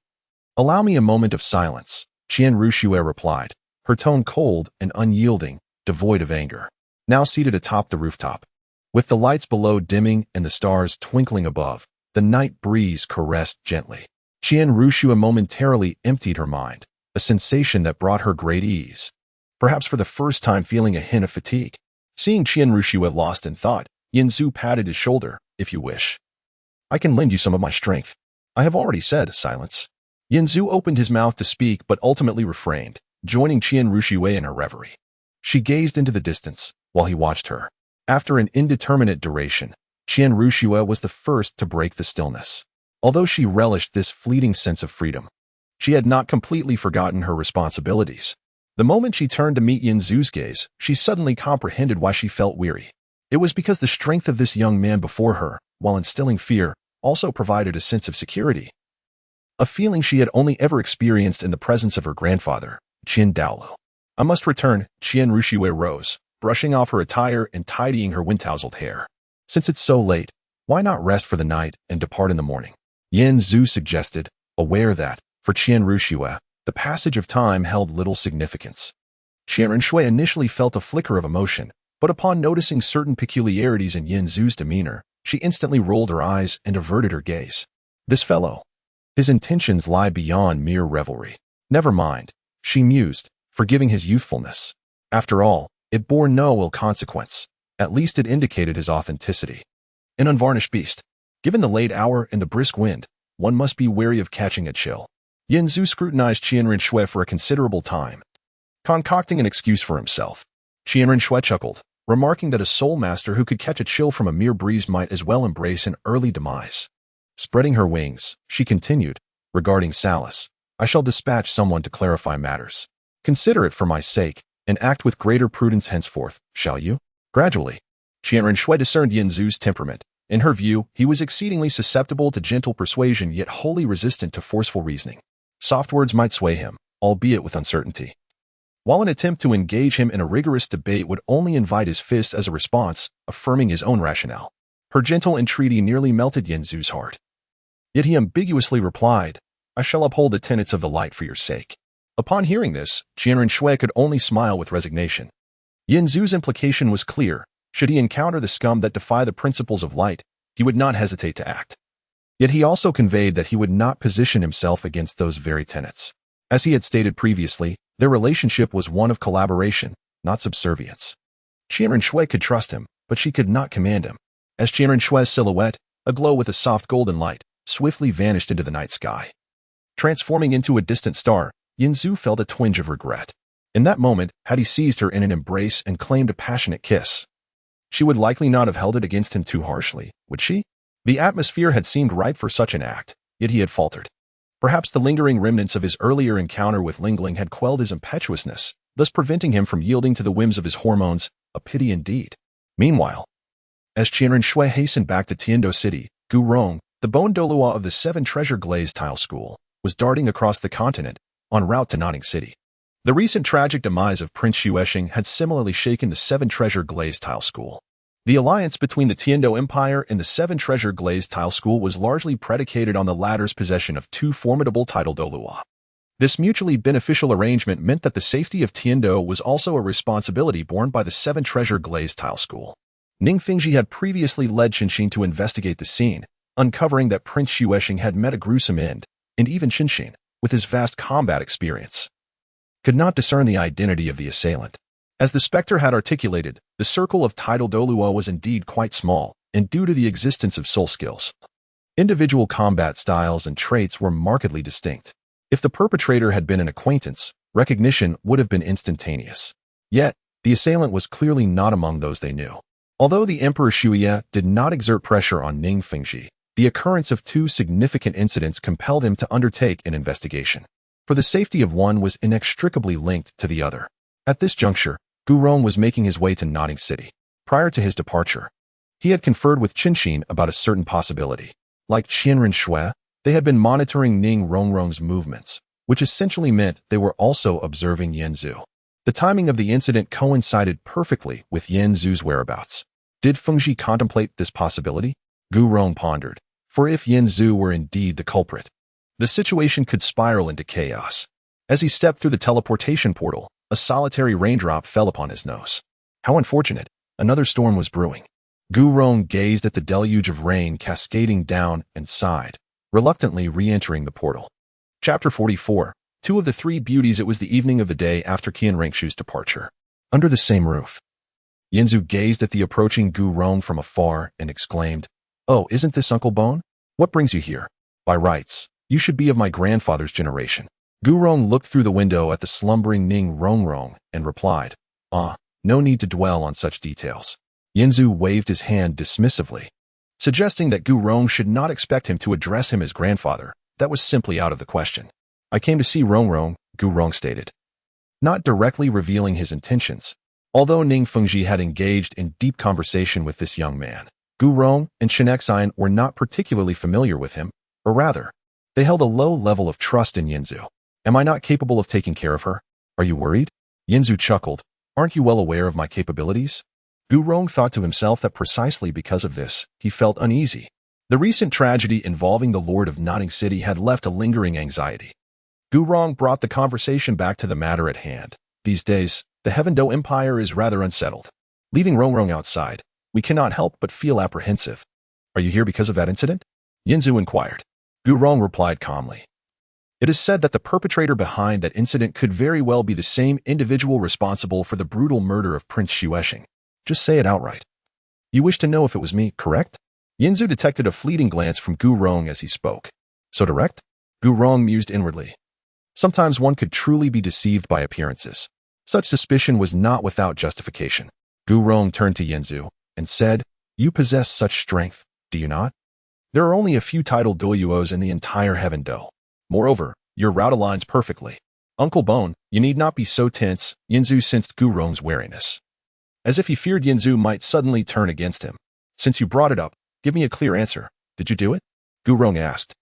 Allow me a moment of silence, Qian Ruxue replied, her tone cold and unyielding, devoid of anger. Now seated atop the rooftop. With the lights below dimming and the stars twinkling above, the night breeze caressed gently. Qian Ruxue momentarily emptied her mind, a sensation that brought her great ease. Perhaps for the first time feeling a hint of fatigue. Seeing Qian Ruxue lost in thought, Yinzu patted his shoulder, if you wish. I can lend you some of my strength. I have already said silence. Yinzu opened his mouth to speak but ultimately refrained, joining Qian Ruxue in her reverie. She gazed into the distance, while he watched her. After an indeterminate duration, Qian Ruxue was the first to break the stillness. Although she relished this fleeting sense of freedom, she had not completely forgotten her responsibilities. The moment she turned to meet Yinzu's gaze, she suddenly comprehended why she felt weary. It was because the strength of this young man before her, while instilling fear, also provided a sense of security. A feeling she had only ever experienced in the presence of her grandfather, Qin Douluo. I must return, Qian Ruxue rose, brushing off her attire and tidying her wind-tousled hair. Since it's so late, why not rest for the night and depart in the morning? Yinzu suggested, aware that, for Qian Ruxue, the passage of time held little significance. Qian Ruxue initially felt a flicker of emotion, but upon noticing certain peculiarities in Yinzu's demeanor, she instantly rolled her eyes and averted her gaze. This fellow. His intentions lie beyond mere revelry. Never mind, she mused, forgiving his youthfulness. After all, it bore no ill consequence. At least it indicated his authenticity. An unvarnished beast. Given the late hour and the brisk wind, one must be wary of catching a chill. Yinzu scrutinized Qian Ruxue for a considerable time, concocting an excuse for himself. Qian Ruxue chuckled. remarking that a soul master who could catch a chill from a mere breeze might as well embrace an early demise. Spreading her wings, she continued, regarding Salus, I shall dispatch someone to clarify matters. Consider it for my sake, and act with greater prudence henceforth, shall you? Gradually, Qianren Shui discerned Yin Zhu's temperament. In her view, he was exceedingly susceptible to gentle persuasion yet wholly resistant to forceful reasoning. Soft words might sway him, albeit with uncertainty, while an attempt to engage him in a rigorous debate would only invite his fists as a response, affirming his own rationale. Her gentle entreaty nearly melted Yin Zhu's heart. Yet he ambiguously replied, I shall uphold the tenets of the light for your sake. Upon hearing this, Qianren Shui could only smile with resignation. Yin Zhu's implication was clear. Should he encounter the scum that defy the principles of light, he would not hesitate to act. Yet he also conveyed that he would not position himself against those very tenets. As he had stated previously, their relationship was one of collaboration, not subservience. Qianren Shui could trust him, but she could not command him. As Qianren Shui's silhouette, aglow with a soft golden light, swiftly vanished into the night sky, transforming into a distant star, Yin Zhu felt a twinge of regret. In that moment, had he seized her in an embrace and claimed a passionate kiss, she would likely not have held it against him too harshly, would she? The atmosphere had seemed ripe for such an act, yet he had faltered. Perhaps the lingering remnants of his earlier encounter with Lingling had quelled his impetuousness, thus preventing him from yielding to the whims of his hormones, a pity indeed. Meanwhile, as Qianren Shui hastened back to Tiando City, Gu Rong, the bone Douluo of the 7 Treasure Glazed Tile School, was darting across the continent, en route to Nanning City. The recent tragic demise of Prince Xuexing had similarly shaken the 7 Treasure Glazed Tile School. The alliance between the Tiando Empire and the 7 Treasure Glazed Tile School was largely predicated on the latter's possession of 2 formidable title Douluo. This mutually beneficial arrangement meant that the safety of Tiando was also a responsibility borne by the 7 Treasure Glazed Tile School. Ning Fengji had previously led Qinxin to investigate the scene, uncovering that Prince Xuexing had met a gruesome end, and even Qinxin, with his vast combat experience, could not discern the identity of the assailant. As the Spectre had articulated, the circle of title Douluo was indeed quite small, and due to the existence of soul skills, individual combat styles and traits were markedly distinct. If the perpetrator had been an acquaintance, recognition would have been instantaneous. Yet, the assailant was clearly not among those they knew. Although the Emperor Shuya did not exert pressure on Ning Fengji, the occurrence of 2 significant incidents compelled him to undertake an investigation. For the safety of one was inextricably linked to the other. At this juncture, Gu Rong was making his way to Nanning City. Prior to his departure, he had conferred with Qinxin about a certain possibility. Like Qianren Shui, they had been monitoring Ning Rongrong's movements, which essentially meant they were also observing Yin Zhu. The timing of the incident coincided perfectly with Yin Zhu's whereabouts. Did Fengji contemplate this possibility? Gu Rong pondered, for if Yin Zhu were indeed the culprit, the situation could spiral into chaos. As he stepped through the teleportation portal, a solitary raindrop fell upon his nose. How unfortunate, another storm was brewing. Gu Rong gazed at the deluge of rain cascading down and sighed, reluctantly re-entering the portal. Chapter 44. 2 of the 3 beauties. It was the evening of the day after Qian Rengshu's departure. Under the same roof, Yin Zhu gazed at the approaching Gu Rong from afar and exclaimed, Oh, isn't this Uncle Bone? What brings you here? By rights, you should be of my grandfather's generation. Gu Rong looked through the window at the slumbering Ning Rongrong and replied, no need to dwell on such details. Yin Zhu waved his hand dismissively, suggesting that Gu Rong should not expect him to address him as grandfather. That was simply out of the question. I came to see Rongrong, Gu Rong stated, not directly revealing his intentions. Although Ning Fengji had engaged in deep conversation with this young man, Gu Rong and Shenexine were not particularly familiar with him, or rather, they held a low level of trust in Yin Zhu. Am I not capable of taking care of her? Are you worried? Yin Zhu chuckled. Aren't you well aware of my capabilities? Gu Rong thought to himself that precisely because of this, he felt uneasy. The recent tragedy involving the Lord of Nanning City had left a lingering anxiety. Gu Rong brought the conversation back to the matter at hand. These days, the Heavendo Empire is rather unsettled. Leaving Rongrong outside, we cannot help but feel apprehensive. Are you here because of that incident? Yin Zhu inquired. Gu Rong replied calmly. It is said that the perpetrator behind that incident could very well be the same individual responsible for the brutal murder of Prince Xuexing. Just say it outright. You wish to know if it was me, correct? Yin Zhu detected a fleeting glance from Gu Rong as he spoke. So direct? Gu Rong mused inwardly. Sometimes one could truly be deceived by appearances. Such suspicion was not without justification. Gu Rong turned to Yanzu and said, "You possess such strength, do you not? There are only a few titled Douluos in the entire Heaven Do. Moreover, your route aligns perfectly. Uncle Bone, you need not be so tense." Yanzu sensed Gu Rong's wariness, as if he feared Yanzu might suddenly turn against him. "Since you brought it up, give me a clear answer. Did you do it?" Gu Rong asked.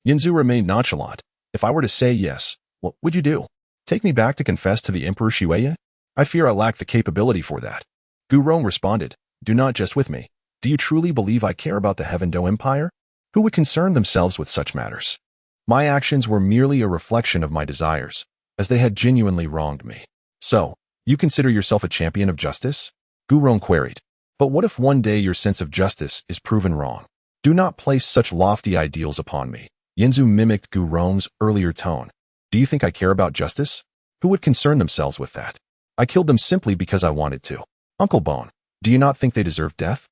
Yanzu remained nonchalant. "If I were to say yes, what would you do? Take me back to confess to the Emperor Shueya? I fear I lack the capability for that." Gu Rong responded, "Do not jest with me. Do you truly believe I care about the Heaven Do Empire? Who would concern themselves with such matters? My actions were merely a reflection of my desires, as they had genuinely wronged me." "So, you consider yourself a champion of justice?" Gu Rong queried. "But what if one day your sense of justice is proven wrong? Do not place such lofty ideals upon me." Yanzu mimicked Gu Rong's earlier tone. "Do you think I care about justice? Who would concern themselves with that? I killed them simply because I wanted to. Uncle Bone, do you not think they deserve death?"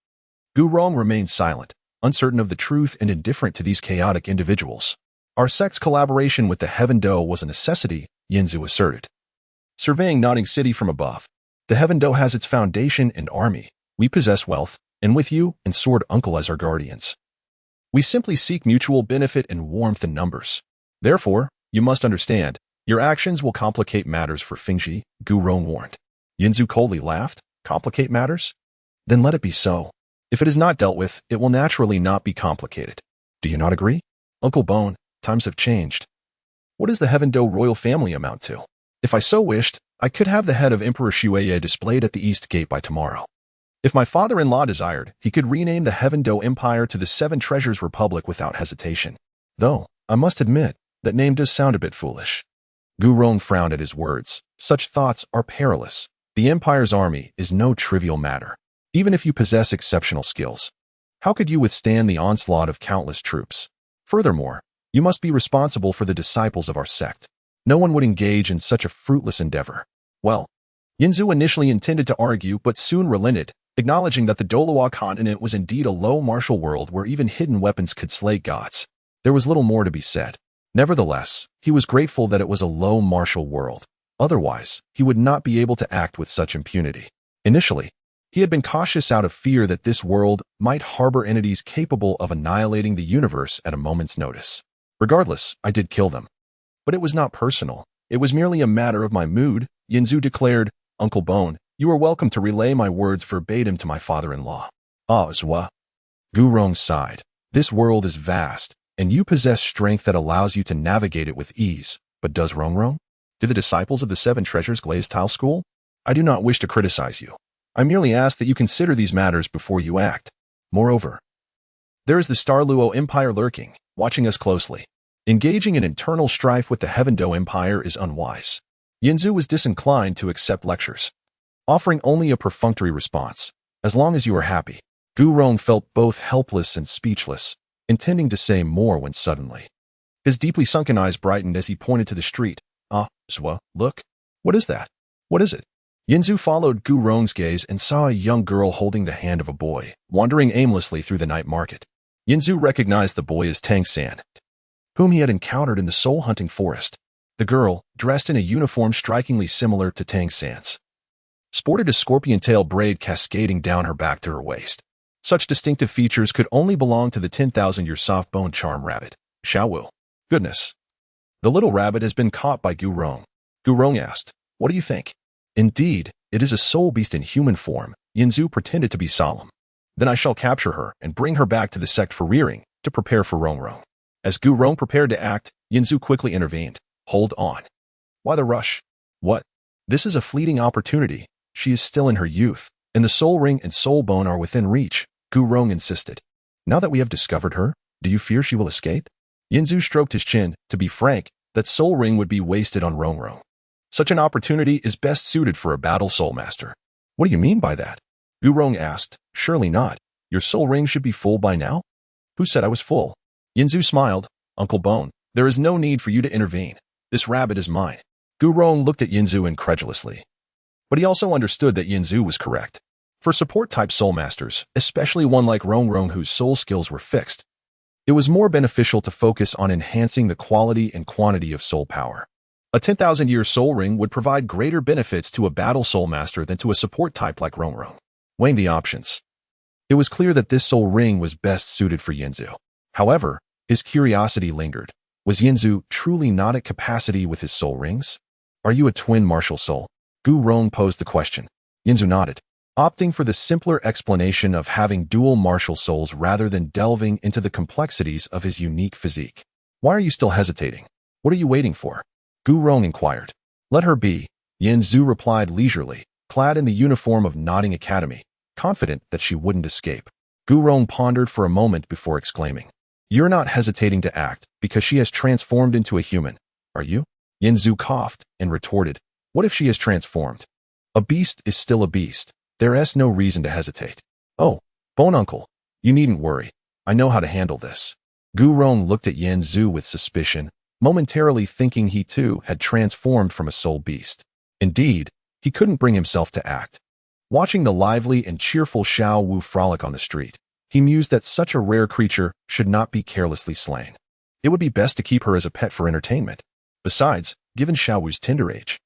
Gu Rong remained silent, uncertain of the truth and indifferent to these chaotic individuals. "Our sect's collaboration with the Heaven Do was a necessity," Yanzu asserted, surveying Nodding City from above. "The Heaven Do has its foundation and army. We possess wealth, and with you and Sword Uncle as our guardians, we simply seek mutual benefit and warmth in numbers. Therefore, you must understand, your actions will complicate matters for Fingxi," Gu Rong warned. Yanzu coldly laughed. "Complicate matters? Then let it be so. If it is not dealt with, it will naturally not be complicated. Do you not agree? Uncle Bone, times have changed. What does the Heaven Do royal family amount to? If I so wished, I could have the head of Emperor Shueya displayed at the East Gate by tomorrow. If my father-in-law desired, he could rename the Heaven Do Empire to the Seven Treasures Republic without hesitation. Though, I must admit, that name does sound a bit foolish." Gu Rong frowned at his words. "Such thoughts are perilous. The Empire's army is no trivial matter. Even if you possess exceptional skills, how could you withstand the onslaught of countless troops? Furthermore, you must be responsible for the disciples of our sect. No one would engage in such a fruitless endeavor." Well, Yanzu initially intended to argue but soon relented, acknowledging that the Douluo continent was indeed a low martial world where even hidden weapons could slay gods. There was little more to be said. Nevertheless, he was grateful that it was a low martial world. Otherwise, he would not be able to act with such impunity. Initially, he had been cautious out of fear that this world might harbor entities capable of annihilating the universe at a moment's notice. "Regardless, I did kill them. But it was not personal. It was merely a matter of my mood," Yanzu declared. "Uncle Bone, you are welcome to relay my words verbatim to my father-in-law." "Ah, Zwa." Gu Rong sighed. "This world is vast, and you possess strength that allows you to navigate it with ease. But does Rongrong? Do the disciples of the Seven Treasures Glazed Tile School? I do not wish to criticize you. I merely ask that you consider these matters before you act. Moreover, there is the Douluo Empire lurking, watching us closely. Engaging in internal strife with the Heaven Do Empire is unwise." Yanzu was disinclined to accept lectures, offering only a perfunctory response. "As long as you are happy." Gu Rong felt both helpless and speechless, intending to say more when suddenly his deeply sunken eyes brightened as he pointed to the street. "Ah, Zwa, look. What is that? What is it?" Yanzu followed Gu Rong's gaze and saw a young girl holding the hand of a boy, wandering aimlessly through the night market. Yanzu recognized the boy as Tang San, whom he had encountered in the soul-hunting forest. The girl, dressed in a uniform strikingly similar to Tang San's, sported a scorpion tail braid cascading down her back to her waist. Such distinctive features could only belong to the 10,000-year soft-bone charm rabbit, Xiaowu. "Goodness. The little rabbit has been caught by Gu Rong." Gu Rong asked, "What do you think?" "Indeed, it is a soul beast in human form." Yanzu pretended to be solemn. "Then I shall capture her and bring her back to the sect for rearing, to prepare for Rongrong." As Gu Rong prepared to act, Yanzu quickly intervened. "Hold on. Why the rush? What? This is a fleeting opportunity. She is still in her youth, and the soul ring and soul bone are within reach," Gu Rong insisted. "Now that we have discovered her, do you fear she will escape?" Yanzu stroked his chin. "To be frank, that soul ring would be wasted on Rongrong. Such an opportunity is best suited for a battle soul master." "What do you mean by that?" Gu Rong asked. "Surely not. Your soul ring should be full by now." "Who said I was full?" Yanzu smiled. "Uncle Bone, there is no need for you to intervene. This rabbit is mine." Gu Rong looked at Yanzu incredulously. But he also understood that Yanzu was correct. For support-type soul masters, especially one like Rongrong whose soul skills were fixed, it was more beneficial to focus on enhancing the quality and quantity of soul power. A 10,000-year soul ring would provide greater benefits to a battle soul master than to a support type like Rongrong. Weighing the options, it was clear that this soul ring was best suited for Yanzu. However, his curiosity lingered. Was Yanzu truly not at capacity with his soul rings? Are you a twin martial soul? Gu Rong posed the question. Yanzu nodded, opting for the simpler explanation of having dual martial souls rather than delving into the complexities of his unique physique. Why are you still hesitating? What are you waiting for? Gu Rong inquired. Let her be, Yanzu replied leisurely, clad in the uniform of Nodding Academy, confident that she wouldn't escape. Gu Rong pondered for a moment before exclaiming. You're not hesitating to act because she has transformed into a human, are you? Yanzu coughed and retorted. What if she has transformed? A beast is still a beast. There is no reason to hesitate. Oh, Bone Uncle, you needn't worry. I know how to handle this. Gu Rong looked at Yanzu with suspicion, momentarily thinking he too had transformed from a soul beast. Indeed, he couldn't bring himself to act. Watching the lively and cheerful Xiao Wu frolic on the street, he mused that such a rare creature should not be carelessly slain. It would be best to keep her as a pet for entertainment. Besides, given Xiao Wu's tender age,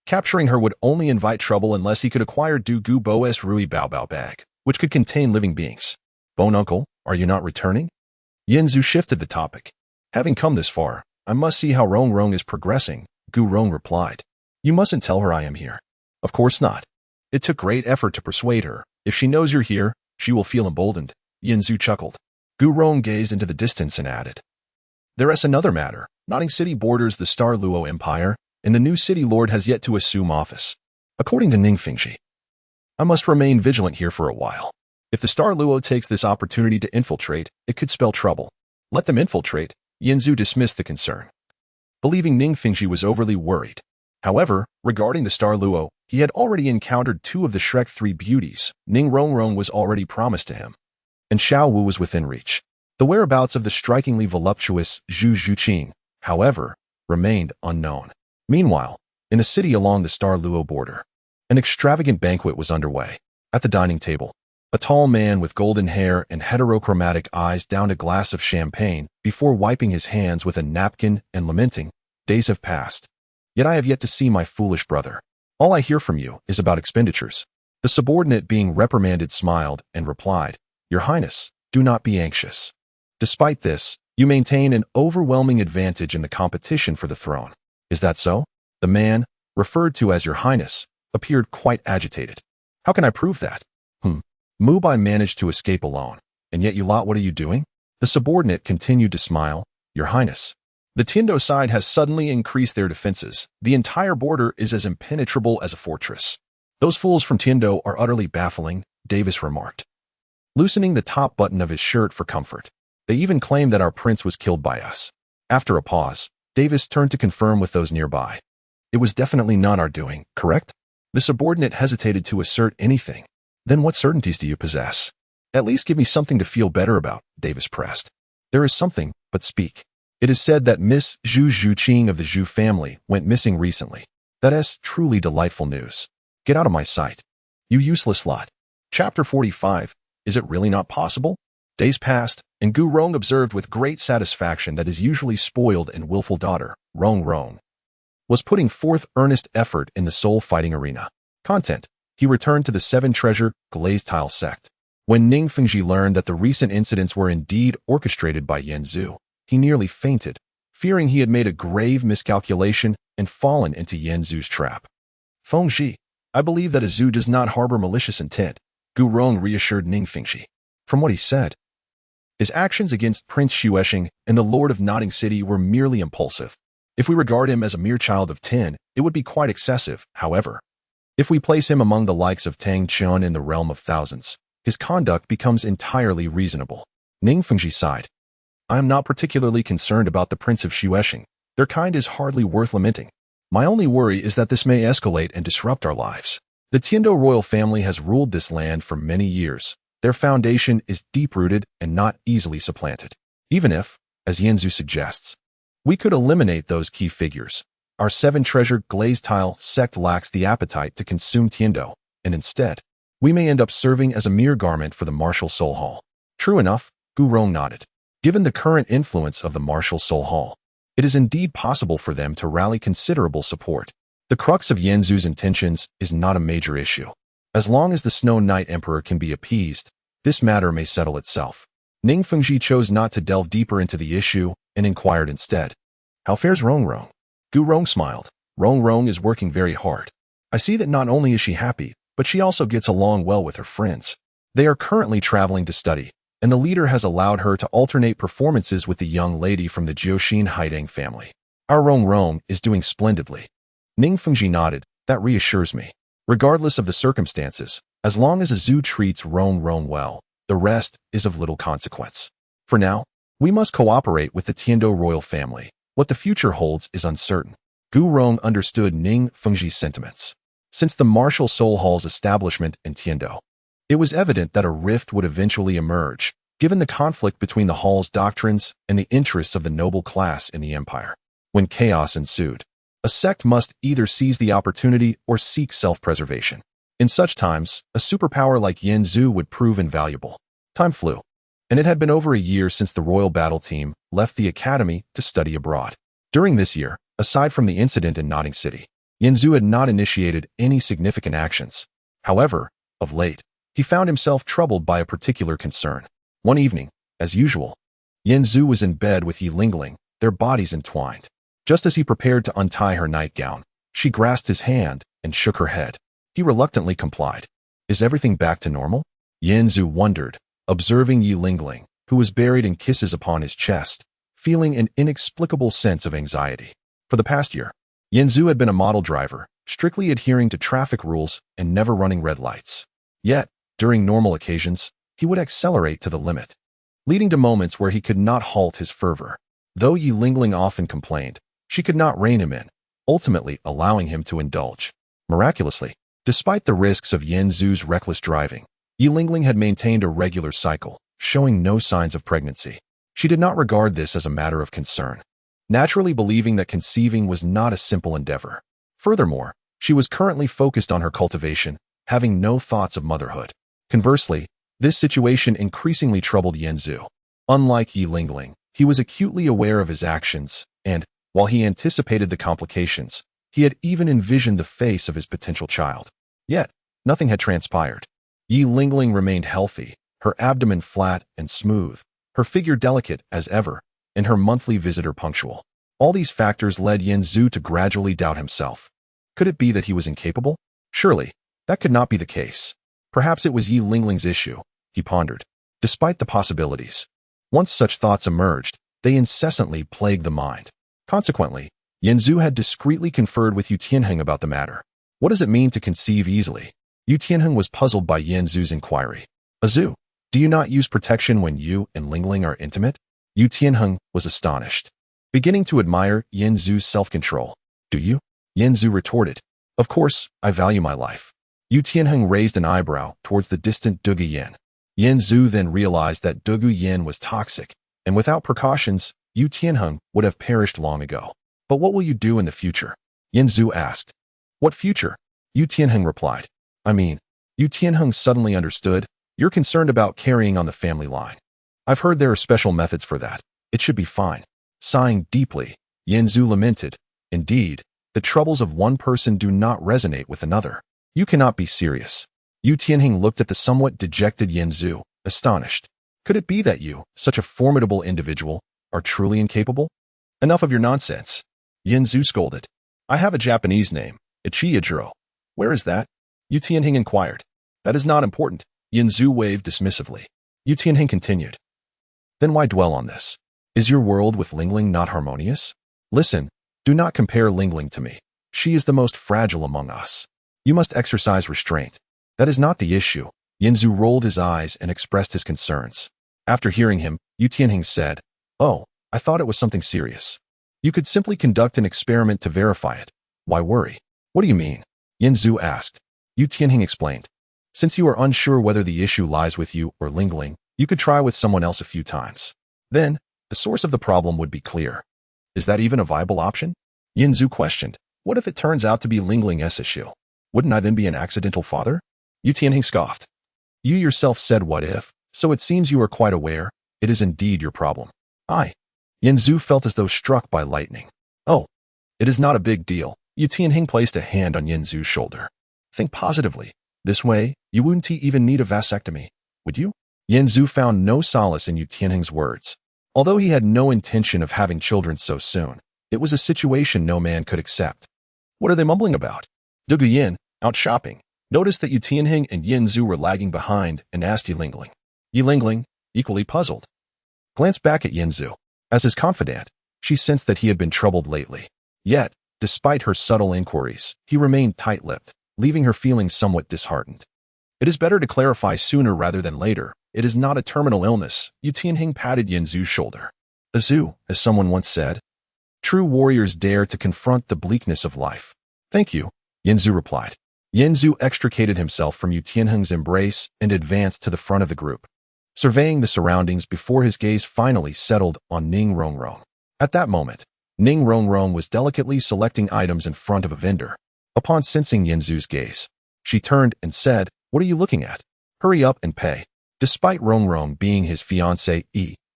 capturing her would only invite trouble unless he could acquire Du Gu Bo's Rui Bao Bao bag, which could contain living beings. Bone Uncle, are you not returning? Yanzu shifted the topic. Having come this far, I must see how Rongrong is progressing, Gu Rong replied. You mustn't tell her I am here. Of course not. It took great effort to persuade her. If she knows you're here, she will feel emboldened. Yanzu chuckled. Gu Rong gazed into the distance and added. There is another matter. Nodding City borders the Douluo Empire, and the new city lord has yet to assume office. According to Ningfengji, I must remain vigilant here for a while. If the Douluo takes this opportunity to infiltrate, it could spell trouble. Let them infiltrate, Yanzu dismissed the concern, believing Ningfengji was overly worried. However, regarding the Douluo, he had already encountered two of the Shrek 3 beauties. Ning Rongrong was already promised to him, and Xiao Wu was within reach. The whereabouts of the strikingly voluptuous Zhu Zhuqing, however, remained unknown. Meanwhile, in a city along the Douluo border, an extravagant banquet was underway. At the dining table, a tall man with golden hair and heterochromatic eyes downed a glass of champagne before wiping his hands with a napkin and lamenting, days have passed. Yet I have yet to see my foolish brother. All I hear from you is about expenditures. The subordinate being reprimanded smiled and replied, Your Highness, do not be anxious. Despite this, you maintain an overwhelming advantage in the competition for the throne. Is that so? The man, referred to as Your Highness, appeared quite agitated. How can I prove that? Mubai managed to escape alone, and yet you lot, what are you doing? The subordinate continued to smile. Your Highness, the Tiando side has suddenly increased their defenses. The entire border is as impenetrable as a fortress. Those fools from Tiando are utterly baffling, Davis remarked, loosening the top button of his shirt for comfort. They even claim that our prince was killed by us. After a pause, Davis turned to confirm with those nearby. It was definitely not our doing, correct? The subordinate hesitated to assert anything. Then what certainties do you possess? At least give me something to feel better about, Davis pressed. There is something, but speak. It is said that Miss Zhu Zhuqing of the Zhu family went missing recently. That is truly delightful news. Get out of my sight. You useless lot. Chapter 45. Is it really not possible? Days passed, and Gu Rong observed with great satisfaction that his usually spoiled and willful daughter, Rongrong, was putting forth earnest effort in the soul fighting arena. Content. He returned to the Seven Treasure Glazed Tile sect. When Ningfengji learned that the recent incidents were indeed orchestrated by Yanzu, he nearly fainted, fearing he had made a grave miscalculation and fallen into Yanzu's trap. Fengji, I believe that a Zhu does not harbor malicious intent, Gu Rong reassured Ningfengji. From what he said, his actions against Prince Xuesheng and the Lord of Nodding City were merely impulsive. If we regard him as a mere child of 10, it would be quite excessive, however. If we place him among the likes of Tang Chun in the realm of thousands, his conduct becomes entirely reasonable. Ningfengji sighed. I am not particularly concerned about the Prince of Xuesheng. Their kind is hardly worth lamenting. My only worry is that this may escalate and disrupt our lives. The Tiando royal family has ruled this land for many years. Their foundation is deep-rooted and not easily supplanted. Even if, as Yanzu suggests, we could eliminate those key figures, our Seven Treasure Glazed Tile sect lacks the appetite to consume Tiando, and instead, we may end up serving as a mere garment for the Martial Soul Hall. True enough, Gu Rong nodded. Given the current influence of the Martial Soul Hall, it is indeed possible for them to rally considerable support. The crux of Yanzu's intentions is not a major issue. As long as the Snow Knight Emperor can be appeased, this matter may settle itself. Ning Fengji chose not to delve deeper into the issue and inquired instead, "How fares Rong Rong?" Gu Rong smiled. "Rong Rong is working very hard. I see that not only is she happy, but she also gets along well with her friends. They are currently traveling to study, and the leader has allowed her to alternate performances with the young lady from the Jiuxin Haidang family. Our Rong Rong is doing splendidly." Ning Fengji nodded. "That reassures me. Regardless of the circumstances, as long as Zhu treats Rong Rong well, the rest is of little consequence. For now, we must cooperate with the Tiando royal family. What the future holds is uncertain." Gu Rong understood Ning Fengji's sentiments. Since the Martial Soul Hall's establishment in Tiando, it was evident that a rift would eventually emerge, given the conflict between the hall's doctrines and the interests of the noble class in the empire. When chaos ensued, a sect must either seize the opportunity or seek self-preservation. In such times, a superpower like Yanzu would prove invaluable. Time flew, and it had been over a year since the royal battle team left the academy to study abroad. During this year, aside from the incident in Notting City, Yanzu had not initiated any significant actions. However, of late, he found himself troubled by a particular concern. One evening, as usual, Yanzu was in bed with Yi Lingling, their bodies entwined. Just as he prepared to untie her nightgown, she grasped his hand and shook her head. He reluctantly complied. "Is everything back to normal?" Yanzu wondered, observing Yi Lingling, who was buried in kisses upon his chest, feeling an inexplicable sense of anxiety. For the past year, Yanzu had been a model driver, strictly adhering to traffic rules and never running red lights. Yet, during normal occasions, he would accelerate to the limit, leading to moments where he could not halt his fervor. Though Yi Lingling often complained, she could not rein him in, ultimately allowing him to indulge. Miraculously, despite the risks of Yanzu's reckless driving, Yi Lingling had maintained a regular cycle, showing no signs of pregnancy. She did not regard this as a matter of concern, naturally believing that conceiving was not a simple endeavor. Furthermore, she was currently focused on her cultivation, having no thoughts of motherhood. Conversely, this situation increasingly troubled Yanzu. Unlike Yi Lingling, he was acutely aware of his actions, and, while he anticipated the complications, he had even envisioned the face of his potential child. Yet, nothing had transpired. Yi Lingling remained healthy, her abdomen flat and smooth, her figure delicate as ever, and her monthly visitor punctual. All these factors led Yanzu to gradually doubt himself. Could it be that he was incapable? Surely, that could not be the case. Perhaps it was Yi Lingling's issue, he pondered. Despite the possibilities, once such thoughts emerged, they incessantly plagued the mind. Consequently, Yanzu had discreetly conferred with Yu Tianheng about the matter. What does it mean to conceive easily? Yu Tianheng was puzzled by Yanzu's inquiry. "Azu, do you not use protection when you and Lingling are intimate?" Yu Tianheng was astonished, beginning to admire Yanzu's self-control. "Do you?" Yanzu retorted. "Of course, I value my life." Yu Tianheng raised an eyebrow towards the distant Dugu Yin. Yanzu then realized that Dugu Yin was toxic, and without precautions, Yu Tianheng would have perished long ago. "But what will you do in the future?" Yanzu asked. "What future?" Yu Tianheng replied. Yu Tianheng suddenly understood. "You're concerned about carrying on the family line. I've heard there are special methods for that. It should be fine." Sighing deeply, Yanzu lamented. "Indeed, the troubles of one person do not resonate with another. You cannot be serious." Yu Tianheng looked at the somewhat dejected Yanzu, astonished. Could it be that you, such a formidable individual, are truly incapable? "Enough of your nonsense," Yanzu scolded. "I have a Japanese name, Ichiyajiro. Where is that?" Yu Tianheng inquired. "That is not important." Yanzu waved dismissively. Yu Tianheng continued. "Then why dwell on this? Is your world with Lingling not harmonious? Listen, do not compare Lingling to me. She is the most fragile among us. You must exercise restraint. That is not the issue." Yanzu rolled his eyes and expressed his concerns. After hearing him, Yu Tianheng said, "Oh, I thought it was something serious. You could simply conduct an experiment to verify it. Why worry?" "What do you mean?" Yanzu asked. Yu Tianheng explained. "Since you are unsure whether the issue lies with you or Lingling, you could try with someone else a few times. Then, the source of the problem would be clear." "Is that even a viable option?" Yanzu questioned. "What if it turns out to be Lingling's issue? Wouldn't I then be an accidental father?" Yu Tianheng scoffed. "You yourself said what if, so it seems you are quite aware. It is indeed your problem." Yanzu felt as though struck by lightning. Oh, it is not a big deal. Yu Tianhing placed a hand on Yanzu's shoulder. Think positively. This way, you wouldn't even need a vasectomy, would you? Yanzu found no solace in Yu Tianhing's words. Although he had no intention of having children so soon, it was a situation no man could accept. What are they mumbling about? Du Guyan, out shopping, noticed that Yu Tianhing and Yanzu were lagging behind and asked Yi Lingling. Yi Lingling, equally puzzled, glanced back at Yanzu. As his confidant, she sensed that he had been troubled lately. Yet, despite her subtle inquiries, he remained tight-lipped, leaving her feeling somewhat disheartened. It is better to clarify sooner rather than later. It is not a terminal illness. Yu Tianhing patted Yanzu's shoulder. Azu, as someone once said, true warriors dare to confront the bleakness of life. Thank you, Yanzu replied. Yanzu extricated himself from Yu Tianhing's embrace and advanced to the front of the group, surveying the surroundings before his gaze finally settled on Ning Rongrong. At that moment, Ning Rongrong was delicately selecting items in front of a vendor. Upon sensing Yanzu's gaze, she turned and said, "What are you looking at? Hurry up and pay." Despite Rongrong being his fiancée,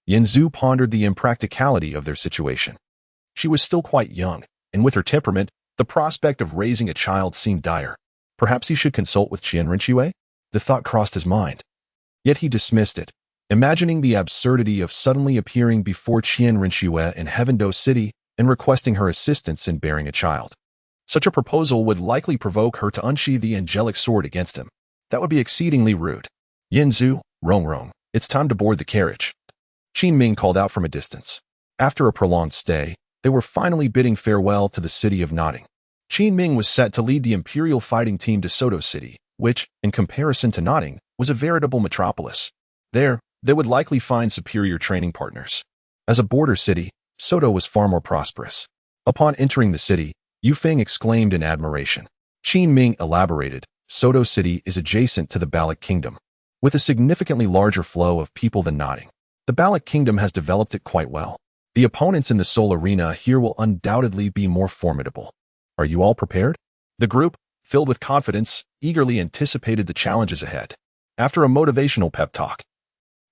Yanzu pondered the impracticality of their situation. She was still quite young, and with her temperament, the prospect of raising a child seemed dire. Perhaps he should consult with Qian Rinxue? The thought crossed his mind. Yet he dismissed it, imagining the absurdity of suddenly appearing before Qian Rinxue in Heavendo City and requesting her assistance in bearing a child. Such a proposal would likely provoke her to unsheathe the angelic sword against him. That would be exceedingly rude. Yanzu, Rongrong, it's time to board the carriage. Qin Ming called out from a distance. After a prolonged stay, they were finally bidding farewell to the city of Notting. Qin Ming was set to lead the Imperial fighting team to Soto City, which, in comparison to Notting, was a veritable metropolis. There, they would likely find superior training partners. As a border city, Soto was far more prosperous. Upon entering the city, Yu Feng exclaimed in admiration. Qin Ming elaborated, Soto City is adjacent to the Balik Kingdom, with a significantly larger flow of people than Notting. The Balik Kingdom has developed it quite well. The opponents in the Soul Arena here will undoubtedly be more formidable. Are you all prepared? The group, filled with confidence, eagerly anticipated the challenges ahead. After a motivational pep talk,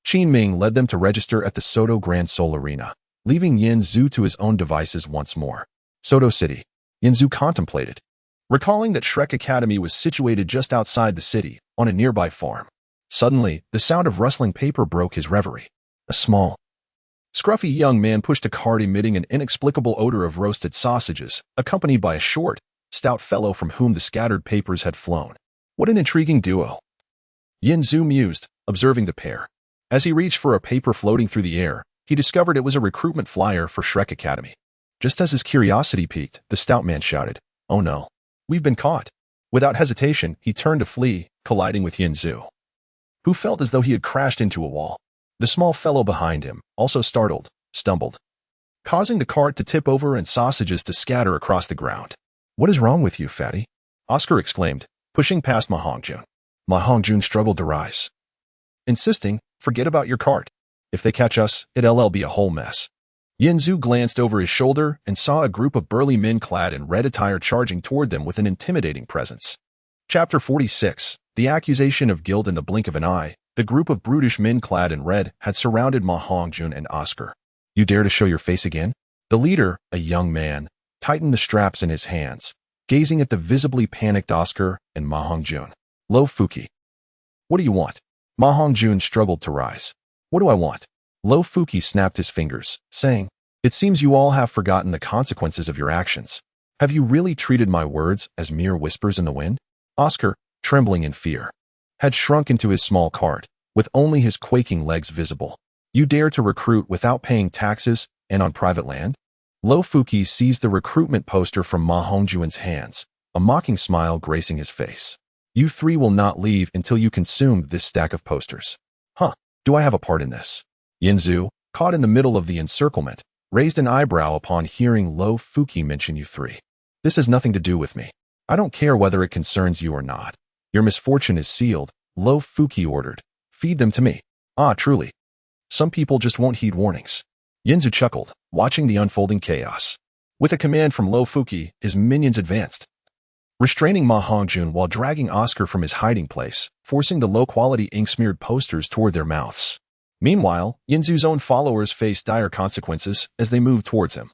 Qin Ming led them to register at the Soto Grand Soul Arena, leaving Yanzu to his own devices once more. Soto City. Yanzu contemplated, recalling that Shrek Academy was situated just outside the city, on a nearby farm. Suddenly, the sound of rustling paper broke his reverie. A small, scruffy young man pushed a cart emitting an inexplicable odor of roasted sausages, accompanied by a short, stout fellow from whom the scattered papers had flown. What an intriguing duo. Yanzu mused, observing the pair. As he reached for a paper floating through the air, he discovered it was a recruitment flyer for Shrek Academy. Just as his curiosity piqued, the stout man shouted, "Oh no, we've been caught." Without hesitation, he turned to flee, colliding with Yanzu, who felt as though he had crashed into a wall. The small fellow behind him, also startled, stumbled, causing the cart to tip over and sausages to scatter across the ground. "What is wrong with you, fatty?" Oscar exclaimed, pushing past Ma Hongjun. Ma Hongjun struggled to rise, insisting, "Forget about your cart. If they catch us, it'll be a whole mess." Yanzu glanced over his shoulder and saw a group of burly men clad in red attire charging toward them with an intimidating presence. Chapter 46. The accusation of guilt in the blink of an eye. The group of brutish men clad in red had surrounded Ma Hongjun and Oscar. "You dare to show your face again?" The leader, a young man, tightened the straps in his hands, gazing at the visibly panicked Oscar and Ma Hongjun. "Lo Fuki. What do you want?" Ma Hongjun struggled to rise. "What do I want?" Lo Fuki snapped his fingers, saying, "It seems you all have forgotten the consequences of your actions. Have you really treated my words as mere whispers in the wind?" Oscar, trembling in fear, had shrunk into his small cart, with only his quaking legs visible. "You dare to recruit without paying taxes and on private land?" Lo Fuki seized the recruitment poster from Ma Hongjun's hands, a mocking smile gracing his face. "You three will not leave until you consume this stack of posters." "Huh, do I have a part in this?" Yanzu, caught in the middle of the encirclement, raised an eyebrow upon hearing Lo Fuki mention you three. "This has nothing to do with me. I don't care whether it concerns you or not. Your misfortune is sealed," Lo Fuki ordered. "Feed them to me." "Ah, truly. Some people just won't heed warnings." Yanzu chuckled, watching the unfolding chaos. With a command from Lo Fuki, his minions advanced, restraining Ma Hongjun while dragging Oscar from his hiding place, forcing the low-quality ink-smeared posters toward their mouths. Meanwhile, Yinzu's own followers faced dire consequences as they moved towards him.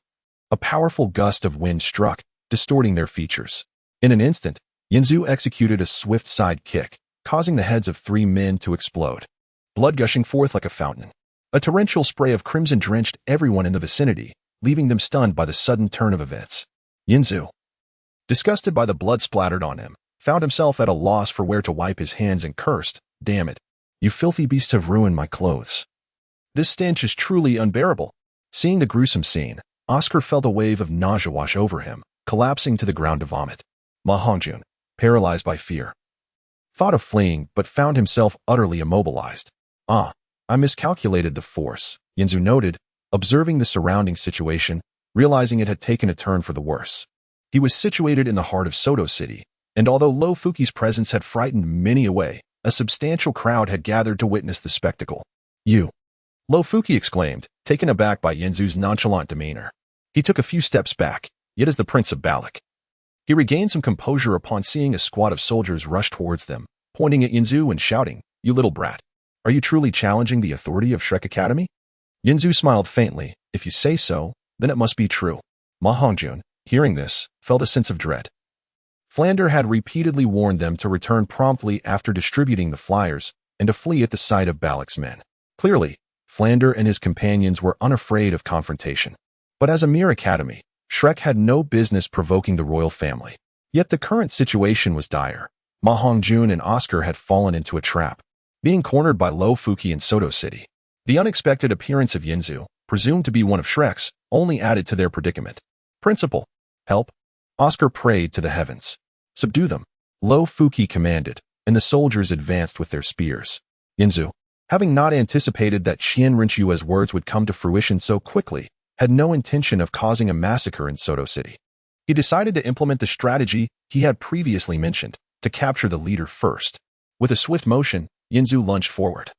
A powerful gust of wind struck, distorting their features. In an instant, Yinzu executed a swift side kick, causing the heads of 3 men to explode, blood gushing forth like a fountain. A torrential spray of crimson drenched everyone in the vicinity, leaving them stunned by the sudden turn of events. Yinzu, disgusted by the blood splattered on him, found himself at a loss for where to wipe his hands and cursed, "Damn it, you filthy beasts have ruined my clothes. This stench is truly unbearable." Seeing the gruesome scene, Oscar felt a wave of nausea wash over him, collapsing to the ground to vomit. Ma Hongjun, paralyzed by fear, thought of fleeing but found himself utterly immobilized. I miscalculated the force," Yinzu noted, observing the surrounding situation, realizing it had taken a turn for the worse. He was situated in the heart of Soto City, and although Lo Fuki's presence had frightened many away, a substantial crowd had gathered to witness the spectacle. "You!" Lo Fuki exclaimed, taken aback by Yinzu's nonchalant demeanor. He took a few steps back, yet as the Prince of Balak. He regained some composure upon seeing a squad of soldiers rush towards them, pointing at Yinzu and shouting, "You little brat! Are you truly challenging the authority of Shrek Academy?" Yinzu smiled faintly. "If you say so, then it must be true." Ma Hongjun, hearing this, felt a sense of dread. Flander had repeatedly warned them to return promptly after distributing the flyers and to flee at the sight of Balak's men. Clearly, Flander and his companions were unafraid of confrontation. But as a mere academy, Shrek had no business provoking the royal family. Yet the current situation was dire. Ma Hongjun and Oscar had fallen into a trap, being cornered by Lo Fuki in Soto City. The unexpected appearance of Yinzu, presumed to be one of Shrek's, only added to their predicament. "Principal, help!" Oscar prayed to the heavens. "Subdue them," Lo Fuki commanded, and the soldiers advanced with their spears. Yinzu, having not anticipated that Qian Rinchua's words would come to fruition so quickly, had no intention of causing a massacre in Soto City. He decided to implement the strategy he had previously mentioned, to capture the leader first. With a swift motion, Yinzu lunged forward,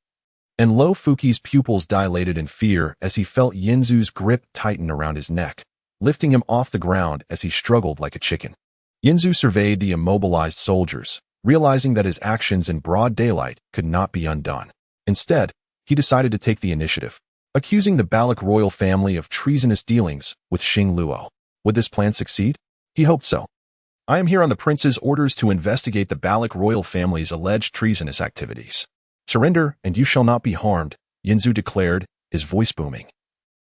and Lo Fuki's pupils dilated in fear as he felt Yinzu's grip tighten around his neck, lifting him off the ground as he struggled like a chicken. Yinzu surveyed the immobilized soldiers, realizing that his actions in broad daylight could not be undone. Instead, he decided to take the initiative, accusing the Balak royal family of treasonous dealings with Xing Luo. Would this plan succeed? He hoped so. "I am here on the prince's orders to investigate the Balak royal family's alleged treasonous activities. Surrender, and you shall not be harmed," Yinzu declared, his voice booming,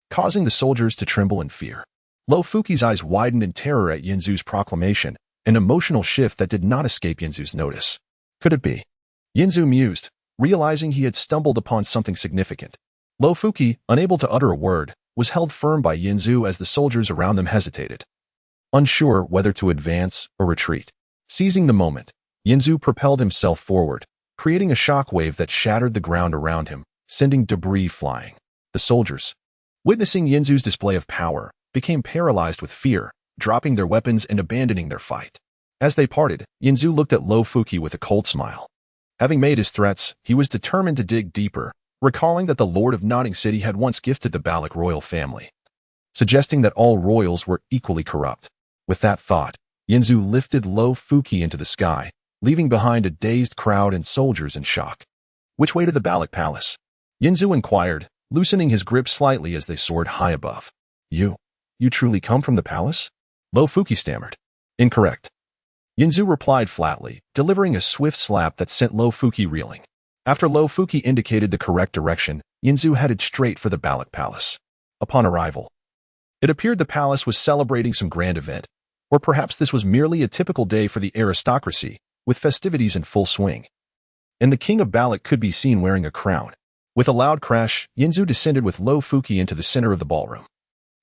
causing the soldiers to tremble in fear. Lo Fuki's eyes widened in terror at Yinzu's proclamation, an emotional shift that did not escape Yinzu's notice. Could it be? Yinzu mused, realizing he had stumbled upon something significant. Lo Fuki, unable to utter a word, was held firm by Yinzu as the soldiers around them hesitated, unsure whether to advance or retreat. Seizing the moment, Yinzu propelled himself forward, creating a shockwave that shattered the ground around him, sending debris flying. The soldiers, witnessing Yinzu's display of power, became paralyzed with fear, dropping their weapons and abandoning their fight. As they parted, Yinzu looked at Lo Fuki with a cold smile. Having made his threats, he was determined to dig deeper, recalling that the Lord of Notting City had once gifted the Balak royal family, suggesting that all royals were equally corrupt. With that thought, Yinzu lifted Lo Fuki into the sky, leaving behind a dazed crowd and soldiers in shock. "Which way to the Balak Palace?" Yinzu inquired, loosening his grip slightly as they soared high above. You truly come from the palace?" Lo Fuki stammered. "Incorrect." Yinzu replied flatly, delivering a swift slap that sent Lo Fuki reeling. After Lo Fuki indicated the correct direction, Yinzu headed straight for the Balak Palace. Upon arrival, it appeared the palace was celebrating some grand event, or perhaps this was merely a typical day for the aristocracy, with festivities in full swing. And the king of Balak could be seen wearing a crown. With a loud crash, Yinzu descended with Lo Fuki into the center of the ballroom,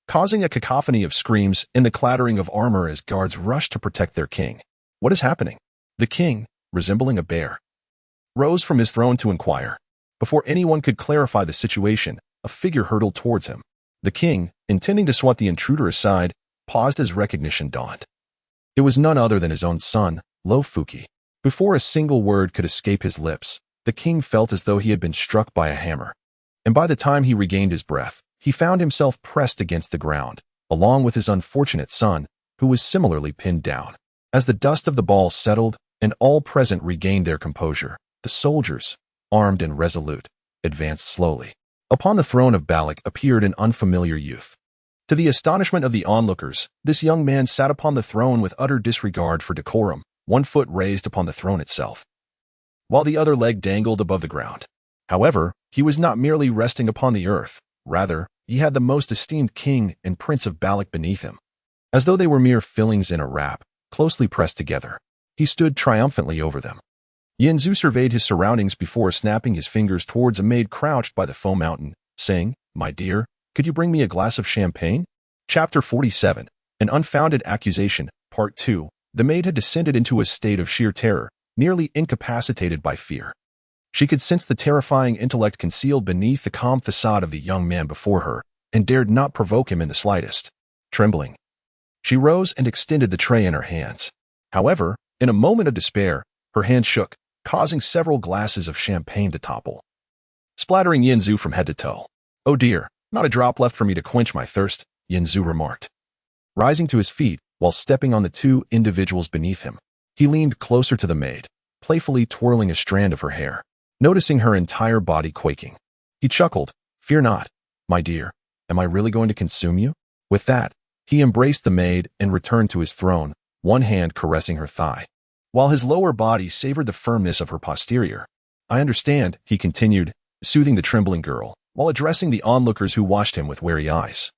causing a cacophony of screams and the clattering of armor as guards rushed to protect their king. "What is happening?" The king, resembling a bear, rose from his throne to inquire. Before anyone could clarify the situation, a figure hurtled towards him. The king, intending to swat the intruder aside, paused as recognition dawned. It was none other than his own son, Lo Fuki. Before a single word could escape his lips, the king felt as though he had been struck by a hammer. And by the time he regained his breath, he found himself pressed against the ground, along with his unfortunate son, who was similarly pinned down. As the dust of the ball settled and all present regained their composure, the soldiers, armed and resolute, advanced slowly. Upon the throne of Balak appeared an unfamiliar youth. To the astonishment of the onlookers, this young man sat upon the throne with utter disregard for decorum, one foot raised upon the throne itself, while the other leg dangled above the ground. However, he was not merely resting upon the earth, rather, he had the most esteemed king and prince of Balak beneath him. As though they were mere fillings in a wrap, closely pressed together, he stood triumphantly over them. Yanzu surveyed his surroundings before snapping his fingers towards a maid crouched by the foam mountain, saying, "My dear, could you bring me a glass of champagne?" Chapter 47. An Unfounded Accusation, Part 2. The maid had descended into a state of sheer terror, nearly incapacitated by fear. She could sense the terrifying intellect concealed beneath the calm facade of the young man before her, and dared not provoke him in the slightest. Trembling, she rose and extended the tray in her hands. However, in a moment of despair, her hand shook, causing several glasses of champagne to topple, splattering Yanzu from head to toe. "Oh dear, not a drop left for me to quench my thirst," Yanzu remarked. Rising to his feet, while stepping on the two individuals beneath him, he leaned closer to the maid, playfully twirling a strand of her hair. Noticing her entire body quaking, he chuckled, "Fear not, my dear, am I really going to consume you?" With that, he embraced the maid and returned to his throne, one hand caressing her thigh, while his lower body savored the firmness of her posterior. "I understand," he continued, soothing the trembling girl, while addressing the onlookers who watched him with wary eyes.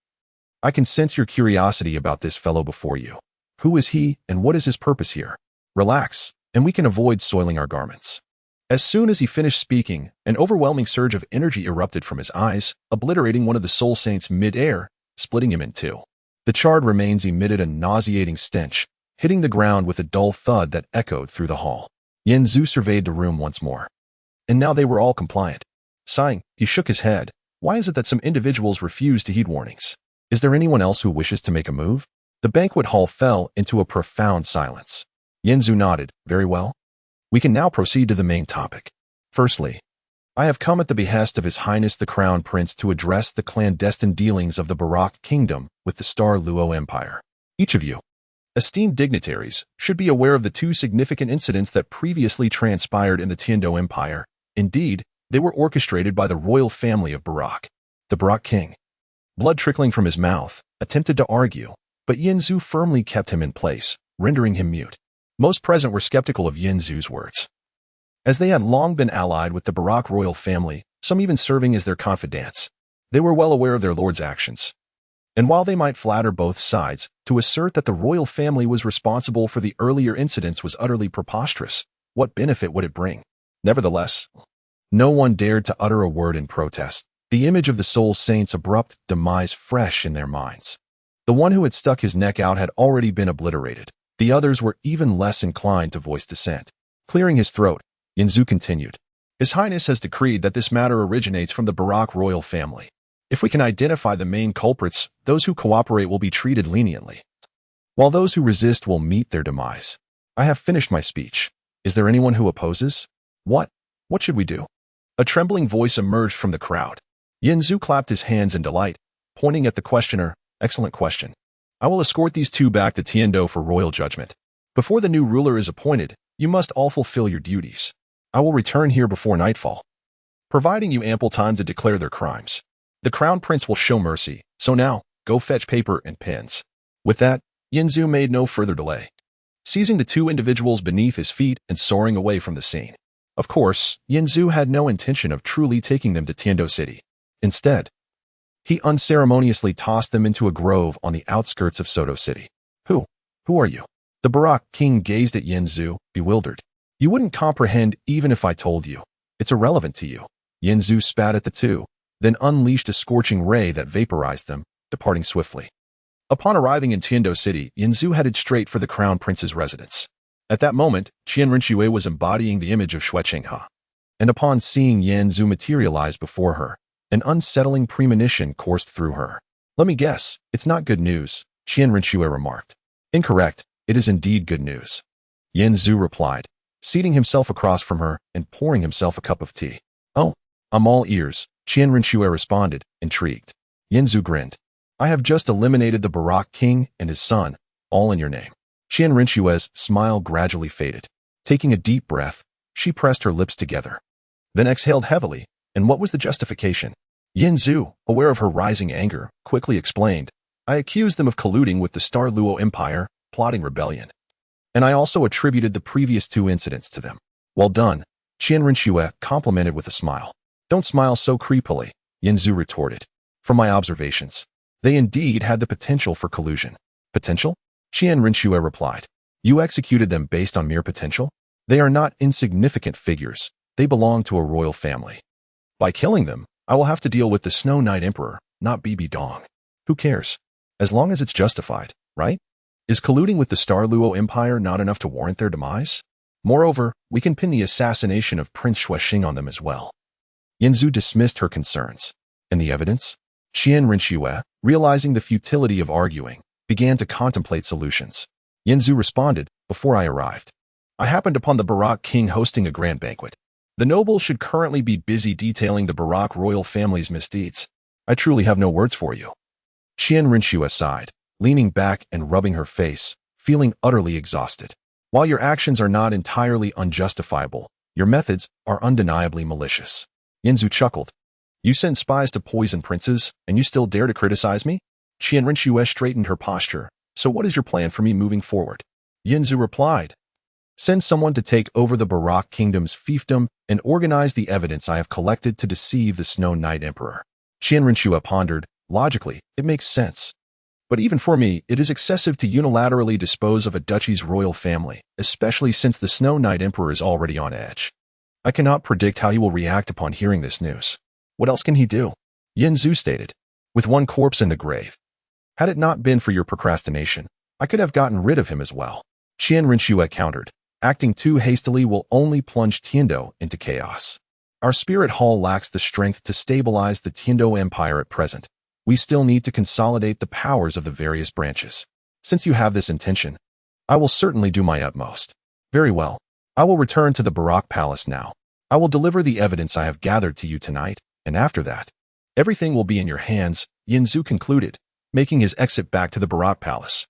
"I can sense your curiosity about this fellow before you. Who is he, and what is his purpose here? Relax, and we can avoid soiling our garments." As soon as he finished speaking, an overwhelming surge of energy erupted from his eyes, obliterating one of the soul saints mid-air, splitting him in two. The charred remains emitted a nauseating stench, hitting the ground with a dull thud that echoed through the hall. Yanzu surveyed the room once more. And now they were all compliant. Sighing, he shook his head. Why is it that some individuals refuse to heed warnings? Is there anyone else who wishes to make a move? The banquet hall fell into a profound silence. Yanzu nodded. "Very well. We can now proceed to the main topic. Firstly, I have come at the behest of His Highness the Crown Prince to address the clandestine dealings of the Barak Kingdom with the Douluo Empire. Each of you, esteemed dignitaries, should be aware of the two significant incidents that previously transpired in the Tiando Empire. Indeed, they were orchestrated by the royal family of Barak. The Barak king, blood trickling from his mouth, attempted to argue, but Yanzu firmly kept him in place, rendering him mute. Most present were skeptical of Yanzu's words, as they had long been allied with the Barak royal family, some even serving as their confidants. They were well aware of their lord's actions. And while they might flatter both sides, to assert that the royal family was responsible for the earlier incidents was utterly preposterous. What benefit would it bring? Nevertheless, no one dared to utter a word in protest, the image of the soul saint's abrupt demise fresh in their minds. The one who had stuck his neck out had already been obliterated. The others were even less inclined to voice dissent. Clearing his throat, Yanzu continued, "His Highness has decreed that this matter originates from the Barak royal family. If we can identify the main culprits, those who cooperate will be treated leniently, while those who resist will meet their demise. I have finished my speech. Is there anyone who opposes? What should we do?" A trembling voice emerged from the crowd. Yanzu clapped his hands in delight, pointing at the questioner. "Excellent question. I will escort these two back to Tiando for royal judgment. Before the new ruler is appointed, you must all fulfill your duties. I will return here before nightfall, providing you ample time to declare their crimes. The crown prince will show mercy, so now, go fetch paper and pens." With that, Yanzu made no further delay, seizing the two individuals beneath his feet and soaring away from the scene. Of course, Yanzu had no intention of truly taking them to Tiando City. Instead, he unceremoniously tossed them into a grove on the outskirts of Soto City. Who are you?" The Barak king gazed at Yanzu, bewildered. "You wouldn't comprehend even if I told you. It's irrelevant to you." Yanzu spat at the two, then unleashed a scorching ray that vaporized them, departing swiftly. Upon arriving in Tiando City, Yanzu headed straight for the crown prince's residence. At that moment, Qian Rinxue was embodying the image of Xue Chenghe. And upon seeing Yanzu materialize before her, an unsettling premonition coursed through her. "Let me guess, it's not good news," Qian Rinxue remarked. "Incorrect, it is indeed good news," Yanzu replied, seating himself across from her and pouring himself a cup of tea. "Oh, I'm all ears," Qian Rinxue responded, intrigued. Yanzu grinned. "I have just eliminated the Barak king and his son, all in your name." Qian Rinxue's smile gradually faded. Taking a deep breath, she pressed her lips together, then exhaled heavily. "And what was the justification?" Zhu, aware of her rising anger, quickly explained, I accused them of colluding with the Douluo Empire, plotting rebellion. And I also attributed the previous 2 incidents to them. Well done, Rinxue complimented with a smile. Don't smile so creepily, Zhu retorted. From my observations, they indeed had the potential for collusion. Potential? Rinxue replied. You executed them based on mere potential? They are not insignificant figures. They belong to a royal family. By killing them, I will have to deal with the Snow Knight Emperor, not Bibi Dong. Who cares? As long as it's justified, right? Is colluding with the Douluo Empire not enough to warrant their demise? Moreover, we can pin the assassination of Prince Xuexing on them as well. Zhu dismissed her concerns. And the evidence? Rinxue, realizing the futility of arguing, began to contemplate solutions. Zhu responded, before I arrived. I happened upon the Barak king hosting a grand banquet. The nobles should currently be busy detailing the Barak royal family's misdeeds. I truly have no words for you. Rinxue sighed, leaning back and rubbing her face, feeling utterly exhausted. While your actions are not entirely unjustifiable, your methods are undeniably malicious. Zhu chuckled. You sent spies to poison princes, and you still dare to criticize me? Rinxue straightened her posture. So what is your plan for me moving forward? Zhu replied. Send someone to take over the Barak kingdom's fiefdom and organize the evidence I have collected to deceive the Snow Knight Emperor. Rinxue pondered. Logically, it makes sense. But even for me, it is excessive to unilaterally dispose of a duchy's royal family, especially since the Snow Knight Emperor is already on edge. I cannot predict how he will react upon hearing this news. What else can he do? Zhu stated. With one corpse in the grave. Had it not been for your procrastination, I could have gotten rid of him as well. Rinxue countered. Acting too hastily will only plunge Tiando into chaos. Our spirit hall lacks the strength to stabilize the Tiando Empire at present. We still need to consolidate the powers of the various branches. Since you have this intention, I will certainly do my utmost. Very well. I will return to the Barak Palace now. I will deliver the evidence I have gathered to you tonight, and after that, everything will be in your hands, Zhu concluded, making his exit back to the Barak Palace.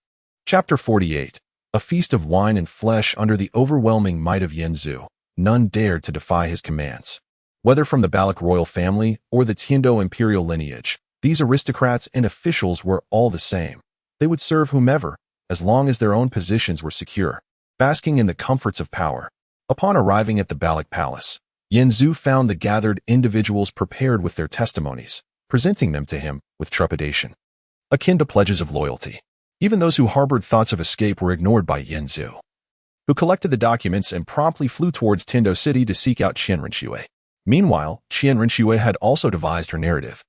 Chapter 48. A feast of wine and flesh. Under the overwhelming might of Zhu, none dared to defy his commands. Whether from the Balak royal family or the Tiando imperial lineage, these aristocrats and officials were all the same. They would serve whomever, as long as their own positions were secure, basking in the comforts of power. Upon arriving at the Balak Palace, Zhu found the gathered individuals prepared with their testimonies, presenting them to him with trepidation, akin to pledges of loyalty. Even those who harbored thoughts of escape were ignored by Zhu, who collected the documents and promptly flew towards Tiando City to seek out Rinxue. Meanwhile, Rinxue had also devised her narrative,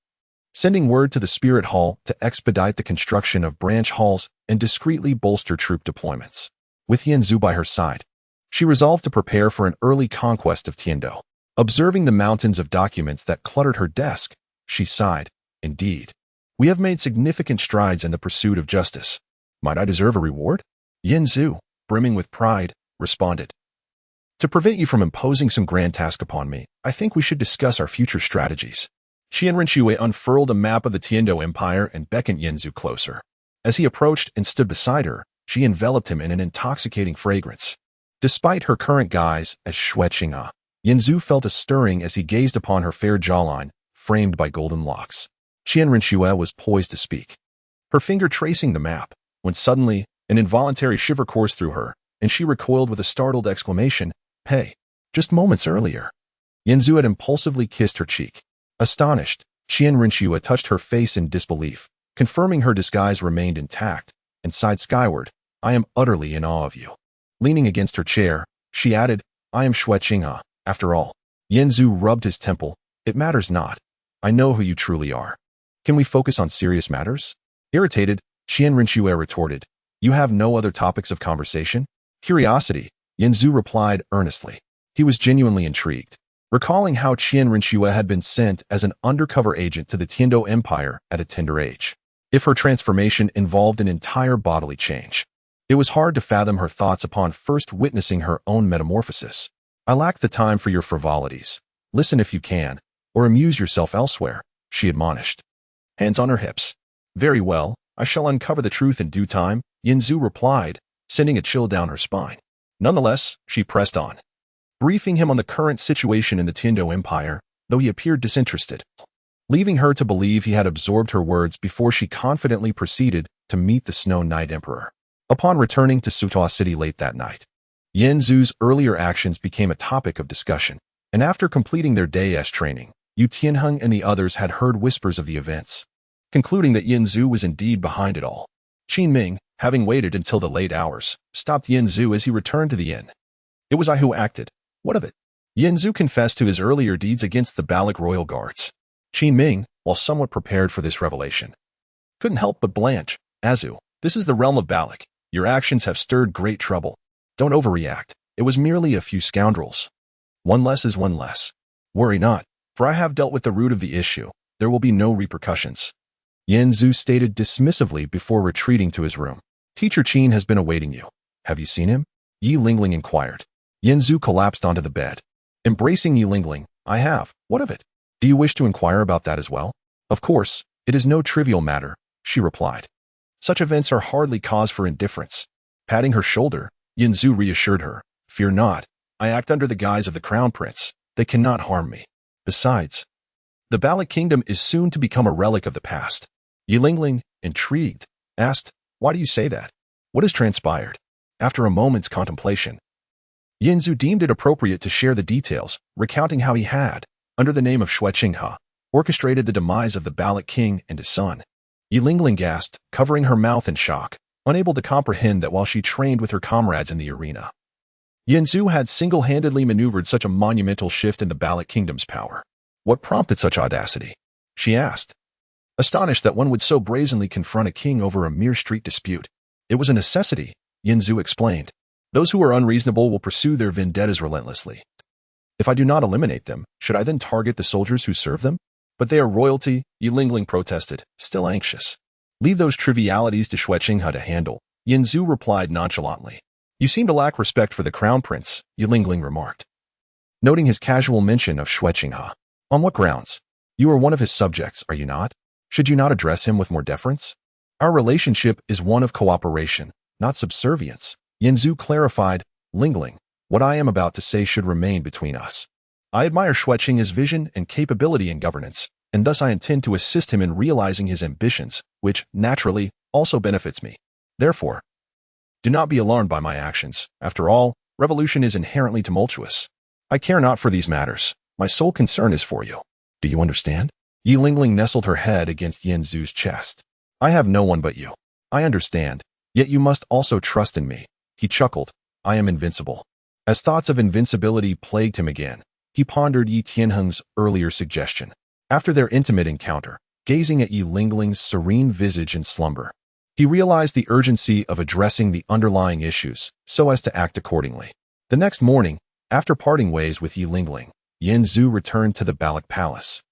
sending word to the Spirit Hall to expedite the construction of branch halls and discreetly bolster troop deployments. With Zhu by her side, she resolved to prepare for an early conquest of Tiando. Observing the mountains of documents that cluttered her desk, she sighed. Indeed, we have made significant strides in the pursuit of justice. Might I deserve a reward? Zhu, brimming with pride, responded. To prevent you from imposing some grand task upon me, I think we should discuss our future strategies. Rinxue unfurled a map of the Tiando Empire and beckoned Zhu closer. As he approached and stood beside her, she enveloped him in an intoxicating fragrance. Despite her current guise as Xuexing, Zhu felt a stirring as he gazed upon her fair jawline, framed by golden locks. Rinxue was poised to speak, her finger tracing the map, when suddenly, an involuntary shiver coursed through her, and she recoiled with a startled exclamation. Hey, just moments earlier. Zhu had impulsively kissed her cheek. Astonished, Rinxue touched her face in disbelief, confirming her disguise remained intact, and sighed skyward. I am utterly in awe of you. Leaning against her chair, she added, I am Xuexing, after all. Zhu rubbed his temple. It matters not. I know who you truly are. Can we focus on serious matters? Irritated, Rinxue retorted. You have no other topics of conversation? Curiosity, Zhu replied earnestly. He was genuinely intrigued, recalling how Rinxue had been sent as an undercover agent to the Tiando Empire at a tender age. If her transformation involved an entire bodily change, it was hard to fathom her thoughts upon first witnessing her own metamorphosis. I lack the time for your frivolities. Listen if you can, or amuse yourself elsewhere, she admonished. Hands on her hips. Very well, I shall uncover the truth in due time, Zhu replied, sending a chill down her spine. Nonetheless, she pressed on, briefing him on the current situation in the Tiando Empire, though he appeared disinterested. leaving her to believe he had absorbed her words before she confidently proceeded to meet the Snow Knight Emperor. Upon returning to Sutua City late that night, Yen Zhu's earlier actions became a topic of discussion, and after completing their day-s training, Yu Tianheng and the others had heard whispers of the events, concluding that Yen Zhu was indeed behind it all. Qin Ming, having waited until the late hours, stopped Yen Zhu as he returned to the inn. "It was I who acted. What of it?" Yen Zhu confessed to his earlier deeds against the Balak royal guards. Qin Ming, while somewhat prepared for this revelation, couldn't help but blanch. "Azu, this is the realm of Balak. Your actions have stirred great trouble. Don't overreact. It was merely a few scoundrels. One less is one less. Worry not, for I have dealt with the root of the issue. There will be no repercussions." Yen Zhu stated dismissively before retreating to his room. "Teacher Qin has been awaiting you. Have you seen him?" Yi Lingling inquired. Yen Zhu collapsed onto the bed. Embracing Yi Lingling, "I have. What of it? Do you wish to inquire about that as well?" "Of course, it is no trivial matter," she replied. "Such events are hardly cause for indifference." Patting her shoulder, Yen Zhu reassured her, "Fear not. I act under the guise of the Crown Prince. They cannot harm me. Besides, the Balak Kingdom is soon to become a relic of the past." Yi Lingling, intrigued, asked, "Why do you say that? What has transpired?" After a moment's contemplation, Yen Zhu deemed it appropriate to share the details, recounting how he had, under the name of Xue Qinghe, orchestrated the demise of the Balak king and his son. Yi Lingling gasped, covering her mouth in shock, unable to comprehend that while she trained with her comrades in the arena, Yen Zhu had single-handedly maneuvered such a monumental shift in the Balak kingdom's power. What prompted such audacity? She asked, astonished that one would so brazenly confront a king over a mere street dispute. "It was a necessity," Yen Zhu explained. "Those who are unreasonable will pursue their vendettas relentlessly. If I do not eliminate them, should I then target the soldiers who serve them? But they are royalty," Yi Lingling protested, still anxious. "Leave those trivialities to Xue Qinghe to handle," Yen Zhu replied nonchalantly. "You seem to lack respect for the Crown Prince," Yi Lingling remarked, noting his casual mention of Xue Qinghe. "On what grounds? You are one of his subjects, are you not? Should you not address him with more deference? Our relationship is one of cooperation, not subservience," Yen Zhu clarified. "Lingling, what I am about to say should remain between us. I admire Xue Qinghe's vision and capability in governance, and thus I intend to assist him in realizing his ambitions, which, naturally, also benefits me. Therefore, do not be alarmed by my actions. After all, revolution is inherently tumultuous. I care not for these matters. My sole concern is for you. Do you understand?" Yi Lingling nestled her head against Yen Zhu's chest. "I have no one but you. I understand, yet you must also trust in me." He chuckled. "I am invincible." As thoughts of invincibility plagued him again, he pondered Yi Tianheng's earlier suggestion. After their intimate encounter, gazing at Yi Lingling's serene visage in slumber, he realized the urgency of addressing the underlying issues so as to act accordingly. The next morning, after parting ways with Yi Lingling, Yen Zhu returned to the Balak Palace,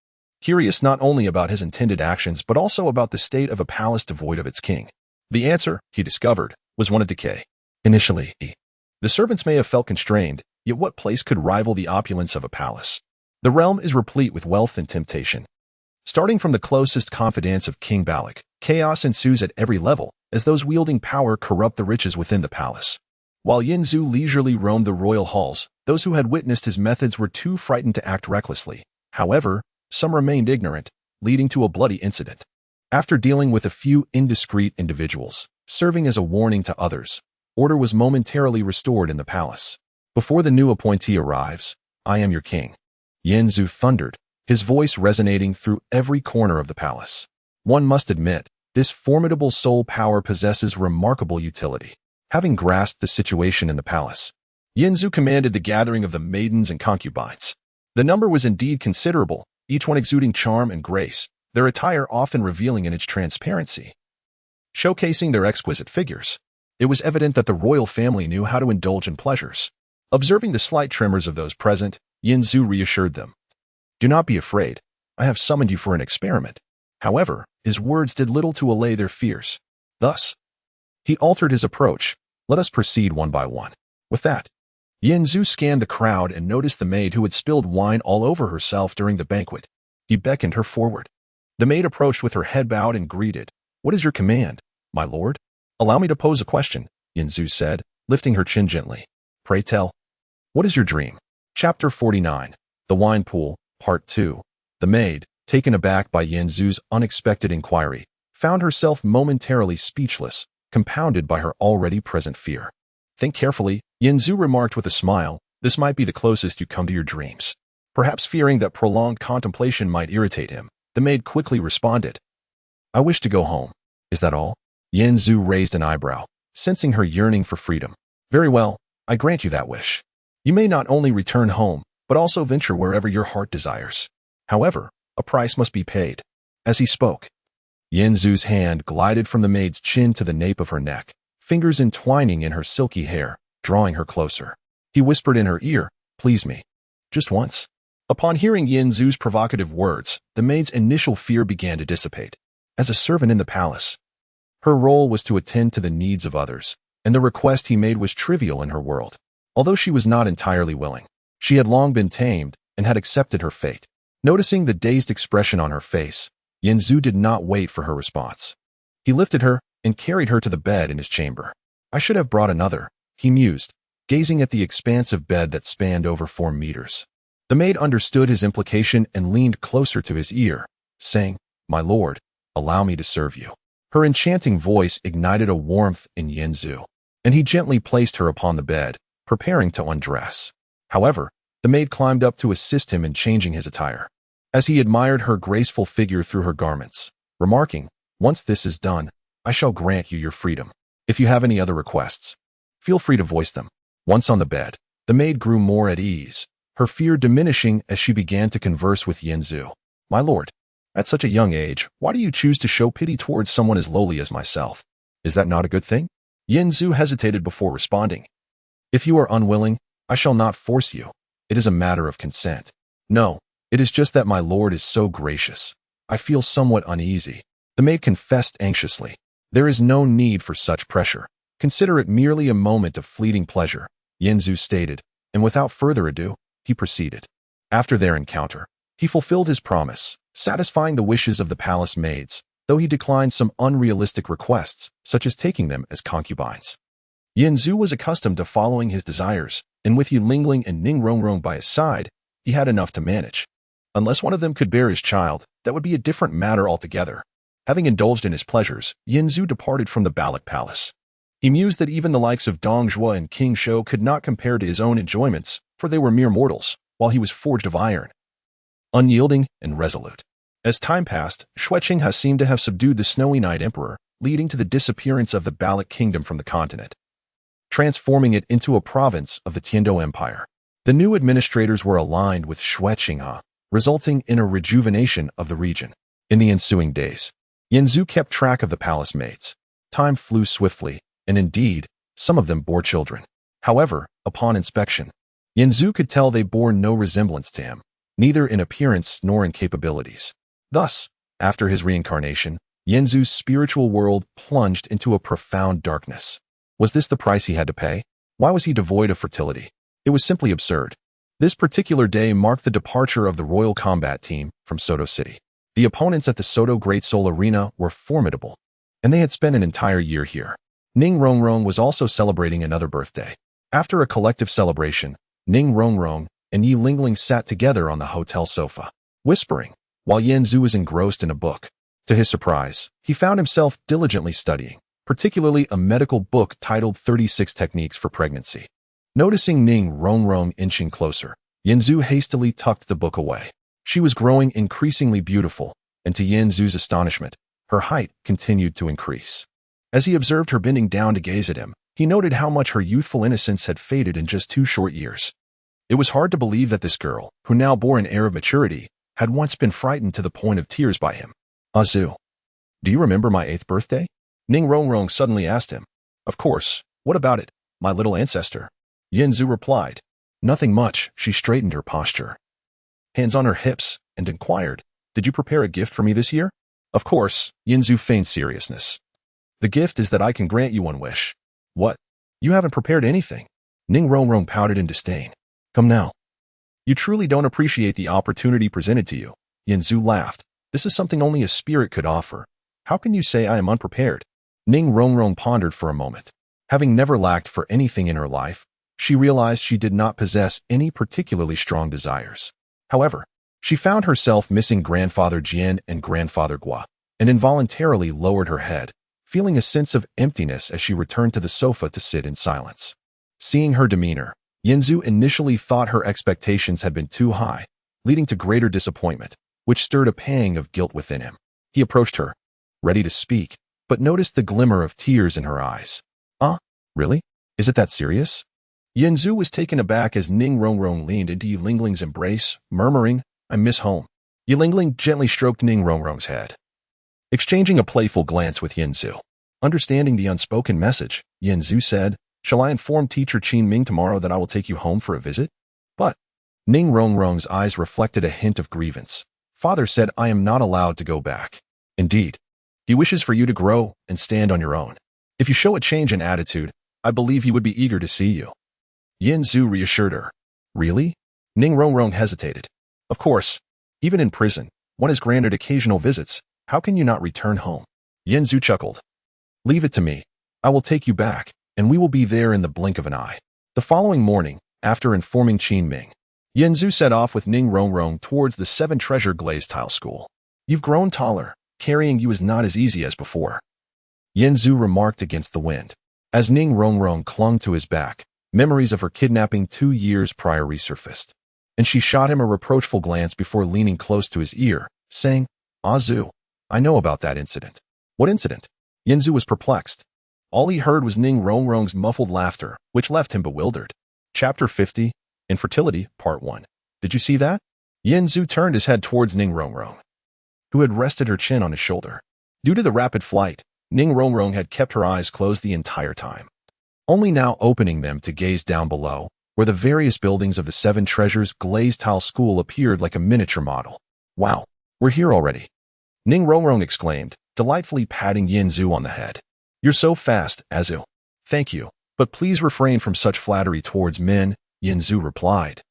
curious not only about his intended actions but also about the state of a palace devoid of its king. The answer, he discovered, was one of decay. Initially, the servants may have felt constrained, yet what place could rival the opulence of a palace? The realm is replete with wealth and temptation. Starting from the closest confidants of King Balak, chaos ensues at every level as those wielding power corrupt the riches within the palace. While Yen Zhu leisurely roamed the royal halls, those who had witnessed his methods were too frightened to act recklessly. However, some remained ignorant, leading to a bloody incident. After dealing with a few indiscreet individuals, serving as a warning to others, order was momentarily restored in the palace. "Before the new appointee arrives, I am your king," Yen Zhu thundered, his voice resonating through every corner of the palace. One must admit, this formidable soul power possesses remarkable utility. Having grasped the situation in the palace, Yen Zhu commanded the gathering of the maidens and concubines. The number was indeed considerable, each one exuding charm and grace, their attire often revealing in its transparency, showcasing their exquisite figures. It was evident that the royal family knew how to indulge in pleasures. Observing the slight tremors of those present, Yen Zhu reassured them. "Do not be afraid. I have summoned you for an experiment." However, his words did little to allay their fears. Thus, he altered his approach. "Let us proceed one by one." With that, Yen Zhu scanned the crowd and noticed the maid who had spilled wine all over herself during the banquet. He beckoned her forward. The maid approached with her head bowed and greeted. "What is your command, my lord?" "Allow me to pose a question," Yen Zhu said, lifting her chin gently. "Pray tell, what is your dream?" Chapter 49. The Wine Pool, Part 2. The maid, taken aback by Yanzu's unexpected inquiry, found herself momentarily speechless, compounded by her already present fear. Think carefully, Yanzu remarked with a smile. This might be the closest you come to your dreams. Perhaps fearing that prolonged contemplation might irritate him, the maid quickly responded. I wish to go home. Is that all? Yanzu raised an eyebrow, sensing her yearning for freedom. Very well, I grant you that wish. You may not only return home, but also venture wherever your heart desires. However, a price must be paid. As he spoke, Yanzu's hand glided from the maid's chin to the nape of her neck, fingers entwining in her silky hair, drawing her closer. He whispered in her ear, please me. Just once. Upon hearing Yanzu's provocative words, the maid's initial fear began to dissipate. As a servant in the palace, her role was to attend to the needs of others, and the request he made was trivial in her world. Although she was not entirely willing, she had long been tamed and had accepted her fate. Noticing the dazed expression on her face, Yanzu did not wait for her response. He lifted her and carried her to the bed in his chamber. I should have brought another, he mused, gazing at the expansive bed that spanned over 4 meters. The maid understood his implication and leaned closer to his ear, saying, My lord, allow me to serve you. Her enchanting voice ignited a warmth in Yanzu, and he gently placed her upon the bed, preparing to undress. However, the maid climbed up to assist him in changing his attire. As he admired her graceful figure through her garments, remarking, Once this is done, I shall grant you your freedom. If you have any other requests, feel free to voice them. Once on the bed, the maid grew more at ease, her fear diminishing as she began to converse with Yanzu. My lord, at such a young age, why do you choose to show pity towards someone as lowly as myself? Is that not a good thing? Yanzu hesitated before responding. If you are unwilling, I shall not force you. It is a matter of consent. No, it is just that my lord is so gracious. I feel somewhat uneasy. The maid confessed anxiously. There is no need for such pressure. Consider it merely a moment of fleeting pleasure, Yanzu stated, and without further ado, he proceeded. After their encounter, he fulfilled his promise, satisfying the wishes of the palace maids, though he declined some unrealistic requests, such as taking them as concubines. Yanzu was accustomed to following his desires, and with Yulingling and Ningrongrong by his side, he had enough to manage. Unless one of them could bear his child, that would be a different matter altogether. Having indulged in his pleasures, Yanzu departed from the Balak Palace. He mused that even the likes of Dong Zhuo and King Shou could not compare to his own enjoyments, for they were mere mortals, while he was forged of iron, unyielding and resolute. As time passed, Xueqing seemed to have subdued the Snowy Night Emperor, leading to the disappearance of the Balak Kingdom from the continent, transforming it into a province of the Tiando Empire. The new administrators were aligned with Xueqing, resulting in a rejuvenation of the region. In the ensuing days, Yanzu kept track of the palace maids. Time flew swiftly, and indeed, some of them bore children. However, upon inspection, Yanzu could tell they bore no resemblance to him, neither in appearance nor in capabilities. Thus, after his reincarnation, Yanzu's spiritual world plunged into a profound darkness. Was this the price he had to pay? Why was he devoid of fertility? It was simply absurd. This particular day marked the departure of the Royal Combat Team from Soto City. The opponents at the Soto Great Soul Arena were formidable, and they had spent an entire year here. Ningrongrong was also celebrating another birthday. After a collective celebration, Ningrongrong and Yulingling sat together on the hotel sofa, whispering, while Yanzu was engrossed in a book. To his surprise, he found himself diligently studying, particularly a medical book titled 36 Techniques for Pregnancy. Noticing Ningrongrong inching closer, Yanzu hastily tucked the book away. She was growing increasingly beautiful, and to Yanzu's astonishment, her height continued to increase. As he observed her bending down to gaze at him, he noted how much her youthful innocence had faded in just 2 short years. It was hard to believe that this girl, who now bore an air of maturity, had once been frightened to the point of tears by him. Azu, do you remember my 8th birthday? Ningrongrong suddenly asked him. Of course, what about it, my little ancestor? Yanzu replied. Nothing much. She straightened her posture, hands on her hips, and inquired, Did you prepare a gift for me this year? Of course, Yanzu feigned seriousness. The gift is that I can grant you one wish. What? You haven't prepared anything. Ningrongrong pouted in disdain. Come now. You truly don't appreciate the opportunity presented to you. Yanzu laughed. This is something only a spirit could offer. How can you say I am unprepared? Ningrongrong pondered for a moment. Having never lacked for anything in her life, she realized she did not possess any particularly strong desires. However, She found herself missing Grandfather Jian and Grandfather Gua, and involuntarily lowered her head, feeling a sense of emptiness as she returned to the sofa to sit in silence. Seeing her demeanor, Yanzu initially thought her expectations had been too high, leading to greater disappointment, which stirred a pang of guilt within him. He approached her, ready to speak, but noticed the glimmer of tears in her eyes. Really? Is it that serious? Yanzu was taken aback as Ning Rongrong leaned into Yilingling's embrace, murmuring, I miss home. Yilingling gently stroked Ning Rongrong's head, exchanging a playful glance with Yanzu. Understanding the unspoken message, Yanzu said, Shall I inform teacher Qin Ming tomorrow that I will take you home for a visit? But Ning Rongrong's eyes reflected a hint of grievance. Father said I am not allowed to go back. Indeed, he wishes for you to grow and stand on your own. If you show a change in attitude, I believe he would be eager to see you. Yanzu reassured her. Really? Ning Rongrong hesitated. Of course, even in prison, one is granted occasional visits. How can you not return home? Yanzu chuckled. Leave it to me. I will take you back, and we will be there in the blink of an eye. The following morning, after informing Qin Ming, Yanzu set off with Ning Rongrong towards the Seven Treasure Glazed Tile School. You've grown taller. Carrying you is not as easy as before, Yanzu remarked against the wind. As Ning Rongrong clung to his back, memories of her kidnapping 2 years prior resurfaced, and she shot him a reproachful glance before leaning close to his ear, saying, Azu, I know about that incident. What incident? Yanzu was perplexed. All he heard was Ning Rongrong's muffled laughter, which left him bewildered. Chapter 50, Infertility, Part 1. Did you see that? Yanzu turned his head towards Ning Rongrong, who had rested her chin on his shoulder. Due to the rapid flight, Ning Rongrong had kept her eyes closed the entire time, only now opening them to gaze down below, where the various buildings of the Seven Treasures Glazed Tile School appeared like a miniature model. Wow, we're here already, Ning Rongrong exclaimed, delightfully patting Yanzu on the head. You're so fast, Azu. Thank you, but please refrain from such flattery towards men, Yanzu replied,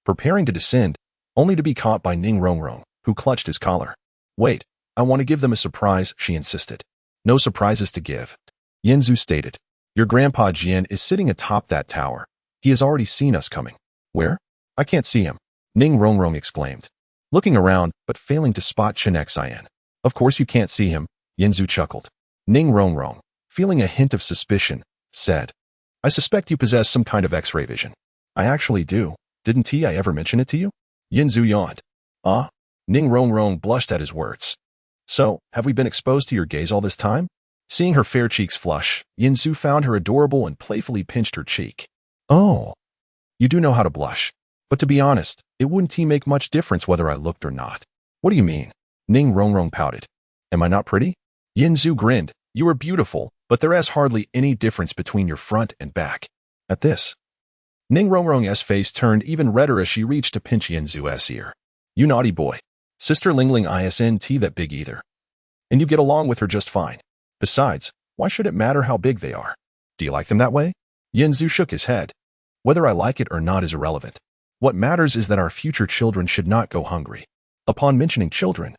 preparing to descend, only to be caught by Ning Rongrong, who clutched his collar. Wait, I want to give them a surprise, she insisted. No surprises to give, Yanzu stated. Your grandpa Jian is sitting atop that tower. He has already seen us coming. Where? I can't see him, Ning Rongrong exclaimed, looking around but failing to spot Chen Xian. Of course you can't see him, Yanzu chuckled. Ning Rongrong, feeling a hint of suspicion, said, I suspect you possess some kind of X-ray vision. I actually do. Didn't I ever mention it to you? Yanzu yawned. Ning Rongrong blushed at his words. So, have we been exposed to your gaze all this time? Seeing her fair cheeks flush, Yanzu found her adorable and playfully pinched her cheek. Oh, you do know how to blush. But to be honest, it wouldn't make much difference whether I looked or not. What do you mean? Ning Rongrong pouted. Am I not pretty? Yanzu grinned. You are beautiful, but there is hardly any difference between your front and back. At this, Ning Rongrong's face turned even redder as she reached to pinch Yanzu's ear. You naughty boy. Sister Lingling isn't that big either. And you get along with her just fine. Besides, why should it matter how big they are? Do you like them that way? Yanzu shook his head. Whether I like it or not is irrelevant. What matters is that our future children should not go hungry. Upon mentioning children,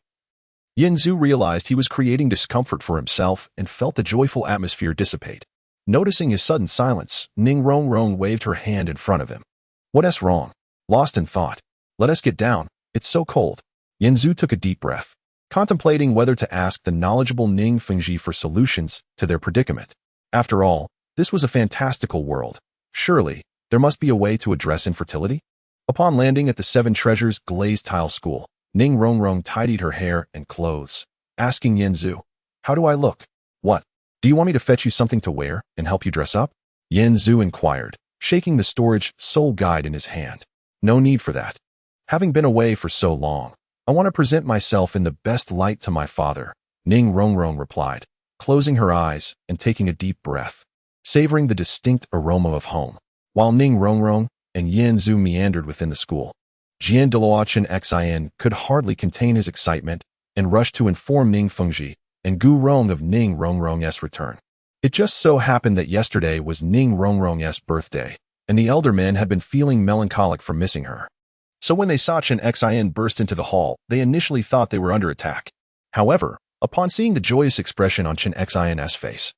Yanzu realized he was creating discomfort for himself and felt the joyful atmosphere dissipate. Noticing his sudden silence, Ning Rongrong waved her hand in front of him. What's wrong? Lost in thought. Let us get down. It's so cold. Yanzu took a deep breath, contemplating whether to ask the knowledgeable Ning Fengji for solutions to their predicament. After all, this was a fantastical world. Surely, there must be a way to address infertility? Upon landing at the Seven Treasures Glazed Tile School, Ning Rongrong tidied her hair and clothes, asking Yanzu, How do I look? What? Do you want me to fetch you something to wear and help you dress up? Yanzu inquired, shaking the storage soul guide in his hand. No need for that. Having been away for so long, I want to present myself in the best light to my father, Ning Rongrong replied, closing her eyes and taking a deep breath, savoring the distinct aroma of home. While Ning Rongrong and Yanzu meandered within the school, Jian Douluo Chen Xian could hardly contain his excitement and rushed to inform Ning Fengji and Gu Rong of Ning Rongrong's return. It just so happened that yesterday was Ning Rongrong's birthday, and the elder men had been feeling melancholic for missing her. So when they saw Chen Xian burst into the hall, they initially thought they were under attack. However, upon seeing the joyous expression on Chen Xian's face,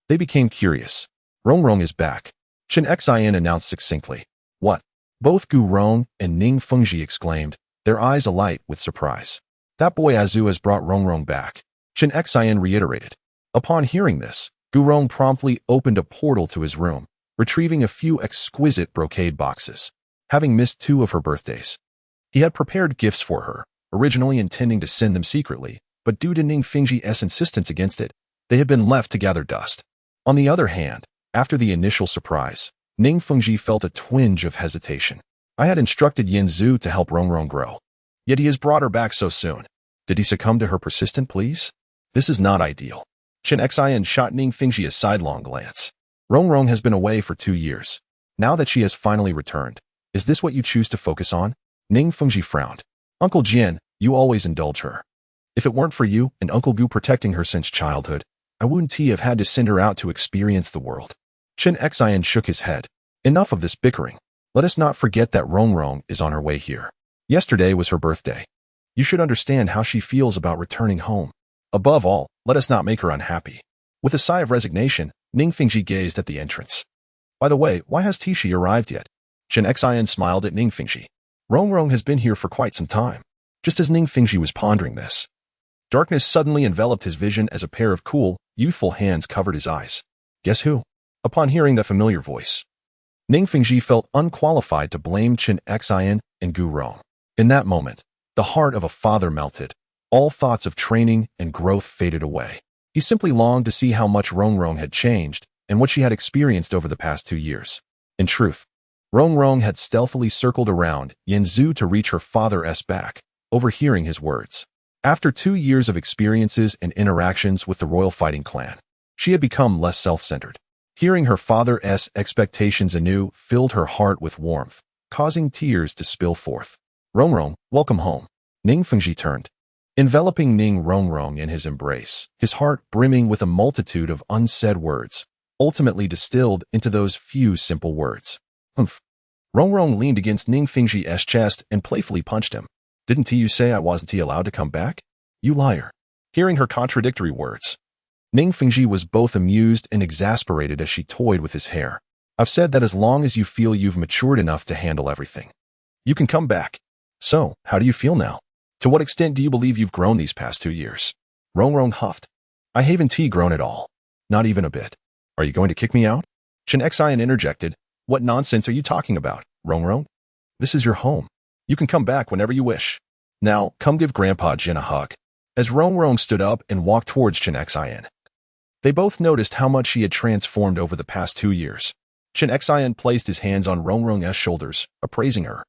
they became curious. Rongrong is back, Chen Xian announced succinctly. What? Both Gu Rong and Ning Fengji exclaimed, their eyes alight with surprise. That boy Azu has brought Rongrong back, Chen Xian reiterated. Upon hearing this, Gurong promptly opened a portal to his room, retrieving a few exquisite brocade boxes. Having missed 2 of her birthdays, he had prepared gifts for her, originally intending to send them secretly, but due to Ning Fengji's insistence against it, they had been left to gather dust. On the other hand, after the initial surprise, Ning Fengji felt a twinge of hesitation. I had instructed Yin Zhu to help Rongrong grow, yet he has brought her back so soon. Did he succumb to her persistent pleas? This is not ideal. Chen Xian shot Ning Fengji a sidelong glance. Rongrong has been away for 2 years. Now that she has finally returned, is this what you choose to focus on? Ning Fengji frowned. Uncle Jian, you always indulge her. If it weren't for you and Uncle Gu protecting her since childhood, I wouldn't have had to send her out to experience the world. Chen Xian shook his head. Enough of this bickering. Let us not forget that Rongrong is on her way here. Yesterday was her birthday. You should understand how she feels about returning home. Above all, let us not make her unhappy. With a sigh of resignation, Ning Fengji gazed at the entrance. By the way, why has Tishi arrived yet? Chen Xian smiled at Ning Fengji. Rongrong has been here for quite some time. Just as Ning Fengji was pondering this, darkness suddenly enveloped his vision as a pair of cool, youthful hands covered his eyes. Guess who? Upon hearing the familiar voice, Ning Fengji felt unqualified to blame Chen Xian and Gu Rong. In that moment, the heart of a father melted. All thoughts of training and growth faded away. He simply longed to see how much Rongrong had changed and what she had experienced over the past 2 years. In truth, Rongrong had stealthily circled around Yin Zhu to reach her father's back, overhearing his words. After 2 years of experiences and interactions with the royal fighting clan, she had become less self-centered. Hearing her father's expectations anew filled her heart with warmth, causing tears to spill forth. Rongrong, welcome home. Ning Fengji turned, enveloping Ning Rongrong in his embrace, his heart brimming with a multitude of unsaid words, ultimately distilled into those few simple words. Humph. Rongrong leaned against Ning Fengji's chest and playfully punched him. Didn't you say I wasn't allowed to come back? You liar. Hearing her contradictory words, Ning Fengji was both amused and exasperated as she toyed with his hair. I've said that as long as you feel you've matured enough to handle everything, you can come back. So, how do you feel now? To what extent do you believe you've grown these past 2 years? Rongrong huffed. I haven't grown at all. Not even a bit. Are you going to kick me out? Chen Xian interjected. What nonsense are you talking about, Rongrong? This is your home. You can come back whenever you wish. Now, come give Grandpa Jin a hug. As Rongrong stood up and walked towards Chen Xian, they both noticed how much she had transformed over the past 2 years. Chen Xian placed his hands on Rongrong's shoulders, appraising her.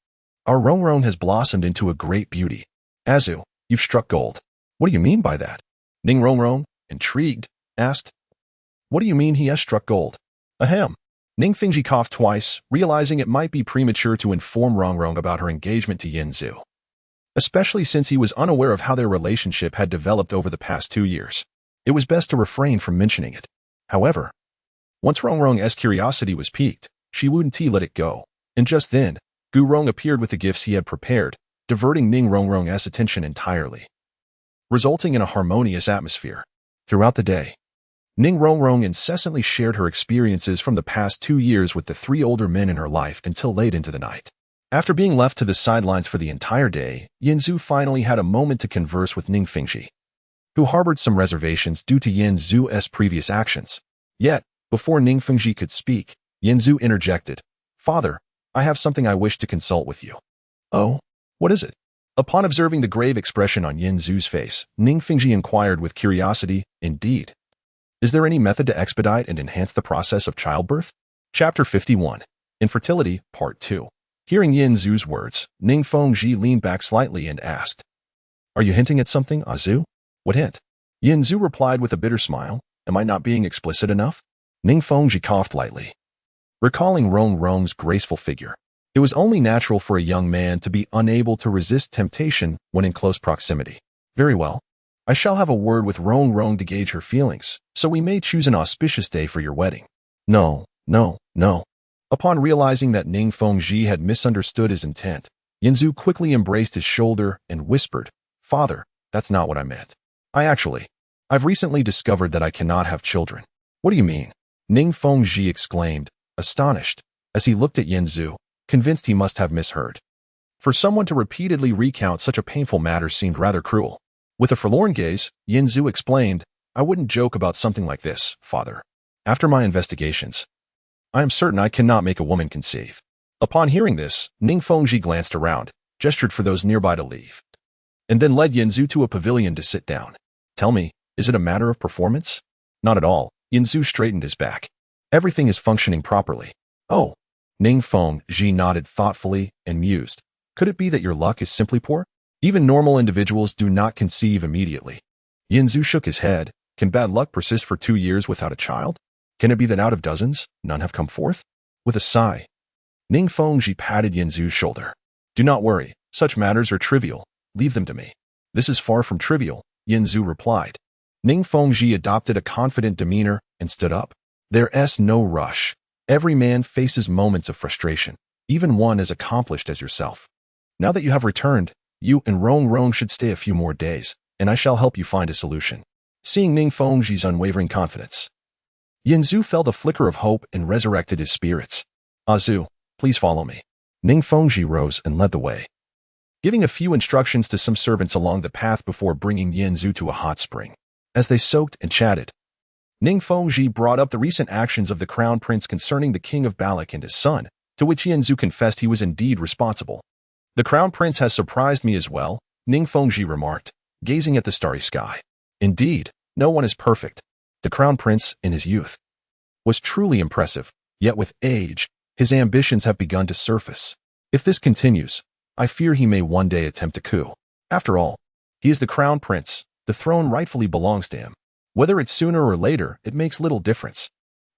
Our Rongrong has blossomed into a great beauty. Azu, you've struck gold. What do you mean by that? Ning Rongrong, intrigued, asked. What do you mean he has struck gold? Ahem. Ning Fengji coughed twice, realizing it might be premature to inform Rongrong about her engagement to Yin Zhu, especially since he was unaware of how their relationship had developed over the past 2 years. It was best to refrain from mentioning it. However, once Rongrong's curiosity was piqued, she wouldn't let it go, and just then, Gu Rong appeared with the gifts he had prepared, diverting Ning Rongrong's attention entirely, resulting in a harmonious atmosphere. Throughout the day, Ning Rongrong incessantly shared her experiences from the past 2 years with the 3 older men in her life until late into the night. After being left to the sidelines for the entire day, Yin Zhu finally had a moment to converse with Ning Fengji, who harbored some reservations due to Yin Zhu's previous actions. Yet, before Ning Fengji could speak, Yin Zhu interjected. Father, I have something I wish to consult with you. Oh? What is it? Upon observing the grave expression on Yin Zhu's face, Ning Fengji inquired with curiosity. Indeed. Is there any method to expedite and enhance the process of childbirth? Chapter 51. Infertility, Part 2. Hearing Yin Zhu's words, Ning Fengji leaned back slightly and asked, Are you hinting at something, Azu? What hint? Yin Zhu replied with a bitter smile. Am I not being explicit enough? Ning Fengji coughed lightly, recalling Rongrong's graceful figure. It was only natural for a young man to be unable to resist temptation when in close proximity. Very well. I shall have a word with Rongrong to gauge her feelings, so we may choose an auspicious day for your wedding. No. Upon realizing that Ning Fengji had misunderstood his intent, Yin Zhu quickly embraced his shoulder and whispered, Father, that's not what I meant. I've recently discovered that I cannot have children. What do you mean? Ning Fengji exclaimed, astonished, as he looked at Yin Zhu, convinced he must have misheard. For someone to repeatedly recount such a painful matter seemed rather cruel. With a forlorn gaze, Yinzu explained, "I wouldn't joke about something like this, father. After my investigations, I am certain I cannot make a woman conceive." Upon hearing this, Ning Fengji glanced around, gestured for those nearby to leave, and then led Yinzu to a pavilion to sit down. "Tell me, is it a matter of performance?" "Not at all." Yinzu straightened his back. "Everything is functioning properly." "Oh." Ning Fengji nodded thoughtfully and mused. "Could it be that your luck is simply poor? Even normal individuals do not conceive immediately." Yinzu shook his head. "Can bad luck persist for 2 years without a child? Can it be that out of dozens, none have come forth?" With a sigh, Ning Fengji patted Yinzu's shoulder. "Do not worry, such matters are trivial. Leave them to me." "This is far from trivial," Yinzu replied. Ning Fengji adopted a confident demeanor and stood up. "There's no rush. Every man faces moments of frustration, even one as accomplished as yourself. Now that you have returned, you and Rong should stay a few more days, and I shall help you find a solution." Seeing Ning Fengji's unwavering confidence, Yinzu felt a flicker of hope and resurrected his spirits. "Azu, please follow me." Ning Fengji rose and led the way, giving a few instructions to some servants along the path before bringing Yinzu to a hot spring. As they soaked and chatted, Ning Fengji brought up the recent actions of the crown prince concerning the king of Balak and his son, to which Yinzu confessed he was indeed responsible. "The crown prince has surprised me as well," Ning Fengji remarked, gazing at the starry sky. "Indeed, no one is perfect." The crown prince, in his youth, was truly impressive, yet with age, his ambitions have begun to surface. If this continues, I fear he may one day attempt a coup. After all, he is the crown prince. The throne rightfully belongs to him. Whether it's sooner or later, it makes little difference.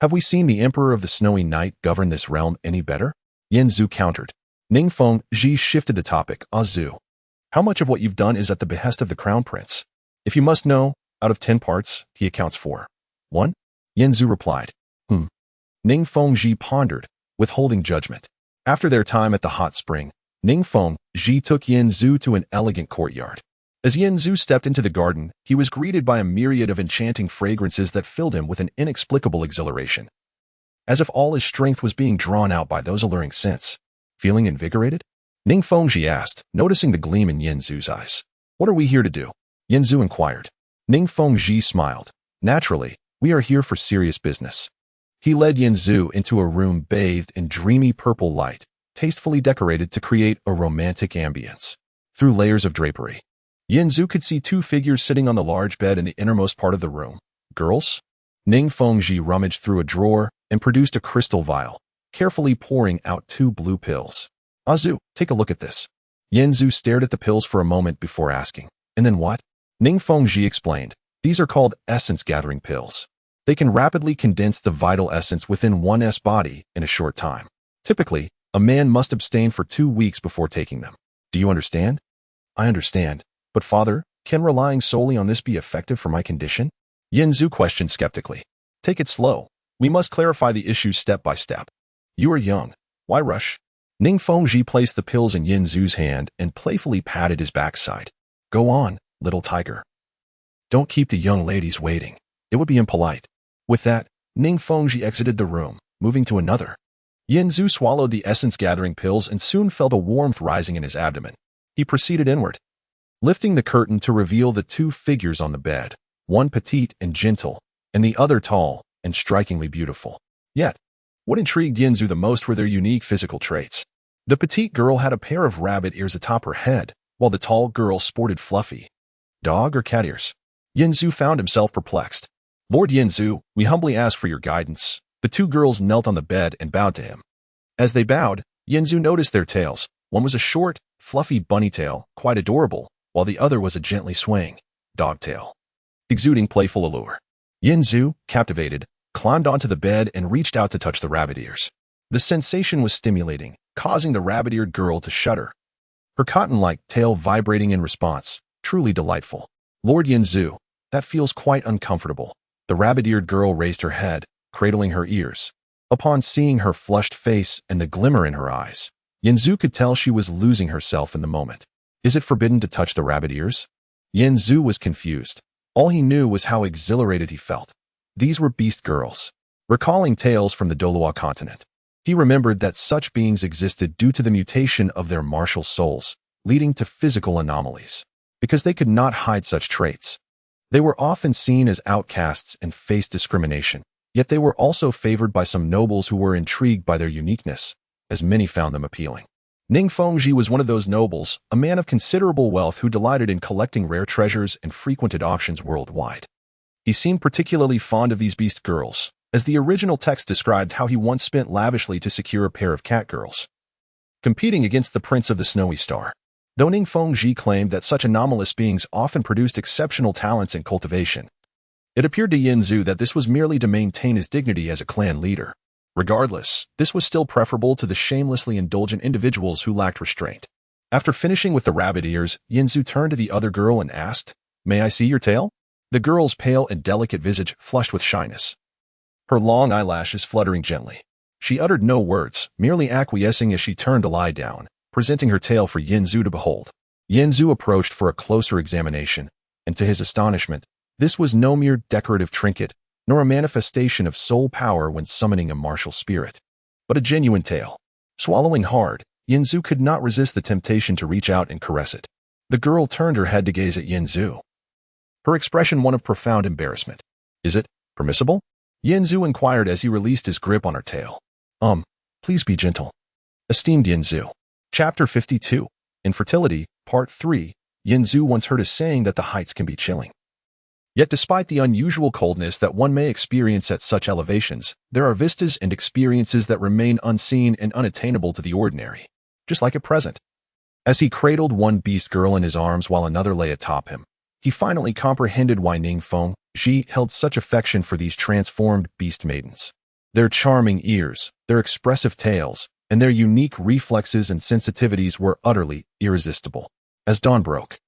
Have we seen the Emperor of the Snowy Night govern this realm any better? Yinzu countered. Ning Fengji shifted the topic. "Azu, how much of what you've done is at the behest of the crown prince?" "If you must know, out of 10 parts, he accounts for 1. Yinzu replied. Ning Fengji pondered, withholding judgment. After their time at the hot spring, Ning Fengji took Yinzu to an elegant courtyard. As Yinzu stepped into the garden, he was greeted by a myriad of enchanting fragrances that filled him with an inexplicable exhilaration. As if all his strength was being drawn out by those alluring scents. "Feeling invigorated?" Ning Fengji asked, noticing the gleam in Yinzu's eyes. "What are we here to do?" Yinzu inquired. Ning Fengji smiled. "Naturally, we are here for serious business." He led Yinzu into a room bathed in dreamy purple light, tastefully decorated to create a romantic ambience. Through layers of drapery, Yinzu could see 2 figures sitting on the large bed in the innermost part of the room. "Girls?" Ning Fengji rummaged through a drawer and produced a crystal vial, carefully pouring out 2 blue pills. "Azu, take a look at this." Yinzu stared at the pills for a moment before asking, "And then what?" Ning Fengji explained, "These are called essence-gathering pills. They can rapidly condense the vital essence within one's body in a short time. Typically, a man must abstain for 2 weeks before taking them. Do you understand?" "I understand. But father, can relying solely on this be effective for my condition?" Yinzu questioned skeptically. "Take it slow. We must clarify the issues step by step. You are young. Why rush?" Ning Fengji placed the pills in Yinzu's hand and playfully patted his backside. "Go on, little tiger. Don't keep the young ladies waiting. It would be impolite." With that, Ning Fengji exited the room, moving to another. Yinzu swallowed the essence-gathering pills and soon felt a warmth rising in his abdomen. He proceeded inward, lifting the curtain to reveal the 2 figures on the bed, one petite and gentle, and the other tall and strikingly beautiful. Yet, what intrigued Yinzu the most were their unique physical traits. The petite girl had a pair of rabbit ears atop her head, while the tall girl sported fluffy dog or cat ears. Yinzu found himself perplexed. "Lord Yinzu, we humbly ask for your guidance." The 2 girls knelt on the bed and bowed to him. As they bowed, Yinzu noticed their tails. One was a short, fluffy bunny tail, quite adorable, while the other was a gently swaying dog tail, exuding playful allure. Yinzu, captivated, climbed onto the bed and reached out to touch the rabbit ears. The sensation was stimulating, causing the rabbit-eared girl to shudder, her cotton-like tail vibrating in response. Truly delightful. "Lord Yinzu, that feels quite uncomfortable." The rabbit-eared girl raised her head, cradling her ears. Upon seeing her flushed face and the glimmer in her eyes, Yinzu could tell she was losing herself in the moment. "Is it forbidden to touch the rabbit ears?" Yinzu was confused. All he knew was how exhilarated he felt. These were beast girls, recalling tales from the Douluo continent. He remembered that such beings existed due to the mutation of their martial souls, leading to physical anomalies. Because they could not hide such traits, they were often seen as outcasts and faced discrimination. Yet they were also favored by some nobles who were intrigued by their uniqueness, as many found them appealing. Ning Fengji was one of those nobles, a man of considerable wealth who delighted in collecting rare treasures and frequented auctions worldwide. He seemed particularly fond of these beast girls, as the original text described how he once spent lavishly to secure a pair of cat girls, competing against the Prince of the Snowy Star. Though Ning Fengji claimed that such anomalous beings often produced exceptional talents and cultivation, it appeared to Yin Zhu that this was merely to maintain his dignity as a clan leader. Regardless, this was still preferable to the shamelessly indulgent individuals who lacked restraint. After finishing with the rabbit ears, Yin Zhu turned to the other girl and asked, "May I see your tail?" The girl's pale and delicate visage flushed with shyness, her long eyelashes fluttering gently. She uttered no words, merely acquiescing as she turned to lie down, presenting her tail for Yin Zhu to behold. Yin Zhu approached for a closer examination, and to his astonishment, this was no mere decorative trinket, nor a manifestation of soul power when summoning a martial spirit, but a genuine tail. Swallowing hard, Yin Zhu could not resist the temptation to reach out and caress it. The girl turned her head to gaze at Yin Zhu, her expression one of profound embarrassment. "Is it permissible?" Yin Zhu inquired as he released his grip on her tail. Please be gentle." Esteemed Yin Zhu. Chapter 52. Infertility, Part 3. Yin Zhu once heard a saying that the heights can be chilling. Yet despite the unusual coldness that one may experience at such elevations, there are vistas and experiences that remain unseen and unattainable to the ordinary, just like at present. As he cradled one beast girl in his arms while another lay atop him, he finally comprehended why Ning Fengji held such affection for these transformed beast maidens. Their charming ears, their expressive tails, and their unique reflexes and sensitivities were utterly irresistible. As dawn broke,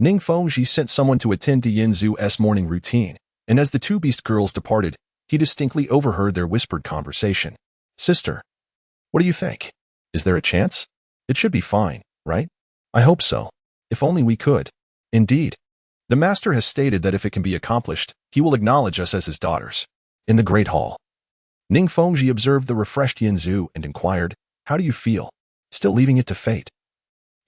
Ning Fengji sent someone to attend to Yin Zhu's morning routine, and as the two beast girls departed, he distinctly overheard their whispered conversation. "Sister, what do you think? Is there a chance? It should be fine, right? I hope so. If only we could." "Indeed. The master has stated that if it can be accomplished, he will acknowledge us as his daughters." In the great hall, Ning Fengji observed the refreshed Yin Zhu and inquired, "How do you feel? Still leaving it to fate?"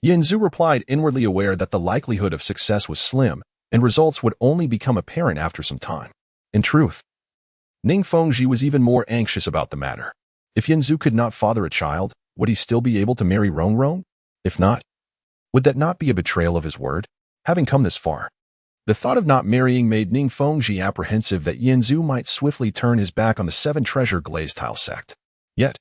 Yin Zhu replied, inwardly aware that the likelihood of success was slim, and results would only become apparent after some time. In truth, Ning Fengji was even more anxious about the matter. If Yin Zhu could not father a child, would he still be able to marry Rong? If not, would that not be a betrayal of his word? Having come this far, the thought of not marrying made Ning Fengji apprehensive that Yin Zhu might swiftly turn his back on the seven treasure glazed tile sect. Yet,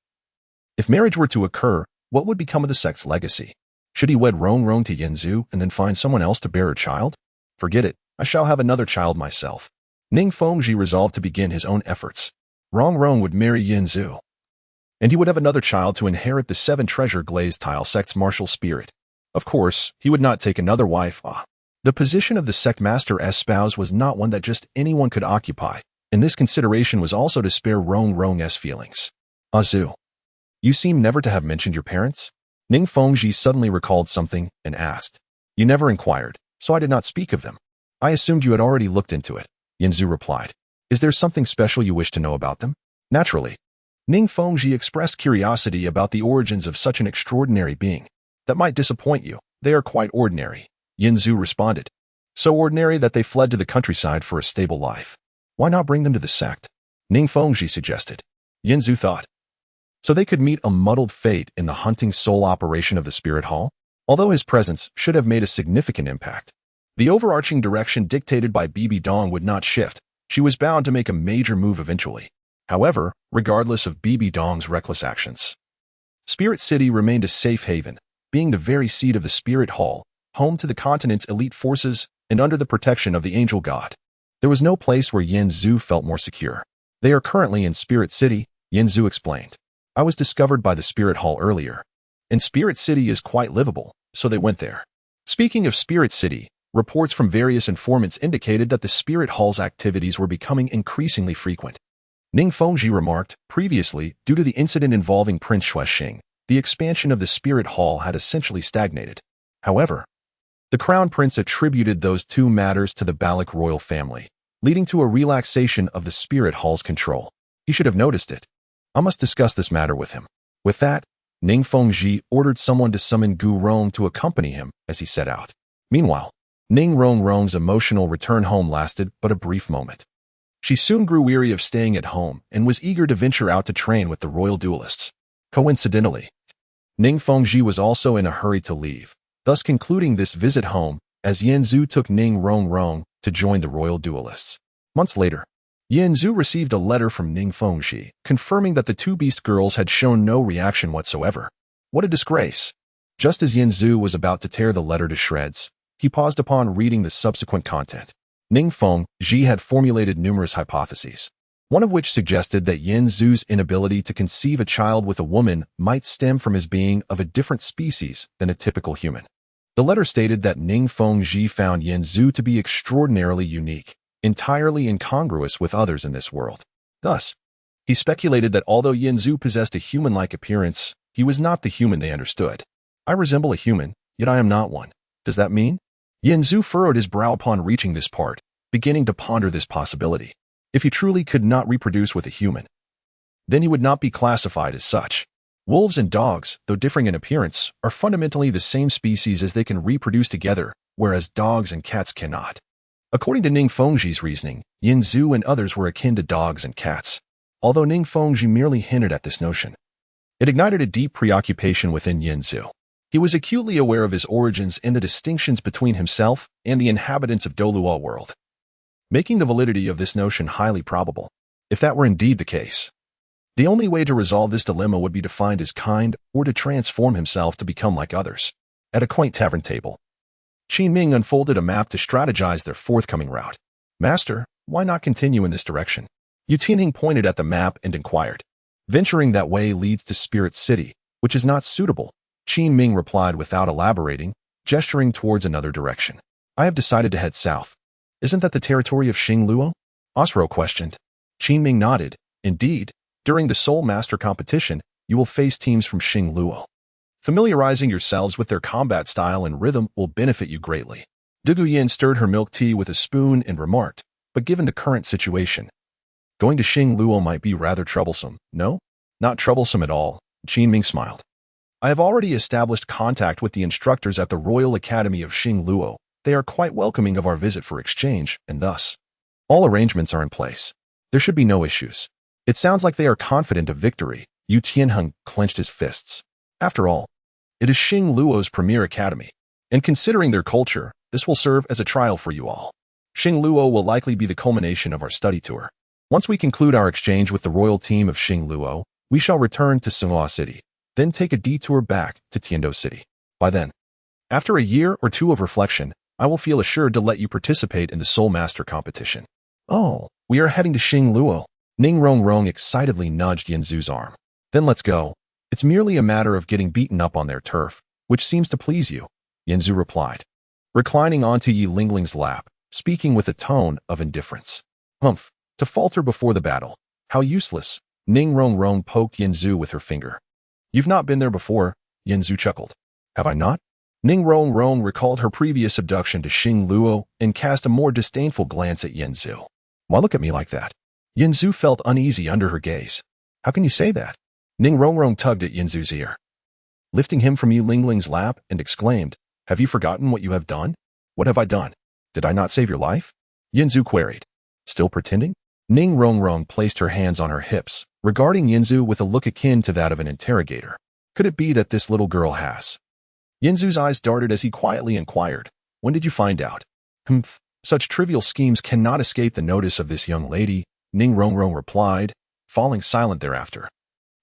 if marriage were to occur, what would become of the sect's legacy? Should he wed Rong to Yin Zhu and then find someone else to bear her child? Forget it, I shall have another child myself. Ning Fengji resolved to begin his own efforts. Rong would marry Yin Zhu, and he would have another child to inherit the seven treasure glazed tile sect's martial spirit. Of course, he would not take another wife. The position of the sect master's spouse was not one that just anyone could occupy, and this consideration was also to spare Rong's feelings. "Zhu, you seem never to have mentioned your parents?" Ning Fengji suddenly recalled something and asked. "You never inquired, so I did not speak of them. I assumed you had already looked into it," Yin Zhu replied. "Is there something special you wish to know about them?" "Naturally." Ning Fengji expressed curiosity about the origins of such an extraordinary being. "That might disappoint you. They are quite ordinary," Yin Zhu responded. "So ordinary that they fled to the countryside for a stable life. Why not bring them to the sect?" Ning Fengji suggested. Yin Zhu thought, so they could meet a muddled fate in the hunting soul operation of the spirit hall? Although his presence should have made a significant impact, the overarching direction dictated by Bibi Dong would not shift. She was bound to make a major move eventually. However, regardless of Bibi Dong's reckless actions, Spirit City remained a safe haven, being the very seat of the spirit hall, home to the continent's elite forces and under the protection of the angel god. There was no place where Yin Zhu felt more secure. "They are currently in Spirit City," Yin Zhu explained. "I was discovered by the Spirit Hall earlier, and Spirit City is quite livable, so they went there." Speaking of Spirit City, reports from various informants indicated that the Spirit Hall's activities were becoming increasingly frequent. Ning Fengji remarked, previously, due to the incident involving Prince Xuexing, the expansion of the Spirit Hall had essentially stagnated. However, the Crown Prince attributed those two matters to the Balik royal family, leading to a relaxation of the Spirit Hall's control. He should have noticed it. I must discuss this matter with him. With that, Ning Fengji ordered someone to summon Gu Rong to accompany him as he set out. Meanwhile, Ning Rong's emotional return home lasted but a brief moment. She soon grew weary of staying at home and was eager to venture out to train with the royal duelists. Coincidentally, Ning Fengji was also in a hurry to leave, thus concluding this visit home as Yanzu took Ning Rong to join the royal duelists. Months later, Yanzu received a letter from Ning Fengji confirming that the two beast girls had shown no reaction whatsoever. What a disgrace! Just as Yanzu was about to tear the letter to shreds, he paused upon reading the subsequent content. Ning Fengji had formulated numerous hypotheses, one of which suggested that Yanzu's inability to conceive a child with a woman might stem from his being of a different species than a typical human. The letter stated that Ning Fengji found Yanzu to be extraordinarily unique, entirely incongruous with others in this world. Thus, he speculated that although Yanzu possessed a human-like appearance, he was not the human they understood. I resemble a human, yet I am not one. Does that mean? Yanzu furrowed his brow upon reaching this part, beginning to ponder this possibility. If he truly could not reproduce with a human, then he would not be classified as such. Wolves and dogs, though differing in appearance, are fundamentally the same species as they can reproduce together, whereas dogs and cats cannot. According to Ning Fengji's reasoning, Yanzu and others were akin to dogs and cats, although Ning Fengji merely hinted at this notion. It ignited a deep preoccupation within Yanzu. He was acutely aware of his origins and the distinctions between himself and the inhabitants of Douluo world, making the validity of this notion highly probable. If that were indeed the case, the only way to resolve this dilemma would be to find his kind or to transform himself to become like others. At a quaint tavern table, Qin Ming unfolded a map to strategize their forthcoming route. Master, why not continue in this direction? Yu Tianhing pointed at the map and inquired. Venturing that way leads to Spirit City, which is not suitable. Qin Ming replied without elaborating, gesturing towards another direction. I have decided to head south. Isn't that the territory of Xingluo? Osro questioned. Qin Ming nodded. Indeed, during the Soul Master competition, you will face teams from Xingluo. Familiarizing yourselves with their combat style and rhythm will benefit you greatly. Du Guyan stirred her milk tea with a spoon and remarked, but given the current situation, going to Xingluo might be rather troublesome, no? Not troublesome at all, Qin Ming smiled. I have already established contact with the instructors at the Royal Academy of Xingluo. They are quite welcoming of our visit for exchange, and thus, all arrangements are in place. There should be no issues. It sounds like they are confident of victory. Yu Tianheng clenched his fists. After all, it is Xingluo's premier academy, and considering their culture, this will serve as a trial for you all. Xingluo will likely be the culmination of our study tour. Once we conclude our exchange with the royal team of Xingluo, we shall return to Songhua City, then take a detour back to Tiando City. By then, after a year or two of reflection, I will feel assured to let you participate in the Soul Master competition. Oh, we are heading to Xingluo. Ning Rong excitedly nudged Yanzu's arm. Then let's go. It's merely a matter of getting beaten up on their turf, which seems to please you, Yanzu replied, reclining onto Yi Lingling's lap, speaking with a tone of indifference. Humph, to falter before the battle. How useless. Ning Rong poked Yanzu with her finger. You've not been there before, Yanzu chuckled. Have I not? Ning Rong recalled her previous abduction to Xingluo and cast a more disdainful glance at Yanzu. Why look at me like that? Yanzu felt uneasy under her gaze. How can you say that? Ning Rong tugged at Yanzu's ear, lifting him from Yi Lingling's lap, and exclaimed, Have you forgotten what you have done? What have I done? Did I not save your life? Yanzu queried. Still pretending? Ning Rong placed her hands on her hips, regarding Yanzu with a look akin to that of an interrogator. Could it be that this little girl has? Yanzu's eyes darted as he quietly inquired, When did you find out? Humph, such trivial schemes cannot escape the notice of this young lady, Ning Rong replied, falling silent thereafter,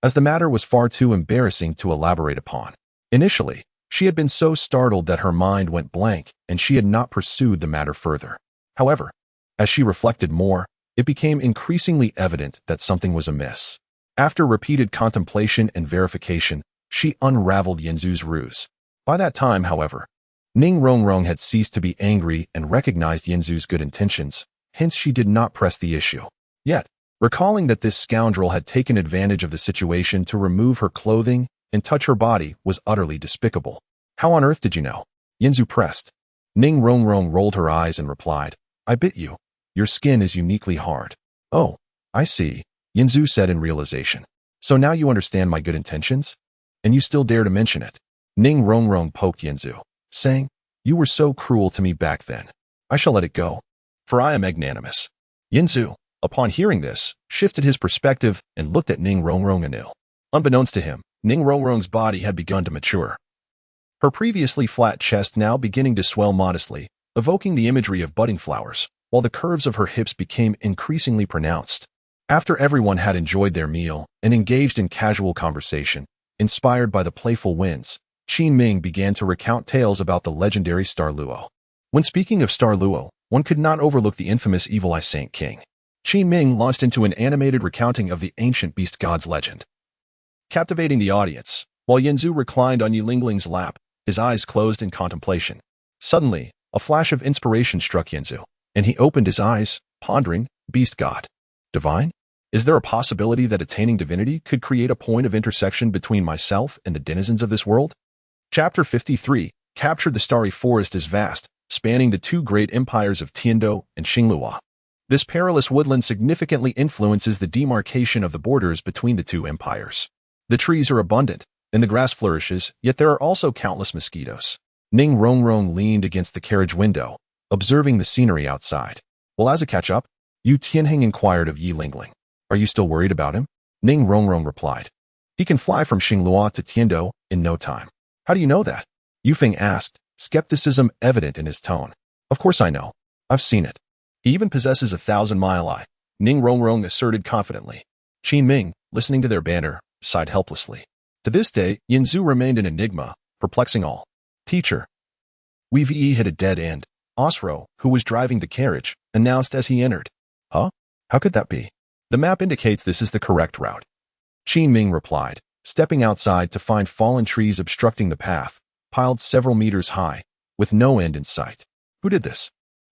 as the matter was far too embarrassing to elaborate upon. Initially, she had been so startled that her mind went blank and she had not pursued the matter further. However, as she reflected more, it became increasingly evident that something was amiss. After repeated contemplation and verification, she unraveled Yanzu's ruse. By that time, however, Ning Rong had ceased to be angry and recognized Yanzu's good intentions, hence she did not press the issue. Yet, recalling that this scoundrel had taken advantage of the situation to remove her clothing and touch her body was utterly despicable. How on earth did you know? Yanzu pressed. Ning Rong rolled her eyes and replied, I bit you. Your skin is uniquely hard. Oh, I see, Yanzu said in realization. So now you understand my good intentions? And you still dare to mention it? Ning Rongrong poked Yanzu, saying, "You were so cruel to me back then. I shall let it go, for I am magnanimous." Yanzu, upon hearing this, shifted his perspective and looked at Ning Rongrong anew. Unbeknownst to him, Ning Rongrong's body had begun to mature. Her previously flat chest now beginning to swell modestly, evoking the imagery of budding flowers, while the curves of her hips became increasingly pronounced. After everyone had enjoyed their meal and engaged in casual conversation, inspired by the playful winds, Qin Ming began to recount tales about the legendary Star Luo. When speaking of Star Luo, one could not overlook the infamous Evil Eye Saint King. Qin Ming launched into an animated recounting of the ancient beast god's legend, captivating the audience, while Yanzu reclined on Yilingling's lap, his eyes closed in contemplation. Suddenly, a flash of inspiration struck Yanzu, and he opened his eyes, pondering, beast god. Divine? Is there a possibility that attaining divinity could create a point of intersection between myself and the denizens of this world? Chapter 53, Captured. The starry forest is vast, spanning the two great empires of Tiando and Xinglua. This perilous woodland significantly influences the demarcation of the borders between the two empires. The trees are abundant, and the grass flourishes, yet there are also countless mosquitoes. Ning Rongrong leaned against the carriage window, observing the scenery outside. Well, as a catch-up, Yu Tianheng inquired of Yi Lingling. Are you still worried about him? Ning Rongrong replied. He can fly from Xinglua to Tiando in no time. How do you know that? Yu Feng asked, skepticism evident in his tone. Of course I know. I've seen it. He even possesses a 1,000-mile eye, Ning Rongrong asserted confidently. Qin Ming, listening to their banter, sighed helplessly. To this day, Yanzu remained an enigma, perplexing all. Teacher. We've hit a dead end, Osro, who was driving the carriage, announced as he entered. Huh? How could that be? The map indicates this is the correct route. Qin Ming replied, stepping outside to find fallen trees obstructing the path, piled several meters high, with no end in sight. Who did this?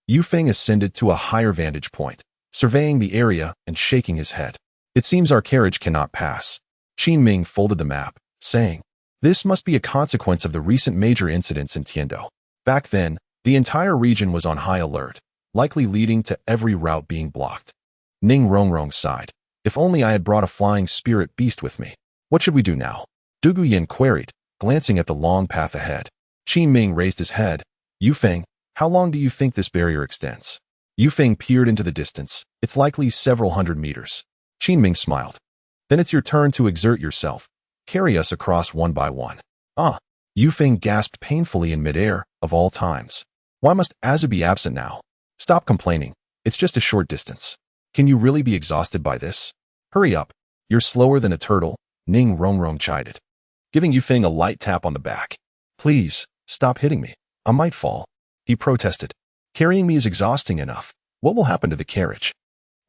Yu Feng ascended to a higher vantage point, surveying the area and shaking his head. It seems our carriage cannot pass. Qin Ming folded the map, saying, this must be a consequence of the recent major incidents in Tiando. Back then, the entire region was on high alert, likely leading to every route being blocked. Ning Rongrong sighed. If only I had brought a flying spirit beast with me. What should we do now? Du Guyan queried, glancing at the long path ahead. Qin Ming raised his head. Yu Feng, how long do you think this barrier extends? Yu Feng peered into the distance. It's likely several hundred meters. Qin Ming smiled. Then it's your turn to exert yourself. Carry us across one by one. Ah! Yu Feng gasped painfully in midair, of all times. Why must Azu be absent now? Stop complaining. It's just a short distance. Can you really be exhausted by this? Hurry up. You're slower than a turtle, Ning Rongrong chided, giving Yu Feng a light tap on the back. Please, stop hitting me. I might fall. He protested. Carrying me is exhausting enough. What will happen to the carriage?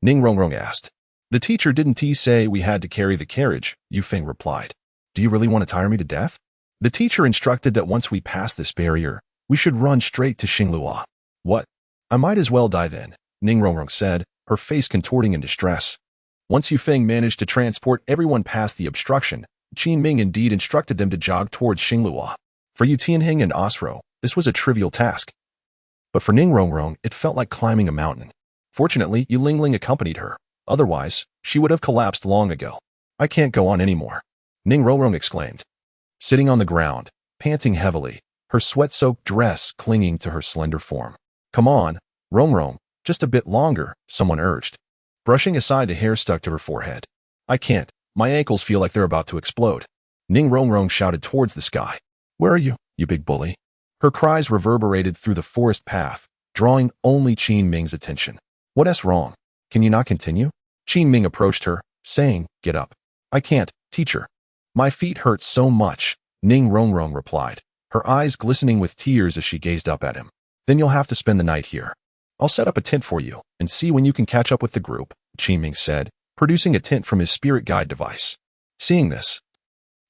Ning Rongrong asked. The teacher didn't say we had to carry the carriage, Yu Feng replied. Do you really want to tire me to death? The teacher instructed that once we pass this barrier, we should run straight to Xinglua. What? I might as well die then, Ning Rongrong said, her face contorting in distress. Once Yu Feng managed to transport everyone past the obstruction, Qin Ming indeed instructed them to jog towards Xinglua. For Yu Tianheng and Osro, this was a trivial task. But for Ning Rongrong, it felt like climbing a mountain. Fortunately, Yu Lingling accompanied her. Otherwise, she would have collapsed long ago. I can't go on anymore, Ning Rongrong exclaimed. Sitting on the ground, panting heavily, her sweat-soaked dress clinging to her slender form. Come on, Rongrong, just a bit longer, someone urged, brushing aside the hair stuck to her forehead. I can't. My ankles feel like they're about to explode. Ning Rongrong shouted towards the sky. Where are you, you big bully? Her cries reverberated through the forest path, drawing only Qin Ming's attention. What's wrong? Can you not continue? Qin Ming approached her, saying, Get up. I can't, teacher. My feet hurt so much, Ning Rongrong replied, her eyes glistening with tears as she gazed up at him. Then you'll have to spend the night here. I'll set up a tent for you and see when you can catch up with the group, Qin Ming said, producing a tent from his spirit guide device. Seeing this,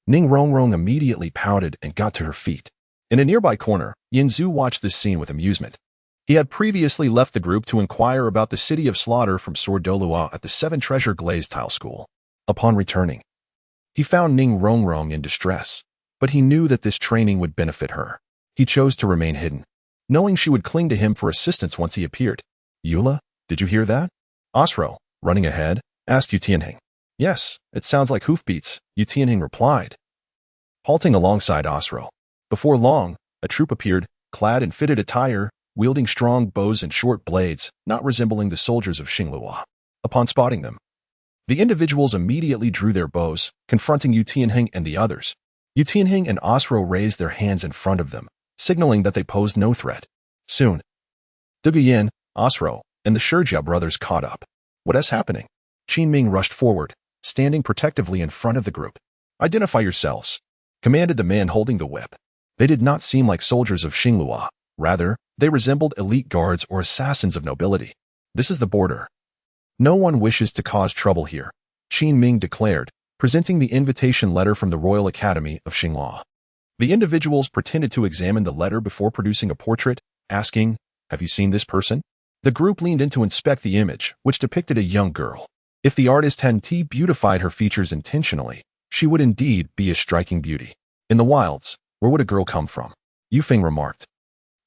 Ning Rongrong immediately pouted and got to her feet. In a nearby corner, Yanzu watched this scene with amusement. He had previously left the group to inquire about the city of slaughter from Sword Douluo at the Seven Treasure Glazed Tile School. Upon returning, he found Ning Rongrong in distress, but he knew that this training would benefit her. He chose to remain hidden, knowing she would cling to him for assistance once he appeared. Eula, did you hear that? Osro, running ahead, asked Yu Tianheng. Yes, it sounds like hoofbeats, Yu Tianhing replied, halting alongside Osro. Before long, a troop appeared, clad in fitted attire, wielding strong bows and short blades, not resembling the soldiers of Xinglua. Upon spotting them, the individuals immediately drew their bows, confronting Yu Tianhing and the others. Yu Tianhing and Osro raised their hands in front of them, signaling that they posed no threat. Soon, Duguyan, Osro, and the Shurjia brothers caught up. What is happening? Qin Ming rushed forward, standing protectively in front of the group. Identify yourselves, commanded the man holding the whip. They did not seem like soldiers of Xinglua. Rather, they resembled elite guards or assassins of nobility. This is the border. No one wishes to cause trouble here, Qin Ming declared, presenting the invitation letter from the Royal Academy of Xinglua. The individuals pretended to examine the letter before producing a portrait, asking, "Have you seen this person?" The group leaned in to inspect the image, which depicted a young girl. If the artist hadn't beautified her features intentionally, she would indeed be a striking beauty. In the wilds, where would a girl come from? Yu Feng remarked.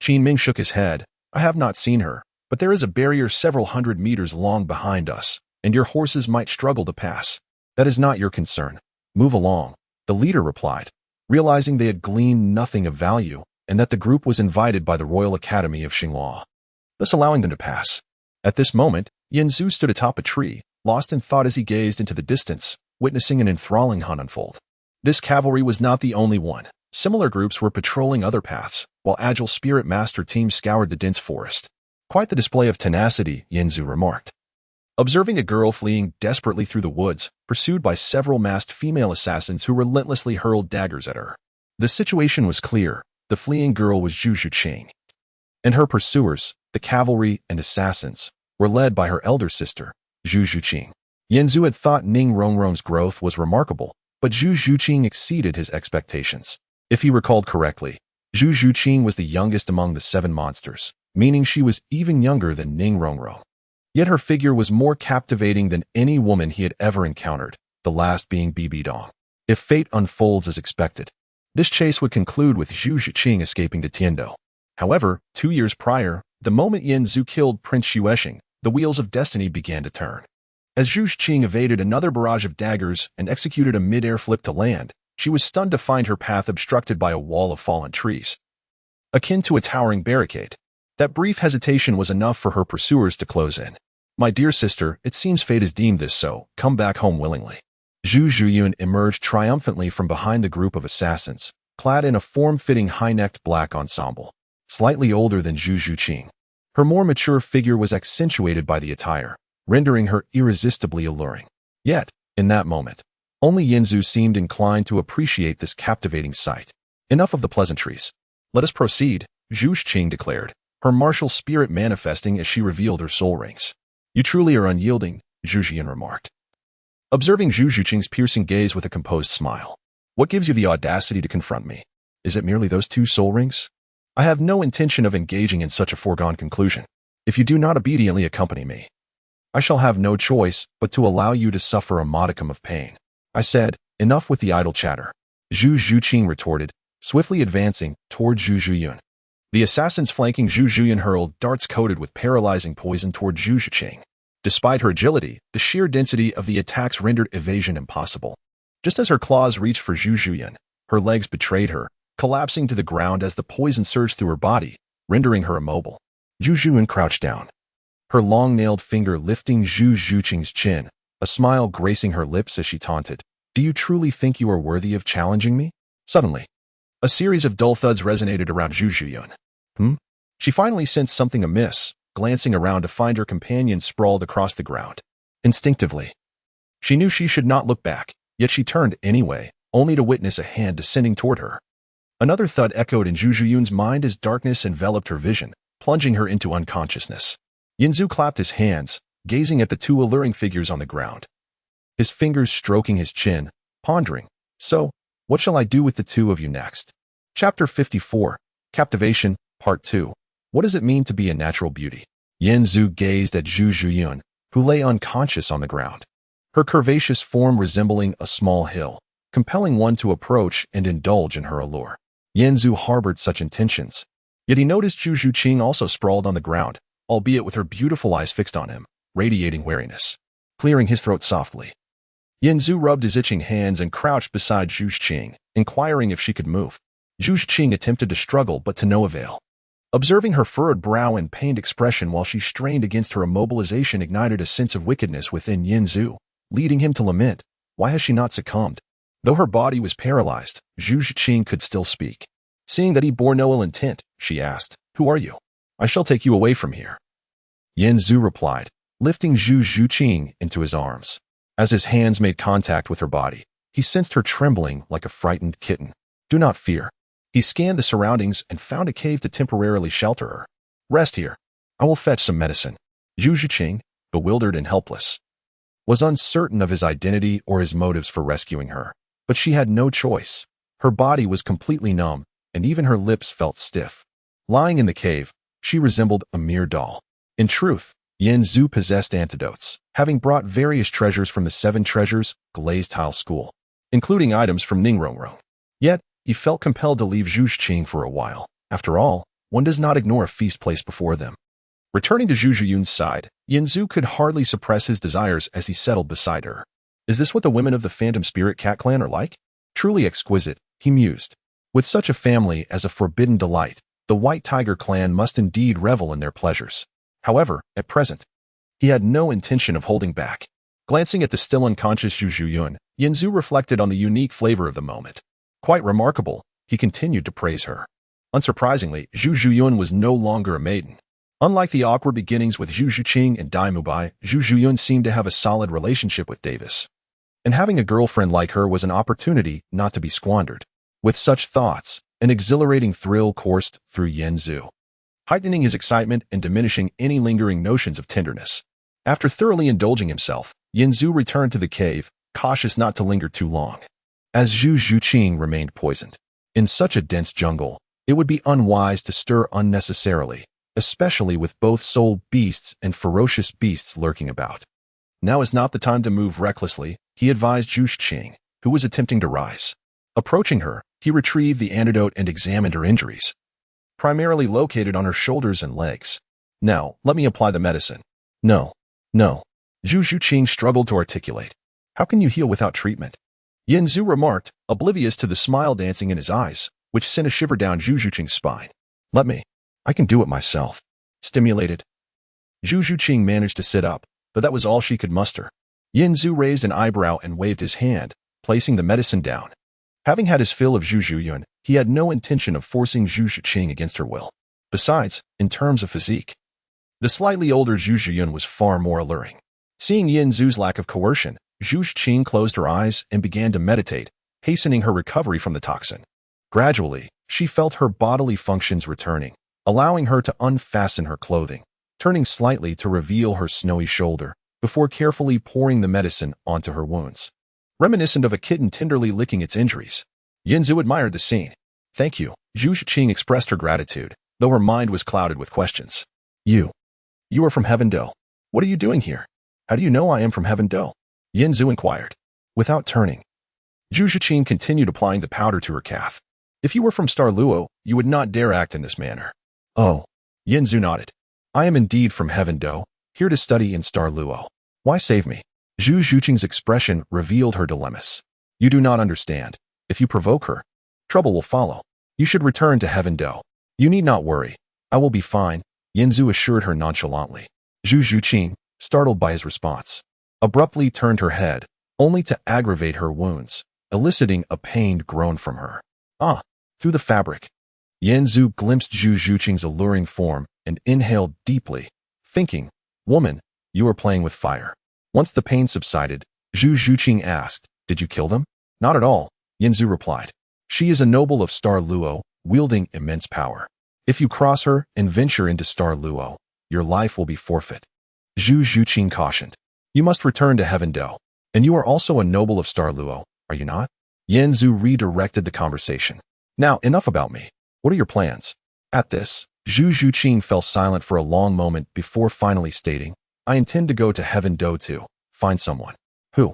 Qin Ming shook his head. I have not seen her, but there is a barrier several hundred meters long behind us, and your horses might struggle to pass. That is not your concern. Move along, the leader replied, realizing they had gleaned nothing of value and that the group was invited by the Royal Academy of Xinglua, thus allowing them to pass. At this moment, Yanzu stood atop a tree, lost in thought as he gazed into the distance, witnessing an enthralling hunt unfold. This cavalry was not the only one. Similar groups were patrolling other paths, while agile spirit master teams scoured the dense forest. Quite the display of tenacity, Yanzu remarked. Observing a girl fleeing desperately through the woods, pursued by several masked female assassins who relentlessly hurled daggers at her. The situation was clear. The fleeing girl was Zhu Zhuqing, and her pursuers, the cavalry and assassins, were led by her elder sister, Zhu Zhuqing. Yanzu had thought Ning Rongrong's growth was remarkable, but Zhu Zhuqing exceeded his expectations. If he recalled correctly, Zhu Zhuqing was the youngest among the 7 monsters, meaning she was even younger than Ning Rongrong. Yet her figure was more captivating than any woman he had ever encountered, the last being Bibi Dong. If fate unfolds as expected, this chase would conclude with Zhu Zhuqing escaping to Tiando. However, 2 years prior, the moment Yanzu killed Prince Xuesheng, the wheels of destiny began to turn. As Zhu Zhuqing evaded another barrage of daggers and executed a mid-air flip to land, she was stunned to find her path obstructed by a wall of fallen trees, akin to a towering barricade. That brief hesitation was enough for her pursuers to close in. My dear sister, it seems fate has deemed this so. Come back home willingly. Zhu Zhuyun emerged triumphantly from behind the group of assassins, clad in a form-fitting high-necked black ensemble. Slightly older than Zhu Zhuqing, her more mature figure was accentuated by the attire, rendering her irresistibly alluring. Yet, in that moment, only Yanzu seemed inclined to appreciate this captivating sight. Enough of the pleasantries. Let us proceed, Zhu Zhuqing declared, her martial spirit manifesting as she revealed her soul rings. You truly are unyielding, Zhu Zhuyan remarked, observing Zhu Zhuqing's piercing gaze with a composed smile. What gives you the audacity to confront me? Is it merely those 2 soul rings? I have no intention of engaging in such a foregone conclusion. If you do not obediently accompany me, I shall have no choice but to allow you to suffer a modicum of pain. I said, enough with the idle chatter, Zhu Zhuqing retorted, swiftly advancing toward Zhu Zhuyun. The assassins flanking Zhu Zhuyan hurled darts coated with paralyzing poison toward Zhu Zhuqing. Despite her agility, the sheer density of the attacks rendered evasion impossible. Just as her claws reached for Zhu Zhuyan, her legs betrayed her, collapsing to the ground as the poison surged through her body, rendering her immobile. Zhu Zhuyan crouched down, her long-nailed finger lifting Zhu Zhuqing's chin, a smile gracing her lips as she taunted. Do you truly think you are worthy of challenging me? Suddenly, a series of dull thuds resonated around Zhu Zhuyan. She finally sensed something amiss, glancing around to find her companion sprawled across the ground. Instinctively, she knew she should not look back, yet she turned anyway, only to witness a hand descending toward her. Another thud echoed in Zhu Zhuyun's mind as darkness enveloped her vision, plunging her into unconsciousness. Yanzu clapped his hands, gazing at the 2 alluring figures on the ground, his fingers stroking his chin, pondering. So, what shall I do with the 2 of you next? Chapter 54, Captivation, Part 2. What does it mean to be a natural beauty? Yanzu gazed at Zhu Zhuyun, who lay unconscious on the ground, her curvaceous form resembling a small hill, compelling one to approach and indulge in her allure. Yanzu harbored such intentions, yet he noticed Zhu Zhuqing also sprawled on the ground, albeit with her beautiful eyes fixed on him, radiating wariness. Clearing his throat softly, Yanzu rubbed his itching hands and crouched beside Zhu Qing, inquiring if she could move. Zhu Qing attempted to struggle, but to no avail. Observing her furrowed brow and pained expression while she strained against her immobilization ignited a sense of wickedness within Yanzu, leading him to lament, why has she not succumbed? Though her body was paralyzed, Zhu Qing could still speak. Seeing that he bore no ill intent, she asked, who are you? I shall take you away from here. Yanzu replied, lifting Zhu Qing into his arms. As his hands made contact with her body, he sensed her trembling like a frightened kitten. Do not fear. He scanned the surroundings and found a cave to temporarily shelter her. Rest here. I will fetch some medicine. Zhu Qing, bewildered and helpless, was uncertain of his identity or his motives for rescuing her, but she had no choice. Her body was completely numb, and even her lips felt stiff. Lying in the cave, she resembled a mere doll. In truth, Yanzu possessed antidotes, having brought various treasures from the 7 treasures glazed tile school, including items from Ningrongrong. Yet, he felt compelled to leave Zhu Qing for a while. After all, one does not ignore a feast placed before them. Returning to Zhu Yun's side, Yanzu could hardly suppress his desires as he settled beside her. Is this what the women of the Phantom Spirit Cat Clan are like? Truly exquisite, he mused. With such a family as a forbidden delight, the White Tiger Clan must indeed revel in their pleasures. However, at present, he had no intention of holding back. Glancing at the still unconscious Zhu Yun, Yanzu reflected on the unique flavor of the moment. Quite remarkable, he continued to praise her. Unsurprisingly, Zhu Yun was no longer a maiden. Unlike the awkward beginnings with Zhu Qing and Dai Mubai, Zhu Yun seemed to have a solid relationship with Davis. And having a girlfriend like her was an opportunity not to be squandered. With such thoughts, an exhilarating thrill coursed through Yanzu, heightening his excitement and diminishing any lingering notions of tenderness. After thoroughly indulging himself, Yanzu returned to the cave, cautious not to linger too long, as Zhu Qing remained poisoned. In such a dense jungle, it would be unwise to stir unnecessarily, especially with both soul beasts and ferocious beasts lurking about. Now is not the time to move recklessly, he advised Zhu Qing, who was attempting to rise. Approaching her, he retrieved the antidote and examined her injuries, primarily located on her shoulders and legs. Now, let me apply the medicine. No. Zhu Qing struggled to articulate. How can you heal without treatment? Yanzu remarked, oblivious to the smile dancing in his eyes, which sent a shiver down Zhu Qing's spine. Let me. I can do it myself. Stimulated. Zhu Qing managed to sit up, but that was all she could muster. Yanzu raised an eyebrow and waved his hand, placing the medicine down. Having had his fill of Zhu Yun, he had no intention of forcing Zhu Qing against her will. Besides, in terms of physique, the slightly older Zhu Yun was far more alluring. Seeing Yanzu's lack of coercion, Zhu Qing closed her eyes and began to meditate, hastening her recovery from the toxin. Gradually, she felt her bodily functions returning, allowing her to unfasten her clothing, turning slightly to reveal her snowy shoulder, before carefully pouring the medicine onto her wounds. Reminiscent of a kitten tenderly licking its injuries. Yanzu admired the scene. Thank you. Zhu Qing expressed her gratitude, though her mind was clouded with questions. You are from Heaven Do. What are you doing here? How do you know I am from Heaven Do? Yanzu inquired. Without turning, Zhu Qing continued applying the powder to her calf. If you were from Douluo, you would not dare act in this manner. Oh. Yanzu nodded. I am indeed from Heaven Do, here to study in Douluo. Why save me? Zhu Qing's expression revealed her dilemmas. You do not understand. If you provoke her, trouble will follow. You should return to Heaven Do. You need not worry. I will be fine, Yanzu assured her nonchalantly. Zhu Qing, startled by his response, abruptly turned her head, only to aggravate her wounds, eliciting a pained groan from her. Through the fabric. Yanzu glimpsed Zhu Qing's alluring form and inhaled deeply, thinking, woman, you are playing with fire. Once the pain subsided, Zhu Qing asked, did you kill them? Not at all, Yanzu replied. She is a noble of Douluo, wielding immense power. If you cross her and venture into Douluo, your life will be forfeit. Zhu Qing cautioned. You must return to Heaven Do. And you are also a noble of Douluo, are you not? Yanzu redirected the conversation. Now, enough about me. What are your plans? At this, Zhu Qing fell silent for a long moment before finally stating, I intend to go to Heaven Do to find someone. Who?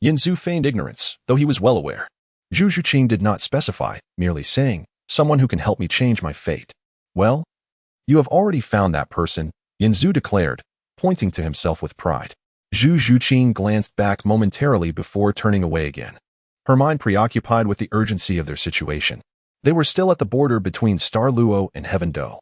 Yanzu feigned ignorance, though he was well aware. Zhu Qing did not specify, merely saying, someone who can help me change my fate. Well, you have already found that person, Yanzu declared, pointing to himself with pride. Zhu Zhuqing glanced back momentarily before turning away again, her mind preoccupied with the urgency of their situation. They were still at the border between Douluo and Heaven Do,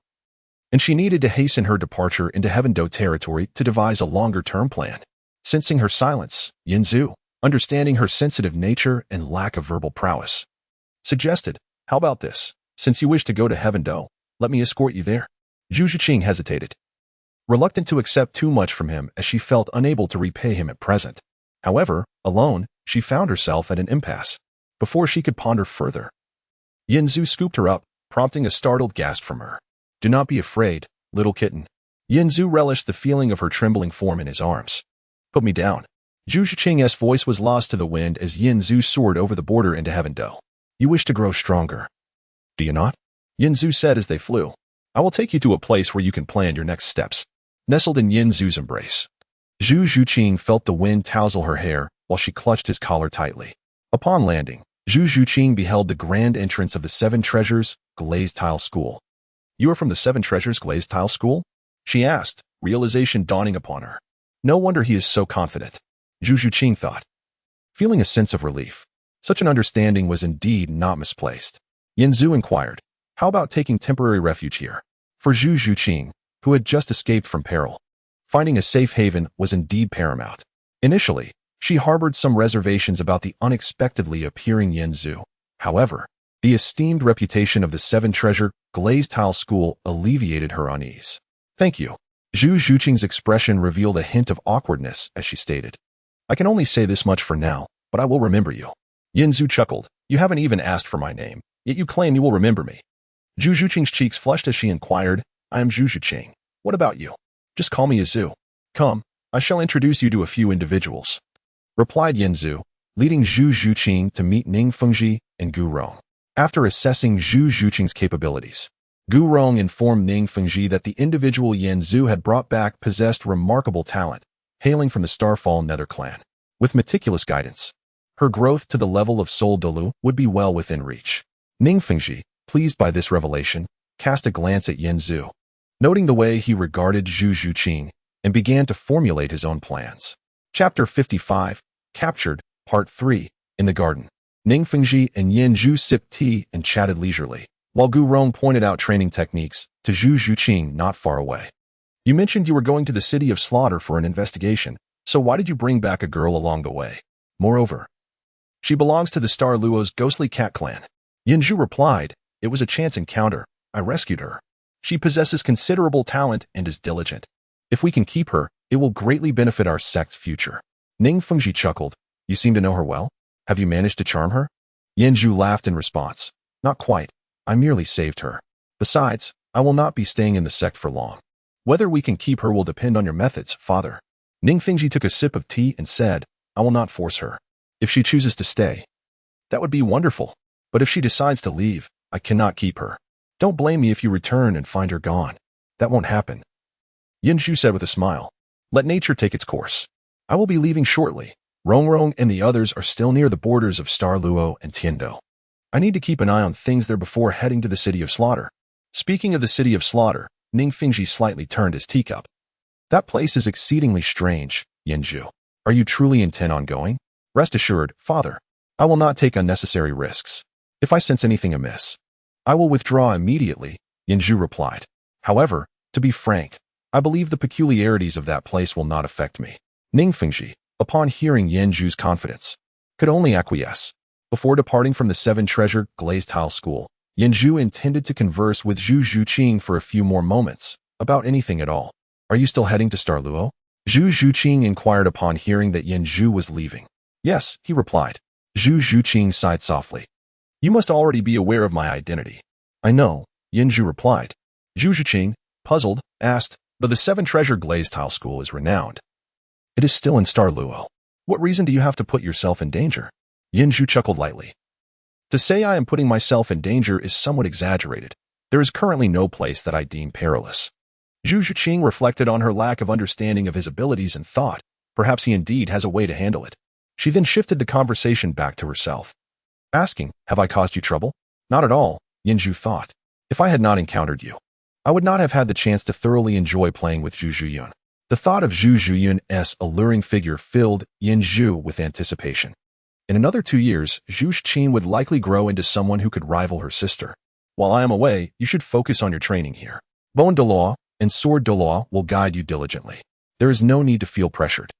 and she needed to hasten her departure into Heaven Do territory to devise a longer-term plan. Sensing her silence, Yin Zhu, understanding her sensitive nature and lack of verbal prowess, suggested, "How about this? Since you wish to go to Heaven Do, let me escort you there." Zhu Zhuqing hesitated, reluctant to accept too much from him as she felt unable to repay him at present. However, alone, she found herself at an impasse. Before she could ponder further, Yin Zhu scooped her up, prompting a startled gasp from her. "Do not be afraid, little kitten." Yin Zhu relished the feeling of her trembling form in his arms. "Put me down." Zhu Zhuqing's voice was lost to the wind as Yin Zhu soared over the border into Heaven Do. "You wish to grow stronger, do you not?" Yin Zhu said as they flew. "I will take you to a place where you can plan your next steps." Nestled in Yin Zhu's embrace, Zhu Zhuqing felt the wind tousle her hair while she clutched his collar tightly. Upon landing, Zhu Zhuqing beheld the grand entrance of the Seven Treasures Glazed Tile School. "You are from the Seven Treasures Glazed Tile School?" she asked, realization dawning upon her. No wonder he is so confident, Zhu Zhuqing thought, feeling a sense of relief. Such an understanding was indeed not misplaced. Yin Zhu inquired, "How about taking temporary refuge here?" For Zhu Zhuqing, who had just escaped from peril, finding a safe haven was indeed paramount. Initially, she harbored some reservations about the unexpectedly appearing Yin Zhu. However, the esteemed reputation of the Seven Treasure Glazed Tile School alleviated her unease. "Thank you." Zhu Zhuqing's expression revealed a hint of awkwardness as she stated, "I can only say this much for now, but I will remember you." Yin Zhu chuckled, "You haven't even asked for my name, yet you claim you will remember me." Zhu Zhuqing's cheeks flushed as she inquired, "I am Zhu Zhuqing. What about you?" "Just call me Zhu." "Come, I shall introduce you to a few individuals," replied Yin Zhu, leading Zhu Zhuqing to meet Ning Fengji and Gu Rong. After assessing Zhu Zhuqing's capabilities, Gu Rong informed Ning Fengji that the individual Yin Zhu had brought back possessed remarkable talent, hailing from the Starfall Nether clan. With meticulous guidance, her growth to the level of Soul Douluo would be well within reach. Ning Fengji, pleased by this revelation, cast a glance at Yin Zhu, noting the way he regarded Zhu Zhuqing, and began to formulate his own plans. Chapter 55, Captured, Part 3, In the Garden. Ning Fengji and Yin Zhu sipped tea and chatted leisurely, while Gu Rong pointed out training techniques to Zhu Zhuqing not far away. "You mentioned you were going to the City of Slaughter for an investigation, so why did you bring back a girl along the way? Moreover, she belongs to the Star Luo's ghostly cat clan." Yin Zhu replied, "It was a chance encounter. I rescued her. She possesses considerable talent and is diligent. If we can keep her, it will greatly benefit our sect's future." Ning Fengji chuckled, "You seem to know her well. Have you managed to charm her?" Yin Zhu laughed in response, "Not quite. I merely saved her. Besides, I will not be staying in the sect for long. Whether we can keep her will depend on your methods, father." Ning Fengji took a sip of tea and said, "I will not force her. If she chooses to stay, that would be wonderful. But if she decides to leave, I cannot keep her. Don't blame me if you return and find her gone. That won't happen." Yin Zhu said with a smile, "Let nature take its course. I will be leaving shortly. Rong and the others are still near the borders of Star Luo and Tiando. I need to keep an eye on things there before heading to the City of Slaughter." Speaking of the City of Slaughter, Ning Fengji slightly turned his teacup. "That place is exceedingly strange, Yin Zhu. Are you truly intent on going?" "Rest assured, father, I will not take unnecessary risks. If I sense anything amiss, I will withdraw immediately," Yin Zhu replied. "However, to be frank, I believe the peculiarities of that place will not affect me." Ning Fengji, upon hearing Yin Zhu's confidence, could only acquiesce. Before departing from the Seven Treasure Glazed Tile School, Yin Zhu intended to converse with Zhu Zhuqing for a few more moments, about anything at all. "Are you still heading to Star Luo?" Zhu Zhuqing inquired upon hearing that Yin Zhu was leaving. "Yes," he replied. Zhu Zhuqing sighed softly. "You must already be aware of my identity." "I know," Yin Zhu replied. Zhu Zhuqing, puzzled, asked, "But the Seven Treasure Glazed Tile School is renowned. It is still in Star Luo. What reason do you have to put yourself in danger?" Yin Zhu chuckled lightly. "To say I am putting myself in danger is somewhat exaggerated. There is currently no place that I deem perilous." Zhu Zhuqing reflected on her lack of understanding of his abilities and thought, perhaps he indeed has a way to handle it. She then shifted the conversation back to herself, asking, "Have I caused you trouble?" "Not at all," Yin Zhu thought. "If I had not encountered you, I would not have had the chance to thoroughly enjoy playing with Zhu Zhuyun." The thought of Zhu Zhuyun's alluring figure filled Yin Zhu with anticipation. In another 2 years, Zhu Qing would likely grow into someone who could rival her sister. While I am away, you should focus on your training here. Bone Douluo and Sword Douluo will guide you diligently. There is no need to feel pressured.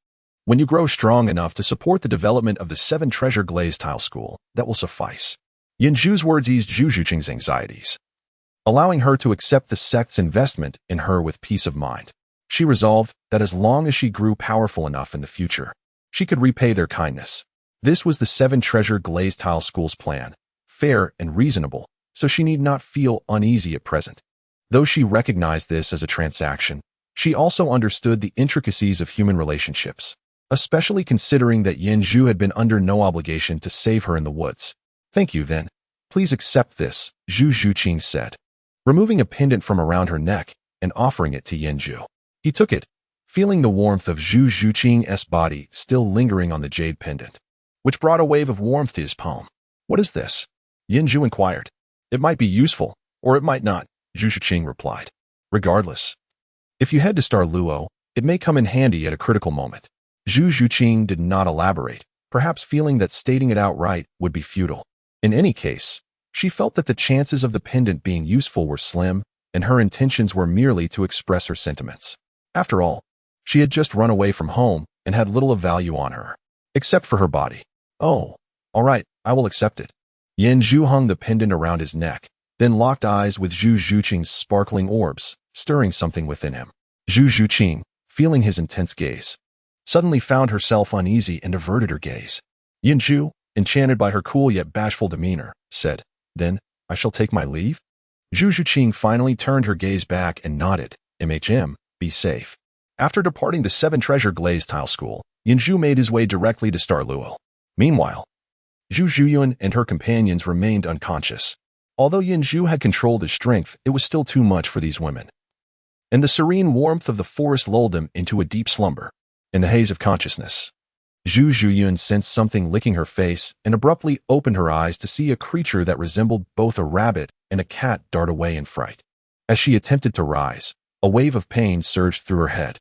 When you grow strong enough to support the development of the 7 treasure glazed tile school, that will suffice. Yin Zhu's words eased Zhu Zhuqing's anxieties, allowing her to accept the sect's investment in her with peace of mind. She resolved that as long as she grew powerful enough in the future, she could repay their kindness. This was the 7 treasure glazed tile school's plan, fair and reasonable, so she need not feel uneasy at present. Though she recognized this as a transaction, she also understood the intricacies of human relationships, especially considering that Yin Zhu had been under no obligation to save her in the woods. Thank you, then. Please accept this, Zhu Zhuqing said, removing a pendant from around her neck and offering it to Yin Zhu. He took it, feeling the warmth of Zhu Zhuqing's body still lingering on the jade pendant, which brought a wave of warmth to his palm. What is this? Yin Zhu inquired. It might be useful, or it might not, Zhu Zhuqing replied. Regardless, if you head to Douluo, it may come in handy at a critical moment. Zhu Zhuqing did not elaborate, perhaps feeling that stating it outright would be futile. In any case, she felt that the chances of the pendant being useful were slim, and her intentions were merely to express her sentiments. After all, she had just run away from home and had little of value on her, except for her body. Oh, all right, I will accept it. Yin Zhu hung the pendant around his neck, then locked eyes with Zhu Zhuqing's sparkling orbs, stirring something within him. Zhu Zhuqing, feeling his intense gaze, suddenly found herself uneasy and averted her gaze. Yin Zhu, enchanted by her cool yet bashful demeanor, said, Then, I shall take my leave? Zhu Zhuqing finally turned her gaze back and nodded. Be safe. After departing the 7 treasure glazed tile school, Yin Zhu made his way directly to Douluo. Meanwhile, Zhu Zhuyun and her companions remained unconscious. Although Yin Zhu had controlled his strength, it was still too much for these women. And the serene warmth of the forest lulled them into a deep slumber. In the haze of consciousness, Zhu Zhuyun sensed something licking her face and abruptly opened her eyes to see a creature that resembled both a rabbit and a cat dart away in fright. As she attempted to rise, a wave of pain surged through her head.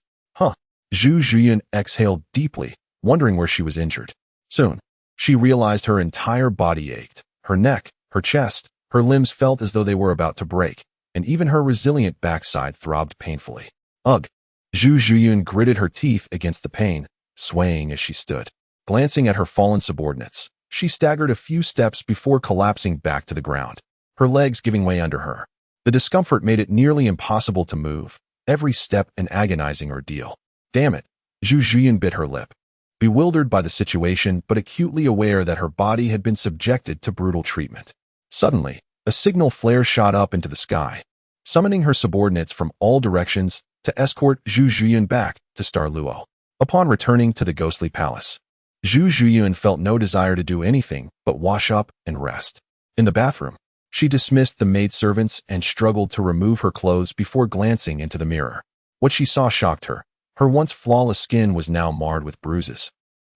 Zhu Zhuyun exhaled deeply, wondering where she was injured. Soon, she realized her entire body ached. Her neck, her chest, her limbs felt as though they were about to break, and even her resilient backside throbbed painfully. Ugh! Zhu Zhuyun gritted her teeth against the pain, swaying as she stood. Glancing at her fallen subordinates, she staggered a few steps before collapsing back to the ground, her legs giving way under her. The discomfort made it nearly impossible to move, every step an agonizing ordeal. Damn it! Zhu Zhuyun bit her lip, bewildered by the situation but acutely aware that her body had been subjected to brutal treatment. Suddenly, a signal flare shot up into the sky, summoning her subordinates from all directions to escort Zhu Zhuyun back to Douluo. Upon returning to the ghostly palace, Zhu Zhuyun felt no desire to do anything but wash up and rest. In the bathroom, she dismissed the maidservants and struggled to remove her clothes before glancing into the mirror. What she saw shocked her. Her once flawless skin was now marred with bruises,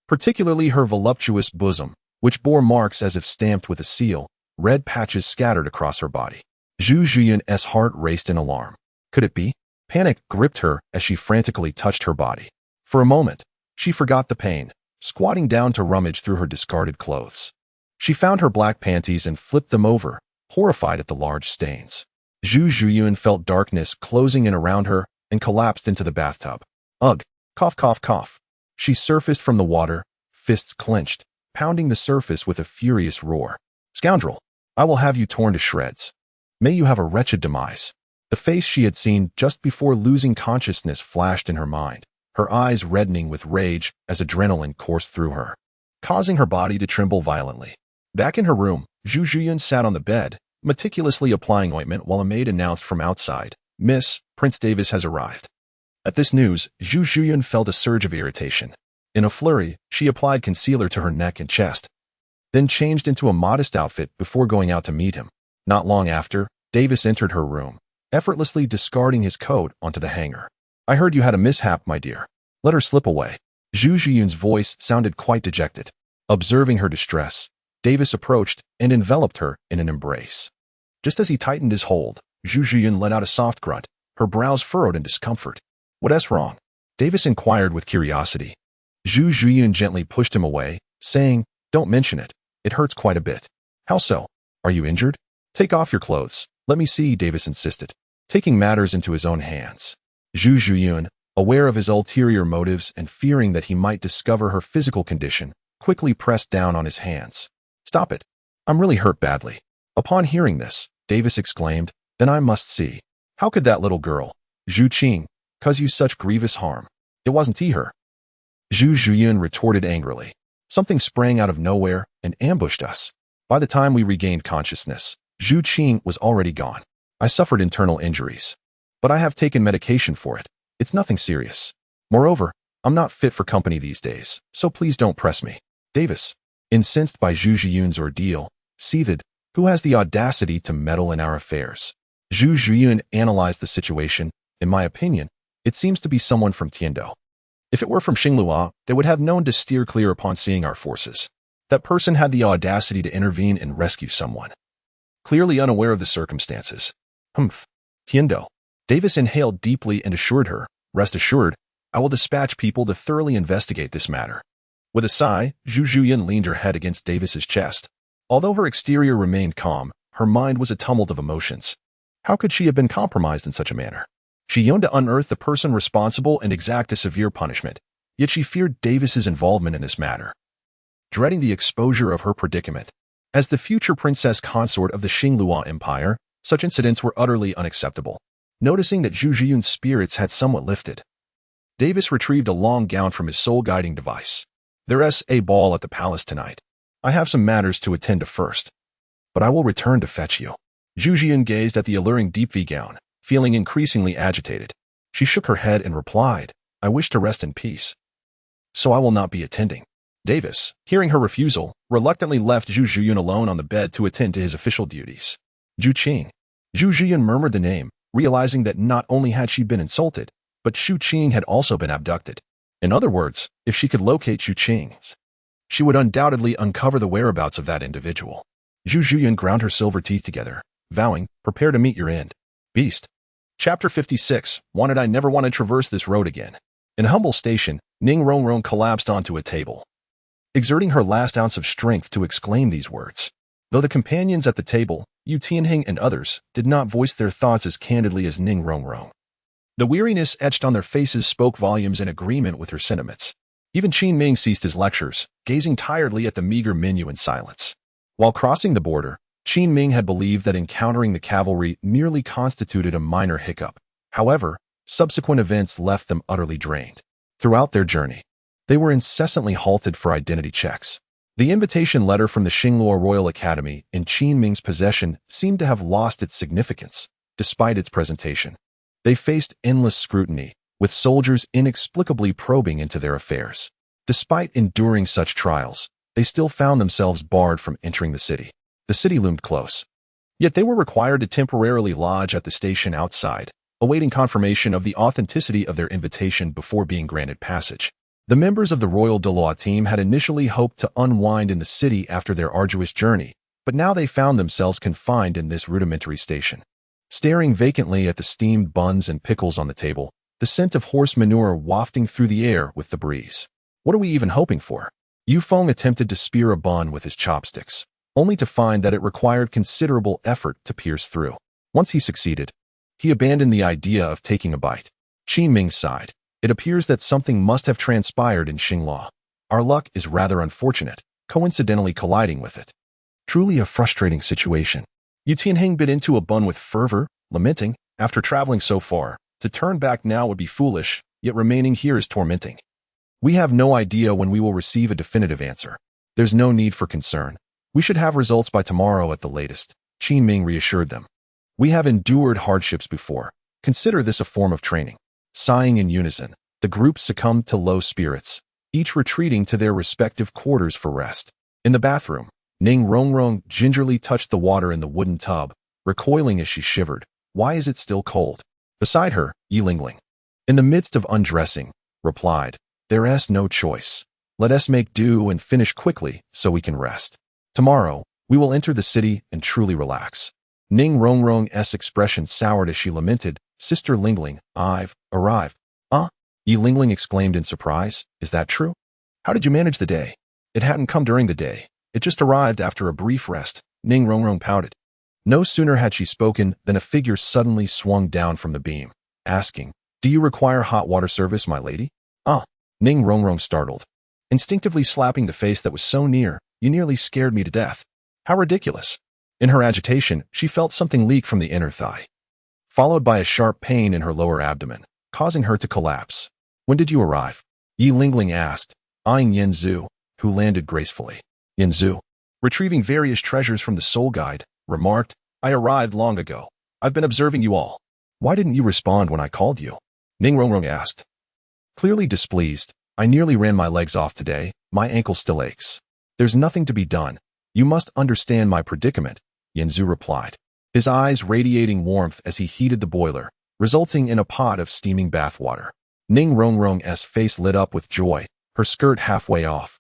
particularly her voluptuous bosom, which bore marks as if stamped with a seal, red patches scattered across her body. Zhu Zhuyun's heart raced in alarm. Could it be? Panic gripped her as she frantically touched her body. For a moment, she forgot the pain, squatting down to rummage through her discarded clothes. She found her black panties and flipped them over, horrified at the large stains. Zhu Zhuyun felt darkness closing in around her and collapsed into the bathtub. Ugh! Cough, cough, cough. She surfaced from the water, fists clenched, pounding the surface with a furious roar. Scoundrel! I will have you torn to shreds. May you have a wretched demise. The face she had seen just before losing consciousness flashed in her mind, her eyes reddening with rage as adrenaline coursed through her, causing her body to tremble violently. Back in her room, Zhu Zhuyun sat on the bed, meticulously applying ointment while a maid announced from outside, Miss, Prince Davis has arrived. At this news, Zhu Zhuyun felt a surge of irritation. In a flurry, she applied concealer to her neck and chest, then changed into a modest outfit before going out to meet him. Not long after, Davis entered her room, effortlessly discarding his coat onto the hanger. I heard you had a mishap, my dear. Let her slip away. Zhu Zhuyun's voice sounded quite dejected. Observing her distress, Davis approached and enveloped her in an embrace. Just as he tightened his hold, Zhu Zhuyun let out a soft grunt, her brows furrowed in discomfort. What's wrong? Davis inquired with curiosity. Zhu Zhuyun gently pushed him away, saying, "Don't mention it. It hurts quite a bit." "How so? Are you injured?" "Take off your clothes. Let me see," Davis insisted, taking matters into his own hands. Zhu Zhuyun, aware of his ulterior motives and fearing that he might discover her physical condition, quickly pressed down on his hands. "Stop it. I'm really hurt badly." Upon hearing this, Davis exclaimed, "Then I must see. How could that little girl, Zhu Qing, cause you such grievous harm? It wasn't he her." Zhu Zhuyun retorted angrily. "Something sprang out of nowhere and ambushed us. By the time we regained consciousness, Zhu Qing was already gone. I suffered internal injuries, but I have taken medication for it. It's nothing serious. Moreover, I'm not fit for company these days, so please don't press me." Davis, incensed by Zhu Zhuyun's ordeal, seethed, "Who has the audacity to meddle in our affairs?" Zhu Zhuyun analyzed the situation. "In my opinion, it seems to be someone from Tiando. If it were from Xinglua, they would have known to steer clear upon seeing our forces. That person had the audacity to intervene and rescue someone. Clearly unaware of the circumstances. Humph. Tiando." Davis inhaled deeply and assured her, "Rest assured, I will dispatch people to thoroughly investigate this matter." With a sigh, Zhu Zhuyun leaned her head against Davis's chest. Although her exterior remained calm, her mind was a tumult of emotions. How could she have been compromised in such a manner? She yearned to unearth the person responsible and exact a severe punishment, yet she feared Davis's involvement in this matter. Dreading the exposure of her predicament, as the future princess consort of the Xinglua Empire, such incidents were utterly unacceptable. Noticing that Zhu Zhuyun's spirits had somewhat lifted, Davis retrieved a long gown from his soul-guiding device. "There's a ball at the palace tonight. I have some matters to attend to first, but I will return to fetch you." Zhu Zhuyun gazed at the alluring deep-V gown, feeling increasingly agitated. She shook her head and replied, "I wish to rest in peace, so I will not be attending." Davis, hearing her refusal, reluctantly left Zhu Zhuyun alone on the bed to attend to his official duties. Zhu Qing. Zhu Zhuyun murmured the name, realizing that not only had she been insulted, but Zhu Qing had also been abducted. In other words, if she could locate Zhu Qing, she would undoubtedly uncover the whereabouts of that individual. Zhu Zhuyun ground her silver teeth together, vowing, "Prepare to meet your end, beast." Chapter 56. Wanted I never want to traverse this road again. In a humble station, Ning Rongrong collapsed onto a table, exerting her last ounce of strength to exclaim these words. Though the companions at the table, Yu Tianheng and others, did not voice their thoughts as candidly as Ning Rongrong. The weariness etched on their faces spoke volumes in agreement with her sentiments. Even Qin Ming ceased his lectures, gazing tiredly at the meager menu in silence. While crossing the border, Qin Ming had believed that encountering the cavalry merely constituted a minor hiccup. However, subsequent events left them utterly drained. Throughout their journey, they were incessantly halted for identity checks. The invitation letter from the Xinglua Royal Academy in Qin Ming's possession seemed to have lost its significance, despite its presentation. They faced endless scrutiny, with soldiers inexplicably probing into their affairs. Despite enduring such trials, they still found themselves barred from entering the city. The city loomed close. Yet they were required to temporarily lodge at the station outside, awaiting confirmation of the authenticity of their invitation before being granted passage. The members of the Royal Douluo team had initially hoped to unwind in the city after their arduous journey, but now they found themselves confined in this rudimentary station. Staring vacantly at the steamed buns and pickles on the table, the scent of horse manure wafting through the air with the breeze. What are we even hoping for? Yu Feng attempted to spear a bun with his chopsticks, only to find that it required considerable effort to pierce through. Once he succeeded, he abandoned the idea of taking a bite. Qin Ming sighed. It appears that something must have transpired in Xinglua. Our luck is rather unfortunate, coincidentally colliding with it. Truly a frustrating situation. Yu Tianheng bit into a bun with fervor, lamenting, after traveling so far, to turn back now would be foolish, yet remaining here is tormenting. We have no idea when we will receive a definitive answer. There's no need for concern. We should have results by tomorrow at the latest, Qin Ming reassured them. We have endured hardships before. Consider this a form of training. Sighing in unison, the group succumbed to low spirits, each retreating to their respective quarters for rest. In the bathroom, Ning Rongrong gingerly touched the water in the wooden tub, recoiling as she shivered. Why is it still cold? Beside her, Yi Lingling, in the midst of undressing, replied, "There's no choice. Let us make do and finish quickly so we can rest. Tomorrow, we will enter the city and truly relax." Ning Rongrong's expression soured as she lamented, "Sister Lingling, I've arrived." Yi Lingling exclaimed in surprise. Is that true? How did you manage the day? It hadn't come during the day. It just arrived after a brief rest. Ning Rongrong pouted. No sooner had she spoken than a figure suddenly swung down from the beam, asking, Do you require hot water service, my lady? Ah, Ning Rongrong startled, instinctively slapping the face that was so near. You nearly scared me to death. How ridiculous. In her agitation, she felt something leak from the inner thigh, followed by a sharp pain in her lower abdomen, causing her to collapse. When did you arrive? Yi Lingling asked, eyeing Yin Zhu, who landed gracefully. Yin Zhu, retrieving various treasures from the soul guide, remarked, I arrived long ago. I've been observing you all. Why didn't you respond when I called you? Ning Rongrong asked. Clearly displeased, I nearly ran my legs off today. My ankle still aches. There's nothing to be done. You must understand my predicament, Yin Zhu replied, his eyes radiating warmth as he heated the boiler, resulting in a pot of steaming bath water. Ning Rongrong's face lit up with joy, her skirt halfway off.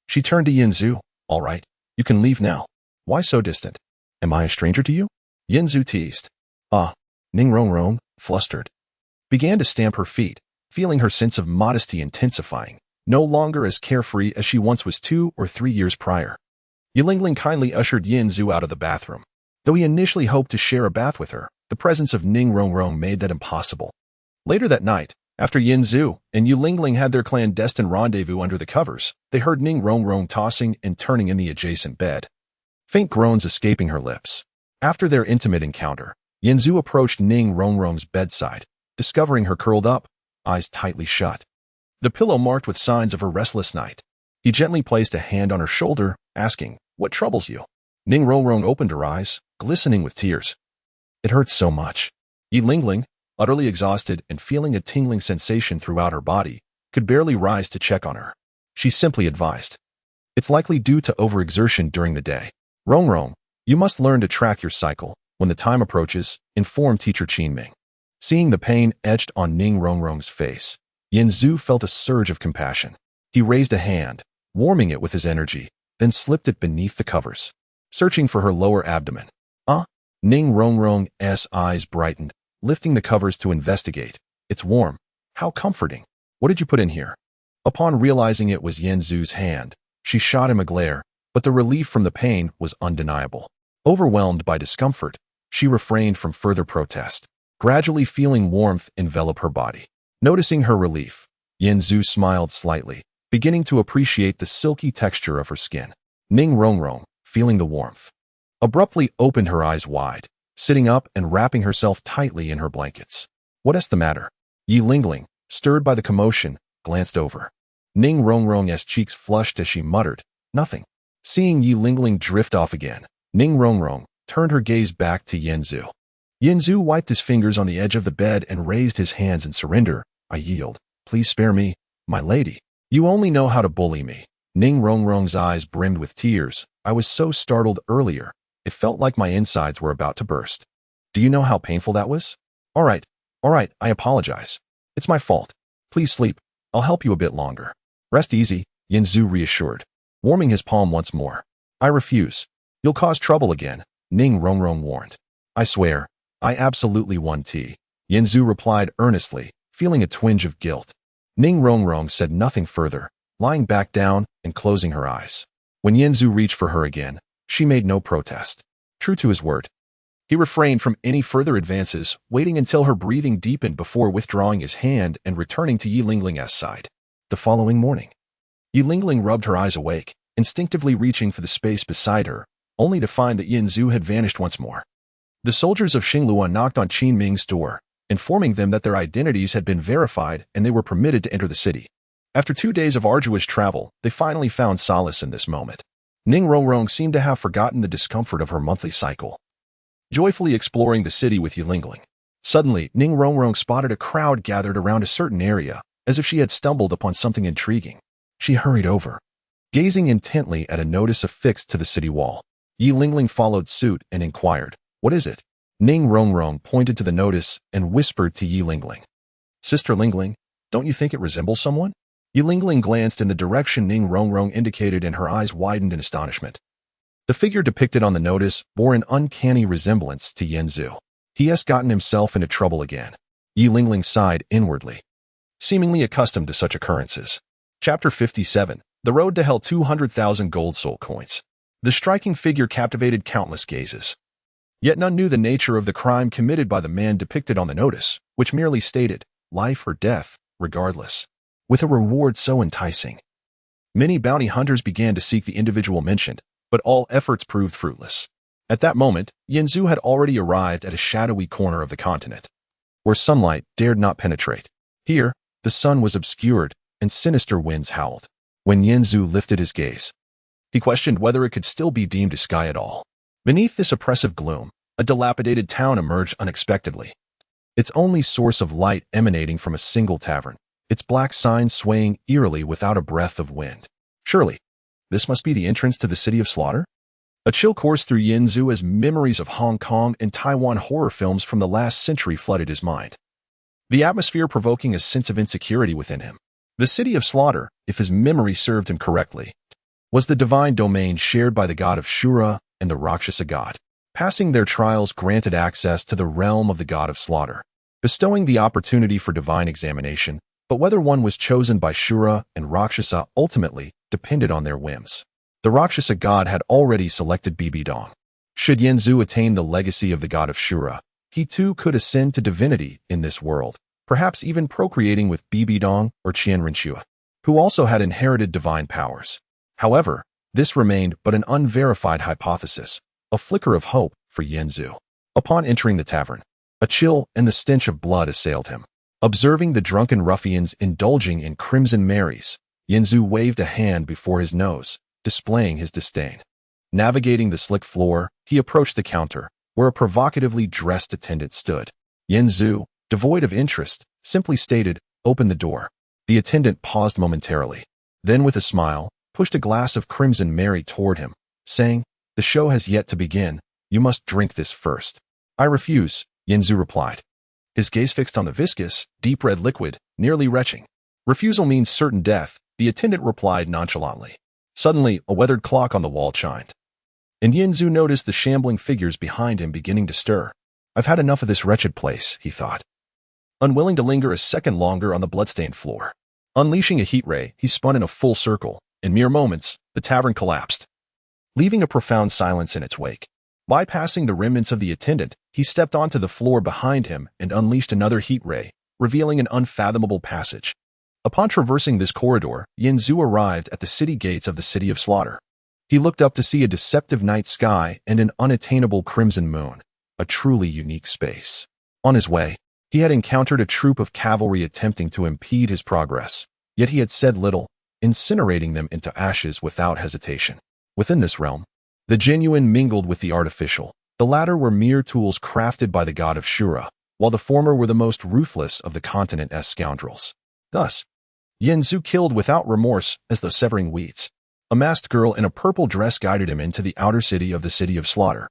She turned to Yin Zhu. All right, you can leave now. Why so distant? Am I a stranger to you? Yin Zhu teased. Ah, Ning Rongrong, flustered, began to stamp her feet, feeling her sense of modesty intensifying, no longer as carefree as she once was 2 or 3 years prior. Yi Lingling kindly ushered Yin Zhu out of the bathroom. Though he initially hoped to share a bath with her, the presence of Ning Rongrong made that impossible. Later that night, after Yin Zhu and Yi Lingling had their clandestine rendezvous under the covers, they heard Ning Rongrong tossing and turning in the adjacent bed, faint groans escaping her lips. After their intimate encounter, Yin Zhu approached Ning Rongrong's bedside, discovering her curled up, eyes tightly shut, the pillow marked with signs of a restless night. He gently placed a hand on her shoulder, asking, What troubles you? Ning Rongrong opened her eyes, glistening with tears. It hurts so much. Yi Lingling, utterly exhausted and feeling a tingling sensation throughout her body, could barely rise to check on her. She simply advised, It's likely due to overexertion during the day. Rongrong, you must learn to track your cycle. When the time approaches, inform teacher Qinming. Seeing the pain etched on Ning Rongrong's face, Yin Zhu felt a surge of compassion. He raised a hand, warming it with his energy, then slipped it beneath the covers, searching for her lower abdomen. Ah? Ning Rongrong's eyes brightened, lifting the covers to investigate. It's warm. How comforting. What did you put in here? Upon realizing it was Yin Zhu's hand, she shot him a glare, but the relief from the pain was undeniable. Overwhelmed by discomfort, she refrained from further protest, gradually feeling warmth envelop her body. Noticing her relief, Yin Zhu smiled slightly, beginning to appreciate the silky texture of her skin. Ning Rongrong, feeling the warmth, abruptly opened her eyes wide, sitting up and wrapping herself tightly in her blankets. What's the matter? Yi Lingling, stirred by the commotion, glanced over. Ning Rongrong's cheeks flushed as she muttered, Nothing. Seeing Yi Lingling drift off again, Ning Rongrong turned her gaze back to Yin Zhu. Yin Zhu wiped his fingers on the edge of the bed and raised his hands in surrender. I yield. Please spare me, my lady. You only know how to bully me. Ning Rongrong's eyes brimmed with tears. I was so startled earlier. It felt like my insides were about to burst. Do you know how painful that was? All right, I apologize. It's my fault. Please sleep. I'll help you a bit longer. Rest easy, Yin Zhu reassured, warming his palm once more. I refuse. You'll cause trouble again, Ning Rongrong warned. I swear, I absolutely won't. Yin Zhu replied earnestly, feeling a twinge of guilt. Ning Rongrong said nothing further, lying back down and closing her eyes. When Yin Zhu reached for her again, she made no protest. True to his word, he refrained from any further advances, waiting until her breathing deepened before withdrawing his hand and returning to Yi Lingling's side. The following morning, Yi Lingling rubbed her eyes awake, instinctively reaching for the space beside her, only to find that Yin Zhu had vanished once more. The soldiers of Xinglua knocked on Qin Ming's door, informing them that their identities had been verified and they were permitted to enter the city. After 2 days of arduous travel, they finally found solace in this moment. Ning Rongrong seemed to have forgotten the discomfort of her monthly cycle, joyfully exploring the city with Yi Lingling. Suddenly, Ning Rongrong spotted a crowd gathered around a certain area, as if she had stumbled upon something intriguing. She hurried over, gazing intently at a notice affixed to the city wall. Yi Lingling followed suit and inquired, What is it? Ning Rongrong pointed to the notice and whispered to Yi Lingling, Sister Lingling, don't you think it resembles someone? Yi Lingling glanced in the direction Ning Rongrong indicated and her eyes widened in astonishment. The figure depicted on the notice bore an uncanny resemblance to Yin Zhu. He has gotten himself into trouble again. Yi Lingling sighed inwardly. seemingly accustomed to such occurrences. Chapter 57. The Road to Hell. 200,000 gold soul coins. The striking figure captivated countless gazes. Yet none knew the nature of the crime committed by the man depicted on the notice, which merely stated, life or death, regardless. With a reward so enticing, many bounty hunters began to seek the individual mentioned, but all efforts proved fruitless. At that moment, Yanzu had already arrived at a shadowy corner of the continent, where sunlight dared not penetrate. Here, the sun was obscured, and sinister winds howled. When Yanzu lifted his gaze, he questioned whether it could still be deemed a sky at all. Beneath this oppressive gloom, a dilapidated town emerged unexpectedly, its only source of light emanating from a single tavern, its black sign swaying eerily without a breath of wind. Surely, this must be the entrance to the City of Slaughter? A chill coursed through Yanzu as memories of Hong Kong and Taiwan horror films from the last century flooded his mind, the atmosphere provoking a sense of insecurity within him. The City of Slaughter, if his memory served him correctly, was the divine domain shared by the god of Shura and the Rakshasa god. Passing their trials granted access to the realm of the god of slaughter, bestowing the opportunity for divine examination, but whether one was chosen by Shura and Rakshasa ultimately depended on their whims. The Rakshasa god had already selected Bibi Dong. Should Yanzu attain the legacy of the god of Shura, he too could ascend to divinity in this world, perhaps even procreating with Bibi Dong or Qian Renshua, who also had inherited divine powers. However, this remained but an unverified hypothesis, a flicker of hope for Yanzu. Upon entering the tavern, a chill and the stench of blood assailed him. Observing the drunken ruffians indulging in crimson Marys, Yanzu waved a hand before his nose, displaying his disdain. Navigating the slick floor, he approached the counter, where a provocatively dressed attendant stood. Yanzu, devoid of interest, simply stated, "Open the door." The attendant paused momentarily, then with a smile, pushed a glass of crimson Mary toward him, saying, "The show has yet to begin. You must drink this first." "I refuse," Yanzu replied, his gaze fixed on the viscous, deep red liquid, nearly retching. "Refusal means certain death," the attendant replied nonchalantly. Suddenly, a weathered clock on the wall chimed, and Yanzu noticed the shambling figures behind him beginning to stir. "I've had enough of this wretched place," he thought, unwilling to linger a second longer on the bloodstained floor. Unleashing a heat ray, he spun in a full circle. In mere moments, the tavern collapsed, leaving a profound silence in its wake. Bypassing the remnants of the attendant, he stepped onto the floor behind him and unleashed another heat ray, revealing an unfathomable passage. Upon traversing this corridor, Yanzu arrived at the city gates of the City of Slaughter. He looked up to see a deceptive night sky and an unattainable crimson moon, a truly unique space. On his way, he had encountered a troop of cavalry attempting to impede his progress, yet he had said little, incinerating them into ashes without hesitation. Within this realm, the genuine mingled with the artificial. The latter were mere tools crafted by the god of Shura, while the former were the most ruthless of the continent's scoundrels. Thus, Yanzu killed without remorse as though severing weeds. A masked girl in a purple dress guided him into the outer city of the City of Slaughter,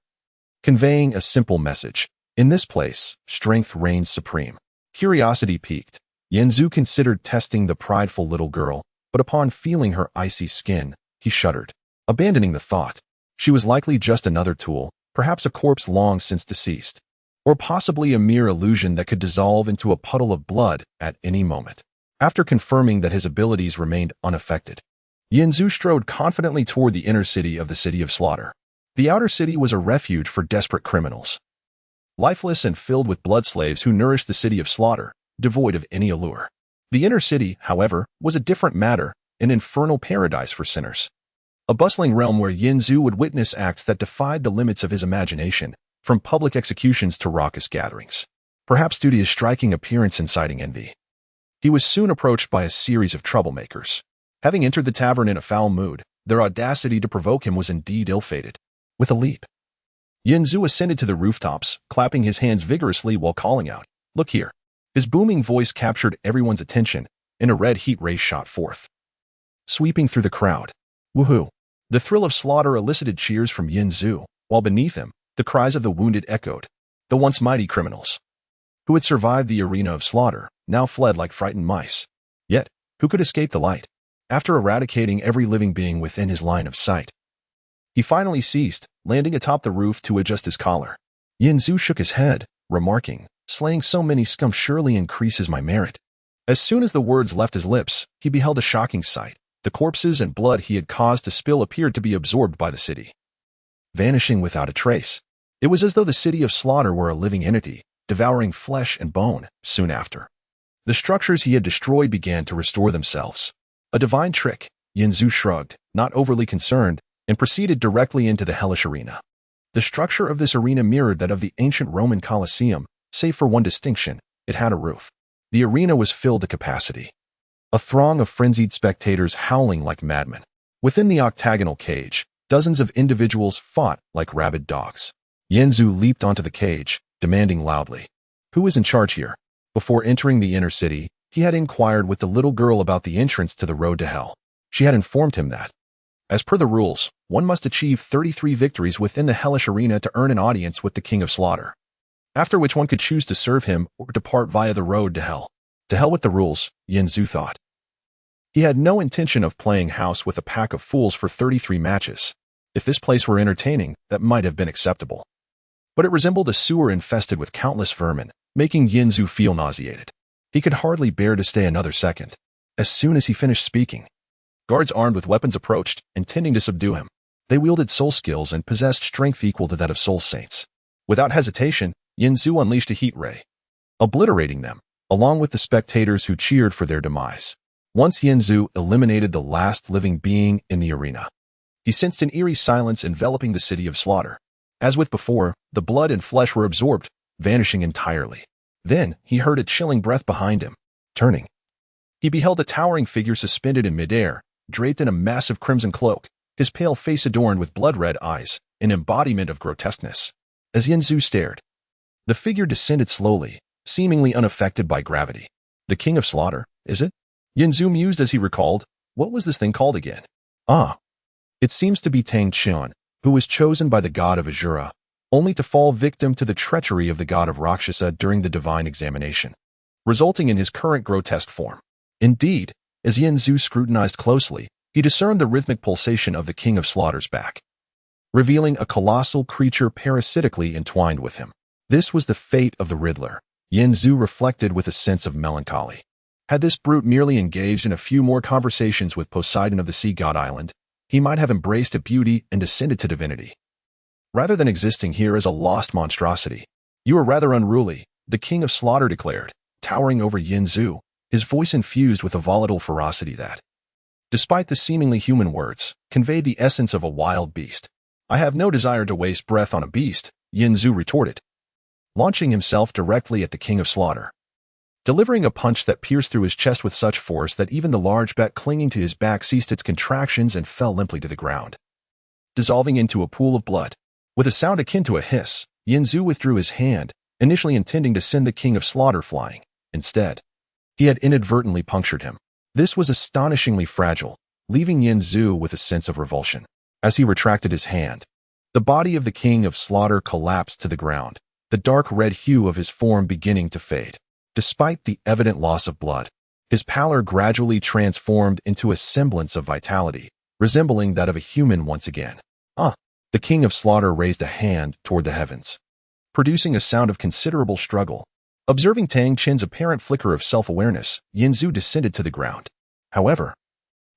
conveying a simple message. In this place, strength reigns supreme. Curiosity piqued, Yanzu considered testing the prideful little girl, but upon feeling her icy skin, he shuddered, abandoning the thought. She was likely just another tool, perhaps a corpse long since deceased, or possibly a mere illusion that could dissolve into a puddle of blood at any moment. After confirming that his abilities remained unaffected, Yanzu strode confidently toward the inner city of the City of Slaughter. The outer city was a refuge for desperate criminals, lifeless and filled with blood slaves who nourished the City of Slaughter, devoid of any allure. The inner city, however, was a different matter, an infernal paradise for sinners. A bustling realm where Yanzu would witness acts that defied the limits of his imagination, from public executions to raucous gatherings. Perhaps due to his striking appearance inciting envy, he was soon approached by a series of troublemakers. Having entered the tavern in a foul mood, their audacity to provoke him was indeed ill-fated. With a leap, Yanzu ascended to the rooftops, clapping his hands vigorously while calling out, "Look here." His booming voice captured everyone's attention, and a red heat ray shot forth, sweeping through the crowd. Woohoo! The thrill of slaughter elicited cheers from Yanzu, while beneath him, the cries of the wounded echoed. The once mighty criminals, who had survived the arena of slaughter, now fled like frightened mice. Yet, who could escape the light? After eradicating every living being within his line of sight, he finally ceased, landing atop the roof to adjust his collar. Yanzu shook his head, remarking, "Slaying so many scum surely increases my merit." As soon as the words left his lips, he beheld a shocking sight. The corpses and blood he had caused to spill appeared to be absorbed by the city, vanishing without a trace. It was as though the city of slaughter were a living entity, devouring flesh and bone. Soon after, the structures he had destroyed began to restore themselves. A divine trick, Yanzu shrugged, not overly concerned, and proceeded directly into the hellish arena. The structure of this arena mirrored that of the ancient Roman Colosseum, save for one distinction: it had a roof. The arena was filled to capacity. A throng of frenzied spectators howling like madmen. Within the octagonal cage, dozens of individuals fought like rabid dogs. Yanzu leaped onto the cage, demanding loudly, "Who is in charge here?" Before entering the inner city, he had inquired with the little girl about the entrance to the road to hell. She had informed him that, as per the rules, one must achieve 33 victories within the hellish arena to earn an audience with the King of Slaughter, after which one could choose to serve him or depart via the road to hell. To hell with the rules, Yanzu thought. He had no intention of playing house with a pack of fools for 33 matches. If this place were entertaining, that might have been acceptable. But it resembled a sewer infested with countless vermin, making Yanzu feel nauseated. He could hardly bear to stay another second. As soon as he finished speaking, guards armed with weapons approached, intending to subdue him. They wielded soul skills and possessed strength equal to that of soul saints. Without hesitation, Yanzu unleashed a heat ray, obliterating them, along with the spectators who cheered for their demise. Once Yanzu eliminated the last living being in the arena, he sensed an eerie silence enveloping the city of slaughter. As with before, the blood and flesh were absorbed, vanishing entirely. Then he heard a chilling breath behind him. Turning, he beheld a towering figure suspended in midair, draped in a massive crimson cloak, his pale face adorned with blood-red eyes, an embodiment of grotesqueness. As Yanzu stared, the figure descended slowly, seemingly unaffected by gravity. The King of Slaughter, is it? Yanzu mused as he recalled. What was this thing called again? Ah, it seems to be Tang Qian, who was chosen by the god of Azura, only to fall victim to the treachery of the god of Rakshasa during the divine examination, resulting in his current grotesque form. Indeed, as Yanzu scrutinized closely, he discerned the rhythmic pulsation of the King of Slaughter's back, revealing a colossal creature parasitically entwined with him. This was the fate of the Riddler. Yanzu reflected with a sense of melancholy. Had this brute merely engaged in a few more conversations with Poseidon of the Sea God Island, he might have embraced a beauty and ascended to divinity, rather than existing here as a lost monstrosity. You are rather unruly, the King of Slaughter declared, towering over Yanzu, his voice infused with a volatile ferocity that, despite the seemingly human words, conveyed the essence of a wild beast. I have no desire to waste breath on a beast, Yanzu retorted, launching himself directly at the King of Slaughter, delivering a punch that pierced through his chest with such force that even the large bat clinging to his back ceased its contractions and fell limply to the ground, dissolving into a pool of blood. With a sound akin to a hiss, Yanzu withdrew his hand, initially intending to send the King of Slaughter flying. Instead, he had inadvertently punctured him. This was astonishingly fragile, leaving Yanzu with a sense of revulsion. As he retracted his hand, the body of the King of Slaughter collapsed to the ground, the dark red hue of his form beginning to fade. Despite the evident loss of blood, his pallor gradually transformed into a semblance of vitality, resembling that of a human once again. The King of Slaughter raised a hand toward the heavens, producing a sound of considerable struggle. Observing Tang Qian's apparent flicker of self-awareness, Yanzu descended to the ground. However,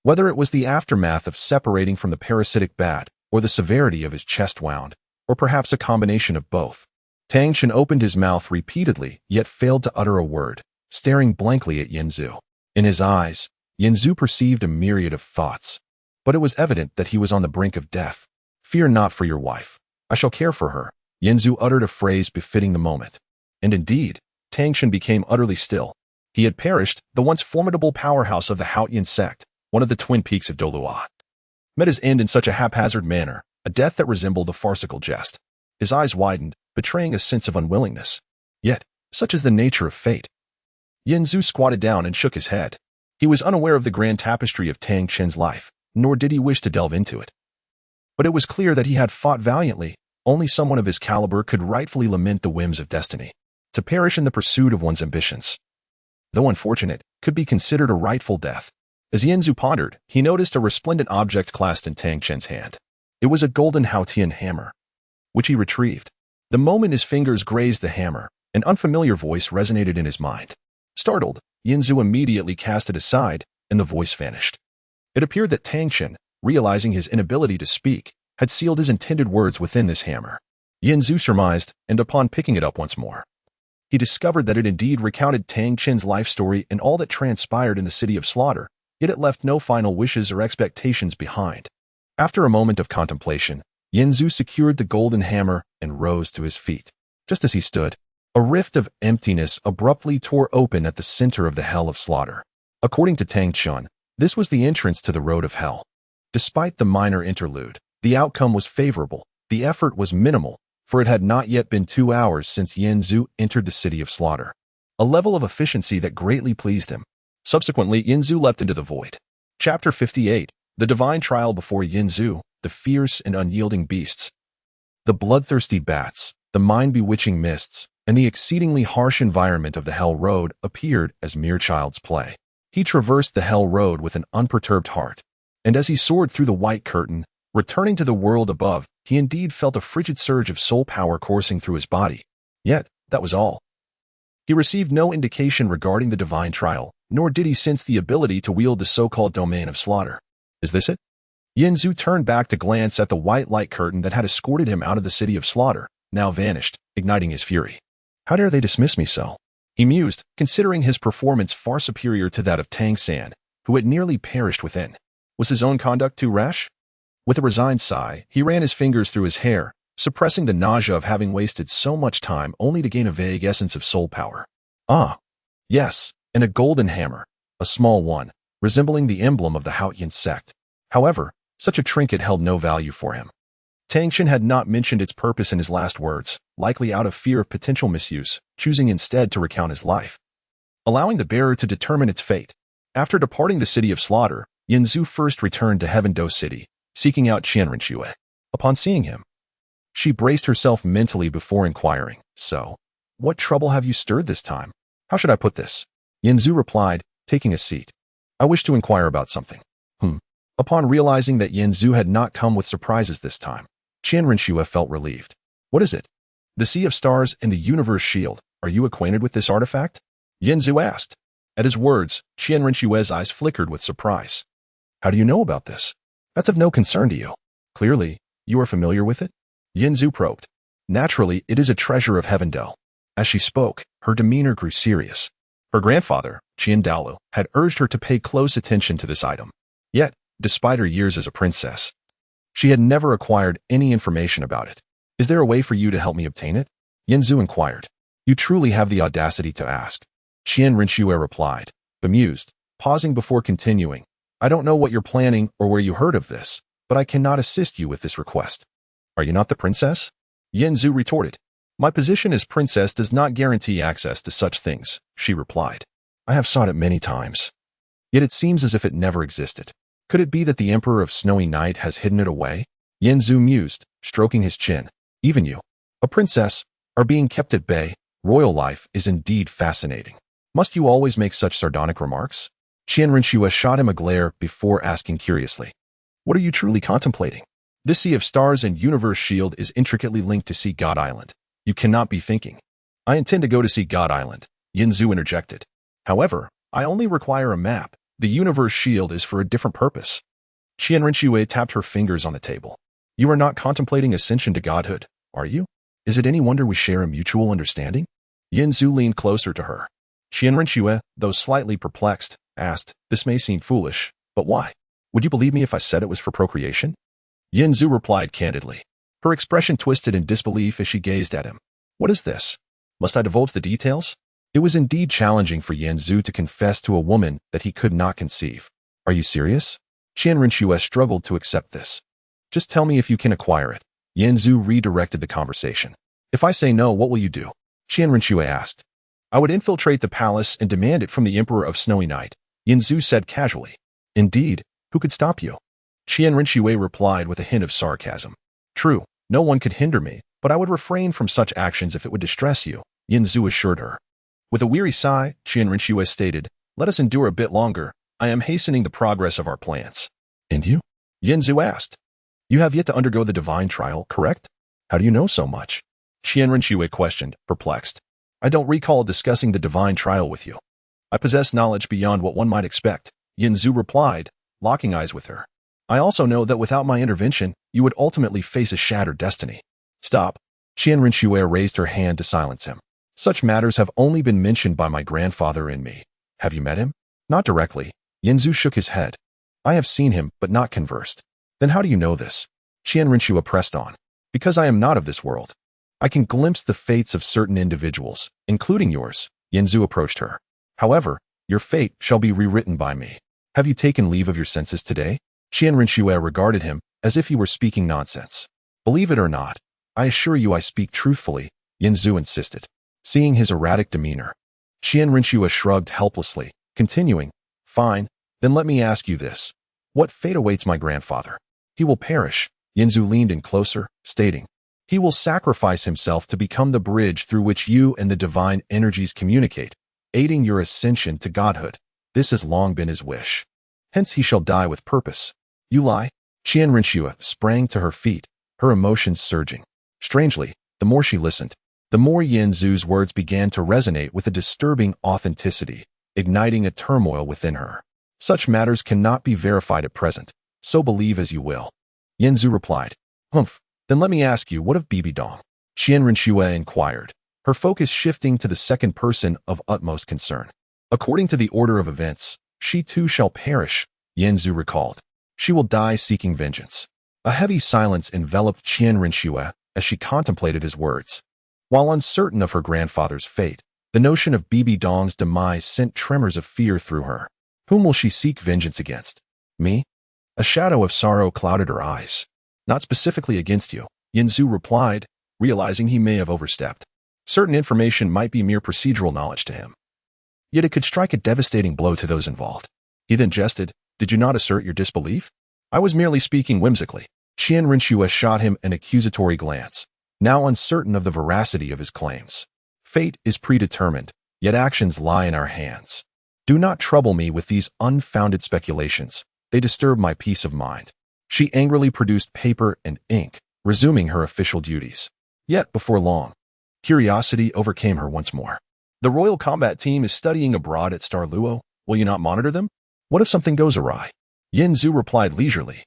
whether it was the aftermath of separating from the parasitic bat, or the severity of his chest wound, or perhaps a combination of both, Tang Qian opened his mouth repeatedly, yet failed to utter a word, staring blankly at Yanzu. In his eyes, Yanzu perceived a myriad of thoughts, but it was evident that he was on the brink of death. Fear not for your wife. I shall care for her. Yanzu uttered a phrase befitting the moment. And indeed, Tang Qian became utterly still. He had perished, the once formidable powerhouse of the Haotian sect, one of the twin peaks of Douluo, met his end in such a haphazard manner, a death that resembled a farcical jest. His eyes widened, betraying a sense of unwillingness. Yet, such is the nature of fate. Yanzu squatted down and shook his head. He was unaware of the grand tapestry of Tang Qian's life, nor did he wish to delve into it. But it was clear that he had fought valiantly. Only someone of his caliber could rightfully lament the whims of destiny. To perish in the pursuit of one's ambitions, though unfortunate, could be considered a rightful death. As Yanzu pondered, he noticed a resplendent object clasped in Tang Qian's hand. It was a golden Haotian hammer, which he retrieved. The moment his fingers grazed the hammer, an unfamiliar voice resonated in his mind. Startled, Yinzu immediately cast it aside, and the voice vanished. It appeared that Tang Xin, realizing his inability to speak, had sealed his intended words within this hammer. Yinzu surmised, and upon picking it up once more, he discovered that it indeed recounted Tang Xin's life story and all that transpired in the City of Slaughter, yet it left no final wishes or expectations behind. After a moment of contemplation, Yinzu secured the golden hammer and rose to his feet. Just as he stood, a rift of emptiness abruptly tore open at the center of the Hell of Slaughter. According to Tang Xin, this was the entrance to the Road of Hell. Despite the minor interlude, the outcome was favorable. The effort was minimal, for it had not yet been 2 hours since Yinzu entered the City of Slaughter, a level of efficiency that greatly pleased him. Subsequently, Yinzu leapt into the void. Chapter 58, The Divine Trial Before Yinzu, the Fierce and Unyielding Beasts. The bloodthirsty bats, the mind-bewitching mists, and the exceedingly harsh environment of the Hell Road appeared as mere child's play. He traversed the Hell Road with an unperturbed heart, and as he soared through the white curtain, returning to the world above, he indeed felt a frigid surge of soul power coursing through his body. Yet, that was all. He received no indication regarding the divine trial, nor did he sense the ability to wield the so-called domain of slaughter. Is this it? Yinzu turned back to glance at the white light curtain that had escorted him out of the City of Slaughter, now vanished, igniting his fury. How dare they dismiss me so? He mused, considering his performance far superior to that of Tang San, who had nearly perished within. Was his own conduct too rash? With a resigned sigh, he ran his fingers through his hair, suppressing the nausea of having wasted so much time only to gain a vague essence of soul power. Ah, yes, and a golden hammer, a small one, resembling the emblem of the Haotian sect. However, such a trinket held no value for him. Tang Xin had not mentioned its purpose in his last words, likely out of fear of potential misuse, choosing instead to recount his life, allowing the bearer to determine its fate. After departing the City of Slaughter, Yinzu first returned to Heaven Do City, seeking out Qianrenxue. Upon seeing him, she braced herself mentally before inquiring, "So, what trouble have you stirred this time? How should I put this?" Yinzu replied, taking a seat. "I wish to inquire about something." Upon realizing that Yinzu had not come with surprises this time, Qianrenxue felt relieved. "What is it?" "The Sea of Stars and the Universe Shield. Are you acquainted with this artifact?" Yinzu asked. At his words, Qianrenxue's eyes flickered with surprise. "How do you know about this? That's of no concern to you. Clearly, you are familiar with it?" Yinzu probed. "Naturally, it is a treasure of Heaven Do." As she spoke, her demeanor grew serious. Her grandfather, Douluo, had urged her to pay close attention to this item. Yet, despite her years as a princess, she had never acquired any information about it. "Is there a way for you to help me obtain it?" Yinzu inquired. "You truly have the audacity to ask." Qianrenxue replied, bemused, pausing before continuing. "I don't know what you're planning or where you heard of this, but I cannot assist you with this request." "Are you not the princess?" Yinzu retorted. "My position as princess does not guarantee access to such things," she replied. "I have sought it many times, yet it seems as if it never existed. Could it be that the Emperor of Snowy Night has hidden it away?" Yinzu mused, stroking his chin. "Even you, a princess, are being kept at bay. Royal life is indeed fascinating. Must you always make such sardonic remarks?" Qianrenxue shot him a glare before asking curiously, "What are you truly contemplating?" "This Sea of Stars and Universe Shield is intricately linked to Sea God Island. You cannot be thinking." "I intend to go to Sea God Island," Yinzu interjected. "However, I only require a map. The Universe Shield is for a different purpose." Qianrenxue tapped her fingers on the table. "You are not contemplating ascension to godhood, are you? Is it any wonder we share a mutual understanding?" Yinzu leaned closer to her. Qianrenxue, though slightly perplexed, asked, "This may seem foolish, but why? Would you believe me if I said it was for procreation?" Yinzu replied candidly. Her expression twisted in disbelief as she gazed at him. "What is this? Must I divulge the details?" It was indeed challenging for Yinzu to confess to a woman that he could not conceive. "Are you serious?" Qianrenxue struggled to accept this. "Just tell me if you can acquire it." Yinzu redirected the conversation. "If I say no, what will you do?" Qianrenxue asked. "I would infiltrate the palace and demand it from the Emperor of Snowy Night," Yinzu said casually. "Indeed, who could stop you?" Qianrenxue replied with a hint of sarcasm. "True, no one could hinder me, but I would refrain from such actions if it would distress you," Yinzu assured her. With a weary sigh, Qianrenxue stated, "Let us endure a bit longer. I am hastening the progress of our plans." "And you?" Yinzu asked. "You have yet to undergo the divine trial, correct? How do you know so much?" Qianrenxue questioned, perplexed. "I don't recall discussing the divine trial with you." I possess knowledge beyond what one might expect, Yin Zhu replied, locking eyes with her. I also know that without my intervention, you would ultimately face a shattered destiny. Stop. Qian Rinxue raised her hand to silence him. Such matters have only been mentioned by my grandfather and me. Have you met him? Not directly. Yin Zhu shook his head. I have seen him, but not conversed. Then how do you know this? Qian Rinxue pressed on. Because I am not of this world. I can glimpse the fates of certain individuals, including yours. Yin Zhu approached her. However, your fate shall be rewritten by me. Have you taken leave of your senses today? Qian Rinxue regarded him as if he were speaking nonsense. Believe it or not, I assure you I speak truthfully, Yin Zhu insisted. Seeing his erratic demeanor, Qian Rinxue shrugged helplessly, continuing, Fine, then let me ask you this. What fate awaits my grandfather? He will perish. Yin Zhu leaned in closer, stating, He will sacrifice himself to become the bridge through which you and the divine energies communicate, aiding your ascension to godhood. This has long been his wish. Hence he shall die with purpose. You lie? Qian Rinxue sprang to her feet, her emotions surging. Strangely, the more she listened, the more Yin Zhu's words began to resonate with a disturbing authenticity, igniting a turmoil within her. Such matters cannot be verified at present, so believe as you will. Yin Zhu replied, Humph, then let me ask you, what of Bibi Dong? Qian Rinxue inquired, her focus shifting to the second person of utmost concern. According to the order of events, she too shall perish, Yin Zhu recalled. She will die seeking vengeance. A heavy silence enveloped Qian Rinxue as she contemplated his words. While uncertain of her grandfather's fate, the notion of Bibi Dong's demise sent tremors of fear through her. Whom will she seek vengeance against? Me? A shadow of sorrow clouded her eyes. Not specifically against you, Yin Zhu replied, realizing he may have overstepped. Certain information might be mere procedural knowledge to him. Yet it could strike a devastating blow to those involved. He then jested, Did you not assert your disbelief? I was merely speaking whimsically. Qian Rinxue shot him an accusatory glance, now uncertain of the veracity of his claims. Fate is predetermined, yet actions lie in our hands. Do not trouble me with these unfounded speculations. They disturb my peace of mind. She angrily produced paper and ink, resuming her official duties. Yet, before long, curiosity overcame her once more. The Royal Combat Team is studying abroad at Douluo. Will you not monitor them? What if something goes awry? Yin Zhu replied leisurely.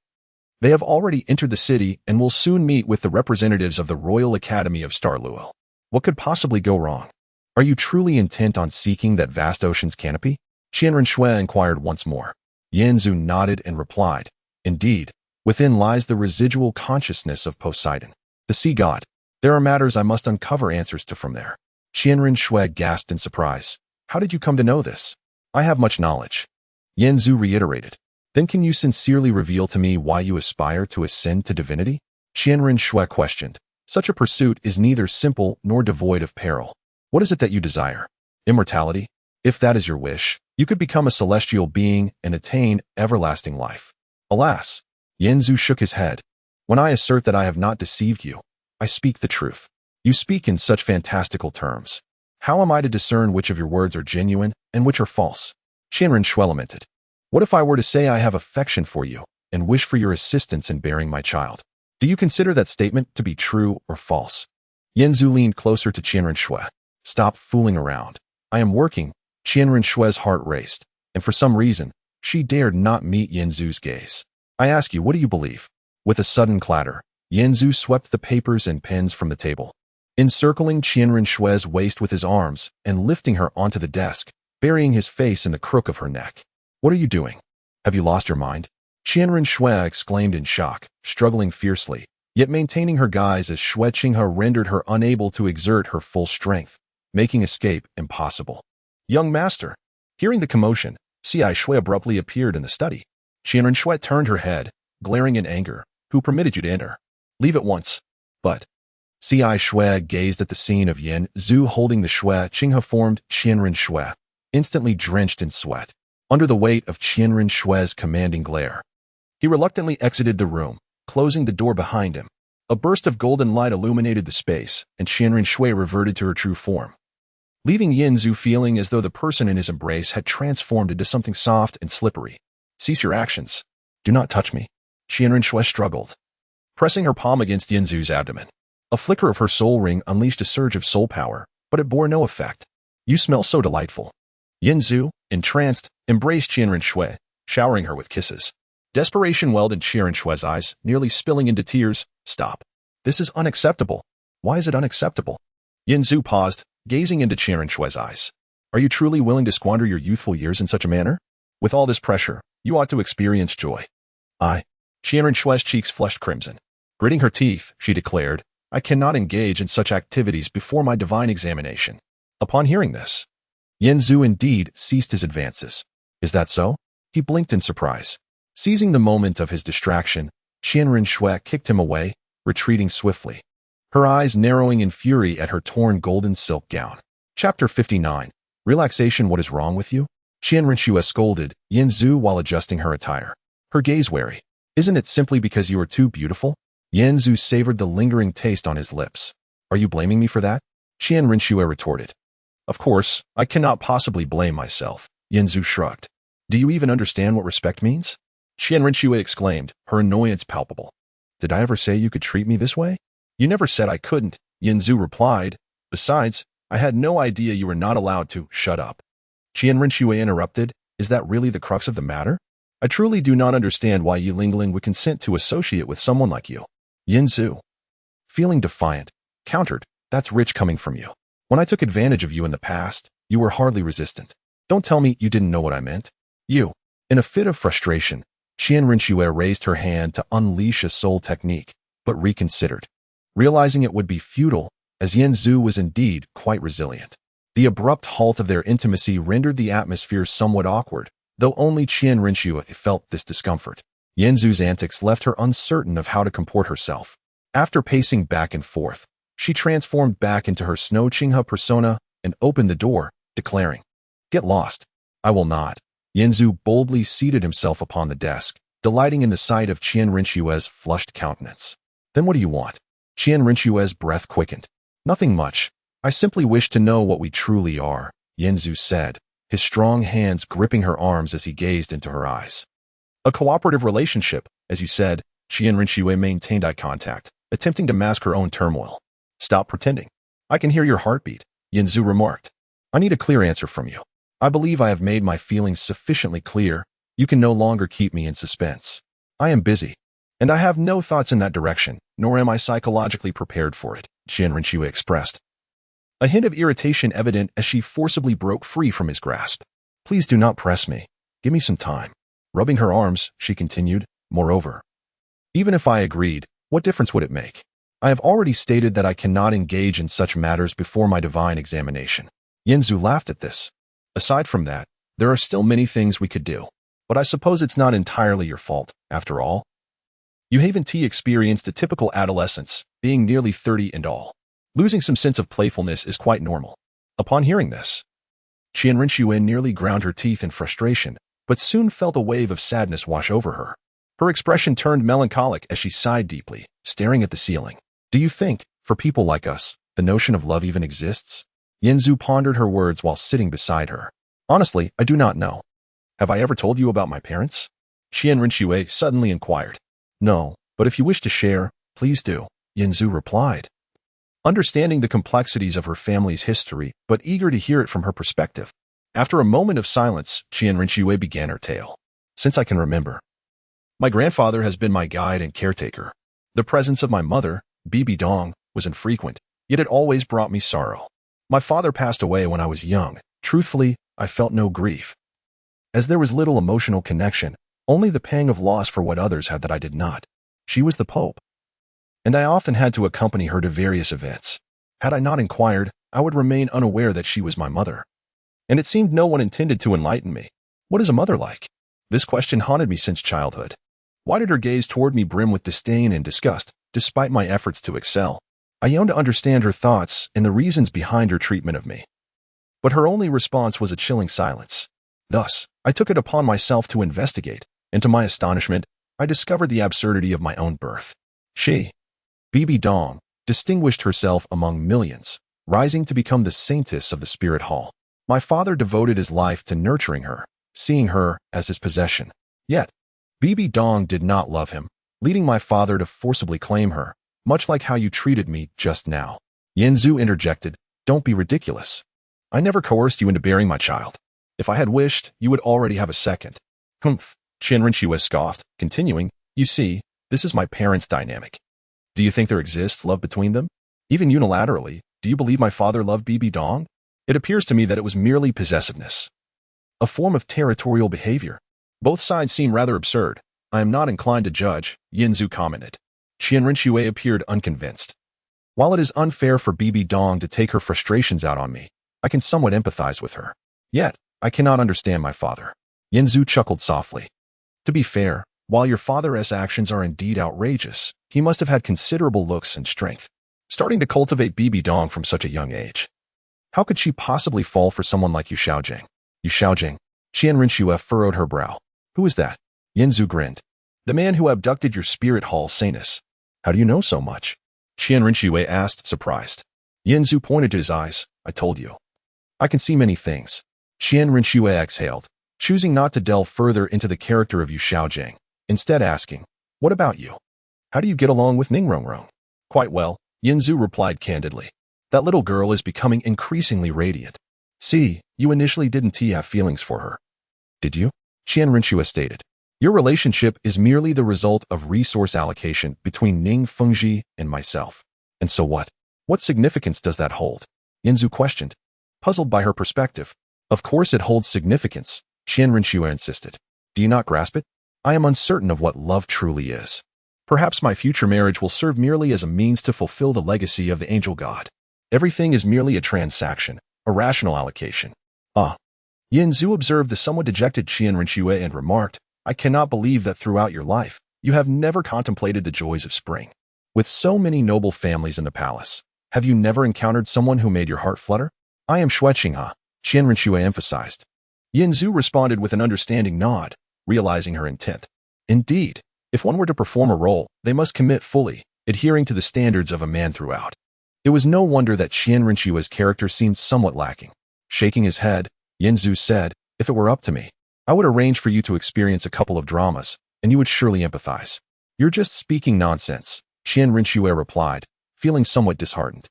They have already entered the city and will soon meet with the representatives of the Royal Academy of Douluo. What could possibly go wrong? Are you truly intent on seeking that vast ocean's canopy? Qian Rinxue inquired once more. Yin Zhu nodded and replied, Indeed, within lies the residual consciousness of Poseidon, the sea god. There are matters I must uncover answers to from there. Qian Rinxue gasped in surprise. How did you come to know this? I have much knowledge. Yin Zhu reiterated. Then can you sincerely reveal to me why you aspire to ascend to divinity? Qian Rinxue questioned. Such a pursuit is neither simple nor devoid of peril. What is it that you desire? Immortality? If that is your wish, you could become a celestial being and attain everlasting life. Alas! Yin Zhu shook his head. When I assert that I have not deceived you, I speak the truth. You speak in such fantastical terms. How am I to discern which of your words are genuine and which are false? Qian Rinxue lamented. What if I were to say I have affection for you and wish for your assistance in bearing my child? Do you consider that statement to be true or false? Yin Zhu leaned closer to Qian Rinxue. Stop fooling around. I am working. Qian Rinxue's heart raced, and for some reason, she dared not meet Yin Zhu's gaze. I ask you, what do you believe? With a sudden clatter, Yin Zhu swept the papers and pens from the table, encircling Qian Rinxue's waist with his arms and lifting her onto the desk, burying his face in the crook of her neck. What are you doing? Have you lost your mind? Qian Rinxue exclaimed in shock, struggling fiercely, yet maintaining her guise as Xue Qinghe rendered her unable to exert her full strength, making escape impossible. Young master! Hearing the commotion, Xie Xue abruptly appeared in the study. Qian Rinxue turned her head, glaring in anger. Who permitted you to enter? Leave at once. But Xie Xue gazed at the scene of Yin Zhu holding the Xue Qinghe formed Qian Rinxue, instantly drenched in sweat, under the weight of Qian Rinxue's commanding glare. He reluctantly exited the room, closing the door behind him. A burst of golden light illuminated the space, and Qian Rinxue reverted to her true form, leaving Yin Zhu feeling as though the person in his embrace had transformed into something soft and slippery. Cease your actions. Do not touch me. Qian Rinxue struggled, pressing her palm against Yin Zhu's abdomen. A flicker of her soul ring unleashed a surge of soul power, but it bore no effect. You smell so delightful. Yin Zhu, entranced, embraced Qianren Shui, showering her with kisses. Desperation welled in Qianren Shui's eyes, nearly spilling into tears. Stop. This is unacceptable. Why is it unacceptable? Yanzu paused, gazing into Qianren Shui's eyes. Are you truly willing to squander your youthful years in such a manner? With all this pressure, you ought to experience joy. Qianren Shui's cheeks flushed crimson. Gritting her teeth, she declared, I cannot engage in such activities before my divine examination. Upon hearing this, Yanzu indeed ceased his advances. Is that so? He blinked in surprise. Seizing the moment of his distraction, Qianren Shui kicked him away, retreating swiftly, her eyes narrowing in fury at her torn golden silk gown. Chapter 59. Relaxation. What is wrong with you? Qianren Shui scolded Yanzu while adjusting her attire, her gaze wary. Isn't it simply because you are too beautiful? Yanzu savored the lingering taste on his lips. Are you blaming me for that? Qianren Shui retorted. Of course, I cannot possibly blame myself. Yanzu shrugged. Do you even understand what respect means? Qianren Shui exclaimed, her annoyance palpable. Did I ever say you could treat me this way? You never said I couldn't, Yanzu replied. Besides, I had no idea you were not allowed to. Shut up. Qianren Shui interrupted. Is that really the crux of the matter? I truly do not understand why Yi Lingling would consent to associate with someone like you. Yanzu, feeling defiant, countered. That's rich coming from you. When I took advantage of you in the past, you were hardly resistant. Don't tell me you didn't know what I meant. You. In a fit of frustration, Qianren Shui raised her hand to unleash a soul technique, but reconsidered, realizing it would be futile, as Yanzu was indeed quite resilient. The abrupt halt of their intimacy rendered the atmosphere somewhat awkward, though only Qianren Shui felt this discomfort. Yanzu's antics left her uncertain of how to comport herself. After pacing back and forth, she transformed back into her Snow Qinghe persona and opened the door, declaring, Get lost. I will not. Yanzu boldly seated himself upon the desk, delighting in the sight of Qianren Shui's flushed countenance. Then what do you want? Qianren Shui's breath quickened. Nothing much. I simply wish to know what we truly are, Yanzu said, his strong hands gripping her arms as he gazed into her eyes. A cooperative relationship, as you said. Qianren Shui maintained eye contact, attempting to mask her own turmoil. Stop pretending. I can hear your heartbeat, Yanzu remarked. I need a clear answer from you. I believe I have made my feelings sufficiently clear. You can no longer keep me in suspense. I am busy, and I have no thoughts in that direction, nor am I psychologically prepared for it, Qianren Shui expressed. A hint of irritation evident as she forcibly broke free from his grasp. Please do not press me. Give me some time. Rubbing her arms, she continued, moreover, even if I agreed, what difference would it make? I have already stated that I cannot engage in such matters before my divine examination. Yanzu laughed at this. Aside from that, there are still many things we could do. But I suppose it's not entirely your fault, after all. You haven't experienced a typical adolescence, being nearly 30 and all. Losing some sense of playfulness is quite normal. Upon hearing this, Qianren Shui nearly ground her teeth in frustration, but soon felt a wave of sadness wash over her. Her expression turned melancholic as she sighed deeply, staring at the ceiling. Do you think, for people like us, the notion of love even exists? Yanzu pondered her words while sitting beside her. Honestly, I do not know. Have I ever told you about my parents? Qianren Shui suddenly inquired. No, but if you wish to share, please do, Yanzu replied, understanding the complexities of her family's history, but eager to hear it from her perspective. After a moment of silence, Qianren Shui began her tale. Since I can remember, my grandfather has been my guide and caretaker. The presence of my mother, Bibi Dong, was infrequent, yet it always brought me sorrow. My father passed away when I was young. Truthfully, I felt no grief, as there was little emotional connection, only the pang of loss for what others had that I did not. She was the Pope, and I often had to accompany her to various events. Had I not inquired, I would remain unaware that she was my mother. And it seemed no one intended to enlighten me. What is a mother like? This question haunted me since childhood. Why did her gaze toward me brim with disdain and disgust, despite my efforts to excel? I yearned to understand her thoughts and the reasons behind her treatment of me. But her only response was a chilling silence. Thus, I took it upon myself to investigate, and to my astonishment, I discovered the absurdity of my own birth. She, Bibi Dong, distinguished herself among millions, rising to become the saintess of the spirit hall. My father devoted his life to nurturing her, seeing her as his possession. Yet, Bibi Dong did not love him, leading my father to forcibly claim her, much like how you treated me just now. Yanzu interjected, Don't be ridiculous. I never coerced you into bearing my child. If I had wished, you would already have a second. Humph, Qian Rinxue scoffed, continuing, you see, this is my parents' dynamic. Do you think there exists love between them? Even unilaterally, do you believe my father loved Bibi Dong? It appears to me that it was merely possessiveness. A form of territorial behavior. Both sides seem rather absurd. I am not inclined to judge, Yinzu commented. Qian Rinxue appeared unconvinced. While it is unfair for Bibi Dong to take her frustrations out on me, I can somewhat empathize with her. Yet, I cannot understand my father. Yinzu chuckled softly. To be fair, while your father's actions are indeed outrageous, he must have had considerable looks and strength, starting to cultivate Bibi Dong from such a young age. How could she possibly fall for someone like Yu Xiaojing? Yu Xiaojing. Qian Rinxue furrowed her brow. Who is that? Yinzu grinned. The man who abducted your spirit hall Sanus. How do you know so much? Qian Rinxue asked, surprised. Yinzu pointed to his eyes. I told you. I can see many things. Qian Rinxue exhaled, choosing not to delve further into the character of Yu Xiaojing, instead asking, what about you? How do you get along with Ningrongrong? Quite well, Yinzu replied candidly. That little girl is becoming increasingly radiant. See, you initially didn't have feelings for her. Did you? Qian Rinxue stated. Your relationship is merely the result of resource allocation between Ning Fengji and myself. And so what? What significance does that hold? Yinzu questioned, puzzled by her perspective. Of course it holds significance, Qian Rinxue insisted. Do you not grasp it? I am uncertain of what love truly is. Perhaps my future marriage will serve merely as a means to fulfill the legacy of the angel god. Everything is merely a transaction, a rational allocation. Yinzu observed the somewhat dejected Qian Rinxue and remarked, I cannot believe that throughout your life, you have never contemplated the joys of spring. With so many noble families in the palace, have you never encountered someone who made your heart flutter? I am Xueqinghe, Qian Rinxue emphasized. Yinzu responded with an understanding nod, realizing her intent. Indeed, if one were to perform a role, they must commit fully, adhering to the standards of a man throughout. It was no wonder that Qian Rinxue's character seemed somewhat lacking. Shaking his head, Yinzu said, if it were up to me, I would arrange for you to experience a couple of dramas, and you would surely empathize. You're just speaking nonsense, Qian Rinxue replied, feeling somewhat disheartened.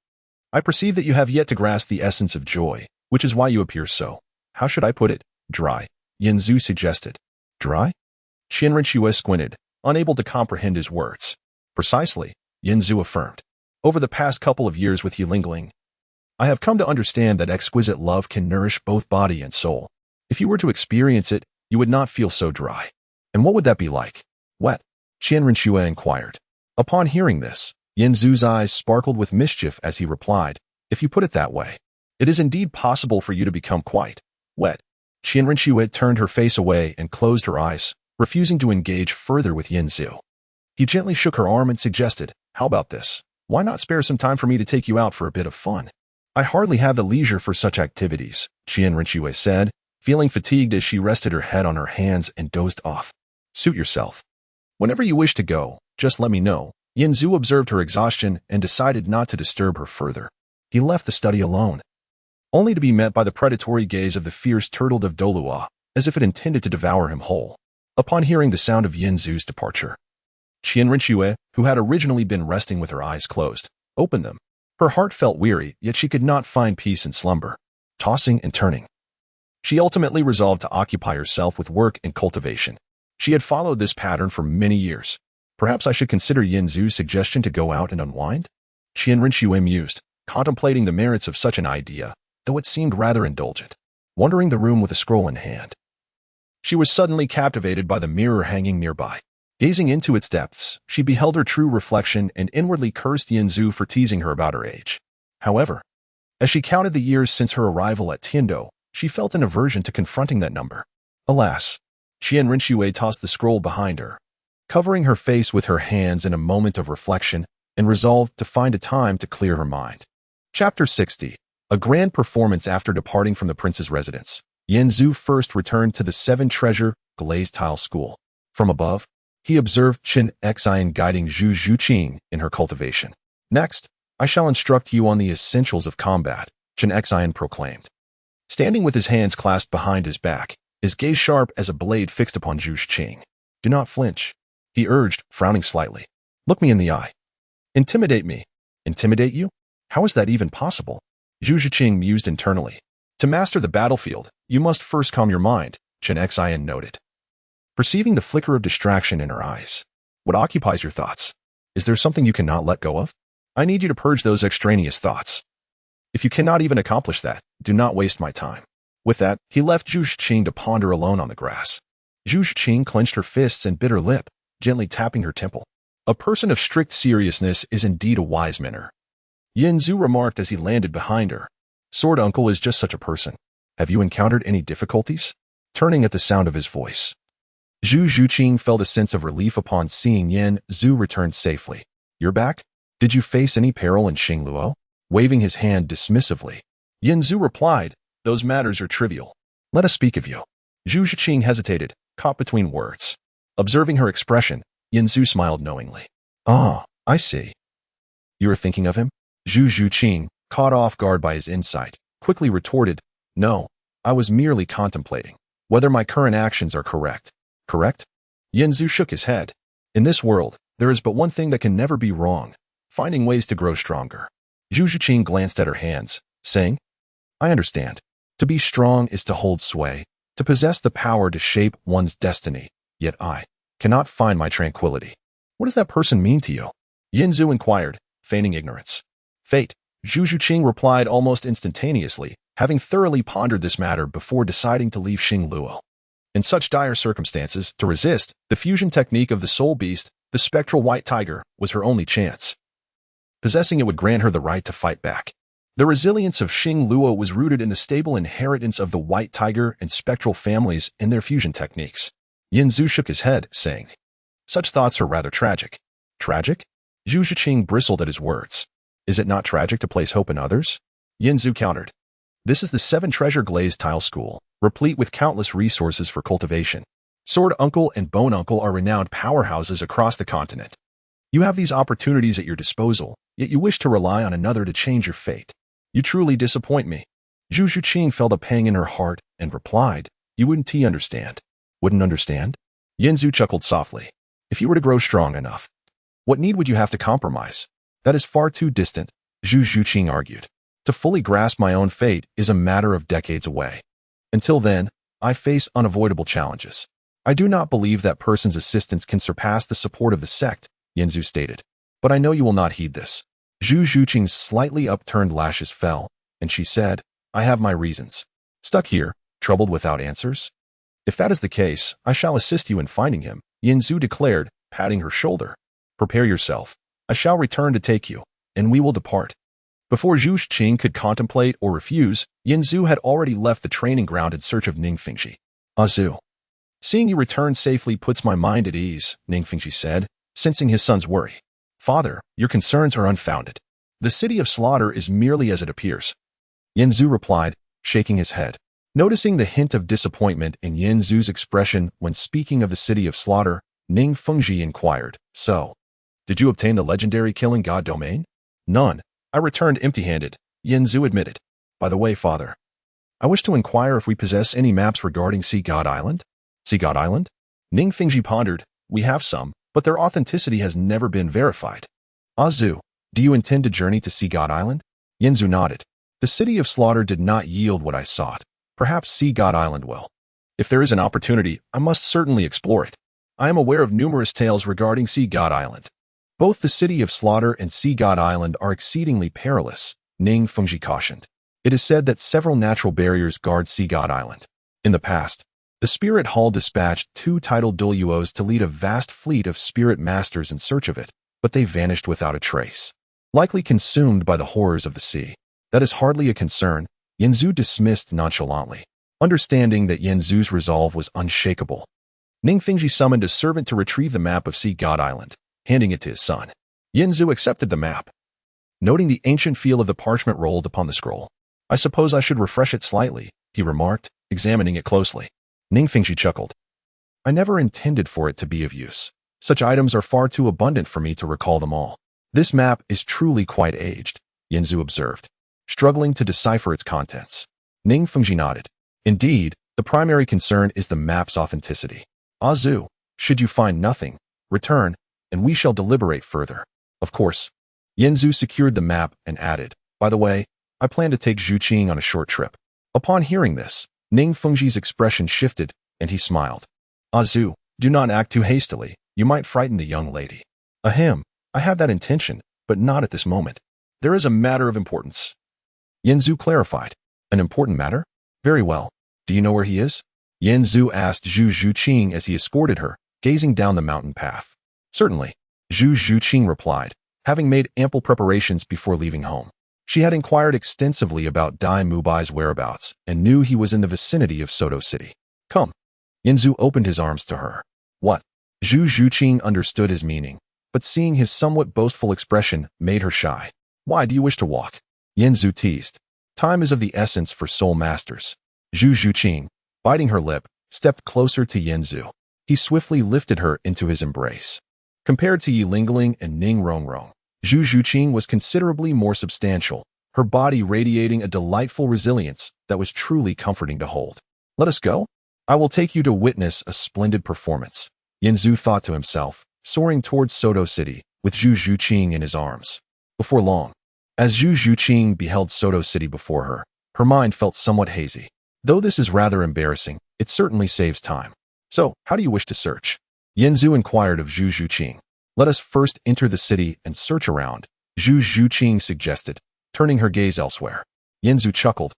I perceive that you have yet to grasp the essence of joy, which is why you appear so, how should I put it, dry, Yinzu suggested. Dry? Qian Rinxue squinted, unable to comprehend his words. Precisely, Yinzu affirmed. Over the past couple of years with Yulingling, I have come to understand that exquisite love can nourish both body and soul. If you were to experience it, you would not feel so dry. And what would that be like? Wet? Qian Rinxue inquired. Upon hearing this, Yinzu's eyes sparkled with mischief as he replied, if you put it that way, it is indeed possible for you to become quite wet. Qian Rinxue turned her face away and closed her eyes, refusing to engage further with Yinzu. He gently shook her arm and suggested, how about this? Why not spare some time for me to take you out for a bit of fun? I hardly have the leisure for such activities, Qian Rinxue said, feeling fatigued as she rested her head on her hands and dozed off. Suit yourself. Whenever you wish to go, just let me know. Yinzu observed her exhaustion and decided not to disturb her further. He left the study alone, only to be met by the predatory gaze of the fierce turtle of Douluo, as if it intended to devour him whole. Upon hearing the sound of Yinzu's departure, Qian Rinxue, who had originally been resting with her eyes closed, opened them. Her heart felt weary, yet she could not find peace in slumber, tossing and turning. She ultimately resolved to occupy herself with work and cultivation. She had followed this pattern for many years. Perhaps I should consider Yinzu's suggestion to go out and unwind? Qian Rinxue mused, contemplating the merits of such an idea, though it seemed rather indulgent, wandering the room with a scroll in hand. She was suddenly captivated by the mirror hanging nearby. Gazing into its depths, she beheld her true reflection and inwardly cursed Yinzu for teasing her about her age. However, as she counted the years since her arrival at Tiando, she felt an aversion to confronting that number. Alas, Qian Rinxue tossed the scroll behind her, covering her face with her hands in a moment of reflection, and resolved to find a time to clear her mind. Chapter 60. A grand performance after departing from the prince's residence. Yinzu first returned to the seven-treasure glazed tile school. From above, he observed Chen Xian guiding Zhu Zhuqing in her cultivation. Next, I shall instruct you on the essentials of combat, Chen Xian proclaimed. Standing with his hands clasped behind his back, his gaze sharp as a blade fixed upon Zhu Zhuqing. Do not flinch, he urged, frowning slightly. Look me in the eye. Intimidate me. Intimidate you? How is that even possible? Zhu Zhuqing mused internally. To master the battlefield, you must first calm your mind, Chen Xin noted. Perceiving the flicker of distraction in her eyes. What occupies your thoughts? Is there something you cannot let go of? I need you to purge those extraneous thoughts. If you cannot even accomplish that, do not waste my time. With that, he left Zhu Zhiqing to ponder alone on the grass. Zhu Zhiqing clenched her fists and bit her lip, gently tapping her temple. A person of strict seriousness is indeed a wise manner. Yin Zhu remarked as he landed behind her. Sword Uncle is just such a person. Have you encountered any difficulties? Turning at the sound of his voice. Zhu Zhiqing felt a sense of relief upon seeing Yin Zhu return safely. You're back? Did you face any peril in Xingluo? Waving his hand dismissively. Yin Zhu replied, those matters are trivial. Let us speak of you. Zhu Zhiqing hesitated, caught between words. Observing her expression, Yin Zhu smiled knowingly. Ah, I see. You are thinking of him? Zhu Zhiqing, caught off guard by his insight, quickly retorted, no, I was merely contemplating whether my current actions are correct. Correct? Yin Zhu shook his head. In this world, there is but one thing that can never be wrong, finding ways to grow stronger. Zhu Zhiqing glanced at her hands, saying, I understand. To be strong is to hold sway, to possess the power to shape one's destiny, yet I cannot find my tranquility. What does that person mean to you? Yin Zhu inquired, feigning ignorance. Fate, Zhu Zhiqing replied almost instantaneously, having thoroughly pondered this matter before deciding to leave Xingluo. In such dire circumstances, to resist, the fusion technique of the soul beast, the spectral white tiger, was her only chance. Possessing it would grant her the right to fight back. The resilience of Xingluo was rooted in the stable inheritance of the white tiger and spectral families and their fusion techniques. Yin Zhu shook his head, saying, such thoughts are rather tragic. Tragic? Zhu Zhiqing bristled at his words. Is it not tragic to place hope in others? Yin Zhu countered. This is the 7 treasure glazed tile school, replete with countless resources for cultivation. Sword Uncle and Bone Uncle are renowned powerhouses across the continent. You have these opportunities at your disposal, yet you wish to rely on another to change your fate. You truly disappoint me. Zhu Zhiqing felt a pang in her heart and replied, you wouldn't understand. Wouldn't understand? Yin Zhu chuckled softly. If you were to grow strong enough, what need would you have to compromise? That is far too distant, Zhu Zhiqing argued. To fully grasp my own fate is a matter of decades away. Until then, I face unavoidable challenges. I do not believe that person's assistance can surpass the support of the sect, Yin Zhu stated. But I know you will not heed this. Zhu Zhiqing's slightly upturned lashes fell, and she said, I have my reasons. Stuck here, troubled without answers? If that is the case, I shall assist you in finding him, Yin Zhu declared, patting her shoulder. Prepare yourself. I shall return to take you, and we will depart. Before Zhu Zhiqing could contemplate or refuse, Yin Zhu had already left the training ground in search of Ningfengji. Zhu. Seeing you return safely puts my mind at ease, Ningfengji said, sensing his son's worry. Father, your concerns are unfounded. The city of slaughter is merely as it appears. Yin Zhu replied, shaking his head. Noticing the hint of disappointment in Yin Zhu's expression when speaking of the city of slaughter, Ningfengji inquired, so, did you obtain the legendary killing god domain? None. I returned empty-handed, Yin Zhu admitted. By the way, Father, I wish to inquire if we possess any maps regarding Sea God Island? Sea God Island? Ningfengji pondered, we have some, but their authenticity has never been verified. Zhu, do you intend to journey to Sea God Island? Yin Zhu nodded. The city of slaughter did not yield what I sought. Perhaps Sea God Island will. If there is an opportunity, I must certainly explore it. I am aware of numerous tales regarding Sea God Island. Both the city of slaughter and Sea God Island are exceedingly perilous, Ningfengji cautioned. It is said that several natural barriers guard Sea God Island. In the past, the Spirit Hall dispatched 2 titled Douluos to lead a vast fleet of spirit masters in search of it, but they vanished without a trace. Likely consumed by the horrors of the sea. That is hardly a concern, Yin Zhu dismissed nonchalantly, understanding that Yin Zhu's resolve was unshakable. Ningfengji summoned a servant to retrieve the map of Sea God Island, handing it to his son. Yin Zhu accepted the map. Noting the ancient feel of the parchment rolled upon the scroll. I suppose I should refresh it slightly, he remarked, examining it closely. Ningfengji chuckled. I never intended for it to be of use. Such items are far too abundant for me to recall them all. This map is truly quite aged, Yin Zhu observed, struggling to decipher its contents. Ningfengji nodded. Indeed, the primary concern is the map's authenticity. Zhu, should you find nothing, return, and we shall deliberate further. Of course. Yin Zhu secured the map and added, by the way, I plan to take Zhu Qing on a short trip. Upon hearing this, Ning Fengji's expression shifted, and he smiled. Zhu, do not act too hastily. You might frighten the young lady. Ahem, I have that intention, but not at this moment. There is a matter of importance. Yanzu clarified. An important matter? Very well. Do you know where he is? Yanzu asked Zhu Zhuqing as he escorted her, gazing down the mountain path. Certainly, Zhu Zhuqing replied, having made ample preparations before leaving home. She had inquired extensively about Dai Mubai's whereabouts and knew he was in the vicinity of Soto City. Come. Yanzu opened his arms to her. What? Zhu Zhuqing understood his meaning, but seeing his somewhat boastful expression made her shy. Why do you wish to walk? Yanzu teased. Time is of the essence for soul masters. Zhu Zhuqing, biting her lip, stepped closer to Yanzu. He swiftly lifted her into his embrace. Compared to Yi Lingling and Ning Rongrong, Zhu Zhuqing was considerably more substantial, her body radiating a delightful resilience that was truly comforting to hold. Let us go? I will take you to witness a splendid performance, Yanzu thought to himself, soaring towards Soto City, with Zhu Zhuqing in his arms. Before long, as Zhu Zhuqing beheld Soto City before her, her mind felt somewhat hazy. Though this is rather embarrassing, it certainly saves time. So, how do you wish to search? Yanzu inquired of Zhu Zhuqing. Let us first enter the city and search around, Zhu Zhuqing suggested, turning her gaze elsewhere. Yanzu chuckled.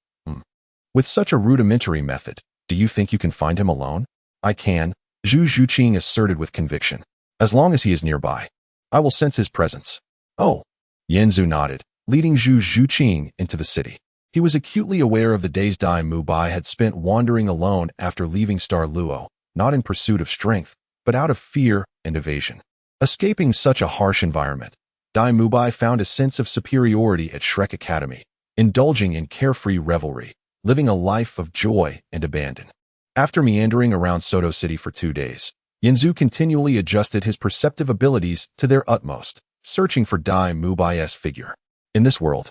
With such a rudimentary method, do you think you can find him alone? I can, Zhu Zhuqing asserted with conviction. As long as he is nearby, I will sense his presence. Oh. Yanzu nodded, leading Zhu Zhuqing into the city. He was acutely aware of the days Dai Mubai had spent wandering alone after leaving Star Luo, not in pursuit of strength, but out of fear and evasion. Escaping such a harsh environment, Dai Mubai found a sense of superiority at Shrek Academy, indulging in carefree revelry, living a life of joy and abandon. After meandering around Soto City for 2 days, Yanzu continually adjusted his perceptive abilities to their utmost, searching for Dai Mubai's figure. In this world,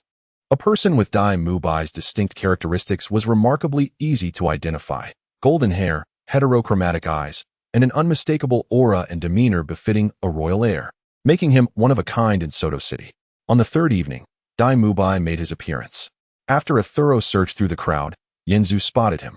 a person with Dai Mubai's distinct characteristics was remarkably easy to identify: golden hair, heterochromatic eyes, and an unmistakable aura and demeanor befitting a royal heir, making him one of a kind in Soto City. On the third evening, Dai Mubai made his appearance. After a thorough search through the crowd, Yanzu spotted him.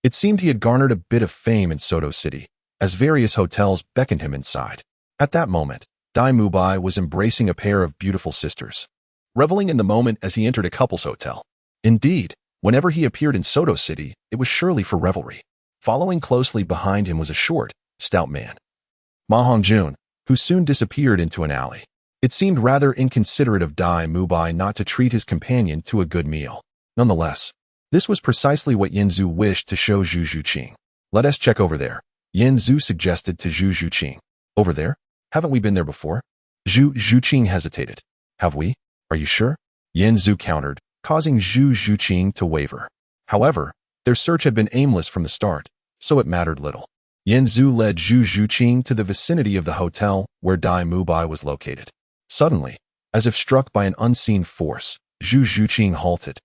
It seemed he had garnered a bit of fame in Soto City, as various hotels beckoned him inside. At that moment, Dai Mubai was embracing a pair of beautiful sisters, reveling in the moment as he entered a couple's hotel. Indeed, whenever he appeared in Soto City, it was surely for revelry. Following closely behind him was a short, stout man, Ma Hongjun, who soon disappeared into an alley. It seemed rather inconsiderate of Dai Mubai not to treat his companion to a good meal. Nonetheless, this was precisely what Yanzu wished to show Zhu Zhuqing. Let us check over there, Yanzu suggested to Zhu Zhuqing. Over there? Haven't we been there before? Zhu Zhuqing hesitated. Have we? Are you sure? Yanzu countered, causing Zhu Zhuqing to waver. However, their search had been aimless from the start, so it mattered little. Yanzu led Zhu Zhuqing to the vicinity of the hotel where Dai Mubai was located. Suddenly, as if struck by an unseen force, Zhu Zhuqing halted.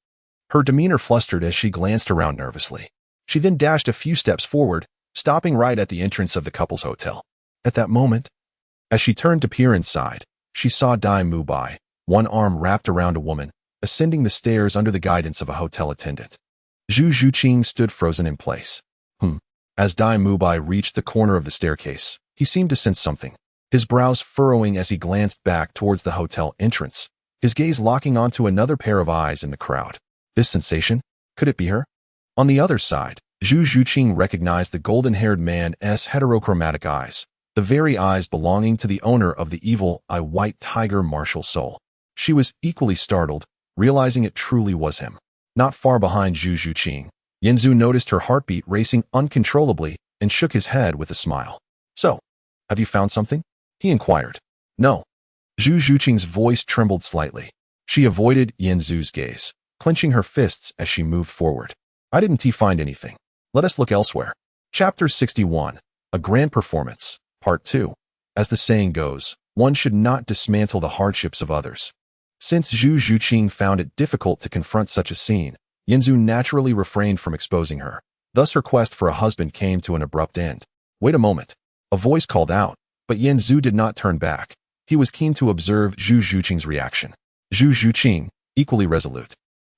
Her demeanor flustered as she glanced around nervously. She then dashed a few steps forward, stopping right at the entrance of the couple's hotel. At that moment, as she turned to peer inside, she saw Dai Mubai, one arm wrapped around a woman, ascending the stairs under the guidance of a hotel attendant. Zhu Zhuqing stood frozen in place. As Dai Mubai reached the corner of the staircase, he seemed to sense something, his brows furrowing as he glanced back towards the hotel entrance, his gaze locking onto another pair of eyes in the crowd. This sensation? Could it be her? On the other side, Zhu Zhuqing recognized the golden-haired man's heterochromatic eyes, the very eyes belonging to the owner of the evil eye white tiger martial soul. She was equally startled, realizing it truly was him. Not far behind Zhu Zhuqing, Yanzu noticed her heartbeat racing uncontrollably and shook his head with a smile. So, have you found something? He inquired. No. Zhu Zhuqing's voice trembled slightly. She avoided Yanzu's gaze, clenching her fists as she moved forward. I didn't find anything. Let us look elsewhere. Chapter 61. A Grand Performance, Part 2. As the saying goes, one should not dismantle the hardships of others. Since Zhu Zhuqing found it difficult to confront such a scene, Yanzu naturally refrained from exposing her. Thus her quest for a husband came to an abrupt end. Wait a moment. A voice called out, but Yanzu did not turn back. He was keen to observe Zhu Zhuqing's reaction. Zhu Zhuqing, equally resolute,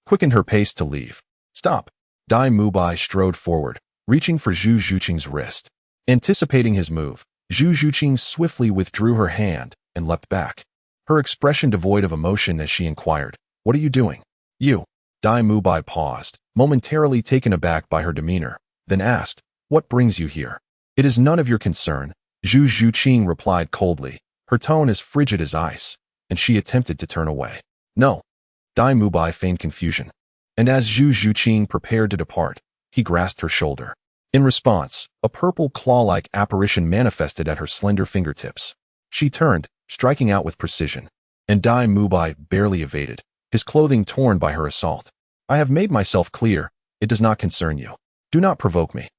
quickened her pace to leave. Stop. Dai Mubai strode forward, reaching for Zhu Zhuqing's wrist. Anticipating his move, Zhu Zhuqing swiftly withdrew her hand and leapt back, her expression devoid of emotion as she inquired, "What are you doing?" "You." Dai Mubai paused, momentarily taken aback by her demeanor, then asked, "What brings you here?" "It is none of your concern," Zhu Zhuqing replied coldly, her tone as frigid as ice, and she attempted to turn away. "No." Dai Mubai feigned confusion, and as Zhu Zhuqing prepared to depart, he grasped her shoulder. In response, a purple claw-like apparition manifested at her slender fingertips. She turned, striking out with precision, and Dai Mubai barely evaded, his clothing torn by her assault. "I have made myself clear. It does not concern you. Do not provoke me."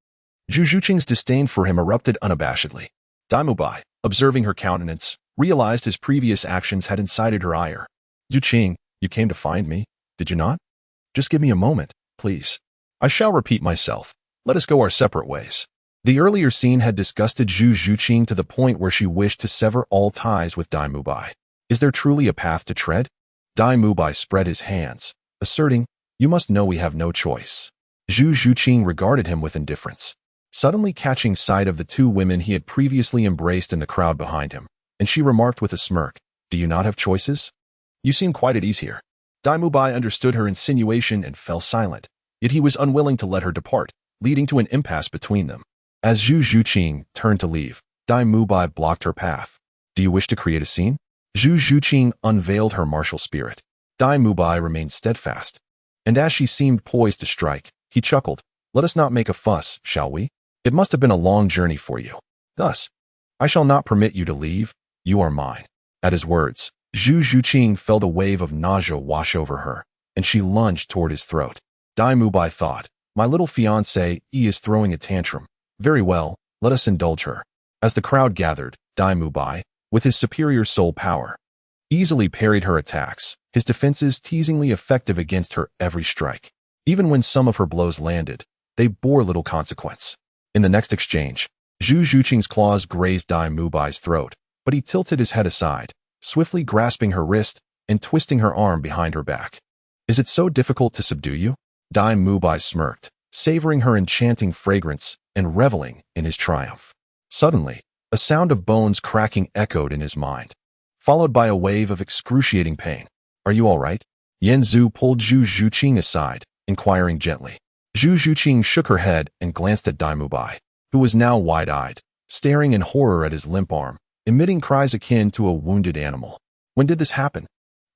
Zhu Zhuqing's disdain for him erupted unabashedly. Dai Mubai, observing her countenance, realized his previous actions had incited her ire. "Zhuqing, you came to find me, did you not? Just give me a moment, please. I shall repeat myself. Let us go our separate ways." The earlier scene had disgusted Zhu Zhuqing to the point where she wished to sever all ties with Dai Mubai. Is there truly a path to tread? Dai Mubai spread his hands, asserting, "You must know we have no choice." Zhu Zhuqing regarded him with indifference, suddenly catching sight of the two women he had previously embraced in the crowd behind him, and she remarked with a smirk, "Do you not have choices? You seem quite at ease here." Dai Mubai understood her insinuation and fell silent, yet he was unwilling to let her depart, leading to an impasse between them. As Zhu Zhuqing turned to leave, Dai Mubai blocked her path. "Do you wish to create a scene?" Zhu Zhuqing unveiled her martial spirit. Dai Mubai remained steadfast, and as she seemed poised to strike, he chuckled, "Let us not make a fuss, shall we? It must have been a long journey for you. Thus, I shall not permit you to leave. You are mine." At his words, Zhu Zhuqing felt a wave of nausea wash over her, and she lunged toward his throat. Dai Mubai thought, "My little fiancée is throwing a tantrum. Very well, let us indulge her." As the crowd gathered, Dai Mubai, with his superior soul power, easily parried her attacks, his defenses teasingly effective against her every strike. Even when some of her blows landed, they bore little consequence. In the next exchange, Zhu Zhuqing's claws grazed Dai Mubai's throat, but he tilted his head aside, swiftly grasping her wrist and twisting her arm behind her back. "Is it so difficult to subdue you?" Dai Mubai smirked, savoring her enchanting fragrance and reveling in his triumph. Suddenly, a sound of bones cracking echoed in his mind, followed by a wave of excruciating pain. "Are you all right?" Yan Zhu pulled Zhu Zhuqing aside, inquiring gently. Zhu Zhuqing shook her head and glanced at Dai Mubai, who was now wide-eyed, staring in horror at his limp arm, emitting cries akin to a wounded animal. "When did this happen?"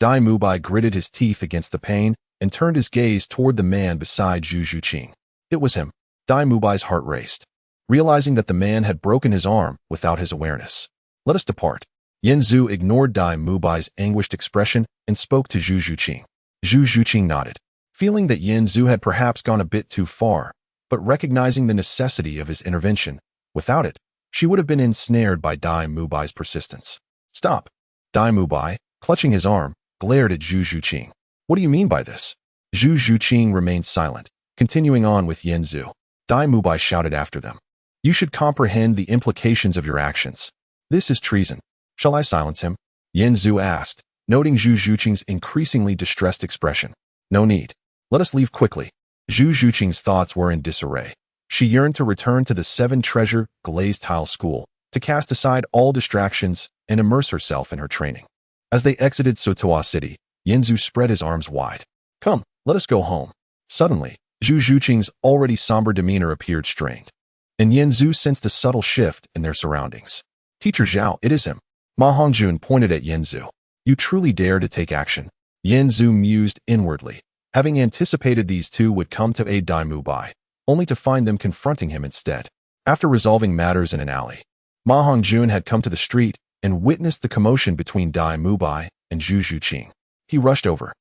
Dai Mubai gritted his teeth against the pain and turned his gaze toward the man beside Zhu Zhuqing. It was him. Dai Mubai's heart raced, realizing that the man had broken his arm without his awareness. "Let us depart." Yan Zhu ignored Dai Mubai's anguished expression and spoke to Zhu Zhuqing. Zhu Zhuqing nodded, feeling that Yan Zhu had perhaps gone a bit too far, but recognizing the necessity of his intervention. Without it, she would have been ensnared by Dai Mubai's persistence. "Stop!" Dai Mubai, clutching his arm, glared at Zhu Zhuqing. "What do you mean by this?" Zhu Zhuqing remained silent, continuing on with Yan Zhu. Dai Mubai shouted after them, "You should comprehend the implications of your actions. This is treason. Shall I silence him?" Yan Zhu asked, noting Zhu Zhuqing's increasingly distressed expression. "No need. Let us leave quickly." Zhu Zhuqing's thoughts were in disarray. She yearned to return to the seven-treasure glazed tile school, to cast aside all distractions and immerse herself in her training. As they exited Sotoa City, Yan Zhu spread his arms wide. "Come, let us go home." Suddenly, Zhu Zhuqing's already somber demeanor appeared strained, and Yan Zhu sensed a subtle shift in their surroundings. "Teacher Zhao, it is him." Ma Hongjun pointed at Yan Zhu. "You truly dare to take action." Yan Zhu mused inwardly, having anticipated these two would come to aid Dai Mubai, only to find them confronting him instead. After resolving matters in an alley, Ma Hongjun had come to the street and witnessed the commotion between Dai Mubai and Zhu Zhuqing. He rushed over,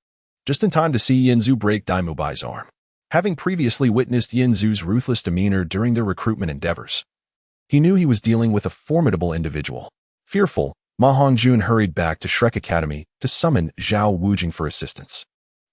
just in time to see Yan Zhu break Dai Mubai's arm. Having previously witnessed Yan Zhu's ruthless demeanor during their recruitment endeavors, he knew he was dealing with a formidable individual. Fearful, Ma Hongjun hurried back to Shrek Academy to summon Zhao Wujing for assistance.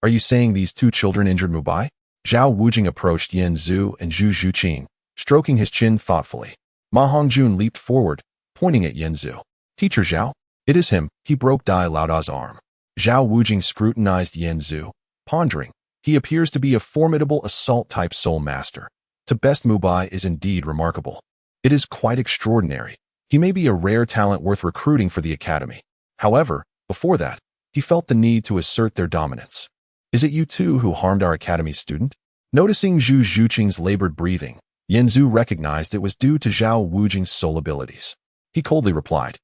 "Are you saying these two children injured Mubai?" Zhao Wujing approached Yan Zhu and Zhu Zhuqing, stroking his chin thoughtfully. Ma Hongjun leaped forward, pointing at Yan Zhu. "Teacher Zhao, it is him. He broke Dai Laoda's arm." Zhao Wujing scrutinized Yan Zhu, pondering, He appears to be a formidable assault-type soul master. To best Mubai is indeed remarkable. It is quite extraordinary. He may be a rare talent worth recruiting for the academy. However, before that, he felt the need to assert their dominance. Is it you too who harmed our academy student? Noticing Zhu Zhuqing's labored breathing, Yanzu recognized it was due to Zhao Wujing's soul abilities. He coldly replied,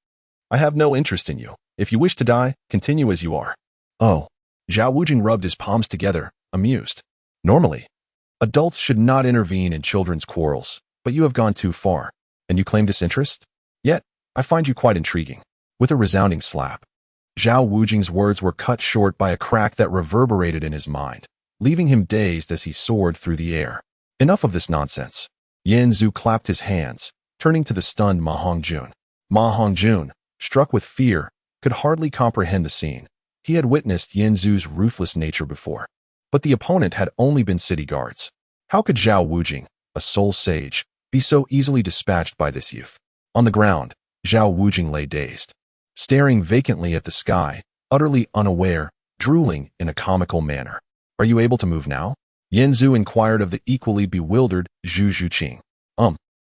I have no interest in you. If you wish to die, continue as you are. Oh. Zhao Wujing rubbed his palms together, amused. Normally, adults should not intervene in children's quarrels, but you have gone too far, and you claim disinterest? Yet, I find you quite intriguing. With a resounding slap, Zhao Wujing's words were cut short by a crack that reverberated in his mind, leaving him dazed as he soared through the air. Enough of this nonsense. Yanzu clapped his hands, turning to the stunned Ma Hongjun. Ma Hongjun, struck with fear, could hardly comprehend the scene. He had witnessed Yanzu's ruthless nature before, but the opponent had only been city guards. How could Zhao Wujing, a soul sage, be so easily dispatched by this youth? On the ground, Zhao Wujing lay dazed, staring vacantly at the sky, utterly unaware, drooling in a comical manner. Are you able to move now? Yanzu inquired of the equally bewildered Zhu Zhuqing.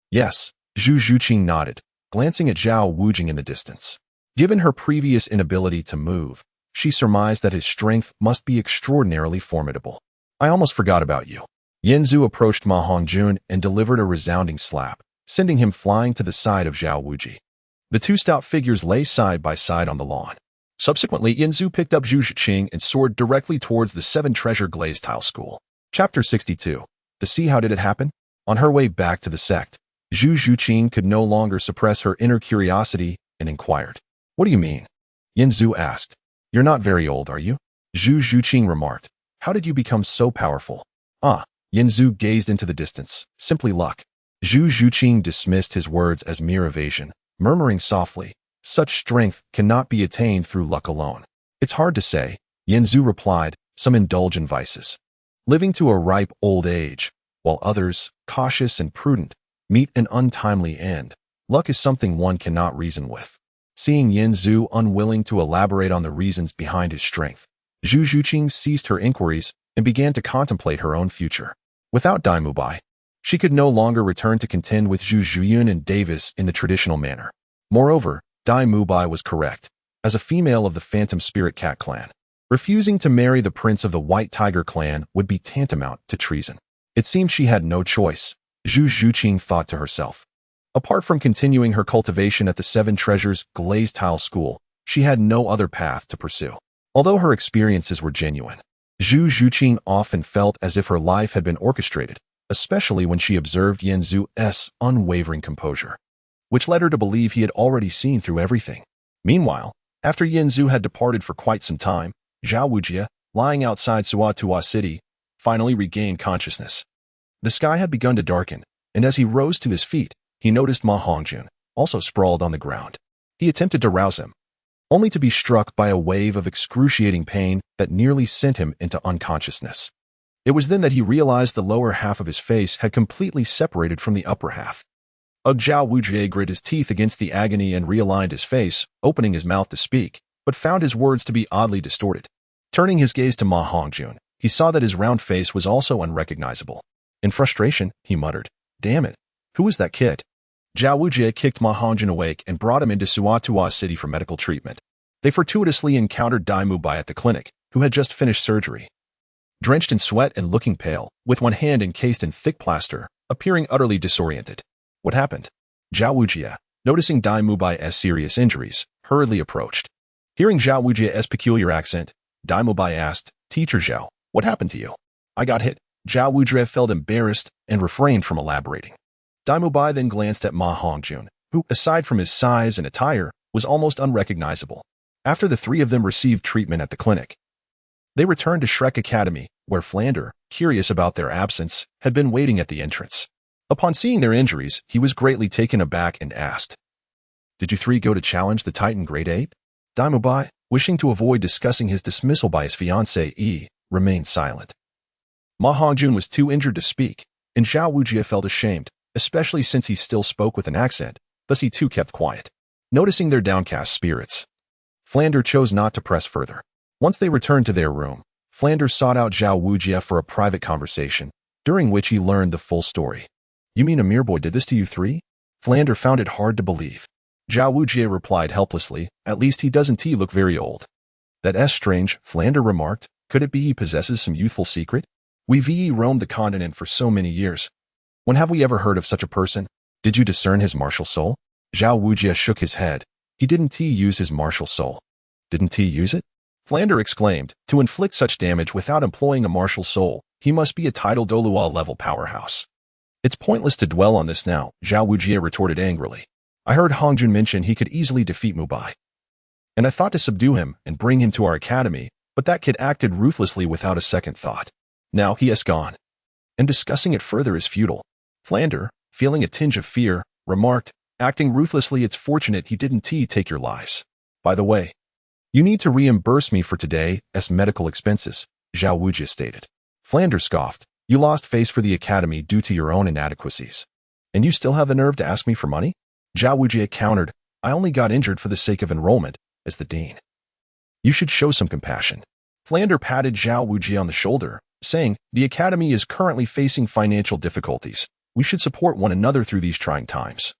Yes, Zhu Zhuqing nodded, glancing at Zhao Wujing in the distance. Given her previous inability to move, she surmised that his strength must be extraordinarily formidable. I almost forgot about you. Yanzu approached Ma Hongjun and delivered a resounding slap, sending him flying to the side of Zhao Wuji. The two stout figures lay side by side on the lawn. Subsequently, Yanzu picked up Zhu Zhuqing and soared directly towards the Seven Treasure Glazed Tile School. Chapter 62. To see how did it happen? On her way back to the sect, Zhu Zhuqing could no longer suppress her inner curiosity and inquired. What do you mean? Yanzu asked. You're not very old, are you? Zhu Zhuqing remarked. How did you become so powerful? Yanzu gazed into the distance. Simply luck. Zhu Zhuqing dismissed his words as mere evasion, murmuring softly, such strength cannot be attained through luck alone. It's hard to say, Yanzu replied, some indulge in vices, living to a ripe old age, while others, cautious and prudent, meet an untimely end. Luck is something one cannot reason with. Seeing Yanzu unwilling to elaborate on the reasons behind his strength, Zhu Zhuqing ceased her inquiries and began to contemplate her own future. Without Dai Mubai, she could no longer return to contend with Zhu Zhuyun and Davis in the traditional manner. Moreover, Dai Mubai was correct. As a female of the Phantom Spirit Cat clan, refusing to marry the prince of the White Tiger clan would be tantamount to treason. It seemed she had no choice, Zhu Zhuqing thought to herself. Apart from continuing her cultivation at the Seven Treasures Glazed Tile School, she had no other path to pursue. Although her experiences were genuine, Zhu Zhuqing often felt as if her life had been orchestrated, especially when she observed Yanzu's unwavering composure, which led her to believe he had already seen through everything. Meanwhile, after Yanzu had departed for quite some time, Zhao Wujia, lying outside Suatua City, finally regained consciousness. The sky had begun to darken, and as he rose to his feet, he noticed Ma Hongjun, also sprawled on the ground. He attempted to rouse him, only to be struck by a wave of excruciating pain that nearly sent him into unconsciousness. It was then that he realized the lower half of his face had completely separated from the upper half. Zhao Wujie grit his teeth against the agony and realigned his face, opening his mouth to speak, but found his words to be oddly distorted. Turning his gaze to Ma Hongjun, he saw that his round face was also unrecognizable. In frustration, he muttered, Damn it, who is that kid? Zhao Wujie kicked Ma Hongjun awake and brought him into Suatua City for medical treatment. They fortuitously encountered Dai Mubai at the clinic, who had just finished surgery. Drenched in sweat and looking pale, with one hand encased in thick plaster, appearing utterly disoriented. What happened? Zhao Wujie, noticing Dai Mubai's serious injuries, hurriedly approached. Hearing Zhao Wujie's peculiar accent, Dai Mubai asked, Teacher Zhao, what happened to you? I got hit. Zhao Wujie felt embarrassed and refrained from elaborating. Dai Mubai then glanced at Ma Hongjun, who, aside from his size and attire, was almost unrecognizable. After the three of them received treatment at the clinic, they returned to Shrek Academy, where Flander, curious about their absence, had been waiting at the entrance. Upon seeing their injuries, he was greatly taken aback and asked, Did you three go to challenge the Titan Grade 8? Dai Mubai, wishing to avoid discussing his dismissal by his fiancée, remained silent. Ma Hongjun was too injured to speak, and Zhao Wujie felt ashamed, especially since he still spoke with an accent, thus he too kept quiet. Noticing their downcast spirits, Flander chose not to press further. Once they returned to their room, Flanders sought out Zhao Wujie for a private conversation, during which he learned the full story. You mean a mere boy did this to you three? Flanders found it hard to believe. Zhao Wujie replied helplessly, at least he doesn't look very old. That's strange, Flanders remarked. Could it be he possesses some youthful secret? We've roamed the continent for so many years. When have we ever heard of such a person? Did you discern his martial soul? Zhao Wujie shook his head. He didn't use his martial soul. Didn't he use it? Flanders exclaimed. To inflict such damage without employing a martial soul, he must be a tidal Douluo-level powerhouse. It's pointless to dwell on this now, Zhao Wujie retorted angrily. I heard Hongjun mention he could easily defeat Mubai. And I thought to subdue him and bring him to our academy, but that kid acted ruthlessly without a second thought. Now he has gone. And discussing it further is futile. Flanders, feeling a tinge of fear, remarked, acting ruthlessly, it's fortunate he didn't take your lives. By the way, you need to reimburse me for today's medical expenses, Zhao Wujie stated. Flanders scoffed, you lost face for the academy due to your own inadequacies. And you still have the nerve to ask me for money? Zhao Wujie countered, I only got injured for the sake of enrollment, as the dean. You should show some compassion. Flanders patted Zhao Wujie on the shoulder, saying, the academy is currently facing financial difficulties. We should support one another through these trying times.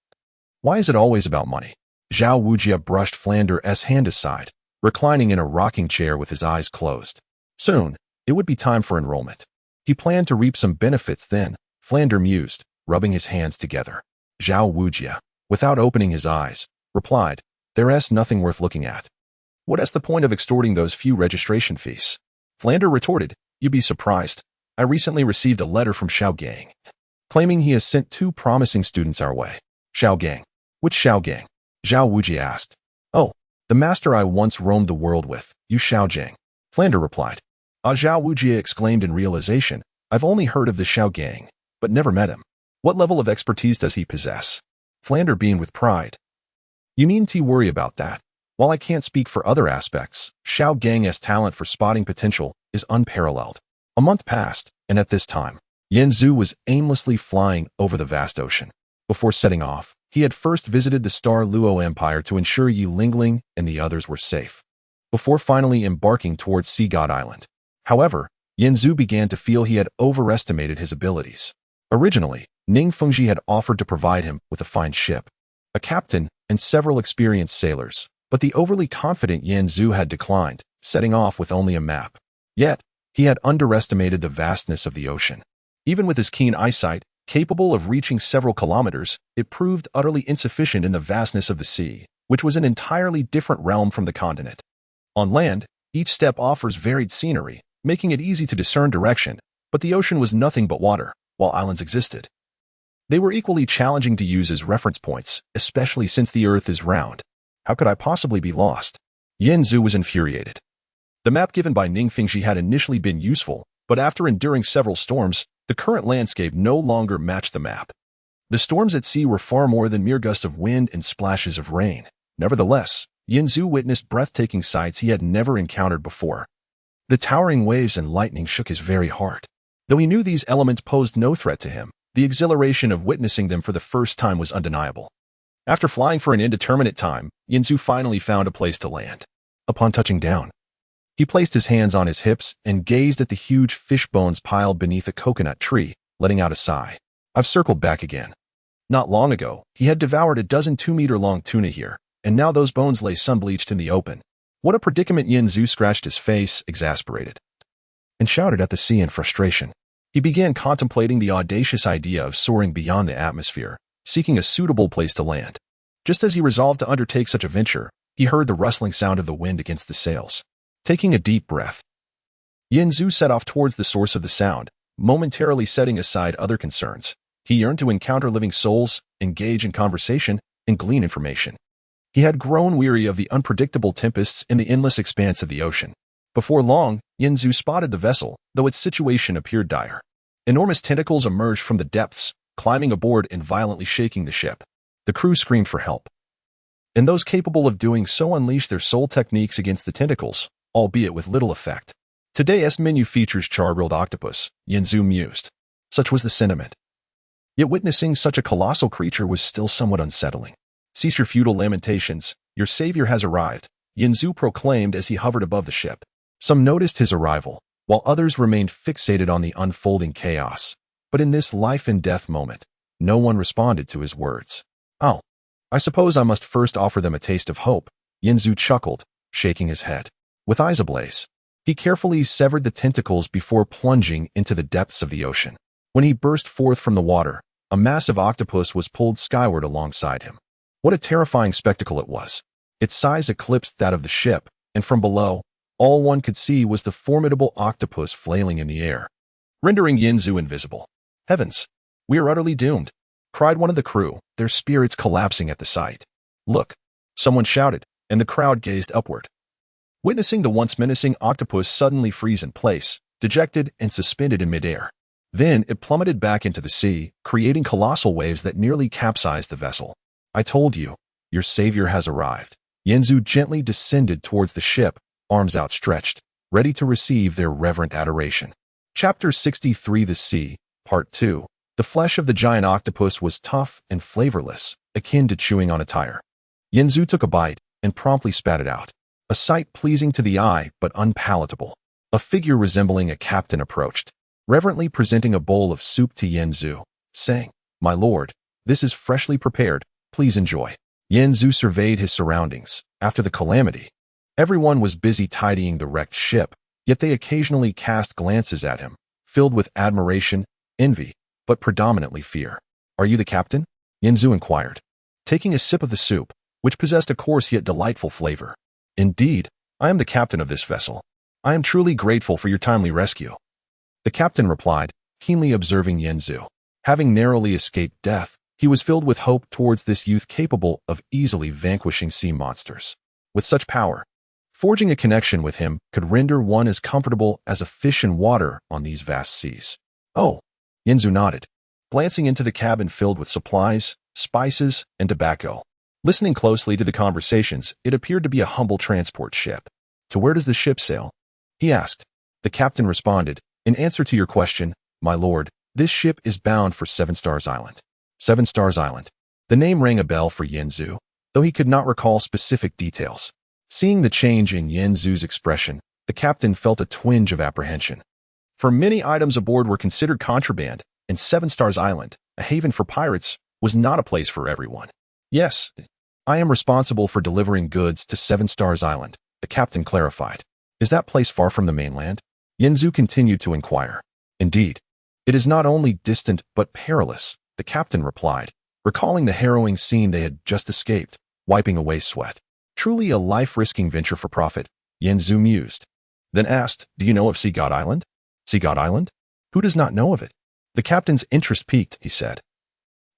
Why is it always about money? Zhao Wujie brushed Flanders' hand aside, reclining in a rocking chair with his eyes closed. Soon, it would be time for enrollment. He planned to reap some benefits then, Flanders mused, rubbing his hands together. Zhao Wujie, without opening his eyes, replied, there's nothing worth looking at. What's the point of extorting those few registration fees? Flanders retorted, you'd be surprised. I recently received a letter from Xiao Gang, claiming he has sent 2 promising students our way. Xiao Gang. Which Xiao Gang? Zhao Wujie asked. Oh, the master I once roamed the world with, Yu Xiaojiang. Flanders replied. Zhao Wujie exclaimed in realization, I've only heard of the Xiao Gang, but never met him. What level of expertise does he possess? Flanders beamed with pride. You needn't worry about that. While I can't speak for other aspects, Xiao Gang's talent for spotting potential is unparalleled. A month passed, and at this time, Yan Zhu was aimlessly flying over the vast ocean. Before setting off, he had first visited the Star Luo Empire to ensure Yi Lingling and the others were safe, before finally embarking towards Sea God Island. However, Yan Zhu began to feel he had overestimated his abilities. Originally, Ning Fengji had offered to provide him with a fine ship, a captain, and several experienced sailors, but the overly confident Yan Zhu had declined, setting off with only a map. Yet, he had underestimated the vastness of the ocean. Even with his keen eyesight, capable of reaching several kilometers, it proved utterly insufficient in the vastness of the sea, which was an entirely different realm from the continent. On land, each step offers varied scenery, making it easy to discern direction, but the ocean was nothing but water, while islands existed. They were equally challenging to use as reference points, especially since the Earth is round. How could I possibly be lost? Yan Zhu was infuriated. The map given by Ning Fengji had initially been useful, but after enduring several storms, the current landscape no longer matched the map. The storms at sea were far more than mere gusts of wind and splashes of rain. Nevertheless, Yan Zhu witnessed breathtaking sights he had never encountered before. The towering waves and lightning shook his very heart. Though he knew these elements posed no threat to him, the exhilaration of witnessing them for the first time was undeniable. After flying for an indeterminate time, Yan Zhu finally found a place to land. Upon touching down, he placed his hands on his hips and gazed at the huge fish bones piled beneath a coconut tree, letting out a sigh. I've circled back again. Not long ago, he had devoured a dozen 2-meter-long tuna here, and now those bones lay sun-bleached in the open. What a predicament! Yan Zhu scratched his face, exasperated, and shouted at the sea in frustration. He began contemplating the audacious idea of soaring beyond the atmosphere, seeking a suitable place to land. Just as he resolved to undertake such a venture, he heard the rustling sound of the wind against the sails. Taking a deep breath, Yan Zhu set off towards the source of the sound, momentarily setting aside other concerns. He yearned to encounter living souls, engage in conversation, and glean information. He had grown weary of the unpredictable tempests in the endless expanse of the ocean. Before long, Yan Zhu spotted the vessel, though its situation appeared dire. Enormous tentacles emerged from the depths, climbing aboard and violently shaking the ship. The crew screamed for help, and those capable of doing so unleashed their soul techniques against the tentacles, albeit with little effect. Today's menu features char-grilled octopus, Yan Zhu mused. Such was the sentiment. Yet witnessing such a colossal creature was still somewhat unsettling. Cease your futile lamentations, your savior has arrived, Yan Zhu proclaimed as he hovered above the ship. Some noticed his arrival, while others remained fixated on the unfolding chaos. But in this life-and-death moment, no one responded to his words. "Oh, I suppose I must first offer them a taste of hope," Yinzu chuckled, shaking his head. With eyes ablaze, he carefully severed the tentacles before plunging into the depths of the ocean. When he burst forth from the water, a massive octopus was pulled skyward alongside him. What a terrifying spectacle it was. Its size eclipsed that of the ship, and from below, all one could see was the formidable octopus flailing in the air, rendering Yinzu invisible. "Heavens, we are utterly doomed," cried one of the crew, their spirits collapsing at the sight. "Look," someone shouted, and the crowd gazed upward, witnessing the once menacing octopus suddenly freeze in place, dejected and suspended in midair. Then it plummeted back into the sea, creating colossal waves that nearly capsized the vessel. "I told you, your savior has arrived." Yinzu gently descended towards the ship, arms outstretched, ready to receive their reverent adoration. Chapter 63 The Sea, Part 2. The flesh of the giant octopus was tough and flavorless, akin to chewing on a tire. Yinzu took a bite and promptly spat it out. A sight pleasing to the eye but unpalatable. A figure resembling a captain approached, reverently presenting a bowl of soup to Yinzu, saying, "My lord, this is freshly prepared, please enjoy." Yinzu surveyed his surroundings. After the calamity, everyone was busy tidying the wrecked ship, yet they occasionally cast glances at him, filled with admiration, envy, but predominantly fear. "Are you the captain?" Yinzu inquired, taking a sip of the soup, which possessed a coarse yet delightful flavor. "Indeed, I am the captain of this vessel. I am truly grateful for your timely rescue." The captain replied, keenly observing Yinzu. Having narrowly escaped death, he was filled with hope towards this youth capable of easily vanquishing sea monsters. With such power, forging a connection with him could render one as comfortable as a fish in water on these vast seas. "Oh," Yinzu nodded, glancing into the cabin filled with supplies, spices, and tobacco. Listening closely to the conversations, it appeared to be a humble transport ship. "To where does the ship sail?" he asked. The captain responded, "In answer to your question, my lord, this ship is bound for Seven Stars Island." Seven Stars Island. The name rang a bell for Yinzu, though he could not recall specific details. Seeing the change in Yinzu's expression, the captain felt a twinge of apprehension. For many items aboard were considered contraband, and Seven Stars Island, a haven for pirates, was not a place for everyone. "Yes, I am responsible for delivering goods to Seven Stars Island," the captain clarified. "Is that place far from the mainland?" Yinzu continued to inquire. "Indeed, it is not only distant but perilous," the captain replied, recalling the harrowing scene they had just escaped, wiping away sweat. "Truly a life-risking venture for profit," Yinzu mused, then asked, "Do you know of Sea God Island?" "Sea God Island? Who does not know of it?" The captain's interest piqued, he said.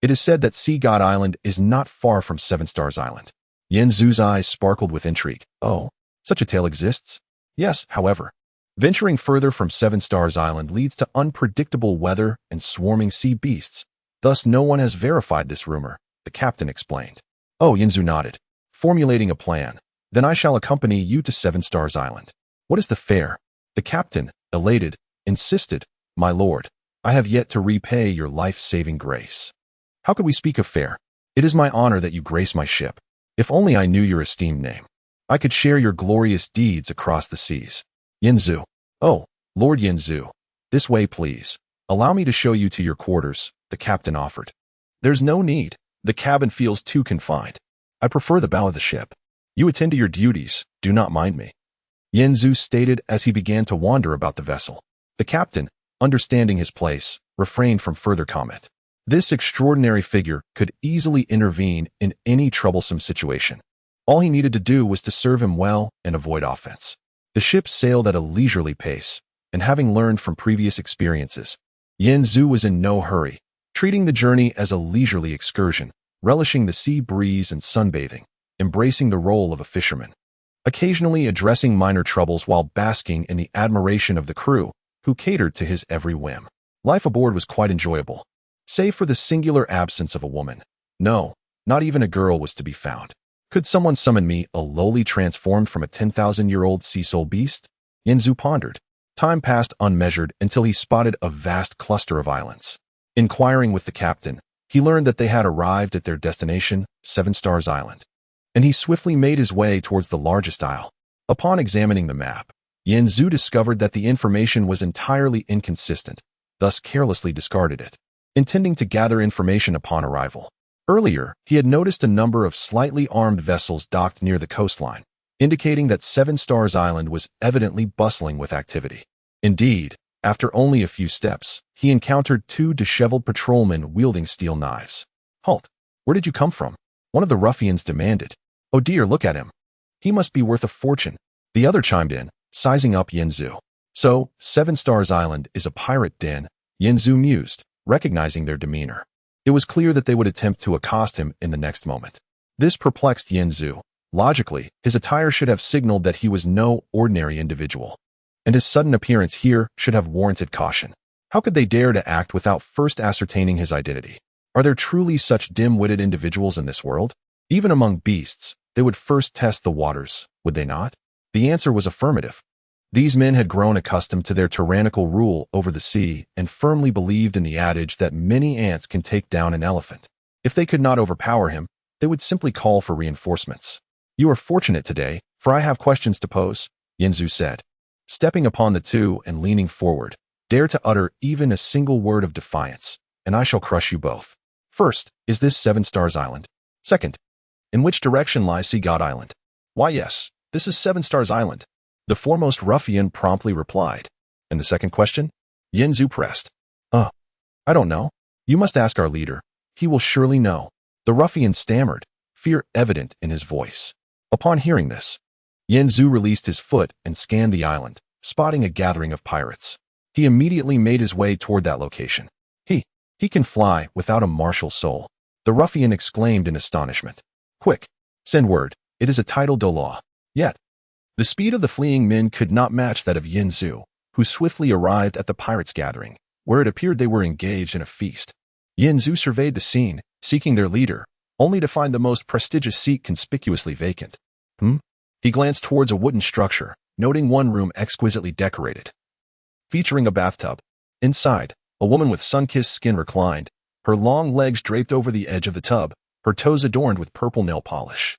"It is said that Sea God Island is not far from Seven Stars Island." Yinzu's eyes sparkled with intrigue. "Oh, such a tale exists?" "Yes, however, venturing further from Seven Stars Island leads to unpredictable weather and swarming sea beasts. Thus no one has verified this rumor," the captain explained. "Oh," Yinzu nodded, formulating a plan. "Then I shall accompany you to Seven Stars Island." "What is the fare?" The captain, elated, insisted. "My lord, I have yet to repay your life-saving grace." "How could we speak of fare? It is my honor that you grace my ship. If only I knew your esteemed name, I could share your glorious deeds across the seas." "Yinzu." "Oh, Lord Yinzu, this way please. Allow me to show you to your quarters," the captain offered. "There's no need. The cabin feels too confined. I prefer the bow of the ship. You attend to your duties, do not mind me," Yinzu stated as he began to wander about the vessel. The captain, understanding his place, refrained from further comment. This extraordinary figure could easily intervene in any troublesome situation. All he needed to do was to serve him well and avoid offense. The ship sailed at a leisurely pace, and having learned from previous experiences, Yinzu was in no hurry, treating the journey as a leisurely excursion, relishing the sea breeze and sunbathing, embracing the role of a fisherman, occasionally addressing minor troubles while basking in the admiration of the crew, who catered to his every whim. Life aboard was quite enjoyable, save for the singular absence of a woman. No, not even a girl was to be found. Could someone summon me, a lowly transformed from a 10,000-year-old sea soul beast? Yinzu pondered. Time passed unmeasured until he spotted a vast cluster of islands. Inquiring with the captain, he learned that they had arrived at their destination, Seven Stars Island, and he swiftly made his way towards the largest isle. Upon examining the map, Yanzu discovered that the information was entirely inconsistent, thus carelessly discarded it, intending to gather information upon arrival. Earlier, he had noticed a number of slightly armed vessels docked near the coastline, indicating that Seven Stars Island was evidently bustling with activity. Indeed, after only a few steps, he encountered two disheveled patrolmen wielding steel knives. "Halt! Where did you come from?" one of the ruffians demanded. "Oh dear, look at him. He must be worth a fortune," the other chimed in, sizing up Yanzu. "So, Seven Stars Island is a pirate den," Yanzu mused, recognizing their demeanor. It was clear that they would attempt to accost him in the next moment. This perplexed Yanzu. Logically, his attire should have signaled that he was no ordinary individual, and his sudden appearance here should have warranted caution. How could they dare to act without first ascertaining his identity? Are there truly such dim-witted individuals in this world? Even among beasts, they would first test the waters, would they not? The answer was affirmative. These men had grown accustomed to their tyrannical rule over the sea and firmly believed in the adage that many ants can take down an elephant. If they could not overpower him, they would simply call for reinforcements. "You are fortunate today, for I have questions to pose," Yanzu said. Stepping upon the two and leaning forward, "Dare to utter even a single word of defiance, and I shall crush you both. First, is this Seven Stars Island? Second, in which direction lies Sea God Island?" "Why, yes, this is Seven Stars Island," the foremost ruffian promptly replied. "And the second question?" Yanzu pressed. I don't know. You must ask our leader. He will surely know." The ruffian stammered, fear evident in his voice. Upon hearing this, Yanzu released his foot and scanned the island, spotting a gathering of pirates. He immediately made his way toward that location. He can fly without a martial soul," the ruffian exclaimed in astonishment. "Quick, send word. It is a tidal Douluo." Yet, the speed of the fleeing men could not match that of Yanzu, who swiftly arrived at the pirates' gathering, where it appeared they were engaged in a feast. Yanzu surveyed the scene, seeking their leader, only to find the most prestigious seat conspicuously vacant. He glanced towards a wooden structure, noting one room exquisitely decorated, featuring a bathtub. Inside, a woman with sun-kissed skin reclined, her long legs draped over the edge of the tub, her toes adorned with purple nail polish,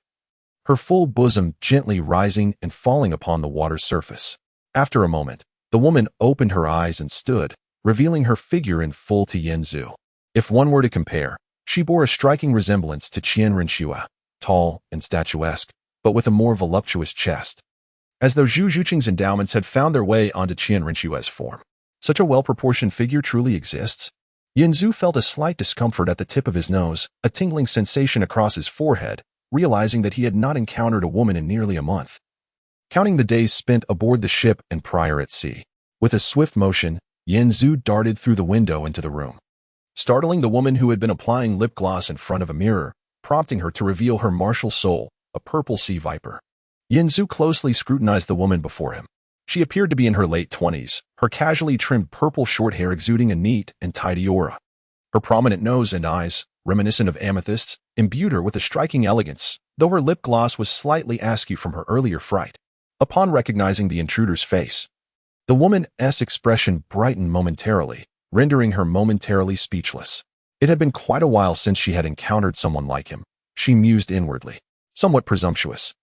her full bosom gently rising and falling upon the water's surface. After a moment, the woman opened her eyes and stood, revealing her figure in full to Yanzu. If one were to compare, she bore a striking resemblance to Qian Renshua, tall and statuesque, but with a more voluptuous chest. As though Zhu Zhuqing's endowments had found their way onto Qian Renshua's form. Such a well-proportioned figure truly exists? Yanzu felt a slight discomfort at the tip of his nose, a tingling sensation across his forehead, realizing that he had not encountered a woman in nearly a month. Counting the days spent aboard the ship and prior at sea, with a swift motion, Yanzu darted through the window into the room, startling the woman who had been applying lip gloss in front of a mirror, prompting her to reveal her martial soul, a purple sea viper. Yanzu closely scrutinized the woman before him. She appeared to be in her late 20s, her casually trimmed purple short hair exuding a neat and tidy aura. Her prominent nose and eyes, reminiscent of amethysts, imbued her with a striking elegance, though her lip gloss was slightly askew from her earlier fright. Upon recognizing the intruder's face, the woman's expression brightened momentarily, rendering her momentarily speechless. It had been quite a while since she had encountered someone like him, she mused inwardly. Somewhat presumptuous.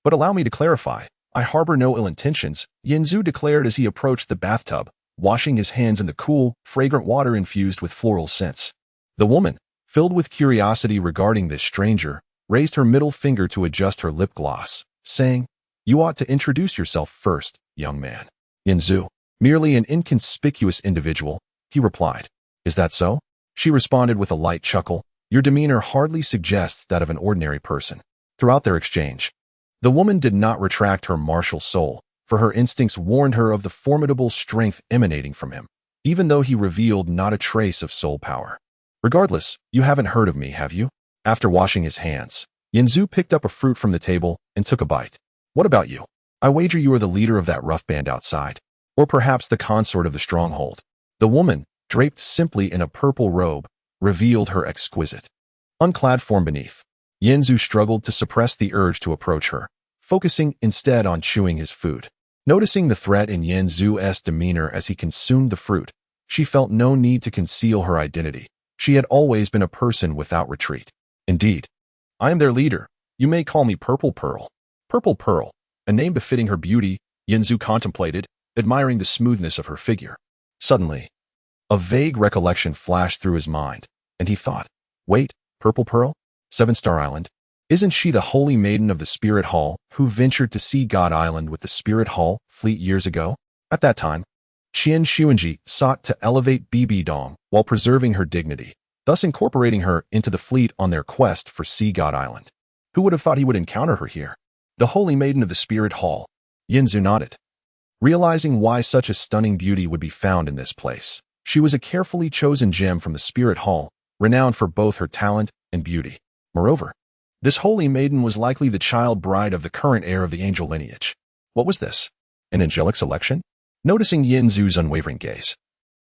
"But allow me to clarify. I harbor no ill intentions," Yanzu declared as he approached the bathtub, washing his hands in the cool, fragrant water infused with floral scents. The woman, filled with curiosity regarding this stranger, raised her middle finger to adjust her lip gloss, saying, "You ought to introduce yourself first, young man." Yanzu, merely an inconspicuous individual, he replied. "Is that so?" She responded with a light chuckle. "Your demeanor hardly suggests that of an ordinary person." Throughout their exchange, the woman did not retract her martial soul, for her instincts warned her of the formidable strength emanating from him, even though he revealed not a trace of soul power. "Regardless, you haven't heard of me, have you?" After washing his hands, Yanzu picked up a fruit from the table and took a bite. "What about you? I wager you are the leader of that rough band outside, or perhaps the consort of the stronghold." The woman, draped simply in a purple robe, revealed her exquisite, unclad form beneath. Yanzu struggled to suppress the urge to approach her, focusing instead on chewing his food. Noticing the threat in Yanzu's demeanor as he consumed the fruit, she felt no need to conceal her identity. She had always been a person without retreat. "Indeed, I am their leader. You may call me Purple Pearl." Purple Pearl, a name befitting her beauty, Yinzu contemplated, admiring the smoothness of her figure. Suddenly, a vague recollection flashed through his mind, and he thought, wait, Purple Pearl? Seven-Star Island? Isn't she the holy maiden of the Spirit Hall who ventured to Sea God Island with the Spirit Hall fleet years ago? At that time, Qian Xuanji sought to elevate Bibi Dong while preserving her dignity, thus incorporating her into the fleet on their quest for Sea God Island. Who would have thought he would encounter her here? The holy maiden of the Spirit Hall. Yinzu nodded, realizing why such a stunning beauty would be found in this place. She was a carefully chosen gem from the Spirit Hall, renowned for both her talent and beauty. Moreover, this holy maiden was likely the child bride of the current heir of the angel lineage. What was this? An angelic selection? Noticing Yinzu's unwavering gaze,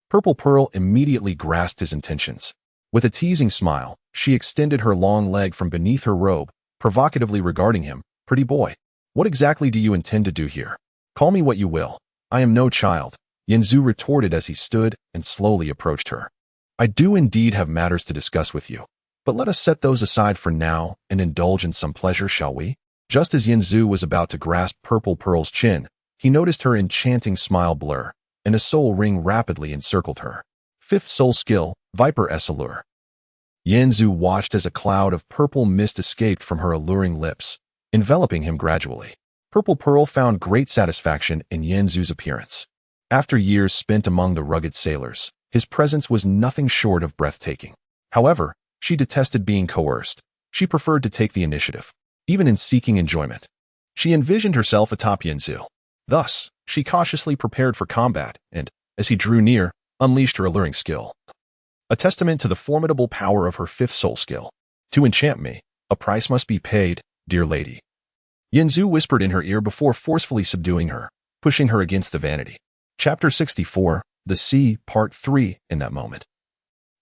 Purple Pearl immediately grasped his intentions. With a teasing smile, she extended her long leg from beneath her robe, provocatively regarding him. Pretty boy, what exactly do you intend to do here? Call me what you will. I am no child, Yinzu retorted as he stood and slowly approached her. I do indeed have matters to discuss with you, but let us set those aside for now and indulge in some pleasure, shall we? Just as Yinzu was about to grasp Purple Pearl's chin, he noticed her enchanting smile blur, and a soul ring rapidly encircled her. Fifth soul skill, Viper S Allure. Yinzu watched as a cloud of purple mist escaped from her alluring lips, enveloping him gradually. Purple Pearl found great satisfaction in Yinzu's appearance. After years spent among the rugged sailors, his presence was nothing short of breathtaking. However, she detested being coerced. She preferred to take the initiative, even in seeking enjoyment. She envisioned herself atop Yinzu. Thus, she cautiously prepared for combat and, as he drew near, unleashed her alluring skill. A testament to the formidable power of her fifth soul skill. To enchant me, a price must be paid, dear lady. Yinzu whispered in her ear before forcefully subduing her, pushing her against the vanity. Chapter 64, The Sea, Part 3. In that moment,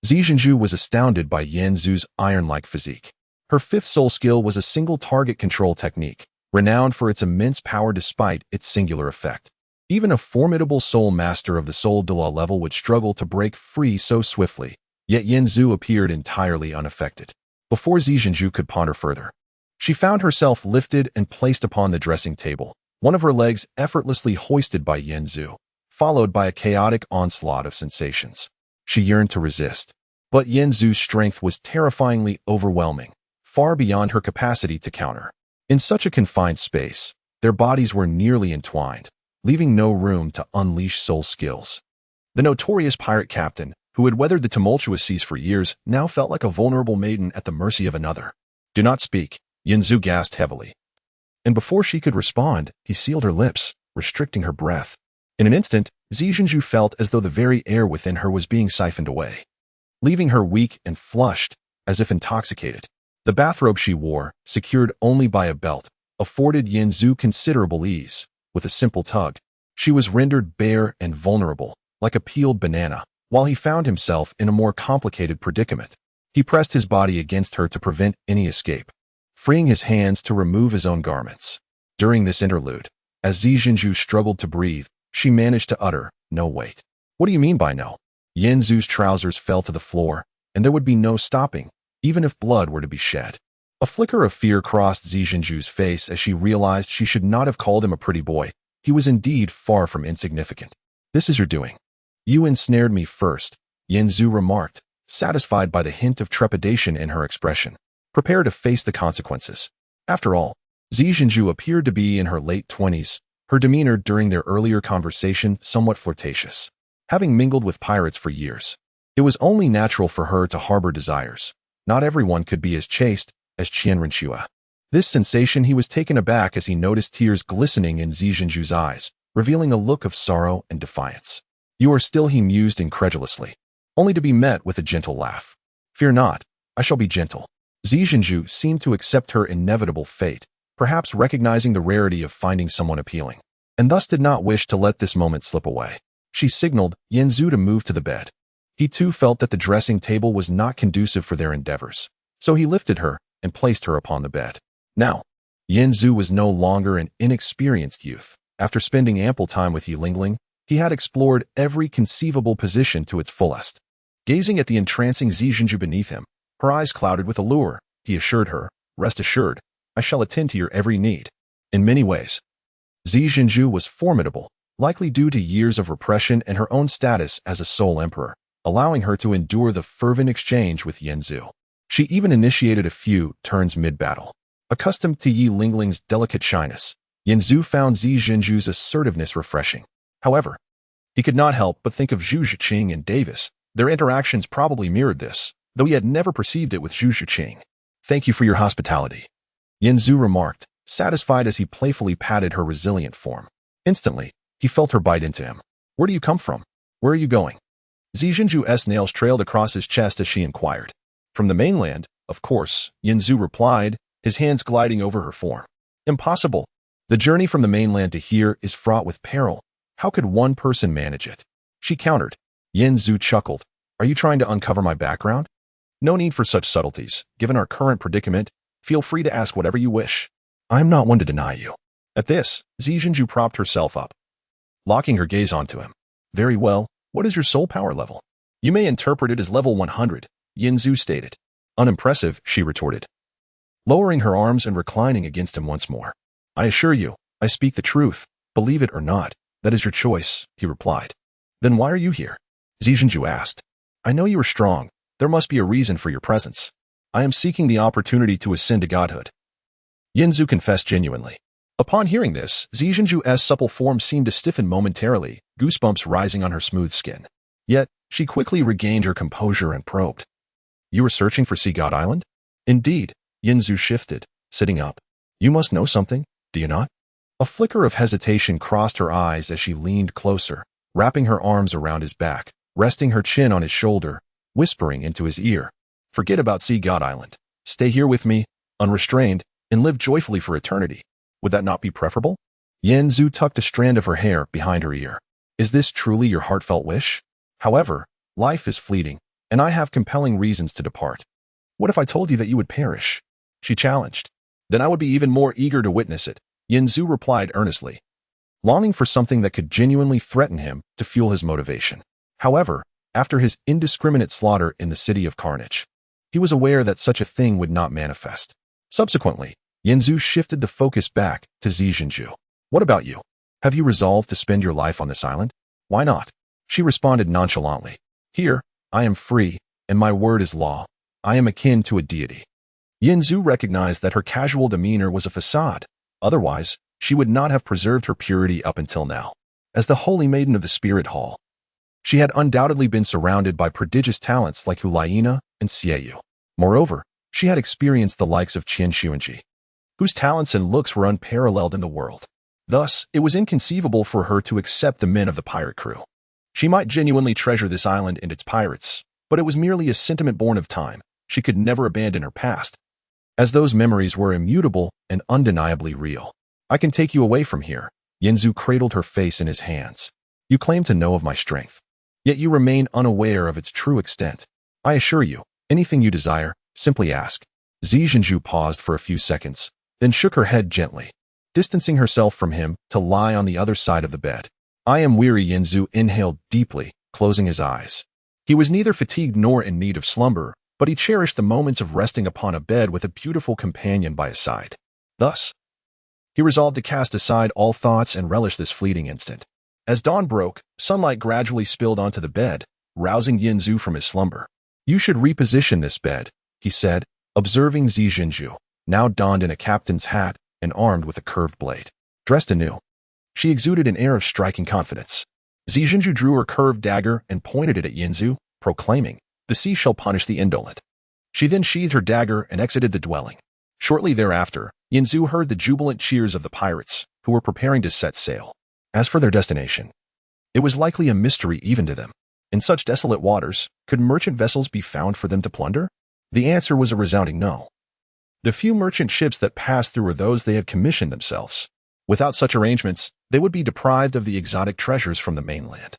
Zijinju was astounded by Yinzu's iron-like physique. Her fifth soul skill was a single target control technique, renowned for its immense power despite its singular effect. Even a formidable soul master of the Soul Douluo level would struggle to break free so swiftly, yet Yinzu appeared entirely unaffected. Before Zijinju could ponder further, she found herself lifted and placed upon the dressing table, one of her legs effortlessly hoisted by Yinzu, followed by a chaotic onslaught of sensations. She yearned to resist, but Yinzu's strength was terrifyingly overwhelming, far beyond her capacity to counter. In such a confined space, their bodies were nearly entwined, leaving no room to unleash soul skills. The notorious pirate captain, who had weathered the tumultuous seas for years, now felt like a vulnerable maiden at the mercy of another. Do not speak, Yinzu gasped heavily. And before she could respond, he sealed her lips, restricting her breath. In an instant, Zijinju felt as though the very air within her was being siphoned away, leaving her weak and flushed, as if intoxicated. The bathrobe she wore, secured only by a belt, afforded Yinzu considerable ease. With a simple tug, she was rendered bare and vulnerable, like a peeled banana, while he found himself in a more complicated predicament. He pressed his body against her to prevent any escape, freeing his hands to remove his own garments. During this interlude, as Zijinju struggled to breathe, she managed to utter, "No, wait. What do you mean by no?" Yinzu's trousers fell to the floor, and there would be no stopping, even if blood were to be shed. A flicker of fear crossed Zijinju's face as she realized she should not have called him a pretty boy. He was indeed far from insignificant. "This is your doing. You ensnared me first," Yinzu remarked, satisfied by the hint of trepidation in her expression. Prepare to face the consequences. After all, Zijinju appeared to be in her late 20s, her demeanor during their earlier conversation somewhat flirtatious. Having mingled with pirates for years, it was only natural for her to harbor desires. Not everyone could be as chaste as Qian Renshua. This sensation he was taken aback as he noticed tears glistening in Zijinju's eyes, revealing a look of sorrow and defiance. "You are still," he mused incredulously, only to be met with a gentle laugh. "Fear not, I shall be gentle." Zijinju seemed to accept her inevitable fate, perhaps recognizing the rarity of finding someone appealing, and thus did not wish to let this moment slip away. She signaled Yinzu to move to the bed. He too felt that the dressing table was not conducive for their endeavors, so he lifted her and placed her upon the bed. Now, Yinzu was no longer an inexperienced youth. After spending ample time with Yilingling, he had explored every conceivable position to its fullest. Gazing at the entrancing Zijinju beneath him, her eyes clouded with allure, he assured her, "Rest assured, I shall attend to your every need." In many ways, Zi Jinzhu was formidable, likely due to years of repression and her own status as a sole emperor, allowing her to endure the fervent exchange with Yanzu. She even initiated a few turns mid-battle. Accustomed to Yi Lingling's delicate shyness, Yanzu found Zi Jinzhu's assertiveness refreshing. However, he could not help but think of Zhu Zhiqing and Davis. Their interactions probably mirrored this, though he had never perceived it with Zhu Zhiqing. "Thank you for your hospitality," Yanzu remarked, satisfied as he playfully patted her resilient form. Instantly, he felt her bite into him. "Where do you come from? Where are you going?" Zi Jinzhu's nails trailed across his chest as she inquired. "From the mainland, of course," Yanzu replied, his hands gliding over her form. "Impossible. The journey from the mainland to here is fraught with peril. How could one person manage it?" She countered. Yanzu chuckled. "Are you trying to uncover my background? No need for such subtleties. Given our current predicament, feel free to ask whatever you wish. I am not one to deny you." At this, Zi Jinzhu propped herself up, locking her gaze onto him. "Very well. What is your soul power level?" "You may interpret it as level 100, Yanzu stated. "Unimpressive," she retorted, lowering her arms and reclining against him once more. "I assure you, I speak the truth. Believe it or not, that is your choice," he replied. "Then why are you here?" Zi Jinzhu asked. "I know you are strong. There must be a reason for your presence. I am seeking the opportunity to ascend to godhood." Yanzu confessed genuinely. Upon hearing this, Zi Jinzhu's supple form seemed to stiffen momentarily, goosebumps rising on her smooth skin. Yet, she quickly regained her composure and probed. "You were searching for Sea God Island?" "Indeed," Yanzu shifted, sitting up. "You must know something, do you not?" A flicker of hesitation crossed her eyes as she leaned closer, wrapping her arms around his back, resting her chin on his shoulder, whispering into his ear. "Forget about Sea God Island. Stay here with me, unrestrained, and live joyfully for eternity. Would that not be preferable?" Yanzu tucked a strand of her hair behind her ear. "Is this truly your heartfelt wish? However, life is fleeting, and I have compelling reasons to depart. What if I told you that you would perish?" She challenged. "Then I would be even more eager to witness it," Yanzu replied earnestly, longing for something that could genuinely threaten him to fuel his motivation. However, after his indiscriminate slaughter in the City of Carnage, he was aware that such a thing would not manifest. Subsequently, Yanzu shifted the focus back to Zi Jinzhu. "What about you? Have you resolved to spend your life on this island?" "Why not?" She responded nonchalantly. "Here, I am free, and my word is law. I am akin to a deity." Yanzu recognized that her casual demeanor was a facade. Otherwise, she would not have preserved her purity up until now. As the holy maiden of the Spirit Hall, she had undoubtedly been surrounded by prodigious talents like Hulaina and Xieyu. Moreover, she had experienced the likes of Qian Xuanji, whose talents and looks were unparalleled in the world. Thus, it was inconceivable for her to accept the men of the pirate crew. She might genuinely treasure this island and its pirates, but it was merely a sentiment born of time. She could never abandon her past, as those memories were immutable and undeniably real. "I can take you away from here." Yanzu cradled her face in his hands. "You claim to know of my strength, yet you remain unaware of its true extent. I assure you, anything you desire, simply ask." Zi Jinzhu paused for a few seconds, then shook her head gently, distancing herself from him to lie on the other side of the bed. "I am weary." Yanzu inhaled deeply, closing his eyes. He was neither fatigued nor in need of slumber, but he cherished the moments of resting upon a bed with a beautiful companion by his side. Thus, he resolved to cast aside all thoughts and relish this fleeting instant. As dawn broke, sunlight gradually spilled onto the bed, rousing Yanzu from his slumber. "You should reposition this bed," he said, observing Zi Jinzhu, now donned in a captain's hat and armed with a curved blade. Dressed anew, she exuded an air of striking confidence. Zi Jinzhu drew her curved dagger and pointed it at Yanzu, proclaiming, "The sea shall punish the indolent." She then sheathed her dagger and exited the dwelling. Shortly thereafter, Yanzu heard the jubilant cheers of the pirates, who were preparing to set sail. As for their destination, it was likely a mystery even to them. In such desolate waters, could merchant vessels be found for them to plunder? The answer was a resounding no. The few merchant ships that passed through were those they had commissioned themselves. Without such arrangements, they would be deprived of the exotic treasures from the mainland.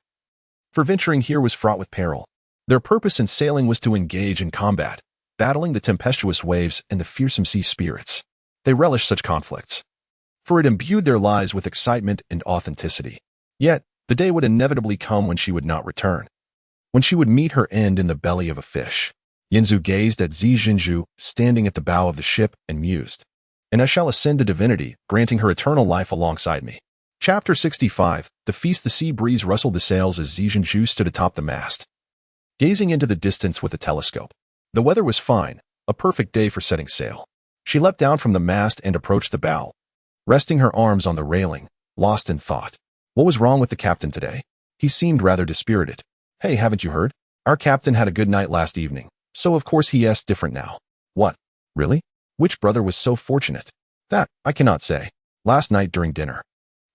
For venturing here was fraught with peril. Their purpose in sailing was to engage in combat, battling the tempestuous waves and the fearsome sea spirits. They relished such conflicts, for it imbued their lives with excitement and authenticity. Yet, the day would inevitably come when she would not return, when she would meet her end in the belly of a fish. Yanzu gazed at Zi Jinzhu standing at the bow of the ship and mused, "And I shall ascend to divinity, granting her eternal life alongside me." Chapter 65. The Feast. The sea breeze rustled the sails as Zhizhenju stood atop the mast, gazing into the distance with the telescope. The weather was fine, a perfect day for setting sail. She leapt down from the mast and approached the bow, resting her arms on the railing, lost in thought. What was wrong with the captain today? He seemed rather dispirited. Hey, haven't you heard? Our captain had a good night last evening, so of course he is different now. What? Really? Which brother was so fortunate? That, I cannot say. Last night during dinner,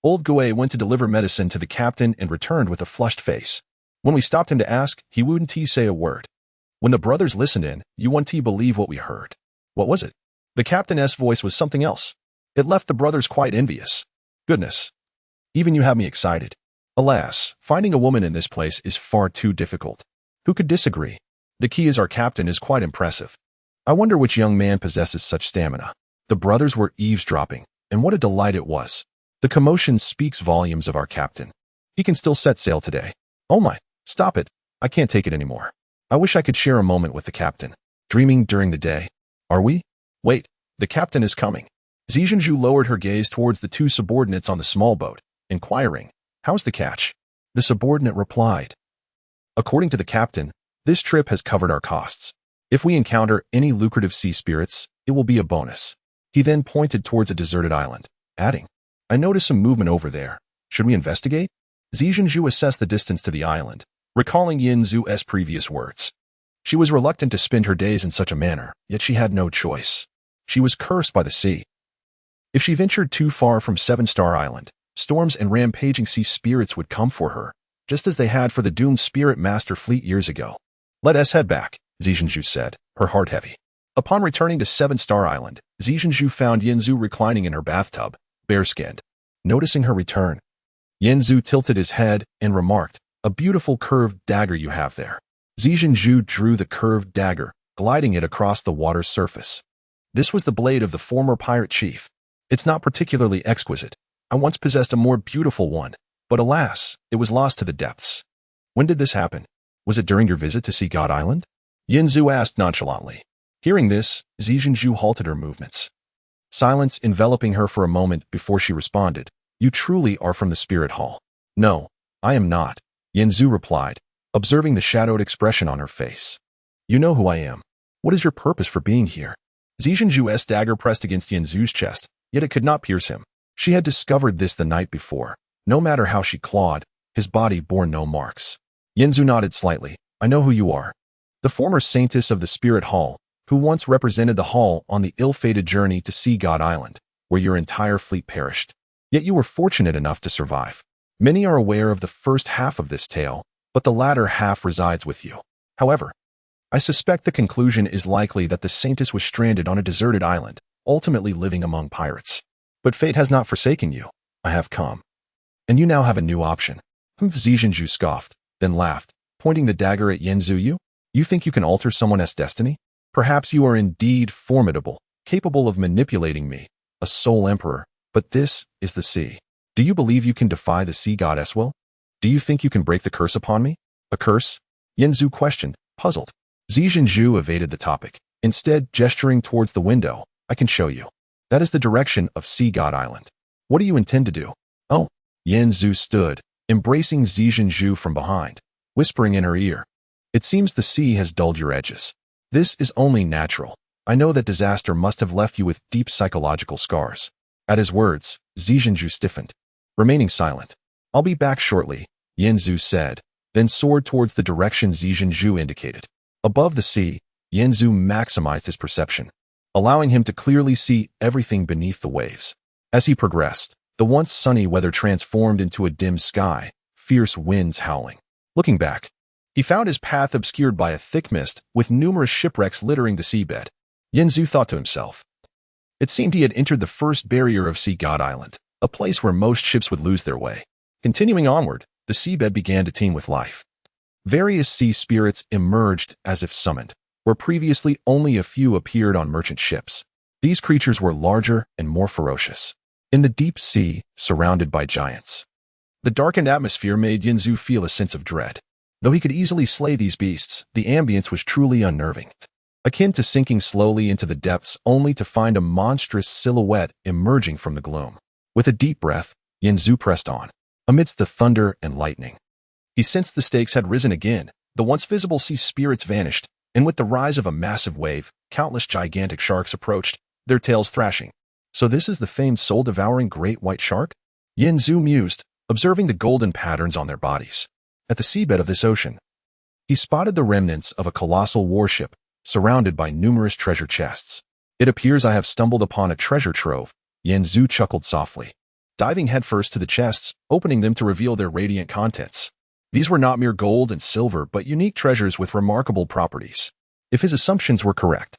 old Gue went to deliver medicine to the captain and returned with a flushed face. When we stopped him to ask, he wouldn't say a word. When the brothers listened in, you wouldn't believe what we heard. What was it? The captain's voice was something else. It left the brothers quite envious. Goodness. Even you have me excited. Alas, finding a woman in this place is far too difficult. Who could disagree? The key is our captain is quite impressive. I wonder which young man possesses such stamina. The brothers were eavesdropping, and what a delight it was. The commotion speaks volumes of our captain. He can still set sail today. Oh my, stop it. I can't take it anymore. I wish I could share a moment with the captain. Dreaming during the day. Are we? Wait, the captain is coming. Zhizhenju lowered her gaze towards the two subordinates on the small boat, inquiring, how's the catch? The subordinate replied, according to the captain, this trip has covered our costs. If we encounter any lucrative sea spirits, it will be a bonus. He then pointed towards a deserted island, adding, I noticed some movement over there. Should we investigate? Zhizhenju assessed the distance to the island, recalling Yinzu's previous words. She was reluctant to spend her days in such a manner, yet she had no choice. She was cursed by the sea. If she ventured too far from Seven-Star Island, storms and rampaging sea spirits would come for her, just as they had for the doomed spirit master fleet years ago. Let us head back, Zhizhenju said, her heart heavy. Upon returning to Seven-Star Island, Zhizhenju found Yinzu reclining in her bathtub, bare-skinned. Noticing her return, Yinzu tilted his head and remarked, a beautiful curved dagger you have there. Zhizhenju drew the curved dagger, gliding it across the water's surface. This was the blade of the former pirate chief. It's not particularly exquisite. I once possessed a more beautiful one, but alas, it was lost to the depths. When did this happen? Was it during your visit to Sea God Island? Yinzu asked nonchalantly. Hearing this, Zhizhenju halted her movements. Silence enveloping her for a moment before she responded, you truly are from the spirit hall. No, I am not, Yinzu replied, observing the shadowed expression on her face. You know who I am. What is your purpose for being here? Zhizhenju's dagger pressed against Yinzu's chest, yet it could not pierce him. She had discovered this the night before. No matter how she clawed, his body bore no marks. Yinzu nodded slightly. I know who you are. The former saintess of the spirit hall, who once represented the hall on the ill-fated journey to Sea God Island, where your entire fleet perished. Yet you were fortunate enough to survive. Many are aware of the first half of this tale, but the latter half resides with you. However, I suspect the conclusion is likely that the saintess was stranded on a deserted island, ultimately living among pirates. But fate has not forsaken you. I have come. And you now have a new option. Zhizhenju scoffed, then laughed, pointing the dagger at Yinzu. You think you can alter someone's destiny? Perhaps you are indeed formidable, capable of manipulating me, a sole emperor, but this is the sea. Do you believe you can defy the sea goddess will? Do you think you can break the curse upon me? A curse? Yinzu questioned, puzzled. Zhizhenju evaded the topic, instead gesturing towards the window. I can show you. That is the direction of Sea God Island. What do you intend to do? Oh, Yinzu stood, embracing Zhizhenju from behind, whispering in her ear. It seems the sea has dulled your edges. This is only natural. I know that disaster must have left you with deep psychological scars. At his words, Zhizhenju stiffened, remaining silent. I'll be back shortly, Yinzu said, then soared towards the direction Zhizhenju indicated. Above the sea, Yinzu maximized his perception, allowing him to clearly see everything beneath the waves. As he progressed, the once sunny weather transformed into a dim sky, fierce winds howling. Looking back, he found his path obscured by a thick mist with numerous shipwrecks littering the seabed. Yinzu thought to himself. It seemed he had entered the first barrier of Sea God Island, a place where most ships would lose their way. Continuing onward, the seabed began to teem with life. Various sea spirits emerged as if summoned, where previously only a few appeared on merchant ships. These creatures were larger and more ferocious. In the deep sea, surrounded by giants. The darkened atmosphere made Yinzu feel a sense of dread. Though he could easily slay these beasts, the ambience was truly unnerving. Akin to sinking slowly into the depths only to find a monstrous silhouette emerging from the gloom. With a deep breath, Yanzu pressed on, amidst the thunder and lightning. He sensed the stakes had risen again. The once visible sea spirits vanished, and with the rise of a massive wave, countless gigantic sharks approached, their tails thrashing. So this is the famed soul-devouring great white shark? Yanzu mused, observing the golden patterns on their bodies. At the seabed of this ocean, he spotted the remnants of a colossal warship, surrounded by numerous treasure chests. It appears I have stumbled upon a treasure trove, Yanzu chuckled softly, diving headfirst to the chests, opening them to reveal their radiant contents. These were not mere gold and silver, but unique treasures with remarkable properties. If his assumptions were correct,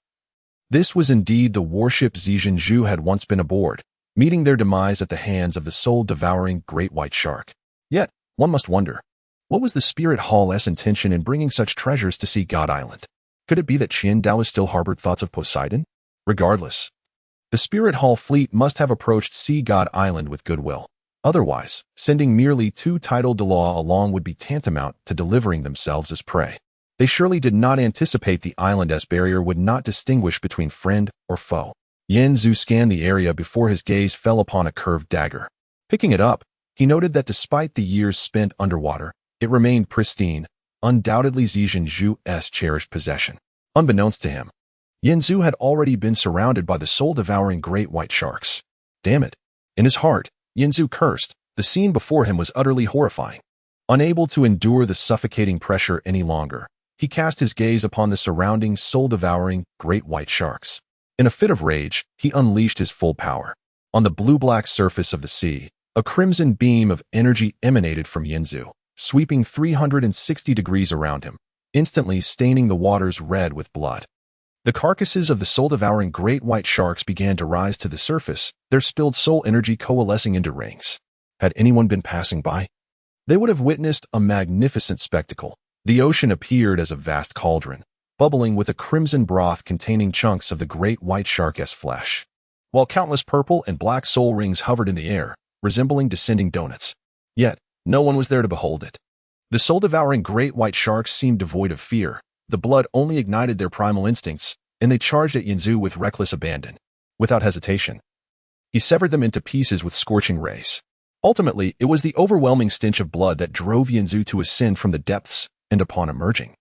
this was indeed the warship Zijin Zhu had once been aboard, meeting their demise at the hands of the soul-devouring great white shark. Yet, one must wonder, what was the Spirit Hall's intention in bringing such treasures to Sea God Island? Could it be that Qian Dao still harbored thoughts of Poseidon? Regardless, the Spirit Hall fleet must have approached Sea God Island with goodwill. Otherwise, sending merely 2 tidal Douluo along would be tantamount to delivering themselves as prey. They surely did not anticipate the island's barrier would not distinguish between friend or foe. Yanzu scanned the area before his gaze fell upon a curved dagger. Picking it up, he noted that despite the years spent underwater, it remained pristine, undoubtedly Zijin Zhu's cherished possession. Unbeknownst to him, Yanzu had already been surrounded by the soul-devouring great white sharks. Damn it! In his heart, Yanzu cursed. The scene before him was utterly horrifying. Unable to endure the suffocating pressure any longer, he cast his gaze upon the surrounding soul-devouring great white sharks. In a fit of rage, he unleashed his full power. On the blue-black surface of the sea, a crimson beam of energy emanated from Yanzu, sweeping 360 degrees around him, instantly staining the waters red with blood. The carcasses of the soul-devouring great white sharks began to rise to the surface, their spilled soul energy coalescing into rings. Had anyone been passing by, they would have witnessed a magnificent spectacle. The ocean appeared as a vast cauldron, bubbling with a crimson broth containing chunks of the great white shark's flesh, while countless purple and black soul rings hovered in the air, resembling descending donuts. Yet, no one was there to behold it. The soul-devouring great white sharks seemed devoid of fear. The blood only ignited their primal instincts, and they charged at Yanzu with reckless abandon. Without hesitation, he severed them into pieces with scorching rays. Ultimately, it was the overwhelming stench of blood that drove Yanzu to ascend from the depths, and upon emerging,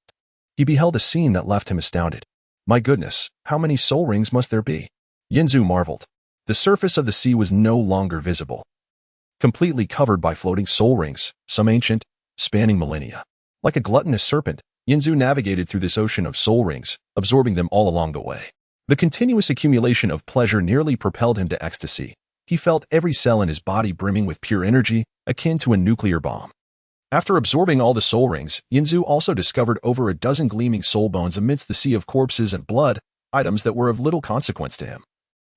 he beheld a scene that left him astounded. My goodness, how many soul rings must there be? Yanzu marveled. The surface of the sea was no longer visible, completely covered by floating soul rings, some ancient, spanning millennia. Like a gluttonous serpent, Yanzu navigated through this ocean of soul rings, absorbing them all along the way. The continuous accumulation of pleasure nearly propelled him to ecstasy. He felt every cell in his body brimming with pure energy, akin to a nuclear bomb. After absorbing all the soul rings, Yanzu also discovered over a dozen gleaming soul bones amidst the sea of corpses and blood, items that were of little consequence to him,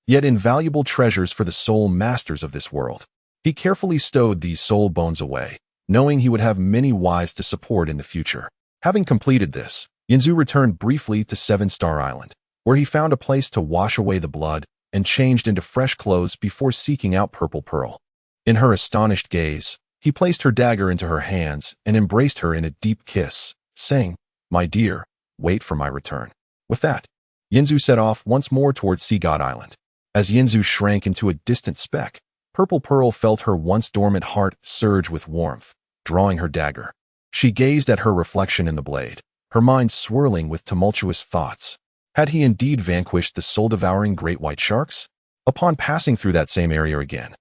yet invaluable treasures for the soul masters of this world. He carefully stowed these soul bones away, knowing he would have many wives to support in the future. Having completed this, Yanzu returned briefly to 7-Star Island, where he found a place to wash away the blood and changed into fresh clothes before seeking out Purple Pearl. In her astonished gaze, he placed her dagger into her hands and embraced her in a deep kiss, saying, "My dear, wait for my return." With that, Yanzu set off once more towards Sea God Island. As Yanzu shrank into a distant speck, Purple Pearl felt her once dormant heart surge with warmth, drawing her dagger. She gazed at her reflection in the blade, her mind swirling with tumultuous thoughts. Had he indeed vanquished the soul-devouring great white sharks? Upon passing through that same area again,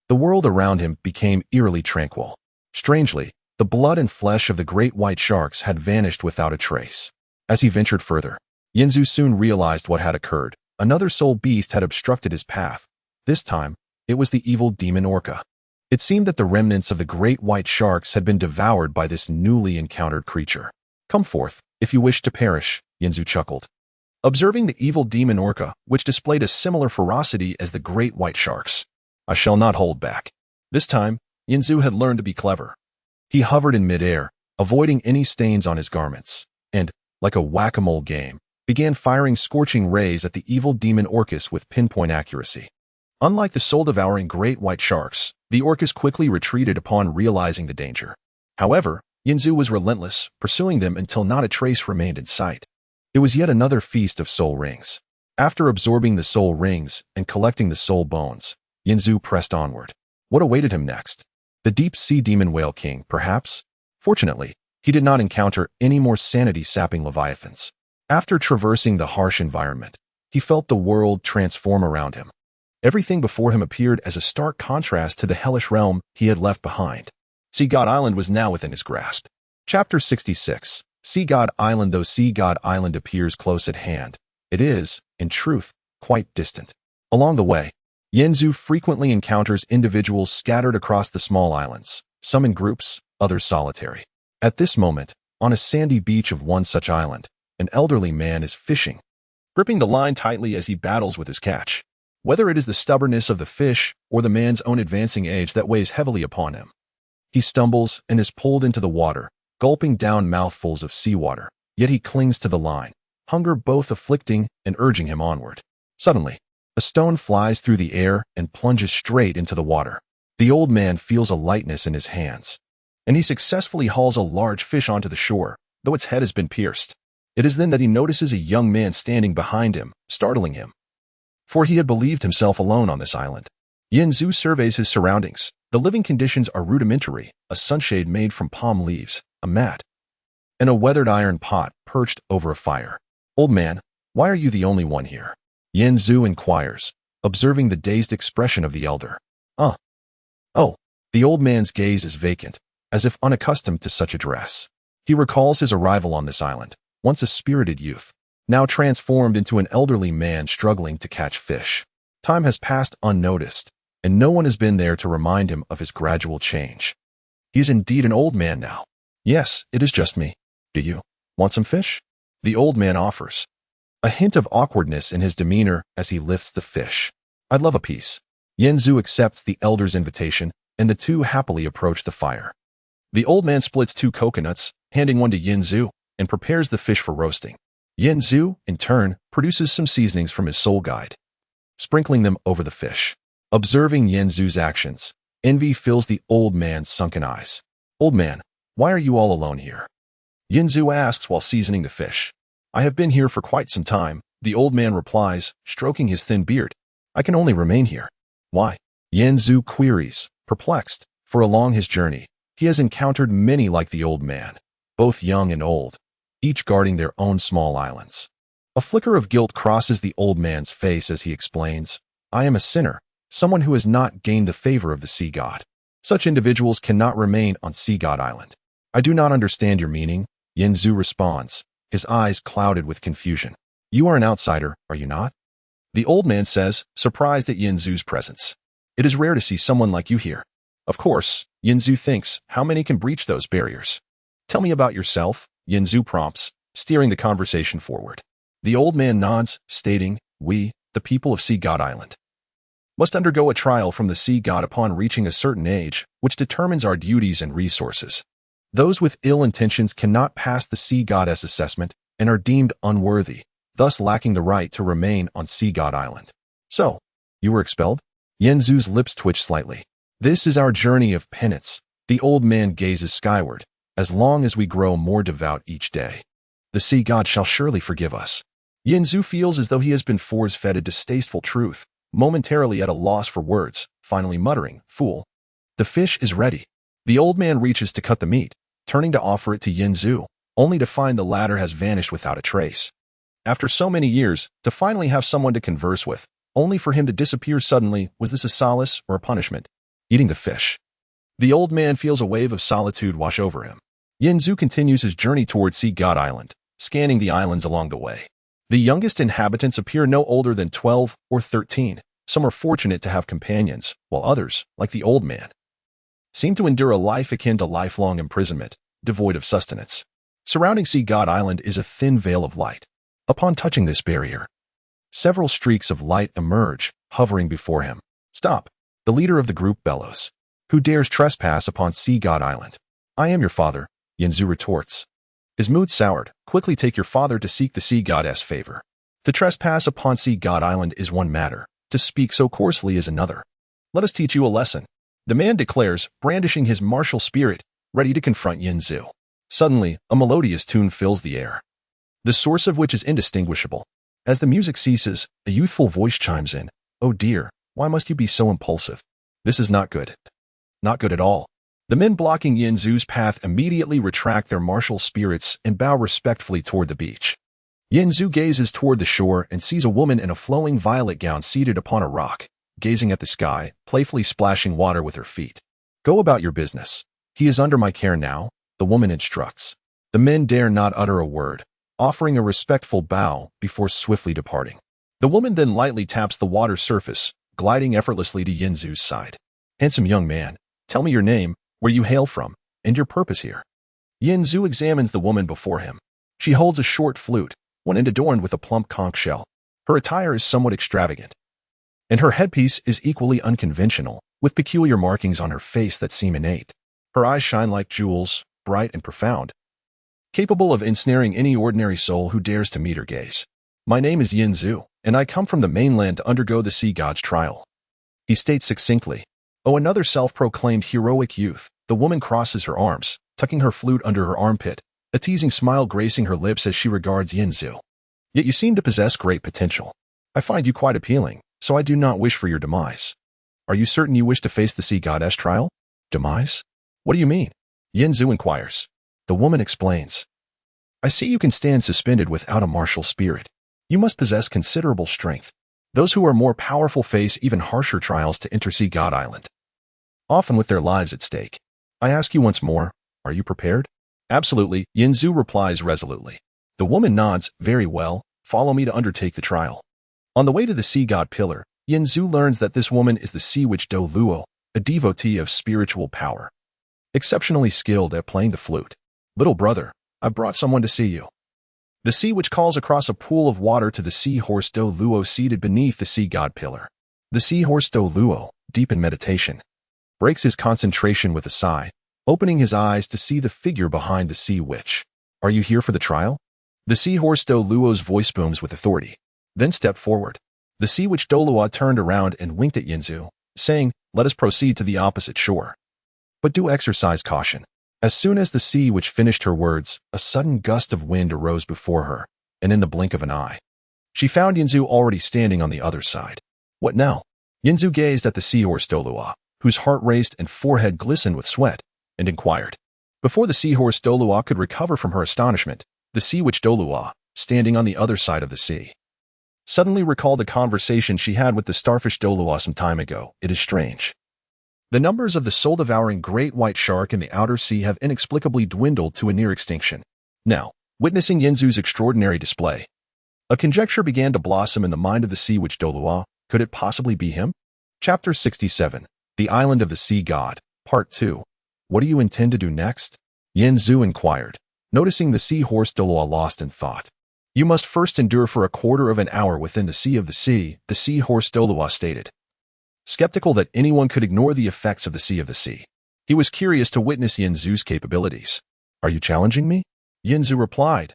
the world around him became eerily tranquil. Strangely, the blood and flesh of the great white sharks had vanished without a trace. As he ventured further, Yanzu soon realized what had occurred. Another soul beast had obstructed his path. This time, it was the evil demon orca. It seemed that the remnants of the great white sharks had been devoured by this newly encountered creature. "Come forth, if you wish to perish," Yanzu chuckled, observing the evil demon orca, which displayed a similar ferocity as the great white sharks. "I shall not hold back." This time, Yanzu had learned to be clever. He hovered in midair, avoiding any stains on his garments, and, like a whack-a-mole game, began firing scorching rays at the evil demon orcas with pinpoint accuracy. Unlike the soul-devouring great white sharks, the orcas quickly retreated upon realizing the danger. However, Yanzu was relentless, pursuing them until not a trace remained in sight. It was yet another feast of soul rings. After absorbing the soul rings and collecting the soul bones, Yanzu pressed onward. What awaited him next? The deep-sea demon whale king, perhaps? Fortunately, he did not encounter any more sanity-sapping leviathans. After traversing the harsh environment, he felt the world transform around him. Everything before him appeared as a stark contrast to the hellish realm he had left behind. Sea God Island was now within his grasp. Chapter 66. Sea God Island. Though Sea God Island appears close at hand, it is, in truth, quite distant. Along the way, Yanzu frequently encounters individuals scattered across the small islands, some in groups, others solitary. At this moment, on a sandy beach of one such island, an elderly man is fishing, gripping the line tightly as he battles with his catch. Whether it is the stubbornness of the fish or the man's own advancing age that weighs heavily upon him, he stumbles and is pulled into the water, gulping down mouthfuls of seawater. Yet he clings to the line, hunger both afflicting and urging him onward. Suddenly, a stone flies through the air and plunges straight into the water. The old man feels a lightness in his hands, and he successfully hauls a large fish onto the shore, though its head has been pierced. It is then that he notices a young man standing behind him, startling him, for he had believed himself alone on this island. Yanzu surveys his surroundings. The living conditions are rudimentary: a sunshade made from palm leaves, a mat, and a weathered iron pot perched over a fire. "Old man, why are you the only one here?" Yanzu inquires, observing the dazed expression of the elder. Oh, the old man's gaze is vacant, as if unaccustomed to such address. He recalls his arrival on this island, once a spirited youth, now transformed into an elderly man struggling to catch fish. Time has passed unnoticed, and no one has been there to remind him of his gradual change. He is indeed an old man now. "Yes, it is just me. Do you want some fish?" the old man offers, a hint of awkwardness in his demeanor as he lifts the fish. "I'd love a piece." Yanzu accepts the elder's invitation, and the two happily approach the fire. The old man splits 2 coconuts, handing one to Yanzu, and prepares the fish for roasting. Yanzu, in turn, produces some seasonings from his soul guide, sprinkling them over the fish. Observing Yanzu's actions, envy fills the old man's sunken eyes. "Old man, why are you all alone here?" Yanzu asks while seasoning the fish. "I have been here for quite some time," the old man replies, stroking his thin beard. "I can only remain here." "Why?" Yanzu queries, perplexed, for along his journey, he has encountered many like the old man, both young and old, each guarding their own small islands. A flicker of guilt crosses the old man's face as he explains, "I am a sinner, someone who has not gained the favor of the sea god. Such individuals cannot remain on Sea God Island." "I do not understand your meaning," Yanzu responds, his eyes clouded with confusion. "You are an outsider, are you not?" The old man says, surprised at Yanzu's presence. "It is rare to see someone like you here." Of course, Yanzu thinks, how many can breach those barriers? "Tell me about yourself," Yanzu prompts, steering the conversation forward. The old man nods, stating, "We, the people of Sea God Island, must undergo a trial from the sea god upon reaching a certain age, which determines our duties and resources. Those with ill intentions cannot pass the sea goddess assessment and are deemed unworthy, thus lacking the right to remain on Sea God Island." "So, you were expelled?" Yanzu's lips twitch slightly. "This is our journey of penance." The old man gazes skyward. "As long as we grow more devout each day, the sea god shall surely forgive us." Yanzu feels as though he has been force-fed a distasteful truth, momentarily at a loss for words, finally muttering, "Fool." The fish is ready. The old man reaches to cut the meat, turning to offer it to Yanzu, only to find the latter has vanished without a trace. After so many years, to finally have someone to converse with, only for him to disappear suddenly, was this a solace or a punishment? Eating the fish. The old man feels a wave of solitude wash over him. Yanzu continues his journey towards Sea God Island, scanning the islands along the way. The youngest inhabitants appear no older than 12 or 13. Some are fortunate to have companions, while others, like the old man, seem to endure a life akin to lifelong imprisonment, devoid of sustenance. Surrounding Sea God Island is a thin veil of light. Upon touching this barrier, several streaks of light emerge, hovering before him. "Stop!" the leader of the group bellows. "Who dares trespass upon Sea God Island?" "I am your father," Yanzu retorts, his mood soured. "Quickly take your father to seek the sea goddess favor. To trespass upon Sea God Island is one matter, to speak so coarsely is another. Let us teach you a lesson," the man declares, brandishing his martial spirit, ready to confront Yanzu. Suddenly, a melodious tune fills the air, the source of which is indistinguishable. As the music ceases, a youthful voice chimes in, "Oh dear, why must you be so impulsive? This is not good. Not good at all. The men blocking Yin Zhu's path immediately retract their martial spirits and bow respectfully toward the beach. Yin Zhu gazes toward the shore and sees a woman in a flowing violet gown seated upon a rock, gazing at the sky, playfully splashing water with her feet. Go about your business. He is under my care now, the woman instructs. The men dare not utter a word, offering a respectful bow before swiftly departing. The woman then lightly taps the water surface, gliding effortlessly to Yin Zhu's side. Handsome young man, tell me your name, where you hail from, and your purpose here. Yin Zhu examines the woman before him. She holds a short flute, one end adorned with a plump conch shell. Her attire is somewhat extravagant, and her headpiece is equally unconventional, with peculiar markings on her face that seem innate. Her eyes shine like jewels, bright and profound, capable of ensnaring any ordinary soul who dares to meet her gaze. My name is Yin Zhu, and I come from the mainland to undergo the sea god's trial. He states succinctly. Oh, another self-proclaimed heroic youth. The woman crosses her arms, tucking her flute under her armpit, a teasing smile gracing her lips as she regards Yin Zhu. Yet you seem to possess great potential. I find you quite appealing, so I do not wish for your demise. Are you certain you wish to face the sea goddess trial? Demise? What do you mean? Yin Zhu inquires. The woman explains. I see you can stand suspended without a martial spirit. You must possess considerable strength. Those who are more powerful face even harsher trials to enter Sea God Island, often with their lives at stake. I ask you once more, are you prepared? Absolutely, Yin Zhu replies resolutely. The woman nods, very well, follow me to undertake the trial. On the way to the sea god pillar, Yin Zhu learns that this woman is the sea witch Douluo, a devotee of spiritual power, exceptionally skilled at playing the flute. Little brother, I've brought someone to see you. The sea witch calls across a pool of water to the seahorse Douluo seated beneath the sea god pillar. The seahorse Douluo, deep in meditation, breaks his concentration with a sigh, opening his eyes to see the figure behind the sea witch. Are you here for the trial? The seahorse Douluo's voice booms with authority. Then step forward. The sea witch Douluo turned around and winked at Yin Zhu, saying, let us proceed to the opposite shore. But do exercise caution. As soon as the sea witch finished her words, a sudden gust of wind arose before her, and in the blink of an eye, she found Yin Zhu already standing on the other side. What now? Yin Zhu gazed at the seahorse Douluo, whose heart raced and forehead glistened with sweat, and inquired. Before the seahorse Douluo could recover from her astonishment, the sea witch Douluo, standing on the other side of the sea, suddenly recalled a conversation she had with the starfish Douluo some time ago. It is strange. The numbers of the soul-devouring great white shark in the outer sea have inexplicably dwindled to a near extinction. Now, witnessing Yin Zhu's extraordinary display, a conjecture began to blossom in the mind of the sea witch Douluo. Could it possibly be him? Chapter 67. The Island of the Sea God, Part 2. What do you intend to do next? Yin Zhu inquired, noticing the seahorse Douluo lost in thought. You must first endure for a quarter of an hour within the sea of the sea, the seahorse Douluo stated, skeptical that anyone could ignore the effects of the sea of the sea. He was curious to witness Yin Zhu's capabilities. Are you challenging me? Yin Zhu replied,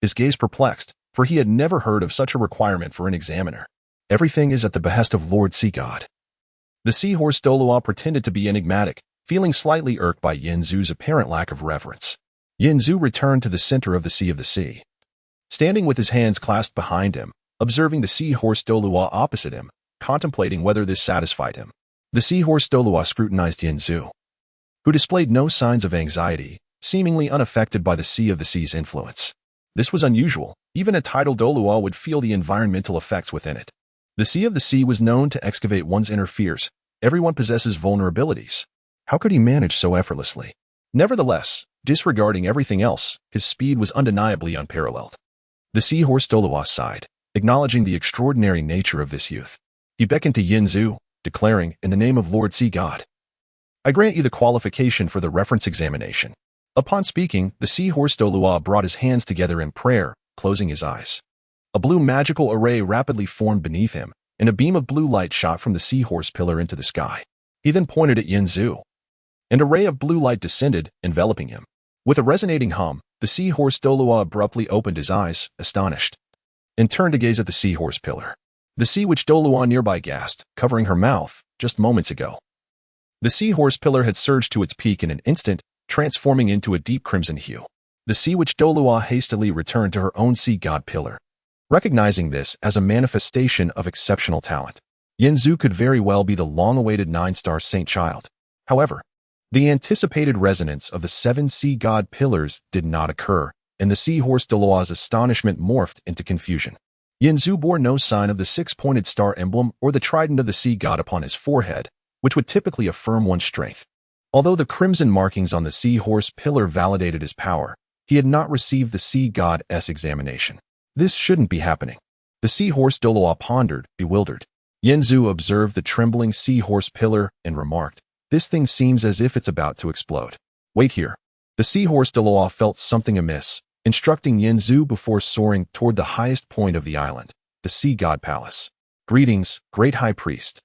his gaze perplexed, for he had never heard of such a requirement for an examiner. Everything is at the behest of Lord Sea God. The seahorse Douluo pretended to be enigmatic, feeling slightly irked by Yin Zhu's apparent lack of reverence. Yin Zhu returned to the center of the sea. Standing with his hands clasped behind him, observing the seahorse Douluo opposite him, contemplating whether this satisfied him. The seahorse Douluo scrutinized Yin Zhu, who displayed no signs of anxiety, seemingly unaffected by the sea of the sea's influence. This was unusual. Even a tidal Douluo would feel the environmental effects within it. The sea of the sea was known to excavate one's inner fears. Everyone possesses vulnerabilities. How could he manage so effortlessly? Nevertheless, disregarding everything else, his speed was undeniably unparalleled. The seahorse Douluo sighed, acknowledging the extraordinary nature of this youth. He beckoned to Yin Zhu, declaring, in the name of Lord Sea God, I grant you the qualification for the reference examination. Upon speaking, the seahorse Douluo brought his hands together in prayer, closing his eyes. A blue magical array rapidly formed beneath him, and a beam of blue light shot from the seahorse pillar into the sky. He then pointed at Yin Zhu, and a ray of blue light descended, enveloping him. With a resonating hum, the seahorse Douluo abruptly opened his eyes, astonished, and turned to gaze at the seahorse pillar. The sea witch Douluo nearby gasped, covering her mouth, just moments ago. The seahorse pillar had surged to its peak in an instant, transforming into a deep crimson hue. The sea witch Douluo hastily returned to her own sea god pillar, recognizing this as a manifestation of exceptional talent. Yinzu could very well be the long-awaited 9-star saint child. However, the anticipated resonance of the 7 sea god pillars did not occur, and the seahorse Douluo's astonishment morphed into confusion. Yinzu bore no sign of the 6-pointed star emblem or the trident of the sea god upon his forehead, which would typically affirm one's strength. Although the crimson markings on the seahorse pillar validated his power, he had not received the sea god's examination. This shouldn't be happening. The seahorse Douluo pondered, bewildered. Yinzu observed the trembling seahorse pillar and remarked, "This thing seems as if it's about to explode." "Wait here." The seahorse Douluo felt something amiss, instructing Yinzu before soaring toward the highest point of the island, the sea god palace. "Greetings, great high priest."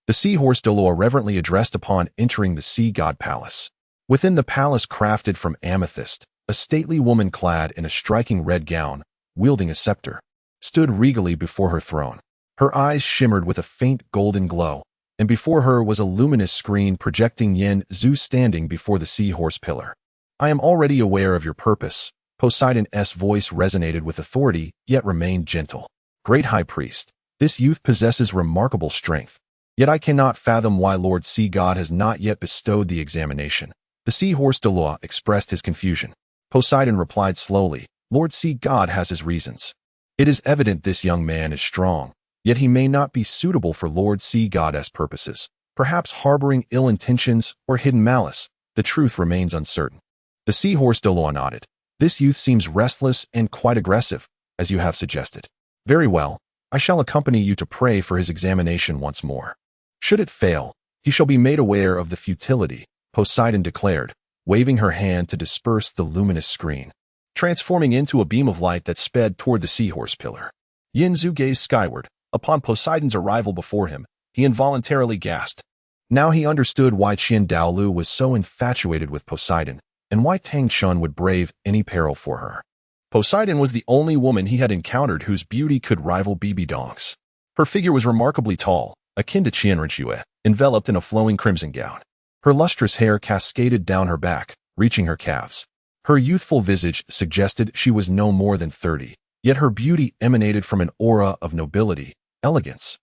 The seahorse Douluo reverently addressed upon entering the sea god palace. Within the palace crafted from amethyst, a stately woman clad in a striking red gown, wielding a scepter, stood regally before her throne. Her eyes shimmered with a faint golden glow, and before her was a luminous screen projecting Yinzu standing before the seahorse pillar. "I am already aware of your purpose." Poseidon's voice resonated with authority, yet remained gentle. "Great High Priest, this youth possesses remarkable strength. Yet I cannot fathom why Lord Sea God has not yet bestowed the examination." The seahorse Douluo expressed his confusion. Poseidon replied slowly, "Lord Sea God has his reasons. It is evident this young man is strong, yet he may not be suitable for Lord Sea God's purposes, perhaps harboring ill intentions or hidden malice. The truth remains uncertain." The seahorse Douluo nodded. "This youth seems restless and quite aggressive, as you have suggested. Very well, I shall accompany you to pray for his examination once more. Should it fail, he shall be made aware of the futility," Poseidon declared, waving her hand to disperse the luminous screen, transforming into a beam of light that sped toward the seahorse pillar. Yinzu gazed skyward. Upon Poseidon's arrival before him, he involuntarily gasped. Now he understood why Douluo was so infatuated with Poseidon, and why Tang Chun would brave any peril for her. Poseidon was the only woman he had encountered whose beauty could rival Bibi Dong's. Her figure was remarkably tall, akin to Qianrenxue, enveloped in a flowing crimson gown. Her lustrous hair cascaded down her back, reaching her calves. Her youthful visage suggested she was no more than 30, yet her beauty emanated from an aura of nobility, elegance,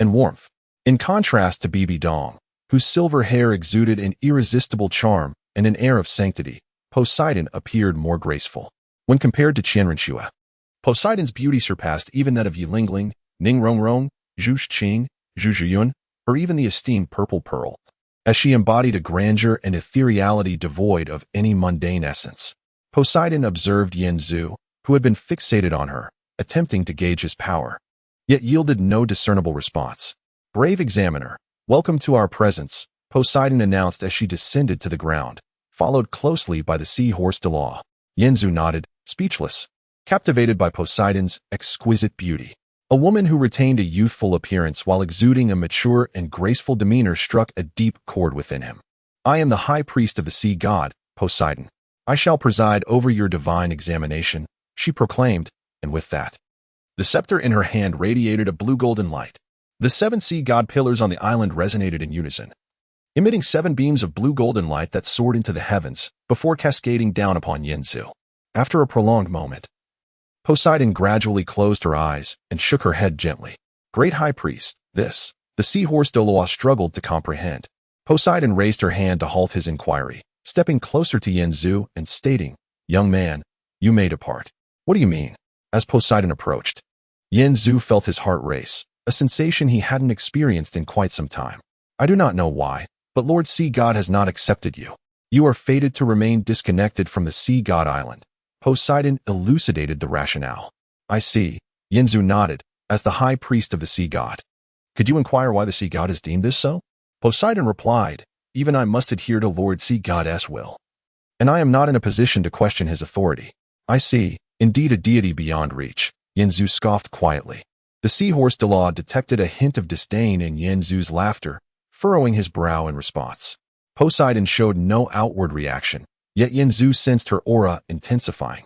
and warmth. In contrast to Bibi Dong, whose silver hair exuded an irresistible charm and an air of sanctity, Poseidon appeared more graceful. When compared to Qianrenxue, Poseidon's beauty surpassed even that of Yilingling, Ning Rongrong, Zhu Qing, Zhu Zhiyun, or even the esteemed Purple Pearl, as she embodied a grandeur and ethereality devoid of any mundane essence. Poseidon observed Yinzu, who had been fixated on her, attempting to gauge his power, yet yielded no discernible response. "Brave examiner, welcome to our presence," Poseidon announced as she descended to the ground, followed closely by the seahorse Douluo. Yinzu nodded, speechless, captivated by Poseidon's exquisite beauty. A woman who retained a youthful appearance while exuding a mature and graceful demeanor struck a deep chord within him. "I am the high priest of the sea god, Poseidon. I shall preside over your divine examination," she proclaimed, and with that, the scepter in her hand radiated a blue-golden light. The 7 sea god pillars on the island resonated in unison, emitting 7 beams of blue-golden light that soared into the heavens before cascading down upon Yinzu. After a prolonged moment, Poseidon gradually closed her eyes and shook her head gently. "Great High Priest, this." The seahorse Douluo struggled to comprehend. Poseidon raised her hand to halt his inquiry, stepping closer to Yinzu and stating, "Young man, you may depart." "What do you mean?" As Poseidon approached, Yinzu felt his heart race, a sensation he hadn't experienced in quite some time. "I do not know why, but Lord Sea God has not accepted you. You are fated to remain disconnected from the Sea God Island." Poseidon elucidated the rationale. "I see," Yinzu nodded, as the high priest of the sea god. "Could you inquire why the sea god has deemed this so?" Poseidon replied, "Even I must adhere to Lord Sea God's will, and I am not in a position to question his authority." "I see, indeed a deity beyond reach," Yinzu scoffed quietly. The seahorse Douluo detected a hint of disdain in Yinzu's laughter, furrowing his brow in response. Poseidon showed no outward reaction, yet Yinzu sensed her aura intensifying.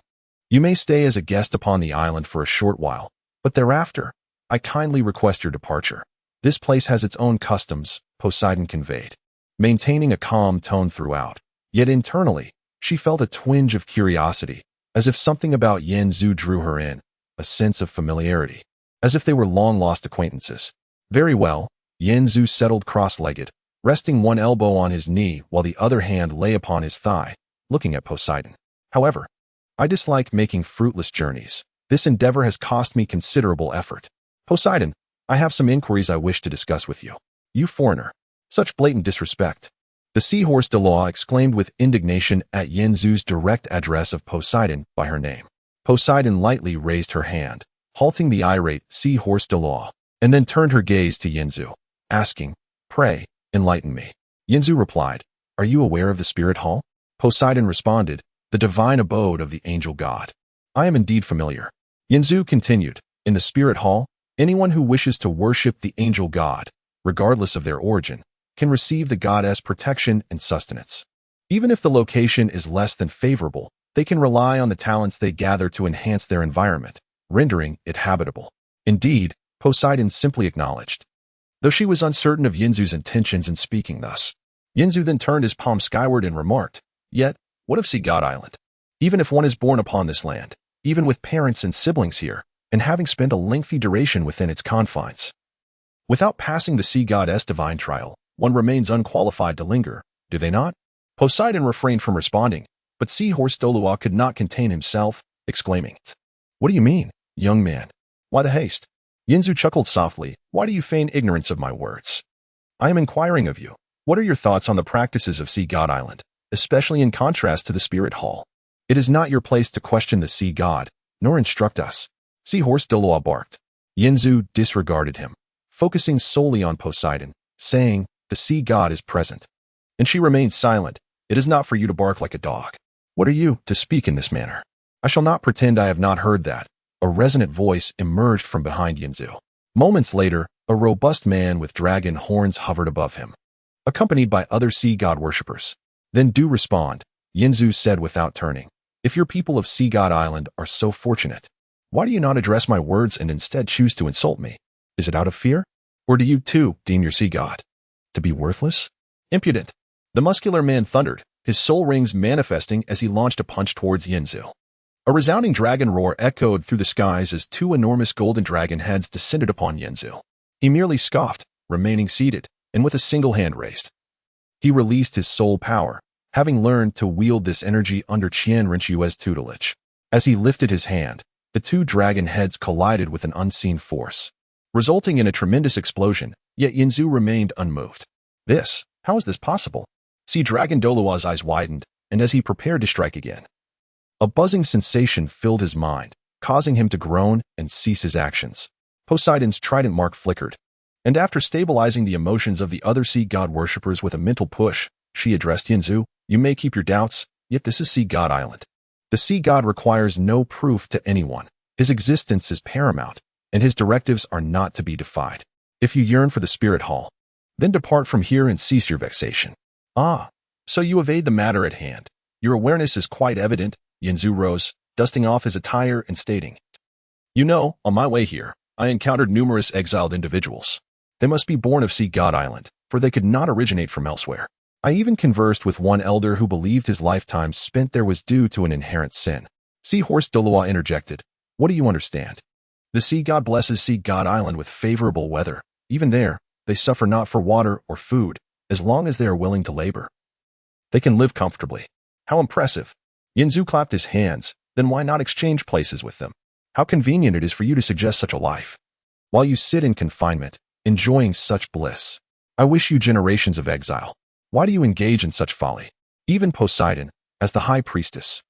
"You may stay as a guest upon the island for a short while, but thereafter, I kindly request your departure. This place has its own customs," Poseidon conveyed, maintaining a calm tone throughout. Yet internally, she felt a twinge of curiosity, as if something about Yinzu drew her in, a sense of familiarity, as if they were long-lost acquaintances. "Very well," Yanzu settled cross-legged, resting one elbow on his knee while the other hand lay upon his thigh, looking at Poseidon. However, I dislike making fruitless journeys. This endeavor has cost me considerable effort. Poseidon, I have some inquiries I wish to discuss with you. You foreigner. Such blatant disrespect. The seahorse Douluo exclaimed with indignation at Yanzu's direct address of Poseidon by her name. Poseidon lightly raised her hand, halting the irate seahorse Douluo, and then turned her gaze to Yanzu, asking, "Pray, enlighten me." Yanzu replied, "Are you aware of the spirit hall?" Poseidon responded, "The divine abode of the angel god. I am indeed familiar." Yanzu continued, "In the spirit hall, anyone who wishes to worship the angel god, regardless of their origin, can receive the goddess protection and sustenance. Even if the location is less than favorable, they can rely on the talents they gather to enhance their environment, rendering it habitable." Indeed, Poseidon simply acknowledged, though she was uncertain of Yanzu's intentions in speaking thus. Yanzu then turned his palm skyward and remarked, "Yet, what of Sea God Island? Even if one is born upon this land, even with parents and siblings here, and having spent a lengthy duration within its confines, without passing the sea goddess divine trial, one remains unqualified to linger, do they not?" Poseidon refrained from responding, but Seahorse Douluo could not contain himself, exclaiming, "What do you mean, young man? Why the haste?" Yanzu chuckled softly, "Why do you feign ignorance of my words? I am inquiring of you, what are your thoughts on the practices of Sea God Island, especially in contrast to the Spirit Hall? It is not your place to question the sea god, nor instruct us." Seahorse Douluo barked. Yanzu disregarded him, focusing solely on Poseidon, saying, "The sea god is present." And she remained silent. "It is not for you to bark like a dog. What are you to speak in this manner?" "I shall not pretend I have not heard that." A resonant voice emerged from behind Yanzu. Moments later, a robust man with dragon horns hovered above him, accompanied by other sea god worshippers. "Then do respond," Yanzu said without turning. "If your people of Sea God Island are so fortunate, why do you not address my words and instead choose to insult me? Is it out of fear? Or do you too deem your sea god to be worthless? Impudent." The muscular man thundered, his soul rings manifesting as he launched a punch towards Yanzu. A resounding dragon roar echoed through the skies as two enormous golden dragon heads descended upon Yanzu. He merely scoffed, remaining seated, and with a single hand raised. He released his soul power, having learned to wield this energy under Qian Rinchue's tutelage. As he lifted his hand, the two dragon heads collided with an unseen force, resulting in a tremendous explosion, yet Yanzu remained unmoved. How is this possible? See Dragon Douluo's eyes widened, and as he prepared to strike again, a buzzing sensation filled his mind, causing him to groan and cease his actions. Poseidon's trident mark flickered, and after stabilizing the emotions of the other sea god worshippers with a mental push, she addressed Yanzu, "You may keep your doubts, yet this is Sea God Island. The sea god requires no proof to anyone. His existence is paramount, and his directives are not to be defied. If you yearn for the spirit hall, then depart from here and cease your vexation." "Ah, so you evade the matter at hand. Your awareness is quite evident." Yanzu rose, dusting off his attire and stating, "You know, on my way here, I encountered numerous exiled individuals. They must be born of Sea God Island, for they could not originate from elsewhere. I even conversed with one elder who believed his lifetime spent there was due to an inherent sin." Seahorse Douluo interjected, "What do you understand? The sea god blesses Sea God Island with favorable weather. Even there, they suffer not for water or food, as long as they are willing to labor. They can live comfortably." "How impressive." Yanzu clapped his hands, "Then why not exchange places with them? How convenient it is for you to suggest such a life, while you sit in confinement, enjoying such bliss. I wish you generations of exile. Why do you engage in such folly?" Even Poseidon, as the high priestess,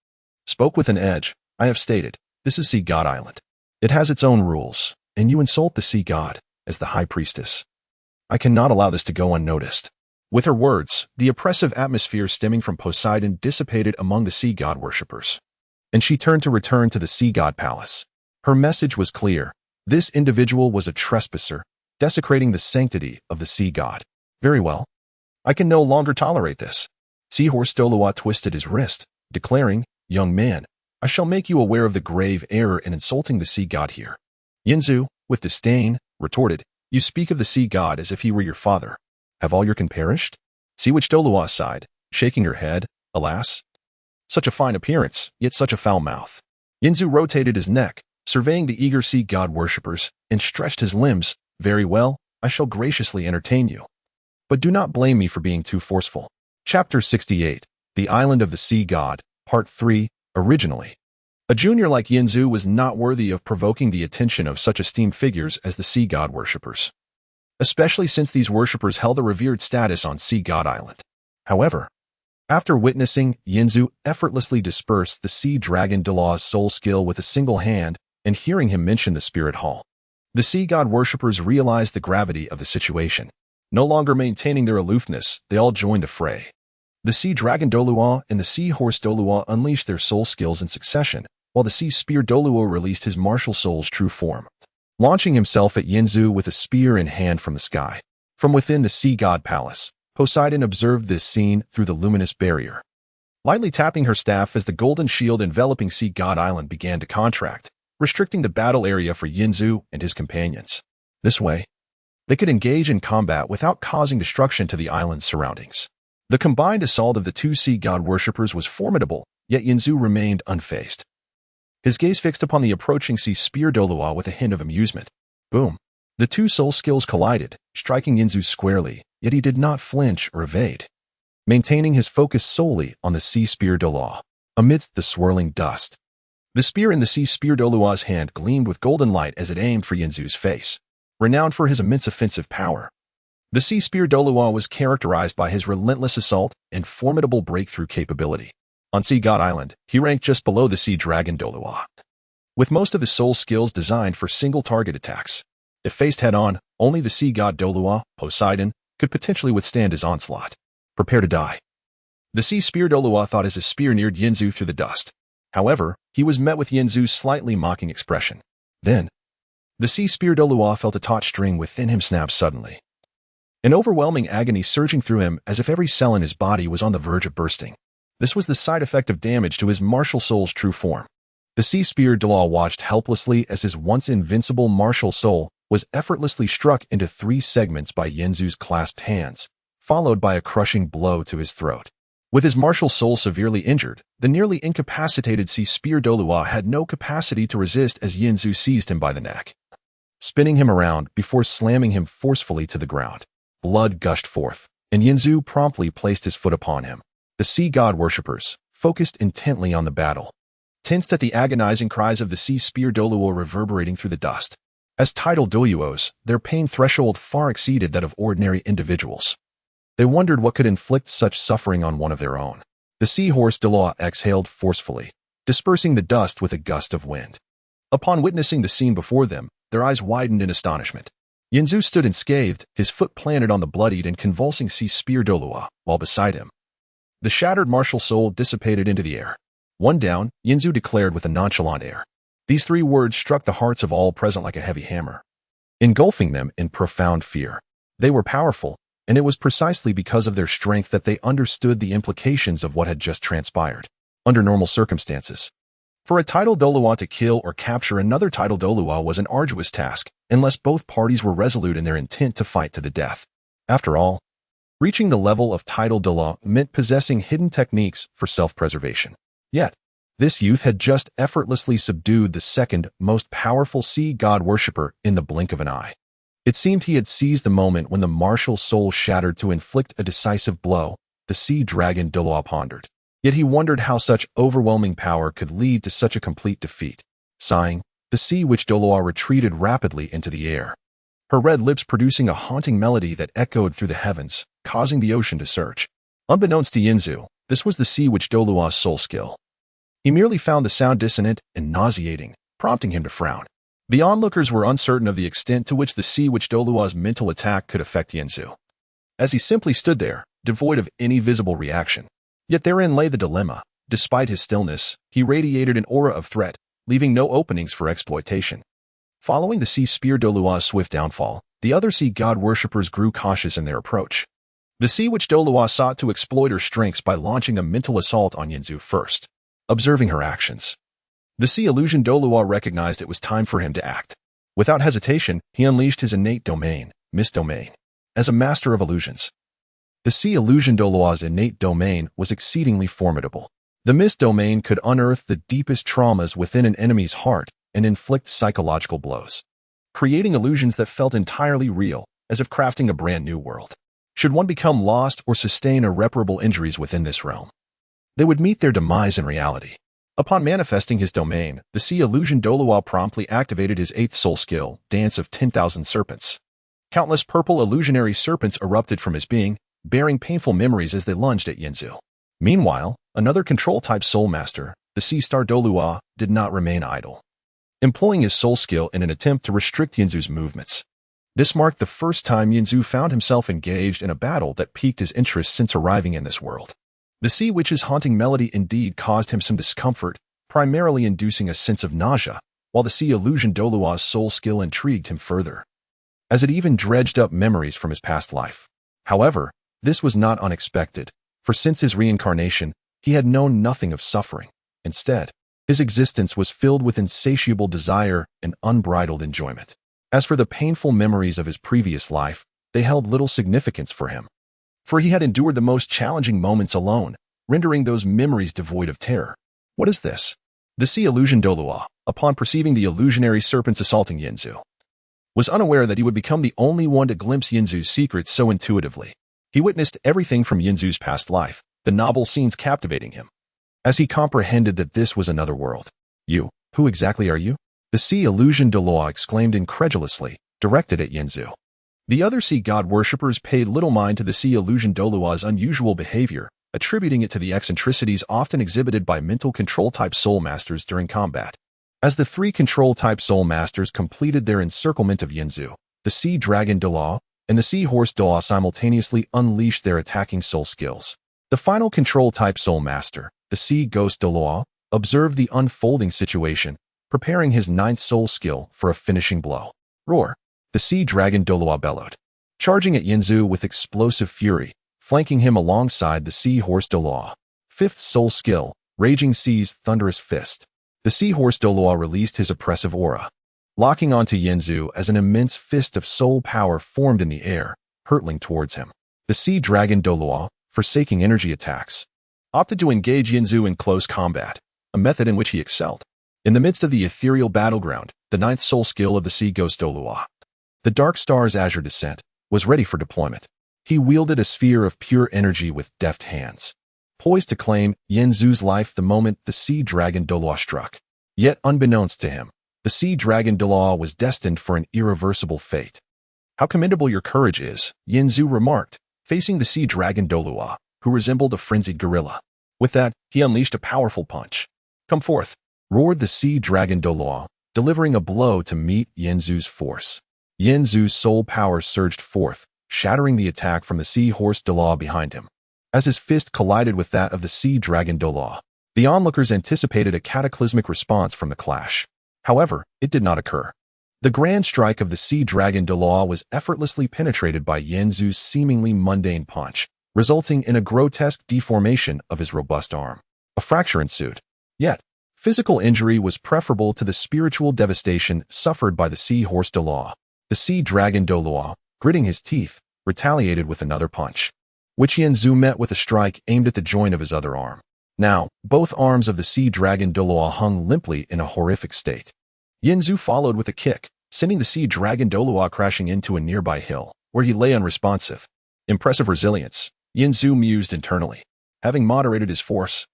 spoke with an edge. "I have stated, this is Sea God Island. It has its own rules, and you insult the sea god as the high priestess. I cannot allow this to go unnoticed." With her words, the oppressive atmosphere stemming from Poseidon dissipated among the sea god worshippers, and she turned to return to the sea god palace. Her message was clear. This individual was a trespasser, desecrating the sanctity of the sea god. "Very well. I can no longer tolerate this." Seahorse Douluo twisted his wrist, declaring, "Young man, I shall make you aware of the grave error in insulting the sea god here." Yanzu, with disdain, retorted, "You speak of the sea god as if he were your father. Have all your kin perished?" See which Douluo sighed, shaking her head, "Alas, such a fine appearance, yet such a foul mouth." Yanzu rotated his neck, surveying the eager sea god worshippers, and stretched his limbs. "Very well, I shall graciously entertain you. But do not blame me for being too forceful. Chapter 68, The Island of the Sea God, Part 3, Originally. A junior like Yinzu was not worthy of provoking the attention of such esteemed figures as the sea god worshippers, especially since these worshippers held a revered status on Sea God Island. However, after witnessing Yinzu effortlessly disperse the sea dragon Douluo's soul skill with a single hand and hearing him mention the spirit hall, the sea god worshippers realized the gravity of the situation. No longer maintaining their aloofness, they all joined the fray. The sea dragon Douluo and the sea horse Douluo unleashed their soul skills in succession, while the sea spear Douluo released his martial soul's true form, launching himself at Yinzu with a spear in hand from the sky. From within the sea god palace, Poseidon observed this scene through the luminous barrier, lightly tapping her staff as the golden shield enveloping Sea God Island began to contract, restricting the battle area for Yinzu and his companions. This way, they could engage in combat without causing destruction to the island's surroundings. The combined assault of the two sea god worshippers was formidable, yet Yinzu remained unfazed. His gaze fixed upon the approaching sea spear Douluo with a hint of amusement. Boom. The two soul skills collided, striking Yinzu squarely, yet he did not flinch or evade, maintaining his focus solely on the sea spear Douluo. Amidst the swirling dust, the spear in the sea spear Douluo's hand gleamed with golden light as it aimed for Yinzu's face. Renowned for his immense offensive power, the sea spear Douluo was characterized by his relentless assault and formidable breakthrough capability. On Sea God Island, he ranked just below the sea dragon Douluo, with most of his soul skills designed for single-target attacks. If faced head-on, only the sea god Douluo, Poseidon, could potentially withstand his onslaught. Prepare to die. The sea spear Douluo thought as his spear neared Yinzu through the dust. However, he was met with Yinzu's slightly mocking expression. Then, the sea spear Douluo felt a taut string within him snap suddenly, an overwhelming agony surging through him as if every cell in his body was on the verge of bursting. This was the side effect of damage to his martial soul's true form. The sea spear Douluo watched helplessly as his once invincible martial soul was effortlessly struck into 3 segments by Yinzu's clasped hands, followed by a crushing blow to his throat. With his martial soul severely injured, the nearly incapacitated sea spear Douluo had no capacity to resist as Yinzu seized him by the neck, spinning him around before slamming him forcefully to the ground. Blood gushed forth, and Yinzu promptly placed his foot upon him. The sea god worshippers, focused intently on the battle, tensed at the agonizing cries of the sea spear Douluo reverberating through the dust. As tidal Douluos, their pain threshold far exceeded that of ordinary individuals. They wondered what could inflict such suffering on one of their own. The sea horse Douluo exhaled forcefully, dispersing the dust with a gust of wind. Upon witnessing the scene before them, their eyes widened in astonishment. Yinzu stood unscathed, his foot planted on the bloodied and convulsing sea spear Douluo, while beside him, the shattered martial soul dissipated into the air. One down, Yinzu declared with a nonchalant air. These 3 words struck the hearts of all present like a heavy hammer, engulfing them in profound fear. They were powerful, and it was precisely because of their strength that they understood the implications of what had just transpired. Under normal circumstances, for a tidal Douluo to kill or capture another tidal Douluo was an arduous task, unless both parties were resolute in their intent to fight to the death. After all, reaching the level of tidal Douluo meant possessing hidden techniques for self-preservation. Yet, this youth had just effortlessly subdued the second most powerful sea god worshipper in the blink of an eye. It seemed he had seized the moment when the martial soul shattered to inflict a decisive blow. The sea dragon Douluo pondered. Yet he wondered how such overwhelming power could lead to such a complete defeat. Sighing, the sea witch Douluo retreated rapidly into the air, her red lips producing a haunting melody that echoed through the heavens, causing the ocean to surge. Unbeknownst to Yinzu, this was the sea witch Douluo's soul skill. He merely found the sound dissonant and nauseating, prompting him to frown. The onlookers were uncertain of the extent to which the sea witch Douluo's mental attack could affect Yinzu, as he simply stood there, devoid of any visible reaction. Yet therein lay the dilemma. Despite his stillness, he radiated an aura of threat, leaving no openings for exploitation. Following the sea spear Douluo's swift downfall, the other sea god worshippers grew cautious in their approach. The sea witch Douluo sought to exploit her strengths by launching a mental assault on Yinzu first. Observing her actions, the sea illusion Douluo recognized it was time for him to act. Without hesitation, he unleashed his innate domain, Mist Domain, as a master of illusions. The sea illusion Douluo's innate domain was exceedingly formidable. The Mist Domain could unearth the deepest traumas within an enemy's heart and inflict psychological blows, creating illusions that felt entirely real, as if crafting a brand new world. Should one become lost or sustain irreparable injuries within this realm, they would meet their demise in reality. Upon manifesting his domain, the sea illusion Douluo promptly activated his 8th soul skill, Dance of 10,000 Serpents. Countless purple illusionary serpents erupted from his being, bearing painful memories as they lunged at Yinzu. Meanwhile, another control-type soul master, the sea star Douluo, did not remain idle. Employing his soul skill in an attempt to restrict Yinzu's movements. This marked the first time Yinzu found himself engaged in a battle that piqued his interest since arriving in this world. The sea witch's haunting melody indeed caused him some discomfort, primarily inducing a sense of nausea, while the sea illusion Douluo's soul skill intrigued him further, as it even dredged up memories from his past life. However, this was not unexpected, for since his reincarnation, he had known nothing of suffering. Instead, his existence was filled with insatiable desire and unbridled enjoyment. As for the painful memories of his previous life, they held little significance for him, for he had endured the most challenging moments alone, rendering those memories devoid of terror. What is this? The sea illusion Douluo, upon perceiving the illusionary serpents assaulting Yinzu, was unaware that he would become the only one to glimpse Yinzu's secrets so intuitively. He witnessed everything from Yinzu's past life, the novel scenes captivating him, as he comprehended that this was another world. You, who exactly are you? The sea illusion Douluo exclaimed incredulously, directed at Yinzu. The other sea god worshippers paid little mind to the sea illusion Douluo's unusual behavior, attributing it to the eccentricities often exhibited by mental control-type soul masters during combat. As the 3 control-type soul masters completed their encirclement of Yinzu, the sea dragon Douluo and the sea horse Douluo simultaneously unleashed their attacking soul skills. The final control-type soul master, the sea ghost Douluo, observed the unfolding situation, preparing his 9th soul skill for a finishing blow. Roar! The sea dragon Douluo bellowed, charging at Yinzu with explosive fury, flanking him alongside the sea horse Douluo. 5th soul skill, Raging Sea's thunderous fist. The sea horse Douluo released his oppressive aura, locking onto Yinzu as an immense fist of soul power formed in the air, hurtling towards him. The sea dragon Douluo, forsaking energy attacks, opted to engage Yinzu in close combat, a method in which he excelled. In the midst of the ethereal battleground, the 9th soul skill of the sea ghost Douluo, the Dark Star's Azure Descent, was ready for deployment. He wielded a sphere of pure energy with deft hands, poised to claim Yinzu's life the moment the sea dragon Douluo struck. Yet unbeknownst to him, the sea dragon Douluo was destined for an irreversible fate. How commendable your courage is, Yinzu remarked, facing the sea dragon Douluo, who resembled a frenzied gorilla. With that, he unleashed a powerful punch. Come forth, roared the sea dragon Douluo, delivering a blow to meet Yinzu's force. Yinzu's soul power surged forth, shattering the attack from the sea horse Douluo behind him. As his fist collided with that of the sea dragon Douluo, the onlookers anticipated a cataclysmic response from the clash. However, it did not occur. The grand strike of the sea dragon Douluo was effortlessly penetrated by Yinzu's seemingly mundane punch, resulting in a grotesque deformation of his robust arm. A fracture ensued. Yet, physical injury was preferable to the spiritual devastation suffered by the sea horse Douluo. The sea dragon Douluo, gritting his teeth, retaliated with another punch, which Yinzu met with a strike aimed at the joint of his other arm. Now, both arms of the sea dragon Douluo hung limply in a horrific state. Yinzu followed with a kick, sending the sea dragon Douluo crashing into a nearby hill, where he lay unresponsive. Impressive resilience, Yinzu mused internally. Having moderated his force,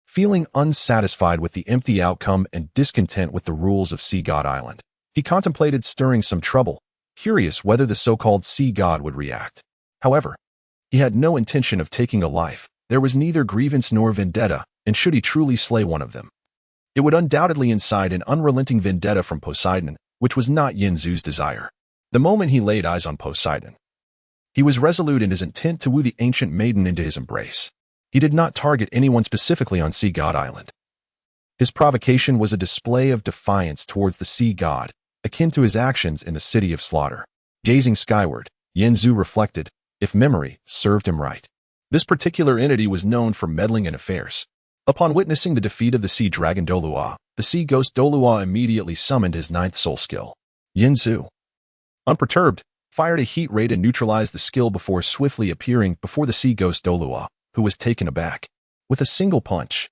feeling unsatisfied with the empty outcome and discontent with the rules of Sea God Island, he contemplated stirring some trouble, curious whether the so-called sea god would react. However, he had no intention of taking a life. There was neither grievance nor vendetta, and should he truly slay one of them, it would undoubtedly incite an unrelenting vendetta from Poseidon, which was not Yinzu's desire. The moment he laid eyes on Poseidon, he was resolute in his intent to woo the ancient maiden into his embrace. He did not target anyone specifically on Sea God Island. His provocation was a display of defiance towards the sea god, akin to his actions in the City of Slaughter. Gazing skyward, Yinzu reflected, if memory served him right, this particular entity was known for meddling in affairs. Upon witnessing the defeat of the sea dragon Douluo, the sea ghost Douluo immediately summoned his 9th soul skill. Yinzu, unperturbed, fired a heat ray to neutralize the skill before swiftly appearing before the sea ghost Douluo, who was taken aback. With a single punch,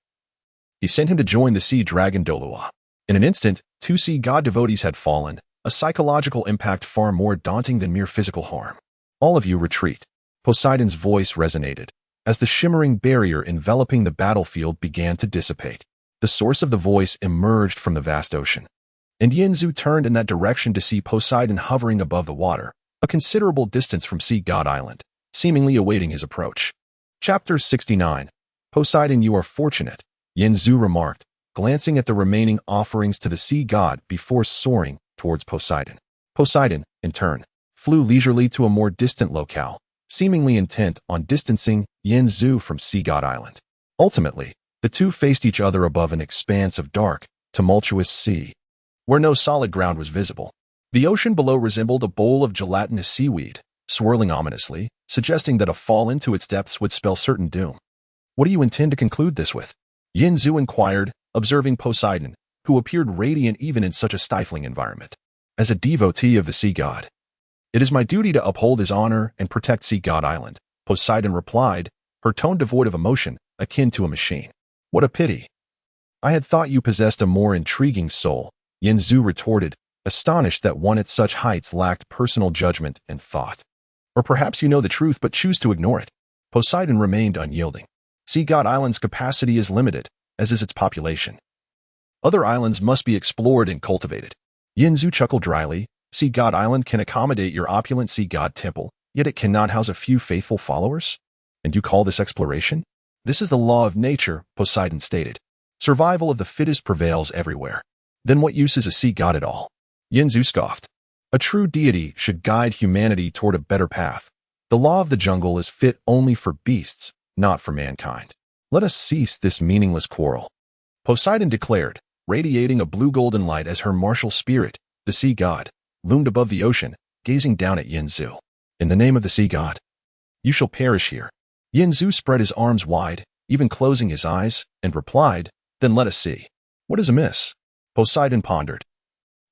he sent him to join the sea dragon Douluo. In an instant, 2 sea god devotees had fallen, a psychological impact far more daunting than mere physical harm. All of you retreat. Poseidon's voice resonated, as the shimmering barrier enveloping the battlefield began to dissipate. The source of the voice emerged from the vast ocean, and Yinzu turned in that direction to see Poseidon hovering above the water, a considerable distance from Sea God Island, seemingly awaiting his approach. Chapter 69. Poseidon, you are fortunate, Yinzu remarked, glancing at the remaining offerings to the sea god before soaring towards Poseidon. Poseidon, in turn, flew leisurely to a more distant locale, seemingly intent on distancing Yinzu from Sea God Island. Ultimately, the two faced each other above an expanse of dark, tumultuous sea, where no solid ground was visible. The ocean below resembled a bowl of gelatinous seaweed, swirling ominously, suggesting that a fall into its depths would spell certain doom. What do you intend to conclude this with? Yinzu inquired, observing Poseidon, who appeared radiant even in such a stifling environment. As a devotee of the sea god, it is my duty to uphold his honor and protect Sea God Island, Poseidon replied, her tone devoid of emotion, akin to a machine. What a pity. I had thought you possessed a more intriguing soul, Yinzu retorted, astonished that one at such heights lacked personal judgment and thought. Or perhaps you know the truth but choose to ignore it. Poseidon remained unyielding. Sea God Island's capacity is limited, as is its population. Other islands must be explored and cultivated. Yinzu chuckled dryly. Sea God Island can accommodate your opulent sea god temple, yet it cannot house a few faithful followers? And you call this exploration? This is the law of nature, Poseidon stated. Survival of the fittest prevails everywhere. Then what use is a sea god at all? Yinzu scoffed. A true deity should guide humanity toward a better path. The law of the jungle is fit only for beasts, not for mankind. Let us cease this meaningless quarrel, Poseidon declared, radiating a blue-golden light as her martial spirit, the sea god, loomed above the ocean, gazing down at Yinzu. In the name of the sea god, you shall perish here. Yinzu spread his arms wide, even closing his eyes, and replied, then let us see. What is amiss? Poseidon pondered,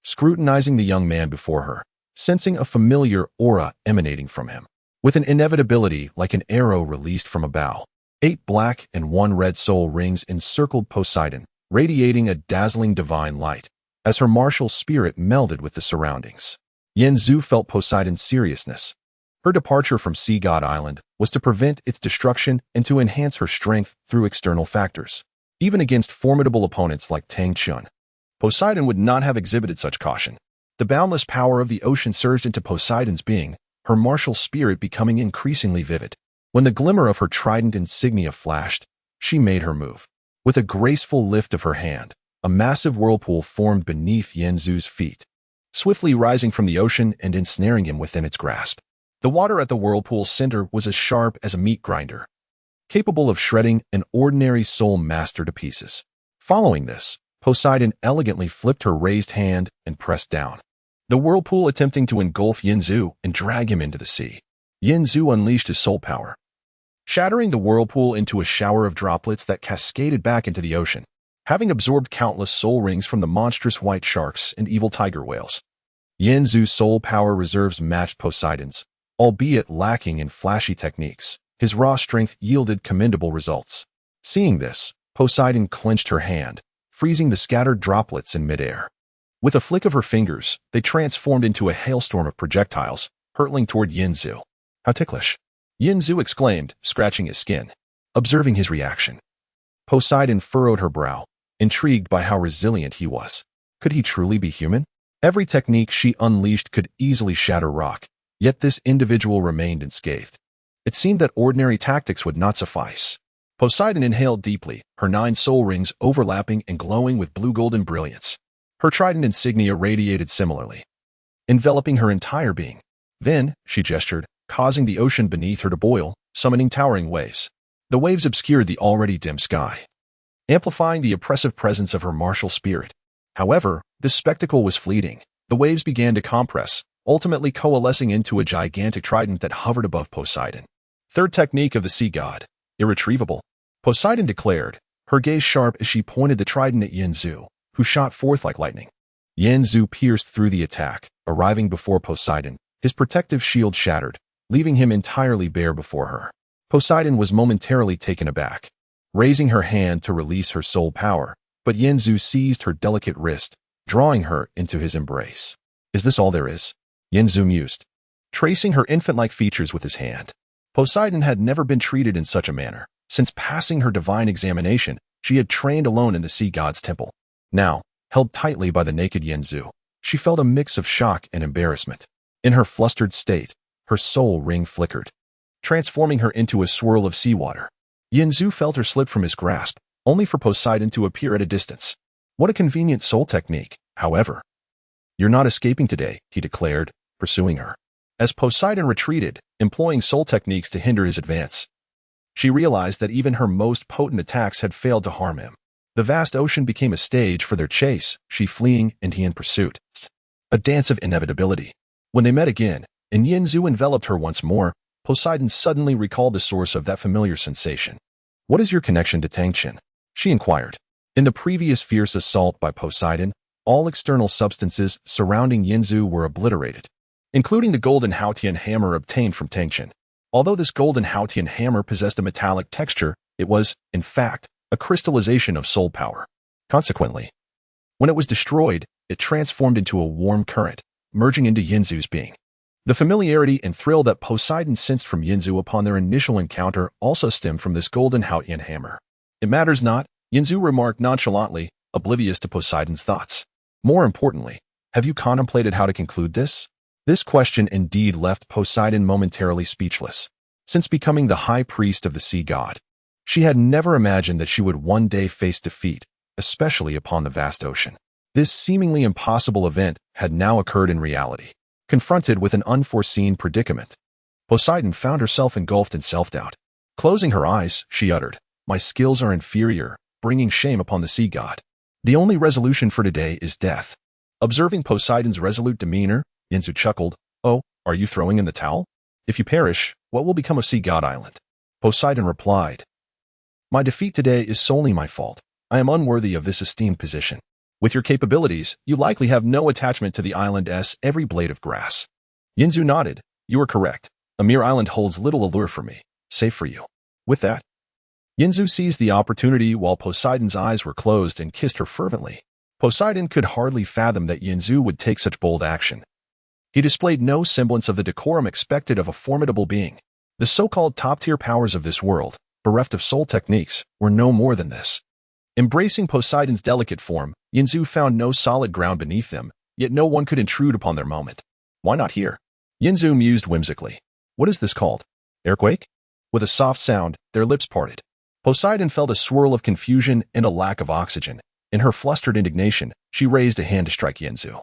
scrutinizing the young man before her, sensing a familiar aura emanating from him. With an inevitability like an arrow released from a bow, 8 black and 1 red soul rings encircled Poseidon, radiating a dazzling divine light, as her martial spirit melded with the surroundings. Yinzu felt Poseidon's seriousness. Her departure from Sea God Island was to prevent its destruction and to enhance her strength through external factors. Even against formidable opponents like Tang Chun, Poseidon would not have exhibited such caution. The boundless power of the ocean surged into Poseidon's being, her martial spirit becoming increasingly vivid. When the glimmer of her trident insignia flashed, she made her move. With a graceful lift of her hand, a massive whirlpool formed beneath Yinzu's feet, swiftly rising from the ocean and ensnaring him within its grasp. The water at the whirlpool's center was as sharp as a meat grinder, capable of shredding an ordinary soul master to pieces. Following this, Poseidon elegantly flipped her raised hand and pressed down, the whirlpool attempting to engulf Yinzu and drag him into the sea. Yinzu unleashed his soul power, shattering the whirlpool into a shower of droplets that cascaded back into the ocean, having absorbed countless soul rings from the monstrous white sharks and evil tiger whales. Yinzu's soul power reserves matched Poseidon's, albeit lacking in flashy techniques. His raw strength yielded commendable results. Seeing this, Poseidon clenched her hand, freezing the scattered droplets in midair. With a flick of her fingers, they transformed into a hailstorm of projectiles, hurtling toward Yinzu. How ticklish! Yinzu exclaimed, scratching his skin, observing his reaction. Poseidon furrowed her brow, intrigued by how resilient he was. Could he truly be human? Every technique she unleashed could easily shatter rock, yet this individual remained unscathed. It seemed that ordinary tactics would not suffice. Poseidon inhaled deeply, her 9 soul rings overlapping and glowing with blue-golden brilliance. Her trident insignia radiated similarly, enveloping her entire being. Then, she gestured, causing the ocean beneath her to boil, summoning towering waves. The waves obscured the already dim sky, amplifying the oppressive presence of her martial spirit. However, this spectacle was fleeting. The waves began to compress, ultimately coalescing into a gigantic trident that hovered above Poseidon. Third technique of the sea god, irretrievable, Poseidon declared, her gaze sharp as she pointed the trident at Yinzu, who shot forth like lightning. Yinzu pierced through the attack, arriving before Poseidon, his protective shield shattered, leaving him entirely bare before her. Poseidon was momentarily taken aback, raising her hand to release her soul power, but Yinzu seized her delicate wrist, drawing her into his embrace. Is this all there is? Yinzu mused, tracing her infant-like features with his hand. Poseidon had never been treated in such a manner. Since passing her divine examination, she had trained alone in the sea god's temple. Now, held tightly by the naked Yinzu, she felt a mix of shock and embarrassment. In her flustered state, her soul ring flickered, transforming her into a swirl of seawater. Yinzu felt her slip from his grasp, only for Poseidon to appear at a distance. What a convenient soul technique, however. You're not escaping today, he declared, pursuing her. As Poseidon retreated, employing soul techniques to hinder his advance, she realized that even her most potent attacks had failed to harm him. The vast ocean became a stage for their chase, she fleeing and he in pursuit. A dance of inevitability. When they met again, and Yinzu enveloped her once more, Poseidon suddenly recalled the source of that familiar sensation. What is your connection to Tangchen? She inquired. In the previous fierce assault by Poseidon, all external substances surrounding Yinzu were obliterated, including the golden Haotian hammer obtained from Tangchen. Although this golden Haotian hammer possessed a metallic texture, it was, in fact, a crystallization of soul power. Consequently, when it was destroyed, it transformed into a warm current, merging into Yinzu's being. The familiarity and thrill that Poseidon sensed from Yinzu upon their initial encounter also stemmed from this golden Haotian hammer. It matters not, Yinzu remarked nonchalantly, oblivious to Poseidon's thoughts. More importantly, have you contemplated how to conclude this? This question indeed left Poseidon momentarily speechless. Since becoming the high priest of the sea god, she had never imagined that she would one day face defeat, especially upon the vast ocean. This seemingly impossible event had now occurred in reality. Confronted with an unforeseen predicament, Poseidon found herself engulfed in self-doubt. Closing her eyes, she uttered, "My skills are inferior, bringing shame upon the sea god. The only resolution for today is death." Observing Poseidon's resolute demeanor, Yinzu chuckled, "Oh, are you throwing in the towel? If you perish, what will become of Sea God Island?" Poseidon replied, "My defeat today is solely my fault. I am unworthy of this esteemed position. With your capabilities, you likely have no attachment to the island's every blade of grass." Yinzu nodded. "You are correct. A mere island holds little allure for me, save for you." With that, Yinzu seized the opportunity while Poseidon's eyes were closed and kissed her fervently. Poseidon could hardly fathom that Yinzu would take such bold action. He displayed no semblance of the decorum expected of a formidable being. The so-called top-tier powers of this world, bereft of soul techniques, were no more than this. Embracing Poseidon's delicate form, Yinzu found no solid ground beneath them, yet no one could intrude upon their moment. Why not here? Yinzu mused whimsically. What is this called? Earthquake? With a soft sound, their lips parted. Poseidon felt a swirl of confusion and a lack of oxygen. In her flustered indignation, she raised a hand to strike Yinzu,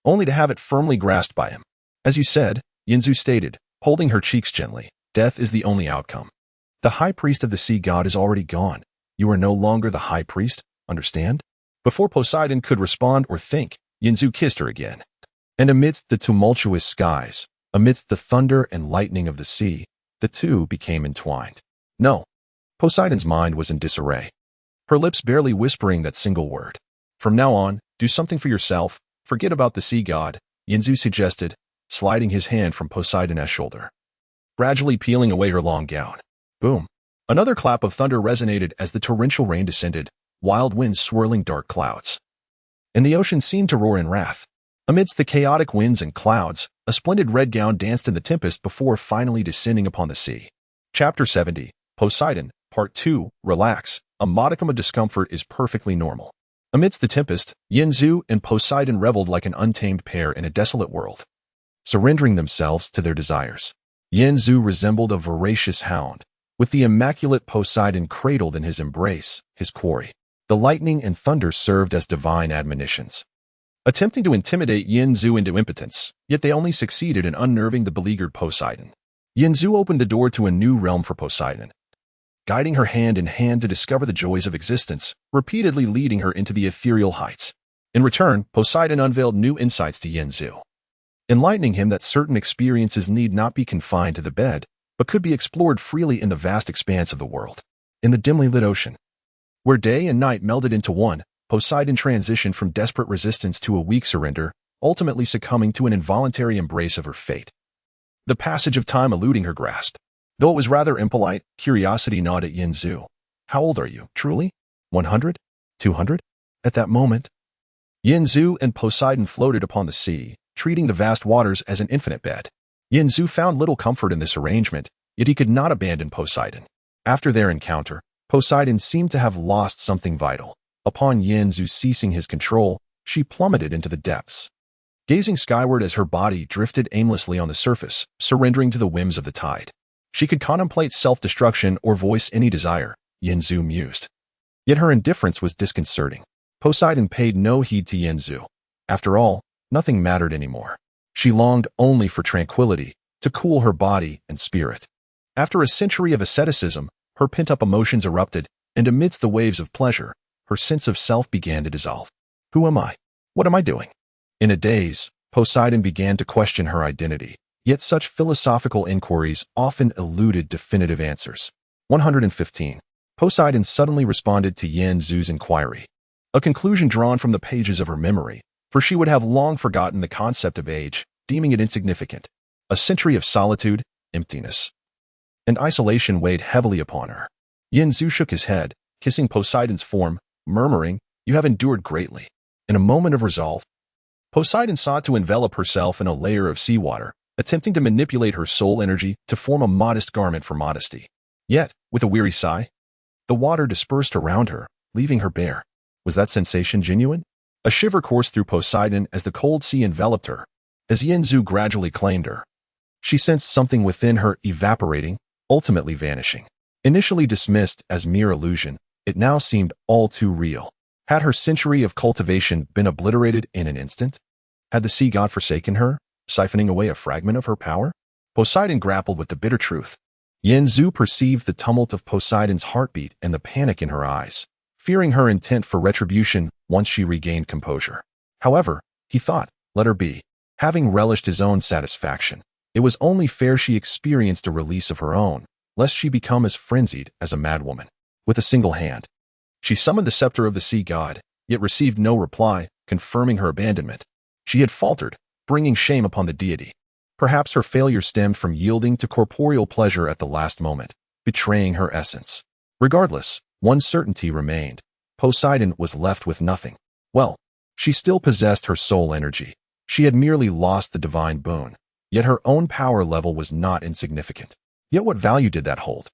only to have it firmly grasped by him. "As you said," Yinzu stated, holding her cheeks gently, "death is the only outcome. The high priest of the sea god is already gone. You are no longer the high priest, understand?" Before Poseidon could respond or think, Yinzu kissed her again. And amidst the tumultuous skies, amidst the thunder and lightning of the sea, the two became entwined. No. Poseidon's mind was in disarray, her lips barely whispering that single word. "From now on, do something for yourself. Forget about the sea god," Yinzu suggested, sliding his hand from Poseidon's shoulder, gradually peeling away her long gown. Boom. Another clap of thunder resonated as the torrential rain descended, wild winds swirling dark clouds. And the ocean seemed to roar in wrath. Amidst the chaotic winds and clouds, a splendid red gown danced in the tempest before finally descending upon the sea. Chapter 70, Poseidon, Part 2, Relax. A modicum of discomfort is perfectly normal. Amidst the tempest, Yinzu and Poseidon reveled like an untamed pair in a desolate world, surrendering themselves to their desires. Yinzu resembled a voracious hound, with the immaculate Poseidon cradled in his embrace, his quarry. The lightning and thunder served as divine admonitions, attempting to intimidate Yinzu into impotence, yet they only succeeded in unnerving the beleaguered Poseidon. Yinzu opened the door to a new realm for Poseidon, guiding her hand in hand to discover the joys of existence, repeatedly leading her into the ethereal heights. In return, Poseidon unveiled new insights to Yinzu, enlightening him that certain experiences need not be confined to the bed, but could be explored freely in the vast expanse of the world. In the dimly lit ocean, where day and night melded into one, Poseidon transitioned from desperate resistance to a weak surrender, ultimately succumbing to an involuntary embrace of her fate. The passage of time eluding her grasp. Though it was rather impolite, curiosity gnawed at Yinzu. "How old are you, truly? 100? 200? At that moment, Yinzu and Poseidon floated upon the sea, treating the vast waters as an infinite bed. Yinzu found little comfort in this arrangement, yet he could not abandon Poseidon. After their encounter, Poseidon seemed to have lost something vital. Upon Yinzu ceasing his control, she plummeted into the depths. Gazing skyward as her body drifted aimlessly on the surface, surrendering to the whims of the tide. She could contemplate self-destruction or voice any desire, Yinzu mused. Yet her indifference was disconcerting. Poseidon paid no heed to Yinzu. After all, nothing mattered anymore. She longed only for tranquility, to cool her body and spirit. After a century of asceticism, her pent-up emotions erupted, and amidst the waves of pleasure, her sense of self began to dissolve. Who am I? What am I doing? In a daze, Poseidon began to question her identity, yet such philosophical inquiries often eluded definitive answers. 115. Poseidon suddenly responded to Yinzu's inquiry. A conclusion drawn from the pages of her memory, for she would have long forgotten the concept of age, deeming it insignificant. A century of solitude, emptiness, and isolation weighed heavily upon her. Yinzu shook his head, kissing Poseidon's form, murmuring, "You have endured greatly." In a moment of resolve, Poseidon sought to envelop herself in a layer of seawater, attempting to manipulate her soul energy to form a modest garment for modesty. Yet, with a weary sigh, the water dispersed around her, leaving her bare. Was that sensation genuine? A shiver coursed through Poseidon as the cold sea enveloped her. As Yinzu gradually claimed her, she sensed something within her evaporating, ultimately vanishing. Initially dismissed as mere illusion, it now seemed all too real. Had her century of cultivation been obliterated in an instant? Had the sea god forsaken her, siphoning away a fragment of her power? Poseidon grappled with the bitter truth. Yinzu perceived the tumult of Poseidon's heartbeat and the panic in her eyes, fearing her intent for retribution once she regained composure. However, he thought, let her be. Having relished his own satisfaction, it was only fair she experienced a release of her own, lest she become as frenzied as a madwoman. With a single hand, she summoned the scepter of the sea god, yet received no reply, confirming her abandonment. She had faltered, bringing shame upon the deity. Perhaps her failure stemmed from yielding to corporeal pleasure at the last moment, betraying her essence. Regardless, one certainty remained. Poseidon was left with nothing. Well, she still possessed her soul energy. She had merely lost the divine boon. Yet her own power level was not insignificant. Yet what value did that hold?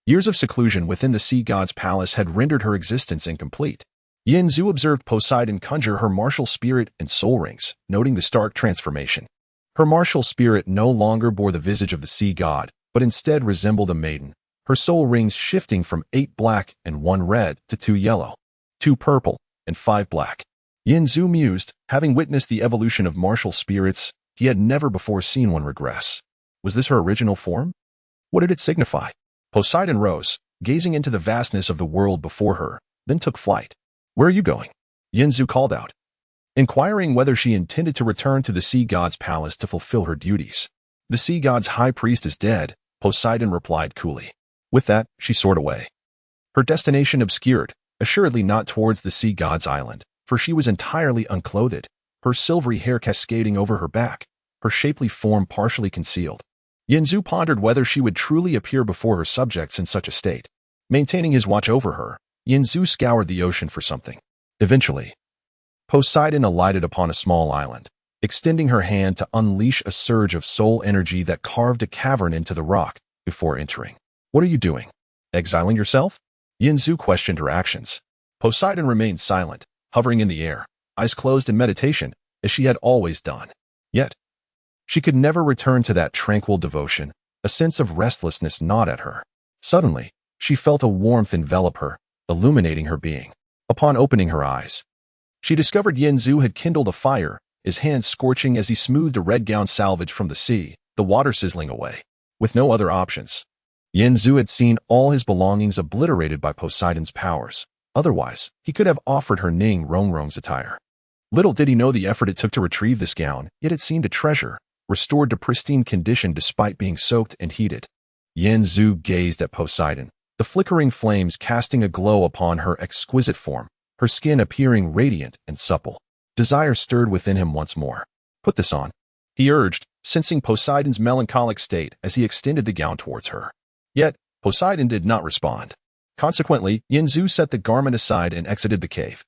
Years of seclusion within the sea god's palace had rendered her existence incomplete. Yinzu observed Poseidon conjure her martial spirit and soul rings, noting the stark transformation. Her martial spirit no longer bore the visage of the sea god, but instead resembled a maiden, her soul rings shifting from 8 black and 1 red to 2 yellow, 2 purple, and 5 black. Yinzu mused, having witnessed the evolution of martial spirits, he had never before seen one regress. Was this her original form? What did it signify? Poseidon rose, gazing into the vastness of the world before her, then took flight. Where are you going? Yinzu called out, inquiring whether she intended to return to the sea god's palace to fulfill her duties. The sea god's high priest is dead, Poseidon replied coolly. With that, she soared away. Her destination obscured, assuredly not towards the sea god's island, for she was entirely unclothed, her silvery hair cascading over her back, her shapely form partially concealed. Yinzu pondered whether she would truly appear before her subjects in such a state. Maintaining his watch over her, Yinzu scoured the ocean for something. Eventually, Poseidon alighted upon a small island, extending her hand to unleash a surge of soul energy that carved a cavern into the rock before entering. What are you doing? Exiling yourself? Yinzu questioned her actions. Poseidon remained silent, hovering in the air, eyes closed in meditation, as she had always done. Yet, she could never return to that tranquil devotion. A sense of restlessness gnawed at her. Suddenly, she felt a warmth envelop her, illuminating her being. Upon opening her eyes, she discovered Yinzu had kindled a fire, his hands scorching as he smoothed a red gown salvage from the sea, the water sizzling away. With no other options, Yinzu had seen all his belongings obliterated by Poseidon's powers. Otherwise, he could have offered her Ning Rongrong's attire. Little did he know the effort it took to retrieve this gown, yet it seemed a treasure, restored to pristine condition despite being soaked and heated. Yinzu gazed at Poseidon, the flickering flames casting a glow upon her exquisite form, her skin appearing radiant and supple. Desire stirred within him once more. Put this on, he urged, sensing Poseidon's melancholic state as he extended the gown towards her. Yet, Poseidon did not respond. Consequently, Yinzu set the garment aside and exited the cave.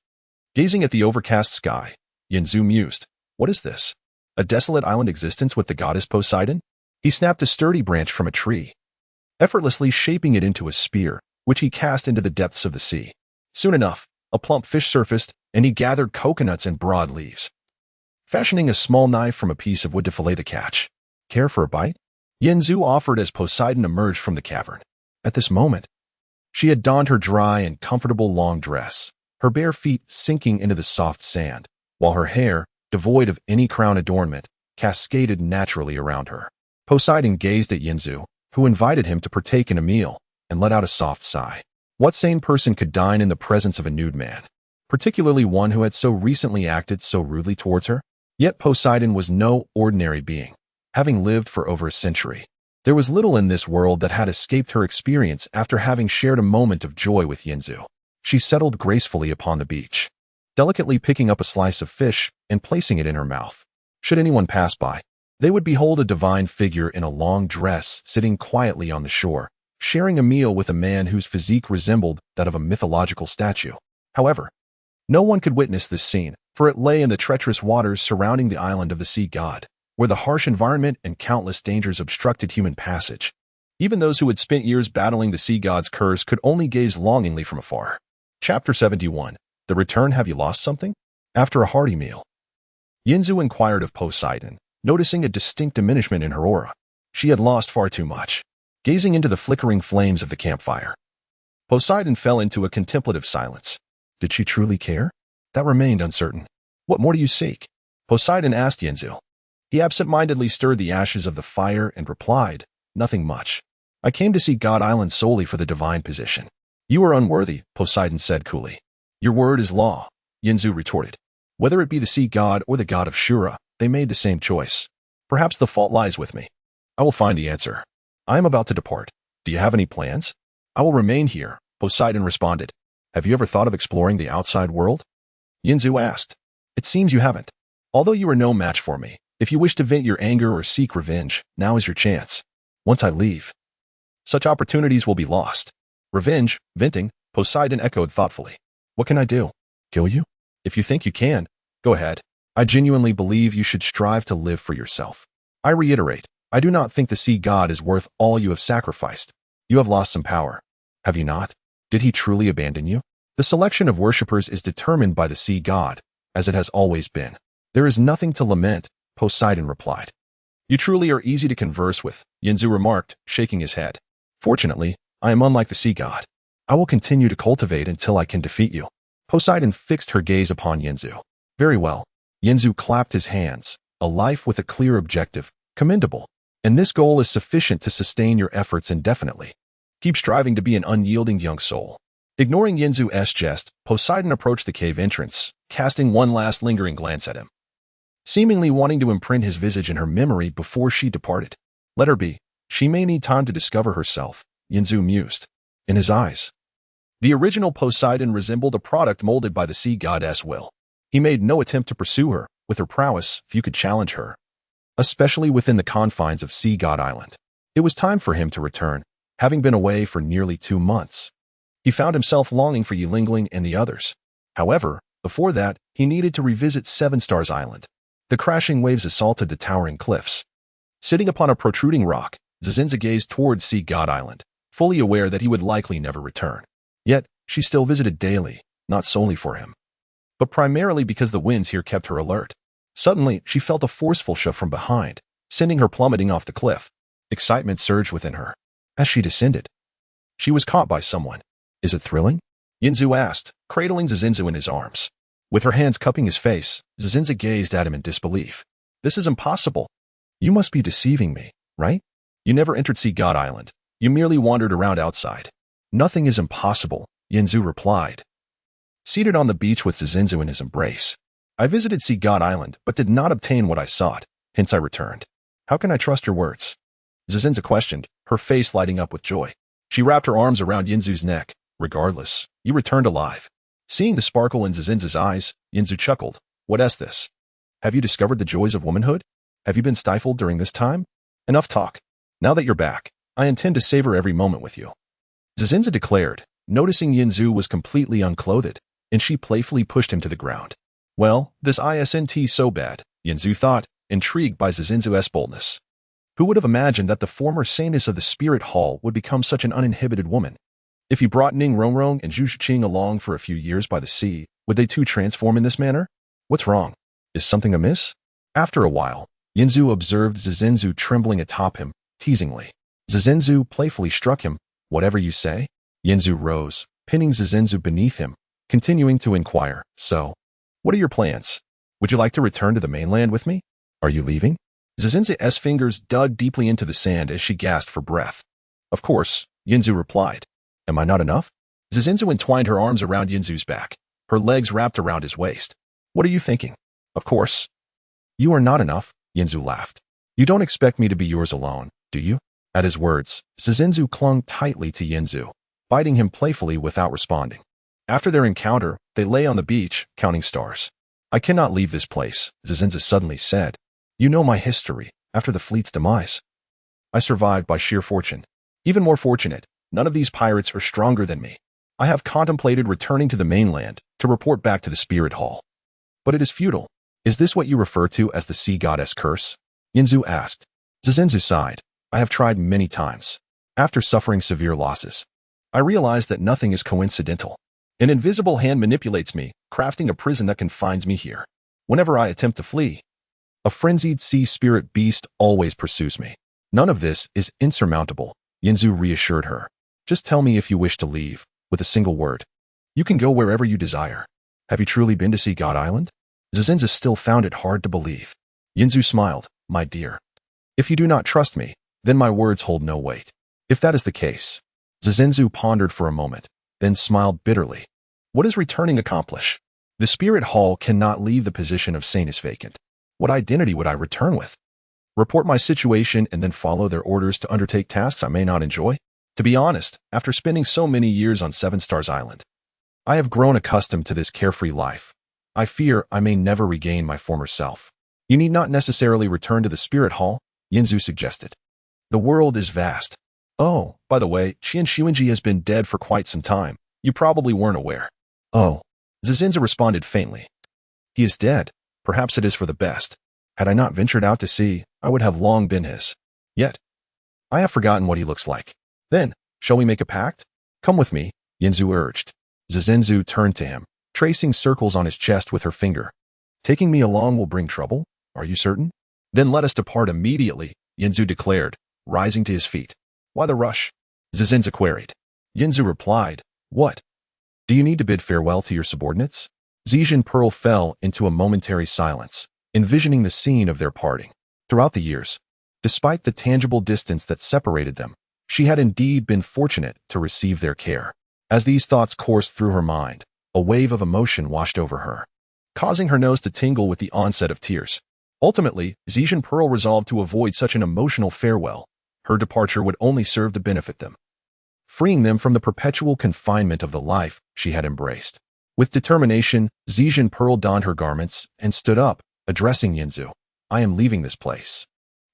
Gazing at the overcast sky, Yinzu mused, what is this? A desolate island existence with the goddess Poseidon? He snapped a sturdy branch from a tree, effortlessly shaping it into a spear, which he cast into the depths of the sea. Soon enough, a plump fish surfaced, and he gathered coconuts and broad leaves, fashioning a small knife from a piece of wood to fillet the catch. Care for a bite? Yinzu offered as Poseidon emerged from the cavern. At this moment, she had donned her dry and comfortable long dress, her bare feet sinking into the soft sand, while her hair, devoid of any crown adornment, cascaded naturally around her. Poseidon gazed at Yinzu, who invited him to partake in a meal, and let out a soft sigh. What sane person could dine in the presence of a nude man, particularly one who had so recently acted so rudely towards her? Yet Poseidon was no ordinary being. Having lived for over a century, there was little in this world that had escaped her experience after having shared a moment of joy with Yinzu. She settled gracefully upon the beach, delicately picking up a slice of fish and placing it in her mouth. Should anyone pass by, they would behold a divine figure in a long dress sitting quietly on the shore, sharing a meal with a man whose physique resembled that of a mythological statue. However, no one could witness this scene, for it lay in the treacherous waters surrounding the island of the sea god, where the harsh environment and countless dangers obstructed human passage. Even those who had spent years battling the sea god's curse could only gaze longingly from afar. Chapter 71. The Return. Have you lost something? After a hearty meal, Yinzu inquired of Poseidon, noticing a distinct diminishment in her aura. She had lost far too much. Gazing into the flickering flames of the campfire, Poseidon fell into a contemplative silence. Did she truly care? That remained uncertain. What more do you seek? Poseidon asked Yinzu. He absent-mindedly stirred the ashes of the fire and replied, nothing much. I came to see God Island solely for the divine position. You are unworthy, Poseidon said coolly. Your word is law, Yinzu retorted. Whether it be the sea god or the god of Shura, they made the same choice. Perhaps the fault lies with me. I will find the answer. I am about to depart. Do you have any plans? I will remain here, Poseidon responded. Have you ever thought of exploring the outside world? Yinzu asked. It seems you haven't. Although you are no match for me, if you wish to vent your anger or seek revenge, now is your chance. Once I leave, such opportunities will be lost. Revenge, venting, Poseidon echoed thoughtfully. What can I do? Kill you? If you think you can, go ahead. I genuinely believe you should strive to live for yourself. I reiterate, I do not think the sea god is worth all you have sacrificed. You have lost some power. Have you not? Did he truly abandon you? The selection of worshippers is determined by the sea god, as it has always been. There is nothing to lament, Poseidon replied. You truly are easy to converse with, Yinzu remarked, shaking his head. Fortunately, I am unlike the sea god. I will continue to cultivate until I can defeat you. Poseidon fixed her gaze upon Yinzu. Very well. Yinzu clapped his hands. A life with a clear objective. Commendable. And this goal is sufficient to sustain your efforts indefinitely. Keep striving to be an unyielding young soul. Ignoring Yinzu's jest, Poseidon approached the cave entrance, casting one last lingering glance at him, seemingly wanting to imprint his visage in her memory before she departed. Let her be. She may need time to discover herself, Yinzu mused. In his eyes, the original Poseidon resembled a product molded by the sea goddess will. He made no attempt to pursue her. With her prowess, few could challenge her, especially within the confines of Sea God Island. It was time for him to return, having been away for nearly 2 months. He found himself longing for Yilingling and the others. However, before that, he needed to revisit Seven Stars Island. The crashing waves assaulted the towering cliffs. Sitting upon a protruding rock, Zazinza gazed towards Sea God Island, fully aware that he would likely never return. Yet, she still visited daily, not solely for him, but primarily because the winds here kept her alert. Suddenly, she felt a forceful shove from behind, sending her plummeting off the cliff. Excitement surged within her. As she descended, she was caught by someone. Is it thrilling? Yinzu asked, cradling Zazinza in his arms. With her hands cupping his face, Zazinza gazed at him in disbelief. This is impossible. You must be deceiving me, right? You never entered Sea God Island. You merely wandered around outside. Nothing is impossible, Yinzu replied, seated on the beach with Zazinza in his embrace. I visited Sea God Island, but did not obtain what I sought, hence I returned. How can I trust your words? Zazinza questioned, her face lighting up with joy. She wrapped her arms around Yinzu's neck. Regardless, you returned alive. Seeing the sparkle in Zazinza's eyes, Yinzu chuckled. What is this? Have you discovered the joys of womanhood? Have you been stifled during this time? Enough talk. Now that you're back, I intend to savor every moment with you. Zazinza declared, noticing Yinzu was completely unclothed, and she playfully pushed him to the ground. Well, this isn't so bad, Yinzu thought, intrigued by Zizinzu's boldness. Who would have imagined that the former saintess of the Spirit Hall would become such an uninhibited woman? If you brought Ning Rongrong and Zhu Shiqing along for a few years by the sea, would they too transform in this manner? What's wrong? Is something amiss? After a while, Yinzu observed Zizinzu trembling atop him, teasingly. Zizinzu playfully struck him. Whatever you say? Yinzu rose, pinning Zizinzu beneath him, continuing to inquire. So, what are your plans? Would you like to return to the mainland with me? Are you leaving? Zizinzu's fingers dug deeply into the sand as she gasped for breath. Of course, Yinzu replied. Am I not enough? Zizinzu entwined her arms around Yinzu's back, her legs wrapped around his waist. What are you thinking? Of course. You are not enough, Yinzu laughed. You don't expect me to be yours alone, do you? At his words, Zizinzu clung tightly to Yinzu, biting him playfully without responding. After their encounter, they lay on the beach, counting stars. I cannot leave this place, Zizinzu suddenly said. You know my history, after the fleet's demise. I survived by sheer fortune. Even more fortunate, none of these pirates are stronger than me. I have contemplated returning to the mainland to report back to the Spirit Hall. But it is futile. Is this what you refer to as the sea goddess curse? Yinzu asked. Zizinzu sighed. I have tried many times. After suffering severe losses, I realized that nothing is coincidental. An invisible hand manipulates me, crafting a prison that confines me here. Whenever I attempt to flee, a frenzied sea spirit beast always pursues me. None of this is insurmountable, Yinzu reassured her. Just tell me if you wish to leave, with a single word. You can go wherever you desire. Have you truly been to Sea God Island? Zizinzu still found it hard to believe. Yinzu smiled. My dear, if you do not trust me, then my words hold no weight. If that is the case, Zizinzu pondered for a moment, then smiled bitterly. What does returning accomplish? The Spirit Hall cannot leave the position of saintess vacant. What identity would I return with? Report my situation and then follow their orders to undertake tasks I may not enjoy? To be honest, after spending so many years on Seven Stars Island, I have grown accustomed to this carefree life. I fear I may never regain my former self. You need not necessarily return to the Spirit Hall, Yinzu suggested. The world is vast. Oh, by the way, Qian Xuanji has been dead for quite some time. You probably weren't aware. Oh, Zizinzu responded faintly. He is dead. Perhaps it is for the best. Had I not ventured out to sea, I would have long been his. Yet, I have forgotten what he looks like. Then, shall we make a pact? Come with me, Yinzu urged. Zizinzu turned to him, tracing circles on his chest with her finger. Taking me along will bring trouble? Are you certain? Then let us depart immediately, Yinzu declared, rising to his feet. Why the rush? Zizinzu queried. Yinzu replied, What? Do you need to bid farewell to your subordinates? Zijin Pearl fell into a momentary silence, envisioning the scene of their parting. Throughout the years, despite the tangible distance that separated them, she had indeed been fortunate to receive their care. As these thoughts coursed through her mind, a wave of emotion washed over her, causing her nose to tingle with the onset of tears. Ultimately, Zijin Pearl resolved to avoid such an emotional farewell. Her departure would only serve to benefit them, freeing them from the perpetual confinement of the life she had embraced. With determination, Zijin Pearl donned her garments and stood up, addressing Yinzu. I am leaving this place.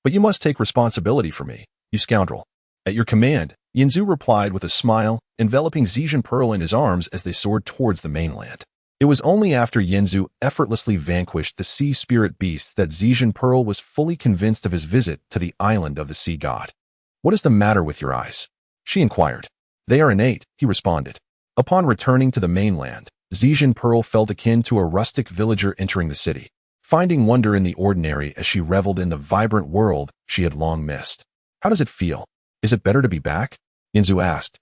But you must take responsibility for me, you scoundrel. At your command, Yinzu replied with a smile, enveloping Zijin Pearl in his arms as they soared towards the mainland. It was only after Yinzu effortlessly vanquished the sea spirit beasts that Zijin Pearl was fully convinced of his visit to the island of the sea god. What is the matter with your eyes? She inquired. They are innate, he responded. Upon returning to the mainland, Zijin Pearl felt akin to a rustic villager entering the city, finding wonder in the ordinary as she reveled in the vibrant world she had long missed. How does it feel? Is it better to be back? Yinzu asked,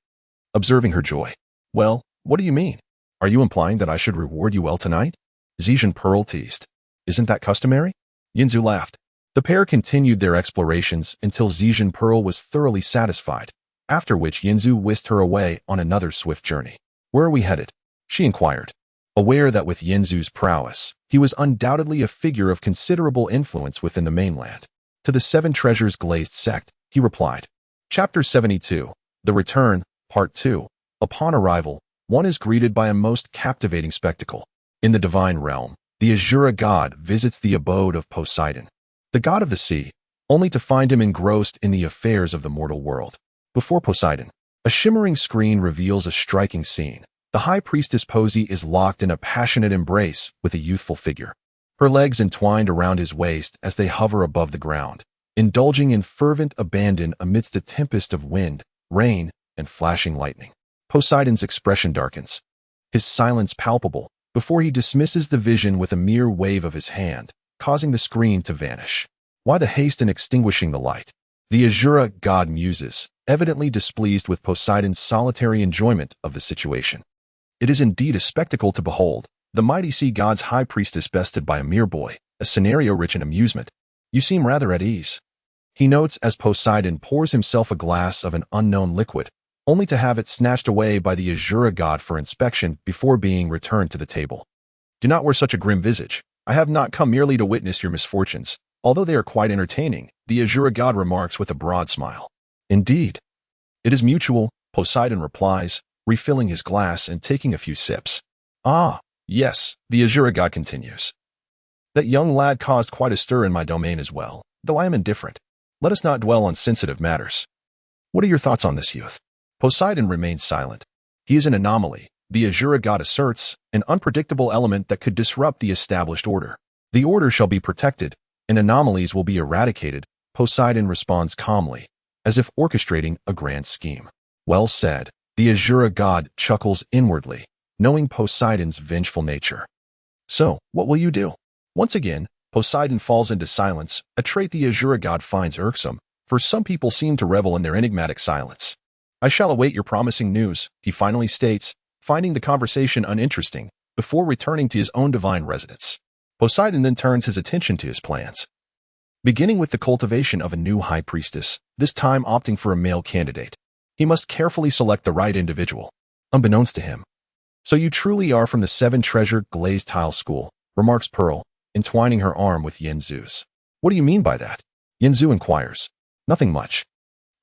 observing her joy. Well, what do you mean? Are you implying that I should reward you well tonight? Zijin Pearl teased. Isn't that customary? Yinzu laughed. The pair continued their explorations until Zijin Pearl was thoroughly satisfied, after which Yinzu whisked her away on another swift journey. Where are we headed? She inquired, aware that with Yinzu's prowess, he was undoubtedly a figure of considerable influence within the mainland. To the Seven Treasures Glazed Sect, he replied. Chapter 72, The Return, Part 2. Upon arrival, one is greeted by a most captivating spectacle. In the divine realm, the Azura god visits the abode of Poseidon, the god of the sea, only to find him engrossed in the affairs of the mortal world. Before Poseidon, a shimmering screen reveals a striking scene. The high priestess Posey is locked in a passionate embrace with a youthful figure. her legs entwined around his waist as they hover above the ground, indulging in fervent abandon amidst a tempest of wind, rain, and flashing lightning. Poseidon's expression darkens, his silence palpable, before he dismisses the vision with a mere wave of his hand, causing the screen to vanish. Why the haste in extinguishing the light? The Azura god muses, evidently displeased with Poseidon's solitary enjoyment of the situation. It is indeed a spectacle to behold, the mighty sea god's high priestess bested by a mere boy, a scenario rich in amusement. You seem rather at ease, he notes as Poseidon pours himself a glass of an unknown liquid, only to have it snatched away by the Azura god for inspection before being returned to the table. Do not wear such a grim visage. I have not come merely to witness your misfortunes, although they are quite entertaining, the Azura god remarks with a broad smile. Indeed. It is mutual, Poseidon replies, refilling his glass and taking a few sips. Ah, yes, the Azura god continues. That young lad caused quite a stir in my domain as well, though I am indifferent. Let us not dwell on sensitive matters. What are your thoughts on this youth? Poseidon remains silent. He is an anomaly, the Azura god asserts, an unpredictable element that could disrupt the established order. The order shall be protected, and anomalies will be eradicated, Poseidon responds calmly, as if orchestrating a grand scheme. Well said. The Azura god chuckles inwardly, knowing Poseidon's vengeful nature. So, what will you do? Once again, Poseidon falls into silence, a trait the Azura god finds irksome, for some people seem to revel in their enigmatic silence. I shall await your promising news, he finally states, finding the conversation uninteresting, before returning to his own divine residence. Poseidon then turns his attention to his plans. Beginning with the cultivation of a new high priestess, this time opting for a male candidate. He must carefully select the right individual, unbeknownst to him. So you truly are from the seven-treasured glazed tile school, remarks Pearl, entwining her arm with Yenzu's. What do you mean by that? Yenzu inquires. Nothing much.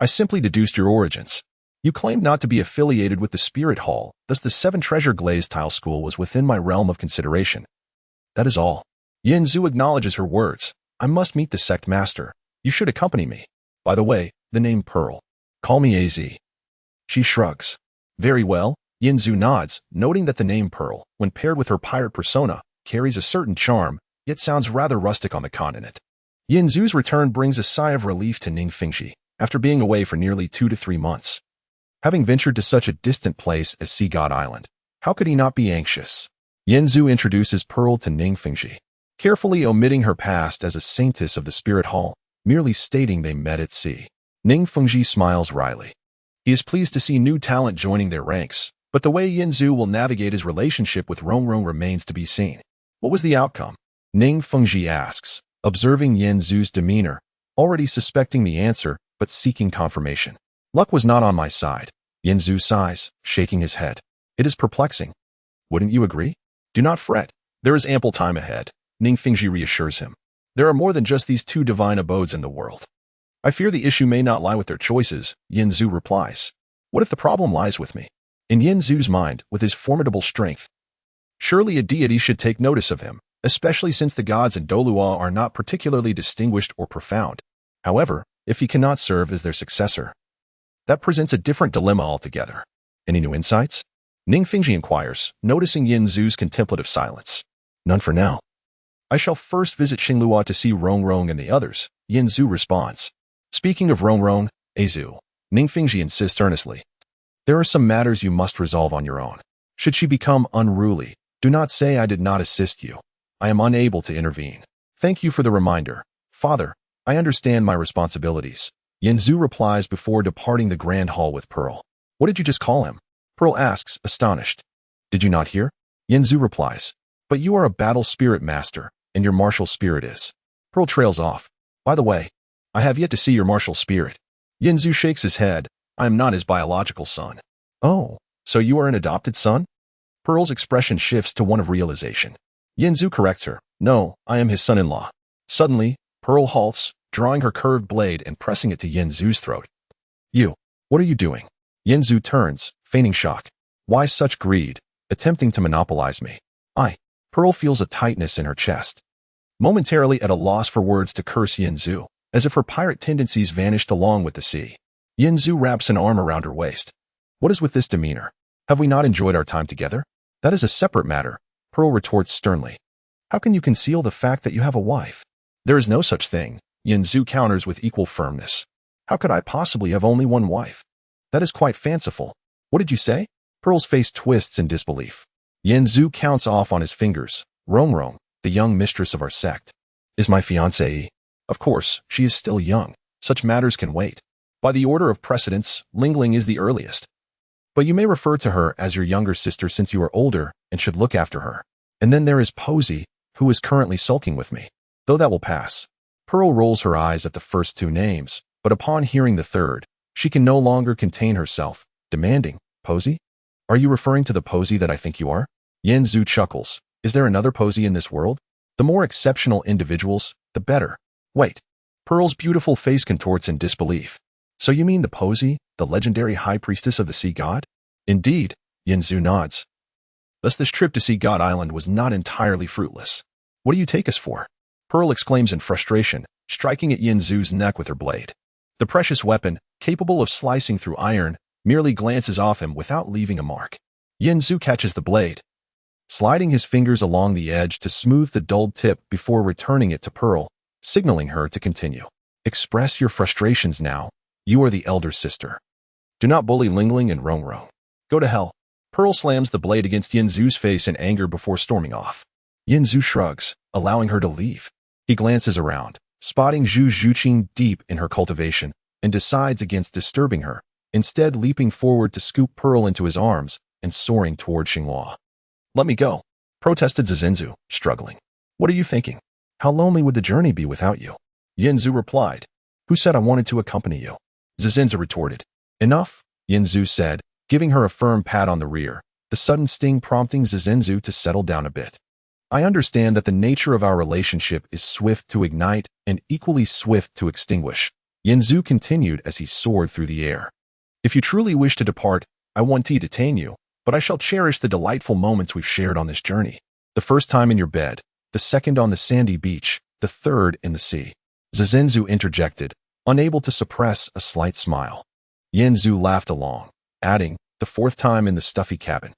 I simply deduced your origins. You claimed not to be affiliated with the Spirit Hall, thus the seven-treasure glazed tile school was within my realm of consideration. That is all. Yenzu acknowledges her words. I must meet the sect master. You should accompany me. By the way, the name Pearl. Call me AZ. She shrugs. Very well. Yenzu nods, noting that the name Pearl, when paired with her pirate persona, carries a certain charm, yet sounds rather rustic on the continent. Yenzu's return brings a sigh of relief to Ningfengji, after being away for nearly 2 to 3 months. Having ventured to such a distant place as Sea God Island, how could he not be anxious? Yenzu introduces Pearl to Ningfengji, carefully omitting her past as a saintess of the Spirit Hall, merely stating they met at sea. Ningfengji smiles wryly. He is pleased to see new talent joining their ranks, but the way Yenzu will navigate his relationship with Rongrong remains to be seen. What was the outcome? Ningfengji asks, observing Yenzu's demeanor, already suspecting the answer, but seeking confirmation. Luck was not on my side. Yenzu sighs, shaking his head. It is perplexing. Wouldn't you agree? Do not fret. There is ample time ahead, Ningfengji reassures him. There are more than just these 2 divine abodes in the world. I fear the issue may not lie with their choices, Yenzu replies. What if the problem lies with me? In Yenzu's mind, with his formidable strength, surely a deity should take notice of him, especially since the gods in Douluo are not particularly distinguished or profound. However, if he cannot serve as their successor, that presents a different dilemma altogether. Any new insights? Ningfengji inquires, noticing Yenzu's contemplative silence. None for now. I shall first visit Xinglua to see Rongrong and the others, Yenzu responds. Speaking of Rongrong, Azu, Ningfengji insists earnestly. There are some matters you must resolve on your own. Should she become unruly, do not say I did not assist you. I am unable to intervene. Thank you for the reminder. Father, I understand my responsibilities. Yenzu replies before departing the grand hall with Pearl. What did you just call him? Pearl asks, astonished. Did you not hear? Yenzu replies. But you are a battle spirit master, and your martial spirit is. Pearl trails off. By the way, I have yet to see your martial spirit. Yenzu shakes his head. I am not his biological son. Oh, so you are an adopted son? Pearl's expression shifts to one of realization. Yenzu corrects her. No, I am his son-in-law. Suddenly, Pearl halts, drawing her curved blade and pressing it to Yenzu's throat. You, what are you doing? Yenzu turns, feigning shock. Why such greed, attempting to monopolize me? Pearl feels a tightness in her chest. Momentarily at a loss for words to curse Yenzu, as if her pirate tendencies vanished along with the sea. Yenzu wraps an arm around her waist. What is with this demeanor? Have we not enjoyed our time together? That is a separate matter, Pearl retorts sternly. How can you conceal the fact that you have a wife? There is no such thing, Yin Zhu counters with equal firmness. How could I possibly have only one wife? That is quite fanciful. What did you say? Pearl's face twists in disbelief. Yin Zhu counts off on his fingers. Rong, the young mistress of our sect, is my fiancée. Of course, she is still young. Such matters can wait. By the order of precedence, Lingling is the earliest. But you may refer to her as your younger sister since you are older and should look after her. And then there is Posey, who is currently sulking with me. Though that will pass. Pearl rolls her eyes at the first two names, but upon hearing the third, she can no longer contain herself, demanding, Posey? Are you referring to the Posey that I think you are? Yin Zhu chuckles. Is there another Posey in this world? The more exceptional individuals, the better. Wait. Pearl's beautiful face contorts in disbelief. So you mean the Posey, the legendary high priestess of the sea god? Indeed, Yin Zhu nods. Thus this trip to Sea God Island was not entirely fruitless. What do you take us for? Pearl exclaims in frustration, striking at Yin Zhu's neck with her blade. The precious weapon, capable of slicing through iron, merely glances off him without leaving a mark. Yin Zhu catches the blade, sliding his fingers along the edge to smooth the dulled tip before returning it to Pearl, signaling her to continue. Express your frustrations now. You are the elder sister. Do not bully Lingling and Rong. Go to hell. Pearl slams the blade against Yin Zhu's face in anger before storming off. Yin Zhu shrugs, allowing her to leave. He glances around, spotting Zhu Zhuqing deep in her cultivation, and decides against disturbing her, instead leaping forward to scoop Pearl into his arms and soaring toward Xinghua. Let me go, protested Zizinzu, struggling. What are you thinking? How lonely would the journey be without you? Yin Zhu replied. Who said I wanted to accompany you? Zizinzu retorted. Enough, Yin Zhu said, giving her a firm pat on the rear, the sudden sting prompting Zizinzu to settle down a bit. I understand that the nature of our relationship is swift to ignite and equally swift to extinguish, Yin Zhu continued as he soared through the air. If you truly wish to depart, I won't detain you, but I shall cherish the delightful moments we've shared on this journey. The first time in your bed, the second on the sandy beach, the third in the sea. Zizinzu interjected, unable to suppress a slight smile. Yin Zhu laughed along, adding, the fourth time in the stuffy cabin.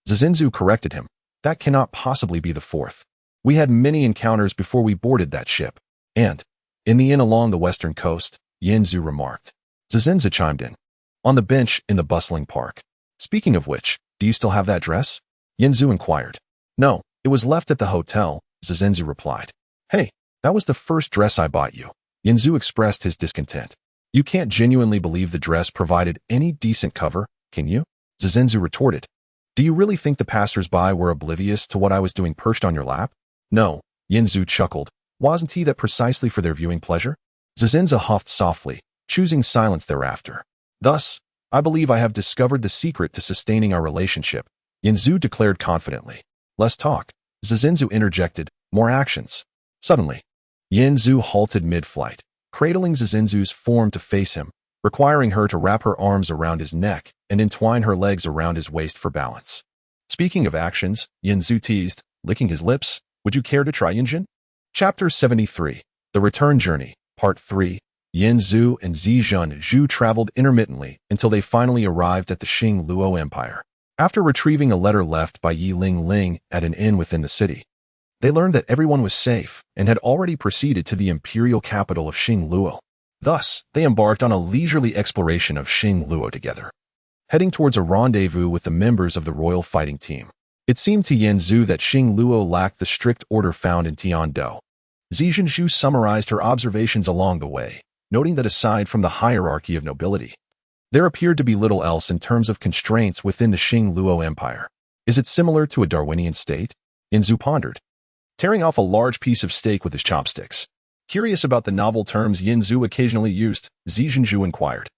Zizinzu corrected him. That cannot possibly be the fourth. We had many encounters before we boarded that ship. And, in the inn along the western coast, Yin Zhu remarked. Zizinzu chimed in. On the bench in the bustling park. Speaking of which, do you still have that dress? Yin Zhu inquired. No, it was left at the hotel, Zizinzu replied. Hey, that was the first dress I bought you. Yin Zhu expressed his discontent. You can't genuinely believe the dress provided any decent cover, can you? Zizinzu retorted. Do you really think the passers-by were oblivious to what I was doing perched on your lap? No, Yin Zhu chuckled. Wasn't he that precisely for their viewing pleasure? Zizinzu huffed softly, choosing silence thereafter. Thus, I believe I have discovered the secret to sustaining our relationship, Yin Zhu declared confidently. Less talk, Zizinzu interjected, more actions. Suddenly, Yin Zhu halted mid-flight, cradling Zizinzu's form to face him, requiring her to wrap her arms around his neck and entwine her legs around his waist for balance. Speaking of actions, Yin Zhu teased, licking his lips, would you care to try Yinjin? Chapter 73, The Return Journey, Part 3. Yin Zhu and Zijun Zhu traveled intermittently until they finally arrived at the Xing Luo Empire. After retrieving a letter left by Yi Ling at an inn within the city, they learned that everyone was safe and had already proceeded to the imperial capital of Xing Luo. Thus, they embarked on a leisurely exploration of Xing Luo together, heading towards a rendezvous with the members of the royal fighting team. It seemed to Yin Zhu that Xing Luo lacked the strict order found in Tiandou. Zijun Zhu summarized her observations along the way, noting that aside from the hierarchy of nobility, there appeared to be little else in terms of constraints within the Xing Luo Empire. Is it similar to a Darwinian state? Yin Zhu pondered, tearing off a large piece of steak with his chopsticks. Curious about the novel terms Yin Zhu occasionally used, Zijun Zhu inquired.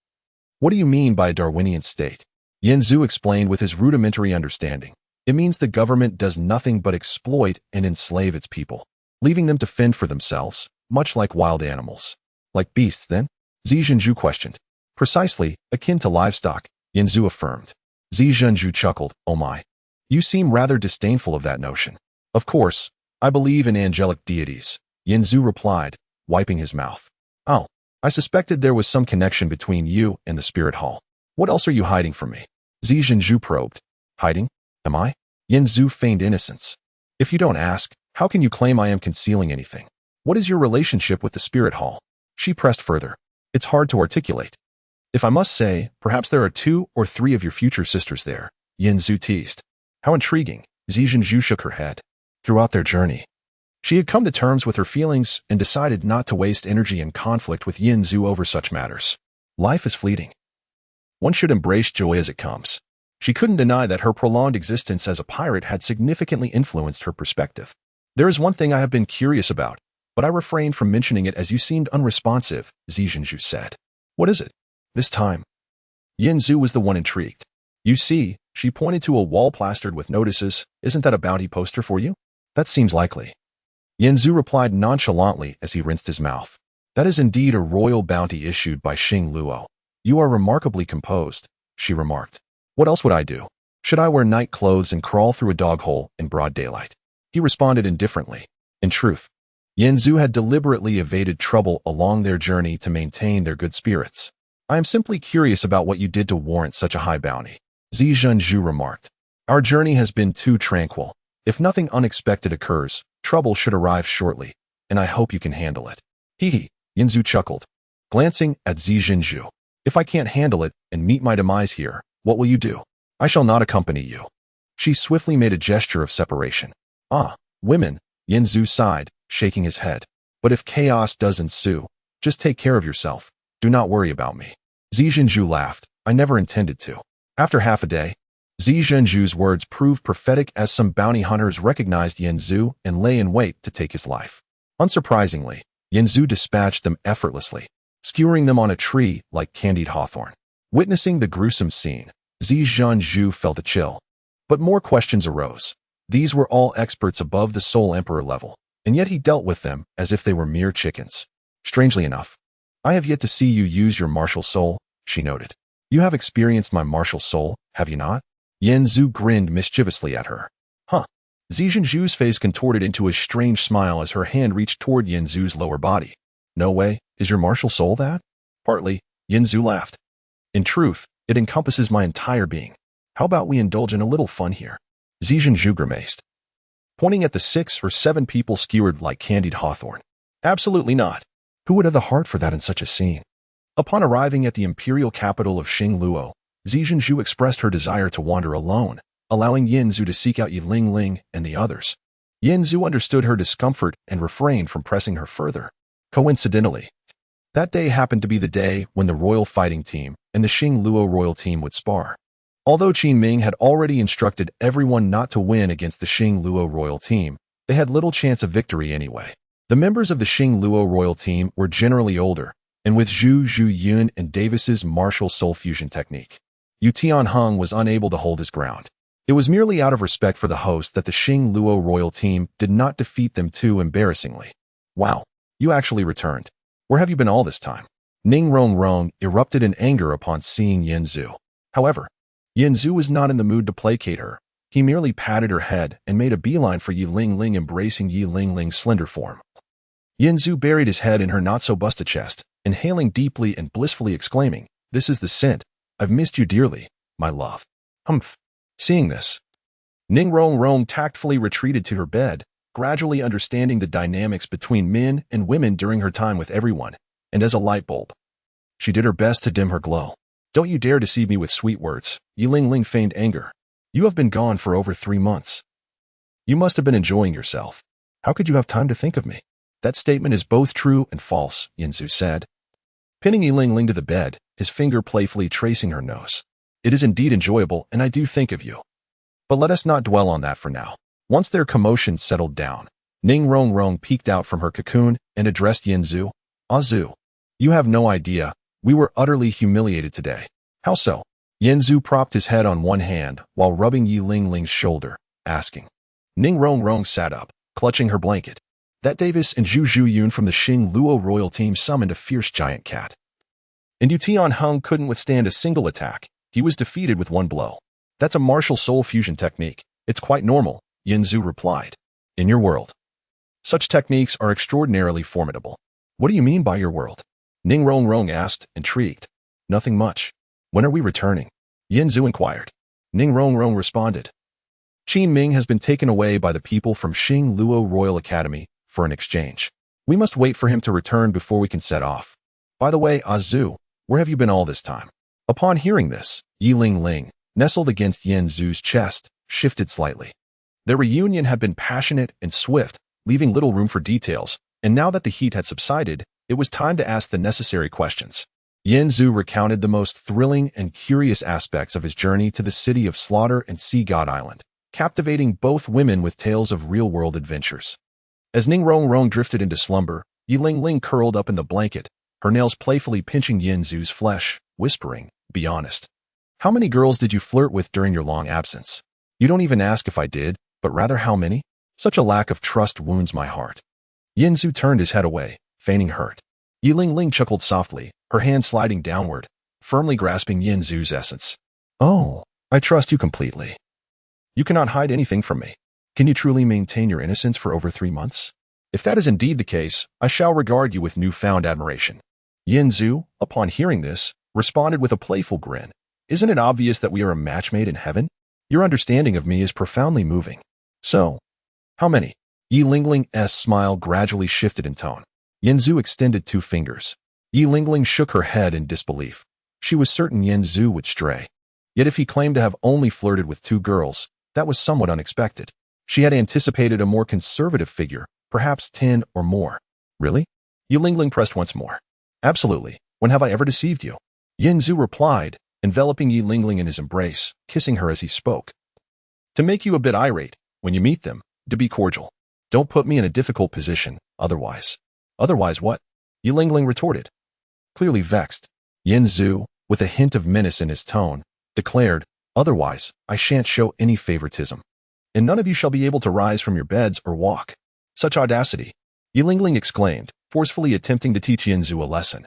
What do you mean by a Darwinian state? Yin Zhu explained with his rudimentary understanding. It means the government does nothing but exploit and enslave its people, leaving them to fend for themselves, much like wild animals. Like beasts, then? Zijun Zhu questioned. Precisely, akin to livestock, Yin Zhu affirmed. Zijun Zhu chuckled, oh my. You seem rather disdainful of that notion. Of course, I believe in angelic deities, Yin Zhu replied, wiping his mouth. Oh, I suspected there was some connection between you and the spirit hall. What else are you hiding from me? Zijun Zhu probed. Hiding? Am I? Yin Zhu feigned innocence. If you don't ask, How can you claim I am concealing anything? What is your relationship with the spirit hall? She pressed further. It's hard to articulate. If I must say, perhaps there are 2 or 3 of your future sisters there, Yin Zhu teased. How intriguing. Zhu shook her head. Throughout their journey, she had come to terms with her feelings and decided not to waste energy in conflict with Yin Zhu over such matters. Life is fleeting. One should embrace joy as it comes. She couldn't deny that her prolonged existence as a pirate had significantly influenced her perspective. There is one thing I have been curious about, but I refrained from mentioning it as you seemed unresponsive, Zhu said. What is it? This time, Yin Zhu was the one intrigued. You see, she pointed to a wall plastered with notices. Isn't that a bounty poster for you? That seems likely. Yin Zhu replied nonchalantly as he rinsed his mouth. That is indeed a royal bounty issued by Xing Luo. You are remarkably composed, she remarked. What else would I do? Should I wear night clothes and crawl through a dog hole in broad daylight? He responded indifferently. In truth, Yin Zhu had deliberately evaded trouble along their journey to maintain their good spirits. I am simply curious about what you did to warrant such a high bounty, Zhu remarked. Our journey has been too tranquil. If nothing unexpected occurs, trouble should arrive shortly, and I hope you can handle it. Hee, Yin Zhu chuckled, glancing at Zhu. If I can't handle it and meet my demise here, what will you do? I shall not accompany you. She swiftly made a gesture of separation. Ah, women, Yin Zhu sighed, shaking his head. But if chaos does ensue, just take care of yourself. Do not worry about me. Zhu laughed. I never intended to. After half a day, Zhu's words proved prophetic as some bounty hunters recognized Yin Zhu and lay in wait to take his life. Unsurprisingly, Yin Zhu dispatched them effortlessly, skewering them on a tree like candied hawthorn. Witnessing the gruesome scene, Zhu felt a chill. But more questions arose. These were all experts above the Soul Emperor level, and yet he dealt with them as if they were mere chickens. Strangely enough, I have yet to see you use your martial soul, she noted. You have experienced my martial soul, have you not? Yin Zhu grinned mischievously at her. Huh. Zhu's face contorted into a strange smile as her hand reached toward Yin Zhu's lower body. No way, is your martial soul that? Partly, Yin Zhu laughed. In truth, it encompasses my entire being. How about we indulge in a little fun here? Zhu grimaced, pointing at the 6 or 7 people skewered like candied hawthorn. Absolutely not. Who would have the heart for that in such a scene? Upon arriving at the imperial capital of Xing Luo, Zhu expressed her desire to wander alone, allowing Yin Zhu to seek out Yi Ling and the others. Yin Zhu understood her discomfort and refrained from pressing her further. Coincidentally, that day happened to be the day when the royal fighting team and the Xing Luo royal team would spar. Although Qin Ming had already instructed everyone not to win against the Xing Luo royal team, they had little chance of victory anyway. The members of the Xing Luo royal team were generally older, and with Zhu Yun and Davis's martial soul fusion technique, Yu Tianheng was unable to hold his ground. It was merely out of respect for the host that the Xing Luo royal team did not defeat them too embarrassingly. Wow, you actually returned. Where have you been all this time? Ning Rong erupted in anger upon seeing Yin Zhu. However, Yin Zhu was not in the mood to placate her. He merely patted her head and made a beeline for Yi Ling, embracing Yi Ling's slender form. Yin Zhu buried his head in her not-so-busted chest, inhaling deeply and blissfully exclaiming, "This is the scent. I've missed you dearly, my love." Humph. Seeing this, Ning Rong tactfully retreated to her bed, gradually understanding the dynamics between men and women during her time with everyone, and as a light bulb, she did her best to dim her glow. Don't you dare deceive me with sweet words, Yi Ling feigned anger. You have been gone for over 3 months. You must have been enjoying yourself. How could you have time to think of me? That statement is both true and false, Yin Zhu said, pinning Yi Ling to the bed, his finger playfully tracing her nose. It is indeed enjoyable, and I do think of you. But let us not dwell on that for now. Once their commotion settled down, Ning Rong peeked out from her cocoon and addressed Yin Zhu. Ah Zhu, you have no idea. We were utterly humiliated today. How so? Yin Zhu propped his head on one hand while rubbing Yi Ling's shoulder, asking. Ning Rong sat up, clutching her blanket. That Davis and Zhu Yun from the Xing Luo royal team summoned a fierce giant cat. And Yu Tianheng couldn't withstand a single attack. He was defeated with one blow. That's a martial soul fusion technique. It's quite normal, Yin Zhu replied. In your world, such techniques are extraordinarily formidable. What do you mean by your world? Ning Rong asked, intrigued. Nothing much. When are we returning? Yin Zhu inquired. Ning Rong responded. Qin Ming has been taken away by the people from Xing Luo Royal Academy for an exchange. We must wait for him to return before we can set off. By the way, Azu, where have you been all this time? Upon hearing this, Yi Ling, nestled against Yen Zhu's chest, shifted slightly. Their reunion had been passionate and swift, leaving little room for details, and now that the heat had subsided, it was time to ask the necessary questions. Yen Zhu recounted the most thrilling and curious aspects of his journey to the city of Slaughter and Sea God Island, captivating both women with tales of real-world adventures. As Ning Rong drifted into slumber, Yi Ling curled up in the blanket, her nails playfully pinching Yen Zhu's flesh, whispering, "Be honest. How many girls did you flirt with during your long absence? You don't even ask if I did, but rather how many? Such a lack of trust wounds my heart." Yen Zhu turned his head away, feigning hurt. Yi Ling chuckled softly, her hand sliding downward, firmly grasping Yen Zhu's essence. "Oh, I trust you completely. You cannot hide anything from me. Can you truly maintain your innocence for over 3 months? If that is indeed the case, I shall regard you with newfound admiration." Yen Zhu, upon hearing this, responded with a playful grin. "Isn't it obvious that we are a match made in heaven? Your understanding of me is profoundly moving. So, how many?" Yi Ling's smile gradually shifted in tone. Yen Zhu extended 2 fingers. Yi Ling shook her head in disbelief. She was certain Yen Zhu would stray. Yet if he claimed to have only flirted with 2 girls, that was somewhat unexpected. She had anticipated a more conservative figure, perhaps 10 or more. "Really?" Yi Ling pressed once more. "Absolutely. When have I ever deceived you?" Yen Zhu replied, enveloping Yi Ling in his embrace, kissing her as he spoke. "To make you a bit irate, when you meet them, to be cordial. Don't put me in a difficult position, otherwise." "Otherwise what?" Yi Ling retorted. Clearly vexed, Yen Zhu, with a hint of menace in his tone, declared, "Otherwise, I shan't show any favoritism. And none of you shall be able to rise from your beds or walk." "Such audacity!" Yi Ling exclaimed, forcefully attempting to teach Yen Zhu a lesson,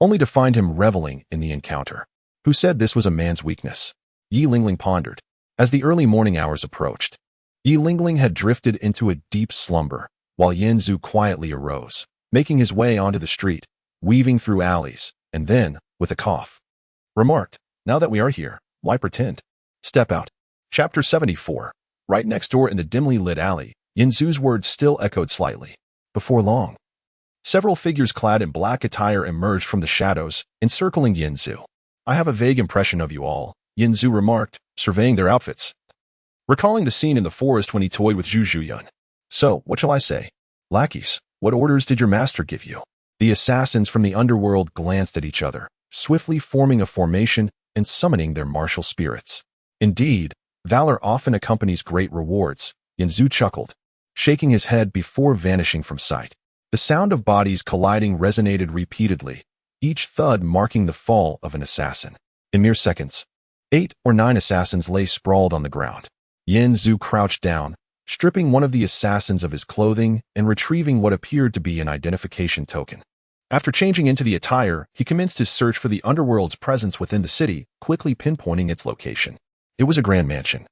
only to find him reveling in the encounter. Who said this was a man's weakness? Yi Ling pondered. As the early morning hours approached, Yi Ling had drifted into a deep slumber, while Yen Zhu quietly arose, making his way onto the street, weaving through alleys, and then, with a cough, remarked, "Now that we are here, why pretend? Step out." Chapter 74. Right next door in the dimly lit alley, Yen Zhu's words still echoed slightly. Before long, several figures clad in black attire emerged from the shadows, encircling Yen Zhu. "I have a vague impression of you all," Yen Zhu remarked, surveying their outfits, recalling the scene in the forest when he toyed with Zhu Zhuyun. "So, what shall I say? Lackeys, what orders did your master give you?" The assassins from the underworld glanced at each other, swiftly forming a formation and summoning their martial spirits. "Indeed, valor often accompanies great rewards," Yen Zhu chuckled, shaking his head before vanishing from sight. The sound of bodies colliding resonated repeatedly, each thud marking the fall of an assassin. In mere seconds, 8 or 9 assassins lay sprawled on the ground. Yen Zhu crouched down, stripping one of the assassins of his clothing and retrieving what appeared to be an identification token. After changing into the attire, he commenced his search for the underworld's presence within the city, quickly pinpointing its location. It was a grand mansion,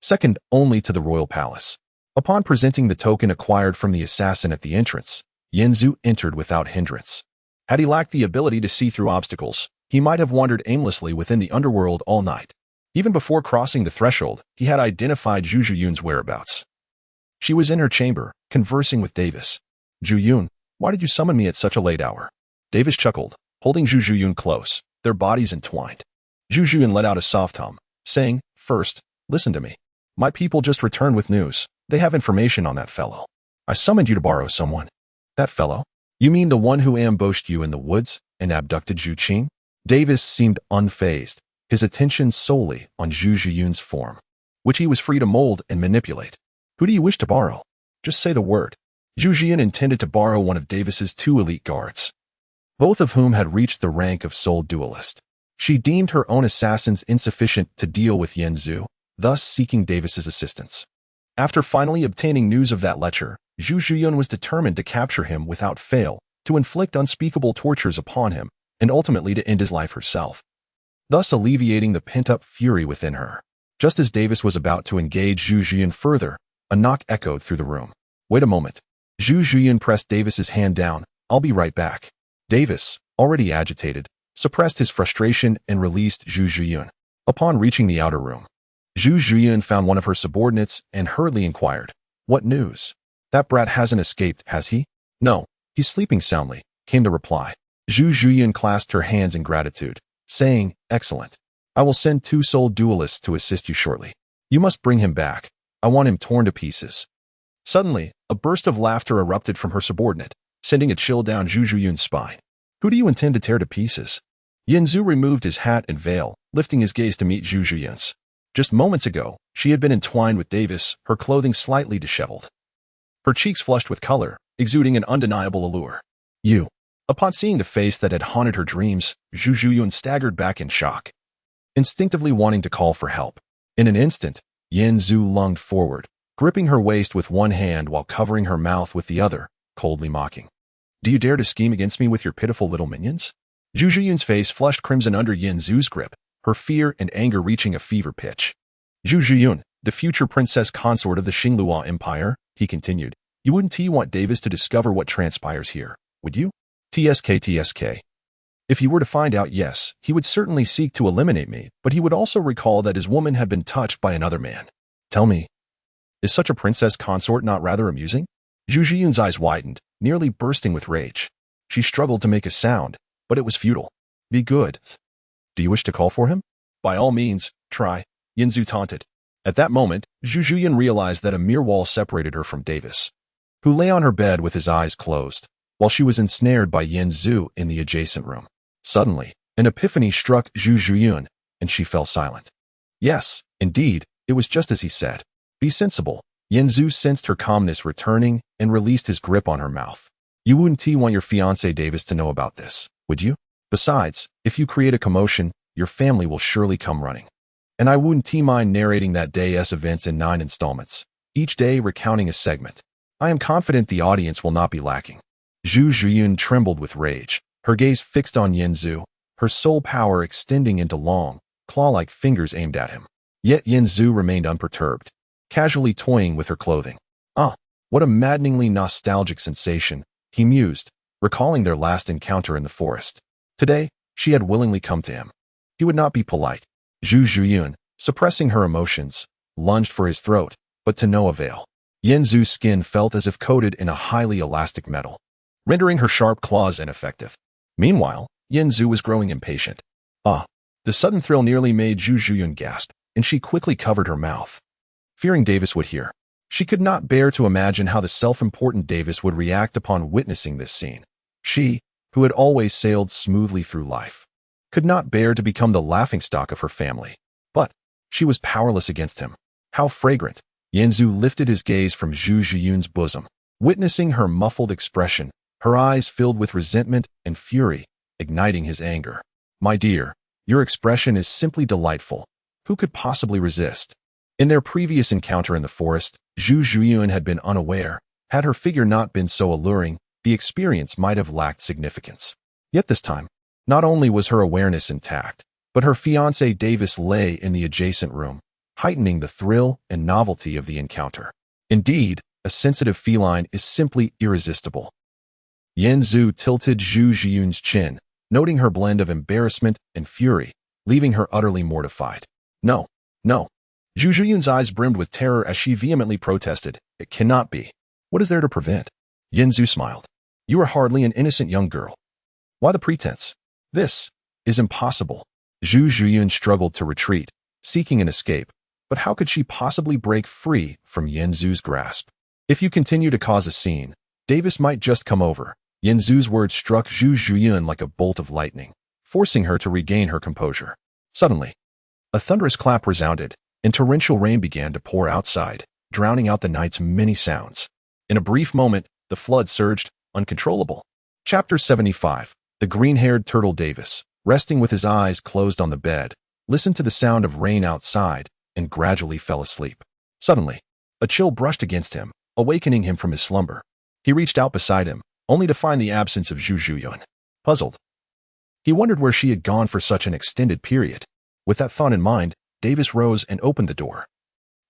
second only to the royal palace. Upon presenting the token acquired from the assassin at the entrance, Yen Zhu entered without hindrance. Had he lacked the ability to see through obstacles, he might have wandered aimlessly within the underworld all night. Even before crossing the threshold, he had identified Zhu Zhuyun's whereabouts. She was in her chamber, conversing with Davis. "Zhuyun, why did you summon me at such a late hour?" Davis chuckled, holding Zhu Zhuyun close, their bodies entwined. Zhu Zhuyun let out a soft hum, saying, "First, listen to me. My people just returned with news. They have information on that fellow. I summoned you to borrow someone." "That fellow? You mean the one who ambushed you in the woods and abducted Zhu Qing?" Davis seemed unfazed, his attention solely on Zhu Zhuyun's form, which he was free to mold and manipulate. "Who do you wish to borrow? Just say the word." Zhu Zhuyun intended to borrow one of Davis's 2 elite guards, both of whom had reached the rank of sole duelist. She deemed her own assassins insufficient to deal with Yen Zhu, thus seeking Davis's assistance. After finally obtaining news of that lecher, Zhu Zhuyun was determined to capture him without fail, to inflict unspeakable tortures upon him, and ultimately to end his life herself, thus alleviating the pent-up fury within her. Just as Davis was about to engage Zhu Zhuyun further, a knock echoed through the room. "Wait a moment." Zhu Zhuyun pressed Davis's hand down. "I'll be right back." Davis, already agitated, suppressed his frustration and released Zhu Zhuyun. Upon reaching the outer room, Zhu Zhuyan found one of her subordinates and hurriedly inquired, "What news? That brat hasn't escaped, has he?" "No, he's sleeping soundly," came the reply. Zhu Zhuyan clasped her hands in gratitude, saying, "Excellent. I will send 2 soul duelists to assist you shortly. You must bring him back. I want him torn to pieces." Suddenly, a burst of laughter erupted from her subordinate, sending a chill down Zhu Zhuyan's spine. "Who do you intend to tear to pieces?" Yin Zhu removed his hat and veil, lifting his gaze to meet Zhu Zhuyan's. Just moments ago, she had been entwined with Davis, her clothing slightly disheveled. Her cheeks flushed with color, exuding an undeniable allure. "You." Upon seeing the face that had haunted her dreams, Zhu Zhuyan staggered back in shock, instinctively wanting to call for help. In an instant, Yin Zhu lunged forward, gripping her waist with one hand while covering her mouth with the other, coldly mocking. "Do you dare to scheme against me with your pitiful little minions?" Zhu Zhuyan's face flushed crimson under Yin Zhu's grip, her fear and anger reaching a fever pitch. "Zhu Zhuyan, the future princess consort of the Xingluo Empire," he continued, "you wouldn't want Davis to discover what transpires here, would you? TSK. If he were to find out, yes, he would certainly seek to eliminate me, but he would also recall that his woman had been touched by another man. Tell me, is such a princess consort not rather amusing?" Zhu Zhuyan's eyes widened, nearly bursting with rage. She struggled to make a sound, but it was futile. "Be good. Do you wish to call for him?" "By all means, try," Yin Zhu taunted. At that moment, Zhu Zhuyan realized that a mere wall separated her from Davis, who lay on her bed with his eyes closed, while she was ensnared by Yin Zhu in the adjacent room. Suddenly, an epiphany struck Zhu Zhuyan, and she fell silent. Yes, indeed, it was just as he said. "Be sensible." Yin Zhu sensed her calmness returning and released his grip on her mouth. "You wouldn't want your fiancé Davis to know about this, would you? Besides, if you create a commotion, your family will surely come running. And I wouldn't mind narrating that day's events in 9 installments, each day recounting a segment. I am confident the audience will not be lacking." Zhu Zhuyan trembled with rage, her gaze fixed on Yin Zhu, her soul power extending into long, claw-like fingers aimed at him. Yet Yin Zhu remained unperturbed, casually toying with her clothing. "Ah, what a maddeningly nostalgic sensation," he mused, recalling their last encounter in the forest. Today, she had willingly come to him. He would not be polite. Zhu Zhuyan, suppressing her emotions, lunged for his throat, but to no avail. Yin Zhu's skin felt as if coated in a highly elastic metal, rendering her sharp claws ineffective. Meanwhile, Yin Zhu was growing impatient. "Ah." The sudden thrill nearly made Zhu Zhuyan gasp, and she quickly covered her mouth, fearing Davis would hear. She could not bear to imagine how the self-important Davis would react upon witnessing this scene. She, who had always sailed smoothly through life, could not bear to become the laughingstock of her family. But she was powerless against him. How fragrant! Yin Zhu lifted his gaze from Zhu Zhuyan's bosom. Witnessing her muffled expression, her eyes filled with resentment and fury, igniting his anger. "My dear, your expression is simply delightful. Who could possibly resist?" In their previous encounter in the forest, Zhu Zhuyan had been unaware. Had her figure not been so alluring, the experience might have lacked significance. Yet this time, not only was her awareness intact, but her fiancé Davis lay in the adjacent room, heightening the thrill and novelty of the encounter. Indeed, a sensitive feline is simply irresistible. Yin Zhu tilted Zhu Zhuyan's chin, noting her blend of embarrassment and fury, leaving her utterly mortified. "No, no." Zhu Zhuyan's eyes brimmed with terror as she vehemently protested, "It cannot be. What is there to prevent?" Yin Zhu smiled. "You are hardly an innocent young girl. Why the pretense? This is impossible." Zhu Zhuyan struggled to retreat, seeking an escape, but how could she possibly break free from Yin Zhu's grasp? "If you continue to cause a scene, Davis might just come over." Yin Zhu's words struck Zhu Zhuyan like a bolt of lightning, forcing her to regain her composure. Suddenly, a thunderous clap resounded, and torrential rain began to pour outside, drowning out the night's many sounds. In a brief moment, the flood surged, uncontrollable. Chapter 75. The green-haired turtle Davis, resting with his eyes closed on the bed, listened to the sound of rain outside and gradually fell asleep. Suddenly, a chill brushed against him, awakening him from his slumber. He reached out beside him, only to find the absence of Zhu Zhuyan. Puzzled, he wondered where she had gone for such an extended period. With that thought in mind, Davis rose and opened the door,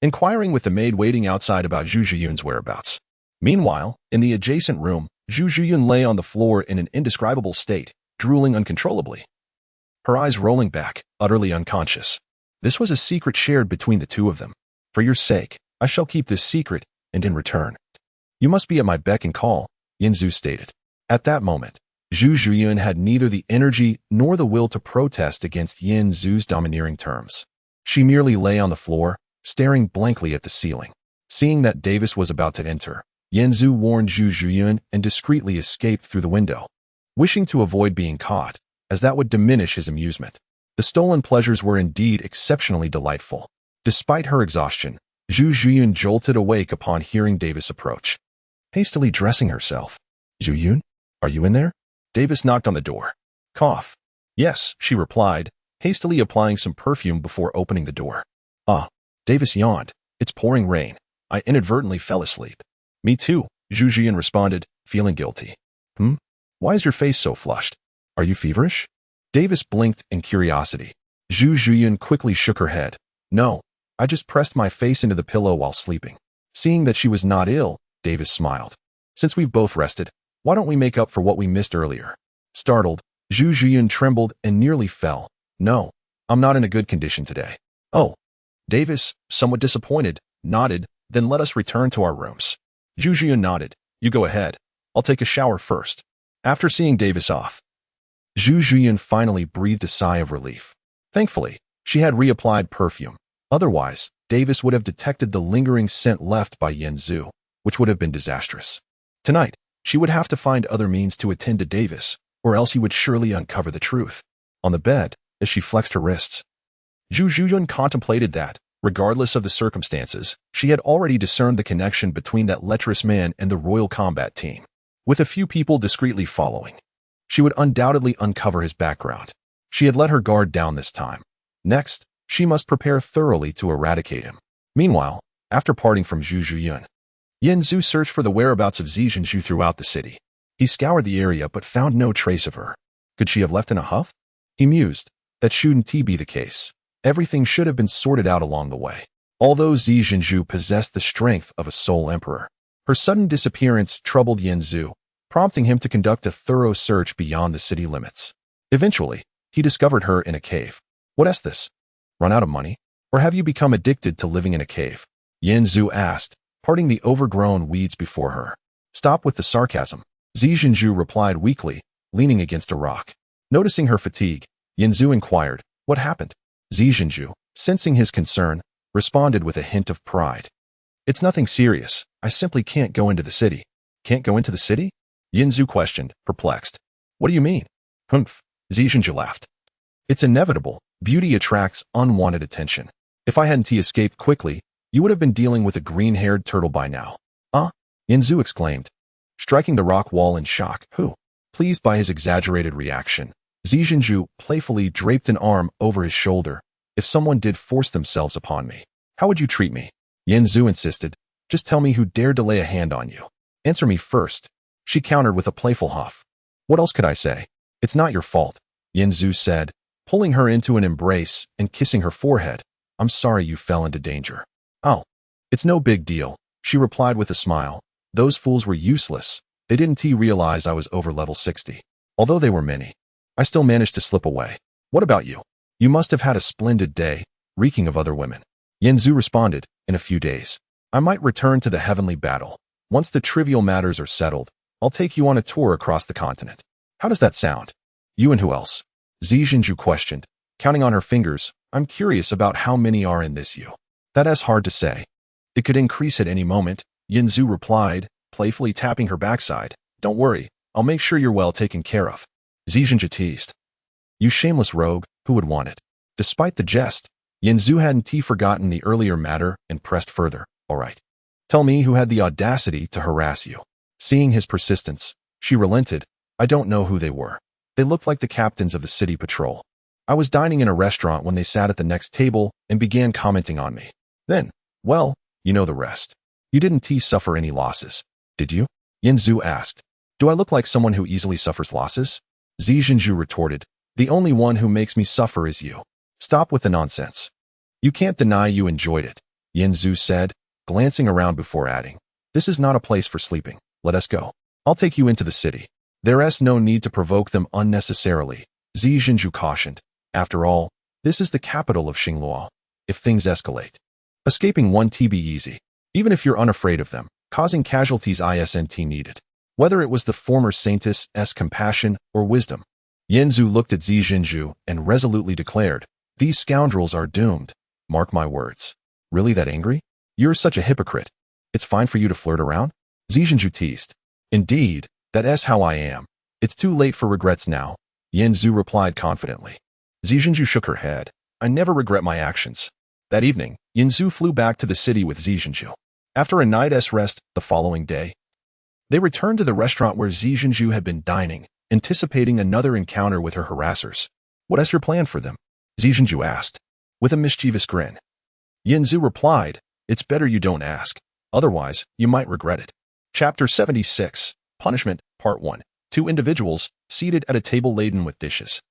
inquiring with the maid waiting outside about Zhu Zhuyan's whereabouts. Meanwhile, in the adjacent room, Zhu Zhuyan lay on the floor in an indescribable state, drooling uncontrollably, her eyes rolling back, utterly unconscious. This was a secret shared between the two of them. For your sake, I shall keep this secret, and in return, you must be at my beck and call, Yanzu stated. At that moment, Zhu Zhuyun had neither the energy nor the will to protest against Yanzu's domineering terms. She merely lay on the floor, staring blankly at the ceiling. Seeing that Davis was about to enter, Yanzu warned Zhu Zhuyun and discreetly escaped through the window, wishing to avoid being caught, as that would diminish his amusement. The stolen pleasures were indeed exceptionally delightful. Despite her exhaustion, Zhu Zhuyun jolted awake upon hearing Davis approach. Hastily dressing herself, Zhuyun, are you in there? Davis knocked on the door. Cough. Yes, she replied, hastily applying some perfume before opening the door. Ah, Davis yawned. It's pouring rain. I inadvertently fell asleep. Me too, Zhu Zhuyun responded, feeling guilty. Why is your face so flushed? Are you feverish? Davis blinked in curiosity. Zhu Zhuyun quickly shook her head. No, I just pressed my face into the pillow while sleeping. Seeing that she was not ill, Davis smiled. Since we've both rested, why don't we make up for what we missed earlier? Startled, Zhu Zhuyun trembled and nearly fell. No, I'm not in a good condition today. Oh. Davis, somewhat disappointed, nodded, then let us return to our rooms. Zhu Zhuyun nodded. You go ahead. I'll take a shower first. After seeing Davis off, Zhu Zhuyun finally breathed a sigh of relief. Thankfully, she had reapplied perfume. Otherwise, Davis would have detected the lingering scent left by Yanzu, which would have been disastrous. Tonight, she would have to find other means to attend to Davis, or else he would surely uncover the truth. On the bed, as she flexed her wrists, Zhu Zhuyun contemplated that, regardless of the circumstances, she had already discerned the connection between that lecherous man and the Royal Combat Team. With a few people discreetly following, she would undoubtedly uncover his background. She had let her guard down this time. Next, she must prepare thoroughly to eradicate him. Meanwhile, after parting from Zhu Zhuyun, Yanzu searched for the whereabouts of Zi Zhenju throughout the city. He scoured the area but found no trace of her. Could she have left in a huff? He mused. That shouldn't be the case. Everything should have been sorted out along the way. Although Zi Zhenju possessed the strength of a soul emperor, her sudden disappearance troubled Yanzu, prompting him to conduct a thorough search beyond the city limits. Eventually, he discovered her in a cave. What is this? Run out of money? Or have you become addicted to living in a cave? Yanzu asked, parting the overgrown weeds before her. Stop with the sarcasm. Zi Zhenju replied weakly, leaning against a rock. Noticing her fatigue, Yanzu inquired, what happened? Zi Zhenju, sensing his concern, responded with a hint of pride. It's nothing serious. I simply can't go into the city. Can't go into the city? Yanzu questioned, perplexed. What do you mean? Humph. Zi Zhenju laughed. It's inevitable. Beauty attracts unwanted attention. If I hadn't escaped quickly, you would have been dealing with a green-haired turtle by now. Yanzu exclaimed, striking the rock wall in shock. Who? Pleased by his exaggerated reaction, Zi Zhenju playfully draped an arm over his shoulder. If someone did force themselves upon me, how would you treat me? Yanzu insisted. Just tell me who dared to lay a hand on you. Answer me first. She countered with a playful huff. What else could I say? It's not your fault, Yanzu said, pulling her into an embrace and kissing her forehead. I'm sorry you fell into danger. Oh, it's no big deal, she replied with a smile. Those fools were useless. They didn't realize I was over level 60. Although they were many, I still managed to slip away. What about you? You must have had a splendid day, reeking of other women. Yanzu responded, in a few days. I might return to the heavenly battle. Once the trivial matters are settled, I'll take you on a tour across the continent. How does that sound? You and who else? Zi Zhenju questioned, counting on her fingers. I'm curious about how many are in this you. That is hard to say. It could increase at any moment, Yanzu replied, playfully tapping her backside. Don't worry, I'll make sure you're well taken care of. Zi Zhenju teased. You shameless rogue, who would want it? Despite the jest, Yanzu hadn't forgotten the earlier matter and pressed further. All right. Tell me who had the audacity to harass you. Seeing his persistence, she relented. I don't know who they were. They looked like the captains of the city patrol. I was dining in a restaurant when they sat at the next table and began commenting on me. Then, well, you know the rest. You didn't suffer any losses, did you? Yanzu asked. Do I look like someone who easily suffers losses? Zi Zhenju retorted. The only one who makes me suffer is you. Stop with the nonsense. You can't deny you enjoyed it, Yanzu said, glancing around before adding. This is not a place for sleeping. Let us go. I'll take you into the city. There is no need to provoke them unnecessarily, Zi Zhenju cautioned. After all, This is the capital of Xingluo. If things escalate, escaping one to be easy. Even if you're unafraid of them, causing casualties isn't needed. Whether it was the former saintess' compassion or wisdom. Yanzu looked at Zi Jinzhu and resolutely declared, "These scoundrels are doomed. Mark my words." Really that angry? You're such a hypocrite. It's fine for you to flirt around? Zi Jinzhu teased. Indeed, that's how I am. It's too late for regrets now, Yanzu replied confidently. Zi Jinzhu shook her head. I never regret my actions. That evening, Yanzu flew back to the city with Zi Jinzhu. After a night's rest the following day, they returned to the restaurant where Zi Jinzhu had been dining, anticipating another encounter with her harassers. What is your plan for them? Zi Jinzhu asked, with a mischievous grin. Yanzu replied, it's better you don't ask. Otherwise, you might regret it. Chapter 76, Punishment, Part 1. Two individuals, seated at a table laden with dishes,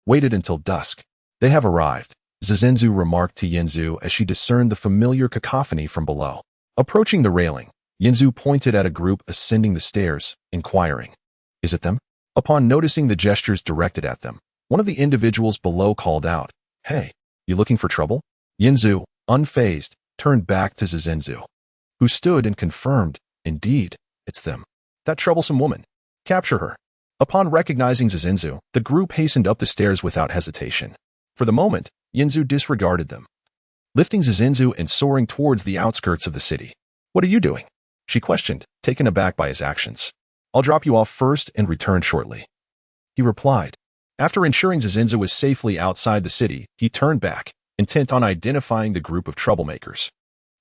waited until dusk. They have arrived, Zizenzu remarked to Yanzu as she discerned the familiar cacophony from below. Approaching the railing, Yanzu pointed at a group ascending the stairs, inquiring, is it them? Upon noticing the gestures directed at them, one of the individuals below called out, hey, you looking for trouble? Yanzu, unfazed, turned back to Zizenzu, who stood and confirmed, indeed, it's them. That troublesome woman. Capture her. Upon recognizing Zizenzu, the group hastened up the stairs without hesitation. For the moment, Yanzu disregarded them, lifting Zizenzu and soaring towards the outskirts of the city. What are you doing? She questioned, taken aback by his actions. I'll drop you off first and return shortly, he replied. After ensuring Zizenzu was safely outside the city, he turned back, intent on identifying the group of troublemakers.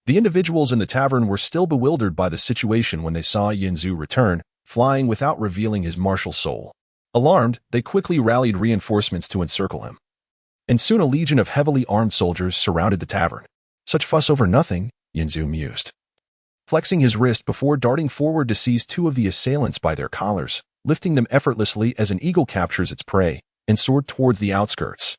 The individuals in the tavern were still bewildered by the situation when they saw Yanzu return, flying without revealing his martial soul. Alarmed, they quickly rallied reinforcements to encircle him. And soon a legion of heavily armed soldiers surrounded the tavern. Such fuss over nothing, Yanzu mused, flexing his wrist before darting forward to seize two of the assailants by their collars, lifting them effortlessly as an eagle captures its prey, and soared towards the outskirts.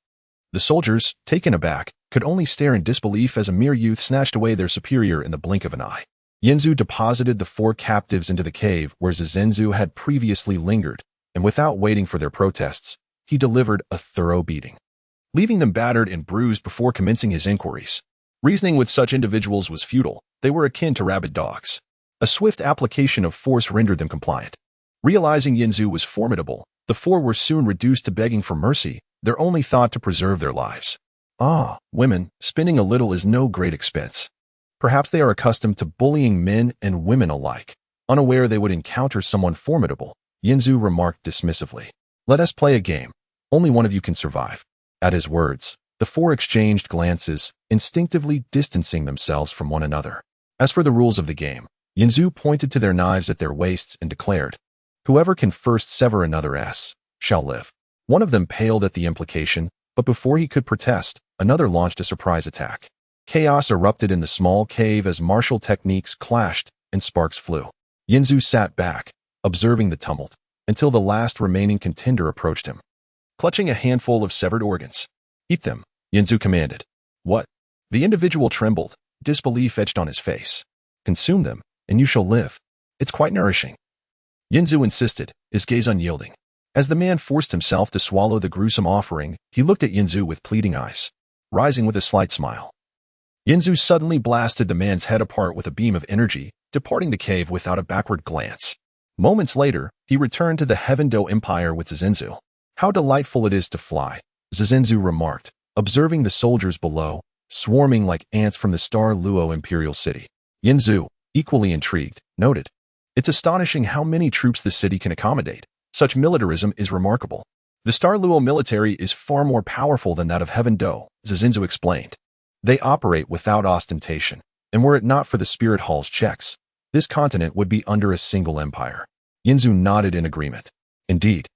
The soldiers, taken aback, could only stare in disbelief as a mere youth snatched away their superior in the blink of an eye. Yanzu deposited the four captives into the cave where Zizenzu had previously lingered, and without waiting for their protests, he delivered a thorough beating, leaving them battered and bruised before commencing his inquiries. Reasoning with such individuals was futile. They were akin to rabid dogs. A swift application of force rendered them compliant. Realizing Yanzu was formidable, the four were soon reduced to begging for mercy, their only thought to preserve their lives. Ah, women, spinning a little is no great expense. Perhaps they are accustomed to bullying men and women alike. Unaware they would encounter someone formidable, Yanzu remarked dismissively. Let us play a game. Only one of you can survive. At his words, the four exchanged glances, instinctively distancing themselves from one another. As for the rules of the game, Yanzu pointed to their knives at their waists and declared, whoever can first sever another's shall live. One of them paled at the implication, but before he could protest, another launched a surprise attack. Chaos erupted in the small cave as martial techniques clashed and sparks flew. Yanzu sat back, observing the tumult, until the last remaining contender approached him, clutching a handful of severed organs. Eat them, Yanzu commanded. What? The individual trembled, disbelief etched on his face. Consume them, and you shall live. It's quite nourishing. Yanzu insisted, his gaze unyielding. As the man forced himself to swallow the gruesome offering, he looked at Yanzu with pleading eyes, rising with a slight smile. Yanzu suddenly blasted the man's head apart with a beam of energy, departing the cave without a backward glance. Moments later, he returned to the Heaven Do Empire with Zizenzu. How delightful it is to fly, Zizenzu remarked, observing the soldiers below, swarming like ants from the Douluo imperial city. Yanzu, equally intrigued, noted, it's astonishing how many troops the city can accommodate. Such militarism is remarkable. The Douluo military is far more powerful than that of Heaven Do, Zizenzu explained. They operate without ostentation, and were it not for the spirit hall's checks, this continent would be under a single empire. Yanzu nodded in agreement. Indeed.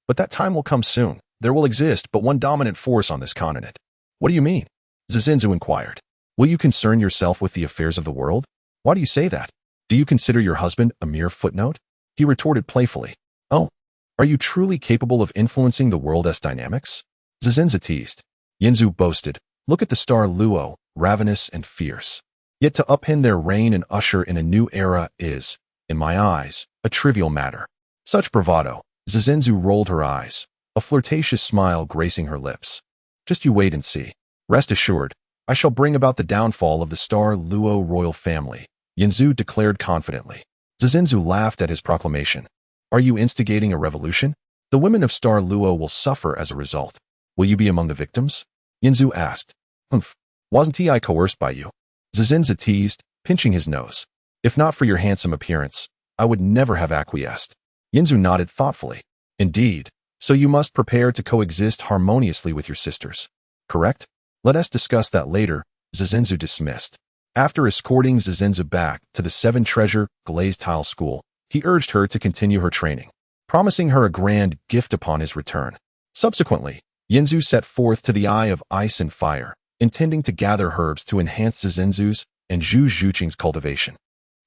But that time will come soon. There will exist but one dominant force on this continent. What do you mean? Zizenzu inquired. Will you concern yourself with the affairs of the world? Why do you say that? Do you consider your husband a mere footnote? He retorted playfully. Oh, are you truly capable of influencing the world's dynamics? Zizenzu teased. Yanzu boasted. Look at the Douluo, ravenous and fierce. Yet to upend their reign and usher in a new era is, in my eyes, a trivial matter. Such bravado. Zizenzu rolled her eyes, a flirtatious smile gracing her lips. Just you wait and see. Rest assured, I shall bring about the downfall of the Star Luo royal family, Yinzu declared confidently. Zizinzu laughed at his proclamation. Are you instigating a revolution? The women of Star Luo will suffer as a result. Will you be among the victims? Yinzu asked. Humph. Wasn't I coerced by you? Zizinzu teased, pinching his nose. If not for your handsome appearance, I would never have acquiesced. Yinzu nodded thoughtfully. Indeed, so you must prepare to coexist harmoniously with your sisters. Correct? Let us discuss that later, Zizinzu dismissed. After escorting Zizinzu back to the Seven Treasure Glazed Tile School, he urged her to continue her training, promising her a grand gift upon his return. Subsequently, Yinzu set forth to the Eye of Ice and Fire, intending to gather herbs to enhance Zizinzu's and Zhu Zhuqing's cultivation.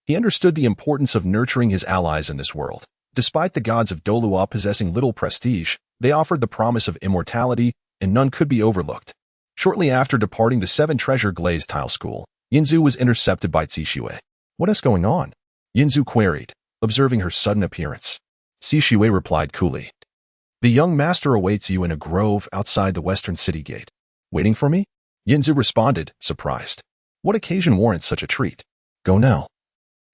He understood the importance of nurturing his allies in this world. Despite the gods of Douluo possessing little prestige, they offered the promise of immortality, and none could be overlooked. Shortly after departing the Seven Treasure Glazed Tile School, Yinzu was intercepted by Zixue. What is going on? Yinzu queried, observing her sudden appearance. Zixue replied coolly. The young master awaits you in a grove outside the western city gate. Waiting for me? Yinzu responded, surprised. What occasion warrants such a treat? Go now.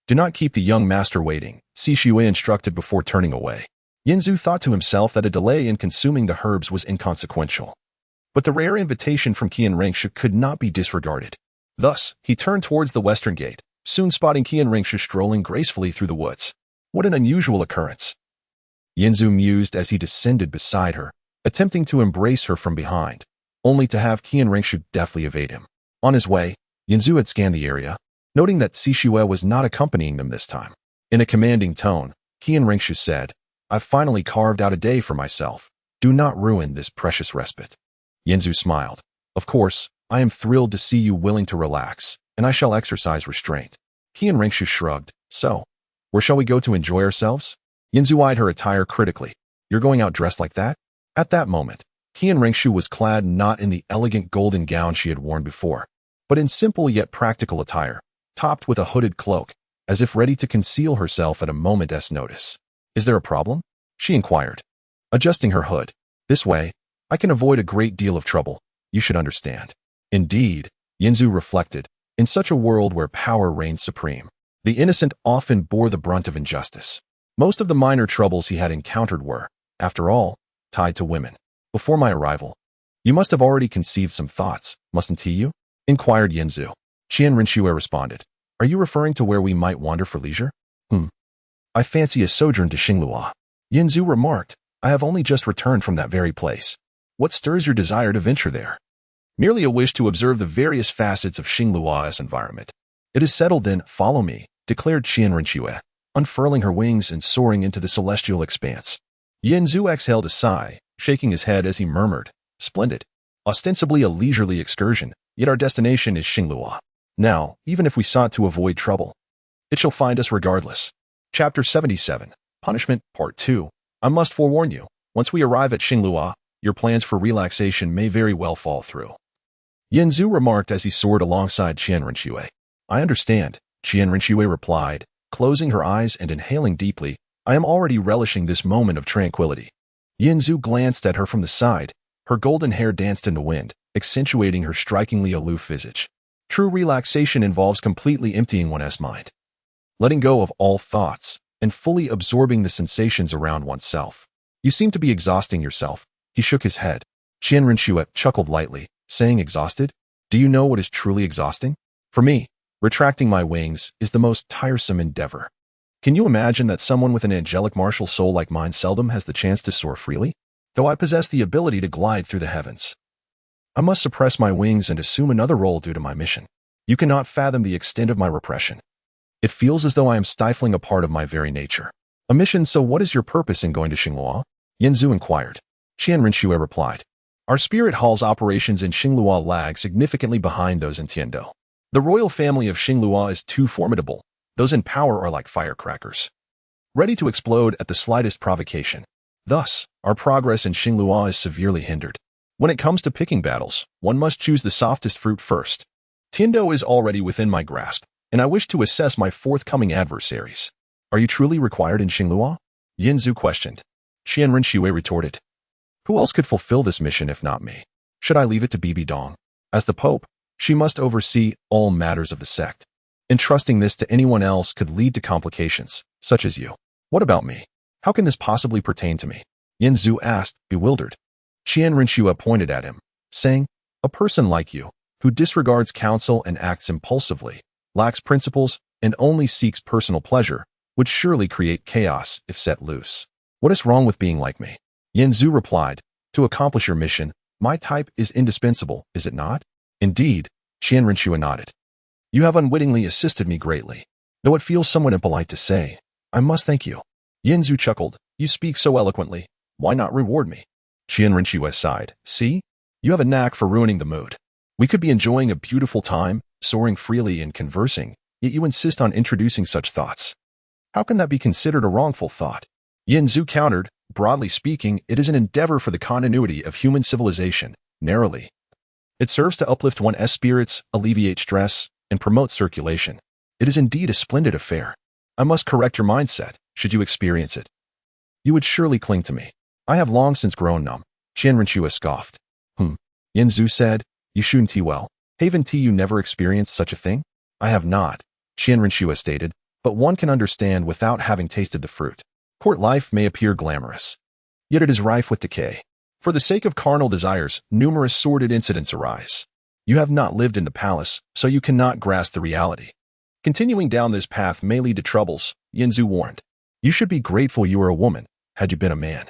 Do not keep the young master waiting, Zixue instructed before turning away. Yinzu thought to himself that a delay in consuming the herbs was inconsequential. But the rare invitation from Qian Ringshu could not be disregarded. Thus, he turned towards the western gate, soon spotting Qian Ringshu strolling gracefully through the woods. What an unusual occurrence. Yinzu mused as he descended beside her, attempting to embrace her from behind, only to have Qian Ringshu deftly evade him. On his way, Yinzu had scanned the area, noting that Zixue was not accompanying them this time. In a commanding tone, Qian Ringshu said, I've finally carved out a day for myself. Do not ruin this precious respite. Yinzu smiled. Of course, I am thrilled to see you willing to relax, and I shall exercise restraint. Qian Ringshu shrugged. So, where shall we go to enjoy ourselves? Yinzu eyed her attire critically. You're going out dressed like that? At that moment, Qian Ringshu was clad not in the elegant golden gown she had worn before, but in simple yet practical attire, topped with a hooded cloak, as if ready to conceal herself at a moment's notice. Is there a problem? She inquired, adjusting her hood. This way, I can avoid a great deal of trouble. You should understand. Indeed, Yinzu reflected, in such a world where power reigned supreme, the innocent often bore the brunt of injustice. Most of the minor troubles he had encountered were, after all, tied to women. Before my arrival, you must have already conceived some thoughts, mustn't you? Inquired Yinzu. Qian Rinshui responded. Are you referring to where we might wander for leisure? I fancy a sojourn to Xinglua. Yinzu remarked. I have only just returned from that very place. What stirs your desire to venture there? Merely a wish to observe the various facets of Xinglua's environment. It is settled then, follow me, declared Qian Rinshui, unfurling her wings and soaring into the celestial expanse. Yinzu exhaled a sigh, shaking his head as he murmured, Splendid. Ostensibly a leisurely excursion, yet our destination is Xinglua. Now, even if we sought to avoid trouble, it shall find us regardless. Chapter 77, Punishment, Part 2. I must forewarn you, once we arrive at Xinglua, your plans for relaxation may very well fall through. Yinzu remarked as he soared alongside Qian Rinshui. I understand, Qian Rinshui replied, closing her eyes and inhaling deeply. I am already relishing this moment of tranquility. Yinzu glanced at her from the side. Her golden hair danced in the wind, accentuating her strikingly aloof visage. True relaxation involves completely emptying one's mind, letting go of all thoughts, and fully absorbing the sensations around oneself. You seem to be exhausting yourself. He shook his head. Qian Rinshui chuckled lightly, saying exhausted? Do you know what is truly exhausting? For me, retracting my wings is the most tiresome endeavor. Can you imagine that someone with an angelic martial soul like mine seldom has the chance to soar freely? Though I possess the ability to glide through the heavens, I must suppress my wings and assume another role due to my mission. You cannot fathom the extent of my repression. It feels as though I am stifling a part of my very nature. A mission, so what is your purpose in going to Xinglua? Yinzu inquired. Qian Rinshui replied. Our spirit hall's operations in Xinglua lag significantly behind those in Tiando. The royal family of Xinglua is too formidable. Those in power are like firecrackers, ready to explode at the slightest provocation. Thus, our progress in Xinglua is severely hindered. When it comes to picking battles, one must choose the softest fruit first. Tiando is already within my grasp, and I wish to assess my forthcoming adversaries. Are you truly required in Xinglua? Yinzu questioned. Qian Rinshui retorted. Who else could fulfill this mission if not me? Should I leave it to Bibi Dong? As the Pope, she must oversee all matters of the sect. Entrusting this to anyone else could lead to complications, such as you. What about me? How can this possibly pertain to me? Yin Zhu asked, bewildered. Qian Rinxue pointed at him, saying, a person like you, who disregards counsel and acts impulsively, lacks principles, and only seeks personal pleasure, would surely create chaos if set loose. What is wrong with being like me? Yin Zhu replied, to accomplish your mission, my type is indispensable, is it not? Indeed, Qian Rinxue nodded. You have unwittingly assisted me greatly. Though it feels somewhat impolite to say, I must thank you. Yin Zhu chuckled, you speak so eloquently, why not reward me? Qian Rinxue sighed, see? You have a knack for ruining the mood. We could be enjoying a beautiful time, soaring freely and conversing, yet you insist on introducing such thoughts. How can that be considered a wrongful thought? Yin Zhu countered, broadly speaking, it is an endeavor for the continuity of human civilization, narrowly. It serves to uplift one's spirits, alleviate stress, and promote circulation. It is indeed a splendid affair. I must correct your mindset, should you experience it. You would surely cling to me. I have long since grown numb. Qian Rinxue scoffed. Yin Zhu said, you shouldn't well. Haven't you never experienced such a thing? I have not, Qian Rinxue stated, but one can understand without having tasted the fruit. Court life may appear glamorous, yet it is rife with decay. For the sake of carnal desires, numerous sordid incidents arise. You have not lived in the palace, so you cannot grasp the reality. Continuing down this path may lead to troubles, Yin Zhu warned. You should be grateful you are a woman. Had you been a man,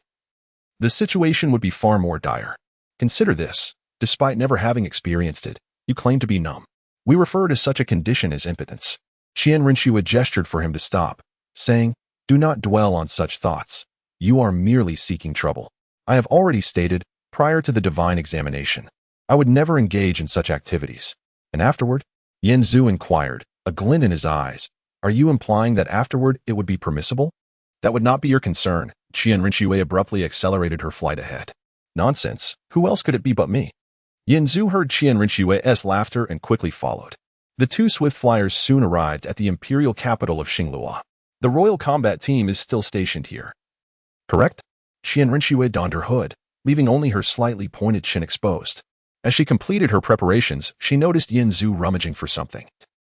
the situation would be far more dire. Consider this. Despite never having experienced it, you claim to be numb. We refer to such a condition as impotence. Qian Rinxue gestured for him to stop, saying, do not dwell on such thoughts. You are merely seeking trouble. I have already stated, prior to the divine examination, I would never engage in such activities. And afterward? Yin Zhu inquired, a glint in his eyes. Are you implying that afterward it would be permissible? That would not be your concern. Qian Rinxue abruptly accelerated her flight ahead. Nonsense. Who else could it be but me? Yin Zhu heard Qian Rinxue's laughter and quickly followed. The two swift flyers soon arrived at the imperial capital of Xingluo. The royal combat team is still stationed here. Correct? Qian Rinxue donned her hood, leaving only her slightly pointed chin exposed. As she completed her preparations, she noticed Yin Zhu rummaging for something,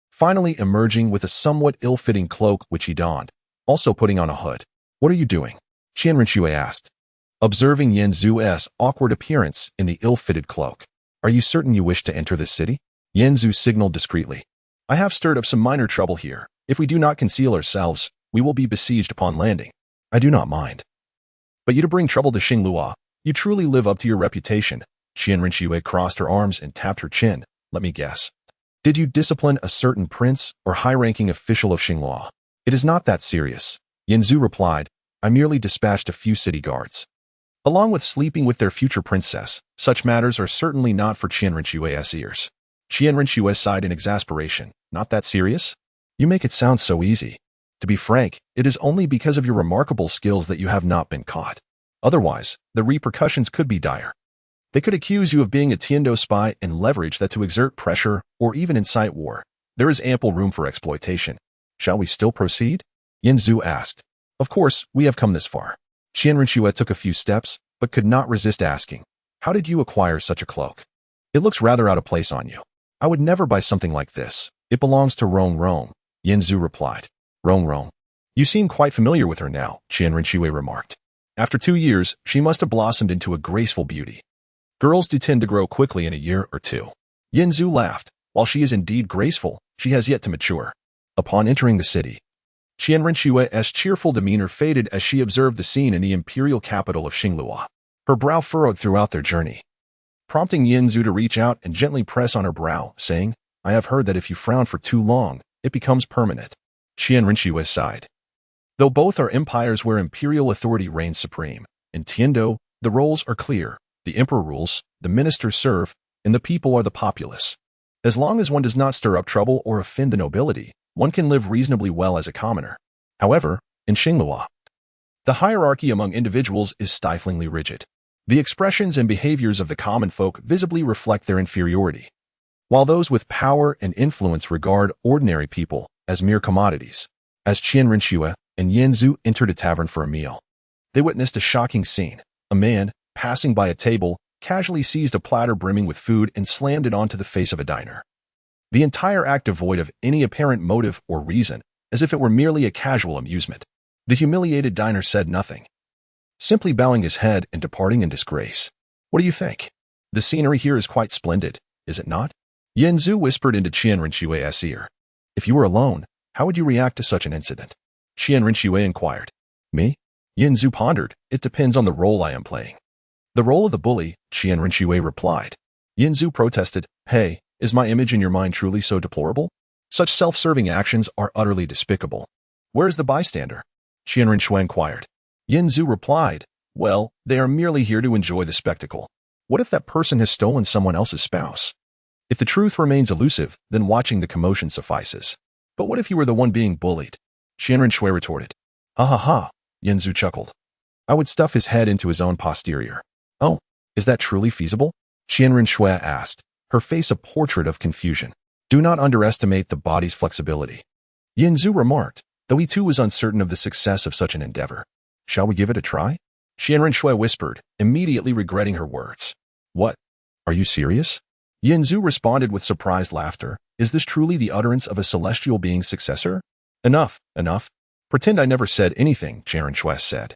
finally emerging with a somewhat ill-fitting cloak which he donned, also putting on a hood. What are you doing? Qian Rinxue asked, observing Yin Zhu's awkward appearance in the ill-fitted cloak. Are you certain you wish to enter this city? Yin Zhu signaled discreetly. I have stirred up some minor trouble here. If we do not conceal ourselves, we will be besieged upon landing. I do not mind. But you to bring trouble to Xingluo, you truly live up to your reputation. Qian Rinxue crossed her arms and tapped her chin. Let me guess. Did you discipline a certain prince or high-ranking official of Xingluo? It is not that serious. Yin Zhu replied, I merely dispatched a few city guards. Along with sleeping with their future princess, such matters are certainly not for Qian Rinxue's ears. Qian Rinxue sighed in exasperation. Not that serious? You make it sound so easy. To be frank, it is only because of your remarkable skills that you have not been caught. Otherwise, the repercussions could be dire. They could accuse you of being a Tiando spy and leverage that to exert pressure or even incite war. There is ample room for exploitation. Shall we still proceed? Yin Zhu asked. Of course, we have come this far. Qian Rinxue took a few steps, but could not resist asking, how did you acquire such a cloak? It looks rather out of place on you. I would never buy something like this. It belongs to Rong, Yin Zhu replied. Rong. You seem quite familiar with her now, Qian Rinxue remarked. After 2 years, she must have blossomed into a graceful beauty. Girls do tend to grow quickly in a year or two. Yin Zhu laughed. While she is indeed graceful, she has yet to mature. Upon entering the city, Qian Rinxue's cheerful demeanor faded as she observed the scene in the imperial capital of Xingluo. Her brow furrowed throughout their journey, prompting Yin Zhu to reach out and gently press on her brow, saying, I have heard that if you frown for too long, it becomes permanent. Qian Rinxue sighed. Though both are empires where imperial authority reigns supreme, in Tiando, the roles are clear. The emperor rules, the ministers serve, and the people are the populace. As long as one does not stir up trouble or offend the nobility, one can live reasonably well as a commoner. However, in Xingluo, the hierarchy among individuals is stiflingly rigid. The expressions and behaviors of the common folk visibly reflect their inferiority, while those with power and influence regard ordinary people as mere commodities. As Qian Rinxue and Yin Zhu entered a tavern for a meal, they witnessed a shocking scene. A man, passing by a table, casually seized a platter brimming with food and slammed it onto the face of a diner. The entire act devoid of any apparent motive or reason, as if it were merely a casual amusement. The humiliated diner said nothing, simply bowing his head and departing in disgrace. What do you think? The scenery here is quite splendid, is it not? Yanzu whispered into Qian Rinxue's ear. If you were alone, how would you react to such an incident? Qian Rinxue inquired. Me? Yanzu pondered. It depends on the role I am playing. The role of the bully, Qian Rinxue replied. Yanzu protested. Hey, is my image in your mind truly so deplorable? Such self-serving actions are utterly despicable. Where is the bystander? Qian Rinxue inquired. Yanzu replied, well, they are merely here to enjoy the spectacle. What if that person has stolen someone else's spouse? If the truth remains elusive, then watching the commotion suffices. But what if you were the one being bullied? Qian Rinxue retorted. Ha ha ha, Yanzu chuckled. I would stuff his head into his own posterior. Oh, is that truly feasible? Qian Rinxue asked, her face a portrait of confusion. Do not underestimate the body's flexibility. Yanzu remarked, though he too was uncertain of the success of such an endeavor. Shall we give it a try? Qian Rinxue whispered, immediately regretting her words. What? Are you serious? Yanzu responded with surprised laughter. Is this truly the utterance of a celestial being's successor? Enough, enough. Pretend I never said anything, Qian Rinxue said.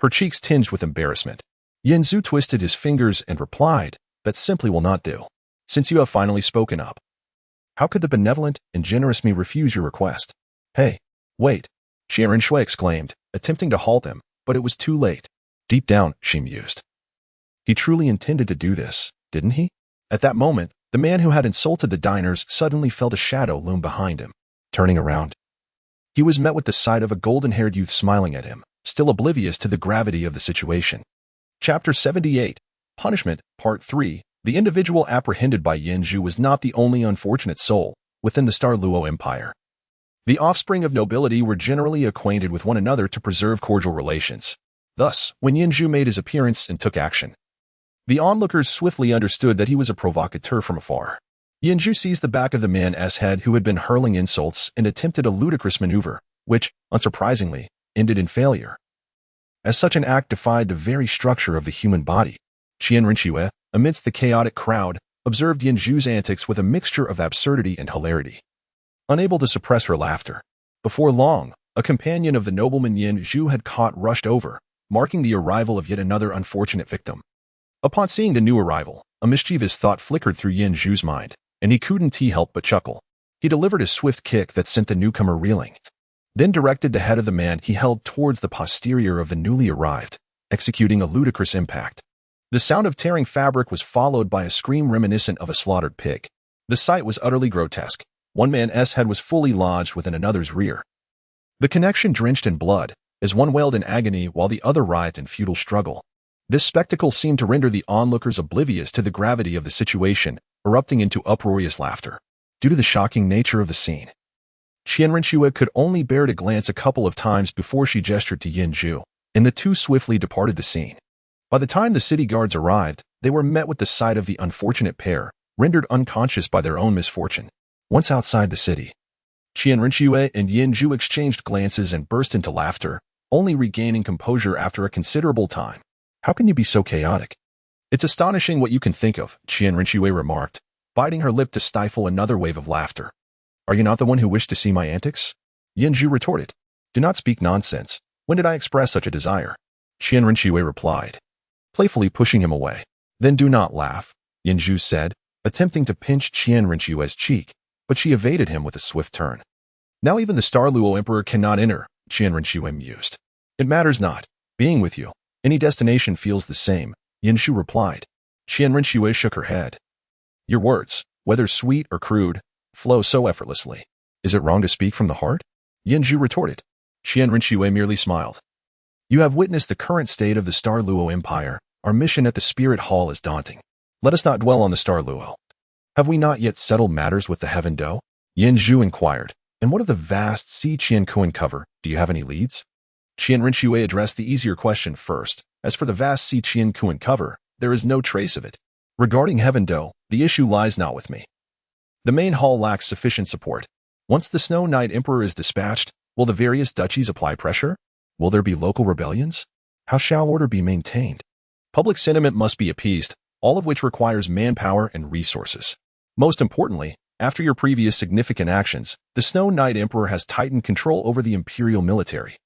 Her cheeks tinged with embarrassment. Yanzu twisted his fingers and replied, that simply will not do. Since you have finally spoken up. How could the benevolent and generous me refuse your request? Hey, wait, Qian Rinxue exclaimed, attempting to halt him, but it was too late. Deep down, she mused. He truly intended to do this, didn't he? At that moment, the man who had insulted the diners suddenly felt a shadow loom behind him. Turning around, he was met with the sight of a golden-haired youth smiling at him, still oblivious to the gravity of the situation. Chapter 78, Punishment, Part 3. The individual apprehended by Yanzu was not the only unfortunate soul within the Douluo Empire. The offspring of nobility were generally acquainted with one another to preserve cordial relations. Thus, when Yanzu made his appearance and took action, the onlookers swiftly understood that he was a provocateur from afar. Yanzu seized the back of the man's head who had been hurling insults and attempted a ludicrous maneuver, which, unsurprisingly, ended in failure. As such an act defied the very structure of the human body. Qian Rinxue, amidst the chaotic crowd, observed Yanzu's antics with a mixture of absurdity and hilarity. Unable to suppress her laughter. Before long, a companion of the nobleman Yanzu had caught rushed over, marking the arrival of yet another unfortunate victim. Upon seeing the new arrival, a mischievous thought flickered through Yanzu's mind, and he couldn't help but chuckle. He delivered a swift kick that sent the newcomer reeling, then directed the head of the man he held towards the posterior of the newly arrived, executing a ludicrous impact. The sound of tearing fabric was followed by a scream reminiscent of a slaughtered pig. The sight was utterly grotesque. One man's head was fully lodged within another's rear. The connection drenched in blood, as one wailed in agony while the other writhed in futile struggle. This spectacle seemed to render the onlookers oblivious to the gravity of the situation, erupting into uproarious laughter. Due to the shocking nature of the scene, Qian Rinxue could only bear to glance a couple of times before she gestured to Yanzu, and the two swiftly departed the scene. By the time the city guards arrived, they were met with the sight of the unfortunate pair, rendered unconscious by their own misfortune. Once outside the city, Qian Rinxue and Yanzu exchanged glances and burst into laughter, only regaining composure after a considerable time. How can you be so chaotic? It's astonishing what you can think of, Qian Rinxue remarked, biting her lip to stifle another wave of laughter. Are you not the one who wished to see my antics? Yanzu retorted. Do not speak nonsense. When did I express such a desire? Qian Rinxue replied, playfully pushing him away. Then do not laugh, Yanzu said, attempting to pinch Qian Rinxue's cheek, but she evaded him with a swift turn. Now even the Douluo Emperor cannot enter, Qian Rinxue mused. It matters not. Being with you, any destination feels the same, Yanzu replied. Qian Rinxue shook her head. Your words, whether sweet or crude, flow so effortlessly. Is it wrong to speak from the heart? Yanzu retorted. Qian Rinxue merely smiled. You have witnessed the current state of the Douluo Empire. Our mission at the Spirit Hall is daunting. Let us not dwell on the Douluo. Have we not yet settled matters with the Heaven Do? Yanzu inquired. And what of the vast Sea Qiankuan cover? Do you have any leads? Qian Rinxue addressed the easier question first. As for the vast Sea Qiankuan cover, there is no trace of it. Regarding Heaven Do, the issue lies not with me. The main hall lacks sufficient support. Once the Snow Knight Emperor is dispatched, will the various duchies apply pressure? Will there be local rebellions? How shall order be maintained? Public sentiment must be appeased, all of which requires manpower and resources. Most importantly, after your previous significant actions, the Snow Knight Emperor has tightened control over the Imperial military.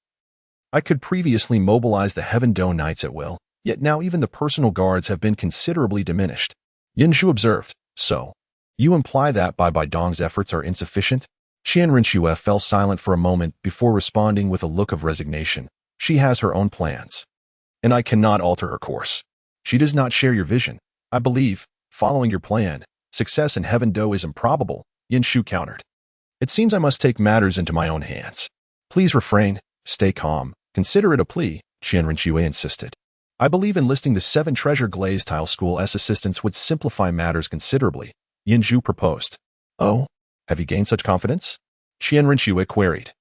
I could previously mobilize the Heaven Dome Knights at will, yet now even the personal guards have been considerably diminished. Yanzhu observed. So, you imply that Bai Dong's efforts are insufficient? Qian Rinxue fell silent for a moment before responding with a look of resignation. She has her own plans, and I cannot alter her course. She does not share your vision. I believe, following your plan, success in Heaven Dome is improbable, Yanzhu countered. It seems I must take matters into my own hands. Please refrain, stay calm, consider it a plea, Qian Rinxue insisted. I believe enlisting the 7 Treasure Glaze Tile School as assistants would simplify matters considerably, Yanzhu proposed. Oh, have you gained such confidence? Qian Rinxue queried.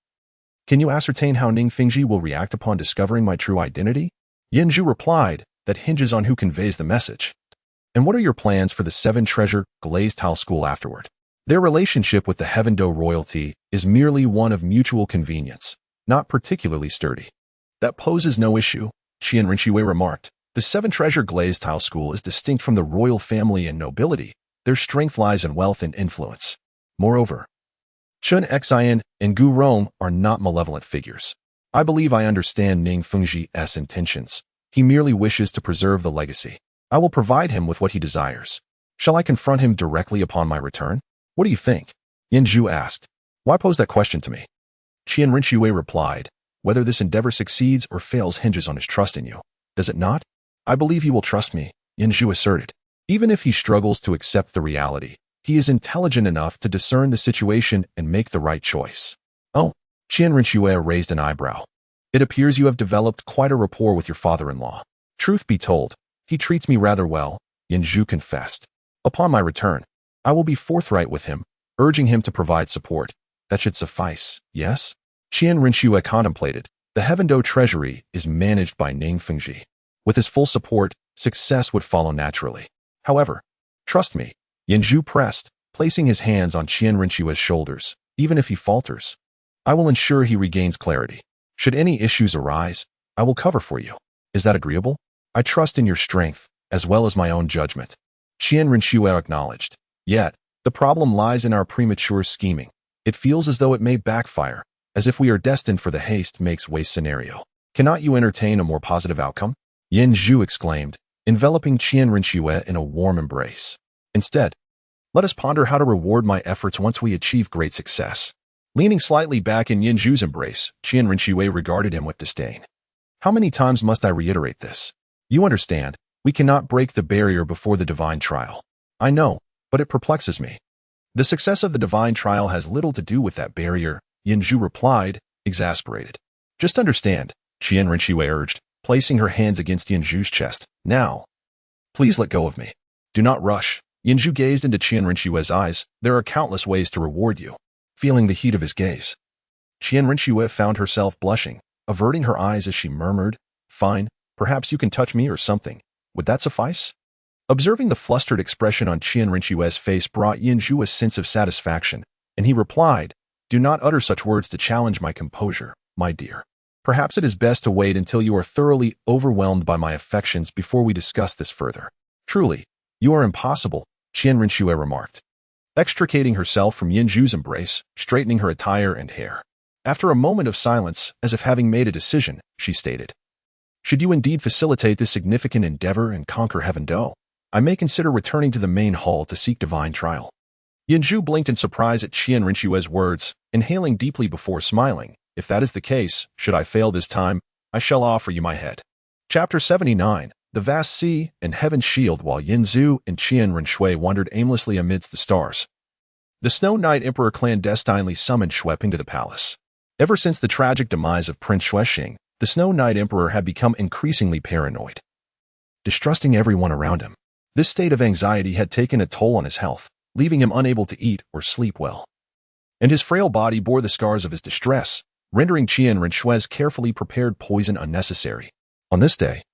Can you ascertain how Ning Fingji will react upon discovering my true identity? Yanzhu replied, that hinges on who conveys the message. And what are your plans for the 7 Treasure Glaze Tile School afterward? Their relationship with the Heaven Dome royalty is merely one of mutual convenience, not particularly sturdy. That poses no issue, Qian Rinxue remarked. The 7 Treasure Glaze Tile School is distinct from the royal family and nobility. Their strength lies in wealth and influence. Moreover, Chun Xin and Gu Rong are not malevolent figures. I believe I understand Ning Fengji's intentions. He merely wishes to preserve the legacy. I will provide him with what he desires. Shall I confront him directly upon my return? What do you think? Yanzhu asked. Why pose that question to me? Qian Rinxue replied, whether this endeavor succeeds or fails hinges on his trust in you. Does it not? I believe he will trust me, Yanzhu asserted. Even if he struggles to accept the reality, he is intelligent enough to discern the situation and make the right choice. Oh, Qian Rinxue raised an eyebrow. It appears you have developed quite a rapport with your father-in-law. Truth be told, he treats me rather well, Yanzhu confessed. Upon my return, I will be forthright with him, urging him to provide support. That should suffice, yes? Qian Rinxue contemplated. The Heaven Dome treasury is managed by Ning Fengji. With his full support, success would follow naturally. However, trust me, Yanzhu pressed, placing his hands on Qian Rinxue's shoulders. Even if he falters, I will ensure he regains clarity. Should any issues arise, I will cover for you. Is that agreeable? I trust in your strength, as well as my own judgment. Qian Rinxue acknowledged. Yet, the problem lies in our premature scheming. It feels as though it may backfire, as if we are destined for the haste makes waste scenario. Cannot you entertain a more positive outcome? Yanzhu exclaimed, enveloping Qian Rinxue in a warm embrace. Instead, let us ponder how to reward my efforts once we achieve great success. Leaning slightly back in Yanzhu's embrace, Qian Rinxue regarded him with disdain. How many times must I reiterate this? You understand, we cannot break the barrier before the divine trial. I know, but it perplexes me. The success of the divine trial has little to do with that barrier, Yanzhu replied, exasperated. Just understand, Qian Rinxue urged, placing her hands against Yanzhu's chest. Now, please let go of me. Do not rush. Yanzhu gazed into Qian Rinxue's eyes. There are countless ways to reward you. Feeling the heat of his gaze, Qian Rinxue found herself blushing, averting her eyes as she murmured, Fine, perhaps you can touch me or something. Would that suffice? Observing the flustered expression on Qian Rinxue's face brought Yanzhu a sense of satisfaction, and he replied, Do not utter such words to challenge my composure, my dear. Perhaps it is best to wait until you are thoroughly overwhelmed by my affections before we discuss this further. Truly, you are impossible, Qian Rinxue remarked, extricating herself from Yanzhu's embrace, straightening her attire and hair. After a moment of silence, as if having made a decision, she stated, Should you indeed facilitate this significant endeavor and conquer Heaven Dome, I may consider returning to the main hall to seek divine trial. Yanzhu blinked in surprise at Qian Rinxue's words, inhaling deeply before smiling. If that is the case, should I fail this time, I shall offer you my head. Chapter 79. The Vast Sea and Heaven's Shield. While Yanzhu and Qian Rinxue wandered aimlessly amidst the stars, the Snow Knight Emperor clandestinely summoned Xueping to the palace. Ever since the tragic demise of Prince Xuexing, the Snow Knight Emperor had become increasingly paranoid, distrusting everyone around him. This state of anxiety had taken a toll on his health, leaving him unable to eat or sleep well. And his frail body bore the scars of his distress, rendering Qian Rinxue's carefully prepared poison unnecessary. On this day,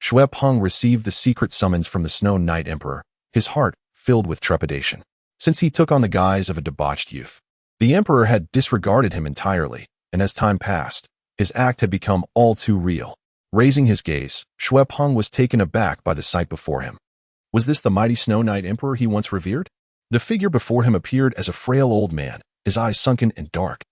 Xueping received the secret summons from the Snow Knight Emperor, his heart filled with trepidation. Since he took on the guise of a debauched youth, the Emperor had disregarded him entirely, and as time passed, his act had become all too real. Raising his gaze, Xue Peng was taken aback by the sight before him. Was this the mighty Snow Knight Emperor he once revered? The figure before him appeared as a frail old man, his eyes sunken and dark,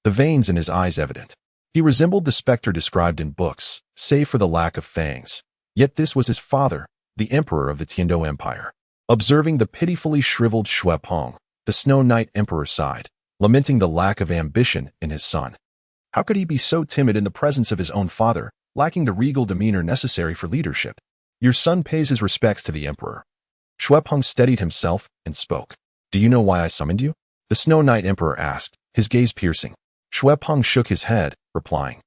the veins in his eyes evident. He resembled the specter described in books, save for the lack of fangs. Yet this was his father, the emperor of the Tiando Empire. Observing the pitifully shriveled Xue Peng, the Snow Knight Emperor sighed, lamenting the lack of ambition in his son. How could he be so timid in the presence of his own father, lacking the regal demeanor necessary for leadership? Your son pays his respects to the emperor. Xue Peng steadied himself and spoke. Do you know why I summoned you? The Snow Knight Emperor asked, his gaze piercing. Xue Peng shook his head, replying,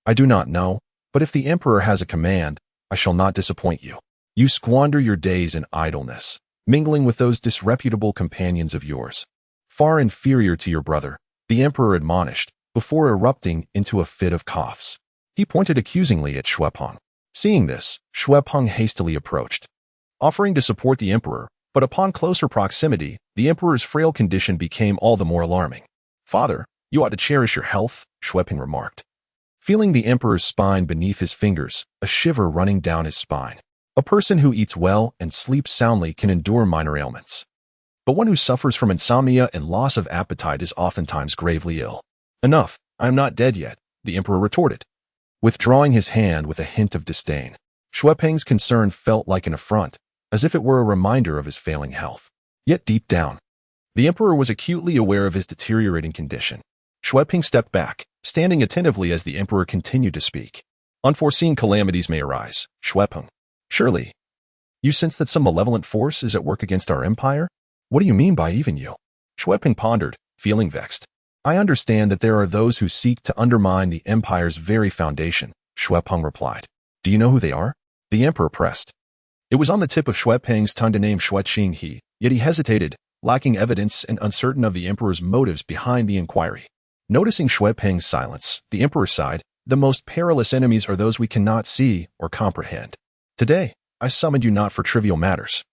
I do not know, but if the emperor has a command, I shall not disappoint you. You squander your days in idleness, mingling with those disreputable companions of yours, far inferior to your brother, the emperor admonished, before erupting into a fit of coughs. He pointed accusingly at Xue Peng. Seeing this, Xue Peng hastily approached, offering to support the emperor, but upon closer proximity, the emperor's frail condition became all the more alarming. Father, you ought to cherish your health, Xue Peng remarked, feeling the emperor's spine beneath his fingers, a shiver running down his spine. A person who eats well and sleeps soundly can endure minor ailments, but one who suffers from insomnia and loss of appetite is oftentimes gravely ill. Enough, I am not dead yet, the emperor retorted, withdrawing his hand with a hint of disdain. Xue Peng's concern felt like an affront, as if it were a reminder of his failing health. Yet deep down, the emperor was acutely aware of his deteriorating condition. Xue Peng stepped back, standing attentively as the emperor continued to speak. Unforeseen calamities may arise, Xue Peng. Surely, you sense that some malevolent force is at work against our empire? What do you mean by even you? Xue Peng pondered, feeling vexed. I understand that there are those who seek to undermine the empire's very foundation, Xue Peng replied. Do you know who they are? The emperor pressed. It was on the tip of Xue Peng's tongue to name Xue Qinghe, yet he hesitated, lacking evidence and uncertain of the emperor's motives behind the inquiry. Noticing Xue Peng's silence, the emperor sighed, the most perilous enemies are those we cannot see or comprehend. Today, I summoned you not for trivial matters,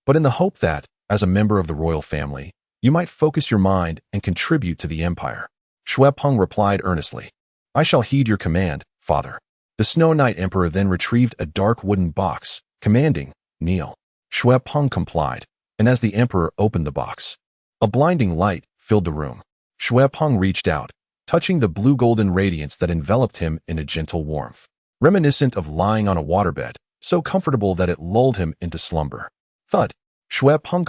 but in the hope that, as a member of the royal family, you might focus your mind and contribute to the empire. Xue Peng replied earnestly. I shall heed your command, father. The Snow Knight Emperor then retrieved a dark wooden box, commanding, kneel. Xue Peng complied, and as the emperor opened the box, a blinding light filled the room. Xue Peng reached out, touching the blue-golden radiance that enveloped him in a gentle warmth, reminiscent of lying on a waterbed, so comfortable that it lulled him into slumber. Thud! Xue Peng